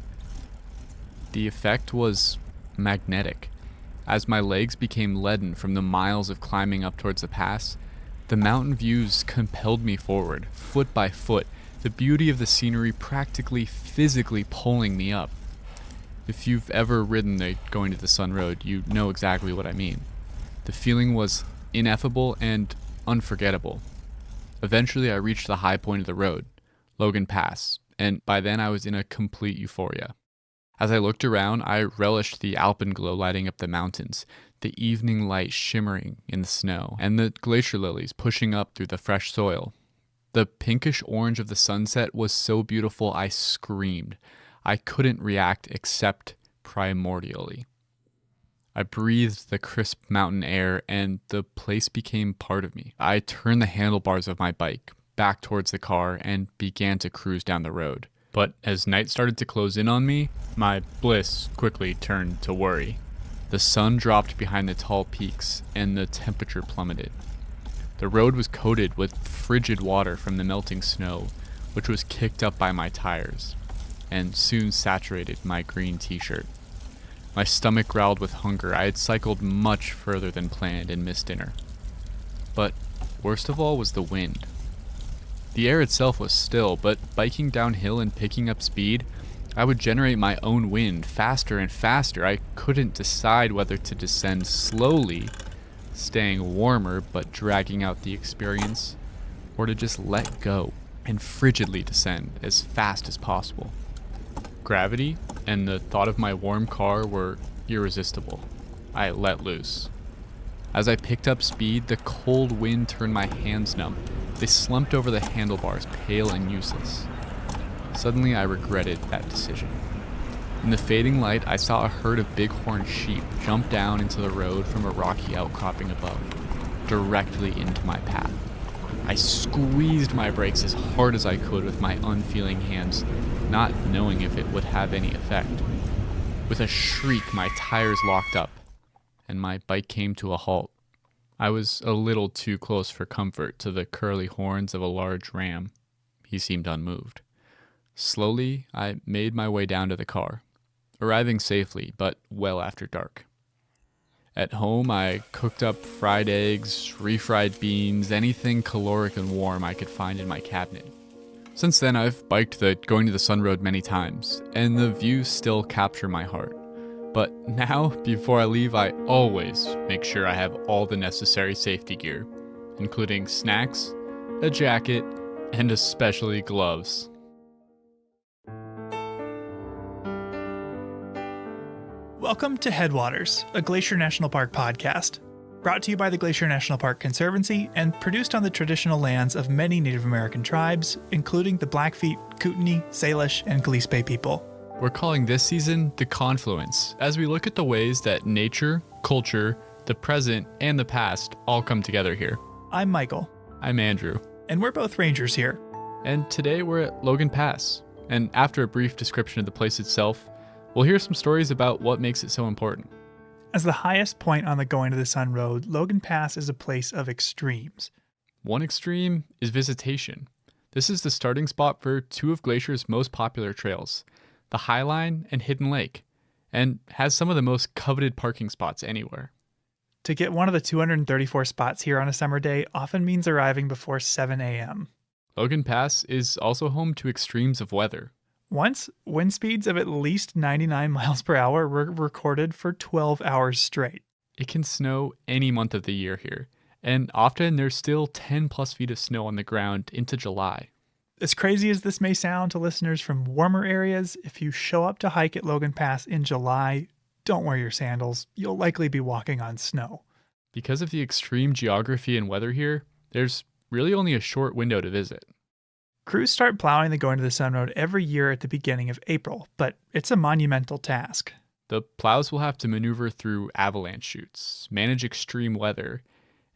The effect was magnetic. As my legs became leaden from the miles of climbing up towards the pass, the mountain views compelled me forward, foot by foot, the beauty of the scenery practically physically pulling me up. If you've ever ridden the Going to the Sun Road, you know exactly what I mean. The feeling was ineffable and unforgettable. Eventually, I reached the high point of the road, Logan Pass, and by then I was in a complete euphoria. As I looked around, I relished the alpenglow lighting up the mountains, the evening light shimmering in the snow, and the glacier lilies pushing up through the fresh soil. The pinkish orange of the sunset was so beautiful I screamed. I couldn't react except primordially. I breathed the crisp mountain air and the place became part of me. I turned the handlebars of my bike back towards the car and began to cruise down the road. But as night started to close in on me, my bliss quickly turned to worry. The sun dropped behind the tall peaks and the temperature plummeted. The road was coated with frigid water from the melting snow, which was kicked up by my tires, and soon saturated my green t-shirt. My stomach growled with hunger. I had cycled much further than planned and missed dinner. But worst of all was the wind. The air itself was still, but biking downhill and picking up speed, I would generate my own wind faster and faster. I couldn't decide whether to descend slowly, staying warmer but dragging out the experience, or to just let go and frigidly descend as fast as possible. Gravity and the thought of my warm car were irresistible. I let loose. As I picked up speed, the cold wind turned my hands numb. They slumped over the handlebars, pale and useless. Suddenly, I regretted that decision. In the fading light, I saw a herd of bighorn sheep jump down into the road from a rocky outcropping above, directly into my path. I squeezed my brakes as hard as I could with my unfeeling hands, not knowing if it would have any effect. With a shriek, my tires locked up, and my bike came to a halt. I was a little too close for comfort to the curly horns of a large ram. He seemed unmoved. Slowly, I made my way down to the car, arriving safely, but well after dark. At home, I cooked up fried eggs, refried beans, anything caloric and warm I could find in my cabinet. Since then, I've biked the Going to the Sun Road many times, and the views still capture my heart. But now, before I leave, I always make sure I have all the necessary safety gear, including snacks, a jacket, and especially gloves. Welcome to Headwaters, a Glacier National Park podcast, brought to you by the Glacier National Park Conservancy and produced on the traditional lands of many Native American tribes, including the Blackfeet, Kootenai, Salish, and Gillespie people. We're calling this season The Confluence, as we look at the ways that nature, culture, the present, and the past all come together here. I'm Michael. I'm Andrew. And we're both rangers here. And today we're at Logan Pass. And after a brief description of the place itself, we'll hear some stories about what makes it so important. As the highest point on the Going to the Sun Road, Logan Pass is a place of extremes. One extreme is visitation. This is the starting spot for two of Glacier's most popular trails, the Highline and Hidden Lake, and has some of the most coveted parking spots anywhere. To get one of the 234 spots here on a summer day often means arriving before 7 a.m. Logan Pass is also home to extremes of weather. Once, wind speeds of at least 99 miles per hour were recorded for 12 hours straight. It can snow any month of the year here, and often there's still 10 plus feet of snow on the ground into July. As crazy as this may sound to listeners from warmer areas, if you show up to hike at Logan Pass in July, don't wear your sandals. You'll likely be walking on snow. Because of the extreme geography and weather here, there's really only a short window to visit. Crews start plowing the Going to the Sun Road every year at the beginning of April, but it's a monumental task. The plows will have to maneuver through avalanche chutes, manage extreme weather,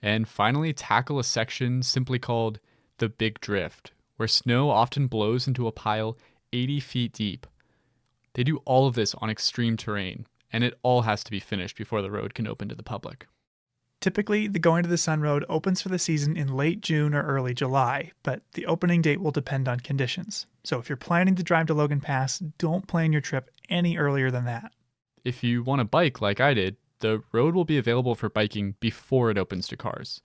and finally tackle a section simply called the Big Drift, where snow often blows into a pile 80 feet deep. They do all of this on extreme terrain, and it all has to be finished before the road can open to the public. Typically, the Going to the Sun Road opens for the season in late June or early July, but the opening date will depend on conditions. So if you're planning to drive to Logan Pass, don't plan your trip any earlier than that. If you want to bike like I did, the road will be available for biking before it opens to cars.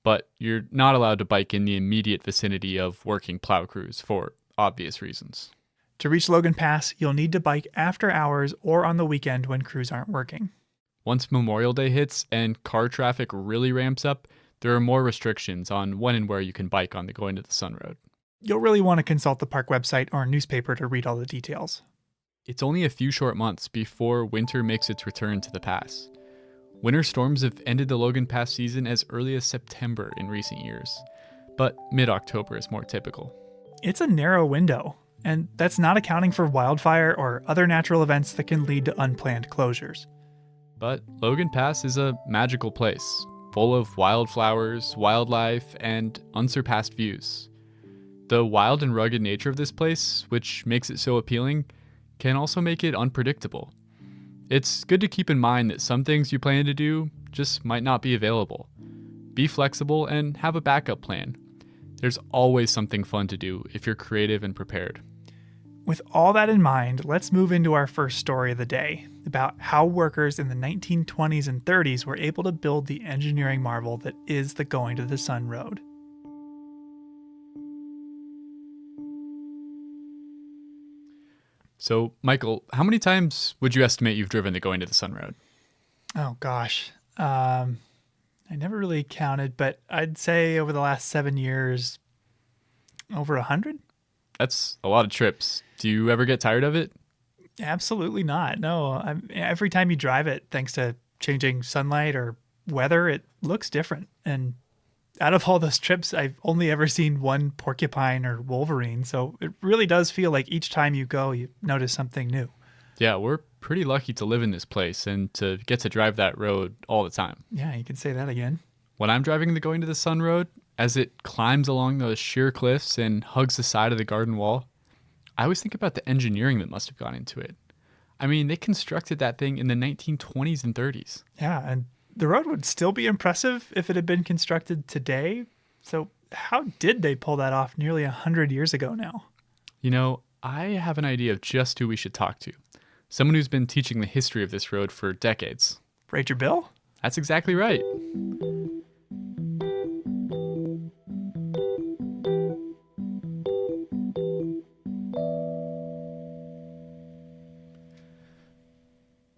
But you're not allowed to bike in the immediate vicinity of working plow crews for obvious reasons. To reach Logan Pass, you'll need to bike after hours or on the weekend when crews aren't working. Once Memorial Day hits and car traffic really ramps up, there are more restrictions on when and where you can bike on the Going to the Sun Road. You'll really want to consult the park website or newspaper to read all the details. It's only a few short months before winter makes its return to the pass. Winter storms have ended the Logan Pass season as early as September in recent years, but mid-October is more typical. It's a narrow window, and that's not accounting for wildfire or other natural events that can lead to unplanned closures. But Logan Pass is a magical place, full of wildflowers, wildlife, and unsurpassed views. The wild and rugged nature of this place, which makes it so appealing, can also make it unpredictable. It's good to keep in mind that some things you plan to do just might not be available. Be flexible and have a backup plan. There's always something fun to do if you're creative and prepared. With all that in mind, let's move into our first story of the day, about how workers in the 1920s and 30s were able to build the engineering marvel that is the Going to the Sun Road. So, Michael, how many times would you estimate you've driven the Going to the Sun Road? Oh, gosh. I never really counted, but I'd say over the last 7 years, over 100? That's a lot of trips. Do you ever get tired of it? Absolutely not. No. Every time you drive it, thanks to changing sunlight or weather, it looks different. And out of all those trips, I've only ever seen one porcupine or wolverine. So it really does feel like each time you go, you notice something new. Yeah, we're pretty lucky to live in this place and to get to drive that road all the time. Yeah, you can say that again. When I'm driving the Going to the Sun Road, as it climbs along those sheer cliffs and hugs the side of the garden wall, I always think about the engineering that must have gone into it. I mean, they constructed that thing in the 1920s and 30s. Yeah, and the road would still be impressive if it had been constructed today. So how did they pull that off nearly 100 years ago now? You know, I have an idea of just who we should talk to. Someone who's been teaching the history of this road for decades. Ranger Bill? That's exactly right.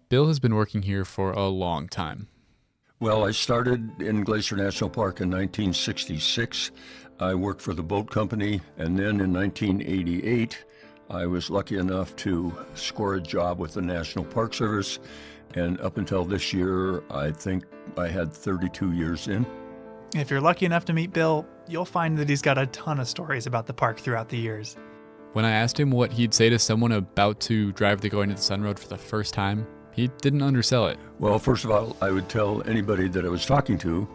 Bill has been working here for a long time. Well, I started in Glacier National Park in 1966. I worked for the boat company, and then in 1988, I was lucky enough to score a job with the National Park Service, and up until this year, I think I had 32 years in. If you're lucky enough to meet Bill, you'll find that he's got a ton of stories about the park throughout the years. When I asked him what he'd say to someone about to drive the Going to the Sun Road for the first time, he didn't undersell it. Well, first of all, I would tell anybody that I was talking to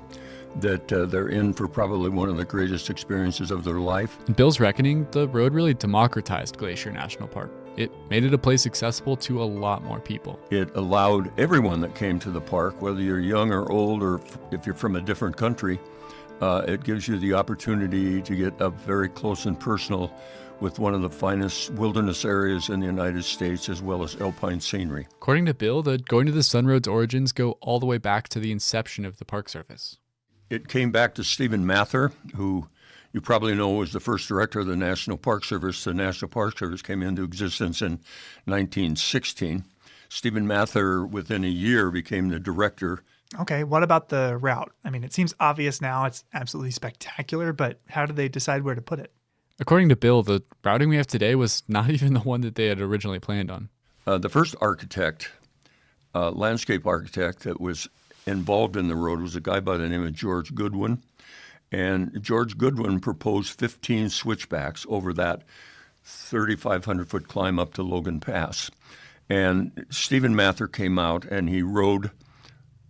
that they're in for probably one of the greatest experiences of their life. In Bill's reckoning, the road really democratized Glacier National Park. It made it a place accessible to a lot more people. It allowed everyone that came to the park, whether you're young or old or if you're from a different country, it gives you the opportunity to get up very close and personal with one of the finest wilderness areas in the United States, as well as alpine scenery. According to Bill, the Going to the Sun Road's origins go all the way back to the inception of the Park Service. It came back to Stephen Mather, who you probably know was the first director of the National Park Service. The National Park Service came into existence in 1916. Stephen Mather, within a year, became the director. Okay, what about the route? I mean, it seems obvious now. It's absolutely spectacular, but how did they decide where to put it? According to Bill, the routing we have today was not even the one that they had originally planned on. The first architect, landscape architect that was involved in the road was a guy by the name of George Goodwin. And George Goodwin proposed 15 switchbacks over that 3,500-foot climb up to Logan Pass. And Stephen Mather came out and he rode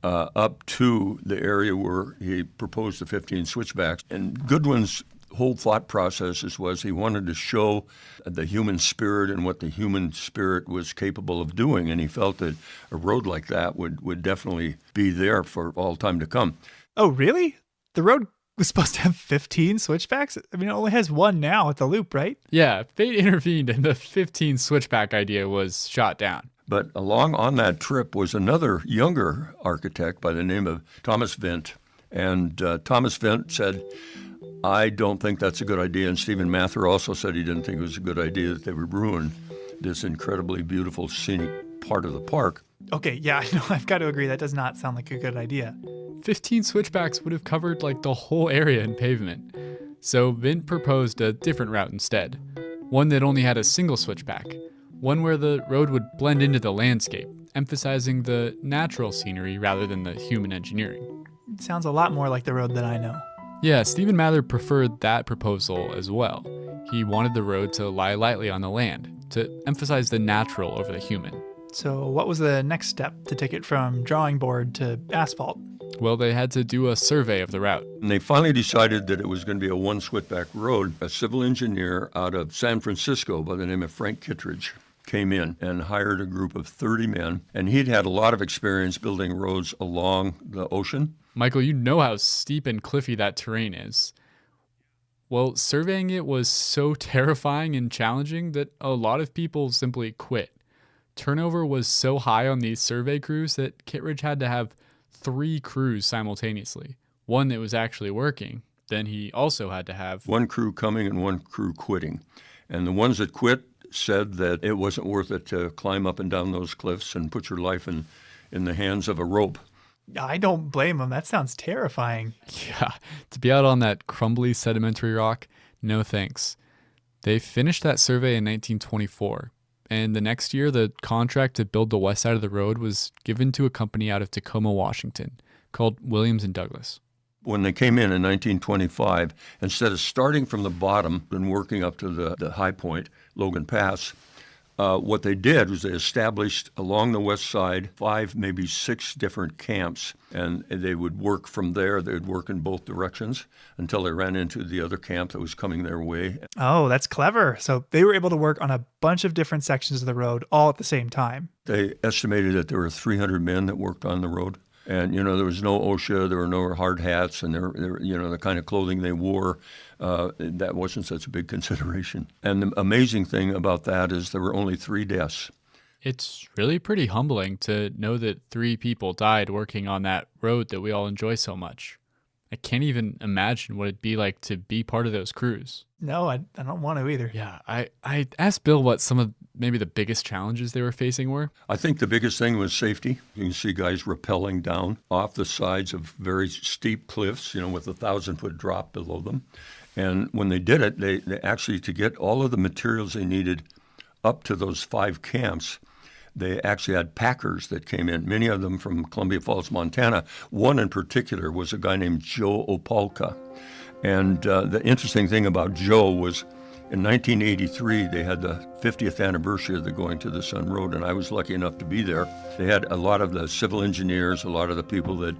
up to the area where he proposed the 15 switchbacks. And Goodwin's whole thought process was he wanted to show the human spirit and what the human spirit was capable of doing. And he felt that a road like that would definitely be there for all time to come. Oh, really? The road was supposed to have 15 switchbacks? I mean, it only has one now at the loop, right? Yeah, fate intervened and the 15 switchback idea was shot down. But along on that trip was another younger architect by the name of Thomas Vint. And Thomas Vint said, I don't think that's a good idea. And Stephen Mather also said he didn't think it was a good idea that they would ruin this incredibly beautiful scenic part of the park. Okay, yeah, no, I've got to agree. That does not sound like a good idea. 15 switchbacks would have covered like the whole area in pavement. So Vint proposed a different route instead, one that only had a single switchback, one where the road would blend into the landscape, emphasizing the natural scenery rather than the human engineering. It sounds a lot more like the road that I know. Yeah, Stephen Mather preferred that proposal as well. He wanted the road to lie lightly on the land, to emphasize the natural over the human. So what was the next step to take it from drawing board to asphalt? Well, they had to do a survey of the route. And they finally decided that it was going to be a one switchback road. A civil engineer out of San Francisco by the name of Frank Kittredge came in and hired a group of 30 men. And he'd had a lot of experience building roads along the ocean. Michael, you know how steep and cliffy that terrain is. Well, surveying it was so terrifying and challenging that a lot of people simply quit. Turnover was so high on these survey crews that Kittredge had to have 3 crews simultaneously. One that was actually working. Then he also had to have one crew coming and one crew quitting. And the ones that quit said that it wasn't worth it to climb up and down those cliffs and put your life in the hands of a rope. I don't blame them. That sounds terrifying. Yeah, to be out on that crumbly sedimentary rock, no thanks. They finished that survey in 1924. And the next year, the contract to build the west side of the road was given to a company out of Tacoma, Washington, called Williams & Douglas. When they came in 1925, instead of starting from the bottom and working up to the high point, Logan Pass, what they did was they established along the west side 5, maybe 6 different camps, and they would work from there. They would work in both directions until they ran into the other camp that was coming their way. Oh, that's clever. So they were able to work on a bunch of different sections of the road all at the same time. They estimated that there were 300 men that worked on the road. And, there was no OSHA, there were no hard hats, and there the kind of clothing they wore, that wasn't such a big consideration. And the amazing thing about that is there were only 3 deaths. It's really pretty humbling to know that 3 people died working on that road that we all enjoy so much. I can't even imagine what it'd be like to be part of those crews. No, I don't want to either. Yeah, I asked Bill what some of maybe the biggest challenges they were facing were. I think the biggest thing was safety. You can see guys rappelling down off the sides of very steep cliffs, with a 1,000-foot drop below them. And when they did it, they actually, to get all of the materials they needed up to those 5 camps, they actually had packers that came in, many of them from Columbia Falls, Montana. One in particular was a guy named Joe Opalka. And the interesting thing about Joe was in 1983, they had the 50th anniversary of the Going to the Sun Road, and I was lucky enough to be there. They had a lot of the civil engineers, a lot of the people that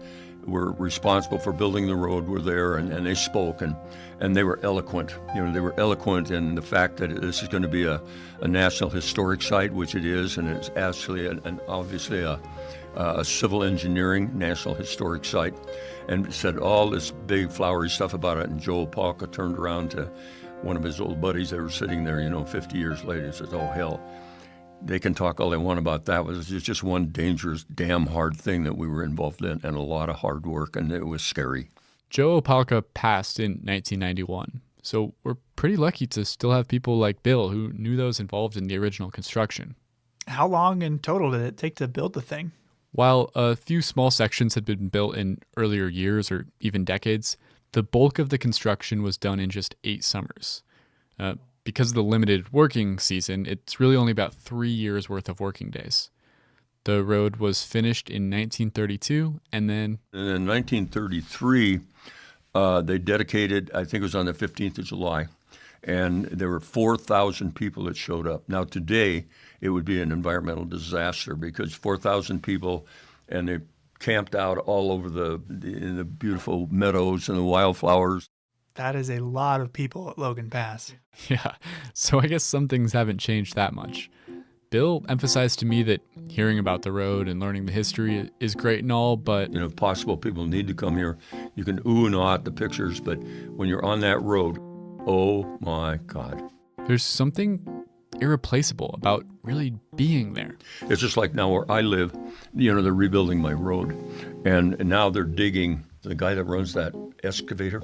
were responsible for building the road were there, and they spoke, and they were eloquent. They were eloquent in the fact that this is going to be a National Historic Site, which it is, and it's actually obviously a civil engineering National Historic Site, and said all this big flowery stuff about it. And Joe Opalka turned around to one of his old buddies that were sitting there, 50 years later, and says, oh, hell, they can talk all they want about that. It was just one dangerous, damn hard thing that we were involved in, and a lot of hard work, and it was scary. Joe Opalka passed in 1991, so we're pretty lucky to still have people like Bill who knew those involved in the original construction. How long in total did it take to build the thing? While a few small sections had been built in earlier years or even decades, the bulk of the construction was done in just 8 summers. Because of the limited working season, it's really only about 3 years worth of working days. The road was finished in 1932, and then... And in 1933, they dedicated, I think it was on the 15th of July, and there were 4,000 people that showed up. Now today, it would be an environmental disaster because 4,000 people, and they camped out all over in the beautiful meadows and the wildflowers. That is a lot of people at Logan Pass. Yeah, so I guess some things haven't changed that much. Bill emphasized to me that hearing about the road and learning the history is great and all, but... If possible, people need to come here. You can ooh and ah at the pictures, but when you're on that road, oh my God. There's something irreplaceable about really being there. It's just like now where I live, they're rebuilding my road, and now they're digging. The guy that runs that excavator,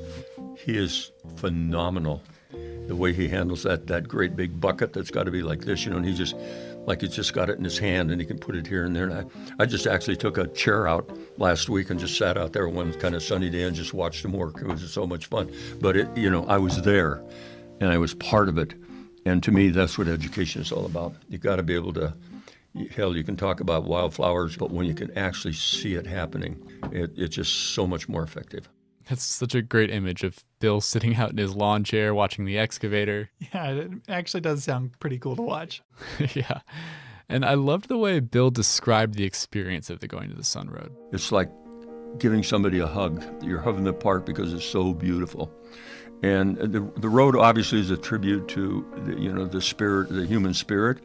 he is phenomenal. The way he handles that great big bucket that's got to be like this, and he just, like he's just got it in his hand and he can put it here and there. And I just actually took a chair out last week and just sat out there one kind of sunny day and just watched him work. It was just so much fun. But I was there and I was part of it. And to me, that's what education is all about. You got to be able to, hell, you can talk about wildflowers, but when you can actually see it happening, it's just so much more effective. That's such a great image of Bill sitting out in his lawn chair watching the excavator. Yeah, it actually does sound pretty cool to watch. Yeah. And I loved the way Bill described the experience of the Going to the Sun Road. It's like giving somebody a hug. You're hugging the park because it's so beautiful. And the road obviously is a tribute to the spirit, the human spirit,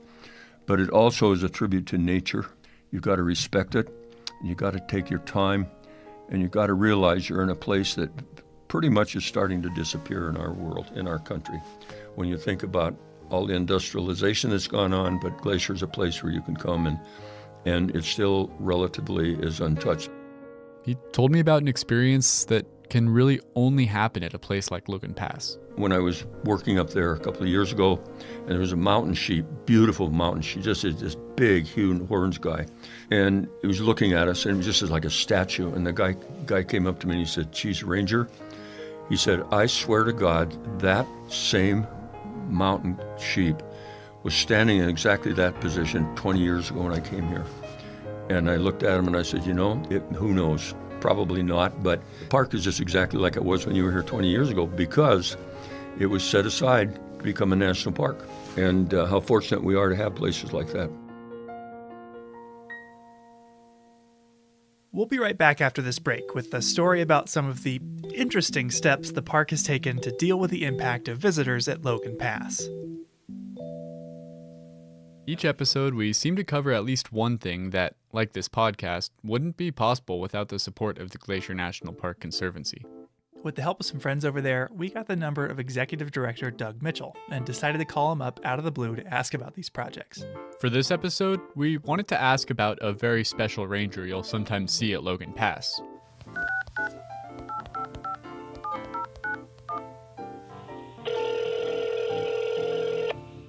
but it also is a tribute to nature. You've got to respect it. You've got to take your time. And you've got to realize you're in a place that pretty much is starting to disappear in our world, in our country. When you think about all the industrialization that's gone on, but Glacier's a place where you can come and it still relatively is untouched. He told me about an experience that can really only happen at a place like Logan Pass. When I was working up there a couple of years ago, and there was a mountain sheep, beautiful mountain sheep, just this big, huge horns guy. And he was looking at us, and it was just like a statue. And the guy came up to me and he said, "Geez, Ranger," he said, "I swear to God, that same mountain sheep was standing in exactly that position 20 years ago when I came here." And I looked at him and I said, who knows? Probably not, but the park is just exactly like it was when you were here 20 years ago because it was set aside to become a national park. And how fortunate we are to have places like that. We'll be right back after this break with a story about some of the interesting steps the park has taken to deal with the impact of visitors at Logan Pass. Each episode, we seem to cover at least one thing that, like this podcast, wouldn't be possible without the support of the Glacier National Park Conservancy. With the help of some friends over there, we got the number of Executive Director Doug Mitchell and decided to call him up out of the blue to ask about these projects. For this episode, we wanted to ask about a very special ranger you'll sometimes see at Logan Pass.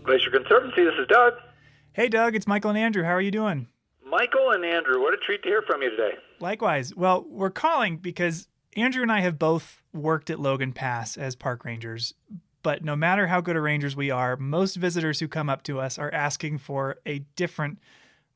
Glacier Conservancy, this is Doug. Hey Doug, it's Michael and Andrew. How are you doing? Michael and Andrew, what a treat to hear from you today. Likewise. Well, we're calling because Andrew and I have both worked at Logan Pass as park rangers, but no matter how good a rangers we are, most visitors who come up to us are asking for a different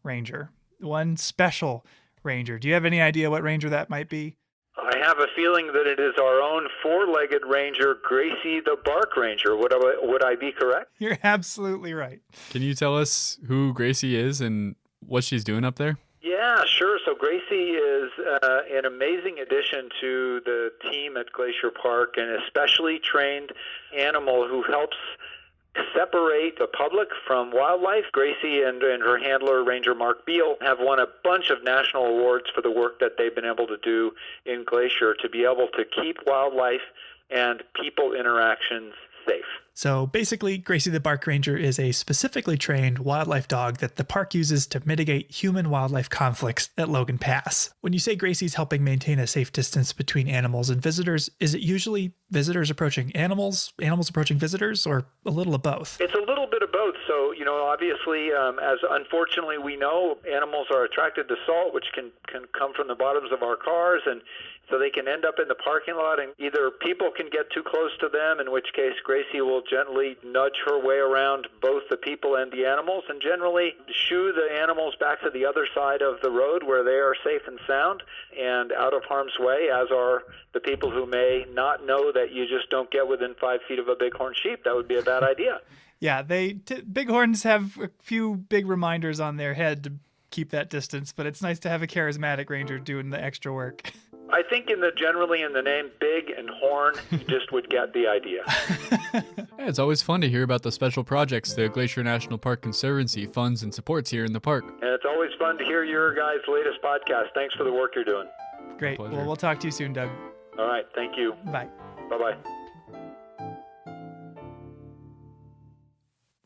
ranger, one special ranger. Do you have any idea what ranger that might be? I have a feeling that it is our own four-legged ranger, Gracie the Bark Ranger. Would I be correct? You're absolutely right. Can you tell us who Gracie is and what she's doing up there? Yeah, sure. So Gracie is an amazing addition to the team at Glacier Park, an especially trained animal who helps separate the public from wildlife. Gracie and her handler, Ranger Mark Beal, have won a bunch of national awards for the work that they've been able to do in Glacier to be able to keep wildlife and people interactions safe. So basically, Gracie the Park Ranger is a specifically trained wildlife dog that the park uses to mitigate human-wildlife conflicts at Logan Pass. When you say Gracie's helping maintain a safe distance between animals and visitors, is it usually visitors approaching animals, animals approaching visitors, or a little of both? It's a little bit of both. So, obviously, as unfortunately we know, animals are attracted to salt, which can come from the bottoms of our cars, and so they can end up in the parking lot, and either people can get too close to them, in which case Gracie will gently nudge her way around both the people and the animals, and generally shoo the animals back to the other side of the road where they are safe and sound and out of harm's way, as are the people who may not know that you just don't get within 5 feet of a bighorn sheep. That would be a bad idea. Yeah, bighorns have a few big reminders on their head to keep that distance, but it's nice to have a charismatic ranger doing the extra work. I think generally in the name big and horn, you just would get the idea. Yeah, it's always fun to hear about the special projects the Glacier National Park Conservancy funds and supports here in the park. And it's always fun to hear your guys' latest podcast. Thanks for the work you're doing. Great. Well, we'll talk to you soon, Doug. All right. Thank you. Bye. Bye-bye.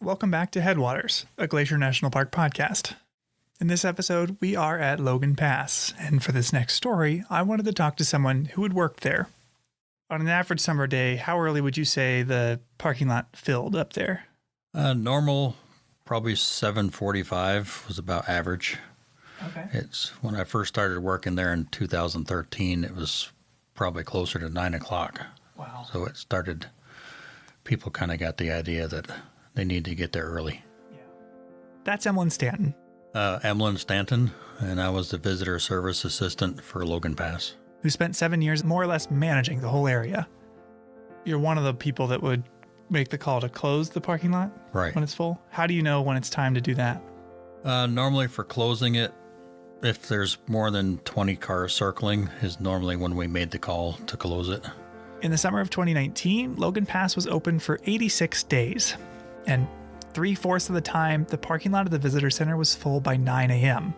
Welcome back to Headwaters, a Glacier National Park podcast. In this episode, we are at Logan Pass, and for this next story, I wanted to talk to someone who had worked there. On an average summer day, how early would you say the parking lot filled up there? Normal, probably 7:45 was about average. Okay. It's when I first started working there in 2013, it was probably closer to 9 o'clock. Wow. So it started, people kind of got the idea that they need to get there early. That's Emlyn Stanton. Emlyn Stanton, and I was the visitor service assistant for Logan Pass. Who spent 7 years more or less managing the whole area. You're one of the people that would make the call to close the parking lot right when it's full. How do you know when it's time to do that? Normally for closing it, if there's more than 20 cars circling, is normally when we made the call to close it. In the summer of 2019, Logan Pass was open for 86 days. And 3/4 of the time, the parking lot of the visitor center was full by 9 a.m.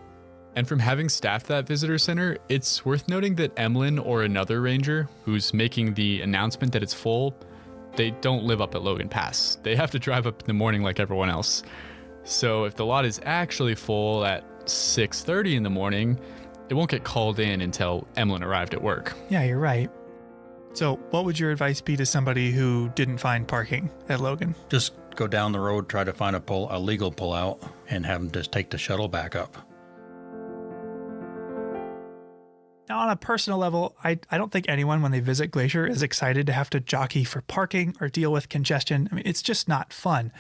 And from having staffed that visitor center, it's worth noting that Emlyn or another ranger who's making the announcement that it's full, they don't live up at Logan Pass. They have to drive up in the morning like everyone else. So if the lot is actually full at 6:30 in the morning, it won't get called in until Emlyn arrived at work. Yeah, you're right. So what would your advice be to somebody who didn't find parking at Logan? Just go down the road, try to find a legal pullout, and have them just take the shuttle back up. Now, on a personal level, I don't think anyone, when they visit Glacier, is excited to have to jockey for parking or deal with congestion. I mean, it's just not fun.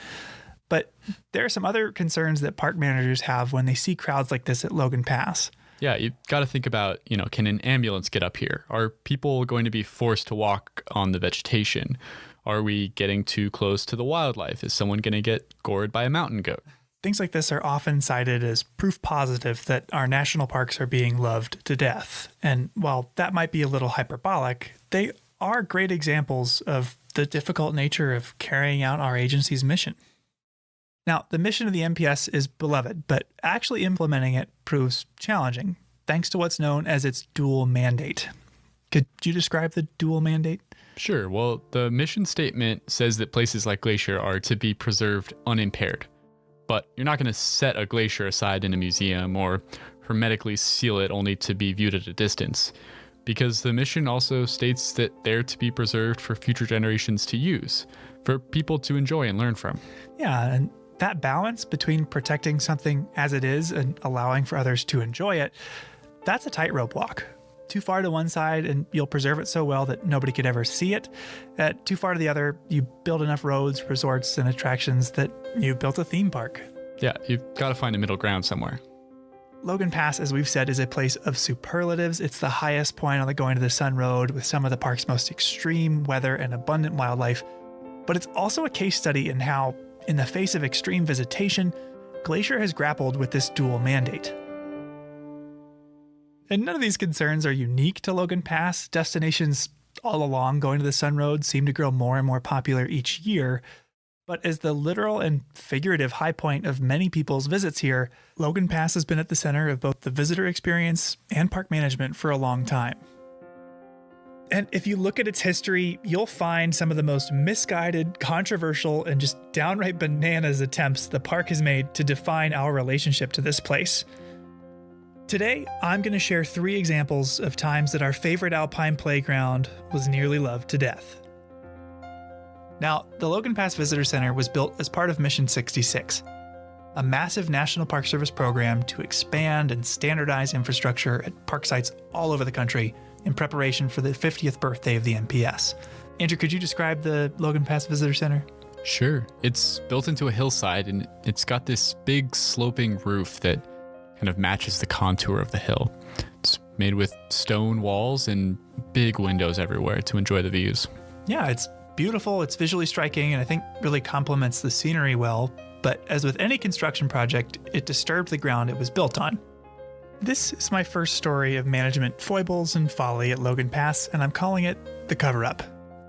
But there are some other concerns that park managers have when they see crowds like this at Logan Pass. Yeah, you've got to think about, can an ambulance get up here? Are people going to be forced to walk on the vegetation? Are we getting too close to the wildlife? Is someone going to get gored by a mountain goat? Things like this are often cited as proof positive that our national parks are being loved to death. And while that might be a little hyperbolic, they are great examples of the difficult nature of carrying out our agency's mission. Now, the mission of the NPS is beloved, but actually implementing it proves challenging, thanks to what's known as its dual mandate. Could you describe the dual mandate? Sure. Well, the mission statement says that places like Glacier are to be preserved unimpaired. But you're not going to set a glacier aside in a museum or hermetically seal it only to be viewed at a distance, because the mission also states that they're to be preserved for future generations to use, for people to enjoy and learn from. Yeah, and that balance between protecting something as it is and allowing for others to enjoy it, that's a tightrope walk. Too far to one side and you'll preserve it so well that nobody could ever see it. Too far to the other, you build enough roads, resorts, and attractions that you built a theme park. Yeah, you've got to find a middle ground somewhere. Logan Pass, as we've said, is a place of superlatives. It's the highest point on the Going to the Sun Road with some of the park's most extreme weather and abundant wildlife. But it's also a case study in how, in the face of extreme visitation, Glacier has grappled with this dual mandate. And none of these concerns are unique to Logan Pass. Destinations all along Going to the Sun Road seem to grow more and more popular each year. But as the literal and figurative high point of many people's visits here, Logan Pass has been at the center of both the visitor experience and park management for a long time. And if you look at its history, you'll find some of the most misguided, controversial, and just downright bananas attempts the park has made to define our relationship to this place. Today, I'm going to share 3 examples of times that our favorite alpine playground was nearly loved to death. Now, the Logan Pass Visitor Center was built as part of Mission 66, a massive National Park Service program to expand and standardize infrastructure at park sites all over the country in preparation for the 50th birthday of the NPS. Andrew, could you describe the Logan Pass Visitor Center? Sure. It's built into a hillside, and it's got this big sloping roof that kind of matches the contour of the hill. It's made with stone walls and big windows everywhere to enjoy the views. Yeah, it's beautiful, it's visually striking, and I think really complements the scenery well. But as with any construction project, it disturbed the ground it was built on. This is my first story of management foibles and folly at Logan Pass, and I'm calling it The Cover-Up.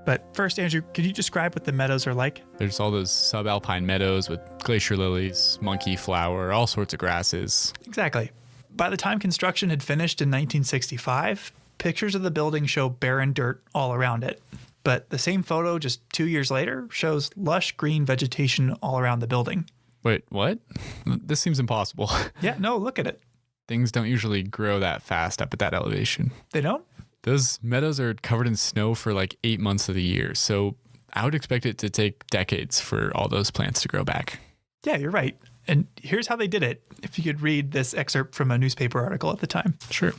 But first, Andrew, could you describe what the meadows are like? There's all those subalpine meadows with glacier lilies, monkey flower, all sorts of grasses. Exactly. By the time construction had finished in 1965, pictures of the building show barren dirt all around it. But the same photo just 2 years later shows lush green vegetation all around the building. Wait, what? This seems impossible. Yeah, no, look at it. Things don't usually grow that fast up at that elevation. They don't? Those meadows are covered in snow for like 8 months of the year, so I would expect it to take decades for all those plants to grow back. Yeah, you're right. And here's how they did it, if you could read this excerpt from a newspaper article at the time. Sure.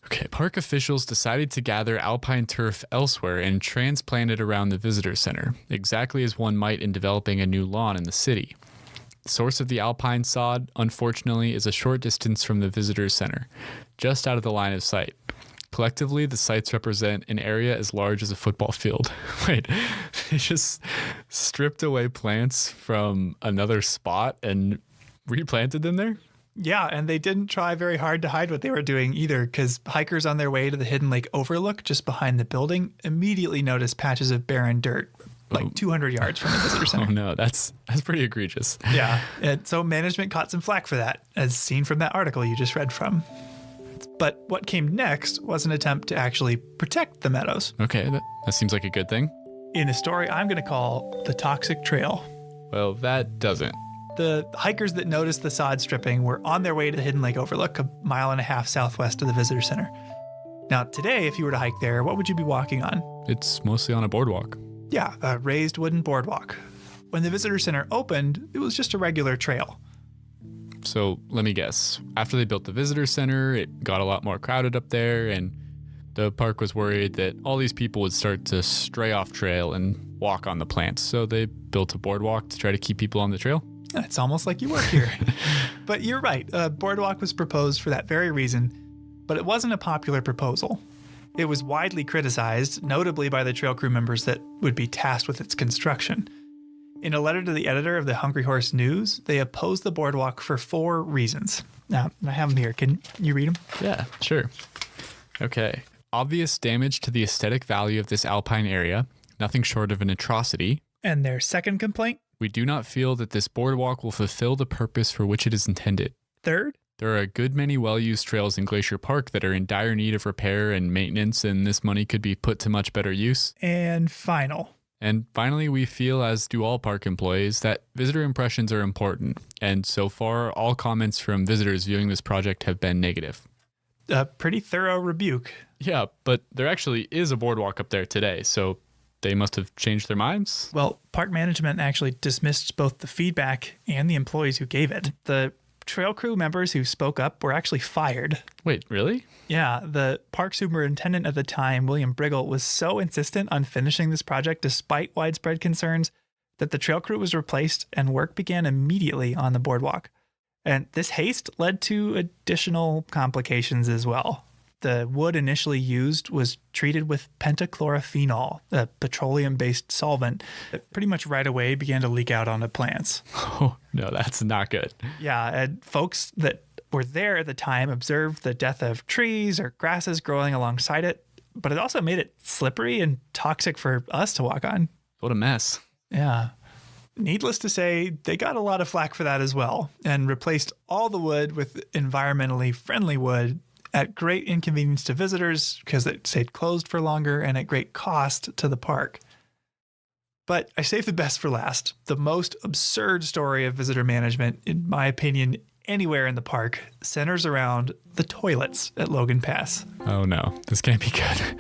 Okay, park officials decided to gather alpine turf elsewhere and transplant it around the visitor center, exactly as one might in developing a new lawn in the city. The source of the alpine sod, unfortunately, is a short distance from the visitor center, just out of the line of sight. Collectively, the sites represent an area as large as a football field. Wait, they just stripped away plants from another spot and replanted them there? Yeah, and they didn't try very hard to hide what they were doing either, because hikers on their way to the Hidden Lake Overlook just behind the building immediately noticed patches of barren dirt like 200 yards from the visitor center. Oh no, that's pretty egregious. Yeah, and so management caught some flack for that, as seen from that article you just read from. But what came next was an attempt to actually protect the meadows. Okay, that seems like a good thing. In a story I'm going to call The Toxic Trail. Well, that doesn't. The hikers that noticed the sod stripping were on their way to the Hidden Lake Overlook, a mile and a half southwest of the visitor center. Now, today, if you were to hike there, what would you be walking on? It's mostly on a boardwalk. Yeah, a raised wooden boardwalk. When the visitor center opened, it was just a regular trail. So let me guess. After they built the visitor center, it got a lot more crowded up there, and the park was worried that all these people would start to stray off trail and walk on the plants. So they built a boardwalk to try to keep people on the trail. It's almost like you work here. But you're right. A boardwalk was proposed for that very reason, but it wasn't a popular proposal. It was widely criticized, notably by the trail crew members that would be tasked with its construction. In a letter to the editor of the Hungry Horse News, they opposed the boardwalk for 4 reasons. Now, I have them here. Can you read them? Yeah, sure. Okay. Obvious damage to the aesthetic value of this alpine area, nothing short of an atrocity. And their second complaint? We do not feel that this boardwalk will fulfill the purpose for which it is intended. Third? There are a good many well-used trails in Glacier Park that are in dire need of repair and maintenance, and this money could be put to much better use. And finally, we feel, as do all park employees, that visitor impressions are important, and so far, all comments from visitors viewing this project have been negative. A pretty thorough rebuke. Yeah, but there actually is a boardwalk up there today, so they must have changed their minds? Well, park management actually dismissed both the feedback and the employees who gave it. The trail crew members who spoke up were actually fired. Wait, really? Yeah, the park superintendent at the time, William Briggle, was so insistent on finishing this project despite widespread concerns that the trail crew was replaced and work began immediately on the boardwalk. And this haste led to additional complications as well. The wood initially used was treated with pentachlorophenol, a petroleum-based solvent that pretty much right away began to leak out onto plants. Oh, no, that's not good. Yeah, and folks that were there at the time observed the death of trees or grasses growing alongside it, but it also made it slippery and toxic for us to walk on. What a mess. Yeah. Needless to say, they got a lot of flack for that as well, and replaced all the wood with environmentally friendly wood at great inconvenience to visitors because it stayed closed for longer and at great cost to the park. But I saved the best for last. The most absurd story of visitor management, in my opinion, anywhere in the park, centers around the toilets at Logan Pass. Oh no, this can't be good.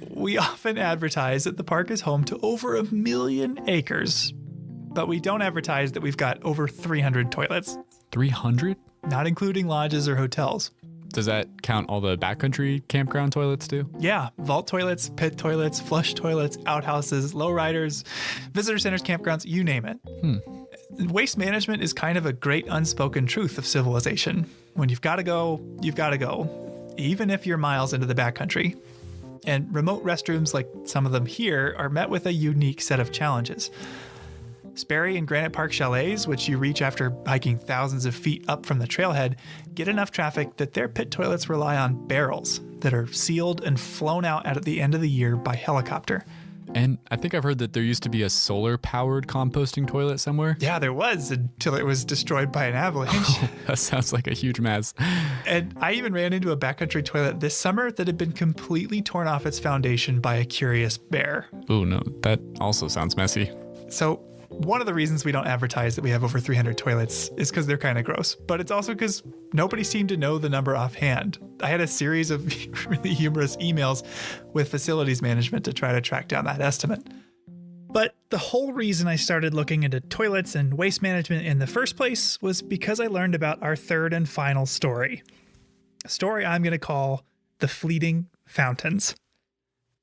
We often advertise that the park is home to over 1 million acres, but we don't advertise that we've got over 300 toilets. 300? Not including lodges or hotels. Does that count all the backcountry campground toilets too? Yeah, vault toilets, pit toilets, flush toilets, outhouses, lowriders, visitor centers, campgrounds, you name it. Waste management is kind of a great unspoken truth of civilization. When you've got to go, you've got to go, even if you're miles into the backcountry. And remote restrooms like some of them here are met with a unique set of challenges. Sperry and Granite Park chalets, which you reach after hiking thousands of feet up from the trailhead, get enough traffic that their pit toilets rely on barrels that are sealed and flown out at the end of the year by helicopter. And I think I've heard that there used to be a solar-powered composting toilet somewhere. Yeah, there was, until it was destroyed by an avalanche. That sounds like a huge mess. And I even ran into a backcountry toilet this summer that had been completely torn off its foundation by a curious bear. Oh no, that also sounds messy. So one of the reasons we don't advertise that we have over 300 toilets is because they're kind of gross, but it's also because nobody seemed to know the number offhand. I had a series of really humorous emails with facilities management to try to track down that estimate. But the whole reason I started looking into toilets and waste management in the first place was because I learned about our third and final story. A story I'm going to call The Fleeting Fountains.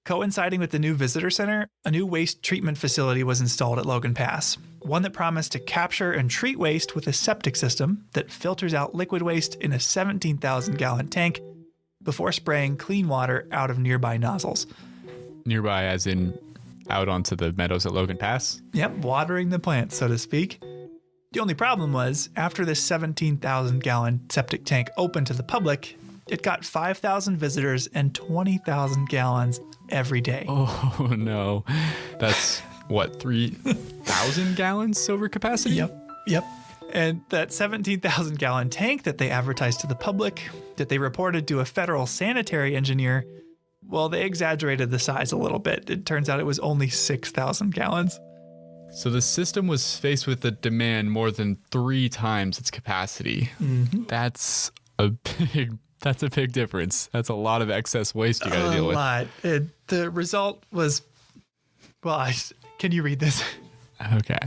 Coinciding with the new visitor center, a new waste treatment facility was installed at Logan Pass, one that promised to capture and treat waste with a septic system that filters out liquid waste in a 17,000-gallon tank before spraying clean water out of nearby nozzles. Nearby as in out onto the meadows at Logan Pass? Yep, watering the plants, so to speak. The only problem was, after this 17,000-gallon septic tank opened to the public, it got 5,000 visitors and 20,000 gallons every day. Oh no. That's what, 3,000 gallons over capacity? Yep. And that 17,000 gallon tank that they advertised to the public, that they reported to a federal sanitary engineer, well, they exaggerated the size a little bit. It turns out it was only 6,000 gallons. So the system was faced with a demand more than 3 times its capacity. Mm-hmm. That's a big difference. That's a lot of excess waste you got to deal with. A lot. The result was, well, can you read this? Okay.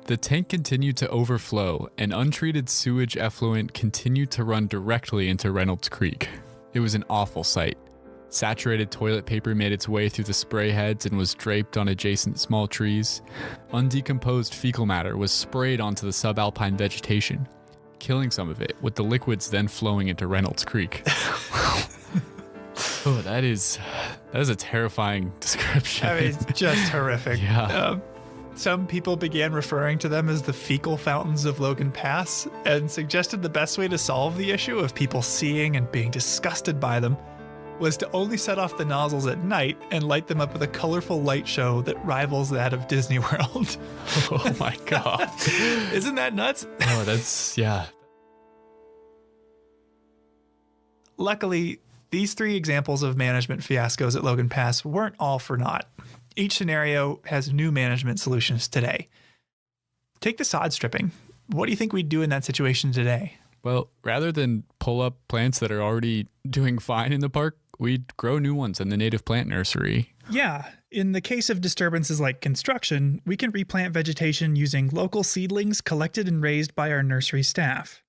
The tank continued to overflow, and untreated sewage effluent continued to run directly into Reynolds Creek. It was an awful sight. Saturated toilet paper made its way through the spray heads and was draped on adjacent small trees. Undecomposed fecal matter was sprayed onto the subalpine vegetation, killing some of it, with the liquids then flowing into Reynolds Creek. Oh, that is a terrifying description. I mean, it's just horrific. Yeah. Some people began referring to them as the fecal fountains of Logan Pass and suggested the best way to solve the issue of people seeing and being disgusted by them was to only set off the nozzles at night and light them up with a colorful light show that rivals that of Disney World. Oh my God. Isn't that nuts? Oh, that's, yeah. Luckily, these 3 examples of management fiascos at Logan Pass weren't all for naught. Each scenario has new management solutions today. Take the sod stripping. What do you think we'd do in that situation today? Well, rather than pull up plants that are already doing fine in the park, we'd grow new ones in the native plant nursery. Yeah. In the case of disturbances like construction, we can replant vegetation using local seedlings collected and raised by our nursery staff.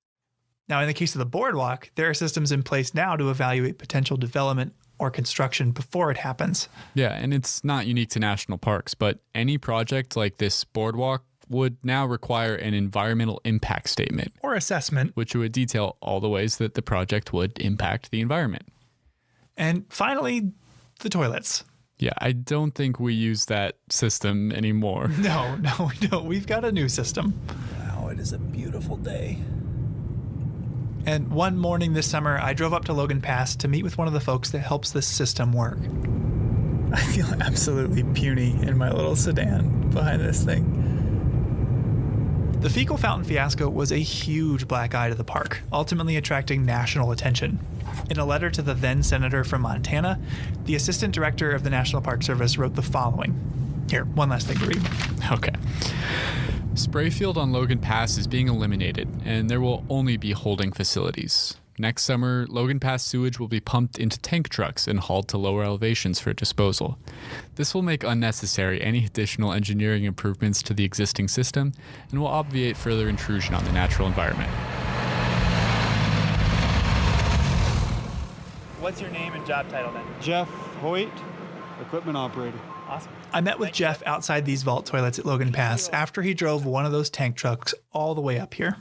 Now, in the case of the boardwalk, there are systems in place now to evaluate potential development or construction before it happens. Yeah, and it's not unique to national parks, but any project like this boardwalk would now require an environmental impact statement. Or assessment. Which would detail all the ways that the project would impact the environment. And finally, the toilets. Yeah, I don't think we use that system anymore. No, we don't. We've got a new system. Wow, it is a beautiful day. And one morning this summer, I drove up to Logan Pass to meet with one of the folks that helps this system work. I feel absolutely puny in my little sedan behind this thing. The fecal fountain fiasco was a huge black eye to the park, ultimately attracting national attention. In a letter to the then senator from Montana, the assistant director of the National Park Service wrote the following. Here, one last thing to read. Okay. Sprayfield on Logan Pass is being eliminated, and there will only be holding facilities. Next summer, Logan Pass sewage will be pumped into tank trucks and hauled to lower elevations for disposal. This will make unnecessary any additional engineering improvements to the existing system and will obviate further intrusion on the natural environment. What's your name and job title then? Jeff Hoyt, equipment operator. Awesome. I met with Jeff outside these vault toilets at Logan Pass after he drove one of those tank trucks all the way up here.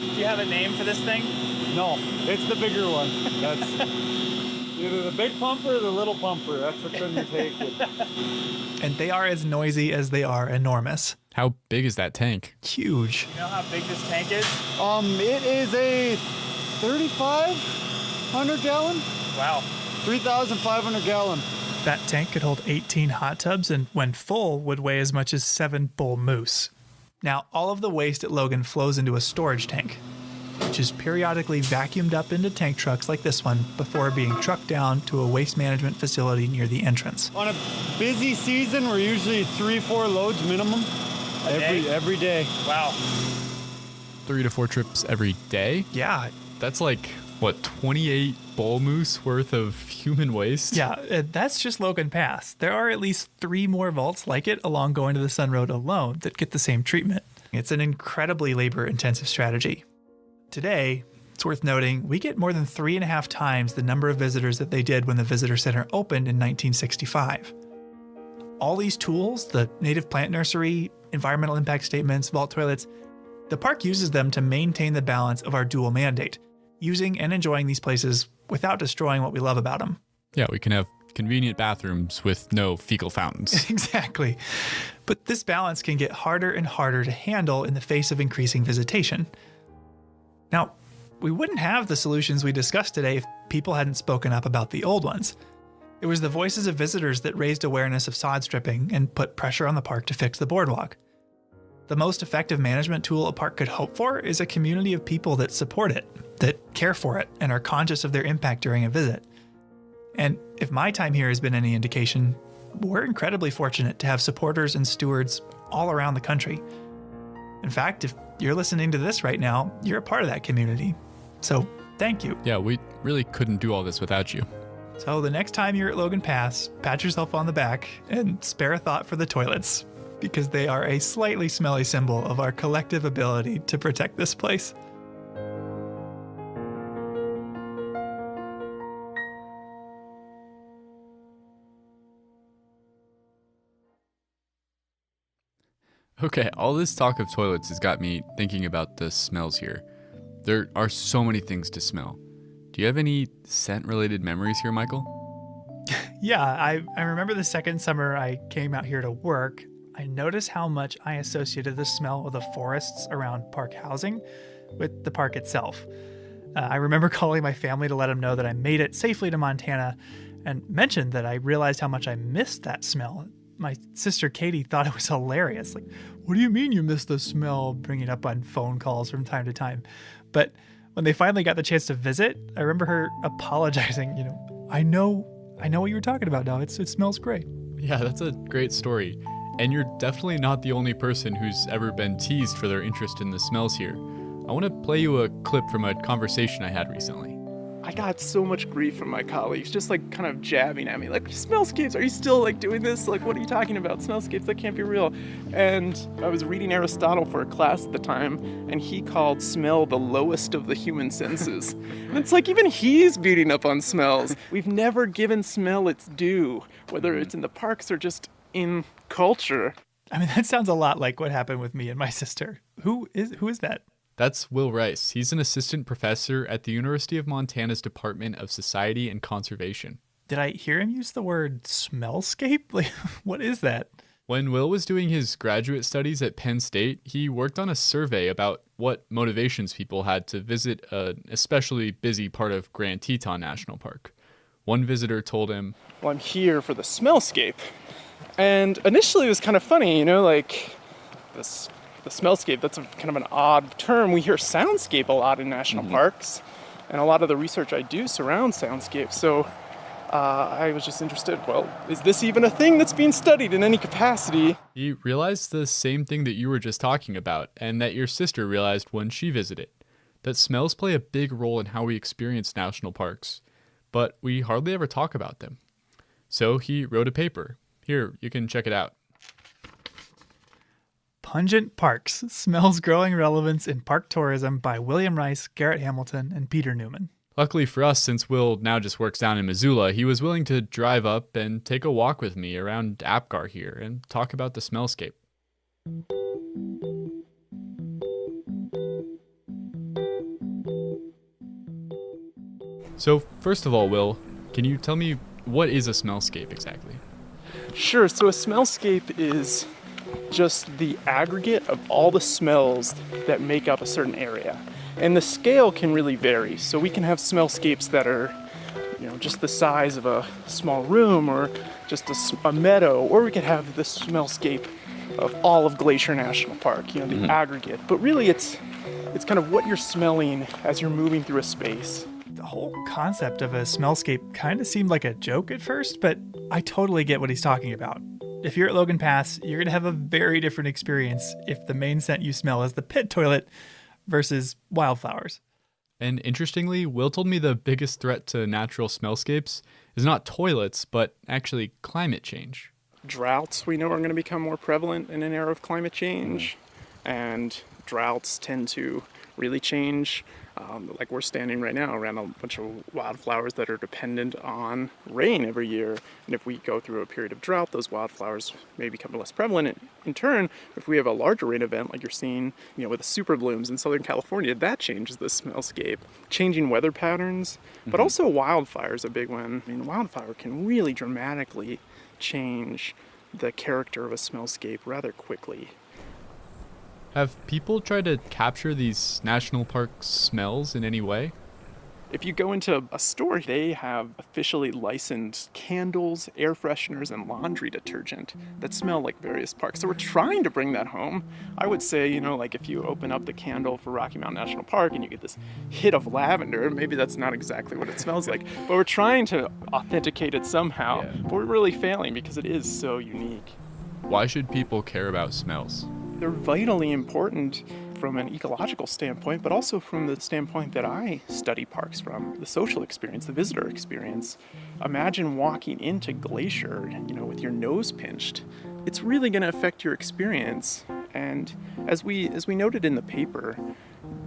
Do you have a name for this thing? No, it's the bigger one. That's either the big pumper or the little pumper. That's which one you're taking. And they are as noisy as they are enormous. How big is that tank? Huge. You know how big this tank is? It is a 3,500 gallon. Wow. 3,500 gallon. That tank could hold 18 hot tubs and when full would weigh as much as 7 bull moose. Now, all of the waste at Logan flows into a storage tank, which is periodically vacuumed up into tank trucks like this one before being trucked down to a waste management facility near the entrance. On a busy season, we're usually 3-4 loads minimum every day. Wow. 3 to 4 trips every day? Yeah. That's like, what, 28 bull moose worth of human waste? Yeah, that's just Logan Pass. There are at least 3 more vaults like it along Going to the Sun Road alone that get the same treatment. It's an incredibly labor-intensive strategy. Today, it's worth noting, we get more than 3.5 times the number of visitors that they did when the visitor center opened in 1965. All these tools, the native plant nursery, environmental impact statements, vault toilets, the park uses them to maintain the balance of our dual mandate, using and enjoying these places without destroying what we love about them. Yeah, we can have convenient bathrooms with no fecal fountains. Exactly. But this balance can get harder and harder to handle in the face of increasing visitation. Now, we wouldn't have the solutions we discussed today if people hadn't spoken up about the old ones. It was the voices of visitors that raised awareness of sod stripping and put pressure on the park to fix the boardwalk. The most effective management tool a park could hope for is a community of people that support it, that care for it, and are conscious of their impact during a visit. And if my time here has been any indication, we're incredibly fortunate to have supporters and stewards all around the country. In fact, if you're listening to this right now, you're a part of that community. So thank you. Yeah, we really couldn't do all this without you. So the next time you're at Logan Pass, pat yourself on the back and spare a thought for the toilets, because they are a slightly smelly symbol of our collective ability to protect this place. Okay, all this talk of toilets has got me thinking about the smells here. There are so many things to smell. Do you have any scent-related memories here, Michael? Yeah, I remember the second summer I came out here to work, I noticed how much I associated the smell of the forests around park housing with the park itself. I remember calling my family to let them know that I made it safely to Montana and mentioned that I realized how much I missed that smell. My sister Katie thought it was hilarious. Like, what do you mean you miss the smell? Bringing it up on phone calls from time to time. But when they finally got the chance to visit, I remember her apologizing. I know what you were talking about now. It smells great. Yeah, that's a great story. And you're definitely not the only person who's ever been teased for their interest in the smells here. I want to play you a clip from a conversation I had recently. I got so much grief from my colleagues, just like kind of jabbing at me, like, smellscapes, are you still like doing this? Like, what are you talking about? Smellscapes, that can't be real. And I was reading Aristotle for a class at the time, and he called smell the lowest of the human senses. And it's like, even he's beating up on smells. We've never given smell its due, whether it's in the parks or just in culture. I mean, that sounds a lot like what happened with me and my sister. Who is that? That's Will Rice. He's an assistant professor at the University of Montana's Department of Society and Conservation. Did I hear him use the word smellscape? Like, what is that? When Will was doing his graduate studies at Penn State, he worked on a survey about what motivations people had to visit an especially busy part of Grand Teton National Park. One visitor told him, "Well, I'm here for the smellscape." And initially it was kind of funny, like, this the smellscape, that's kind of an odd term. We hear soundscape a lot in national parks, and a lot of the research I do surrounds soundscape. So I was just interested, well, is this even a thing that's being studied in any capacity? You realized the same thing that you were just talking about, and that your sister realized when she visited, that smells play a big role in how we experience national parks, but we hardly ever talk about them. So he wrote a paper. Here, you can check it out. Pungent Parks, Smells Growing Relevance in Park Tourism by William Rice, Garrett Hamilton, and Peter Newman. Luckily for us, since Will now just works down in Missoula, he was willing to drive up and take a walk with me around Apgar here and talk about the smellscape. So first of all, Will, can you tell me what is a smellscape exactly? Sure, so a smellscape is just the aggregate of all the smells that make up a certain area. And the scale can really vary. So we can have smellscapes that are, just the size of a small room or just a meadow, or we could have the smellscape of all of Glacier National Park, the aggregate. But really it's kind of what you're smelling as you're moving through a space. The whole concept of a smellscape kind of seemed like a joke at first, but I totally get what he's talking about. If you're at Logan Pass, you're going to have a very different experience if the main scent you smell is the pit toilet versus wildflowers. And interestingly, Will told me the biggest threat to natural smellscapes is not toilets, but actually climate change. Droughts we know are going to become more prevalent in an era of climate change, and droughts tend to really change. Like we're standing right now around a bunch of wildflowers that are dependent on rain every year. And if we go through a period of drought, those wildflowers may become less prevalent. In turn, if we have a larger rain event like you're seeing, with the super blooms in Southern California, that changes the smellscape. Changing weather patterns, but also wildfires, a big one. I mean, wildfire can really dramatically change the character of a smellscape rather quickly. Have people tried to capture these national park smells in any way? If you go into a store, they have officially licensed candles, air fresheners, and laundry detergent that smell like various parks. So we're trying to bring that home. I would say, like if you open up the candle for Rocky Mountain National Park and you get this hit of lavender, maybe that's not exactly what it smells like. But we're trying to authenticate it somehow. Yeah. But we're really failing because it is so unique. Why should people care about smells? They're vitally important from an ecological standpoint, but also from the standpoint that I study parks from, the social experience, the visitor experience. Imagine walking into Glacier, with your nose pinched. It's really going to affect your experience. And as we noted in the paper,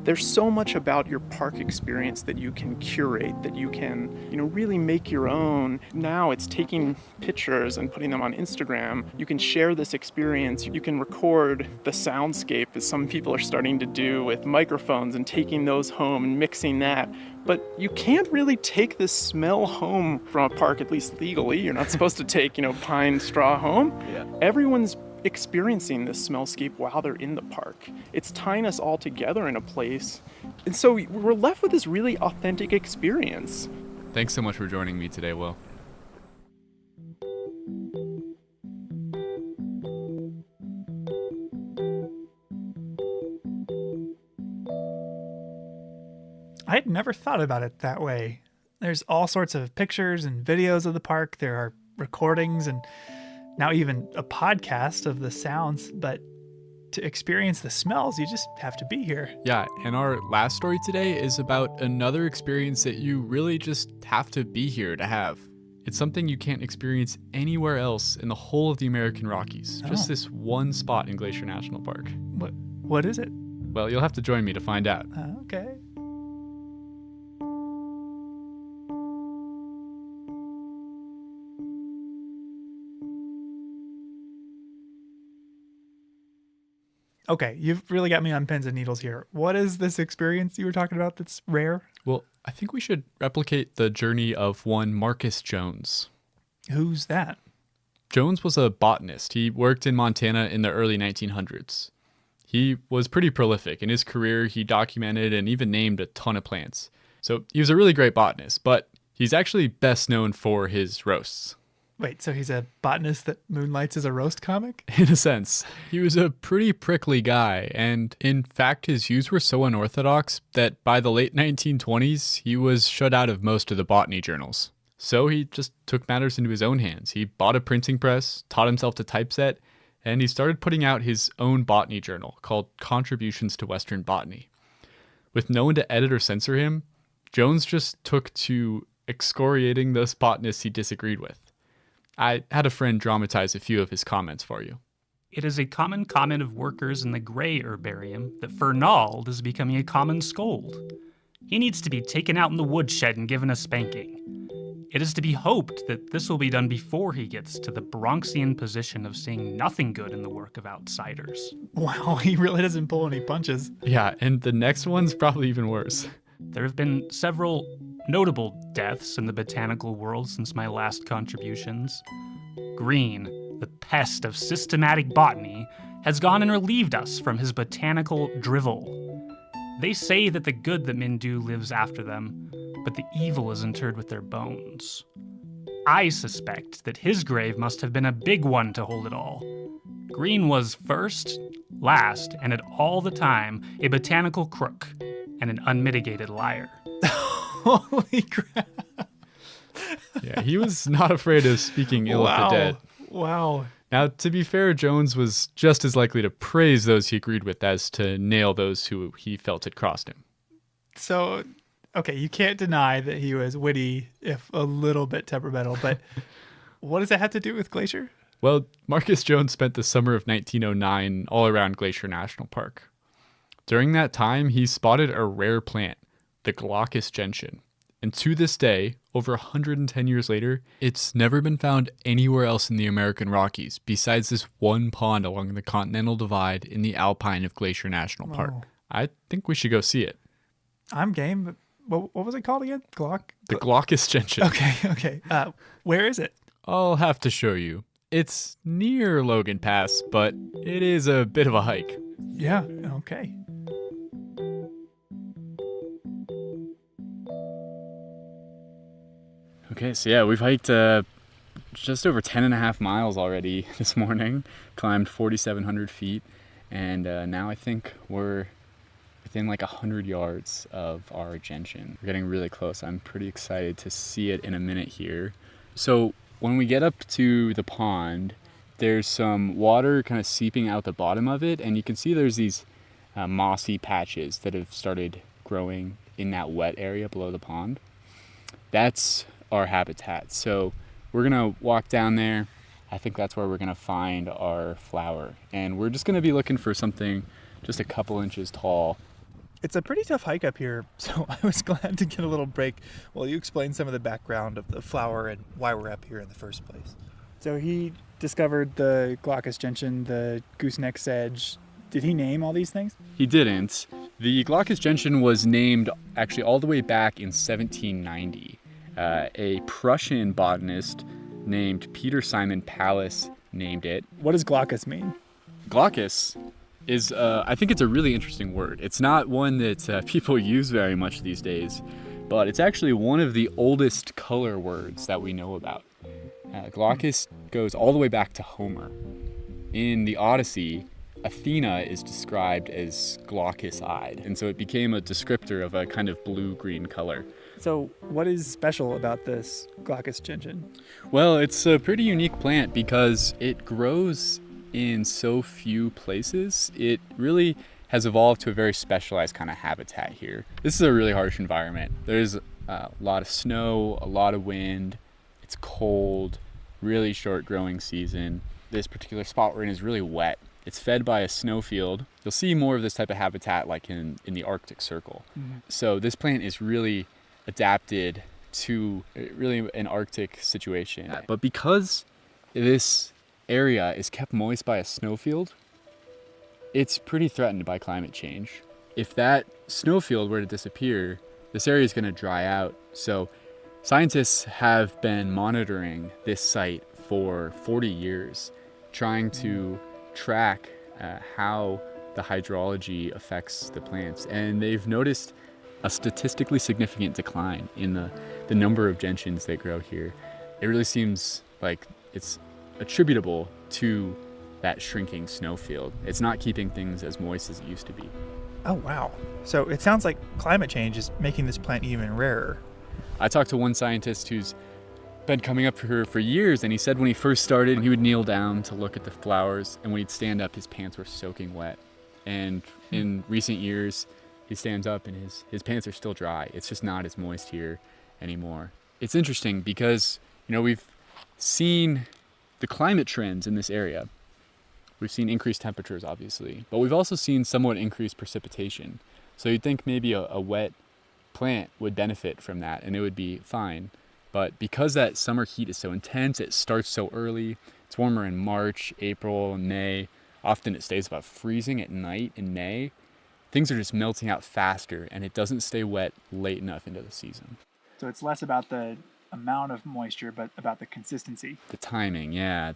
there's so much about your park experience that you can curate, that you can, really make your own. Now it's taking pictures and putting them on Instagram. You can share this experience. You can record the soundscape, as some people are starting to do with microphones and taking those home and mixing that. But you can't really take this smell home from a park, at least legally. You're not supposed to take, pine straw home. Yeah. Everyone's experiencing this smellscape while they're in the park. It's tying us all together in a place. And so we're left with this really authentic experience. Thanks so much for joining me today, Will. I had never thought about it that way. There's all sorts of pictures and videos of the park. There are recordings and now even a podcast of the sounds, but to experience the smells, you just have to be here. Yeah, and our last story today is about another experience that you really just have to be here to have. It's something you can't experience anywhere else in the whole of the American Rockies. Just this one spot in Glacier National Park. What is it? Well, you'll have to join me to find out. Okay. Okay, you've really got me on pins and needles here. What is this experience you were talking about that's rare? Well, I think we should replicate the journey of one Marcus Jones. Who's that? Jones was a botanist. He worked in Montana in the early 1900s. He was pretty prolific. In his career, he documented and even named a ton of plants. So he was a really great botanist, but he's actually best known for his roasts. Wait, so he's a botanist that moonlights as a roast comic? In a sense. He was a pretty prickly guy, and in fact his views were so unorthodox that by the late 1920s he was shut out of most of the botany journals. So he just took matters into his own hands. He bought a printing press, taught himself to typeset, and he started putting out his own botany journal called Contributions to Western Botany. With no one to edit or censor him, Jones just took to excoriating those botanists he disagreed with. I had a friend dramatize a few of his comments for you. It is a common comment of workers in the gray herbarium that Fernald is becoming a common scold. He needs to be taken out in the woodshed and given a spanking. It is to be hoped that this will be done before he gets to the Bronxian position of seeing nothing good in the work of outsiders. Wow, he really doesn't pull any punches. Yeah, and the next one's probably even worse. There have been several notable deaths in the botanical world since my last contributions. Green, the pest of systematic botany, has gone and relieved us from his botanical drivel. They say that the good that men do lives after them, but the evil is interred with their bones. I suspect that his grave must have been a big one to hold it all. Green was first, last, and at all the time a botanical crook and an unmitigated liar. Holy crap. Yeah, he was not afraid of speaking ill of the dead. Wow. Now, to be fair, Jones was just as likely to praise those he agreed with as to nail those who he felt had crossed him. So, okay, you can't deny that he was witty, if a little bit temperamental, but what does that have to do with Glacier? Well, Marcus Jones spent the summer of 1909 all around Glacier National Park. During that time, he spotted a rare plant, the Glaucus gentian. And to this day, over 110 years later, it's never been found anywhere else in the American Rockies besides this one pond along the Continental Divide in the Alpine of Glacier National Park. Oh. I think we should go see it. I'm game, but what was it called again? The Glaucus gentian. Okay. Where is it? I'll have to show you. It's near Logan Pass, but it is a bit of a hike. Yeah, okay. Okay, so yeah, we've hiked just over 10 and a half miles already this morning, climbed 4,700 feet, and now I think we're within like 100 yards of our gentian. We're getting really close. I'm pretty excited to see it in a minute here. So when we get up to the pond, there's some water kind of seeping out the bottom of it, and you can see there's these mossy patches that have started growing in that wet area below the pond. That's our habitat. So we're gonna walk down there. I think that's where we're gonna find our flower, and we're just gonna be looking for something just a couple inches tall. It's a pretty tough hike up here, so I was glad to get a little break while you explain some of the background of the flower and why we're up here in the first place. So he discovered the Glaucus gentian, the gooseneck sedge. Did he name all these things? He didn't. The Glaucus gentian was named actually all the way back in 1790. A Prussian botanist named Peter Simon Pallas named it. What does Glaucus mean? Glaucus is, I think it's a really interesting word. It's not one that people use very much these days, but it's actually one of the oldest color words that we know about. Glaucus goes all the way back to Homer. In the Odyssey, Athena is described as glaucous-eyed, and so it became a descriptor of a kind of blue-green color. So what is special about this Glaucus gentian? Well, it's a pretty unique plant because it grows in so few places. It really has evolved to a very specialized kind of habitat here. This is a really harsh environment. There's a lot of snow, a lot of wind. It's cold, really short growing season. This particular spot we're in is really wet. It's fed by a snowfield. You'll see more of this type of habitat like in the Arctic Circle. Mm-hmm. So this plant is really adapted to really an Arctic situation. But because this area is kept moist by a snowfield, it's pretty threatened by climate change. If that snowfield were to disappear, this area is going to dry out. So scientists have been monitoring this site for 40 years, trying to track how the hydrology affects the plants. And they've noticed a statistically significant decline in the number of gentians that grow here. It really seems Like, it's attributable to that shrinking snowfield. It's not keeping things as moist as it used to be. Oh, wow. So it sounds like climate change is making this plant even rarer. I talked to one scientist who's been coming up here for years, and he said when he first started, he would kneel down to look at the flowers, and when he'd stand up, his pants were soaking wet. And in recent years, he stands up and his pants are still dry. It's just not as moist here anymore. It's interesting because, we've seen the climate trends in this area. We've seen increased temperatures, obviously, but we've also seen somewhat increased precipitation. So you'd think maybe a wet plant would benefit from that and it would be fine. But because that summer heat is so intense, it starts so early. It's warmer in March, April, May. Often it stays about freezing at night in May. Things are just melting out faster and it doesn't stay wet late enough into the season. So it's less about the amount of moisture, but about the consistency. The timing, yeah.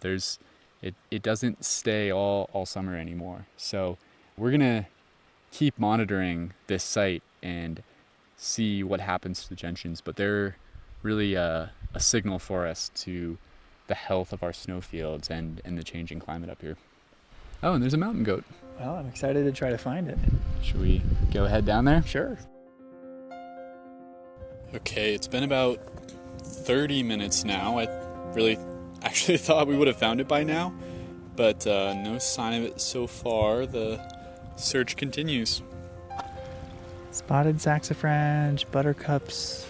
It doesn't stay all summer anymore. So we're gonna keep monitoring this site and see what happens to the gentians, but they're really a signal for us to the health of our snowfields and the changing climate up here. Oh, and there's a mountain goat. Well, I'm excited to try to find it. Should we go head down there? Sure. Okay, it's been about 30 minutes now. I really actually thought we would have found it by now, but no sign of it so far. The search continues. Spotted saxifrage, buttercups,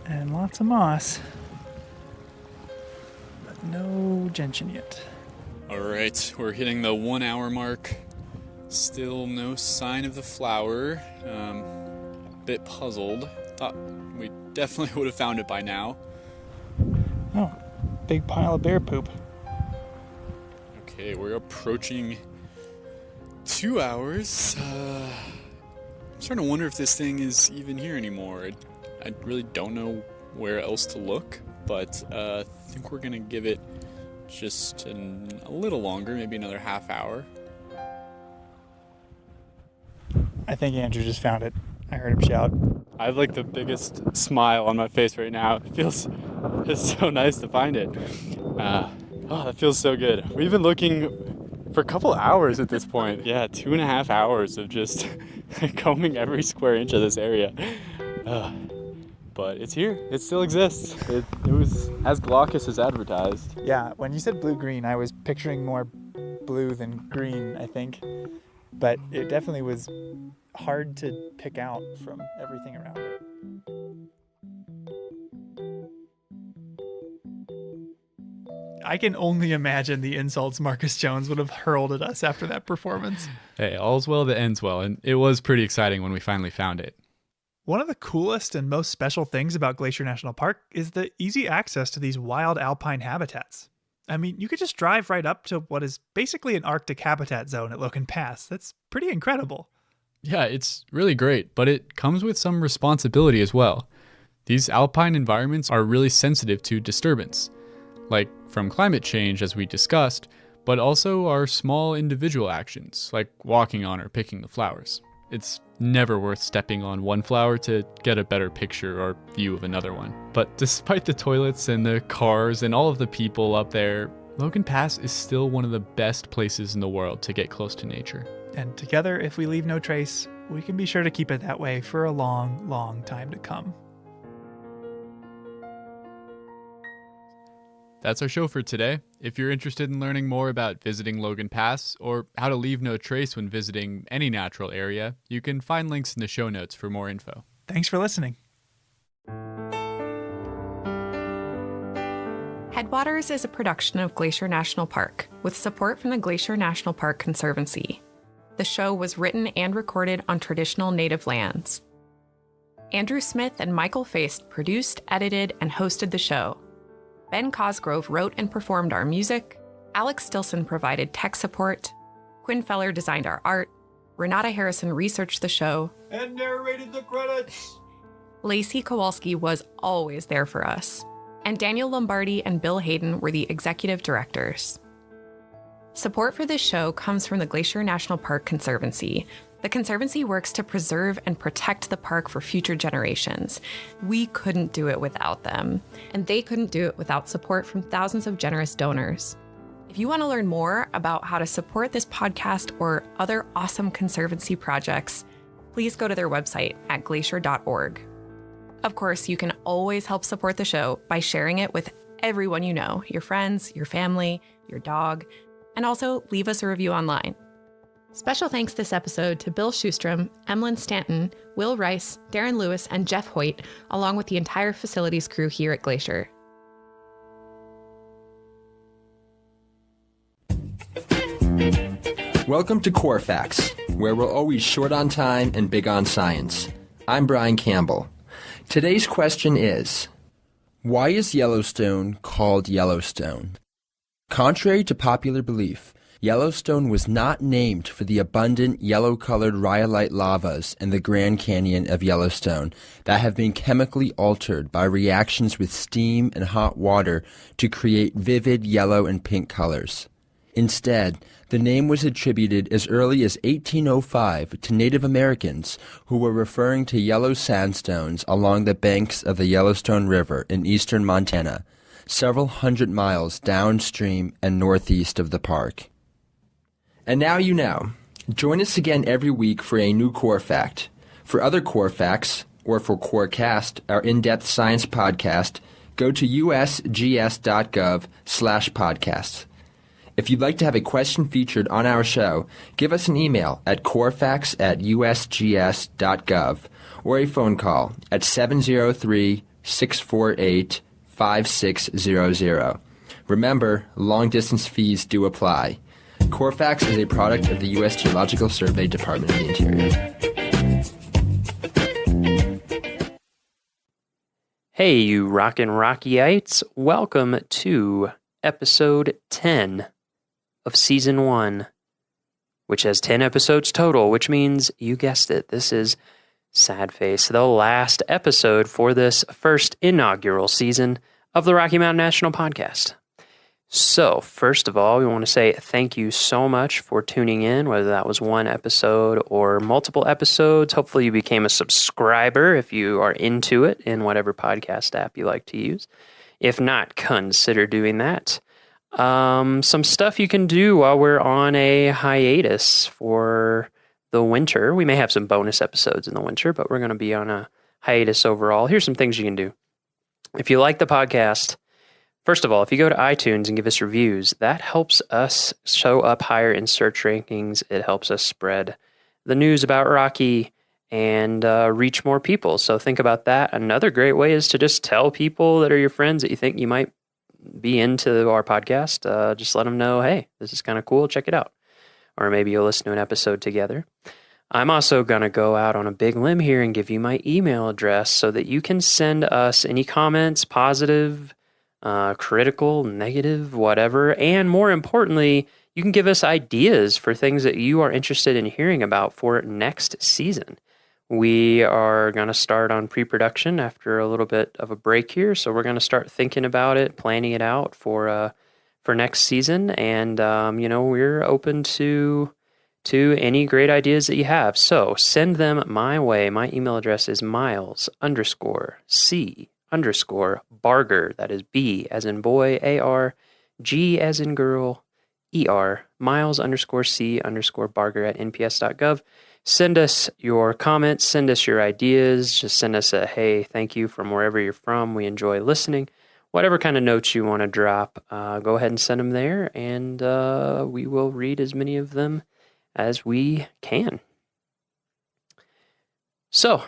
and lots of moss. But no gentian yet. All right, we're hitting the 1 hour mark. Still no sign of the flower. Bit puzzled. Thought we definitely would have found it by now. Oh, big pile of bear poop. Okay, we're approaching 2 hours. I'm starting to wonder if this thing is even here anymore. I really don't know where else to look, but I think we're gonna give it just a little longer, maybe another half hour. I think Andrew just found it. I heard him shout. I have like the biggest smile on my face right now. It's so nice to find it. That feels so good. We've been looking for a couple hours at this point. Yeah, 2.5 hours of just combing every square inch of this area. But it's here. It still exists. It was as glaucous as advertised. Yeah, when you said blue-green, I was picturing more blue than green, I think. But it definitely was hard to pick out from everything around it. I can only imagine the insults Marcus Jones would have hurled at us after that performance. Hey, all's well that ends well, and it was pretty exciting when we finally found it. One of the coolest and most special things about Glacier National Park is the easy access to these wild alpine habitats. I mean, you could just drive right up to what is basically an Arctic habitat zone at Logan Pass. That's pretty incredible. Yeah, it's really great, but it comes with some responsibility as well. These alpine environments are really sensitive to disturbance, like from climate change, as we discussed, but also our small individual actions, like walking on or picking the flowers. It's never worth stepping on one flower to get a better picture or view of another one. But despite the toilets and the cars and all of the people up there, Logan Pass is still one of the best places in the world to get close to nature. And together, if we leave no trace, we can be sure to keep it that way for a long, long time to come. That's our show for today. If you're interested in learning more about visiting Logan Pass or how to leave no trace when visiting any natural area, you can find links in the show notes for more info. Thanks for listening. Headwaters is a production of Glacier National Park with support from the Glacier National Park Conservancy. The show was written and recorded on traditional native lands. Andrew Smith and Michael Feist produced, edited, and hosted the show. Ben Cosgrove wrote and performed our music. Alex Stilson provided tech support. Quinn Feller designed our art. Renata Harrison researched the show. And narrated the credits. Lacey Kowalski was always there for us. And Daniel Lombardi and Bill Hayden were the executive directors. Support for this show comes from the Glacier National Park Conservancy, The Conservancy works to preserve and protect the park for future generations. We couldn't do it without them, and they couldn't do it without support from thousands of generous donors. If you want to learn more about how to support this podcast or other awesome Conservancy projects, please go to their website at glacier.org. Of course, you can always help support the show by sharing it with everyone you know, your friends, your family, your dog, and also leave us a review online. Special thanks this episode to Bill Schustrom, Emlyn Stanton, Will Rice, Darren Lewis, and Jeff Hoyt, along with the entire facilities crew here at Glacier. Welcome to Core Facts, where we're always short on time and big on science. I'm Brian Campbell. Today's question is, why is Yellowstone called Yellowstone? Contrary to popular belief, Yellowstone was not named for the abundant yellow-colored rhyolite lavas in the Grand Canyon of Yellowstone that have been chemically altered by reactions with steam and hot water to create vivid yellow and pink colors. Instead, the name was attributed as early as 1805 to Native Americans who were referring to yellow sandstones along the banks of the Yellowstone River in eastern Montana, several hundred miles downstream and northeast of the park. And now you know. Join us again every week for a new Core Fact. For other Core Facts, or for CoreCast, our in-depth science podcast, go to usgs.gov/podcasts. If you'd like to have a question featured on our show, give us an email at corefacts@usgs.gov or a phone call at 703-648-5600. Remember, long-distance fees do apply. Core Facts is a product of the U.S. Geological Survey Department of the Interior. Hey, you rockin' Rockyites. Welcome to episode 10 of season 1, which has 10 episodes total, which means, you guessed it, this is Sad Face, the last episode for this first inaugural season of the Rocky Mountain National Podcast. So, first of all, we want to say thank you so much for tuning in, whether that was one episode or multiple episodes. Hopefully you became a subscriber if you are into it in whatever podcast app you like to use. If not, consider doing that. Some stuff you can do while we're on a hiatus for the winter. We may have some bonus episodes in the winter, but we're going to be on a hiatus overall. Here's some things you can do. If you like the podcast, first of all, if you go to iTunes and give us reviews, that helps us show up higher in search rankings. It helps us spread the news about Rocky and reach more people. So think about that. Another great way is to just tell people that are your friends that you think you might be into our podcast. Just let them know, hey, this is kind of cool. Check it out. Or maybe you'll listen to an episode together. I'm also going to go out on a big limb here and give you my email address so that you can send us any comments, positive, critical, negative, whatever. And more importantly, you can give us ideas for things that you are interested in hearing about for next season. We are going to start on pre-production after a little bit of a break here. So we're going to start thinking about it, planning it out for next season. And, we're open to any great ideas that you have. So send them my way. My email address is miles_C_Barger. That is B as in boy, A-R, G as in girl, E-R, miles_C_Barger at nps.gov. Send us your comments, send us your ideas, just send us a hey, thank you from wherever you're from. We enjoy listening. Whatever kind of notes you want to drop, go ahead and send them there, and we will read as many of them as we can. So,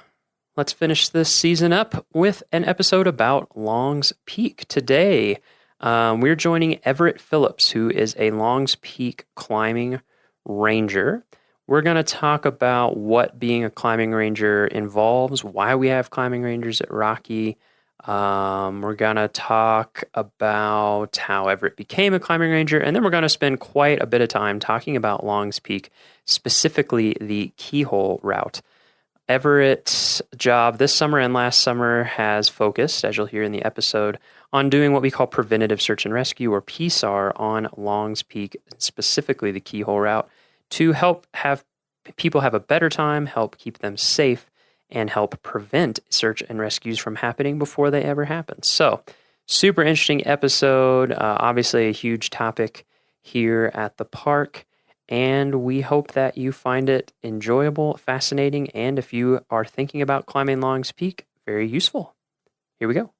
let's finish this season up with an episode about Long's Peak. Today, we're joining Everett Phillips, who is a Long's Peak climbing ranger. We're going to talk about what being a climbing ranger involves, why we have climbing rangers at Rocky. We're going to talk about how Everett became a climbing ranger, and then we're going to spend quite a bit of time talking about Long's Peak, specifically the Keyhole route. Everett's job this summer and last summer has focused, as you'll hear in the episode, on doing what we call preventative search and rescue, or PSAR, on Long's Peak, specifically the Keyhole route, to help have people have a better time, help keep them safe, and help prevent search and rescues from happening before they ever happen. So, super interesting episode. Obviously, a huge topic here at the park. And we hope that you find it enjoyable, fascinating, and if you are thinking about climbing Long's Peak, very useful. Here we go.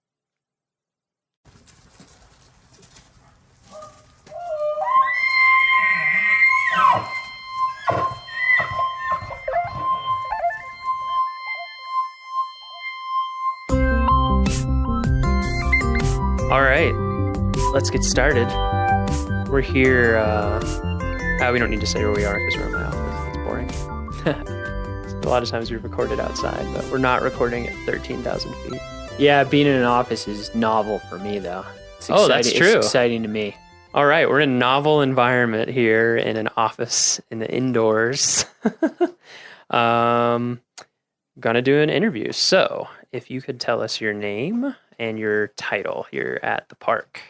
All right, let's get started. We're here. We don't need to say where we are because we're in my office. That's boring. A lot of times we recorded outside, but we're not recording at 13,000 feet. Yeah, being in an office is novel for me, though. That's true. It's exciting to me. All right, we're in a novel environment here in an office in the indoors. Gonna do an interview. So, if you could tell us your name and your title here at the park.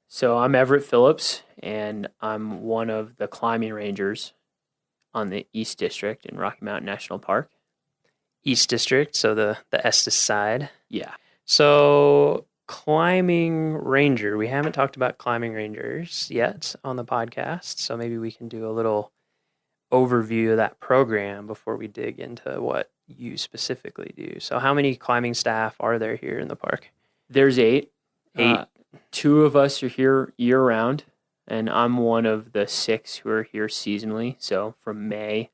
So I'm Everett Phillips, and I'm one of the climbing rangers on the East District in Rocky Mountain National Park. East District, so the Estes side. Yeah. So climbing ranger, we haven't talked about climbing rangers yet on the podcast, so maybe we can do a little overview of that program before we dig into what you specifically do. So how many climbing staff are there here in the park? There's 8. 8. 2 of us are here year-round, and I'm one of the 6 who are here seasonally, so from May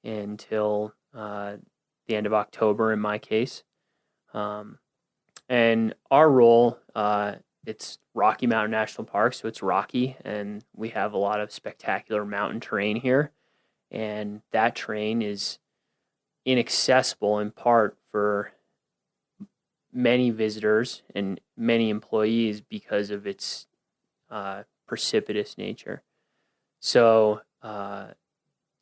until the end of October in my case. And our role, it's Rocky Mountain National Park, so it's rocky, and we have a lot of spectacular mountain terrain here, and that terrain is inaccessible in part for many visitors and many employees because of its precipitous nature. So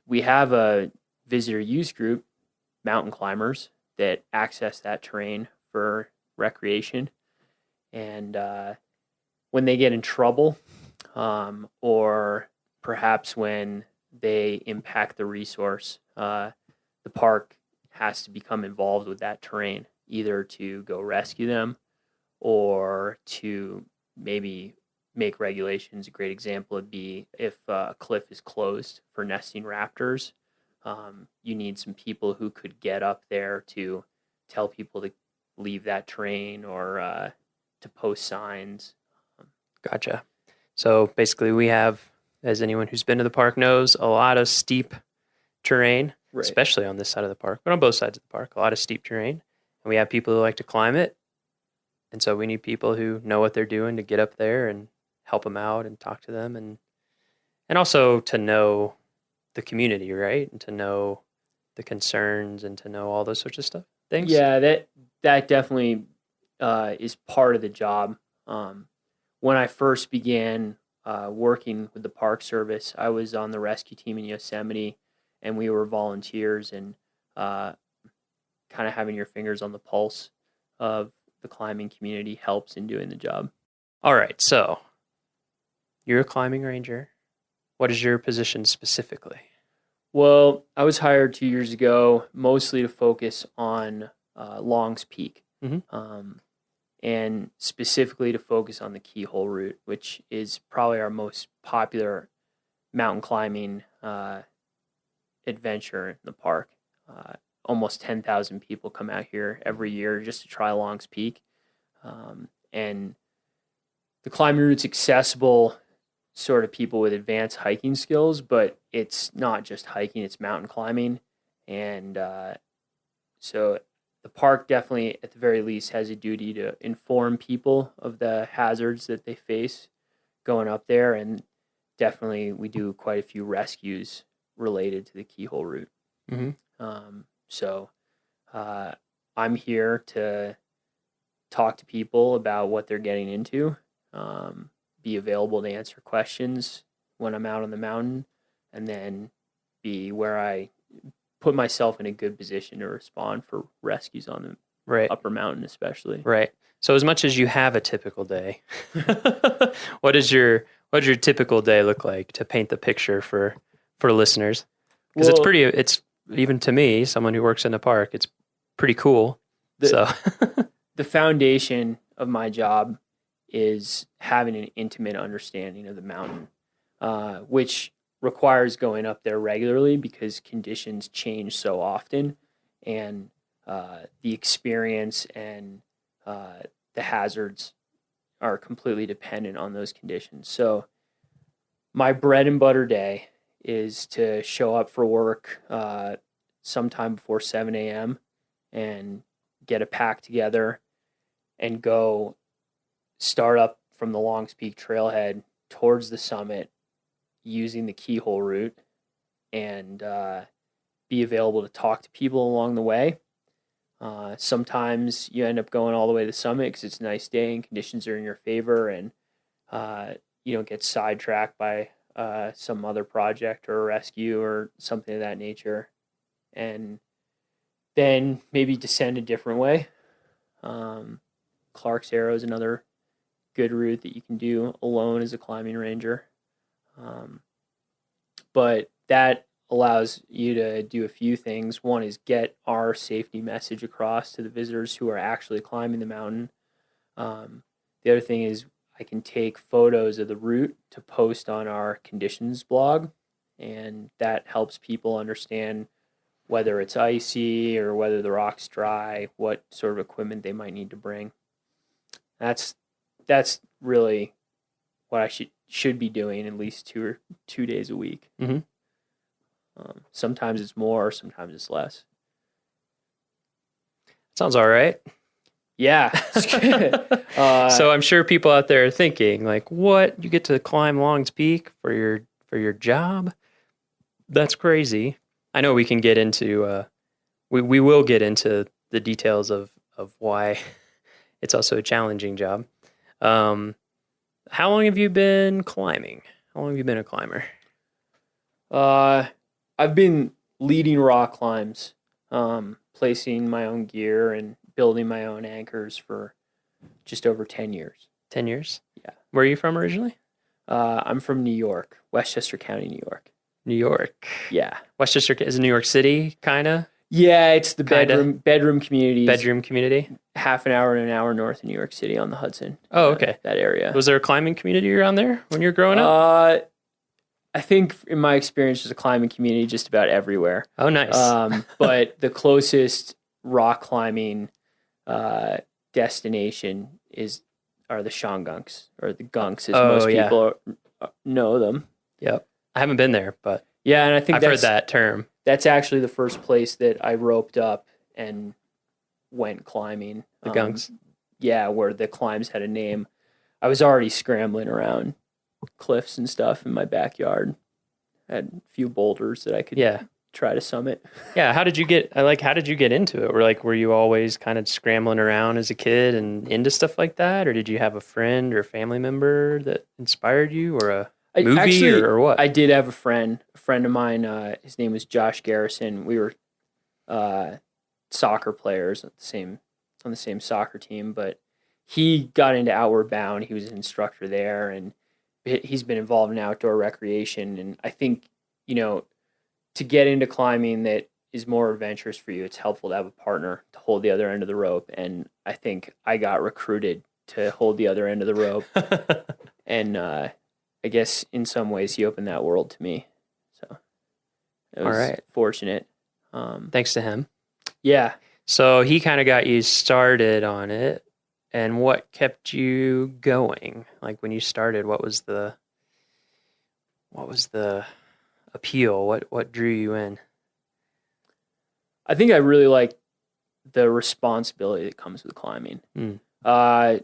we have a visitor use group, mountain climbers, that access that terrain for recreation. And when they get in trouble, or perhaps when they impact the resource, the park has to become involved with that terrain, either to go rescue them or to maybe make regulations. A great example would be if a cliff is closed for nesting raptors, you need some people who could get up there to tell people to leave that terrain or to post signs. Gotcha. So basically we have, as anyone who's been to the park knows, a lot of steep terrain, Right. especially on this side of the park, but on both sides of the park, a lot of steep terrain. And we have people who like to climb it. And so we need people who know what they're doing to get up there and help them out and talk to them and also to know the community, right? And to know the concerns and to know all those sorts of things. Yeah, that definitely is part of the job. When I first began working with the Park Service, I was on the rescue team in Yosemite, and we were volunteers, and kind of having your fingers on the pulse of the climbing community helps in doing the job. All right, so you're a climbing ranger. What is your position specifically? Well, I was hired 2 years ago, mostly to focus on Long's Peak, and specifically to focus on the Keyhole route, which is probably our most popular mountain climbing adventure in the park. Almost 10,000 people come out here every year just to try Long's Peak. And the climbing route's accessible sort of people with advanced hiking skills, but it's not just hiking, it's mountain climbing. And so the park definitely, at the very least, has a duty to inform people of the hazards that they face going up there. And definitely we do quite a few rescues related to the Keyhole route. So I'm here to talk to people about what they're getting into, be available to answer questions when I'm out on the mountain, and then be where I put myself in a good position to respond for rescues on the upper mountain especially. Right. So as much as you have a typical day, what does your typical day look like, to paint the picture for listeners? Because it's even to me, someone who works in a park, it's pretty cool. The foundation of my job is having an intimate understanding of the mountain, which requires going up there regularly because conditions change so often, and the experience and the hazards are completely dependent on those conditions. So my bread and butter day is to show up for work sometime before 7 a.m. and get a pack together and go start up from the Longs Peak trailhead towards the summit using the keyhole route and be available to talk to people along the way. Sometimes you end up going all the way to the summit because it's a nice day and conditions are in your favor, and you don't get sidetracked by some other project or a rescue or something of that nature. And then maybe descend a different way. Clark's Arrow is another good route that you can do alone as a climbing ranger. But that allows you to do a few things. One is get our safety message across to the visitors who are actually climbing the mountain. The other thing is I can take photos of the route to post on our conditions blog, and that helps people understand whether it's icy or whether the rock's dry, what sort of equipment they might need to bring. That's really what I should be doing at least 2 days a week. Mm-hmm. Sometimes it's more, sometimes it's less. Sounds all right. Yeah. So I'm sure people out there are thinking, like, what? You get to climb Longs Peak for your job? That's crazy. I know we can get into we will get into the details of why it's also a challenging job. How long have you been climbing? How long have you been a climber? I've been leading rock climbs, placing my own gear and building my own anchors for just over 10 years. 10 years? Yeah. Where are you from originally? I'm from New York, Westchester County, New York. New York. Yeah. Westchester is New York City, kind of? Yeah, it's the bedroom community. Bedroom community? Half an hour and an hour north of New York City on the Hudson. Oh, okay. That area. Was there a climbing community around there when you were growing up? I think in my experience, there's a climbing community just about everywhere. Oh, nice. But the closest rock climbing destination are the Shongunks, or the Gunks, as most people know them. Yep. I haven't been there, but yeah, and I think I've heard that term. That's actually the first place that I roped up and went climbing. The Gunks? Yeah, where the climbs had a name. I was already scrambling around cliffs and stuff in my backyard. I had a few boulders that I could try to summit. Yeah, how did you get into it? Were you always kind of scrambling around as a kid and into stuff like that, or did you have a friend or family member that inspired you, or a movie or what? I did have a friend of mine. His name was Josh Garrison. We were soccer players on the same soccer team, but he got into Outward Bound. He was an instructor there, and he's been involved in outdoor recreation. And I think, to get into climbing that is more adventurous for you, it's helpful to have a partner to hold the other end of the rope. And I think I got recruited to hold the other end of the rope. And I guess in some ways he opened that world to me. So it was fortunate. Thanks to him. Yeah. So he kind of got you started on it. And what kept you going? Like when you started, what was the appeal? What drew you in? I think I really like the responsibility that comes with climbing. As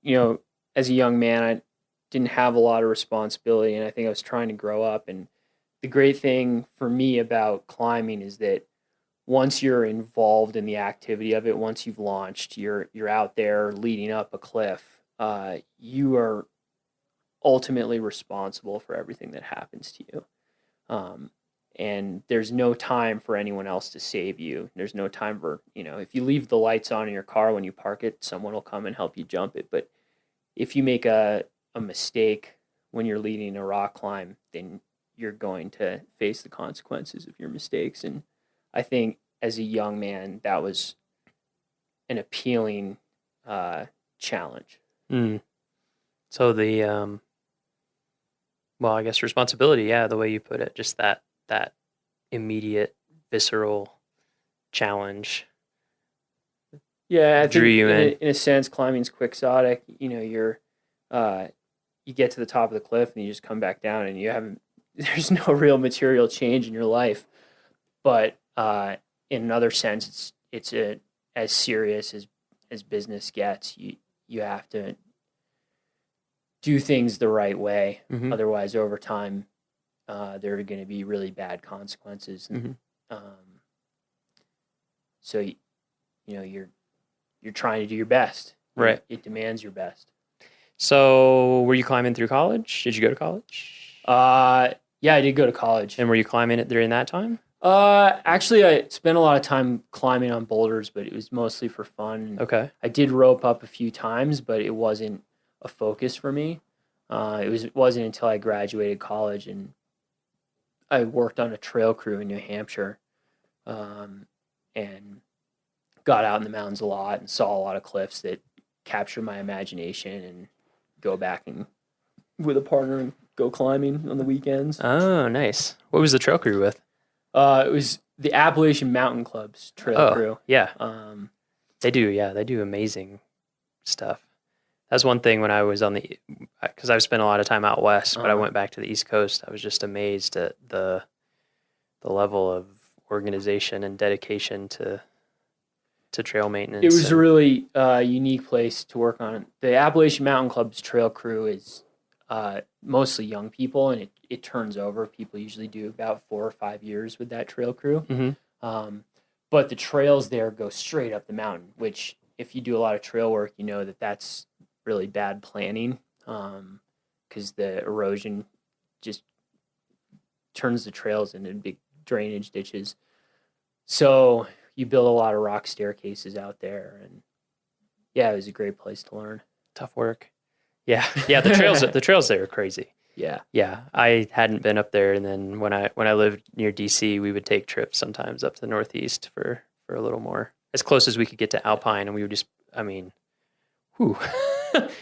a young man, I didn't have a lot of responsibility, and I think I was trying to grow up. And the great thing for me about climbing is that once you're involved in the activity of it, once you've launched, you're out there leading up a cliff, you are ultimately responsible for everything that happens to you. And there's no time for anyone else to save you. There's no time for, if you leave the lights on in your car when you park it, someone will come and help you jump it. But if you make a mistake when you're leading a rock climb, then you're going to face the consequences of your mistakes. And I think as a young man, that was an appealing challenge. So the well, I guess responsibility, yeah, the way you put it, just that immediate visceral challenge. Yeah, I drew think you in a sense, climbing's quixotic. You know, you get to the top of the cliff and you just come back down, and you haven't. There's no real material change in your life, but in another sense, it's as serious as business gets. You have to do things the right way. Otherwise, over time, there are going to be really bad consequences. And, so you know you're trying to do your best. Right. It demands your best. So were you climbing through college? Did you go to college? Yeah, I did go to college. And were you climbing it during that time? Actually, I spent a lot of time climbing on boulders, but it was mostly for fun. Okay. I did rope up a few times, but it wasn't a focus for me. It wasn't until I graduated college and I worked on a trail crew in New Hampshire, and got out in the mountains a lot and saw a lot of cliffs that captured my imagination, and go back and with a partner and go climbing on the weekends. Oh, nice. What was the trail crew with? It was the Appalachian Mountain Club's trail crew. Yeah. They do amazing stuff. That's one thing when I was because I've spent a lot of time out west, but I went back to the East Coast. I was just amazed at the level of organization and dedication to trail maintenance. It was a really unique place to work on. The Appalachian Mountain Club's trail crew is mostly young people, and it turns over. People usually do about 4 or 5 years with that trail crew. But the trails there go straight up the mountain, which if you do a lot of trail work, you know that's really bad planning, because the erosion just turns the trails into big drainage ditches. So you build a lot of rock staircases out there, and yeah, it was a great place to learn. Tough work. Yeah. The trails there are crazy. Yeah. I hadn't been up there, and then when I lived near DC, we would take trips sometimes up to the Northeast for a little more, as close as we could get to Alpine, and we would just,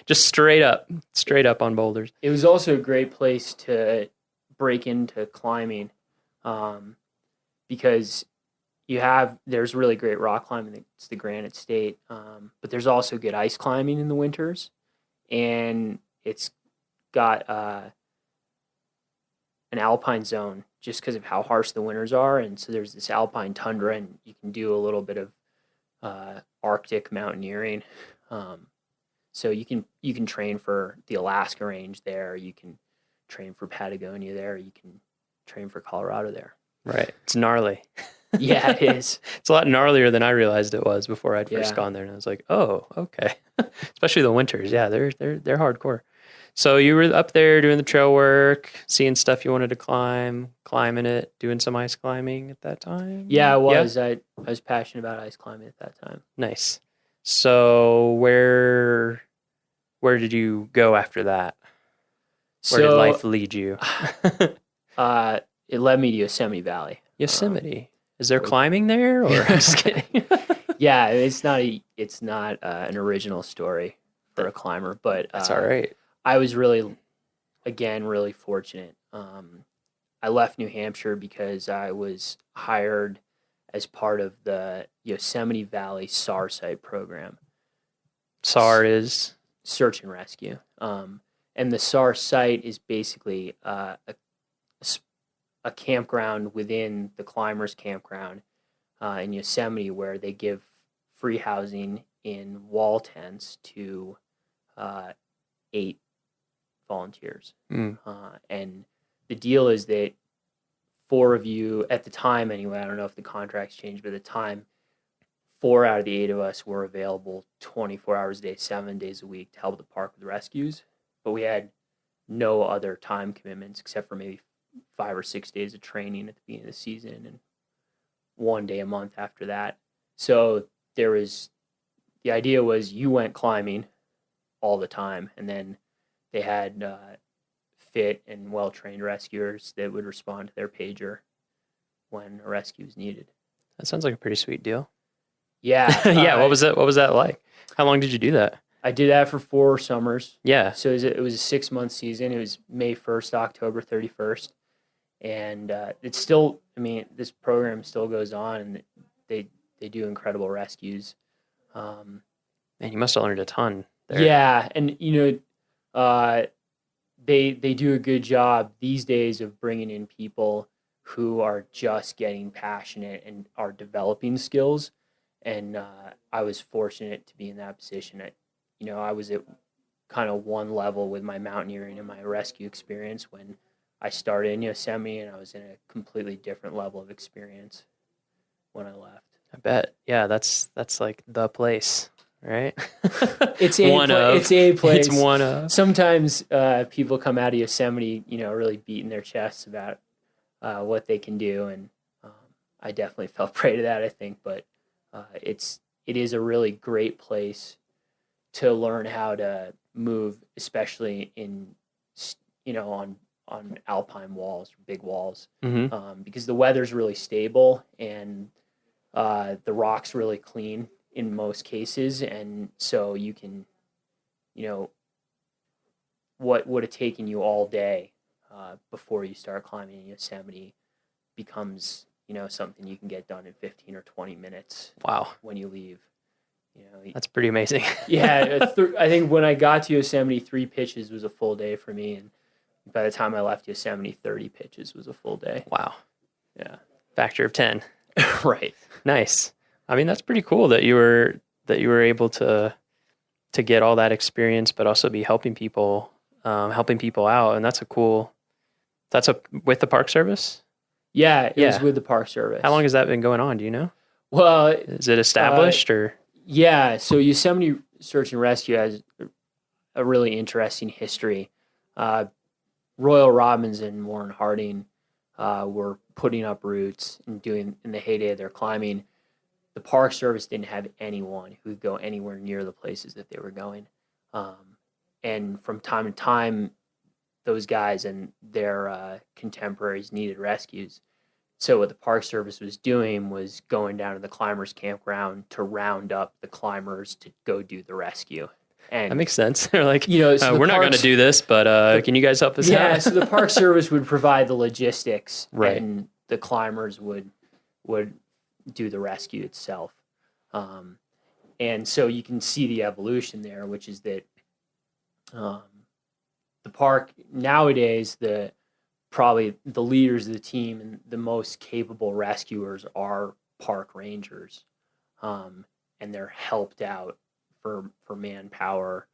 just straight up on boulders. It was also a great place to break into climbing, because there's really great rock climbing. It's the Granite State, but there's also good ice climbing in the winters, and it's got an alpine zone just because of how harsh the winters are, and so there's this alpine tundra, and you can do a little bit of Arctic mountaineering. So you can train for the Alaska range there. You can train for Patagonia there. You can train for Colorado there. Right. It's gnarly. Yeah, it is. It's a lot gnarlier than I realized it was before I'd first gone there, and I was like, oh, okay. Especially the winters. Yeah, they're hardcore. So you were up there doing the trail work, seeing stuff you wanted to climb, climbing it, doing some ice climbing at that time? Yeah, I was. Yeah? I was passionate about ice climbing at that time. Nice. So where did you go after that? Where did life lead you? It led me to Yosemite Valley. Yosemite. Is there climbing there, or I'm just kidding? Yeah, it's not an original story for a climber, but that's all right. I was really fortunate. I left New Hampshire because I was hired as part of the Yosemite Valley SAR site program. SAR is search and rescue. And the SAR site is basically a campground within the climbers' campground in Yosemite, where they give free housing in wall tents to 8 volunteers. And the deal is that 4 of you, at the time anyway, I don't know if the contracts changed, but at the time, 4 out of the 8 of us were available 24 hours a day, 7 days a week to help the park with rescues. But we had no other time commitments except for maybe 5 or 6 days of training at the beginning of the season and 1 day a month after that. So the idea was you went climbing all the time, and then they had fit and well-trained rescuers that would respond to their pager when a rescue is needed. That sounds like a pretty sweet deal. Yeah. Yeah. What was that like? How long did you do that? I did that for 4 summers. Yeah. So it was a 6-month season. It was May 1st to October 31st. And it's still, I mean, this program still goes on, and they do incredible rescues. Man, you must have learned a ton there. Yeah. And, they do a good job these days of bringing in people who are just getting passionate and are developing skills. And I was fortunate to be in that position. I was at kind of one level with my mountaineering and my rescue experience when I started in Yosemite, and I was in a completely different level of experience when I left. I bet. Yeah, that's like the place, right? It's a place. It's one of. Sometimes people come out of Yosemite, really beating their chests about what they can do, and I definitely fell prey to that, I think. But it is a really great place to learn how to move, especially in on alpine walls, big walls, because the weather's really stable and the rock's really clean in most cases, and so you can, what would have taken you all day before you start climbing in Yosemite becomes, something you can get done in 15 or 20 minutes. Wow. When you leave. That's pretty amazing. Yeah, I think when I got to Yosemite, 3 pitches was a full day for me, and by the time I left Yosemite, 30 pitches was a full day. Wow. Yeah. Factor of 10. Right. Nice. I mean, that's pretty cool that you were able to get all that experience, but also be helping people out. And that's with the Park Service? Yeah, it was with the Park Service. How long has that been going on? Do you know? Well, is it established or? Yeah. So Yosemite Search and Rescue has a really interesting history. Royal Robbins and Warren Harding were putting up roots and doing in the heyday of their climbing. The Park Service didn't have anyone who would go anywhere near the places that they were going. And from time to time, those guys and their contemporaries needed rescues. So what the Park Service was doing was going down to the climbers' campground to round up the climbers to go do the rescue. And that makes sense. They're like, so we're not going to do this, but can you guys help us out? Yeah, so the Park Service would provide the logistics, right, and the climbers would do the rescue itself. And so you can see the evolution there, which is that the park nowadays, probably the leaders of the team and the most capable rescuers are park rangers, and they're helped out for manpower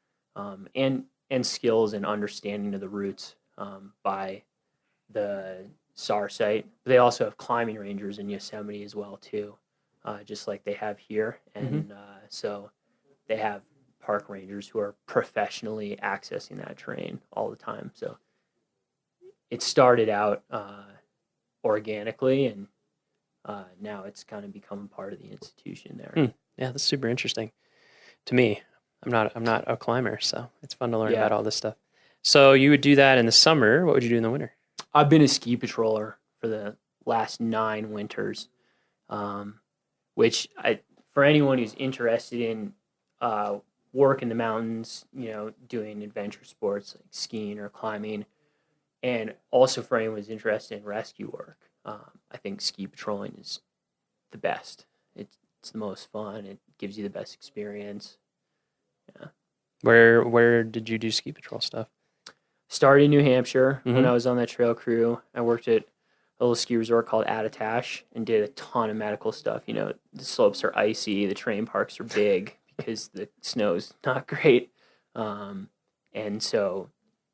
and skills and understanding of the routes by the SAR site. They also have climbing rangers in Yosemite as well too, just like they have here, and so they have park rangers who are professionally accessing that terrain all the time. So it started out organically, and now it's kind of become part of the institution there. Yeah, that's super interesting to me. I'm not a climber, so it's fun to learn about all this stuff. So you would do that in the summer. What would you do in the winter? I've been a ski patroller for the last 9 winters, which for anyone who's interested in work in the mountains, doing adventure sports like skiing or climbing, and also for anyone who's interested in rescue work, I think ski patrolling is the best. It's the most fun. It gives you the best experience. Yeah. Where did you do ski patrol stuff? Started in New Hampshire when I was on that trail crew. I worked at a little ski resort called Attitash and did a ton of medical stuff. The slopes are icy, the terrain parks are big because the snow's not great. And so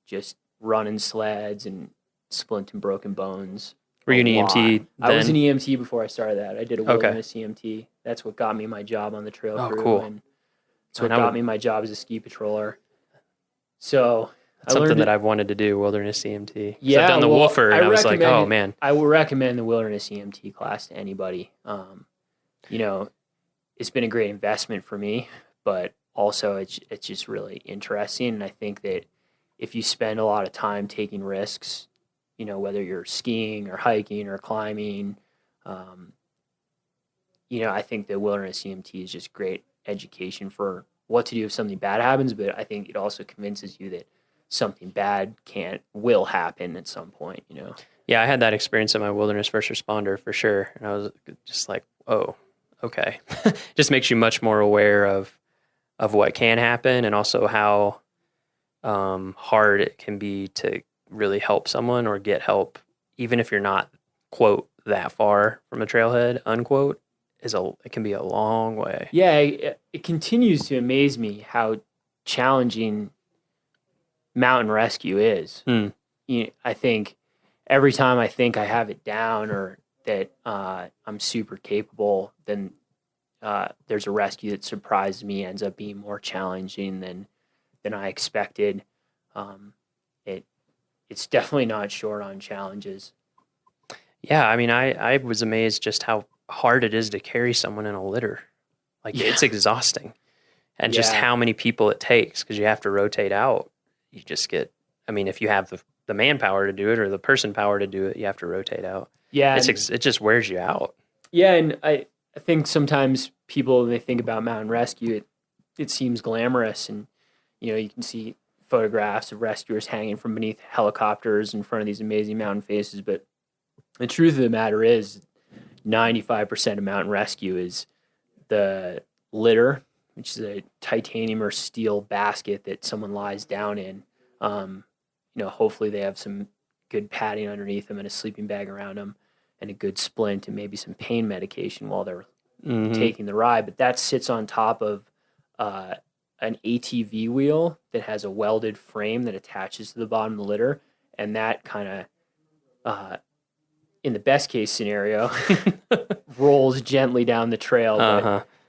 just running sleds and splinting broken bones. Were you an EMT then? I was an EMT before I started that. I did a wilderness EMT. That's what got me my job on the trail crew. Cool. And that's what got me my job as a ski patroller. So that's something that I've wanted to do, wilderness EMT. Yeah, I've done the Woofer, and I was like, oh, man. I would recommend the wilderness EMT class to anybody. It's been a great investment for me, but also it's just really interesting. And I think that if you spend a lot of time taking risks, whether you're skiing or hiking or climbing, I think the wilderness EMT is just great education for what to do if something bad happens, but I think it also convinces you that something bad will happen at some point, Yeah, I had that experience in my wilderness first responder for sure. And I was just like, oh, okay. Just makes you much more aware of what can happen, and also how hard it can be to really help someone or get help, even if you're not, quote, that far from a trailhead, unquote, it can be a long way. Yeah, it continues to amaze me how challenging mountain rescue is. I think every time I think I have it down or that I'm super capable, then there's a rescue that surprises me, ends up being more challenging than I expected. It's definitely not short on challenges. Yeah, I mean, I was amazed just how hard it is to carry someone in a litter. Like, it's exhausting. And just how many people it takes, because you have to rotate out. You just get, I mean, if you have the manpower to do it or the person power to do it, you have to rotate out. Yeah. It just wears you out. Yeah, and I think sometimes people, when they think about mountain rescue, it seems glamorous, and you can see photographs of rescuers hanging from beneath helicopters in front of these amazing mountain faces, but the truth of the matter is 95% of mountain rescue is the litter, which is a titanium or steel basket that someone lies down in. Hopefully they have some good padding underneath them and a sleeping bag around them and a good splint and maybe some pain medication while they're taking the ride. But that sits on top of an ATV wheel that has a welded frame that attaches to the bottom of the litter. And that kind of, in the best case scenario, rolls gently down the trail.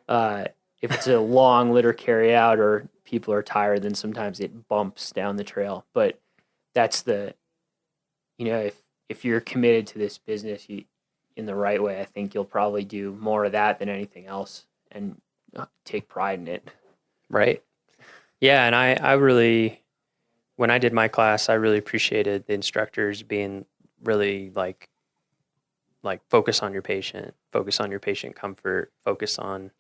But if it's a long litter carry out or people are tired, then sometimes it bumps down the trail. But that's if you're committed to this business in the right way, I think you'll probably do more of that than anything else and take pride in it. Right. Yeah. And I really, when I did my class, I really appreciated the instructors being really like focus on your patient comfort, focus on,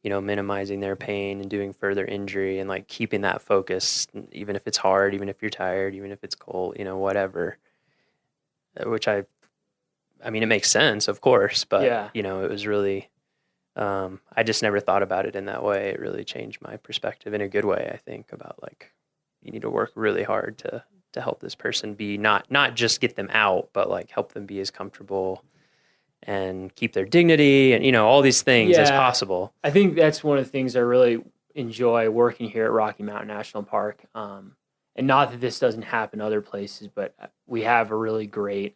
minimizing their pain and doing further injury and like keeping that focus, even if it's hard, even if you're tired, even if it's cold, whatever, which I mean, it makes sense, of course, but it was really, I just never thought about it in that way. It really changed my perspective in a good way, I think, about like, you need to work really hard to help this person be not just get them out, but like help them be as comfortable and keep their dignity and, all these things as possible. I think that's one of the things I really enjoy working here at Rocky Mountain National Park. And not that this doesn't happen other places, but we have a really great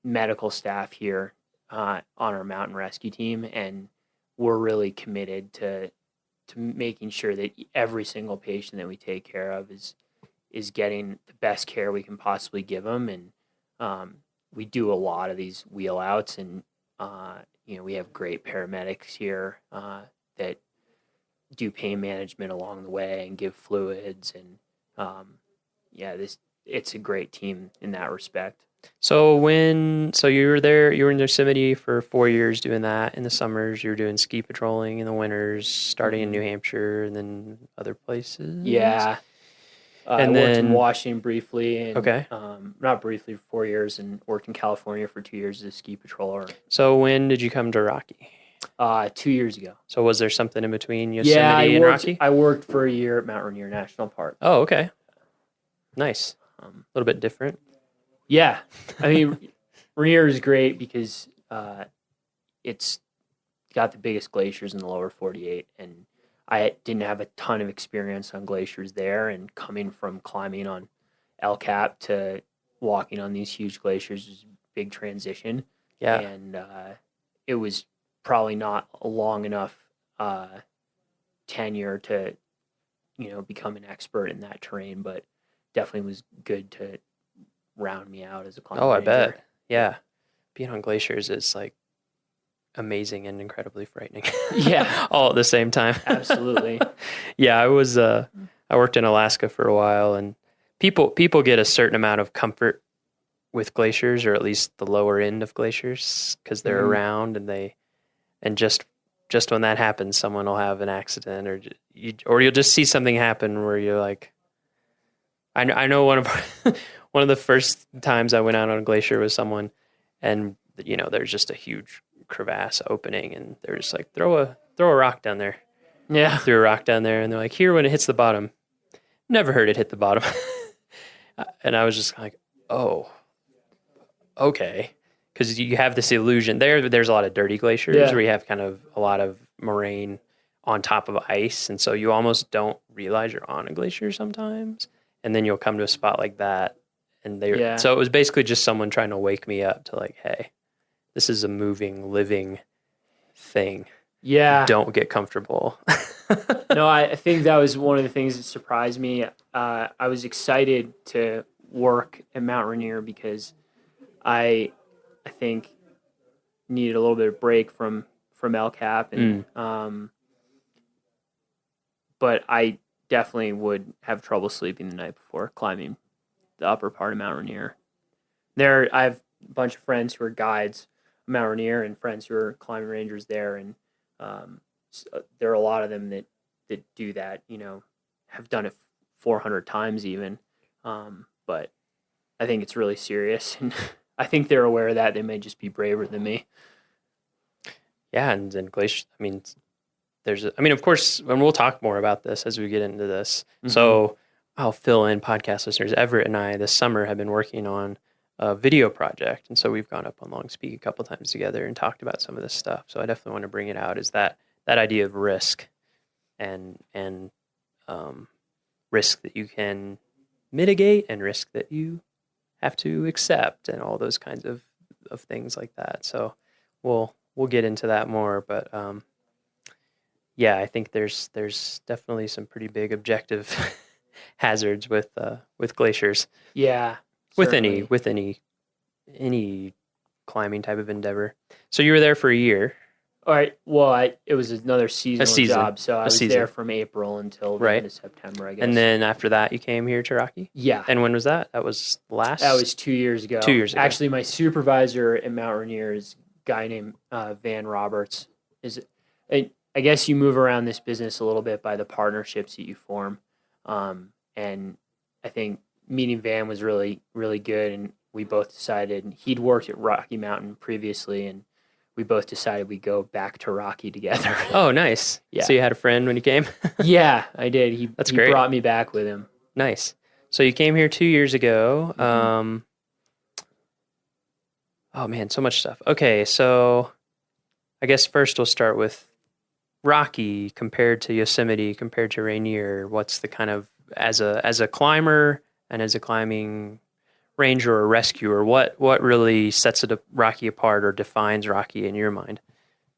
medical staff here on our mountain rescue team. And we're really committed to making sure that every single patient that we take care of is getting the best care we can possibly give them. And we do a lot of these wheel outs, and we have great paramedics here that do pain management along the way and give fluids, and it's a great team in that respect. So you were there, you were in Yosemite for 4 years doing that. In the summers, you were doing ski patrolling. In the winters, starting in New Hampshire and then other places. Yeah. And I worked then in Washington briefly, and not briefly for 4 years, and worked in California for 2 years as a ski patroller. So when did you come to Rocky? 2 years ago. So was there something in between Yosemite and Rocky? I worked for a year at Mount Rainier National Park. Oh, okay. Nice. A little bit different. Yeah. I mean, Rainier is great because it's got the biggest glaciers in the lower 48, and I didn't have a ton of experience on glaciers there, and coming from climbing on El Cap to walking on these huge glaciers was a big transition. Yeah. And it was probably not a long enough tenure to, become an expert in that terrain, but definitely was good to round me out as a climber. Oh, I bet. Yeah. Being on glaciers is like amazing and incredibly frightening. Yeah. All at the same time. Absolutely. Yeah, I was I worked in Alaska for a while, and people get a certain amount of comfort with glaciers, or at least the lower end of glaciers, because they're Mhm. around, and just when that happens, someone will have an accident, or you'll just see something happen where you're like, I know one of one of the first times I went out on a glacier with someone, and there's just a huge crevasse opening, and they're just like, throw a rock down there. Yeah. Threw a rock down there, and they're like, here when it hits the bottom. Never heard it hit the bottom. And I was just like, oh, okay. Because you have this illusion. There's a lot of dirty glaciers where you have kind of a lot of moraine on top of ice. And so you almost don't realize you're on a glacier sometimes. And then you'll come to a spot like that. And so it was basically just someone trying to wake me up to like, hey, this is a moving, living thing. Yeah. Don't get comfortable. No, I think that was one of the things that surprised me. I was excited to work at Mount Rainier because I think needed a little bit of break from LCAP, and but I definitely would have trouble sleeping the night before climbing the upper part of Mount Rainier. I have a bunch of friends who are guides at Mount Rainier and friends who are climbing rangers there, and so there are a lot of them that do that, have done it 400 times even. But I think it's really serious, and I think they're aware of that. They may just be braver than me. Yeah, and glacier. Of course, and we'll talk more about this as we get into this. Mm-hmm. So I'll fill in podcast listeners. Everett and I this summer have been working on a video project, and so we've gone up on Long Speak a couple times together and talked about some of this stuff. So I definitely want to bring it out. Is that idea of risk, and risk that you can mitigate, and risk that you have to accept, and all those kinds of things like that. So we'll get into that more, but I think there's definitely some pretty big objective hazards with glaciers. Yeah, with certainly. any climbing type of endeavor. So you were there for a year. All right. Well, it was another seasonal job, so I was season. there from April until the end of September, I guess. And then after that, you came here to Rocky? Yeah. And when was that? That was That was 2 years ago. 2 years ago. Actually, my supervisor at Mount Rainier is a guy named Van Roberts. I guess you move around this business a little bit by the partnerships that you form. And I think meeting Van was really, really good, and we both decided, and he'd worked at Rocky Mountain previously, and we both decided we'd go back to Rocky together. Oh, nice. Yeah. So you had a friend when you came? Yeah, I did. He great. Brought me back with him. Nice. So you came here 2 years ago. Mm-hmm. Oh man, so much stuff. Okay, so I guess first we'll start with Rocky compared to Yosemite, compared to Rainier. What's the kind of, as a climber and as a climbing ranger or rescuer, what really sets Rocky apart or defines Rocky in your mind?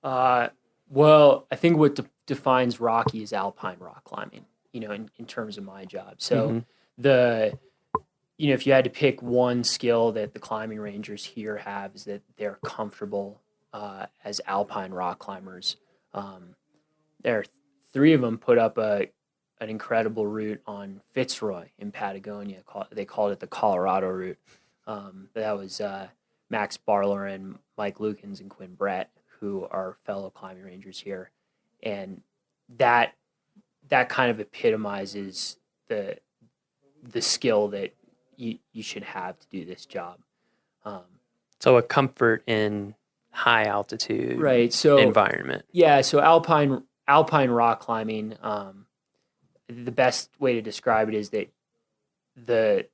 Well, I think what defines Rocky is alpine rock climbing, in terms of my job. So if you had to pick one skill that the climbing rangers here have, is that they're comfortable as alpine rock climbers. There are 3 of them put up an incredible route on Fitzroy in Patagonia. They called it the Colorado route. That was Max Barler and Mike Lukens and Quinn Brett, who are fellow climbing rangers here. And that kind of epitomizes the skill that you should have to do this job. So a comfort in high altitude environment. Yeah, so alpine rock climbing, the best way to describe it is that the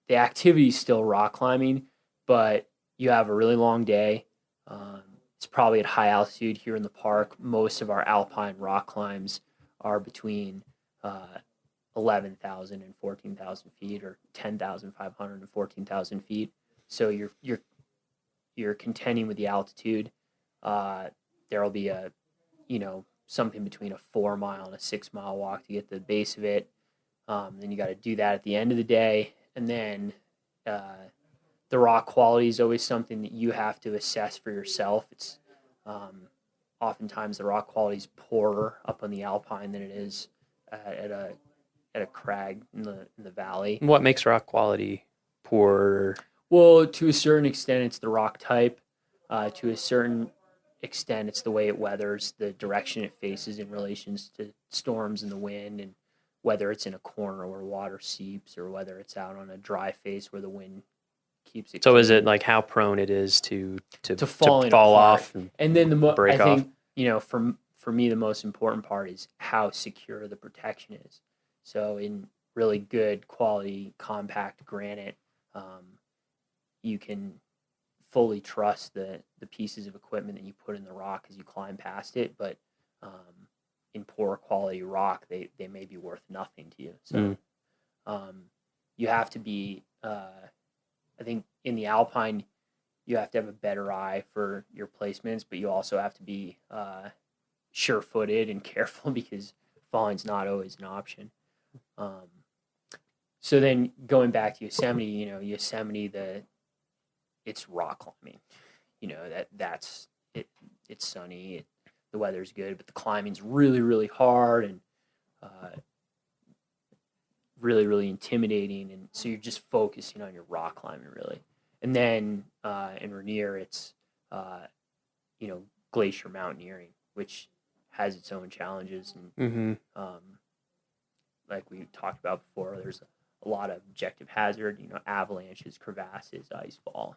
activity is still rock climbing, but you have a really long day. It's probably at high altitude here in the park. Most of our alpine rock climbs are between 11,000 and 14,000 feet, or 10,500 and 14,000 feet. So you're contending with the altitude. There'll be something between a 4 mile and a 6 mile walk to get to the base of it. Then you got to do that at the end of the day. And then the rock quality is always something that you have to assess for yourself. It's oftentimes the rock quality is poorer up on the alpine than it is at a at a crag in the valley. What makes rock quality poor? Well, to a certain extent, it's the rock type. To a certain extent, it's the way it weathers, the direction it faces in relations to storms and the wind, and whether it's in a corner where water seeps or whether it's out on a dry face where the wind keeps it. So clean. is it like how prone it is to fall off and then break I off? think, you know, for me, the most important part is how secure the protection is. So in really good quality compact granite, you can fully trust the pieces of equipment that you put in the rock as you climb past it. But in poor quality rock, they may be worth nothing to you. So you have to be, I think in the Alpine, you have to have a better eye for your placements, but you also have to be sure-footed and careful because falling's not always an option. So then going back to Yosemite, you know, it's rock climbing. You know, that's it. It's sunny. The weather's good, but the climbing's really, really hard and really, really intimidating. And so you're just focusing on your rock climbing, really. And then in Rainier, it's you know, glacier mountaineering, which has its own challenges. And like we talked about before, there's a lot of objective hazard. You know, avalanches, crevasses, ice fall.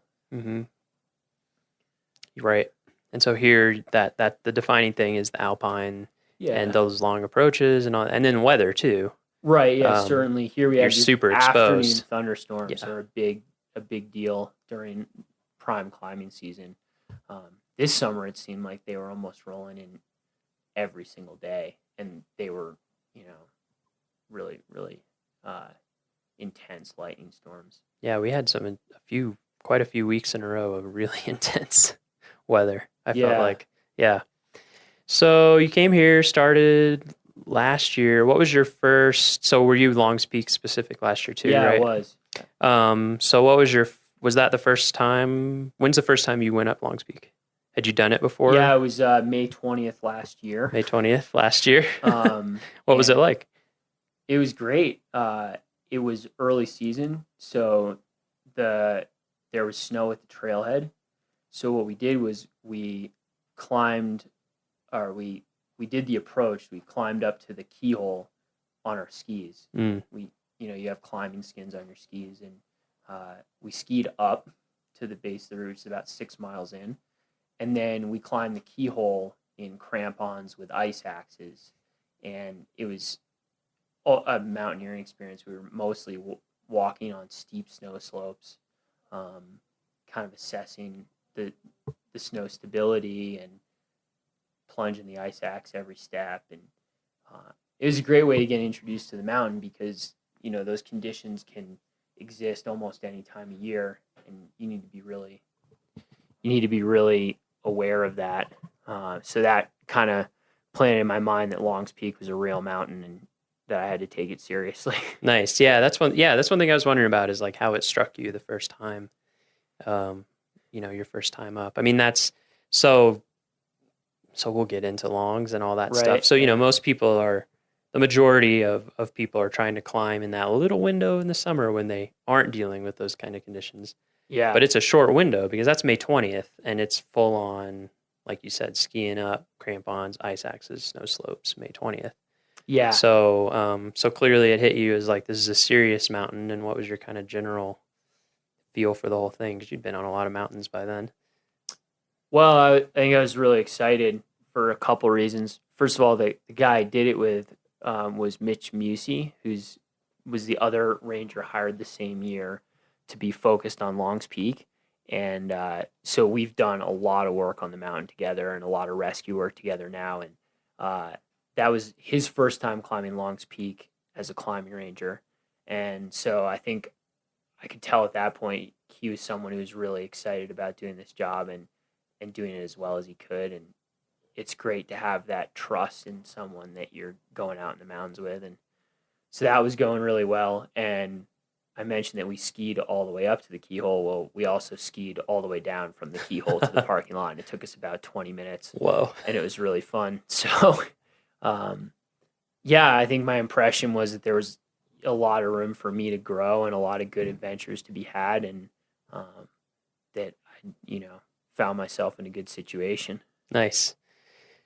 Right. And so here, that the defining thing is the Alpine and those long approaches and all, and then weather too. Right. Yeah. Certainly. Here we have super afternoon exposed. thunderstorms are a big deal during prime climbing season. This summer, it seemed like they were almost rolling in every single day, and they were, you know, really, really intense lightning storms. Yeah, we had quite a few weeks in a row of really intense weather. I felt like, So you came here, started last year. What was your first? So were you Longs Peak specific last year too? Yeah, right? it was. So what was that the first time? When's the first time you went up Longs Peak? Had you done it before? Yeah, it was May 20th last year. May 20th last year. What was it like? It was great. It was early season, so there was snow at the trailhead. So what we did was we did the approach. We climbed up to the keyhole on our skis. You have climbing skins on your skis, and we skied up to the base of the route, which is about 6 miles in, and then we climbed the keyhole in crampons with ice axes, and it was a mountaineering experience. We were mostly walking on steep snow slopes, kind of assessing the snow stability and plunging the ice axe every step. And it was a great way to get introduced to the mountain because, you know, those conditions can exist almost any time of year, and you need to be really aware of that. So that kind of planted in my mind that Longs Peak was a real mountain and that I had to take it seriously. Nice. Yeah, that's one thing I was wondering about is like how it struck you the first time. You know, your first time up. I mean, that's so we'll get into longs and all that stuff. So, you know, the majority of people are trying to climb in that little window in the summer when they aren't dealing with those kind of conditions. Yeah. But it's a short window because that's May 20th and it's full on, like you said, skiing up, crampons, ice axes, snow slopes, May 20th. Yeah. So, so clearly it hit you as like, this is a serious mountain. And what was your kind of general feel for the whole thing? Because you'd been on a lot of mountains by then. Well, I think I was really excited for a couple reasons. First of all, the guy I did it with was Mitch Musey, was the other ranger hired the same year to be focused on Longs Peak. And so we've done a lot of work on the mountain together and a lot of rescue work together now. And that was his first time climbing Longs Peak as a climbing ranger. And so I think I could tell at that point he was someone who was really excited about doing this job and doing it as well as he could. And it's great to have that trust in someone that you're going out in the mountains with. And so that was going really well. And I mentioned that we skied all the way up to the keyhole. Well, we also skied all the way down from the keyhole to the parking lot. And it took us about 20 minutes. Whoa. And it was really fun. So, yeah, I think my impression was that there was a lot of room for me to grow and a lot of good adventures to be had, and that I, found myself in a good situation. Nice.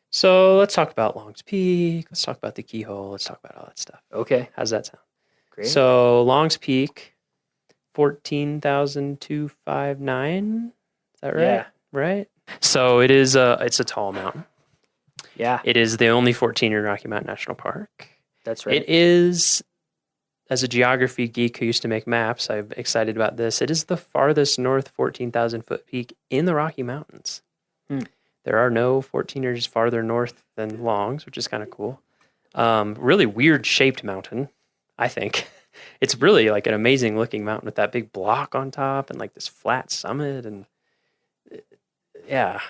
So let's talk about Long's Peak. Let's talk about the Keyhole. Let's talk about all that stuff. Okay. How's that sound? Great. So Long's Peak, 14,259. Is that right? Yeah. Right. So it's a tall mountain. Yeah. It is the only 14 in Rocky Mountain National Park. That's right. It is, as a geography geek who used to make maps, I'm excited about this. It is the farthest north 14,000 foot peak in the Rocky Mountains. There are no 14ers farther north than Long's, which is kind of cool. Really weird shaped mountain, I think. It's really like an amazing looking mountain with that big block on top and like this flat summit, and yeah,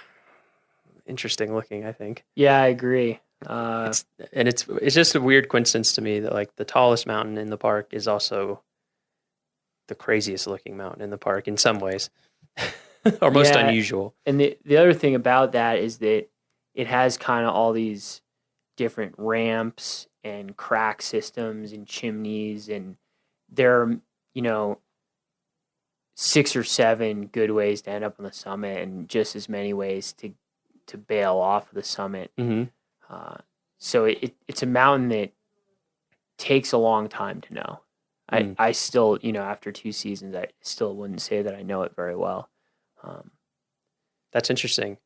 interesting looking, I think. Yeah, I agree. It's just a weird coincidence to me that like the tallest mountain in the park is also the craziest looking mountain in the park in some ways. Or most unusual. And the other thing about that is that it has kind of all these different ramps and crack systems and chimneys, and there are, 6 or 7 good ways to end up on the summit and just as many ways to bail off of the summit. Mm-hmm. So it's a mountain that takes a long time to know. I still, after 2 seasons, I still wouldn't say that I know it very well. That's interesting.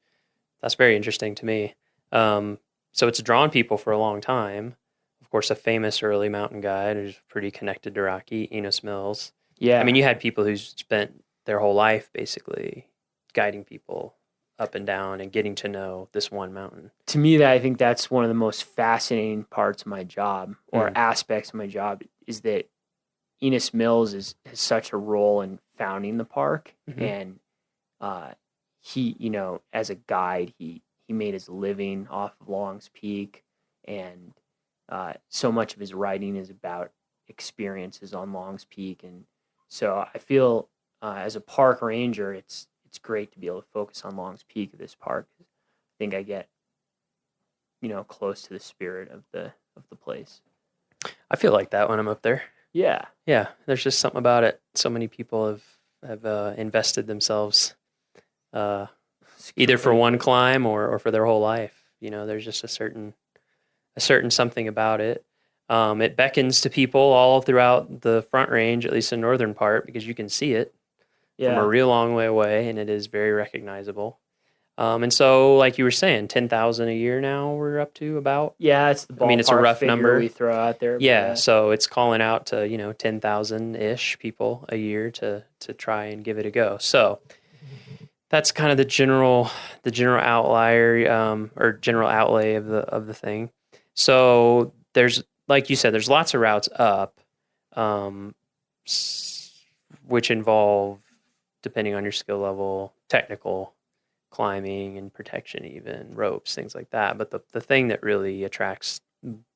That's very interesting to me. So it's drawn people for a long time. Of course, a famous early mountain guide who's pretty connected to Rocky, Enos Mills. Yeah. I mean, you had people who spent their whole life basically guiding people up and down and getting to know this one mountain. To me, I think that's one of the most fascinating parts of my job, or aspects of my job, is that Enos Mills has such a role in founding the park. Mm-hmm. And he, as a guide, he made his living off of Long's Peak, and so much of his writing is about experiences on Long's Peak. And so I feel as a park ranger, it's great to be able to focus on Long's Peak of this park. I think I get, close to the spirit of the place. I feel like that when I'm up there. Yeah. Yeah. There's just something about it. So many people have invested themselves either for one climb or for their whole life. There's just a certain something about it. It beckons to people all throughout the Front Range, at least the northern part, because you can see it from a real long way away, and it is very recognizable. And so, like you were saying, 10,000 a year now we're up to about. Yeah, it's the ballpark. I mean, it's a rough number we throw out there. Yeah, so it's calling out to 10,000-ish people a year to try and give it a go. So that's kind of the general outlier or general outlay of the thing. So there's, like you said, there's lots of routes up, which involve, depending on your skill level, technical climbing and protection, even ropes, things like that. But the thing that really attracts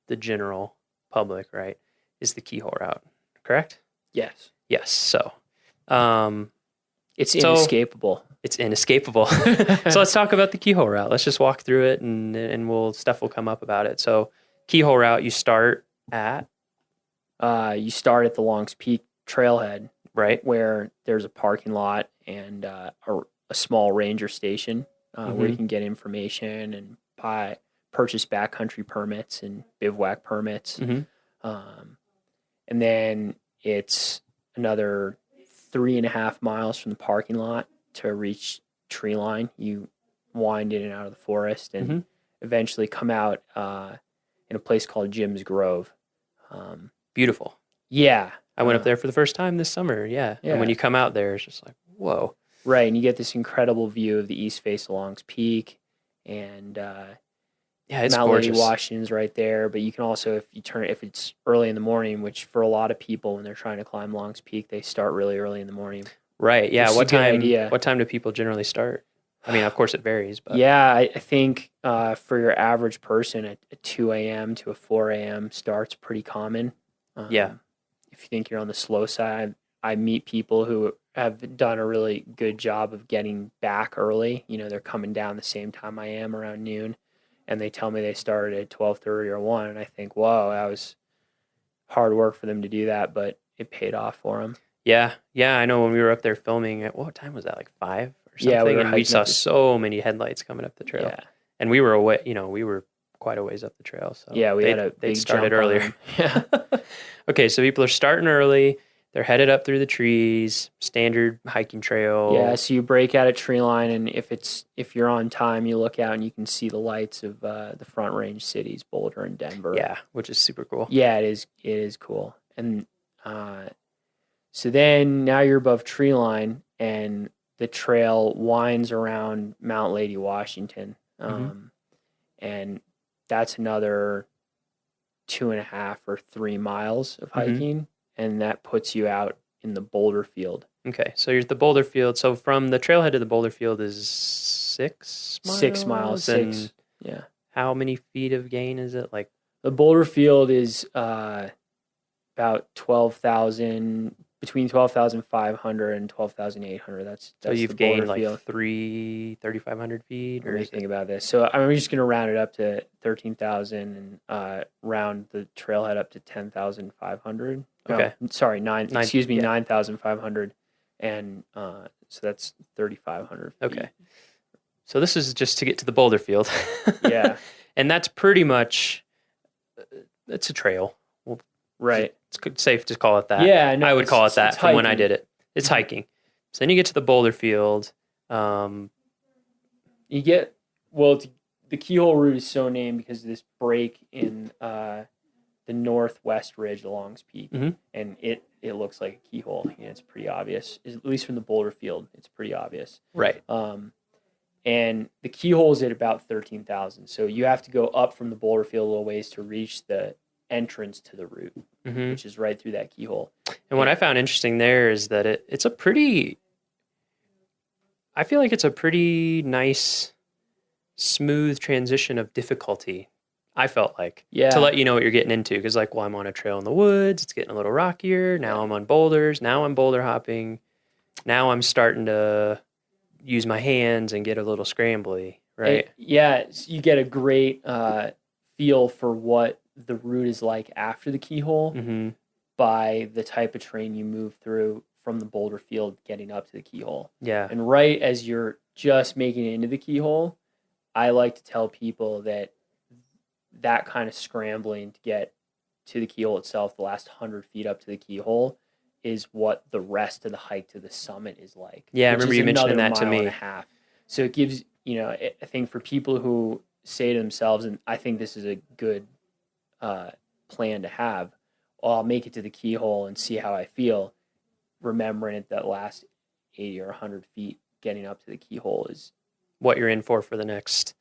the general public, right, is the Keyhole route, correct? Yes. Yes. So it's inescapable. It's inescapable. So let's talk about the Keyhole route. Let's just walk through it, and stuff will come up about it. So Keyhole route, you start at the Long's Peak trailhead, right, where there's a parking lot and a small ranger station where you can get information and purchase backcountry permits and bivouac permits. And then it's another 3.5 miles from the parking lot to reach tree line. You wind in and out of the forest and eventually come out in a place called Jim's Grove. Beautiful. Yeah. I went up there for the first time this summer. Yeah. And when you come out there, it's just like, whoa. Right. And you get this incredible view of the east face of Long's Peak, and it's Mount gorgeous. Lady Washington's right there. But you can also, if it's early in the morning, which for a lot of people when they're trying to climb Long's Peak, they start really early in the morning. Right. Yeah. What time do people generally start? I mean, of course it varies, but yeah, I think for your average person, a 2 a.m. to a 4 a.m. start's pretty common. If you think you're on the slow side, I meet people who have done a really good job of getting back early. They're coming down the same time I am, around noon, and they tell me they started at 12:30 or 1, and I think, whoa, hard work for them to do that, but it paid off for them. Yeah. I know when we were up there filming at what time was that? Like 5 or something. Yeah, we were and we hiking saw up the- so many headlights coming up the trail. Yeah. And we were away. We were quite a ways up the trail. So Yeah, we had a they big started jump on earlier. them. Yeah. Okay, so people are starting early. They're headed up through the trees, standard hiking trail. Yeah, so you break out a tree line, and if you're on time, you look out and you can see the lights of the Front Range cities, Boulder and Denver. Yeah, which is super cool. Yeah, it is. It is cool. And so then now you're above tree line, and the trail winds around Mount Lady Washington, and that's another 2.5 or 3 miles of hiking, and that puts you out in the boulder field. Okay, so you're at the boulder field. So from the trailhead to the boulder field is 6 miles? 6 miles. And Yeah. how many feet of gain is it? Like The boulder field is about 12,000, between 12,500 and 12,800. That's so the you've gained boulder like field. 3,500 feet? Let Or me is think about this. So I'm just going to round it up to 13,000 and round the trailhead up to 10,500. Okay. Sorry, 9,500. And so that's 3,500 feet. Okay. So this is just to get to the boulder field. Yeah. And that's pretty much, it's a trail. Well, Right. It's safe to call it that. Yeah, no, I would call it that it's from when I hiking. did it. It's hiking. So then you get to the boulder field. You get, the keyhole route is so named because of this break in the northwest ridge of Longs Peak, and it looks like a keyhole. It's pretty obvious, at least from the boulder field. It's pretty obvious, Right. And the keyhole is at about 13,000. So you have to go up from the boulder field a little ways to reach the entrance to the route, which is right through that keyhole. And what I found interesting there is that it's a pretty, I feel like it's a pretty nice, smooth transition of difficulty. I felt like, Yeah. to let you know what you're getting into. Because I'm on a trail in the woods. It's getting a little rockier. Now I'm on boulders. Now I'm boulder hopping. Now I'm starting to use my hands and get a little scrambly, right? You get a great feel for what the route is like after the keyhole by the type of terrain you move through from the boulder field getting up to the keyhole. Yeah. And right as you're just making it into the keyhole, I like to tell people that kind of scrambling to get to the keyhole itself, the last 100 feet up to the keyhole, is what the rest of the hike to the summit is like. Yeah, I which remember is you mentioning another that to mile me. and a half. So it gives, I think for people who say to themselves, and I think this is a good plan to have, I'll make it to the keyhole and see how I feel, remembering that last 80 or 100 feet getting up to the keyhole is what you're in for the next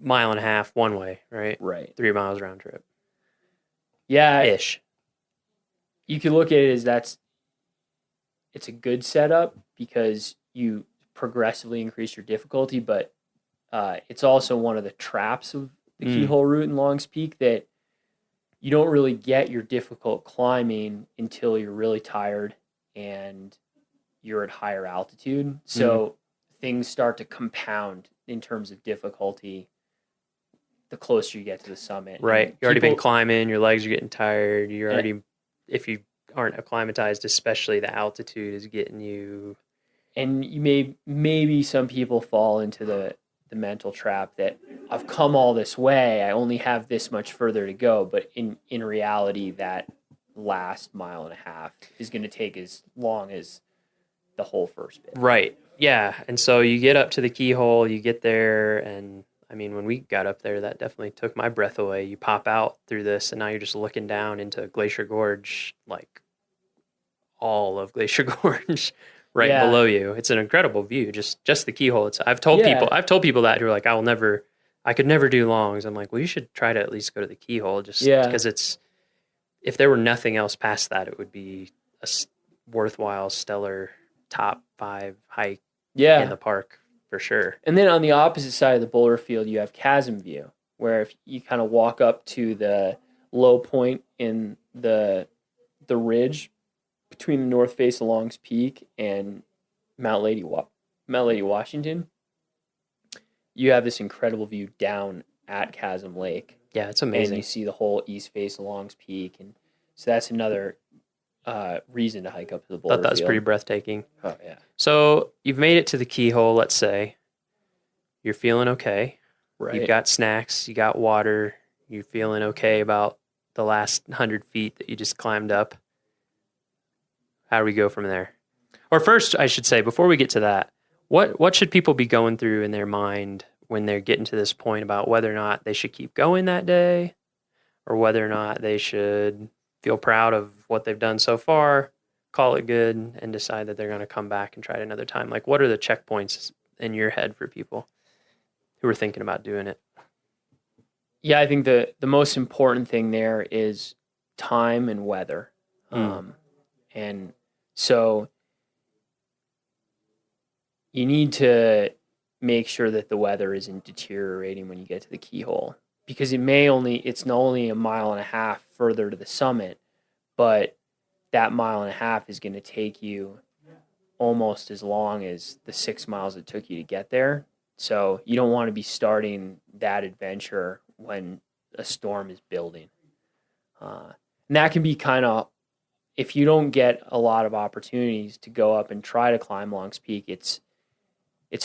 mile and a half one way, right? Right. 3 miles round trip. Yeah. Ish. You could look at it as it's a good setup because you progressively increase your difficulty, but it's also one of the traps of the keyhole route in Longs Peak that you don't really get your difficult climbing until you're really tired and you're at higher altitude. So things start to compound in terms of difficulty the closer you get to the summit. Right. And You've already been people- climbing, your legs are getting tired. You're already, if you aren't acclimatized, especially the altitude is getting you. And you maybe some people fall into the mental trap that I've come all this way, I only have this much further to go. But in reality, that last mile and a half is going to take as long as the whole first bit. Right. Yeah. And so you get up to the keyhole, you get there, and I mean, when we got up there, that definitely took my breath away. You pop out through this, and now you're just looking down into Glacier Gorge, like all of Glacier Gorge right below you. It's an incredible view, just the keyhole. I've told people that who are like, I could never do longs. I'm like, well, you should try to at least go to the keyhole, just because if there were nothing else past that, it would be a worthwhile, stellar top 5 hike in the park for sure. And then on the opposite side of the boulder field, you have Chasm View, where if you kind of walk up to the low point in the ridge between the north face of Longs Peak and Mount Lady Washington, you have this incredible view down at Chasm Lake. Yeah, it's And amazing. you see the whole east face of Longs Peak, and so that's another reason to hike up to the boulder Thought that was field. pretty breathtaking. Oh yeah. So you've made it to the keyhole, let's say. You're feeling okay. Right. You've got snacks, you got water, you're feeling okay about the last 100 feet that you just climbed up. How do we go from there? Or first, I should say, before we get to that, what should people be going through in their mind when they're getting to this point about whether or not they should keep going that day, or whether or not they should feel proud of what they've done so far, call it good, and decide that they're going to come back and try it another time? Like, what are the checkpoints in your head for people who are thinking about doing it? Yeah, I think the most important thing there is time and weather. And so you need to make sure that the weather isn't deteriorating when you get to the keyhole, because it's not only a mile and a half further to the summit, but that mile and a half is going to take you almost as long as the 6 miles it took you to get there. So you don't want to be starting that adventure when a storm is building. And that can be kind of, if you don't get a lot of opportunities to go up and try to climb Longs Peak, it's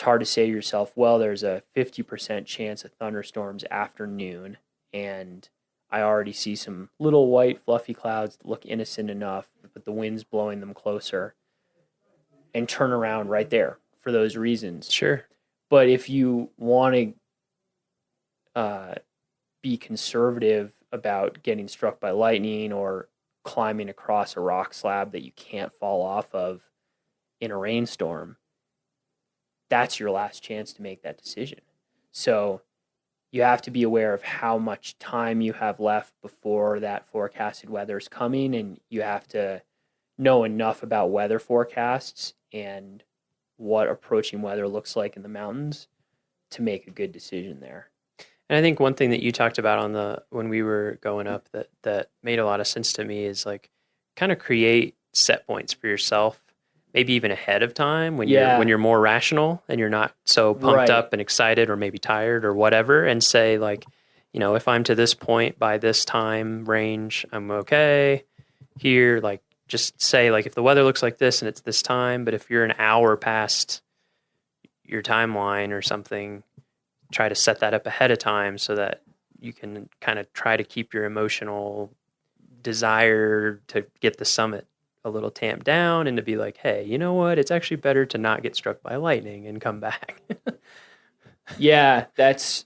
hard to say to yourself, well, there's a 50% chance of thunderstorms after noon, and I already see some little white fluffy clouds that look innocent enough, but the wind's blowing them closer, and turn around right there for those reasons. Sure. But if you want to be conservative about getting struck by lightning or climbing across a rock slab that you can't fall off of in a rainstorm, that's your last chance to make that decision. So you have to be aware of how much time you have left before that forecasted weather is coming, and you have to know enough about weather forecasts and what approaching weather looks like in the mountains to make a good decision there. And I think one thing that you talked about when we were going up that made a lot of sense to me is like kind of create set points for yourself, maybe even ahead of time when you're more rational and you're not so pumped up and excited or maybe tired or whatever, and say like, if I'm to this point by this time range, I'm okay here. Like just say like, if the weather looks like this and it's this time, but if you're an hour past your timeline or something, try to set that up ahead of time so that you can kind of try to keep your emotional desire to get the summit a little tamped down and to be like, hey, you know what? It's actually better to not get struck by lightning and come back. Yeah, that's,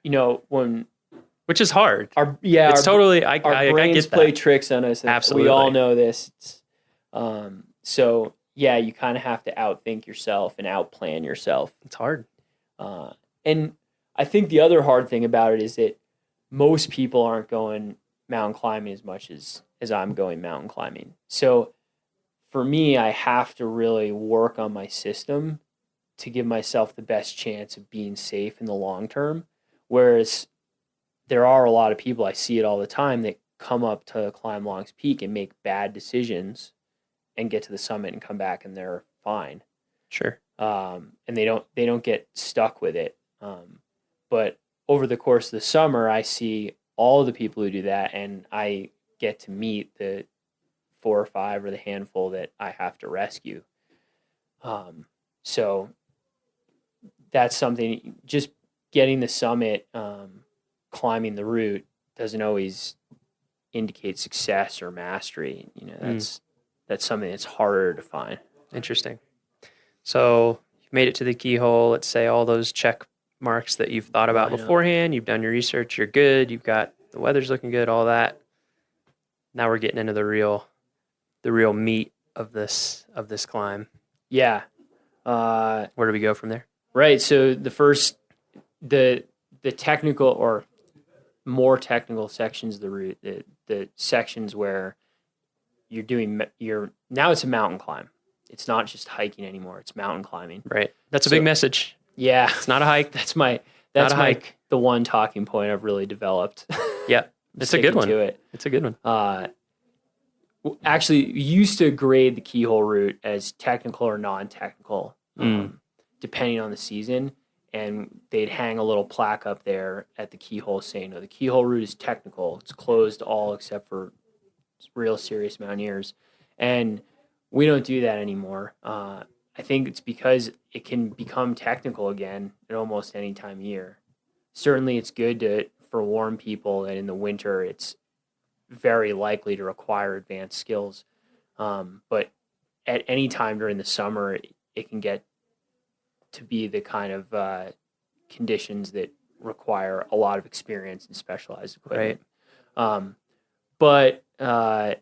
which is hard. Our brains play tricks on us. Absolutely. We all know this. So yeah, you kind of have to outthink yourself and outplan yourself. It's hard. And I think the other hard thing about it is that most people aren't going mountain climbing as much as I'm going mountain climbing. So for me, I have to really work on my system to give myself the best chance of being safe in the long term. Whereas there are a lot of people, I see it all the time, that come up to climb Longs Peak and make bad decisions and get to the summit and come back and they're fine. Sure. And they don't get stuck with it. But over the course of the summer, I see all of the people who do that, and I get to meet the 4 or 5 or the handful that I have to rescue. So that's something, just getting the summit, climbing the route doesn't always indicate success or mastery. That's something that's harder to find. Interesting. So you've made it to the keyhole. Let's say all those check marks that you've thought about beforehand. You've done your research. You're good. You've got the weather's looking good. All that. Now we're getting into the real meat of this climb. Yeah. Where do we go from there? Right. So the technical or more technical sections of the route, the sections where now it's a mountain climb. It's not just hiking anymore. It's mountain climbing. Right. That's a big message. Yeah. It's not a hike. That's the one talking point I've really developed. Yeah. It's a good one. It's a good one. Actually, we used to grade the keyhole route as technical or non-technical, depending on the season. and they'd hang a little plaque up there at the keyhole saying, "No, the keyhole route is technical. It's closed to all except for real serious mountaineers." And we don't do that anymore. I think it's because it can become technical again at almost any time of year. Certainly, it's good to forewarn people that in the winter it's very likely to require advanced skills. But at any time during the summer, it can get to be the kind of conditions that require a lot of experience and specialized equipment. But there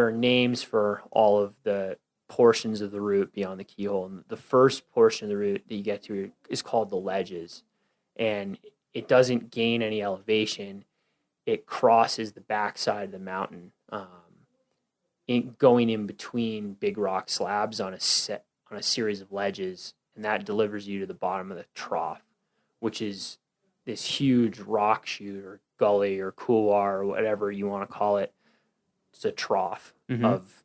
are names for all of the portions of the route beyond the keyhole. And the first portion of the route that you get to is called the ledges, and it doesn't gain any elevation. It crosses the backside of the mountain, going in between big rock slabs on a series of ledges, and that delivers you to the bottom of the trough, which is this huge rock chute or gully or couloir or whatever you want to call it. It's a trough of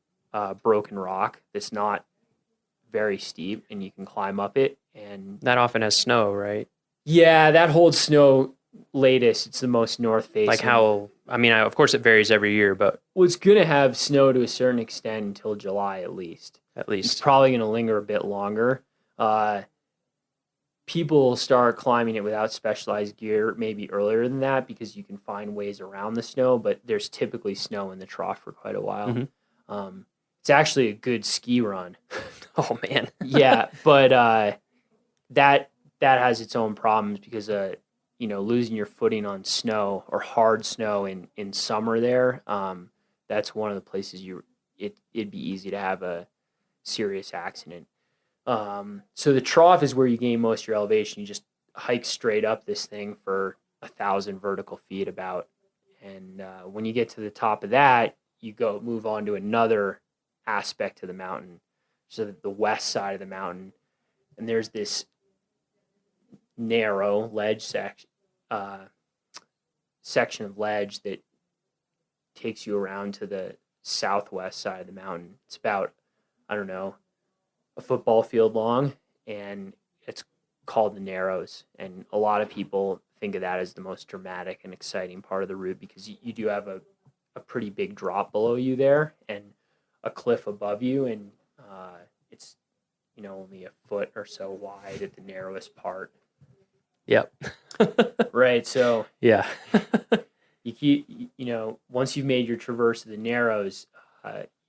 broken rock that's not very steep, and you can climb up it. And that often has snow, right? Yeah, that holds snow latest. It's the most north facing. Like how? I mean, of course, it varies every year, but it's going to have snow to a certain extent until July at least. It's probably going to linger a bit longer. People start climbing it without specialized gear maybe earlier than that because you can find ways around the snow, but there's typically snow in the trough for quite a while. It's actually a good ski run. Oh man. Yeah, but that has its own problems because losing your footing on snow or hard snow in summer there, that's one of the places it'd be easy to have a serious accident. So the trough is where you gain most of your elevation. You just hike straight up this thing for 1,000 vertical feet about. And when you get to the top of that, you move on to another aspect of the mountain. So the west side of the mountain. And there's this narrow ledge section of ledge that takes you around to the southwest side of the mountain. It's about, I don't know, a football field long, and it's called the Narrows. And a lot of people think of that as the most dramatic and exciting part of the route because you do have a pretty big drop below you there and a cliff above you, and it's only a foot or so wide at the narrowest part. Yep. Right. So yeah, you keep once you've made your traverse of the Narrows,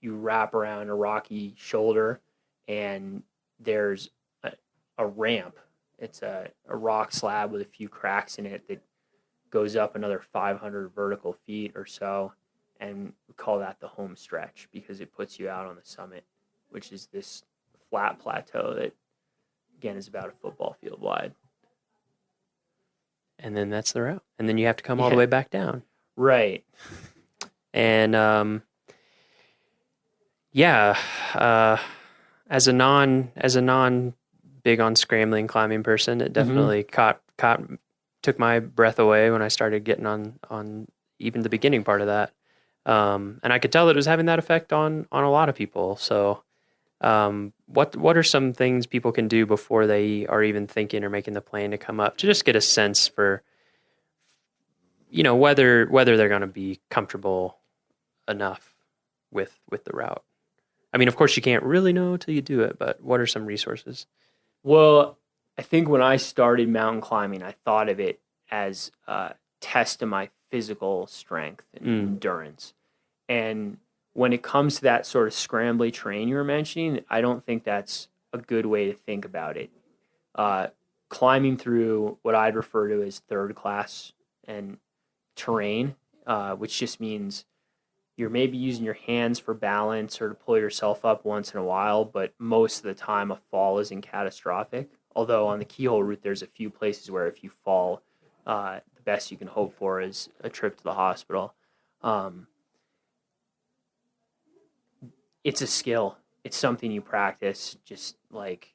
you wrap around a rocky shoulder, and there's a ramp. It's a rock slab with a few cracks in it that goes up another 500 vertical feet or so, and we call that the home stretch because it puts you out on the summit, which is this flat plateau that, again, is about a football field wide. And then that's the route. And then you have to come all the way back down. Right. And as a non big on scrambling climbing person, it definitely took my breath away when I started getting on even the beginning part of that. And I could tell that it was having that effect on a lot of people. So what are some things people can do before they are even thinking or making the plan to come up to just get a sense for whether they're going to be comfortable enough with the route? I mean, of course you can't really know till you do it, but what are some resources? Well, I think when I started mountain climbing, I thought of it as a test of my physical strength and endurance. And when it comes to that sort of scrambly terrain you were mentioning, I don't think that's a good way to think about it. Climbing through what I'd refer to as third class and terrain, which just means you're maybe using your hands for balance or to pull yourself up once in a while, but most of the time a fall isn't catastrophic. Although on the keyhole route, there's a few places where if you fall, the best you can hope for is a trip to the hospital. It's a skill. It's something you practice, just like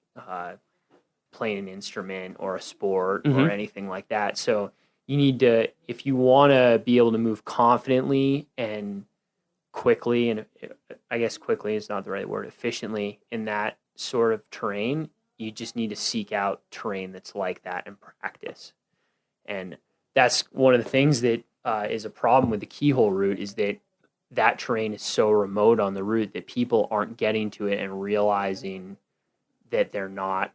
playing an instrument or a sport or anything like that. So you need to, if you want to be able to move confidently and quickly, and I guess quickly is not the right word, efficiently in that sort of terrain, you just need to seek out terrain that's like that and practice. And that's one of the things that is a problem with the keyhole route, is that terrain is so remote on the route that people aren't getting to it and realizing that they're not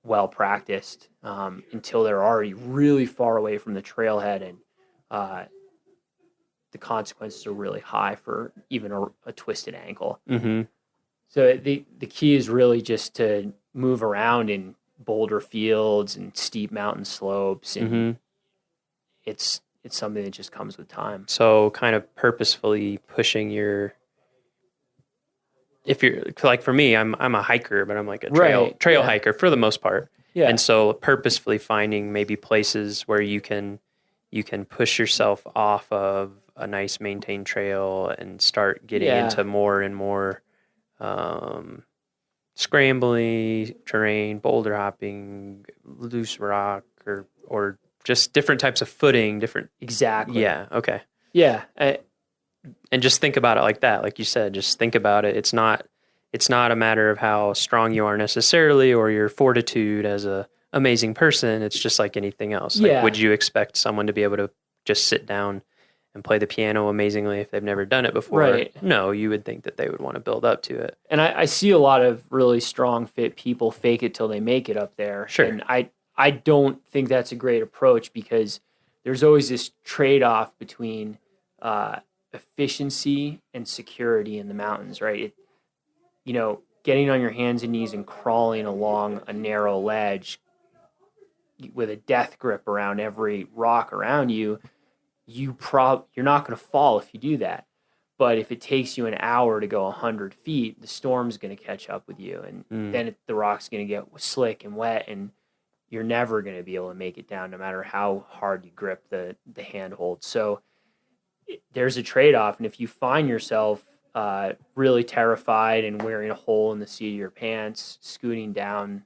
well practiced until they're already really far away from the trailhead, and the consequences are really high for even a twisted ankle. Mm-hmm. So the key is really just to move around in boulder fields and steep mountain slopes, and it's something that just comes with time. So kind of purposefully pushing if you're like, for me, I'm a hiker, but I'm like a trail hiker for the most part. Yeah. And so purposefully finding maybe places where you can push yourself off of a nice maintained trail and start getting into more and more scrambly terrain, boulder hopping, loose rock, or just different types of footing, Exactly. Yeah. Okay. Yeah. And just think about it like that. Like you said, just think about it. It's not a matter of how strong you are necessarily, or your fortitude as a amazing person. It's just like anything else. Like, Yeah. would you expect someone to be able to just sit down and play the piano amazingly if they've never done it before? Right. No, you would think that they would want to build up to it. And I see a lot of really strong, fit people fake it till they make it up there. Sure. And I don't think that's a great approach, because there's always this trade-off between efficiency and security in the mountains, right? Getting on your hands and knees and crawling along a narrow ledge with a death grip around every rock around you, you're not going to fall if you do that. But if it takes you an hour to go 100 feet, the storm's going to catch up with you, and then the rock's going to get slick and wet, and you're never going to be able to make it down, no matter how hard you grip the handhold. So there's a trade-off, and if you find yourself really terrified and wearing a hole in the seat of your pants, scooting down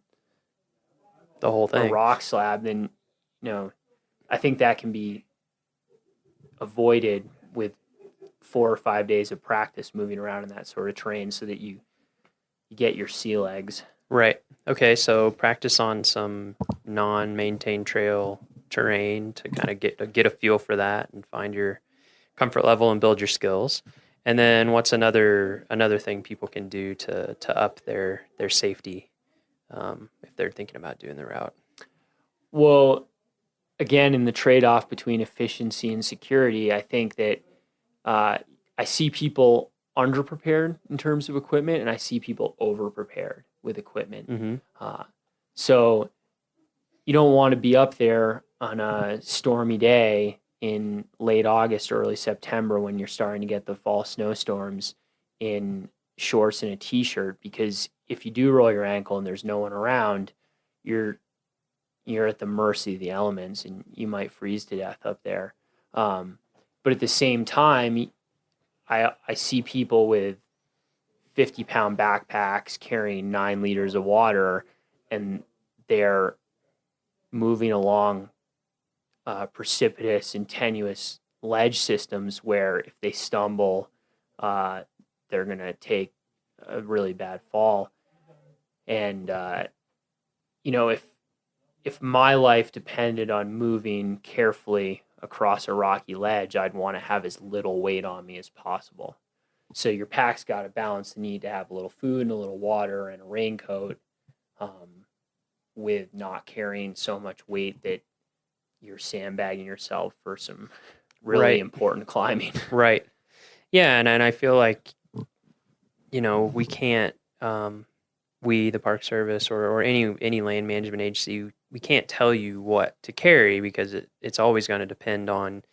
the whole thing, a rock slab, then I think that can be avoided with 4 or 5 days of practice moving around in that sort of terrain, so that you get your sea legs. Right. Okay. So practice on some non-maintained trail terrain to kind of get a feel for that and find your comfort level and build your skills. And then what's another thing people can do to up their safety if they're thinking about doing the route? Well, again, in the trade-off between efficiency and security, I think that I see people underprepared in terms of equipment, and I see people overprepared with equipment. So you don't want to be up there on a stormy day in late August, early September, when you're starting to get the fall snowstorms, in shorts and a t-shirt, because if you do roll your ankle and there's no one around, you're at the mercy of the elements, and you might freeze to death up there. But at the same time, I see people with 50-pound backpacks carrying 9 liters of water, and they're moving along precipitous and tenuous ledge systems where if they stumble, they're going to take a really bad fall. And, if my life depended on moving carefully across a rocky ledge, I'd want to have as little weight on me as possible. So your pack's got to balance the need to have a little food and a little water and a raincoat, with not carrying so much weight that you're sandbagging yourself for some really important climbing. Right. Yeah, and I feel like, we can't, we, the Park Service, or any land management agency, we can't tell you what to carry, because it's always going to depend on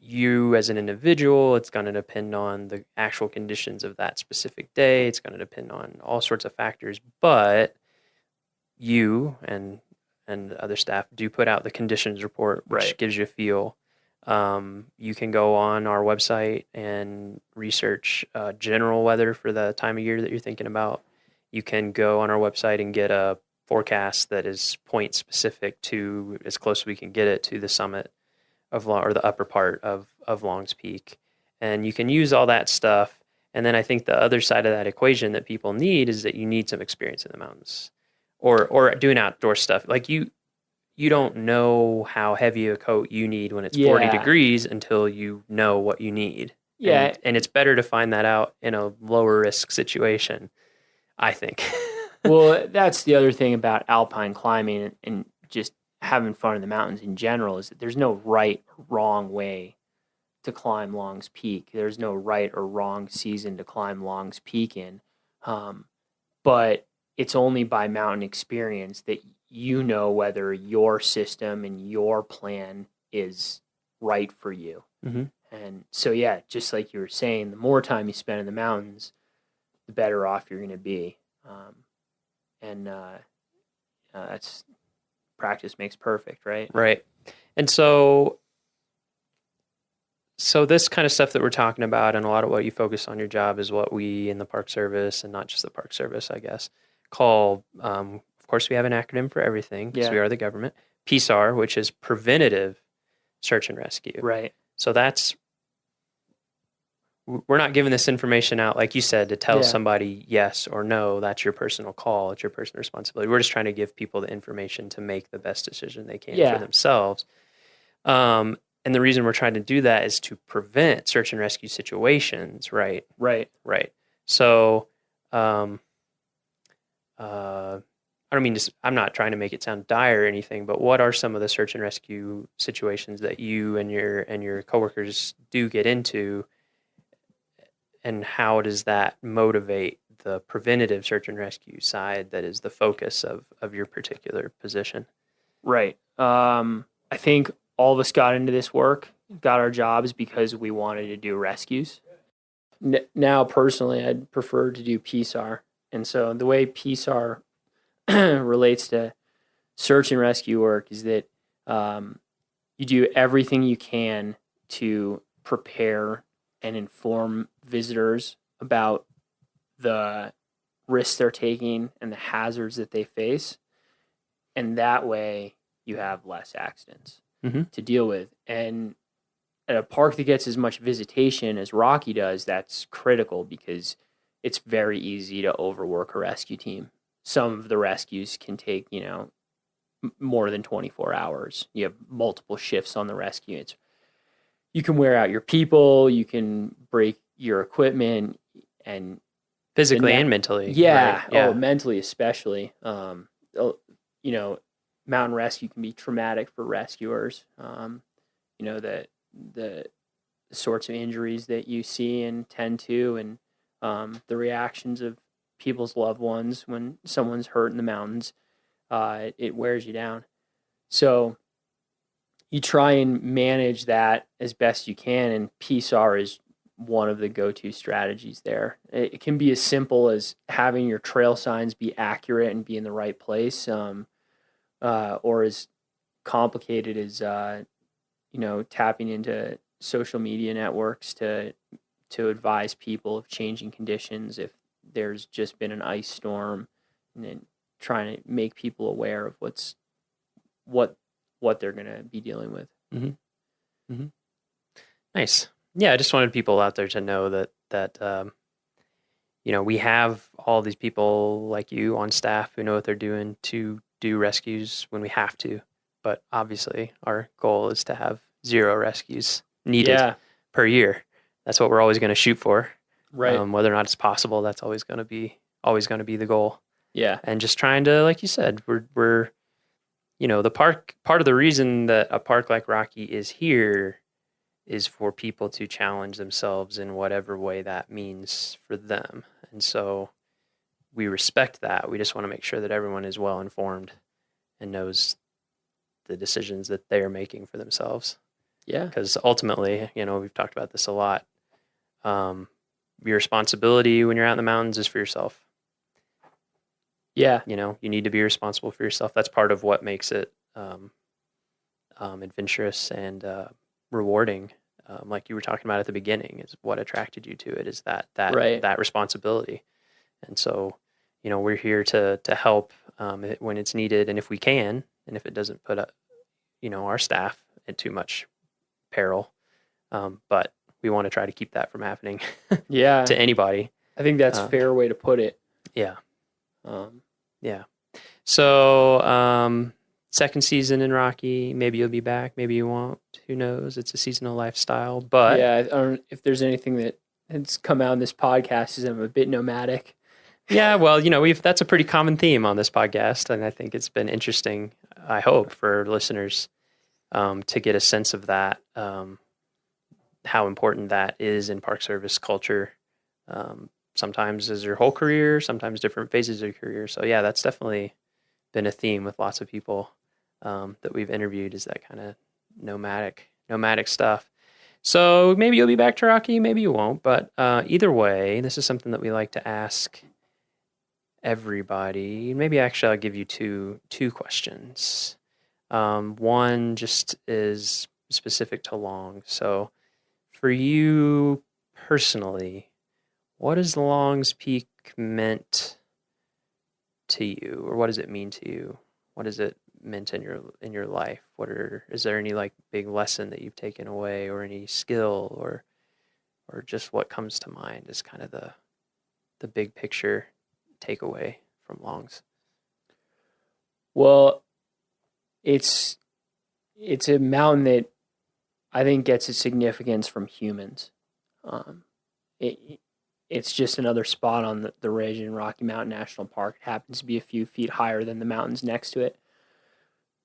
you as an individual. It's going to depend on the actual conditions of that specific day. It's going to depend on all sorts of factors. But you and other staff do put out the conditions report, which gives you a feel. You can go on our website and research general weather for the time of year that you're thinking about. You can go on our website and get a forecast that is point specific to, as close as we can get it, to the summit of or the upper part of Long's Peak. And you can use all that stuff And then I think the other side of that equation that people need is that you need some experience in the mountains or doing outdoor stuff. Like you don't know how heavy a coat you need when it's 40 degrees until you know what you need. Yeah. And it's better to find that out in a lower risk situation, I think. Well, that's the other thing about alpine climbing and just having fun in the mountains in general is that there's no right or wrong way to climb Long's Peak. There's no right or wrong season to climb Long's Peak in. But it's only by mountain experience that you know whether your system and your plan is right for you. Mm-hmm. And so, yeah, just like you were saying, the more time you spend in the mountains, the better off you're going to be. That's practice makes perfect, right? Right. And so this kind of stuff that we're talking about and a lot of what you focus on your job is what we in the Park Service, and not just the Park Service, I guess, call, of course, we have an acronym for everything because we are the government, PSAR, which is Preventative Search and Rescue. Right. So we're not giving this information out, like you said, to tell somebody yes or no. That's your personal call. It's your personal responsibility. We're just trying to give people the information to make the best decision they can for themselves. And the reason we're trying to do that is to prevent search and rescue situations, right? Right. So, I don't mean to, I'm not trying to make it sound dire or anything, but what are some of the search and rescue situations that you and your coworkers do get into, and how does that motivate the preventative search and rescue side that is the focus of your particular position? Right. I think all of us got into this work, got our jobs because we wanted to do rescues. Now, personally, I'd prefer to do PSAR. And so the way PSAR relates to search and rescue work is that you do everything you can to prepare and inform visitors about the risks they're taking and the hazards that they face. And that way you have less accidents to deal with. And at a park that gets as much visitation as Rocky does, that's critical because it's very easy to overwork a rescue team. Some of the rescues can take, more than 24 hours. You have multiple shifts on the rescue. You can wear out your people, you can break your equipment, and physically and mentally. Yeah. Right? Yeah. Oh, mentally especially. Mountain rescue can be traumatic for rescuers. The sorts of injuries that you see and tend to, and the reactions of people's loved ones when someone's hurt in the mountains, it wears you down. So you try and manage that as best you can, and PSAR is one of the go-to strategies there. It can be as simple as having your trail signs be accurate and be in the right place, or as complicated as tapping into social media networks to advise people of changing conditions if there's just been an ice storm, and then trying to make people aware of what they're going to be dealing with. Mm-hmm. Mm-hmm. Nice. Yeah, I just wanted people out there to know that we have all these people like you on staff who know what they're doing to do rescues when we have to. But obviously, our goal is to have 0 rescues needed per year. That's what we're always going to shoot for. Right. Whether or not it's possible, that's always going to be the goal. Yeah. And just trying to, like you said, we're the park. Part of the reason that a park like Rocky is here is for people to challenge themselves in whatever way that means for them. And so we respect that. We just want to make sure that everyone is well informed and knows the decisions that they're making for themselves. Yeah. Because ultimately, we've talked about this a lot. Your responsibility when you're out in the mountains is for yourself. Yeah. You need to be responsible for yourself. That's part of what makes it adventurous and rewarding. Like you were talking about at the beginning, is what attracted you to it, is that responsibility. And so, we're here to help when it's needed, and if we can, and if it doesn't put our staff in too much peril. But we want to try to keep that from happening Yeah. to anybody. I think that's a fair way to put it. Yeah. Yeah. So, second season in Rocky, maybe you'll be back, maybe you won't. Who knows? It's a seasonal lifestyle, but Yeah, I don't, if there's anything that has come out in this podcast is I'm a bit nomadic. yeah, well, that's a pretty common theme on this podcast, and I think it's been interesting, I hope, for listeners to get a sense of that, how important that is in Park Service culture. Sometimes as your whole career, sometimes different phases of your career. So yeah, that's definitely been a theme with lots of people that we've interviewed, is that kind of nomadic stuff. So maybe you'll be back to Rocky, maybe you won't. But either way, this is something that we like to ask everybody. Maybe actually I'll give you two questions. One just is specific to Long. So for you personally, what has Long's Peak meant to you, or what does it mean to you? What has it meant in your life? Is there any like big lesson that you've taken away, or any skill, or just what comes to mind as kind of the big picture takeaway from Long's? Well, it's a mountain that I think gets its significance from humans. It's just another spot on the ridge in Rocky Mountain National Park. It happens to be a few feet higher than the mountains next to it,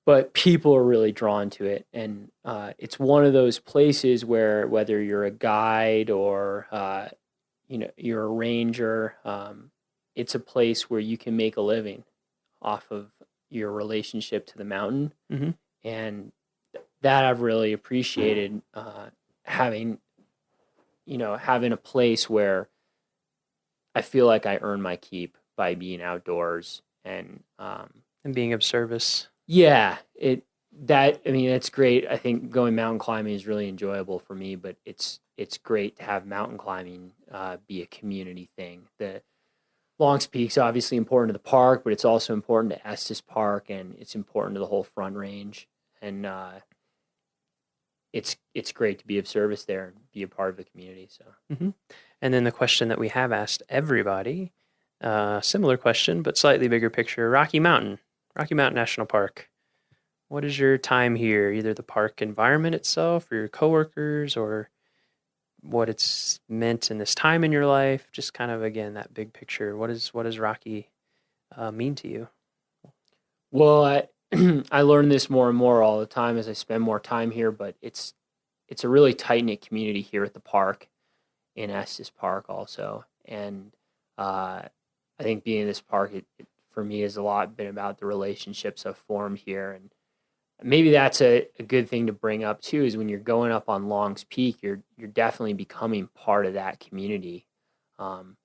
but people are really drawn to it. And it's one of those places where, whether you're a guide or you're a ranger, it's a place where you can make a living off of your relationship to the mountain. Mm-hmm. And that I've really appreciated, having a place where I feel like I earn my keep by being outdoors and being of service. Yeah, it's great. I think going mountain climbing is really enjoyable for me, but it's great to have mountain climbing be a community thing. The Long's Peak's obviously important to the park, but it's also important to Estes Park, and it's important to the whole Front Range. And it's great to be of service there and be a part of the community. So. Mm-hmm. And then the question that we have asked everybody, similar question, but slightly bigger picture: Rocky Mountain National Park. What is your time here? Either the park environment itself, or your coworkers, or what it's meant in this time in your life. Just kind of, again, that big picture. What does Rocky mean to you? Well, I learn this more and more all the time as I spend more time here, but it's a really tight-knit community here at the park, in Estes Park also. And I think being in this park, it for me has a lot been about the relationships I've formed here. And maybe that's a good thing to bring up too, is when you're going up on Long's Peak, you're definitely becoming part of that community. And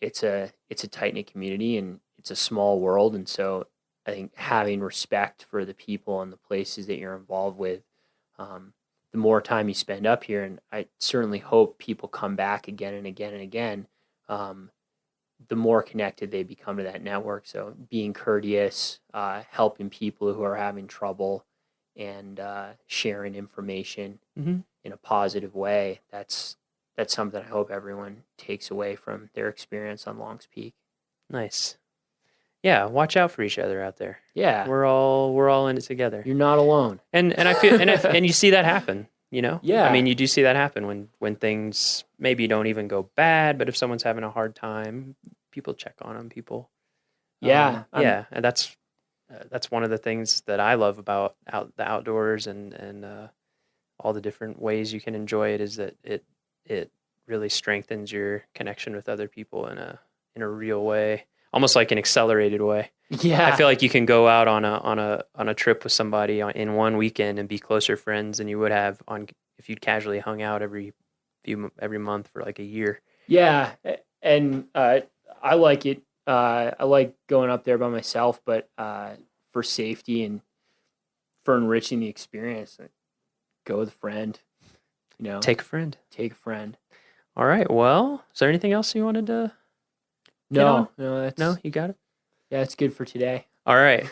it's a tight-knit community, and it's a small world. And so I think having respect for the people and the places that you're involved with, the more time you spend up here, and I certainly hope people come back again and again and again, the more connected they become to that network. So being courteous, helping people who are having trouble, and sharing information in a positive way, that's something I hope everyone takes away from their experience on Long's Peak. Nice. Yeah, watch out for each other out there. Yeah, we're all in it together. You're not alone. And I feel and you see that happen. Yeah. I mean, you do see that happen when things maybe don't even go bad, but if someone's having a hard time, people check on them. People. Yeah. And that's one of the things that I love about the outdoors and all the different ways you can enjoy it, is that it really strengthens your connection with other people in a real way. Almost like an accelerated way. Yeah, I feel like you can go out on a trip with somebody in one weekend and be closer friends than you would have if you'd casually hung out every month for like a year. Yeah, and I like it. I like going up there by myself, but for safety and for enriching the experience, go with a friend. Take a friend. All right. Well, is there anything else you wanted to? No, you got it. Yeah, it's good for today. All right.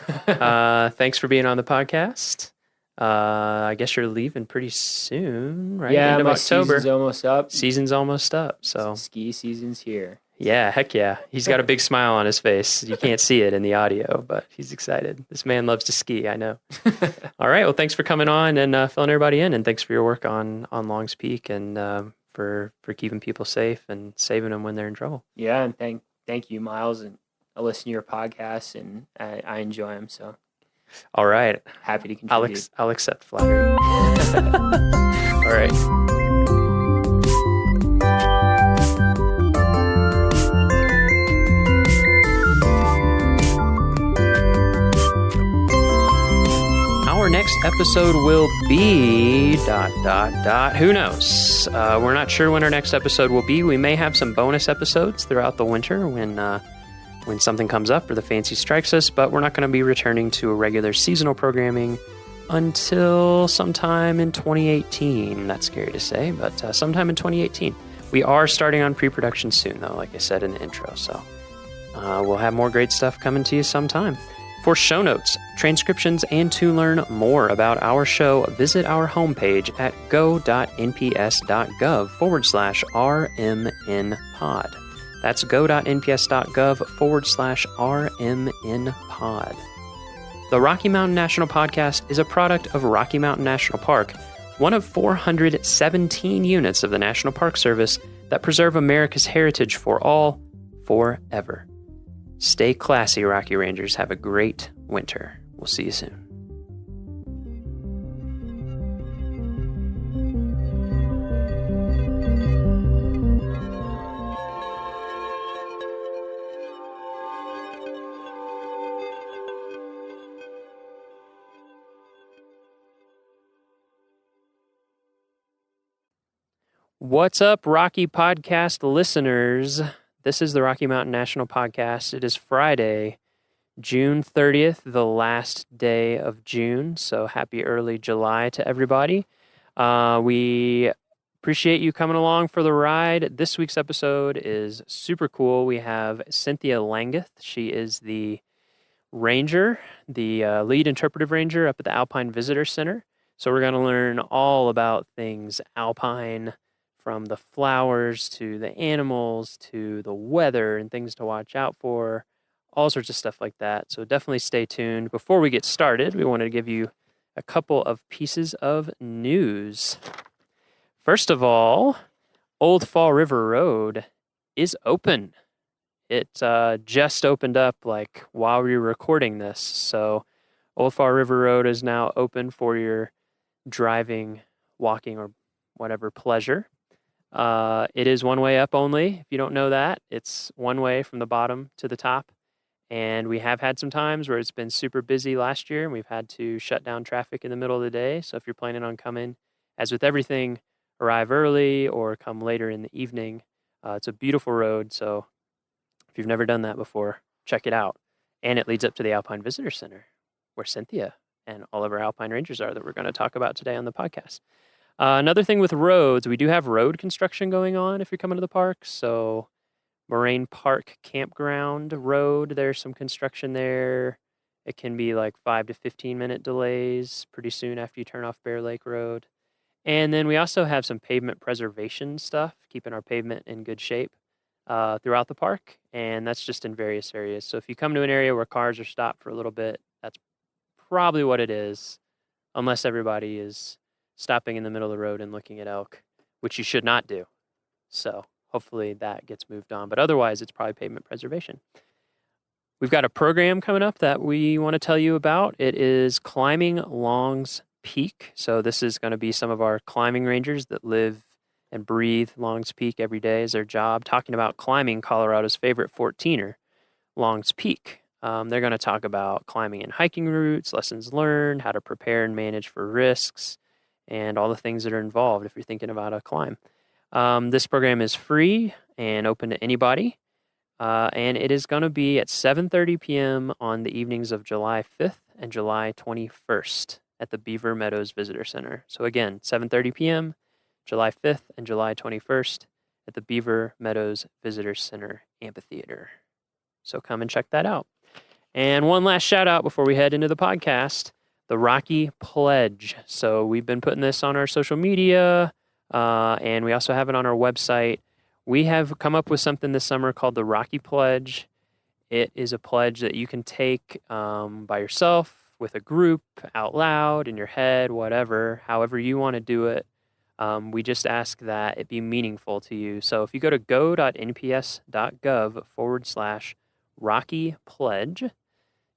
Thanks for being on the podcast. I guess you're leaving pretty soon, right? Yeah, End of my October. season's almost up. Season's almost up, so ski season's here. yeah, heck yeah. He's got a big smile on his face. You can't see it in the audio, but he's excited. This man loves to ski, I know. All right, well, thanks for coming on and filling everybody in, and thanks for your work on Longs Peak and for keeping people safe and saving them when they're in trouble. Yeah, and thank you, Miles, and I listen to your podcasts and I enjoy them. So, all right, happy to contribute. I'll accept flattery. All right. Our next episode will be ... Who knows? We're not sure when our next episode will be. We may have some bonus episodes throughout the winter when something comes up or the fancy strikes us, but we're not going to be returning to a regular seasonal programming until sometime in 2018. That's scary to say, but sometime in 2018. We are starting on pre-production soon, though, like I said in the intro, so we'll have more great stuff coming to you sometime. For show notes, transcriptions, and to learn more about our show, visit our homepage at go.nps.gov/RMNpod. That's go.nps.gov/RMNpod. The Rocky Mountain National Podcast is a product of Rocky Mountain National Park, one of 417 units of the National Park Service that preserve America's heritage for all, forever. Stay classy, Rocky Rangers. Have a great winter. We'll see you soon. What's up, Rocky Podcast listeners? This is the Rocky Mountain National Podcast. It is Friday, June 30th, the last day of June. So happy early July to everybody. We appreciate you coming along for the ride. This week's episode is super cool. We have Cynthia Langeth. She is the ranger, the lead interpretive ranger up at the Alpine Visitor Center. So we're going to learn all about things alpine, from the flowers to the animals to the weather and things to watch out for, all sorts of stuff like that. So definitely stay tuned. Before we get started, we wanted to give you a couple of pieces of news. First of all, Old Fall River Road is open. It just opened up like while we were recording this. So Old Fall River Road is now open for your driving, walking, or whatever pleasure. It is one way up only. If you don't know that, it's one way from the bottom to the top. And we have had some times where it's been super busy last year and we've had to shut down traffic in the middle of the day. So if you're planning on coming, as with everything, arrive early or come later in the evening. It's a beautiful road. So if you've never done that before, check it out. And it leads up to the Alpine Visitor Center, where Cynthia and all of our Alpine Rangers are that we're going to talk about today on the podcast. Another thing with roads, we do have road construction going on if you're coming to the park. So Moraine Park Campground Road, there's some construction there. It can be like 5 to 15 minute delays pretty soon after you turn off Bear Lake Road. And then we also have some pavement preservation stuff, keeping our pavement in good shape throughout the park. And that's just in various areas. So if you come to an area where cars are stopped for a little bit, that's probably what it is, unless everybody is stopping in the middle of the road and looking at elk, which you should not do. So hopefully that gets moved on. But otherwise, it's probably pavement preservation. We've got a program coming up that we want to tell you about. It is Climbing Longs Peak. So this is going to be some of our climbing rangers that live and breathe Longs Peak every day as their job, talking about climbing Colorado's favorite 14er, Longs Peak. They're going to talk about climbing and hiking routes, lessons learned, how to prepare and manage for risks, and all the things that are involved if you're thinking about a climb. This program is free and open to anybody, and it is going to be at 7:30 p.m. on the evenings of July 5th and July 21st at the Beaver Meadows Visitor Center. So again, 7:30 p.m., July 5th and July 21st at the Beaver Meadows Visitor Center Amphitheater. So come and check that out. And one last shout out before we head into the podcast. the Rocky Pledge. So we've been putting this on our social media, and we also have it on our website. We have come up with something this summer called the Rocky Pledge. It is a pledge that you can take by yourself, with a group, out loud, in your head, whatever, however you want to do it. We just ask that it be meaningful to you. So if you go to go.nps.gov/Rocky Pledge,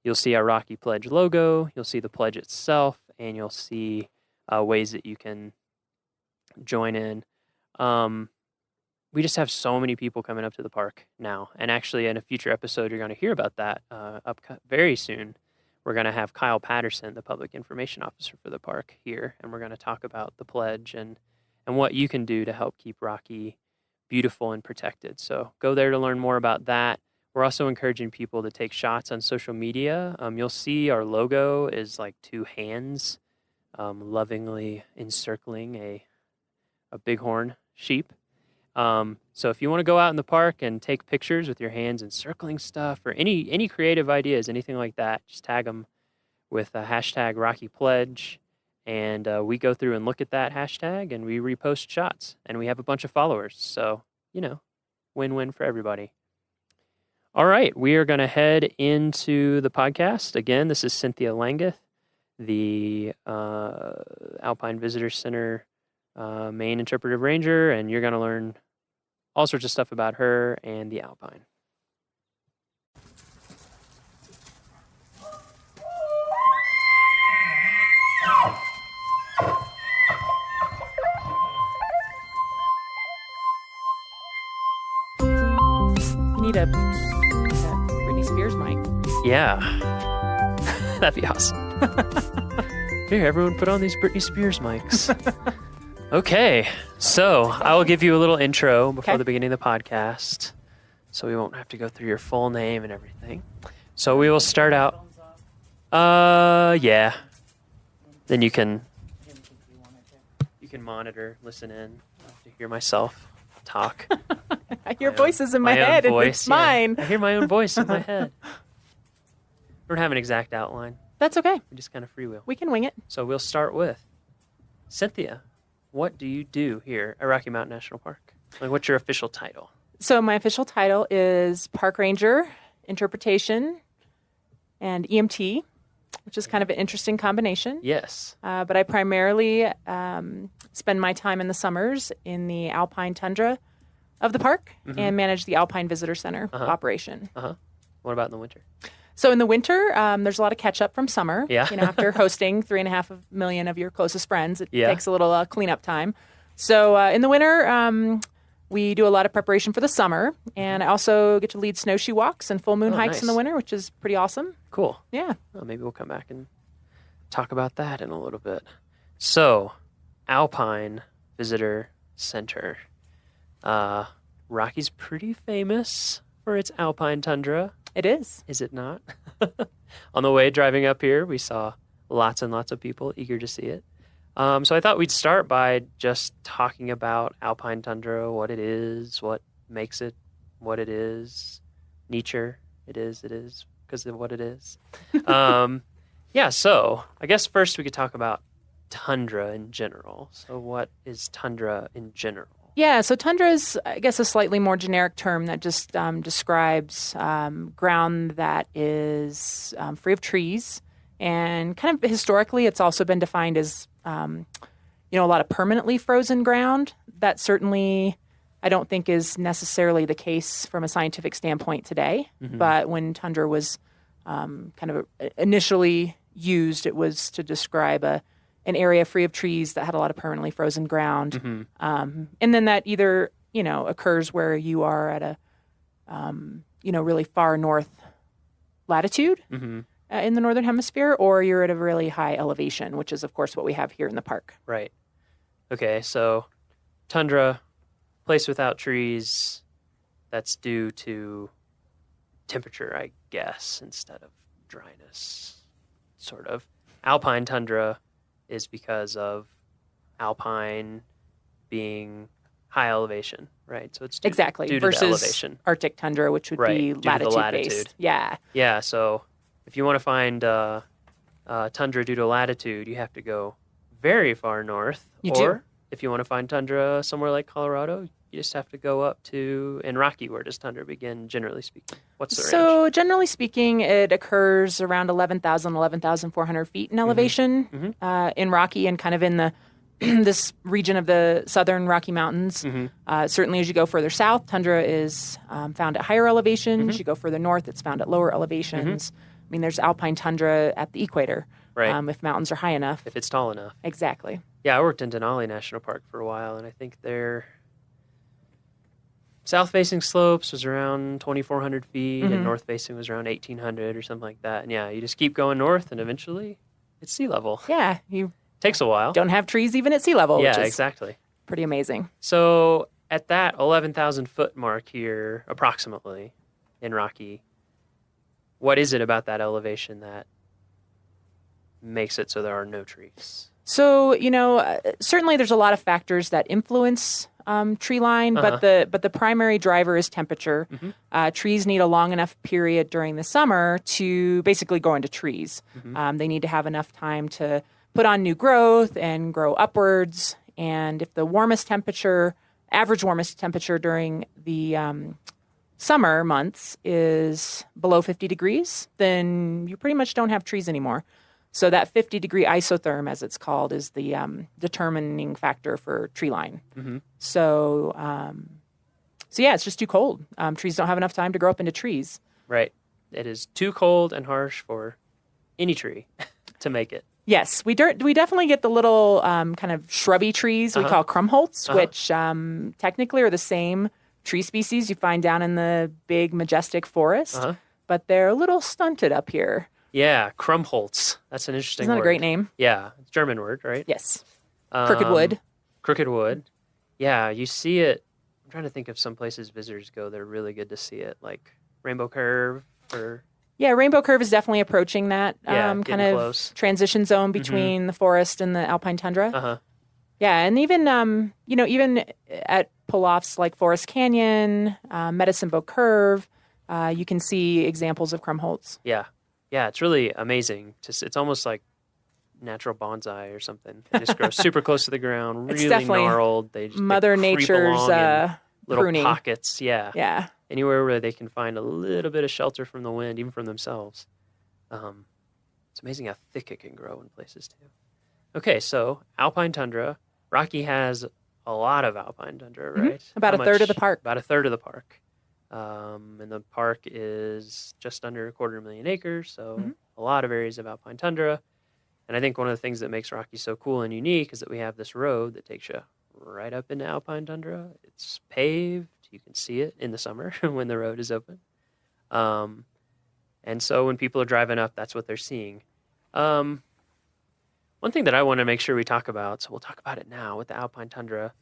you'll see our Rocky Pledge logo, you'll see the pledge itself, and you'll see ways that you can join in. We just have so many people coming up to the park now. And actually, in a future episode, you're going to hear about that very soon. We're going to have Kyle Patterson, the public information officer for the park, here, and we're going to talk about the pledge and what you can do to help keep Rocky beautiful and protected. So go there to learn more about that. We're also encouraging people to take shots on social media. You'll see our logo is like two hands lovingly encircling a bighorn sheep. So if you want to go out in the park and take pictures with your hands encircling stuff or any creative ideas, anything like that, just tag them with a hashtag Rocky Pledge. And we go through and look at that hashtag and we repost shots. And we have a bunch of followers. So, win-win for everybody. All right, we are going to head into the podcast. Again, this is Cynthia Langeth, the Alpine Visitor Center main interpretive ranger, and you're going to learn all sorts of stuff about her and the Alpine. You need a Britney Spears mic. Yeah. That'd be awesome. Here, everyone put on these Britney Spears mics. Okay, so I will give you a little intro before the beginning of the podcast, so we won't have to go through your full name and everything. So we will start out. Yeah. Then you can monitor, listen in, to hear myself talk. I hear voices in my head, and it's mine. I hear my own voice in my head. We don't have an exact outline. That's okay. We just kind of freewheel. We can wing it. So we'll start with Cynthia. What do you do here at Rocky Mountain National Park? Like, what's your official title? So my official title is Park Ranger, Interpretation, and EMT, which is kind of an interesting combination. Yes. But I primarily spend my time in the summers in the alpine tundra of the park and manage the Alpine Visitor Center operation. What about in the winter? So in the winter, there's a lot of catch up from summer. Yeah. After hosting 3.5 million of your closest friends, it takes a little cleanup time. So in the winter, we do a lot of preparation for the summer, and I also get to lead snowshoe walks and full moon hikes in the winter, which is pretty awesome. Cool. Yeah. Well, maybe we'll come back and talk about that in a little bit. So, Alpine Visitor Center. Rocky's pretty famous for its alpine tundra. It is. Is it not? On the way driving up here, we saw lots and lots of people eager to see it. So I thought we'd start by just talking about alpine tundra, what it is, what makes it what it is. Nature, it is because of what it is. So I guess first we could talk about tundra in general. So what is tundra in general? Yeah, so tundra is, I guess, a slightly more generic term that just describes ground that is free of trees. And kind of historically, it's also been defined as, a lot of permanently frozen ground. That certainly, I don't think, is necessarily the case from a scientific standpoint today. Mm-hmm. But when tundra was kind of initially used, it was to describe an area free of trees that had a lot of permanently frozen ground. Mm-hmm. And then that either, occurs where you are at a, really far north latitude in the Northern Hemisphere, or you're at a really high elevation, which is, of course, what we have here in the park. Right. Okay, so tundra, place without trees, that's due to temperature, I guess, instead of dryness, sort of. Alpine tundra is because of alpine being high elevation, right? So it's due to versus the elevation. Arctic tundra, which would be latitude based. Yeah. Yeah. So if you want to find tundra due to latitude, you have to go very far north. You or do. if you want to find tundra somewhere like Colorado, you just have to go up to, in Rocky, where does tundra begin, generally speaking? What's the range? So generally speaking, it occurs around 11,400 feet in elevation in Rocky and kind of in the this region of the southern Rocky Mountains. Certainly as you go further south, tundra is found at higher elevations. As you go further north, it's found at lower elevations. I mean, there's alpine tundra at the equator, Right. if mountains are high enough. If it's tall enough. Exactly. Yeah, I worked in Denali National Park for a while, and I think their south-facing slopes was around 2,400 feet, and north-facing was around 1,800 or something like that. And yeah, you just keep going north, and eventually it's sea level. Yeah, you Takes a while. don't have trees even at sea level, Yeah, which is exactly. pretty amazing. So at that 11,000 foot mark here, approximately, in Rocky, what is it about that elevation that makes it so there are no trees? So, certainly there's a lot of factors that influence tree line, but the primary driver is temperature. Trees need a long enough period during the summer to basically go into trees. They need to have enough time to put on new growth and grow upwards. And if the average warmest temperature during the summer months is below 50 degrees, then you pretty much don't have trees anymore. So that 50-degree isotherm, as it's called, is the determining factor for tree line. So yeah, it's just too cold. Trees don't have enough time to grow up into trees. Right. It is too cold and harsh for any tree to make it. Yes, we definitely get the little kind of shrubby trees we call krumholtz, which technically are the same tree species you find down in the big, majestic forest, but they're a little stunted up here. Yeah, Krumholtz. That's an interesting Isn't that word. a great name? Yeah, it's a German word, right? Yes. Crooked wood. Crooked wood. Yeah, you see it. I'm trying to think of some places visitors go. They're really good to see it, like Rainbow Curve or... Yeah, Rainbow Curve is definitely approaching that kind of close. transition zone between the forest and the alpine tundra. Yeah, and even even at pull-offs like Forest Canyon, Medicine Bow Curve, you can see examples of krumholtz. Yeah, it's really amazing. It's almost like natural bonsai or something. They just grow super close to the ground, really gnarled. They just Mother creep Nature's along in little pruning. pockets. Yeah. Anywhere where they can find a little bit of shelter from the wind, even from themselves. It's amazing how thick it can grow in places too. Okay, so alpine tundra. Rocky has a lot of alpine tundra, right? About a third of the park. About a third of the park. And the park is just under 250,000 acres, so a lot of areas of alpine tundra. And I think one of the things that makes Rocky so cool and unique is that we have this road that takes you right up into alpine tundra. It's paved. You can see it in the summer when the road is open. And so when people are driving up, that's what they're seeing. One thing that I want to make sure we talk about, so we'll talk about it now with the alpine tundra.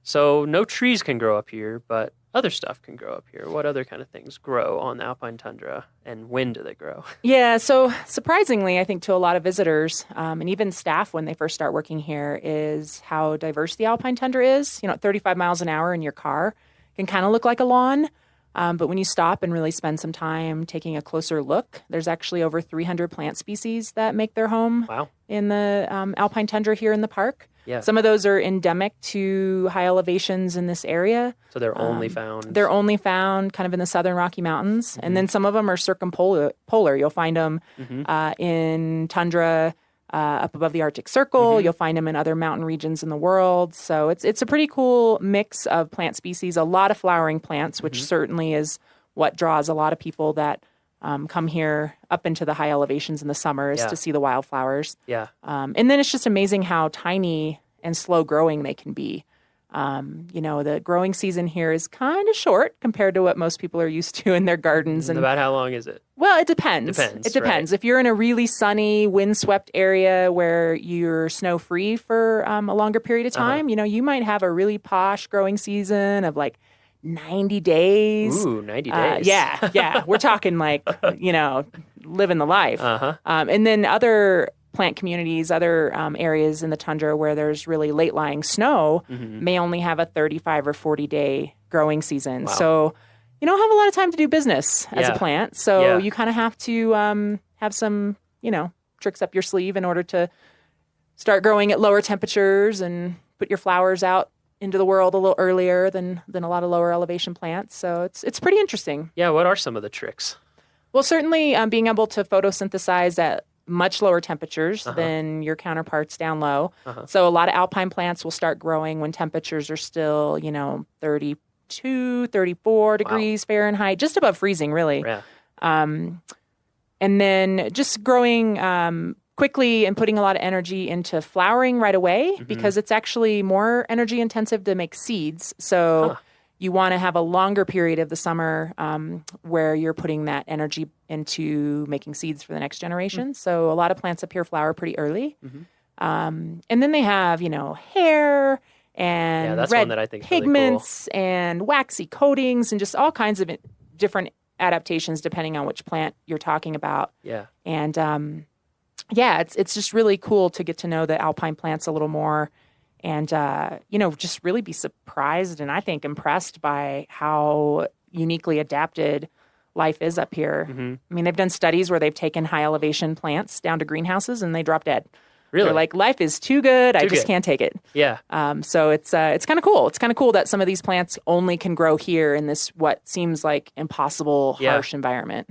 So no trees can grow up here, but other stuff can grow up here. What other kind of things grow on the alpine tundra, and when do they grow? Yeah, so surprisingly, I think to a lot of visitors and even staff when they first start working here is how diverse the alpine tundra is. 35 miles an hour in your car can kind of look like a lawn, but when you stop and really spend some time taking a closer look, there's actually over 300 plant species that make their home in the alpine tundra here in the park. Yeah. Some of those are endemic to high elevations in this area. So they're only found? They're only found kind of in the southern Rocky Mountains. And then some of them are circumpolar. You'll find them in tundra up above the Arctic Circle. You'll find them in other mountain regions in the world. So it's a pretty cool mix of plant species, a lot of flowering plants, which certainly is what draws a lot of people that come here up into the high elevations in the summers to see the wildflowers. Yeah. And then it's just amazing how tiny and slow growing they can be. The growing season here is kind of short compared to what most people are used to in their gardens. And about how long is it? Well, it depends. It depends. If you're in a really sunny, windswept area where you're snow-free for a longer period of time, you might have a really posh growing season of like 90 days. Ooh, 90 days. Yeah. We're talking like, living the life. And then other plant communities, other areas in the tundra where there's really late-lying snow may only have a 35 or 40-day growing season. Wow. So you don't have a lot of time to do business as a plant. So you kind of have to have some, tricks up your sleeve in order to start growing at lower temperatures and put your flowers out into the world a little earlier than a lot of lower elevation plants. So it's pretty interesting. Yeah, what are some of the tricks? Well, certainly being able to photosynthesize at much lower temperatures than your counterparts down low. So a lot of alpine plants will start growing when temperatures are still, 32, 34 degrees Fahrenheit, just above freezing, really. Yeah. And then just growing quickly and putting a lot of energy into flowering right away because it's actually more energy intensive to make seeds. So you want to have a longer period of the summer where you're putting that energy into making seeds for the next generation. So a lot of plants up here flower pretty early. And then they have, hair and that's red one that I think is really pigments and waxy coatings and just all kinds of different adaptations depending on which plant you're talking about. Yeah. And it's just really cool to get to know the alpine plants a little more and, just really be surprised and I think impressed by how uniquely adapted life is up here. I mean, they've done studies where they've taken high elevation plants down to greenhouses and they drop dead. Really? They're like, life is too good. I just can't take it. Yeah. So it's kind of cool. It's kind of cool that some of these plants only can grow here in this what seems like impossible, harsh environment.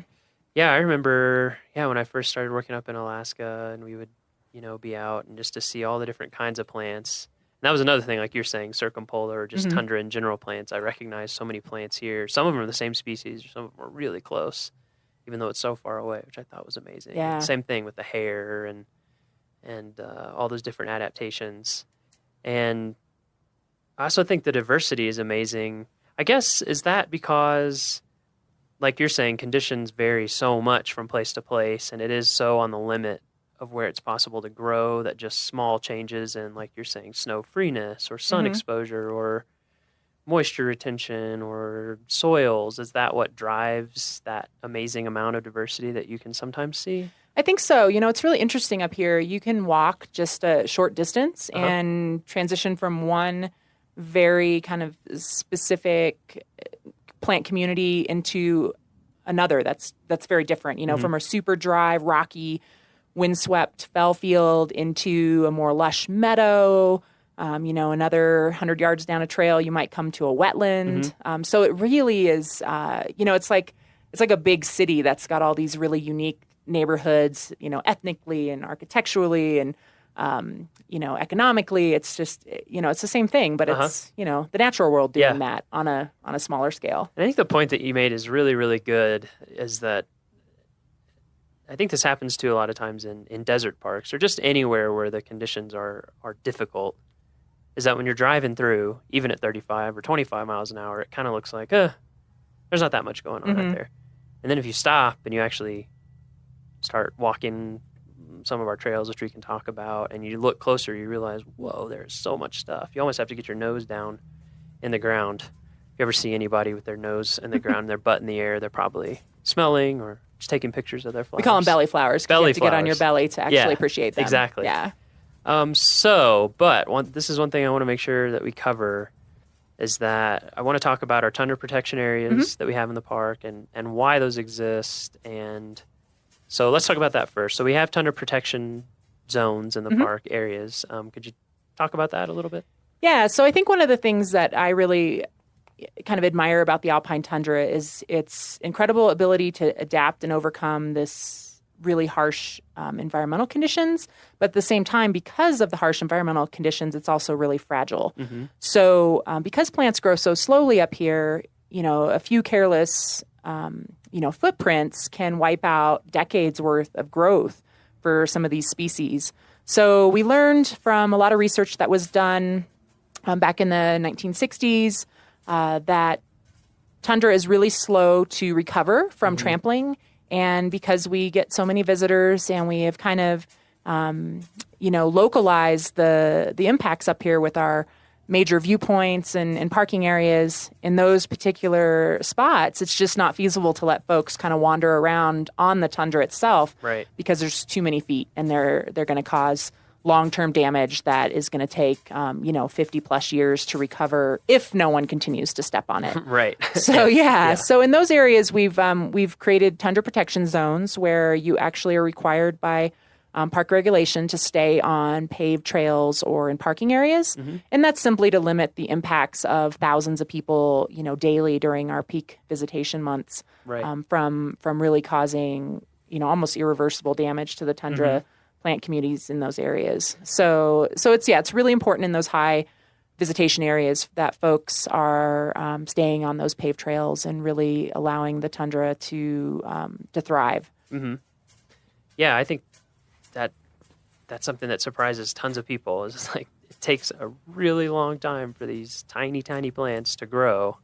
Yeah, I remember, when I first started working up in Alaska and we would, be out and just to see all the different kinds of plants. And that was another thing, like you're saying, circumpolar or just tundra in general plants. I recognized so many plants here. Some of them are the same species, some of them are really close, even though it's so far away, which I thought was amazing. Yeah. Same thing with the hair and all those different adaptations. And I also think the diversity is amazing. I guess, is that because, like you're saying, conditions vary so much from place to place, and it is so on the limit of where it's possible to grow that just small changes in, like you're saying, snow freeness or sun exposure or moisture retention or soils, is that what drives that amazing amount of diversity that you can sometimes see? I think so. It's really interesting up here. You can walk just a short distance and transition from one very kind of specific plant community into another that's very different, from a super dry, rocky, windswept fell field into a more lush meadow. Another 100 yards down a trail, you might come to a wetland. So it really is, it's like a big city that's got all these really unique neighborhoods, ethnically and architecturally and, economically. It's just, it's the same thing, but it's, the natural world doing that on a smaller scale. And I think the point that you made is really, really good, is that I think this happens too a lot of times in desert parks or just anywhere where the conditions are difficult, is that when you're driving through, even at 35 or 25 miles an hour, it kind of looks like, there's not that much going on right there. And then if you stop and you actually start walking some of our trails, which we can talk about, and you look closer, you realize, whoa, there's so much stuff. You almost have to get your nose down in the ground. If you ever see anybody with their nose in the ground and their butt in the air, they're probably smelling or just taking pictures of their flowers. We call them belly flowers. You have to get on your belly to actually appreciate them. Exactly. Yeah. This is one thing I want to make sure that we cover, is that I want to talk about our tundra protection areas that we have in the park and why those exist. And so let's talk about that first. So we have tundra protection zones in the park areas. Could you talk about that a little bit? Yeah. So I think one of the things that I really kind of admire about the alpine tundra is its incredible ability to adapt and overcome this really harsh environmental conditions. But at the same time, because of the harsh environmental conditions, it's also really fragile. So because plants grow so slowly up here, a few careless, footprints can wipe out decades worth of growth for some of these species. So we learned from a lot of research that was done back in the 1960s that tundra is really slow to recover from trampling. And because we get so many visitors and we have kind of, localized the impacts up here with our major viewpoints and parking areas in those particular spots, it's just not feasible to let folks kind of wander around on the tundra itself, right? Because there's too many feet and they're going to cause long-term damage that is going to take, 50 plus years to recover if no one continues to step on it. Right. So so in those areas, we've created tundra protection zones where you actually are required by park regulation to stay on paved trails or in parking areas. Mm-hmm. And that's simply to limit the impacts of thousands of people, daily during our peak visitation months, Right. From really causing, almost irreversible damage to the tundra plant communities in those areas. So it's really important in those high visitation areas that folks are staying on those paved trails and really allowing the tundra to thrive. Mm-hmm. Yeah, I think that's something that surprises tons of people. Is just like it takes a really long time for these tiny, tiny plants to grow.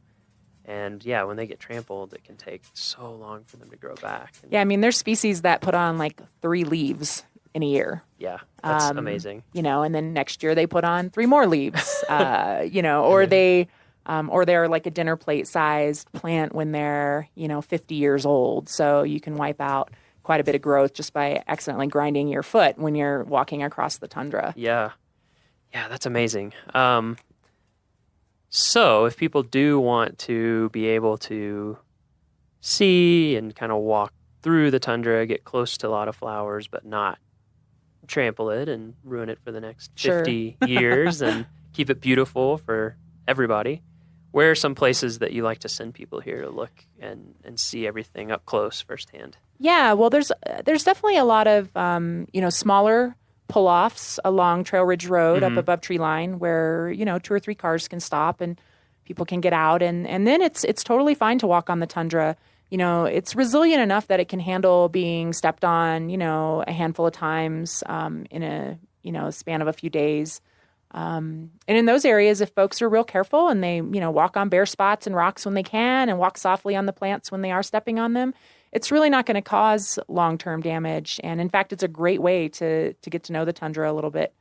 And yeah, when they get trampled, it can take so long for them to grow back. And Yeah, I mean, there's species that put on like 3 leaves in a year. yeah, that's amazing. And then next year they put on 3 more leaves, or they're like a dinner plate sized plant when they're, 50 years old. So you can wipe out quite a bit of growth just by accidentally grinding your foot when you're walking across the tundra. Yeah, that's amazing. So if people do want to be able to see and kind of walk through the tundra, get close to a lot of flowers, but not trample it and ruin it for the next 50 years and keep it beautiful for everybody, where are some places that you like to send people here to look and see everything up close firsthand? Yeah, well, there's definitely a lot of, smaller pull-offs along Trail Ridge Road up above tree line where, 2 or 3 cars can stop and people can get out. And then it's totally fine to walk on the tundra. It's resilient enough that it can handle being stepped on, a handful of times in a span of a few days. And in those areas, if folks are real careful and they, walk on bare spots and rocks when they can and walk softly on the plants when they are stepping on them, it's really not going to cause long-term damage. And in fact, it's a great way to get to know the tundra a little bit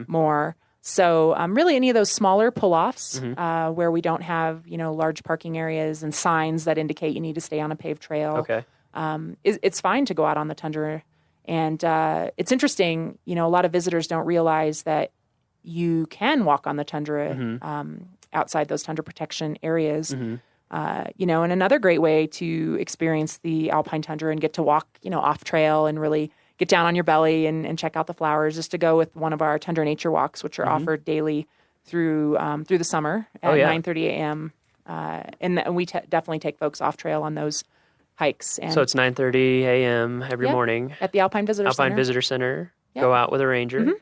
more. So really any of those smaller pull-offs where we don't have, large parking areas and signs that indicate you need to stay on a paved trail, Okay. It's fine to go out on the tundra. And it's interesting, a lot of visitors don't realize that you can walk on the tundra outside those tundra protection areas. And another great way to experience the alpine tundra and get to walk, off trail and really get down on your belly and check out the flowers is to go with one of our tundra nature walks, which are offered daily through the summer at 9:30 a.m. And we definitely take folks off trail on those hikes. And So it's 9:30 a.m. every morning at the Alpine Visitor Center. Alpine Visitor Center. Go out with a ranger.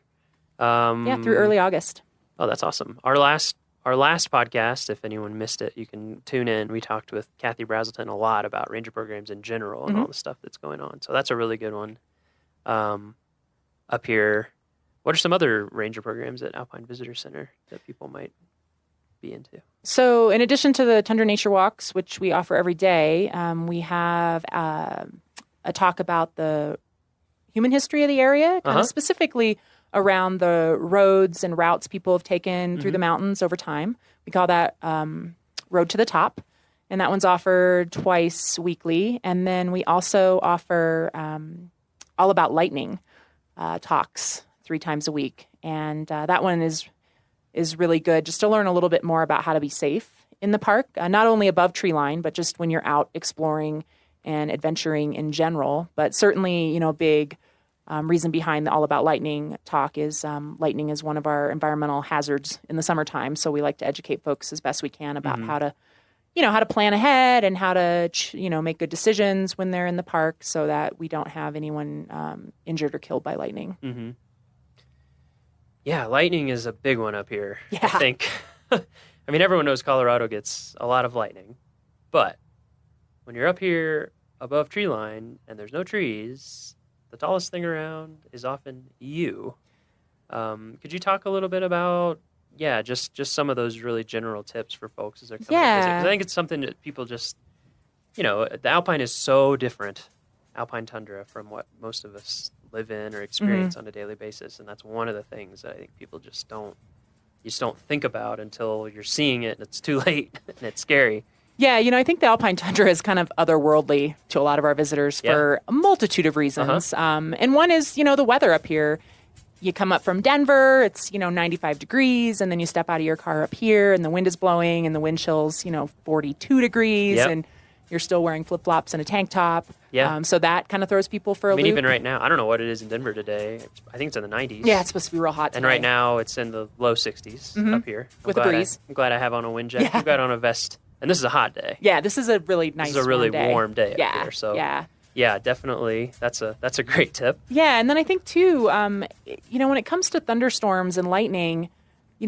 Through early August. Oh, that's awesome. Our last podcast, if anyone missed it, you can tune in. We talked with Kathy Brazelton a lot about ranger programs in general and all the stuff that's going on. So that's a really good one. Up here, what are some other ranger programs at Alpine Visitor Center that people might be into? So in addition to the Tundra Nature Walks, which we offer every day, we have a talk about the human history of the area, kind of specifically around the roads and routes people have taken through the mountains over time. We call that Road to the Top, and that one's offered twice weekly. And then we also offer All About Lightning talks 3 times a week. And that one is really good just to learn a little bit more about how to be safe in the park, not only above tree line, but just when you're out exploring and adventuring in general. But certainly, big reason behind the All About Lightning talk is lightning is one of our environmental hazards in the summertime. So we like to educate folks as best we can about how to plan ahead and how to, make good decisions when they're in the park so that we don't have anyone injured or killed by lightning. Mm-hmm. Yeah, lightning is a big one up here, Yeah. I think. I mean, everyone knows Colorado gets a lot of lightning, but when you're up here above tree line and there's no trees, the tallest thing around is often you. Could you talk a little bit about, just some of those really general tips for folks as they're coming to visit? 'Cause I think it's something that people just, the Alpine is so different, Alpine tundra, from what most of us live in or experience on a daily basis. And that's one of the things that I think people just don't think about until you're seeing it and it's too late and it's scary. Yeah, I think the Alpine tundra is kind of otherworldly to a lot of our visitors for a multitude of reasons. And one is, the weather up here. You come up from Denver, it's, 95 degrees, and then you step out of your car up here, and the wind is blowing, and the wind chill's, 42 degrees. Yep. And, you're still wearing flip-flops and a tank top. Yeah. So that kind of throws people for a I mean, loop. even right now, I don't know what it is in Denver today. I think it's in the 90s. Yeah, it's supposed to be real hot today. And right now, it's in the low 60s up here. With a breeze. I'm glad I have on a wind jacket. Yeah. I've got on a vest. And this is a hot day. Yeah, this is a really nice This is a really warm day. up Yeah, here. So yeah. definitely. That's a great tip. Yeah, and then I think too, when it comes to thunderstorms and lightning,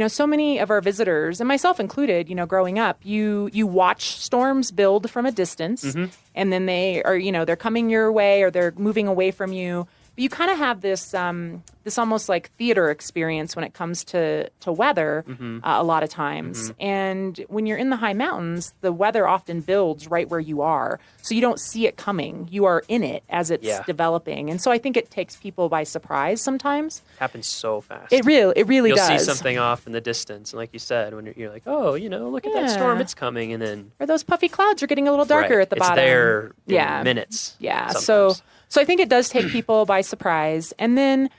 so many of our visitors, and myself included, growing up, you watch storms build from a distance, and then they are, they're coming your way or they're moving away from you. But you kind of have this almost like theater experience when it comes to weather a lot of times. And when you're in the high mountains, the weather often builds right where you are. So you don't see it coming. You are in it as it's developing. And so I think it takes people by surprise sometimes. Happens so fast. It really You'll does. see something off in the distance. And like you said, when you're like, oh, look at that storm. It's coming. And then... Or those puffy clouds are getting a little darker at the bottom. It's there in minutes. Yeah. Sometimes. So I think it does take people by surprise. And then,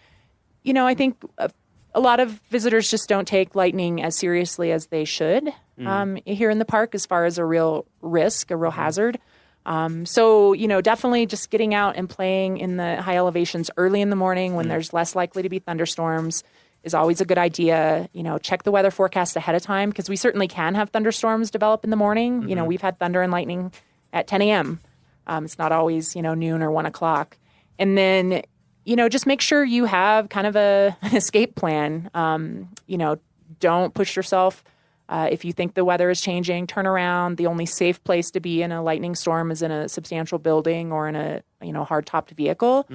I think a lot of visitors just don't take lightning as seriously as they should here in the park as far as a real risk, a real hazard. So, definitely just getting out and playing in the high elevations early in the morning when there's less likely to be thunderstorms is always a good idea. Check the weather forecast ahead of time because we certainly can have thunderstorms develop in the morning. We've had thunder and lightning at 10 a.m. It's not always, noon or 1 o'clock. And then, just make sure you have kind of an escape plan. Don't push yourself. If you think the weather is changing, turn around. The only safe place to be in a lightning storm is in a substantial building or in a, hard-topped vehicle.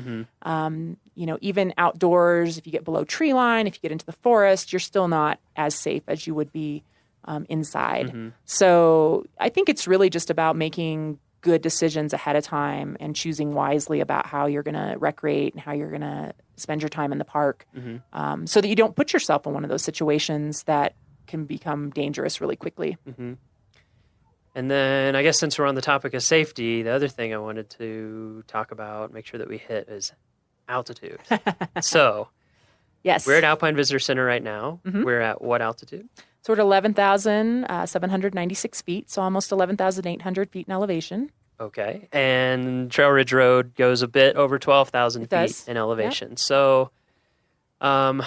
Even outdoors, if you get below tree line, if you get into the forest, you're still not as safe as you would be inside. So I think it's really just about making good decisions ahead of time and choosing wisely about how you're going to recreate and how you're going to spend your time in the park so that you don't put yourself in one of those situations that can become dangerous really quickly. And then I guess since we're on the topic of safety, the other thing I wanted to talk about, make sure that we hit is altitude. So yes, we're at Alpine Visitor Center right now. We're at what altitude? So we're at 11,796 feet, so almost 11,800 feet in elevation. Okay. And Trail Ridge Road goes a bit over 12,000 feet in elevation. Yep. So I'll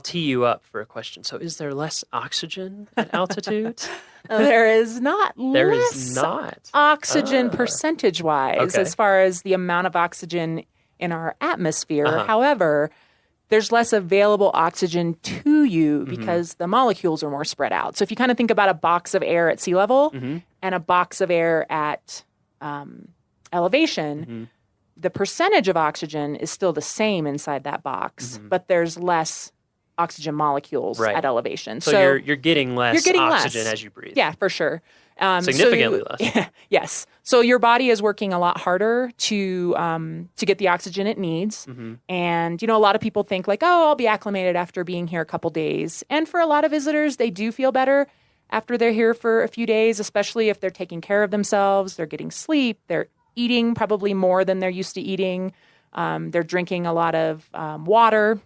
tee you up for a question. So is there less oxygen at altitude? There is not There less is not. oxygen percentage-wise Okay. as far as the amount of oxygen in our atmosphere. However, there's less available oxygen to you because the molecules are more spread out. So if you kind of think about a box of air at sea level and a box of air at elevation, the percentage of oxygen is still the same inside that box, but there's less oxygen molecules at elevation. So you're getting less oxygen as you breathe. Yeah, for sure. Significantly less. Yes. So your body is working a lot harder to get the oxygen it needs. And, a lot of people think like, oh, I'll be acclimated after being here a couple days. And for a lot of visitors, they do feel better after they're here for a few days, especially if they're taking care of themselves, they're getting sleep, they're eating probably more than they're used to eating. They're drinking a lot of water.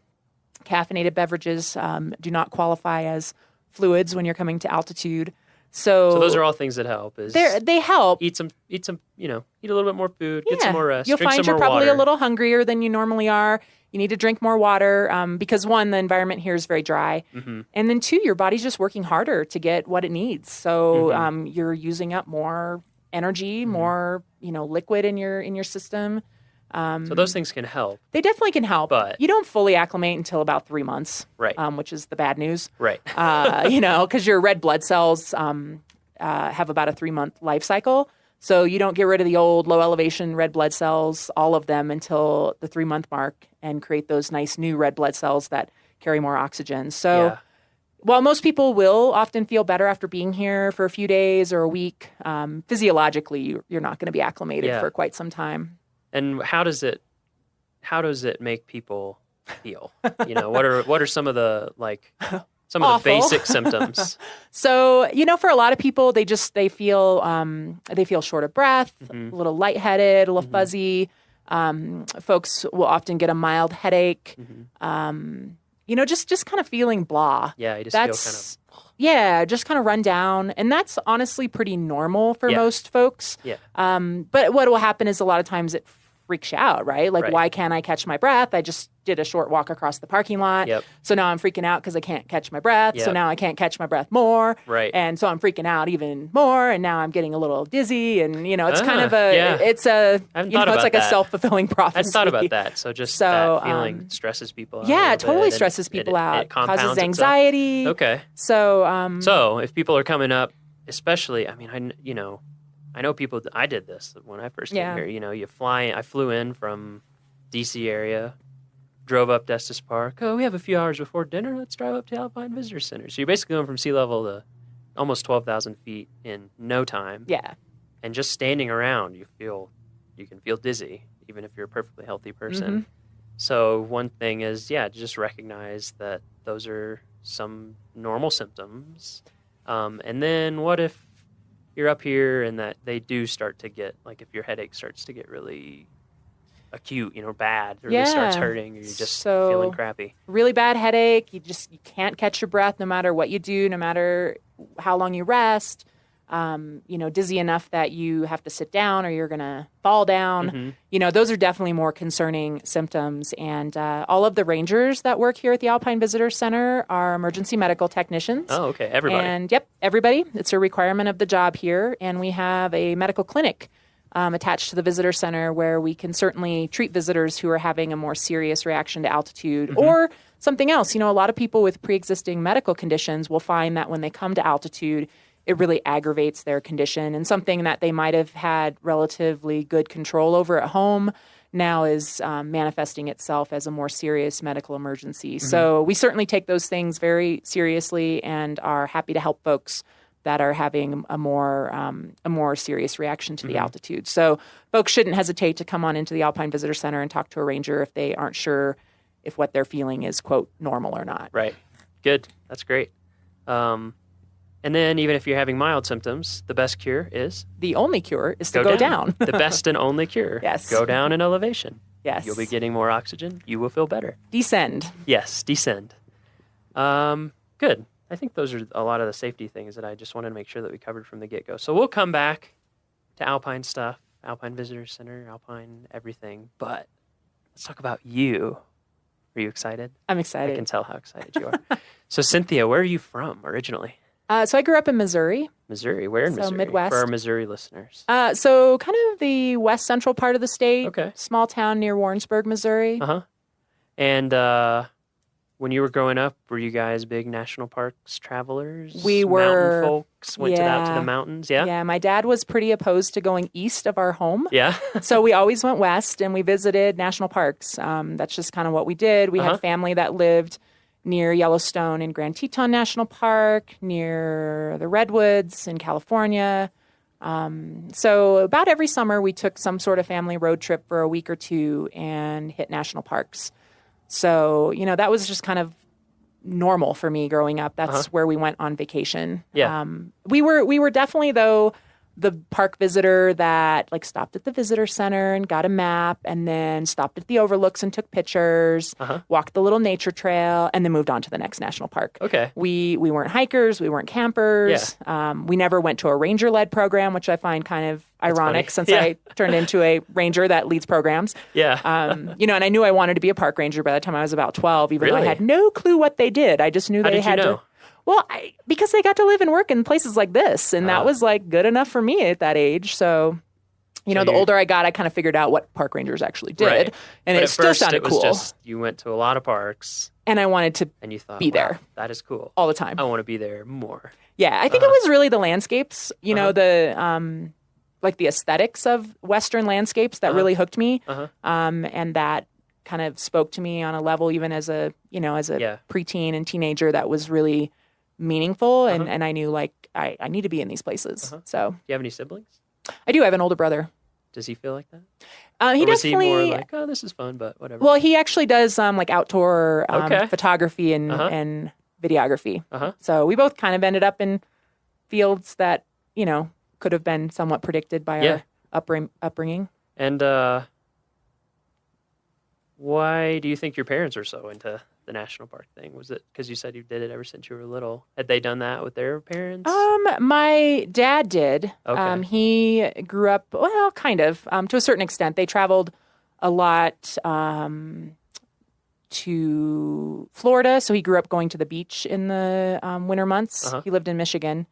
Caffeinated beverages do not qualify as fluids when you're coming to altitude. So those are all things that help. They help. Eat some, eat a little bit more food, get some more rest. You'll drink find some you're more probably water. a little hungrier than you normally are. You need to drink more water because one, the environment here is very dry. And then two, your body's just working harder to get what it needs. So you're using up more energy, more, liquid in your system. So those things can help. They definitely can help. But you don't fully acclimate until about 3 months, right? Which is the bad news, right? Because your red blood cells have about a 3-month life cycle. So you don't get rid of the old low elevation red blood cells, all of them, until the 3-month mark and create those nice new red blood cells that carry more oxygen. So while most people will often feel better after being here for a few days or a week, physiologically, you're not going to be acclimated for quite some time. And how does it make people feel? What are some of the some of the basic symptoms? So, for a lot of people, they feel short of breath, a little lightheaded, a little fuzzy. Folks will often get a mild headache. just kind of feeling blah. Yeah, you just feel kind of... Yeah, just kind of run down. And that's honestly pretty normal for most folks. Yeah. But what will happen is a lot of times it freaks you out, right? Like, Right. why can't I catch my breath? I just did a short walk across the parking lot. Yep. So now I'm freaking out because I can't catch my breath. So Yep. now I can't catch my breath more. Right. And so I'm freaking out even more. And now I'm getting a little dizzy. And, it's kind of yeah. it's I haven't thought it's about like a that. self-fulfilling prophecy. I thought about that. So just that feeling stresses people out. a Yeah, little it totally bit, and stresses people out. It compounds Causes itself. anxiety. Okay. So, So if people are coming up, especially, I mean, I know people. I did this when I first came Yeah. here. You fly. I flew in from DC area, drove up to Estes Park. Oh, we have a few hours before dinner. Let's drive up to Alpine Visitor Center. So you're basically going from sea level to almost 12,000 feet in no time. Yeah. And just standing around, you can feel dizzy, even if you're a perfectly healthy person. Mhm. So one thing is, just recognize that those are some normal symptoms. And then what if you're up here and that they do start to get, like if your headache starts to get really acute, bad, or really starts hurting, or you're just feeling crappy. Really bad headache. You can't catch your breath no matter what you do, no matter how long you rest. Dizzy enough that you have to sit down or you're going to fall down. Mhm. Those are definitely more concerning symptoms. And all of the rangers that work here at the Alpine Visitor Center are emergency medical technicians. Oh, okay. Everybody. And everybody. It's a requirement of the job here. And we have a medical clinic attached to the visitor center where we can certainly treat visitors who are having a more serious reaction to altitude or something else. A lot of people with pre-existing medical conditions will find that when they come to altitude, it really aggravates their condition, and something that they might have had relatively good control over at home now is manifesting itself as a more serious medical emergency. So we certainly take those things very seriously and are happy to help folks that are having a more serious reaction to the altitude. So folks shouldn't hesitate to come on into the Alpine Visitor Center and talk to a ranger if they aren't sure if what they're feeling is, quote, normal or not. Right. Good. That's great. And then even if you're having mild symptoms, the best cure is? The only cure is to go down. The best and only cure. Yes. Go down in elevation. Yes. You'll be getting more oxygen. You will feel better. Descend. Yes, descend. Good. I think those are a lot of the safety things that I just wanted to make sure that we covered from the get-go. So we'll come back to Alpine stuff, Alpine Visitor Center, Alpine everything. But let's talk about you. Are you excited? I'm excited. I can tell how excited you are. So Cynthia, where are you from originally? So I grew up in Missouri. Missouri. Where in So Missouri? Midwest. For our Missouri listeners. So kind of the west central part of the state. Okay. Small town near Warrensburg, Missouri. Uh-huh. And when you were growing up, were you guys big national parks travelers? We were. Mountain folks went out to the mountains, yeah? Yeah, my dad was pretty opposed to going east of our home. Yeah. So we always went west and we visited national parks. That's just kind of what we did. We had family that lived near Yellowstone and Grand Teton National Park, near the Redwoods in California. So about every summer we took some sort of family road trip for a week or two and hit national parks. So, that was just kind of normal for me growing up. That's where we went on vacation. Yeah. We were definitely, though, the park visitor that stopped at the visitor center and got a map and then stopped at the overlooks and took pictures, walked the little nature trail, and then moved on to the next national park. Okay. We weren't hikers. We weren't campers. We never went to a ranger-led program, which I find kind of ironic since I turned into a ranger that leads programs. Yeah. And I knew I wanted to be a park ranger by the time I was about 12, even though I Really? had no clue what they did. I just knew How they did you had know? to. Well, because they got to live and work in places like this, and that was good enough for me at that age. So, the older I got, I kind of figured out what park rangers actually did, Right. and But it at still first sounded it was cool. just you went to a lot of parks And I wanted to and you thought, be there. "Wow, that is cool. all the time. I want to be there more." Yeah, I think it was really the landscapes, the the aesthetics of Western landscapes that really hooked me, and that kind of spoke to me on a level even as a preteen and teenager that was really meaningful, and I knew I need to be in these places. So, Do you have any siblings? I do. I have an older brother. Does he feel like that? He Or was he more definitely. like, "Oh, this is fun, but whatever"? Well, he actually does outdoor Okay. photography and videography. So we both kind of ended up in fields that could have been somewhat predicted by our upbringing. And why do you think your parents are so into the national park thing? Was it because you said you did it ever since you were little? Had they done that with their parents? My dad did. Okay. He grew up, well, kind of, to a certain extent. They traveled a lot to Florida, so he grew up going to the beach in the winter months. Uh-huh. He lived in Michigan.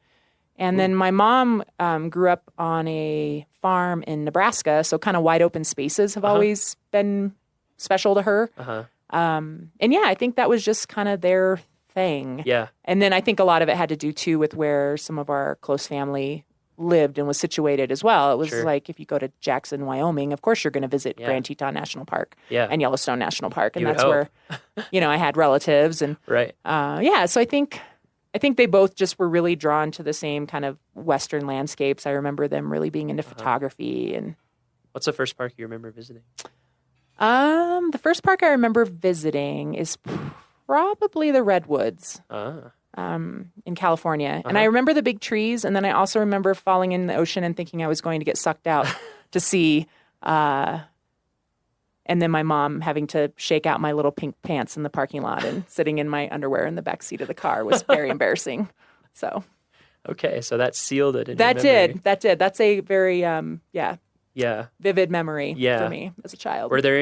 And then my mom grew up on a farm in Nebraska, so kind of wide open spaces have always been special to her. Uh-huh. And yeah, I think that was just kind of their thing. Yeah. And then I think a lot of it had to do too with where some of our close family lived and was situated as well. It was Sure. like if you go to Jackson, Wyoming, of course you're going to visit Yeah. Grand Teton National Park Yeah. and Yellowstone National Park, and You would that's where I had relatives and Right. yeah. So I think they both just were really drawn to the same kind of Western landscapes. I remember them really being into photography. And What's the first park you remember visiting? the first park I remember visiting is probably the Redwoods. In California. And I remember the big trees. And then I also remember falling in the ocean and thinking I was going to get sucked out to sea. And then my mom having to shake out my little pink pants in the parking lot and sitting in my underwear in the back seat of the car was very embarrassing. So. Okay, so that sealed it in That your memory. did. That did. That's a very, Yeah. vivid memory Yeah. for me as a child. Were there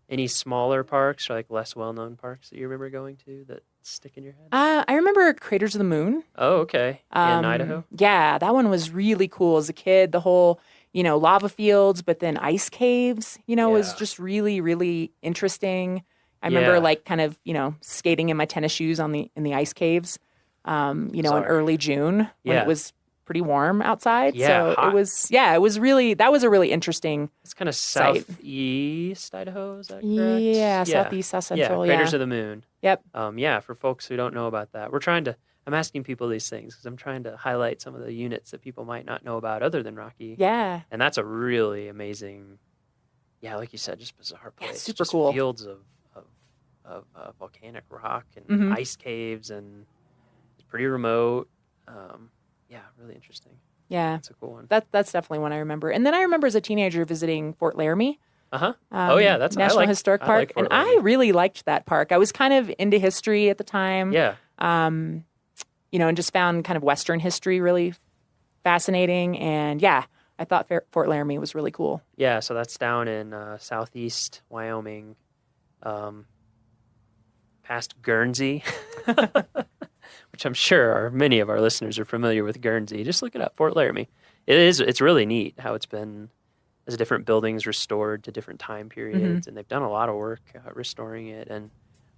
any smaller parks or like less well-known parks that you remember going to that stick in your head? I remember Craters of the Moon. Oh, okay. In Idaho? Yeah, that one was really cool as a kid. The whole, lava fields, but then ice caves, was just really, really interesting. I remember Yeah. kind of, skating in my tennis shoes in the ice caves, in Bizarre. early June when Yeah. it was pretty warm outside. Yeah, So hot. it was really, that was a really interesting. It's kind of site. southeast Idaho, is that correct? Yeah, southeast, south central, Yeah, Craters yeah. of the Moon. Yep. Yeah, for folks who don't know about that, I'm asking people these things because I'm trying to highlight some of the units that people might not know about other than Rocky. Yeah. And that's a really amazing, like you said, just bizarre place. super Just cool. Fields of volcanic rock and Mhm. ice caves, and it's pretty remote. Really interesting. Yeah. That's a cool one. That's definitely one I remember. And then I remember as a teenager visiting Fort Laramie. Oh yeah, that's National Historic I Park, like Fort and I really liked that park. I was kind of into history at the time. Yeah. And just found kind of Western history really fascinating. And yeah, I thought Fort Laramie was really cool. Yeah, so that's down in southeast Wyoming, past Guernsey, which I'm sure many of our listeners are familiar with Guernsey. Just look it up, Fort Laramie. It's really neat how it's been as different buildings restored to different time periods, and they've done a lot of work restoring it. And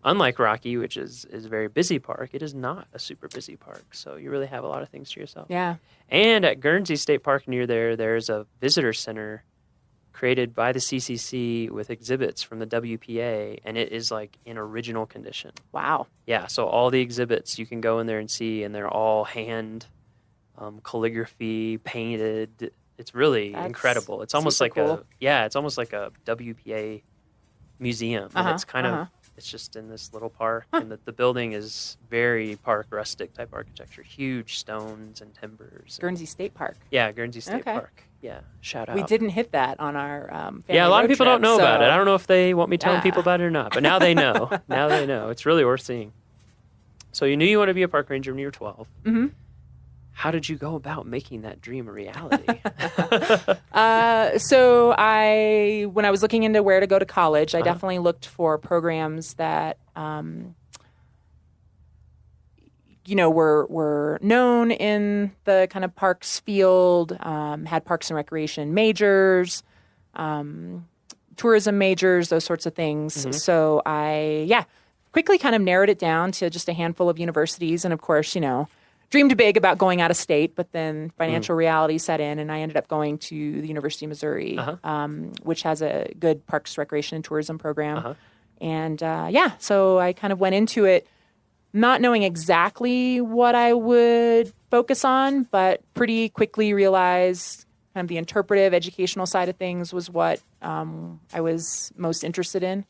unlike Rocky, which is a very busy park, it is not a super busy park. So you really have a lot of things to yourself. Yeah. And at Guernsey State Park near there's a visitor center created by the CCC with exhibits from the WPA, and it is like in original condition. Wow. Yeah, so all the exhibits you can go in there and see, and they're all hand calligraphy, painted. It's really incredible. It's almost super like cool. it's almost like a WPA museum. And it's kind of, it's just in this little park, and the building is very park rustic type architecture, huge stones and timbers. Guernsey State Park. Yeah, Guernsey State Okay. Park. Yeah, shout out. We didn't hit that on our family Yeah, a lot of road people don't trip, know about so- it. I don't know if they want me telling Yeah. people about it or not, but now they know. Now they know. It's really worth seeing. So you knew you wanted to be a park ranger when you were 12. Mm-hmm. How did you go about making that dream a reality? So when I was looking into where to go to college, I definitely looked for programs that, were known in the kind of parks field, had parks and recreation majors, tourism majors, those sorts of things. Mhm. So I quickly kind of narrowed it down to just a handful of universities. And of course, dreamed big about going out of state, but then financial reality set in, and I ended up going to the University of Missouri, which has a good parks, recreation, and tourism program. And so I kind of went into it not knowing exactly what I would focus on, but pretty quickly realized kind of the interpretive educational side of things was what I was most interested in.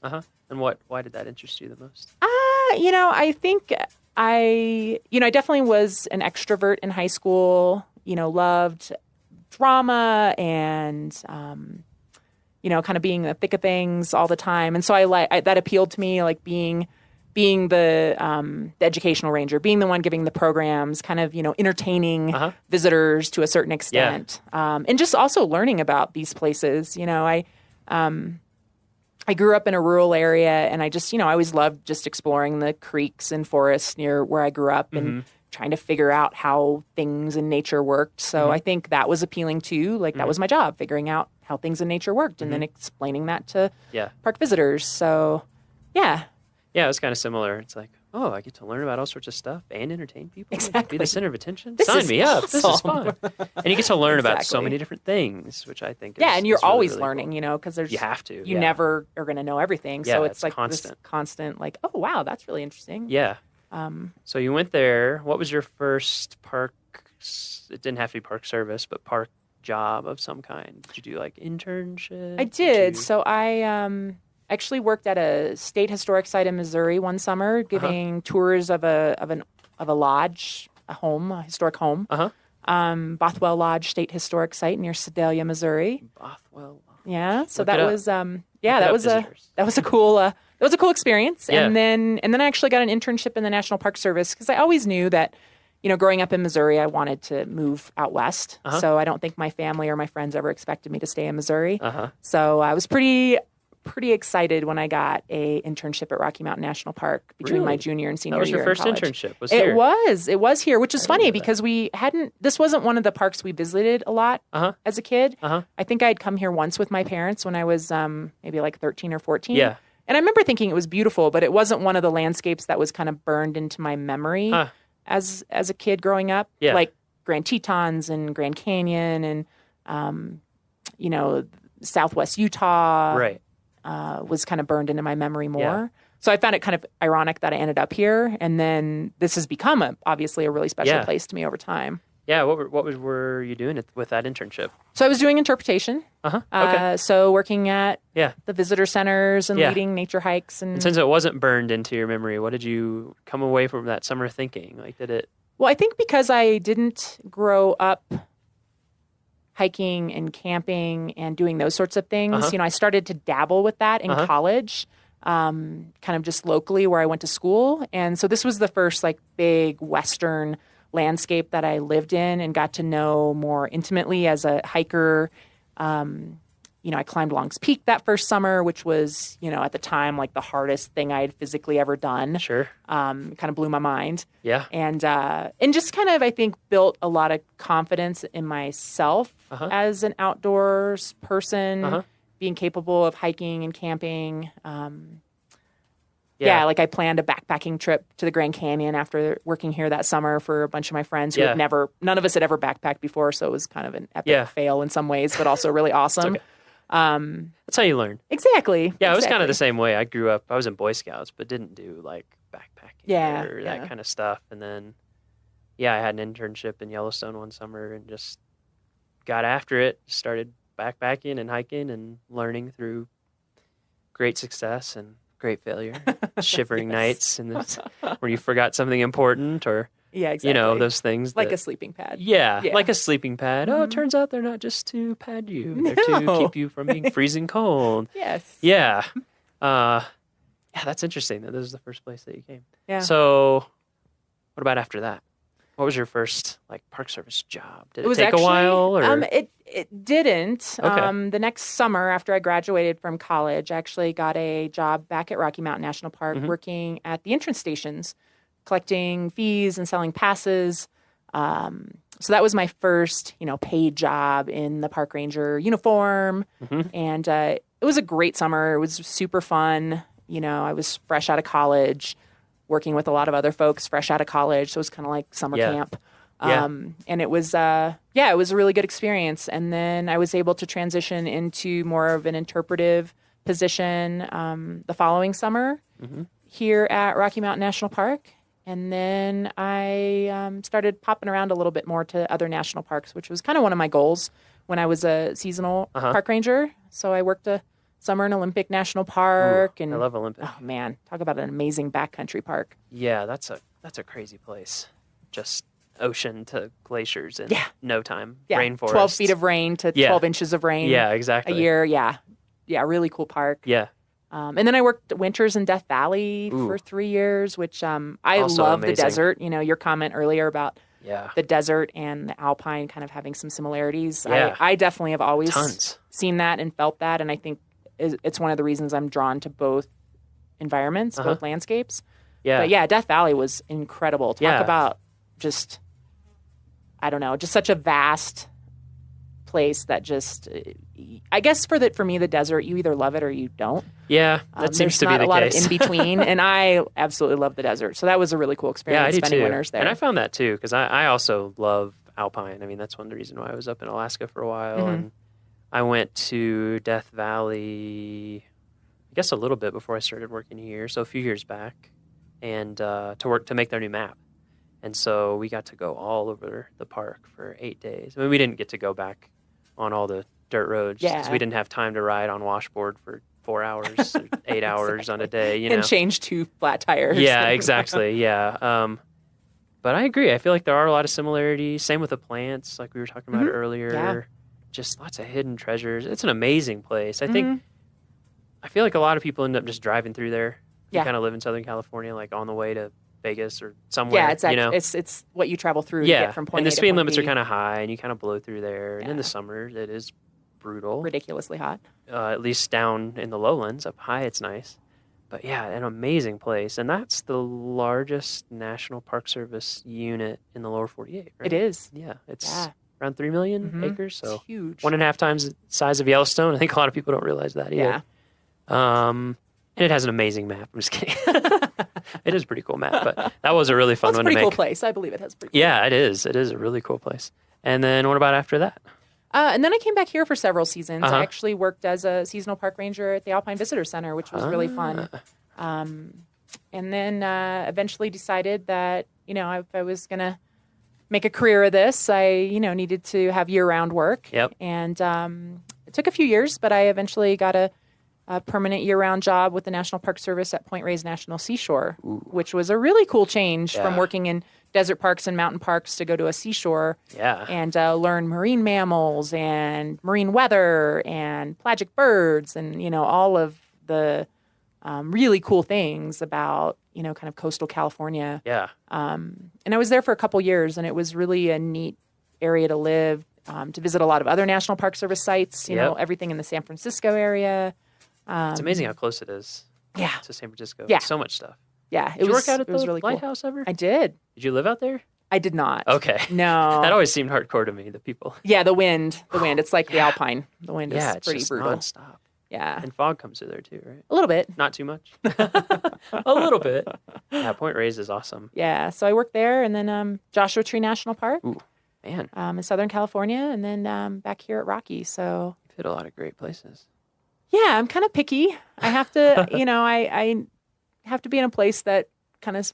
And why did that interest you the most? I think I definitely was an extrovert in high school, loved drama and, kind of being in the thick of things all the time. And so that appealed to me, like being the educational ranger, being the one giving the programs, kind of, entertaining visitors to a certain extent. And just also learning about these places. I grew up in a rural area, and I just, I always loved just exploring the creeks and forests near where I grew up and trying to figure out how things in nature worked. So I think that was appealing too. Like that was my job, figuring out how things in nature worked and then explaining that to park visitors. So, yeah. Yeah, it was kind of similar. It's like, oh, I get to learn about all sorts of stuff and entertain people. Exactly. Be the center of attention. This Sign is me up. This is awesome. fun. And you get to learn about so many different things, which I think is and you're is really, always really learning, cool. because there's You have to. You never are going to know everything. Yeah, So it's like constant. this constant, like, oh, wow, that's really interesting. Yeah. So you went there. What was your first park? It didn't have to be park service, but park job of some kind. Did you do like internship? I did. So I actually worked at a state historic site in Missouri one summer, giving tours of a lodge, a historic home. Bothwell Lodge State Historic Site near Sedalia, Missouri. Bothwell. Yeah. So Look that it up. was that up, was visitors. that was a cool experience. Yeah. And then I actually got an internship in the National Park Service because I always knew that, growing up in Missouri, I wanted to move out west. So I don't think my family or my friends ever expected me to stay in Missouri. So I was pretty excited when I got a internship at Rocky Mountain National Park between my junior and senior year. That was your in first college. internship. Was here. It was here, which is funny because this wasn't one of the parks we visited a lot as a kid. I think I'd come here once with my parents when I was maybe like 13 or 14. Yeah. And I remember thinking it was beautiful, but it wasn't one of the landscapes that was kind of burned into my memory as a kid growing up. Yeah. Like Grand Tetons and Grand Canyon and Southwest Utah. Right. Was kind of burned into my memory more. Yeah. So I found it kind of ironic that I ended up here, and then this has become obviously a really special place to me over time. Yeah. What were you doing with that internship? So I was doing interpretation. Okay. So working at the visitor centers and Yeah. leading nature hikes. And since it wasn't burned into your memory, what did you come away from that summer thinking? Like, did it? Well, I think because I didn't grow up hiking and camping and doing those sorts of things. I started to dabble with that in college, kind of just locally where I went to school. And so this was the first like big Western landscape that I lived in and got to know more intimately as a hiker. I climbed Long's Peak that first summer, which was, at the time, like the hardest thing I had physically ever done. Sure. Kind of blew my mind. Yeah. And just kind of, I think, built a lot of confidence in myself as an outdoors person, being capable of hiking and camping. Like I planned a backpacking trip to the Grand Canyon after working here that summer for a bunch of my friends who had none of us had ever backpacked before. So it was kind of an epic fail in some ways, but also really awesome. That's how you learn. Exactly. Yeah, it was kind of the same way. I was in Boy Scouts, but didn't do like backpacking or that kind of stuff. And then, I had an internship in Yellowstone one summer and just got after it. Started backpacking and hiking and learning through great success and great failure. Shivering nights and where you forgot something important or those things like a sleeping pad. Yeah, like a sleeping pad. Oh, it turns out they're not just to pad you. They're to keep you from being freezing cold. Yes. Yeah. That's interesting that this is the first place that you came. Yeah. So what about after that? What was your first Park Service job? Did it was take actually, a while? Or? It didn't. Okay. The next summer after I graduated from college, I actually got a job back at Rocky Mountain National Park working at the entrance stations, collecting fees and selling passes. So that was my first, paid job in the park ranger uniform. And it was a great summer. It was super fun. I was fresh out of college, working with a lot of other folks fresh out of college. So it was kind of like summer camp. And it was, it was a really good experience. And then I was able to transition into more of an interpretive position the following summer here at Rocky Mountain National Park. And then I started popping around a little bit more to other national parks, which was kind of one of my goals when I was a seasonal park ranger. So I worked a summer in Olympic National Park. I love Olympic. Oh, man. Talk about an amazing backcountry park. Yeah, that's a crazy place. Just ocean to glaciers in no time. Yeah, Rainforest. 12 feet of rain to 12 inches of rain. Yeah, exactly. A year, yeah. really cool park. Yeah. And then I worked winters in Death Valley Ooh. for 3 years, which I Also love the amazing. desert. Your comment earlier about Yeah. the desert and the alpine kind of having some similarities. Yeah. I definitely have always Tons. seen that and felt that. And I think it's one of the reasons I'm drawn to both environments, both landscapes. Yeah. But yeah, Death Valley was incredible. Talk Yeah. about just, I don't know, just such a vast place that just, I guess for me, the desert, you either love it or you don't. Yeah, that seems there's to be not the a lot case. of in between, and I absolutely love the desert. So that was a really cool experience. Yeah, I do spending too. winters there. And I found that too because I also love alpine. I mean, that's one of the reasons why I was up in Alaska for a while, Mhm. and I went to Death Valley, I guess a little bit before I started working here, so a few years back, and to make their new map. And so we got to go all over the park for 8 days. I mean, we didn't get to go back on all the dirt roads because Yeah. we didn't have time to ride on washboard for 4 hours, or 8 hours on a day. You know, and change 2 flat tires. yeah, exactly. Yeah. But I agree. I feel like there are a lot of similarities. Same with the plants, like we were talking about Mhm. earlier. Yeah. Just lots of hidden treasures. It's an amazing place. I think. Mhm. I feel like a lot of people end up just driving through there. You Yeah. kind of live in Southern California, like on the way to Vegas or somewhere. Yeah, it's you know? it's what you travel through to Yeah, get from point and A the to speed point limits are B. kind of high, and you kind of blow through there. And in the summer, it is brutal. ridiculously hot. At least down in the lowlands. Up high, it's nice. But yeah, an amazing place. And that's the largest National Park Service unit in the lower 48, right? It is. Yeah, it's Yeah. around 3 million Mhm. acres. So It's huge. 1.5 times the size of Yellowstone. I think a lot of people don't realize that either. And it has an amazing map. I'm just kidding. It is a pretty cool map, but that was a really fun Well, it's a one pretty to cool make. place. I believe it has a pretty cool Yeah, it is. It is a really cool place. And then what about after that? And then I came back here for several seasons. Uh-huh. I actually worked as a seasonal park ranger at the Alpine Visitor Center, which was really fun. And then eventually decided that, if I was going to make a career of this, I, needed to have year-round work. Yep. And it took a few years, but I eventually got a permanent year-round job with the National Park Service at Point Reyes National Seashore, which was a really cool change from Yeah. working in desert parks and mountain parks to go to a seashore Yeah. and learn marine mammals and marine weather and pelagic birds and, all of the really cool things about, kind of coastal California. Yeah. And I was there for a couple years, and it was really a neat area to live, to visit a lot of other National Park Service sites, you know, Yep. everything in the San Francisco area. It's amazing how close it is. Yeah. To San Francisco. Yeah. So much stuff. Yeah, Did you work out at it was the really lighthouse cool. ever? I did. Did you live out there? I did not. Okay. No. That always seemed hardcore to me, the people. Yeah, the wind. It's like the Alpine. The wind Yeah, is it's pretty just brutal. nonstop. Yeah. And fog comes through there too, right? A little bit. Not too much. A little bit. Yeah, Point Reyes is awesome. Yeah, so I worked there, and then Joshua Tree National Park. Ooh, man. In Southern California, and then back here at Rocky. So You've hit a lot of great places. yeah, I'm kind of picky. I have to, I have to be in a place that kind of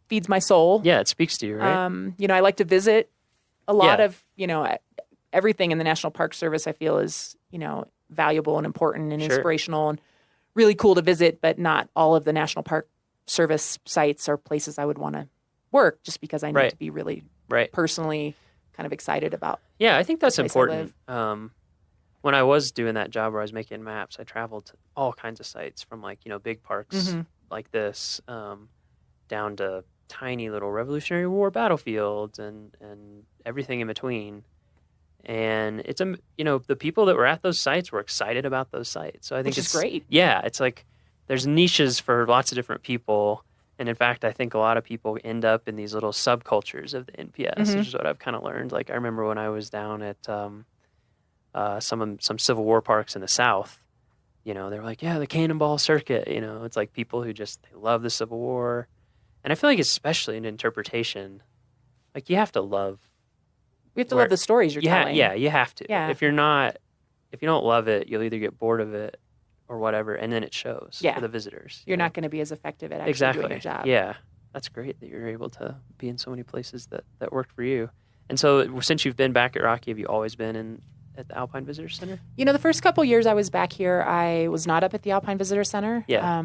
feeds my soul. Yeah, it speaks to you, right? I like to visit a lot Yeah. of, everything in the National Park Service. I feel is, valuable and important and Sure. inspirational and really cool to visit. But not all of the National Park Service sites are places I would want to work, just because I need Right. to be really Right. personally kind of excited about. Yeah, I think that's the place I live. important. When I was doing that job where I was making maps, I traveled to all kinds of sites from big parks Mhm. like this down to tiny little Revolutionary War battlefields and everything in between. And it's the people that were at those sites were excited about those sites. So I think Which is it's great. Yeah, it's like there's niches for lots of different people. And in fact, I think a lot of people end up in these little subcultures of the NPS, Mhm. which is what I've kind of learned. Like I remember when I was down at some Civil War parks in the South, they were like, yeah, the Cannonball Circuit. It's like people who just they love the Civil War, and I feel like especially in interpretation, like you have to love. We have to love the stories you're telling. Yeah, you have to. Yeah. If you don't love it, you'll either get bored of it or whatever, and then it shows Yeah. for the visitors. You're not going to be as effective at actually Exactly. doing your job. Yeah, that's great that you're able to be in so many places that worked for you. And so, since you've been back at Rocky, have you always been at the Alpine Visitor Center? The first couple years I was back here, I was not up at the Alpine Visitor Center. Yeah.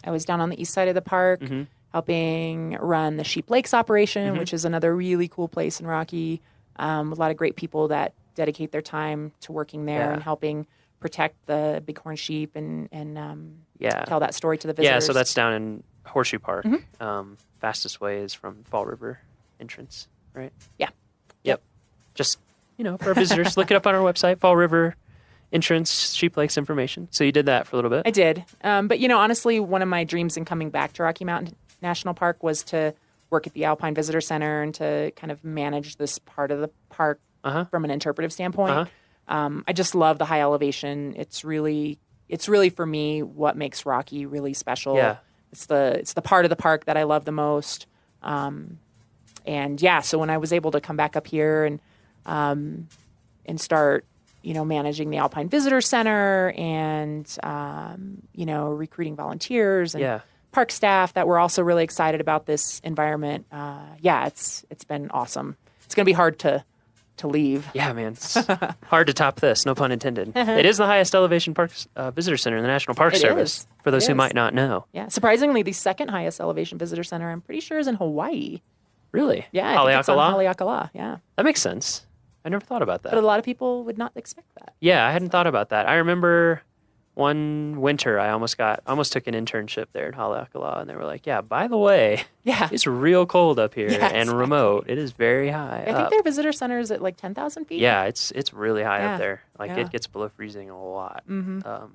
I was down on the east side of the park, Mhm. helping run the Sheep Lakes operation, Mhm. which is another really cool place in Rocky. A lot of great people that dedicate their time to working there Yeah. and helping protect the bighorn sheep and Yeah. tell that story to the visitors. Yeah, so that's down in Horseshoe Park. Mhm. Fastest way is from Fall River entrance, right? Yeah. Yep. Just, for our visitors, look it up on our website, Fall River entrance, Sheep Lakes information. So you did that for a little bit. I did. But, honestly, one of my dreams in coming back to Rocky Mountain National Park was to work at the Alpine Visitor Center and to kind of manage this part of the park from an interpretive standpoint. I just love the high elevation. It's really for me what makes Rocky really special. Yeah. It's the part of the park that I love the most. So when I was able to come back up here and start, managing the Alpine Visitor Center and recruiting volunteers and park staff that were also really excited about this environment. It's been awesome. It's going to be hard to leave. Yeah, man. It's hard to top this, no pun intended. It is the highest elevation parks visitor center in the National Park Service, for those who might not know. Yeah, surprisingly, the second highest elevation visitor center, I'm pretty sure, is in Hawaii. Really? Yeah, I think it's on Haleakala, yeah. That makes sense. I never thought about that. But a lot of people would not expect that. Yeah, I hadn't thought about that. I remember one winter I almost took an internship there in Haleakala, and they were like, yeah, by the way, it's real cold up here and remote. It is very high I think their visitor center is at like 10,000 feet. Yeah, it's really high up there. Like Yeah. it gets below freezing a lot. Mhm.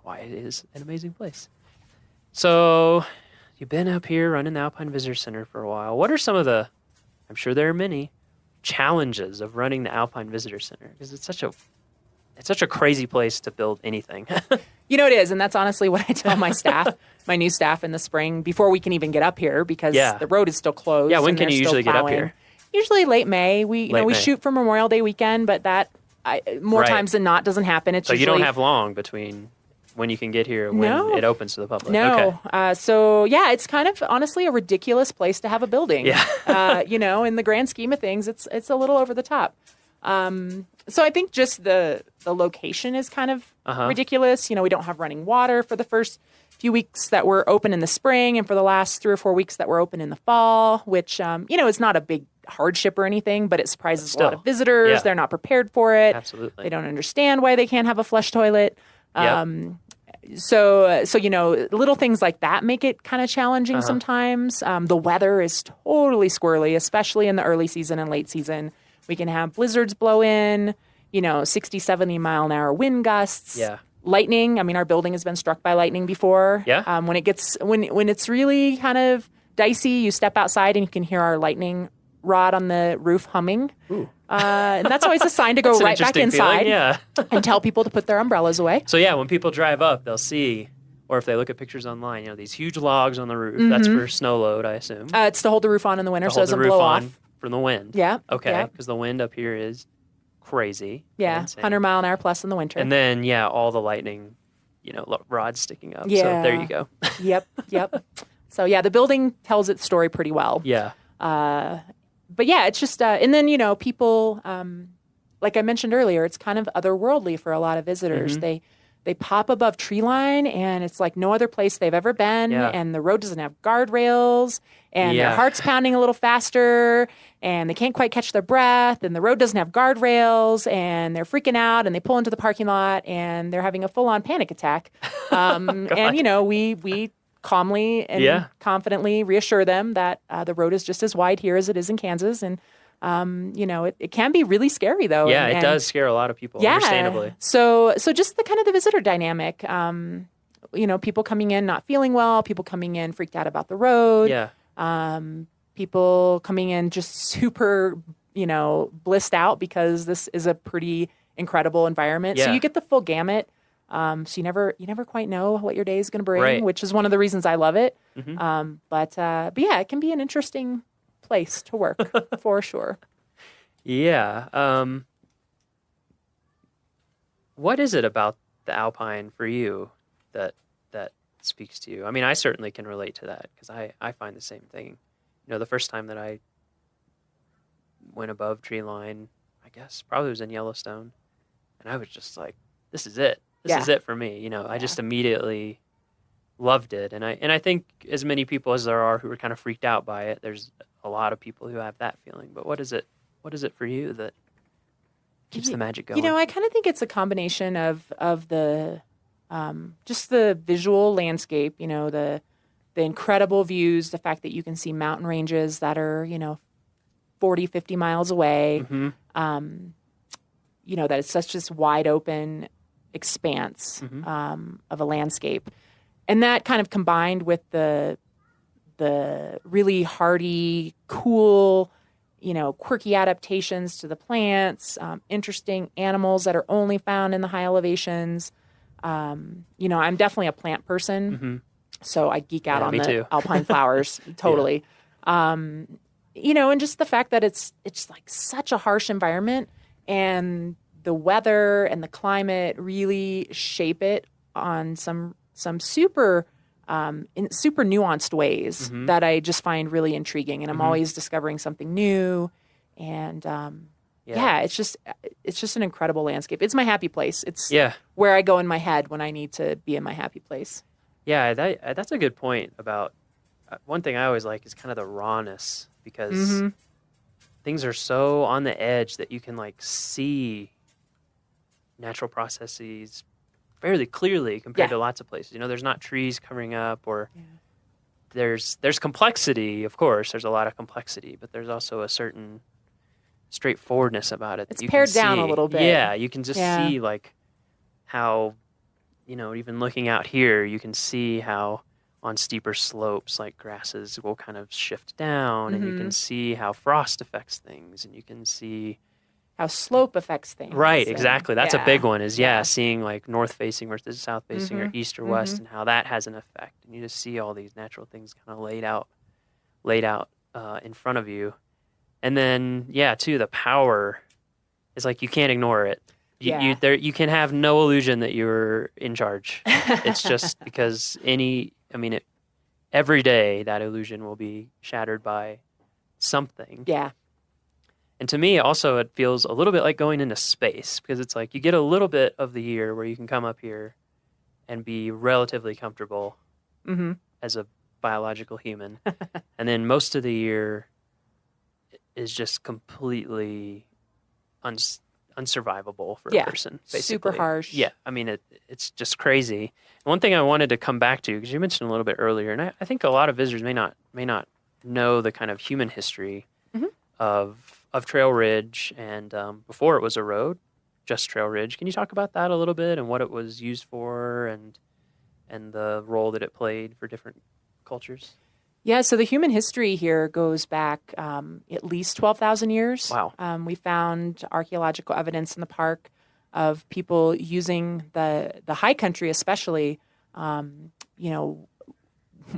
Why it is an amazing place. So you've been up here running the Alpine Visitor Center for a while. What are some of the, I'm sure there are many, challenges of running the Alpine Visitor Center? Because it's such a crazy place to build anything. It is, and that's honestly what I tell my staff, my new staff in the spring, before we can even get up here, because the road is still closed. Yeah, when and can they're you still usually get up plowing. here? Usually late May. We Late May. shoot for Memorial Day weekend, but that more Right. times than not doesn't happen. It's So you usually, don't have long between when you can get here and when No. it opens to the public. No. Okay. It's kind of honestly a ridiculous place to have a building. Yeah. In the grand scheme of things, it's a little over the top. So I think just the location is kind of ridiculous. We don't have running water for the first few weeks that we're open in the spring, and for the last 3 or 4 weeks that we're open in the fall, which it's not a big hardship or anything, but it surprises a lot of visitors. Yeah. They're not prepared for it. Absolutely. They don't understand why they can't have a flush toilet. Yep. So little things like that make it kind of challenging sometimes. The weather is totally squirrely, especially in the early season and late season. We can have blizzards blow in, 60, 70 mile an hour wind gusts. Yeah. Lightning. I mean, our building has been struck by lightning before. Yeah. When it's really kind of dicey, you step outside and you can hear our lightning rod on the roof humming. And that's always a sign to go That's an right back interesting inside feeling, yeah. and tell people to put their umbrellas away. So yeah, when people drive up, they'll see, or if they look at pictures online, these huge logs on the roof. That's for snow load, I assume. It's to hold the roof on in the winter To so it hold the doesn't roof blow on off. from the wind. Yeah. Okay, Yeah. because the wind up here is crazy. Yeah, insane. 100 mile an hour plus in the winter. And then all the lightning, rods sticking up. Yeah. So there you go. Yep. So yeah, the building tells its story pretty well. Yeah. But yeah, it's just, and then, people, like I mentioned earlier, it's kind of otherworldly for a lot of visitors. Mhm. They pop above tree line, and it's like no other place they've ever been. Yeah. And the road doesn't have guardrails, and their Yeah. heart's pounding a little faster, and they can't quite catch their breath, and the road doesn't have guardrails, and they're freaking out, and they pull into the parking lot, and they're having a full-on panic attack. And we calmly and confidently reassure them that the road is just as wide here as it is in Kansas, and it can be really scary though. Yeah, and it does scare a lot of people, yeah. understandably. So just the kind of the visitor dynamic, people coming in not feeling well, people coming in freaked out about the road. Yeah. People coming in just super, blissed out because this is a pretty incredible environment. So Yeah. you get the full gamut. So you never quite know what your day is going to bring, Right. which is one of the reasons I love it. Mhm. But yeah, it can be an interesting place to work for sure. Yeah. What is it about the Alpine for you that speaks to you? I mean, I certainly can relate to that because I find the same thing. The first time that I went above tree line, I guess probably was in Yellowstone, and I was just like, this is it. This is it for me. I just immediately loved it. And I think as many people as there are who are kind of freaked out by it, there's a lot of people who have that feeling. But what is it for you that keeps the magic going? I kind of think it's a combination of the just the visual landscape, the incredible views, the fact that you can see mountain ranges that are, 40, 50 miles away, that it's such this wide open expanse of a landscape. And that kind of combined with the really hardy, cool, quirky adaptations to the plants, interesting animals that are only found in the high elevations. I'm definitely a plant person, so I geek out on the alpine flowers, totally. And just the fact that it's like such a harsh environment, and the weather and the climate really shape it on some super in super nuanced ways that I just find really intriguing, and I'm always discovering something new. And it's just an incredible landscape. It's my happy place. It's where I go in my head when I need to be in my happy place. Yeah, that's a good point about one thing I always like is kind of the rawness, because things are so on the edge that you can like see natural processes fairly clearly compared to lots of places. There's not trees covering up, or there's complexity, of course. There's a lot of complexity, but there's also a certain straightforwardness about it. It's pared down a little bit. Yeah, you can just see like how, even looking out here, you can see how on steeper slopes, like grasses will kind of shift down, and you can see how frost affects things, and you can see how slope affects things. Right, exactly. That's a big one, is seeing like north facing versus south facing or east or west, and how that has an effect. And you just see all these natural things kind of laid out in front of you. And then, too, the power is like you can't ignore it. You can have no illusion that you're in charge. It's just because every day that illusion will be shattered by something. Yeah. And to me, also, it feels a little bit like going into space, because it's like you get a little bit of the year where you can come up here and be relatively comfortable as a biological human. And then most of the year is just completely unsurvivable for a person, basically. Super harsh. Yeah, it's just crazy. One thing I wanted to come back to, because you mentioned a little bit earlier, and I think a lot of visitors may not know the kind of human history of Trail Ridge, and before it was a road, just Trail Ridge. Can you talk about that a little bit, and what it was used for, and the role that it played for different cultures? Yeah, so the human history here goes back at least 12,000 years. Wow. We found archaeological evidence in the park of people using the high country, especially,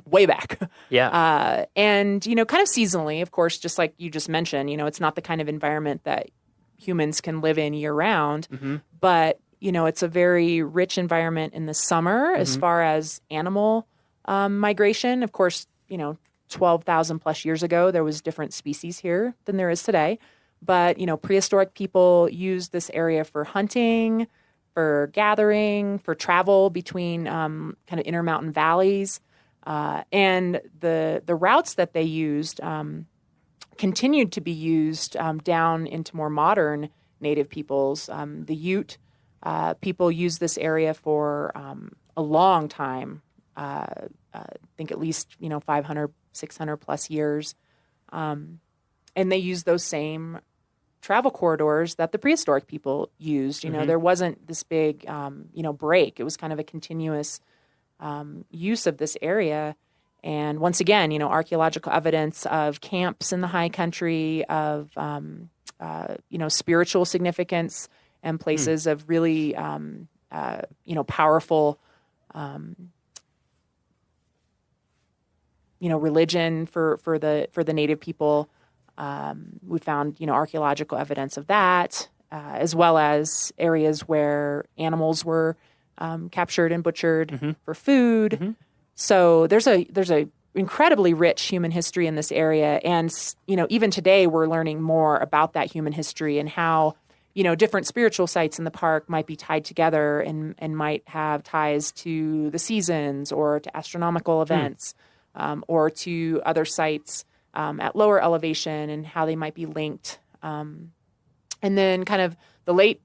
way back. Yeah. And, kind of seasonally, of course, just like you just mentioned, it's not the kind of environment that humans can live in year round, but, it's a very rich environment in the summer as far as animal migration. Of course, 12,000 plus years ago, there was different species here than there is today. But, prehistoric people used this area for hunting, for gathering, for travel between kind of intermountain valleys. And the routes that they used continued to be used down into more modern native peoples. The Ute people used this area for a long time. I think at least 500, 600 plus years, and they used those same travel corridors that the prehistoric people used. There wasn't this big break. It was kind of a continuous use of this area. And once again, archaeological evidence of camps in the high country, of spiritual significance, and places of really powerful religion for the native people. We found archaeological evidence of that, as well as areas where animals were captured and butchered for food. So there's a incredibly rich human history in this area, and even today we're learning more about that human history and how different spiritual sites in the park might be tied together and might have ties to the seasons or to astronomical events. Or to other sites at lower elevation, and how they might be linked. And then kind of the late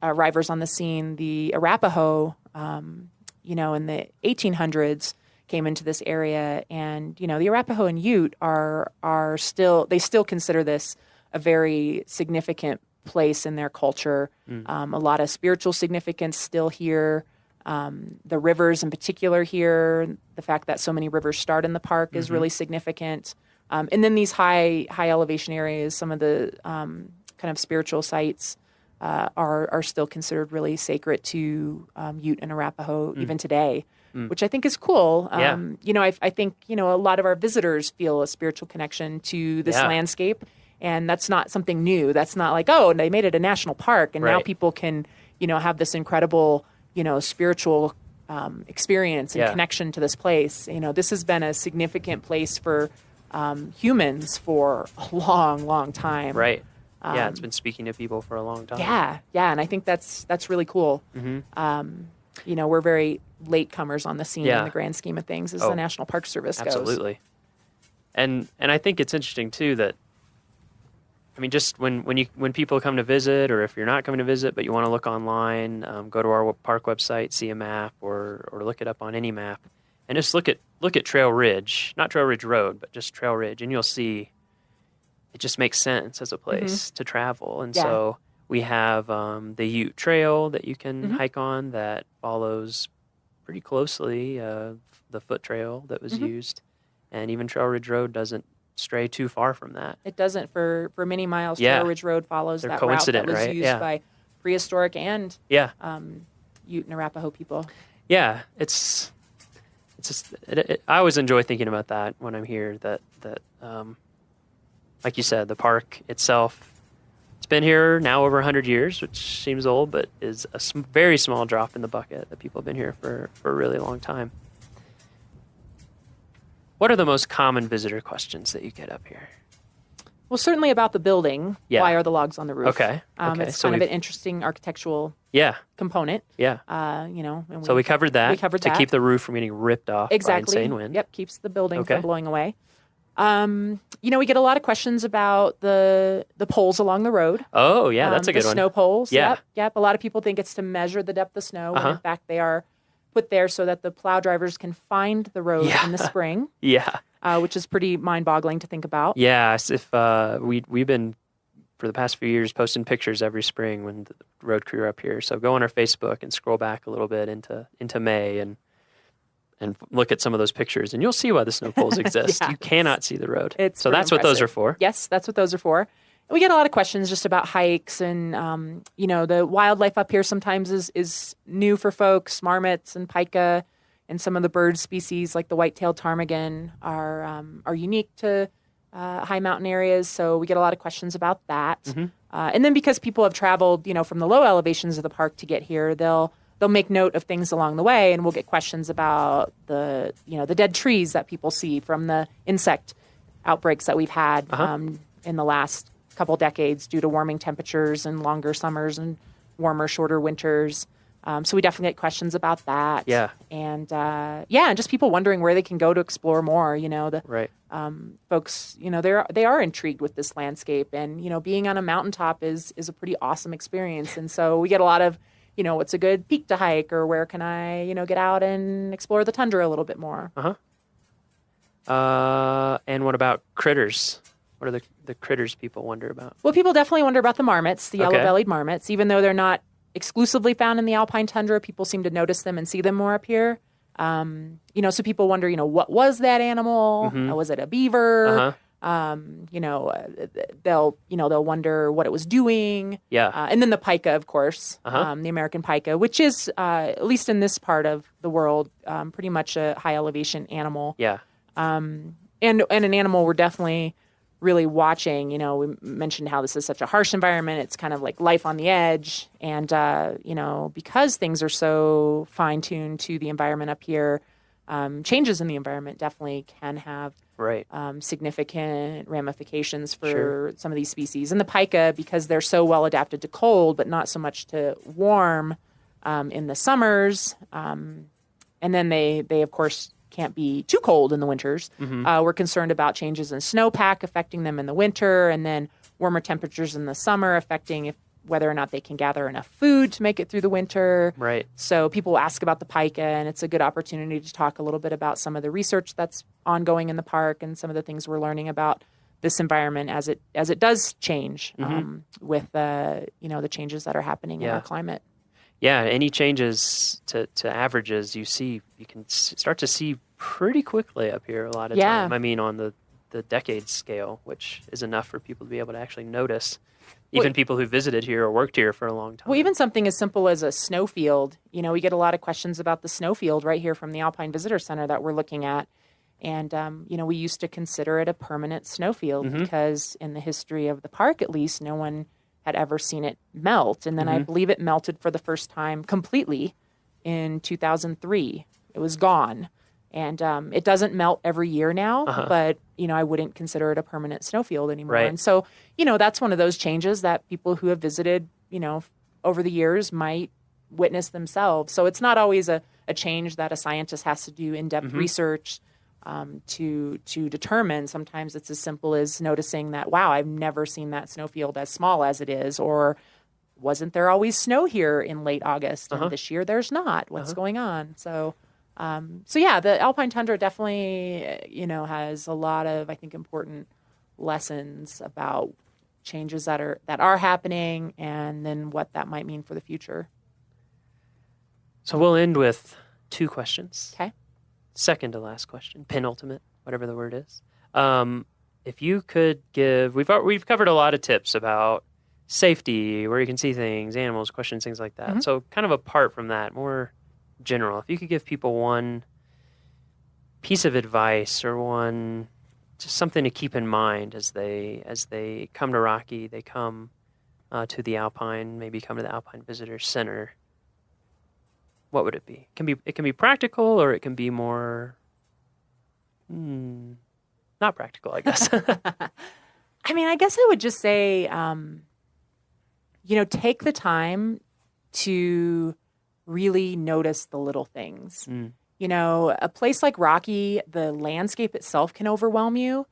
arrivals on the scene, the Arapaho, in the 1800s came into this area, and the Arapaho and Ute are still consider this a very significant place in their culture. A lot of spiritual significance still here. The rivers in particular here, the fact that so many rivers start in the park is really significant. And then these high elevation areas, some of the kind of spiritual sites are still considered really sacred to Ute and Arapaho even today, which I think is cool. I think a lot of our visitors feel a spiritual connection to this landscape, and that's not something new. That's not like, oh, they made it a national park, and now people can have this incredible spiritual experience and connection to this place. This has been a significant place for humans for a long, long time. Right. Yeah, it's been speaking to people for a long time. Yeah, and I think that's really cool. We're very latecomers on the scene in the grand scheme of things as the National Park Service goes. Absolutely. And I think it's interesting too that, I mean, just when people come to visit, or if you're not coming to visit but you want to look online, go to our park website, see a map, or look it up on any map, and just look at Trail Ridge, not Trail Ridge Road, but just Trail Ridge, and you'll see it just makes sense as a place to travel. And so we have the Ute Trail that you can hike on that follows pretty closely the foot trail that was used, and even Trail Ridge Road doesn't stray too far from that. It doesn't for many miles. Trail Ridge Road follows that route that was used by prehistoric and Ute and Arapaho people. Yeah, it's just I always enjoy thinking about that when I'm here. That like you said, the park itself, it's been here now over 100 years, which seems old, but is a very small drop in the bucket that people have been here for a really long time. What are the most common visitor questions that you get up here? Well, certainly about the building. Yeah. Why are the logs on the roof? Okay. It's kind of an interesting architectural component. Yeah. And So we covered that. We covered to that. keep the roof from getting ripped off by insane wind. Yep, keeps the building from blowing away. We get a lot of questions about the poles along the road. Oh, yeah, that's a good the one. Snow poles. Yeah. Yep. A lot of people think it's to measure the depth of snow, when in fact they are put there so that the plow drivers can find the road in the spring. Yeah. Which is pretty mind-boggling to think about. Yes, if we've been for the past few years posting pictures every spring when the road crew are up here. So go on our Facebook and scroll back a little bit into May and look at some of those pictures, and you'll see why the snow poles exist. You cannot see the road. So that's what those are for. Yes, that's what those are for. And we get a lot of questions just about hikes and, the wildlife up here sometimes is new for folks. Marmots and pika and some of the bird species like the white-tailed ptarmigan are unique to high mountain areas. So we get a lot of questions about that. And then because people have traveled, from the low elevations of the park to get here, they'll make note of things along the way, and we'll get questions about the dead trees that people see from the insect outbreaks that we've had in the last couple decades due to warming temperatures and longer summers and warmer, shorter winters. So we definitely get questions about that. Yeah. And and just people wondering where they can go to explore more. Folks, they are intrigued with this landscape, and being on a mountaintop is a pretty awesome experience. And so we get a lot of, what's a good peak to hike, or where can I, get out and explore the tundra a little bit more. And what about critters? What are the critters people wonder about? Well, people definitely wonder about the marmots, the yellow-bellied marmots, even though they're not exclusively found in the alpine tundra. People seem to notice them and see them more up here. So people wonder, what was that animal? Was it a beaver? They'll wonder what it was doing. Yeah. And then the pika, of course, the American pika, which is, at least in this part of the world, pretty much a high elevation animal. Yeah. And an animal we're definitely really watching. We mentioned how this is such a harsh environment. It's kind of like life on the edge. And, because things are so fine-tuned to the environment up here, changes in the environment definitely can have significant ramifications for some of these species. And the pika, because they're so well adapted to cold, but not so much to warm in the summers. And then they of course, can't be too cold in the winters. We're concerned about changes in snowpack affecting them in the winter, and then warmer temperatures in the summer affecting whether or not they can gather enough food to make it through the winter. Right. So people ask about the pika, and it's a good opportunity to talk a little bit about some of the research that's ongoing in the park and some of the things we're learning about this environment as it does change with the changes that are happening in our climate. Yeah, any changes to averages you can start to see pretty quickly up here a lot of time. I mean, on the decade scale, which is enough for people to be able to actually notice, even people who visited here or worked here for a long time. Well, even something as simple as a snowfield. We get a lot of questions about the snowfield right here from the Alpine Visitor Center that we're looking at. And, we used to consider it a permanent snowfield because in the history of the park, at least, no one had ever seen it melt. And then I believe it melted for the first time completely in 2003. It was gone. And it doesn't melt every year now, but, I wouldn't consider it a permanent snowfield anymore. Right. And so, that's one of those changes that people who have visited, over the years might witness themselves. So it's not always a change that a scientist has to do in-depth research to determine. Sometimes it's as simple as noticing that, wow, I've never seen that snowfield as small as it is, or wasn't there always snow here in late August and this year there's not? What's going on? So the Alpine Tundra definitely, has a lot of, I think, important lessons about changes that are happening and then what that might mean for the future. So we'll end with 2 questions. Okay. Second to last question, penultimate, whatever the word is. If you could give, we've covered a lot of tips about safety, where you can see things, animals, questions, things like that. So kind of apart from that, more general, if you could give people one piece of advice or just something to keep in mind as they come to Rocky, they come to the Alpine, maybe come to the Alpine Visitor Center, what would it be? It can be practical, or it can be more not practical, I guess. I mean, I guess I would just say, take the time to really notice the little things. A place like Rocky, the landscape itself can overwhelm you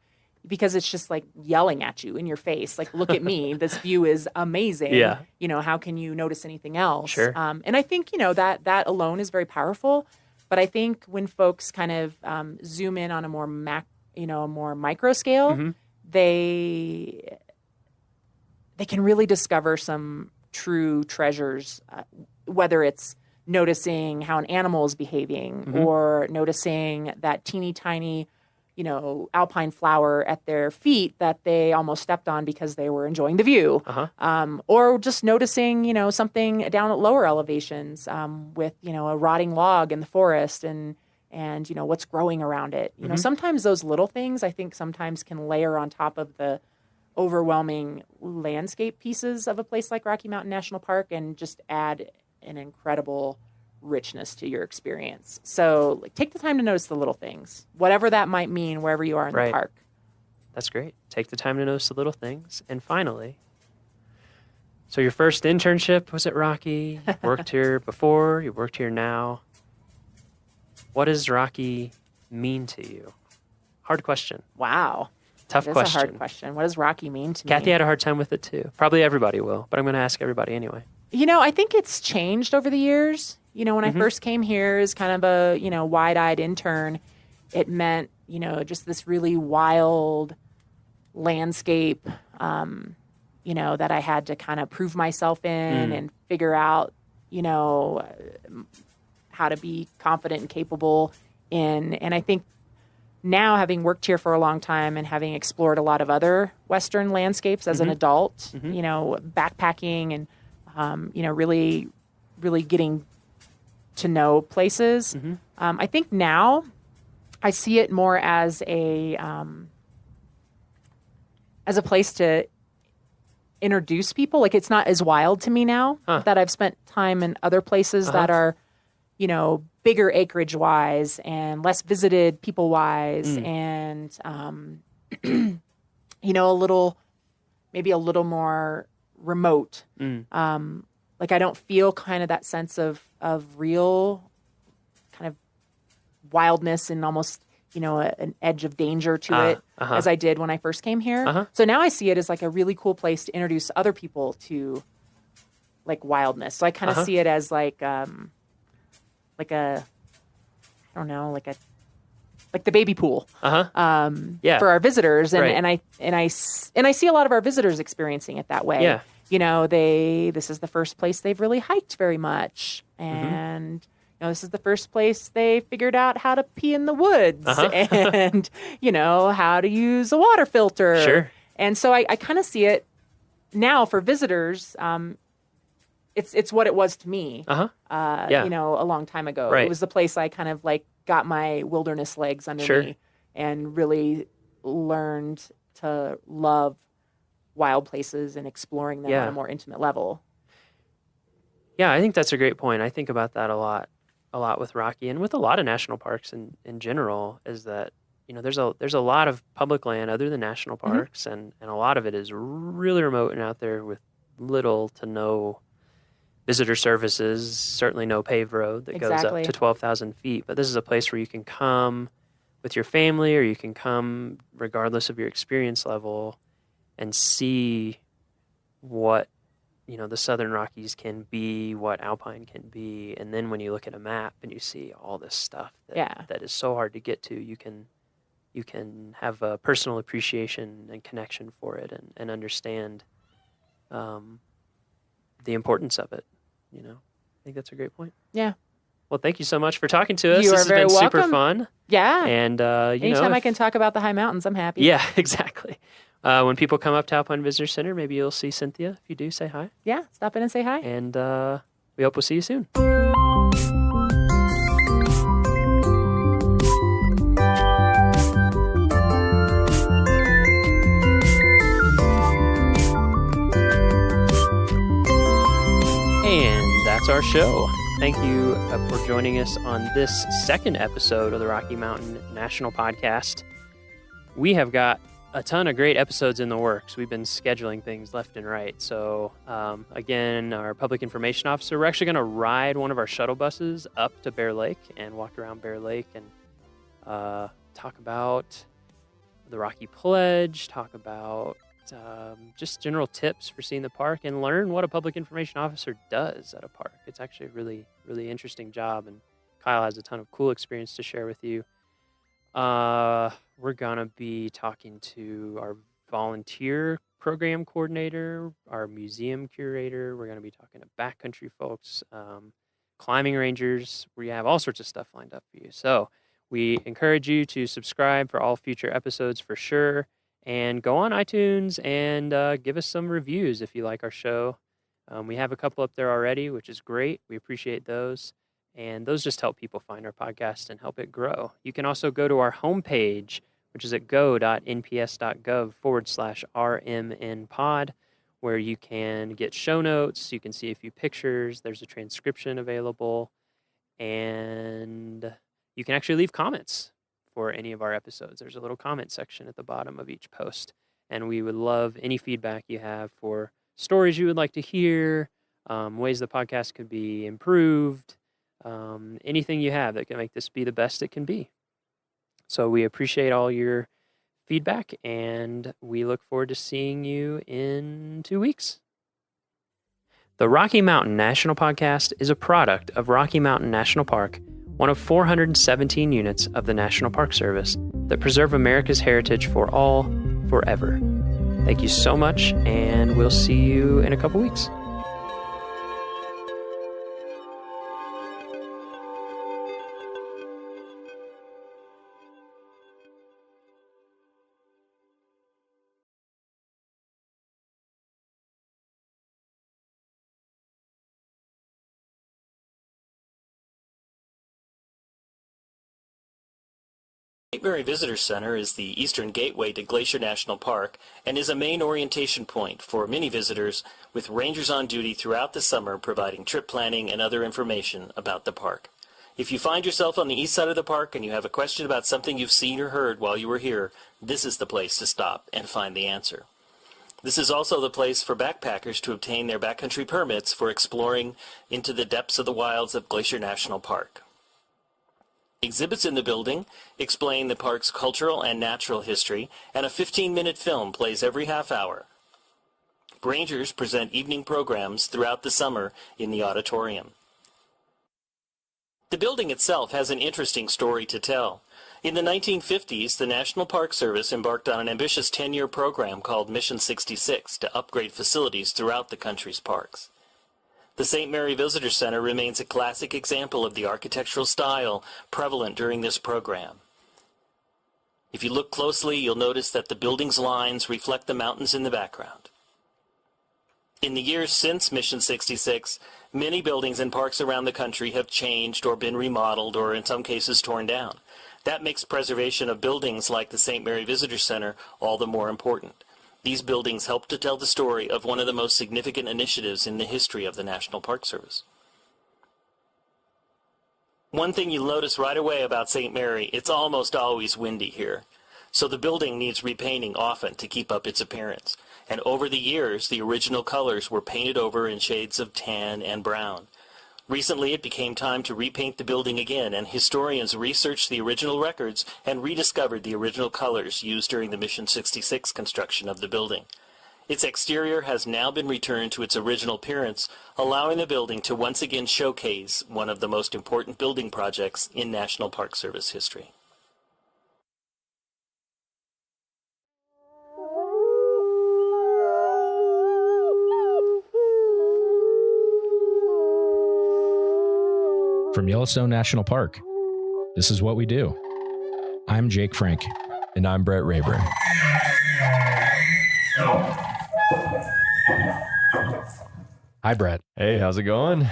because it's just like yelling at you in your face. Like, look at me. This view is amazing. Yeah. How can you notice anything else? Sure. And I think, that alone is very powerful. But I think when folks kind of zoom in on a more more micro scale, they can really discover some true treasures, whether it's noticing how an animal is behaving or noticing that teeny tiny, alpine flower at their feet that they almost stepped on because they were enjoying the view. Or just noticing, something down at lower elevations with, a rotting log in the forest and what's growing around it. Sometimes those little things, I think, sometimes can layer on top of the overwhelming landscape pieces of a place like Rocky Mountain National Park and just add an incredible richness to your experience. So take the time to notice the little things, whatever that might mean, wherever you are in the park. That's great. Take the time to notice the little things. And finally, so your first internship was at Rocky. You worked here before, you worked here now. What does Rocky mean to you? Hard question. Wow. Tough question. That's a hard question. What does Rocky mean to me? Kathy had a hard time with it too. Probably everybody will, but I'm going to ask everybody anyway. I think it's changed over the years. When I first came here as kind of a, wide-eyed intern, it meant, just this really wild landscape, that I had to kind of prove myself in and figure out, how to be confident and capable in. And I think now, having worked here for a long time and having explored a lot of other Western landscapes as an adult, backpacking and, really, really getting to know places. I think now I see it more as a place to introduce people. Like, it's not as wild to me now that I've spent time in other places that are, bigger acreage wise and less visited people wise and, maybe a little more remote. Like, I don't feel kind of that sense of real kind of wildness and almost, an edge of danger to it as I did when I first came here. So now I see it as like a really cool place to introduce other people to wildness. So I kind of see it as like a, I don't know, like the baby pool for our visitors. And I see a lot of our visitors experiencing it that way. Yeah. You know, this is the first place they've really hiked very much. And, you know, this is the first place they figured out how to pee in the woods and, you know, how to use a water filter. Sure. And so I kind of see it now for visitors. It's what it was to me, you know, a long time ago. Right. It was the place I kind of like got my wilderness legs under me and really learned to love wild places and exploring them on a more intimate level. Yeah, I think that's a great point. I think about that a lot with Rocky and with a lot of national parks in general, is that, you know, there's a lot of public land other than national parks, and a lot of it is really remote and out there with little to no visitor services, certainly no paved road that goes up to 12,000 feet. But this is a place where you can come with your family, or you can come regardless of your experience level, and see what, you know, the Southern Rockies can be, what Alpine can be. And then when you look at a map and you see all this stuff that is so hard to get to, you can have a personal appreciation and connection for it, and understand the importance of it. You know, I think that's a great point. Yeah. Well, thank you so much for talking to us. You This are has very been welcome. super fun. Yeah. And anytime I can talk about the high mountains, I'm happy. Yeah, exactly. When people come up to Alpine Visitor Center, maybe you'll see Cynthia. If you do, say hi. Yeah, stop in and say hi. And we hope we'll see you soon. And that's our show. Thank you for joining us on this second episode of the Rocky Mountain National Podcast. We have got a ton of great episodes in the works. We've been scheduling things left and right. So again, our public information officer, we're actually going to ride one of our shuttle buses up to Bear Lake and walk around Bear Lake and talk about the Rocky Pledge, talk about just general tips for seeing the park, and learn what a public information officer does at a park. It's actually a really, really interesting job, and Kyle has a ton of cool experience to share with you. We're going to be talking to our volunteer program coordinator, our museum curator. We're going to be talking to backcountry folks, climbing rangers. We have all sorts of stuff lined up for you. So we encourage you to subscribe for all future episodes for sure. And go on iTunes and give us some reviews if you like our show. We have a couple up there already, which is great. We appreciate those. And those just help people find our podcast and help it grow. You can also go to our homepage, which is at go.nps.gov/RMNpod, where you can get show notes. You can see a few pictures. There's a transcription available. And you can actually leave comments for any of our episodes. There's a little comment section at the bottom of each post. And we would love any feedback you have for stories you would like to hear, ways the podcast could be improved, anything you have that can make this be the best it can be. So we appreciate all your feedback, and we look forward to seeing you in 2 weeks. The Rocky Mountain National Podcast is a product of Rocky Mountain National Park, one of 417 units of the National Park Service that preserve America's heritage for all, forever. Thank you so much, and we'll see you in a couple weeks. Gateway Visitor Center is the eastern gateway to Glacier National Park and is a main orientation point for many visitors, with rangers on duty throughout the summer providing trip planning and other information about the park. If you find yourself on the east side of the park and you have a question about something you've seen or heard while you were here, this is the place to stop and find the answer. This is also the place for backpackers to obtain their backcountry permits for exploring into the depths of the wilds of Glacier National Park. Exhibits in the building explain the park's cultural and natural history, and a 15-minute film plays every half hour. rangers present evening programs throughout the summer in the auditorium. The building itself has an interesting story to tell. In the 1950s, the National Park Service embarked on an ambitious 10-year program called Mission 66 to upgrade facilities throughout the country's parks. The St. Mary Visitor Center remains a classic example of the architectural style prevalent during this program. If you look closely, you'll notice that the building's lines reflect the mountains in the background. In the years since Mission 66, many buildings and parks around the country have changed or been remodeled or in some cases torn down. That makes preservation of buildings like the St. Mary Visitor Center all the more important. These buildings help to tell the story of one of the most significant initiatives in the history of the National Park Service. One thing you'll notice right away about St. Mary, it's almost always windy here. So the building needs repainting often to keep up its appearance. And over the years, the original colors were painted over in shades of tan and brown. Recently, it became time to repaint the building again, and historians researched the original records and rediscovered the original colors used during the Mission 66 construction of the building. Its exterior has now been returned to its original appearance, allowing the building to once again showcase one of the most important building projects in National Park Service history. From Yellowstone National Park, this is what we do. I'm Jake Frank. And I'm Brett Rayburn. Hi, Brett. Hey, how's it going?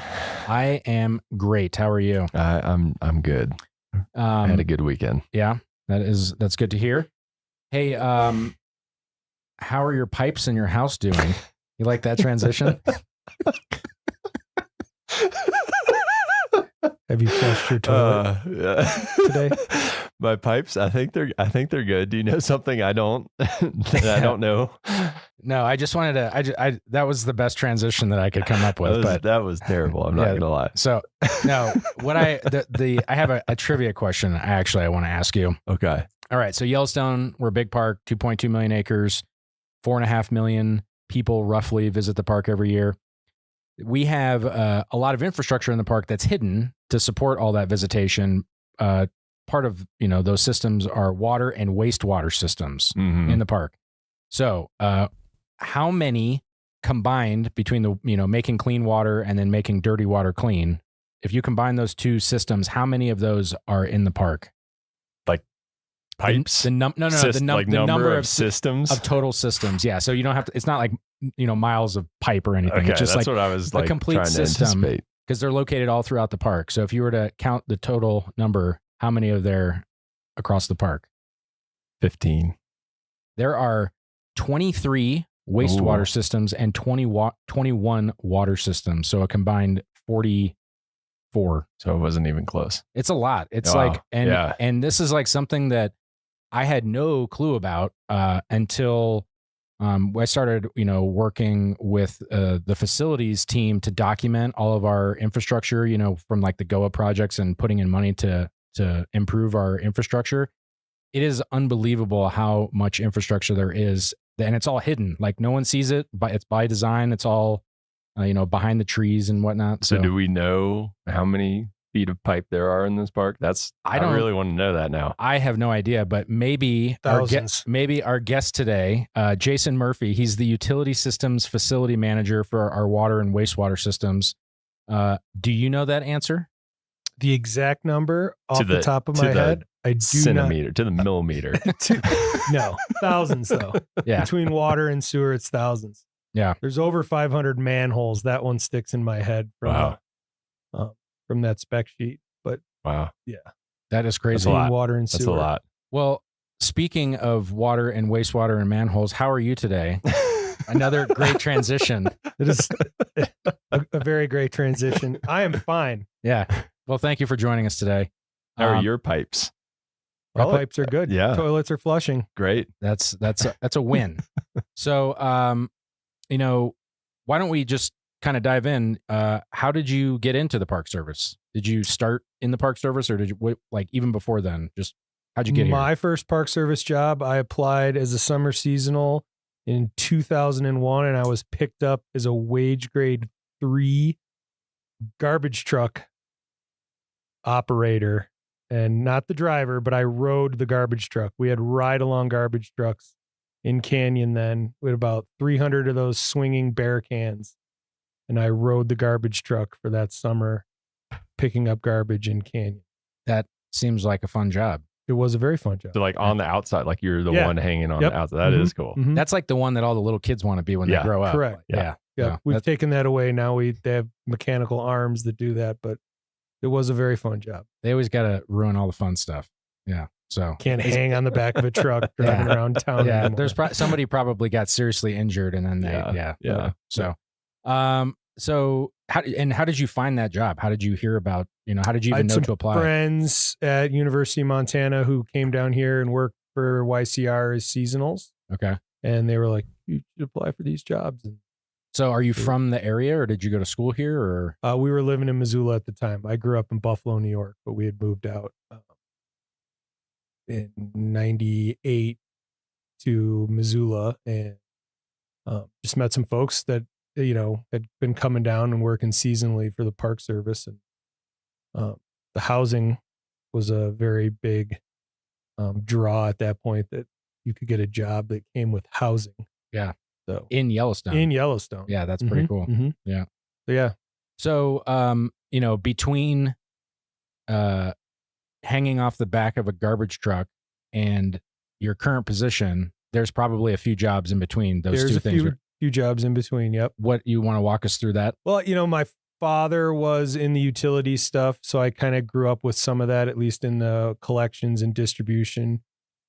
I am great. How are you? I'm good. I had a good weekend. Yeah, that's good to hear. Hey, how are your pipes in your house doing? You like that transition? Have you flushed your toilet today? My pipes, I think they're good. Do you know something I don't that I don't know? No, I just wanted to. That was the best transition that I could come up with. That was terrible. I'm not gonna lie. So no, what I have a trivia question. I want to ask you. Okay. All right. So Yellowstone, we're a big park, 2.2 million acres, 4.5 million people roughly visit the park every year. We have a lot of infrastructure in the park that's hidden to support all that visitation. Part of those systems are water and wastewater systems in the park. So, how many combined between the making clean water and then making dirty water clean? If you combine those two systems, how many of those are in the park? Like pipes? The number of systems of total systems. Yeah. So you don't have to. It's not like miles of pipe or anything. Okay, it's just that's like what I was a complete trying system to anticipate. because they're located all throughout the park. So if you were to count the total number, how many are there across the park? 15. There are 23 wastewater systems and 21 water systems. So a combined 44. So it wasn't even close. It's a lot. It's and this is like something that I had no clue about until I started, working with the facilities team to document all of our infrastructure, from like the GOA projects and putting in money to improve our infrastructure. It is unbelievable how much infrastructure there is, and it's all hidden. Like no one sees it, but it's by design. It's all, behind the trees and whatnot. So do we know how many feet of pipe there are in this park? I really want to know that now. I have no idea, but maybe our guest today, Jason Murphy, he's the utility systems facility manager for our water and wastewater systems. Do you know that answer? The exact number off the top of my head, I do centimeter not. To the millimeter. No, thousands though. Yeah. Between water and sewer, it's thousands. Yeah. There's over 500 manholes. That one sticks in my head from from that spec sheet. But wow. Yeah. That is crazy. That's a lot. Water and sewer. That's a lot. Well, speaking of water and wastewater and manholes, how are you today? Another great transition. It is a very great transition. I am fine. Yeah. Well, thank you for joining us today. How are your pipes? Our pipes are good. Yeah. Toilets are flushing. Great. That's a win. So, why don't we just kind of dive in? How did you get into the Park Service? Did you start in the Park Service, or did you even before then? Just how'd you get here? My first Park Service job, I applied as a summer seasonal in 2001, and I was picked up as a wage grade 3 garbage truck operator, and not the driver, but I rode the garbage truck. We had ride-along garbage trucks in Canyon then. We had about 300 of those swinging bear cans, and I rode the garbage truck for that summer, picking up garbage in Canyon. That seems like a fun job. It was a very fun job. So like on the outside, like you're the Yeah. one hanging on Yep. the outside. That is cool. Mhm. That's like the one that all the little kids want to be when Yeah. they grow up. Correct. Yeah. Yeah, No, we've that's- taken that away now. They have mechanical arms that do that, but it was a very fun job. They always got to ruin all the fun stuff. Yeah. So Can't hang on the back of a truck driving around town Yeah. anymore. There's somebody probably got seriously injured and then they, Yeah. So how did you find that job? How did you hear about, how did you I even had know some to apply? friends at University of Montana who came down here and worked for YCR as seasonals. Okay. And they were like, you should apply for these jobs. And So are you from the area or did you go to school here or? we were living in Missoula at the time. I grew up in Buffalo, New York, but we had moved out in 98 to Missoula and just met some folks that, had been coming down and working seasonally for the Park Service. And the housing was a very big draw at that point, that you could get a job that came with housing. Yeah. So in Yellowstone. Yeah, that's pretty cool. Mhm. Yeah. So, yeah. So, between hanging off the back of a garbage truck and your current position, there's probably a few jobs in between those There's two a things. few jobs in between. Yep. What you want to walk us through that? Well, my father was in the utility stuff, so I kind of grew up with some of that, at least in the collections and distribution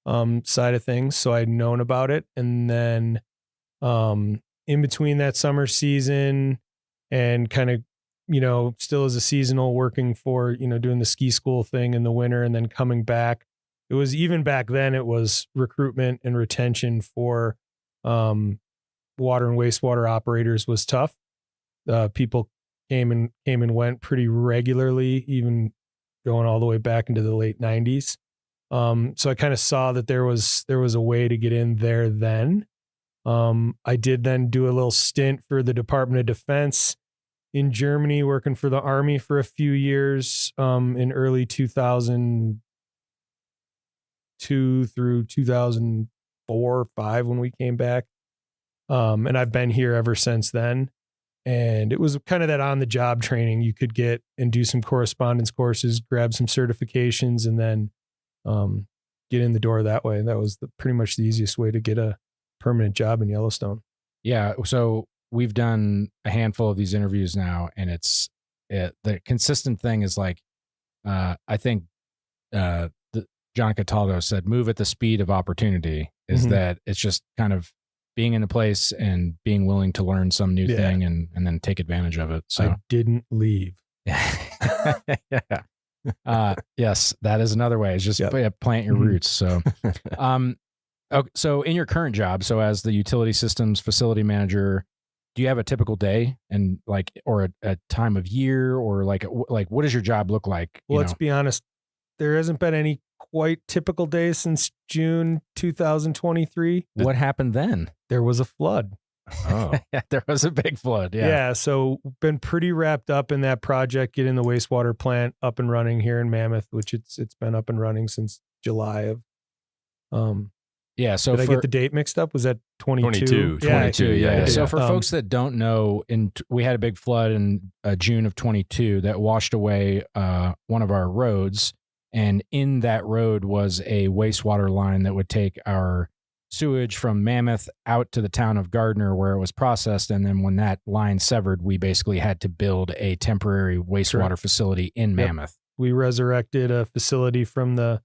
side of things. So I'd known about it. And then in between that summer season and kind of, still as a seasonal working for, doing the ski school thing in the winter and then coming back, it was even back then, it was recruitment and retention for water and wastewater operators was tough. People came and went pretty regularly, even going all the way back into the late 90s. So I kind of saw that there was a way to get in there then. I did then do a little stint for the Department of Defense in Germany, working for the Army for a few years in early 2002 through 2004 or 5 when we came back. And I've been here ever since then. And it was kind of that on the job training you could get and do some correspondence courses, grab some certifications, and then get in the door that way. That was pretty much the easiest way to get a permanent job in Yellowstone. Yeah. So we've done a handful of these interviews now, and the consistent thing is like, I think John Cataldo said, move at the speed of opportunity, is that it's just kind of being in a place and being willing to learn some new thing and then take advantage of it. So I didn't leave. Yeah. Yes, that is another way. It's just plant your roots. So, so in your current job, so as the utility systems facility manager, do you have a typical day and or a time of year, or like what does your job look like? Well, let's be honest. There hasn't been any quite typical days since June 2023. What happened then? There was a flood. Oh, yeah, there was a big flood. Yeah. Yeah. So been pretty wrapped up in that project, getting the wastewater plant up and running here in Mammoth, which it's been up and running since July of. Yeah. So did I get the date mixed up? Was that 22? 22. Yeah. So for Um, folks that don't know, we had a big flood in June of 22 that washed away one of our roads. And in that road was a wastewater line that would take our sewage from Mammoth out to the town of Gardner where it was processed. And then when that line severed, we basically had to build a temporary wastewater facility in Mammoth. We resurrected a facility that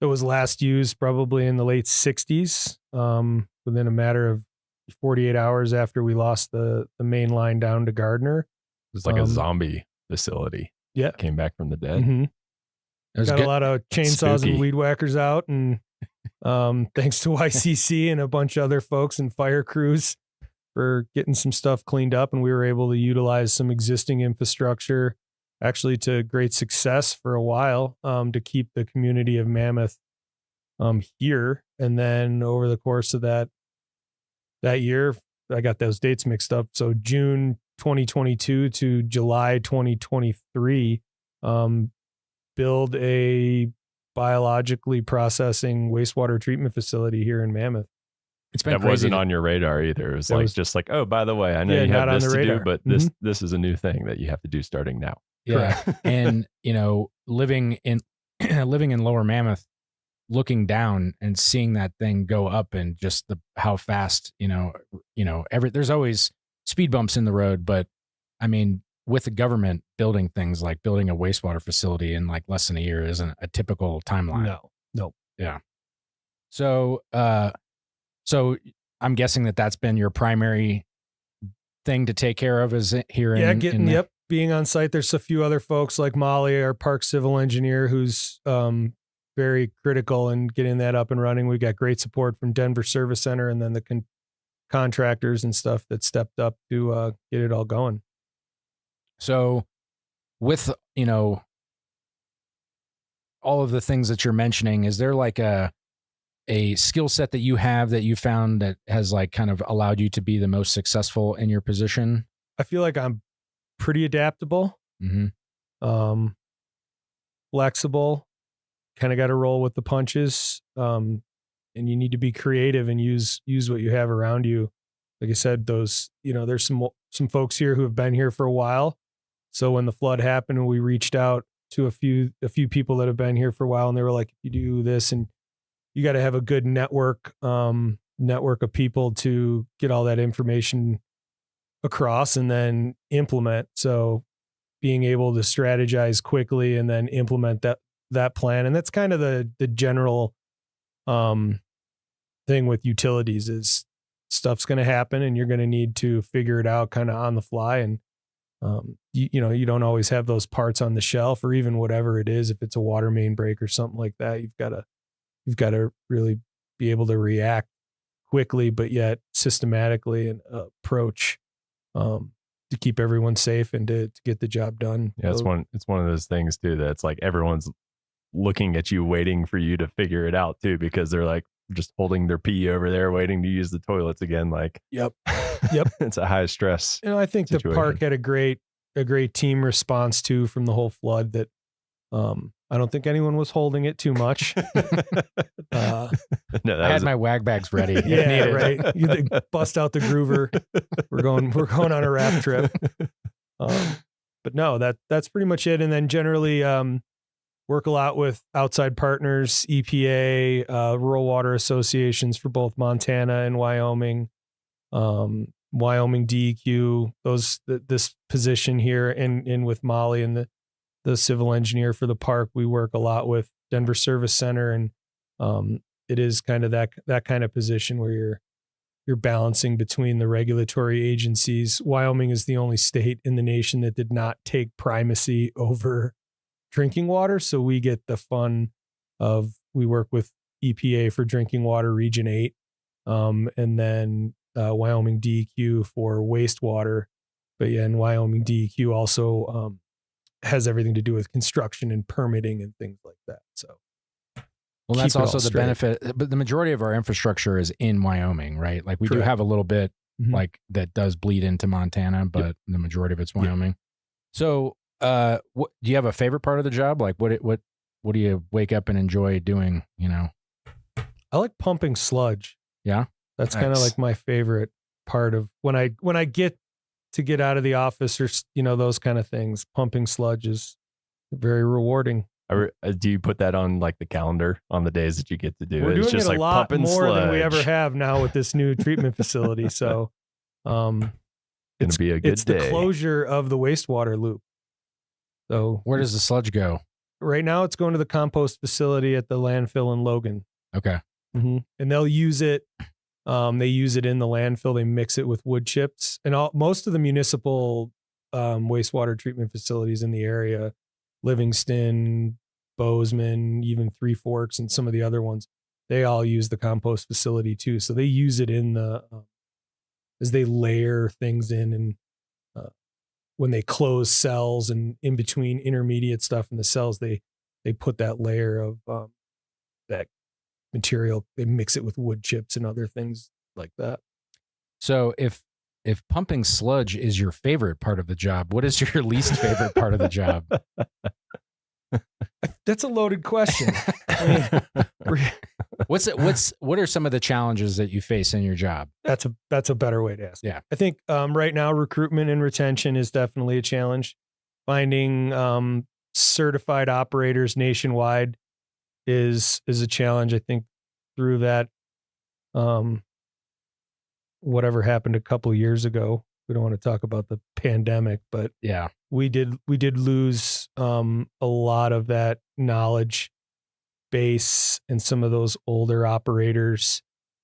was last used probably in the late 60s, within a matter of 48 hours after we lost the main line down to Gardner. It was like a zombie facility. Yeah. Came back from the dead. Mm-hmm. Got a lot of chainsaws Spooky. and weed whackers out, and thanks to YCC and a bunch of other folks and fire crews for getting some stuff cleaned up, and we were able to utilize some existing infrastructure, actually to great success for a while, to keep the community of Mammoth here. And then over the course of that that year, I got those dates mixed up. So June 2022 to July 2023, build a biologically processing wastewater treatment facility here in Mammoth. It's been that crazy. Wasn't on your radar either. It was That like was- just like, oh, by the way, I know Yeah, you not have on this the to do, radar. but this is a new thing that you have to do starting now. Yeah. And, living in Lower Mammoth, looking down and seeing that thing go up and just how fast, there's always speed bumps in the road, but I mean, with the government building things like building a wastewater facility in like less than a year isn't a typical timeline. No. Yeah. So I'm guessing that's been your primary thing to take care of is here in being on site. There's a few other folks like Molly, our park civil engineer, who's very critical in getting that up and running. We got great support from Denver Service Center and then the contractors and stuff that stepped up to get it all going. So with, all of the things that you're mentioning, is there like a skill set that you have that you found that has like kind of allowed you to be the most successful in your position? I feel like I'm pretty adaptable, flexible, kind of got to roll with the punches. And you need to be creative and use what you have around you. Like I said, there's some folks here who have been here for a while. So when the flood happened, we reached out to a few people that have been here for a while, and they were like, if you do this, and you got to have a good network of people to get all that information across and then implement. So being able to strategize quickly and then implement that plan. And that's kind of the general thing with utilities is stuff's going to happen and you're going to need to figure it out kind of on the fly. And you don't always have those parts on the shelf or even whatever it is. If it's a water main break or something like that, you've got to really be able to react quickly, but yet systematically and approach to keep everyone safe and to get the job done. Yeah, it's one of those things too that's like everyone's looking at you, waiting for you to figure it out too, because they're like just holding their pee over there, waiting to use the toilets again. Like, yep. It's a high stress. I think situation. The park had a great team response too from the whole flood. That I don't think anyone was holding it too much. I had my wag bags ready. if Yeah, needed. right. You bust out the groover. We're going on a raft trip. But no, that's pretty much it. And then generally work a lot with outside partners, EPA, rural water associations for both Montana and Wyoming, Wyoming DEQ. This position here, and with Molly and the civil engineer for the park, we work a lot with Denver Service Center, and it is kind of that kind of position where you're balancing between the regulatory agencies. Wyoming is the only state in the nation that did not take primacy over drinking water, so we get the fun of we work with EPA for drinking water Region 8, and then Wyoming DEQ for wastewater. But yeah, and Wyoming DEQ also has everything to do with construction and permitting and things like that. So, well, that's keep it also all the straight. benefit. But the majority of our infrastructure is in Wyoming, right? Like we do Correct. have a little bit Mhm. like that does bleed into Montana, but the majority of it's Wyoming. So, do you have a favorite part of the job? Like what do you wake up and enjoy doing? I like pumping sludge. Yeah, That's kind of Nice. like my favorite part of when I get out of the office or those kind of things. Pumping sludge is very rewarding. Do you put that on like the calendar on the days that you get to do We're it? doing It's just it a like lot pumping more than we ever sludge. have now with this new treatment facility. So, It's gonna be a good it's day. the closure of the wastewater loop. So Where does the sludge go? right now it's going to the compost facility at the landfill in Logan. Okay. And they'll use it. They use it in the landfill. They mix it with wood chips, and most of the municipal wastewater treatment facilities in the area, Livingston, Bozeman, even Three Forks, and some of the other ones, they all use the compost facility too. So they use it in the as they layer things in, and when they close cells and in between intermediate stuff in the cells, they put that layer of that material. They mix it with wood chips and other things like that. So if pumping sludge is your favorite part of the job, what is your least favorite part of the job? That's a loaded question. I mean, what are some of the challenges that you face in your job? that's a better way to ask. Yeah. I think right now recruitment and retention is definitely a challenge. Finding certified operators nationwide is a challenge. I think through that whatever happened a couple of years ago, we don't want to talk about the pandemic, but yeah, we did lose a lot of that knowledge base and some of those older operators,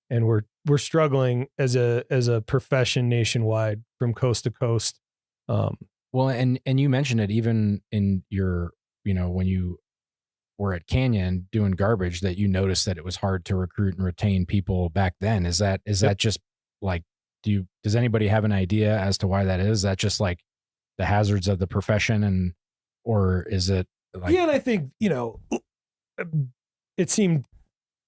and we're struggling as a profession nationwide from coast to coast. Well, and you mentioned it even in your, when you were at Canyon doing garbage, that you noticed that it was hard to recruit and retain people back then. Is that just like, does anybody have an idea as to why that is? Is that just like the hazards of the profession, or is it like? Yeah, and I think, it seemed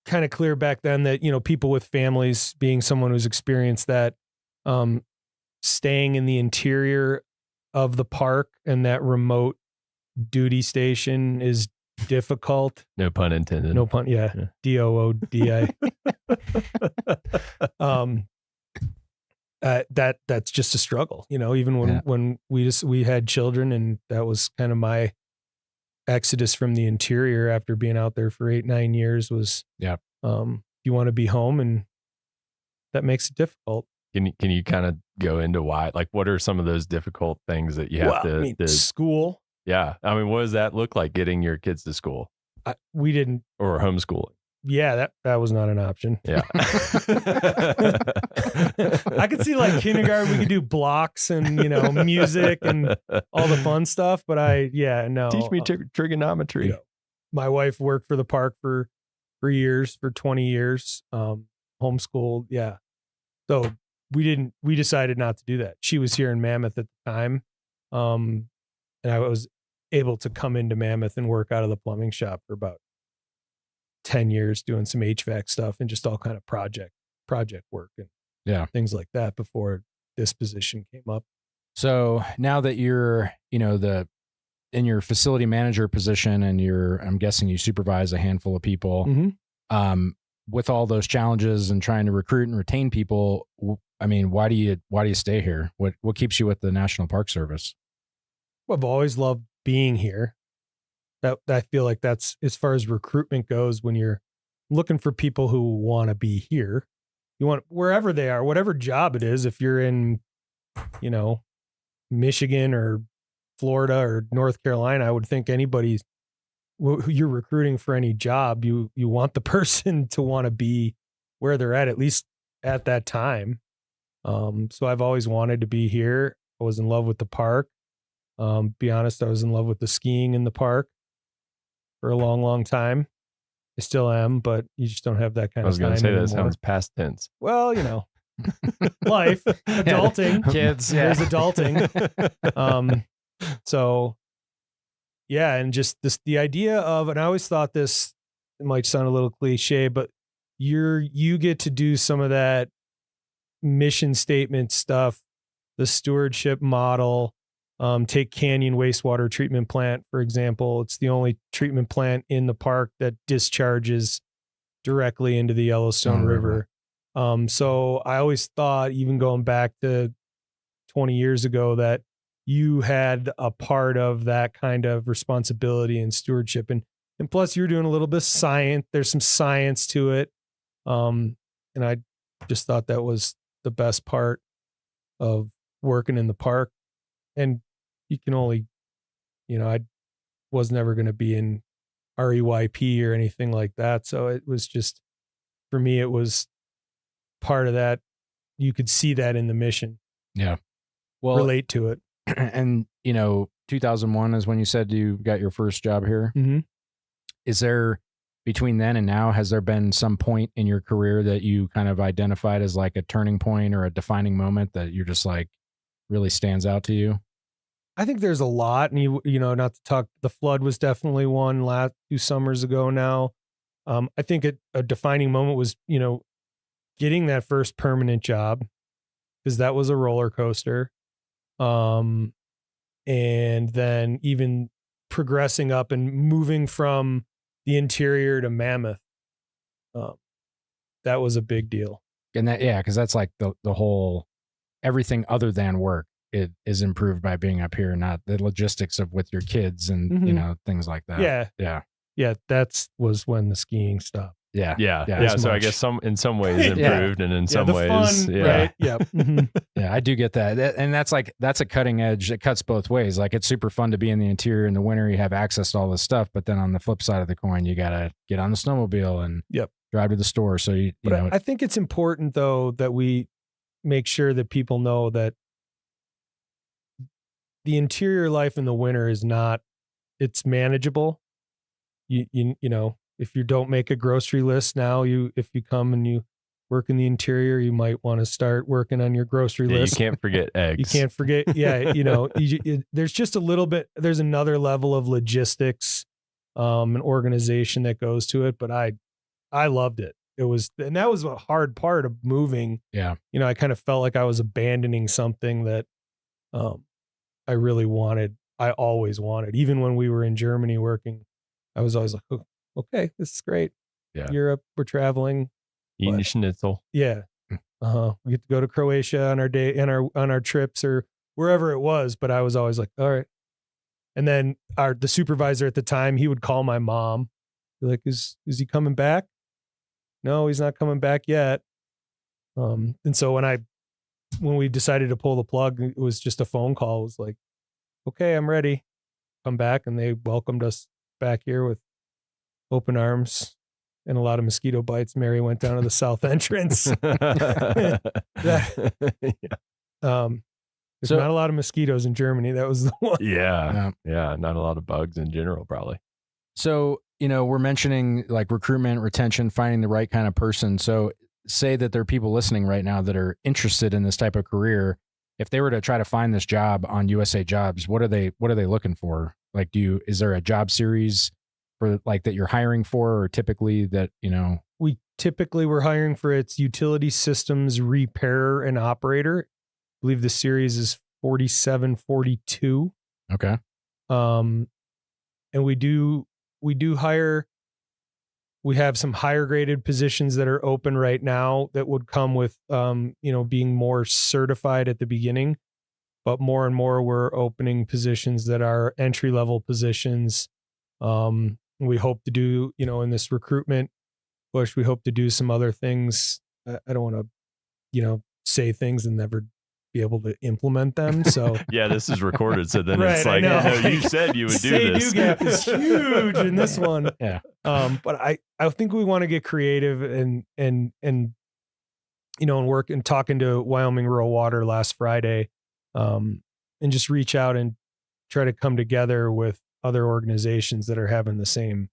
kind of clear back then that, people with families, being someone who's experienced that, staying in the interior of the park and that remote duty station is difficult. No pun intended. No pun. Yeah. DOODI. That's just a struggle, even when we had children, and that was kind of my exodus from the interior after being out there for 8-9 years was, you want to be home, and that makes it difficult. Can you kind of go into why? Like, what are some of those difficult things that you have to school? Yeah. I mean, what does that look like, getting your kids to school? We didn't. Or homeschooling. Yeah, that was not an option. Yeah. I could see like kindergarten, we could do blocks and, music and all the fun stuff. But no. Teach me trigonometry. My wife worked for the park for years, for 20 years, homeschooled. Yeah. So we decided not to do that. She was here in Mammoth at the time. And I was able to come into Mammoth and work out of the plumbing shop for about 10 years, doing some HVAC stuff and just all kind of project work and things like that before this position came up. So now that you're, in your facility manager position, and I'm guessing you supervise a handful of people, with all those challenges and trying to recruit and retain people, I mean, why do you stay here? What keeps you with the National Park Service? Well, I've always loved being here. That I feel like that's, as far as recruitment goes, when you're looking for people who want to be here, you want wherever they are, whatever job it is. If you're in, Michigan or Florida or North Carolina, I would think anybody who you're recruiting for any job, you want the person to want to be where they're at least at that time. So I've always wanted to be here. I was in love with the park. Be honest, I was in love with the skiing in the park for a long, long time. I still am, but you just don't have that kind of time. I was going to say that anymore. sounds past tense. Well, life, adulting, kids, there's adulting. So yeah, and just the idea of, and I always thought this, it might sound a little cliche, but you get to do some of that mission statement stuff, the stewardship model. Take Canyon Wastewater Treatment Plant, for example. It's the only treatment plant in the park that discharges directly into the Yellowstone River. So I always thought, even going back to 20 years ago, that you had a part of that kind of responsibility and stewardship. And plus you're doing a little bit of science. There's some science to it. And I just thought that was the best part of working in the park. And you can only, I was never going to be in REYP or anything like that. So it was just, for me, it was part of that. You could see that in the mission. Yeah. Well, relate to it. And, 2001 is when you said you got your first job here. Mm-hmm. Is there, between then and now, has there been some point in your career that you kind of identified as like a turning point or a defining moment that you're just like really stands out to you? I think there's a lot, and not to talk, the flood was definitely one 2 summers ago now. I think a defining moment was, getting that first permanent job because that was a roller coaster. And then even progressing up and moving from the interior to Mammoth, that was a big deal. And that, yeah, because that's like the whole, everything other than work, it is improved by being up here, not the logistics of with your kids and, you know, things like that. Yeah. Yeah. Was when the skiing stopped. Yeah. So I guess in some ways improved and in some ways, fun, right? Yeah. Yeah, I do get that. And that's a cutting edge. It cuts both ways. Like, it's super fun to be in the interior in the winter. You have access to all this stuff, but then on the flip side of the coin, you got to get on the snowmobile and drive to the store. So you know, I think it's important though that we make sure that people know that the interior life in the winter is not, it's manageable. You know, if you don't make a grocery list now, if you come and you work in the interior, you might want to start working on your grocery list. You can't forget eggs. You can't forget. Yeah. You know, there's just a little bit, there's another level of logistics, and organization that goes to it. But I loved it. And that was a hard part of moving. Yeah. You know, I kind of felt like I was abandoning something that, I really wanted. I always wanted, even when we were in Germany working, I was always like, oh, okay, this is great. Yeah. Europe, we're traveling. Eating schnitzel. Yeah. We get to go to Croatia on our day on our trips or wherever it was. But I was always like, all right. And then the supervisor at the time, he would call my mom. Be like, is he coming back? No, he's not coming back yet. And so when we decided to pull the plug, it was just a phone call. It was like, okay, I'm ready. Come back. And they welcomed us back here with open arms and a lot of mosquito bites. Mary went down to the south entrance. There's not a lot of mosquitoes in Germany. That was the one. Yeah. Not a lot of bugs in general, probably. So, you know, we're mentioning like recruitment, retention, finding the right kind of person. So say that there are people listening right now that are interested in this type of career. If they were to try to find this job on USA Jobs, what are they looking for? Like, is there a job series for like that you're hiring for, or typically that, you know? We're hiring for its utility systems repairer and operator. I believe the series is 4742. Okay. And we do hire. We have some higher graded positions that are open right now that would come with, being more certified at the beginning, but more and more we're opening positions that are entry level positions. We hope to do, in this recruitment push, we hope to do some other things. I don't want to, say things and never be able to implement them. So yeah, this is recorded. So then right, it's like, no, you said you would do this. Say-do gap is huge in this one. Yeah. But I think we want to get creative and work and talking to Wyoming Rural Water last Friday, and just reach out and try to come together with other organizations that are having the same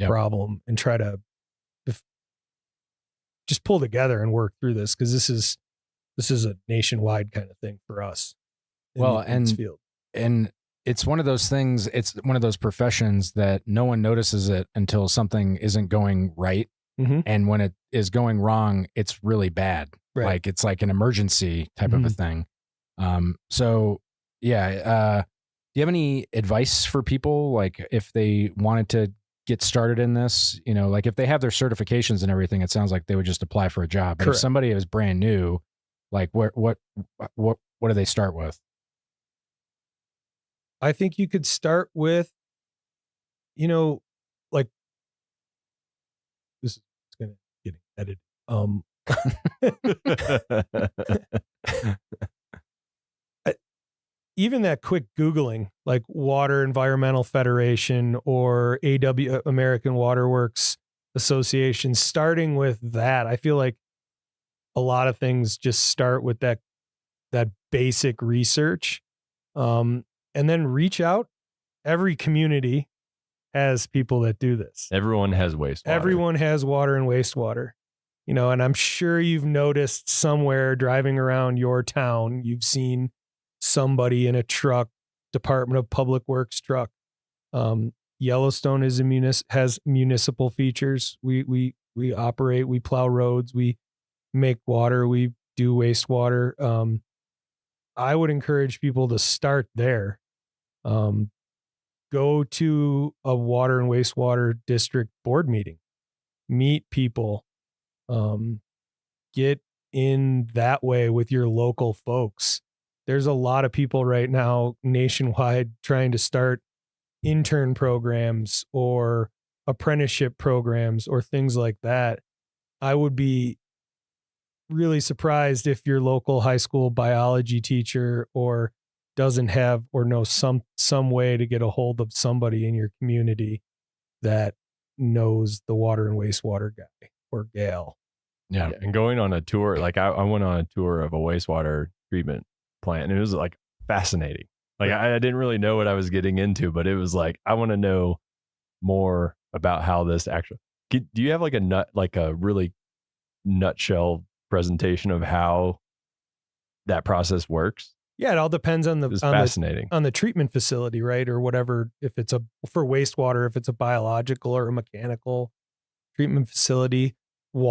problem and try to just pull together and work through this. Cause this is a nationwide kind of thing for us. In this field. And it's one of those things, it's one of those professions that no one notices it until something isn't going right. Mm-hmm. And when it is going wrong, it's really bad. Right. Like it's like an emergency type of a thing. Do you have any advice for people? Like if they wanted to get started in this, like if they have their certifications and everything, it sounds like they would just apply for a job. But if somebody is brand new, like what do they start with? I think you could start with, like this is going to get edited. Even that quick Googling, like Water Environmental Federation or American Water Works Association, starting with that, I feel like a lot of things just start with that basic research, and then reach out. Every community has people that do this. Everyone has wastewater. Everyone has water and wastewater, and I'm sure you've noticed somewhere driving around your town, you've seen somebody in a truck, Department of Public Works truck. Yellowstone has municipal features. We operate, we plow roads, we make water, we do wastewater. I would encourage people to start there. Go to a water and wastewater district board meeting, meet people, get in that way with your local folks. There's a lot of people right now nationwide trying to start intern programs or apprenticeship programs or things like that. I would be really surprised if your local high school biology teacher or doesn't have or knows some way to get a hold of somebody in your community that knows the water and wastewater guy or gal. Yeah. And going on a tour, like I went on a tour of a wastewater treatment plant, and it was like fascinating. Like I didn't really know what I was getting into, but it was like, I want to know more about how this actually, do you have like a really nutshell presentation of how that process works? Yeah, it all depends on fascinating. On the treatment facility, right? Or whatever, if it's for wastewater, if it's a biological or a mechanical treatment facility.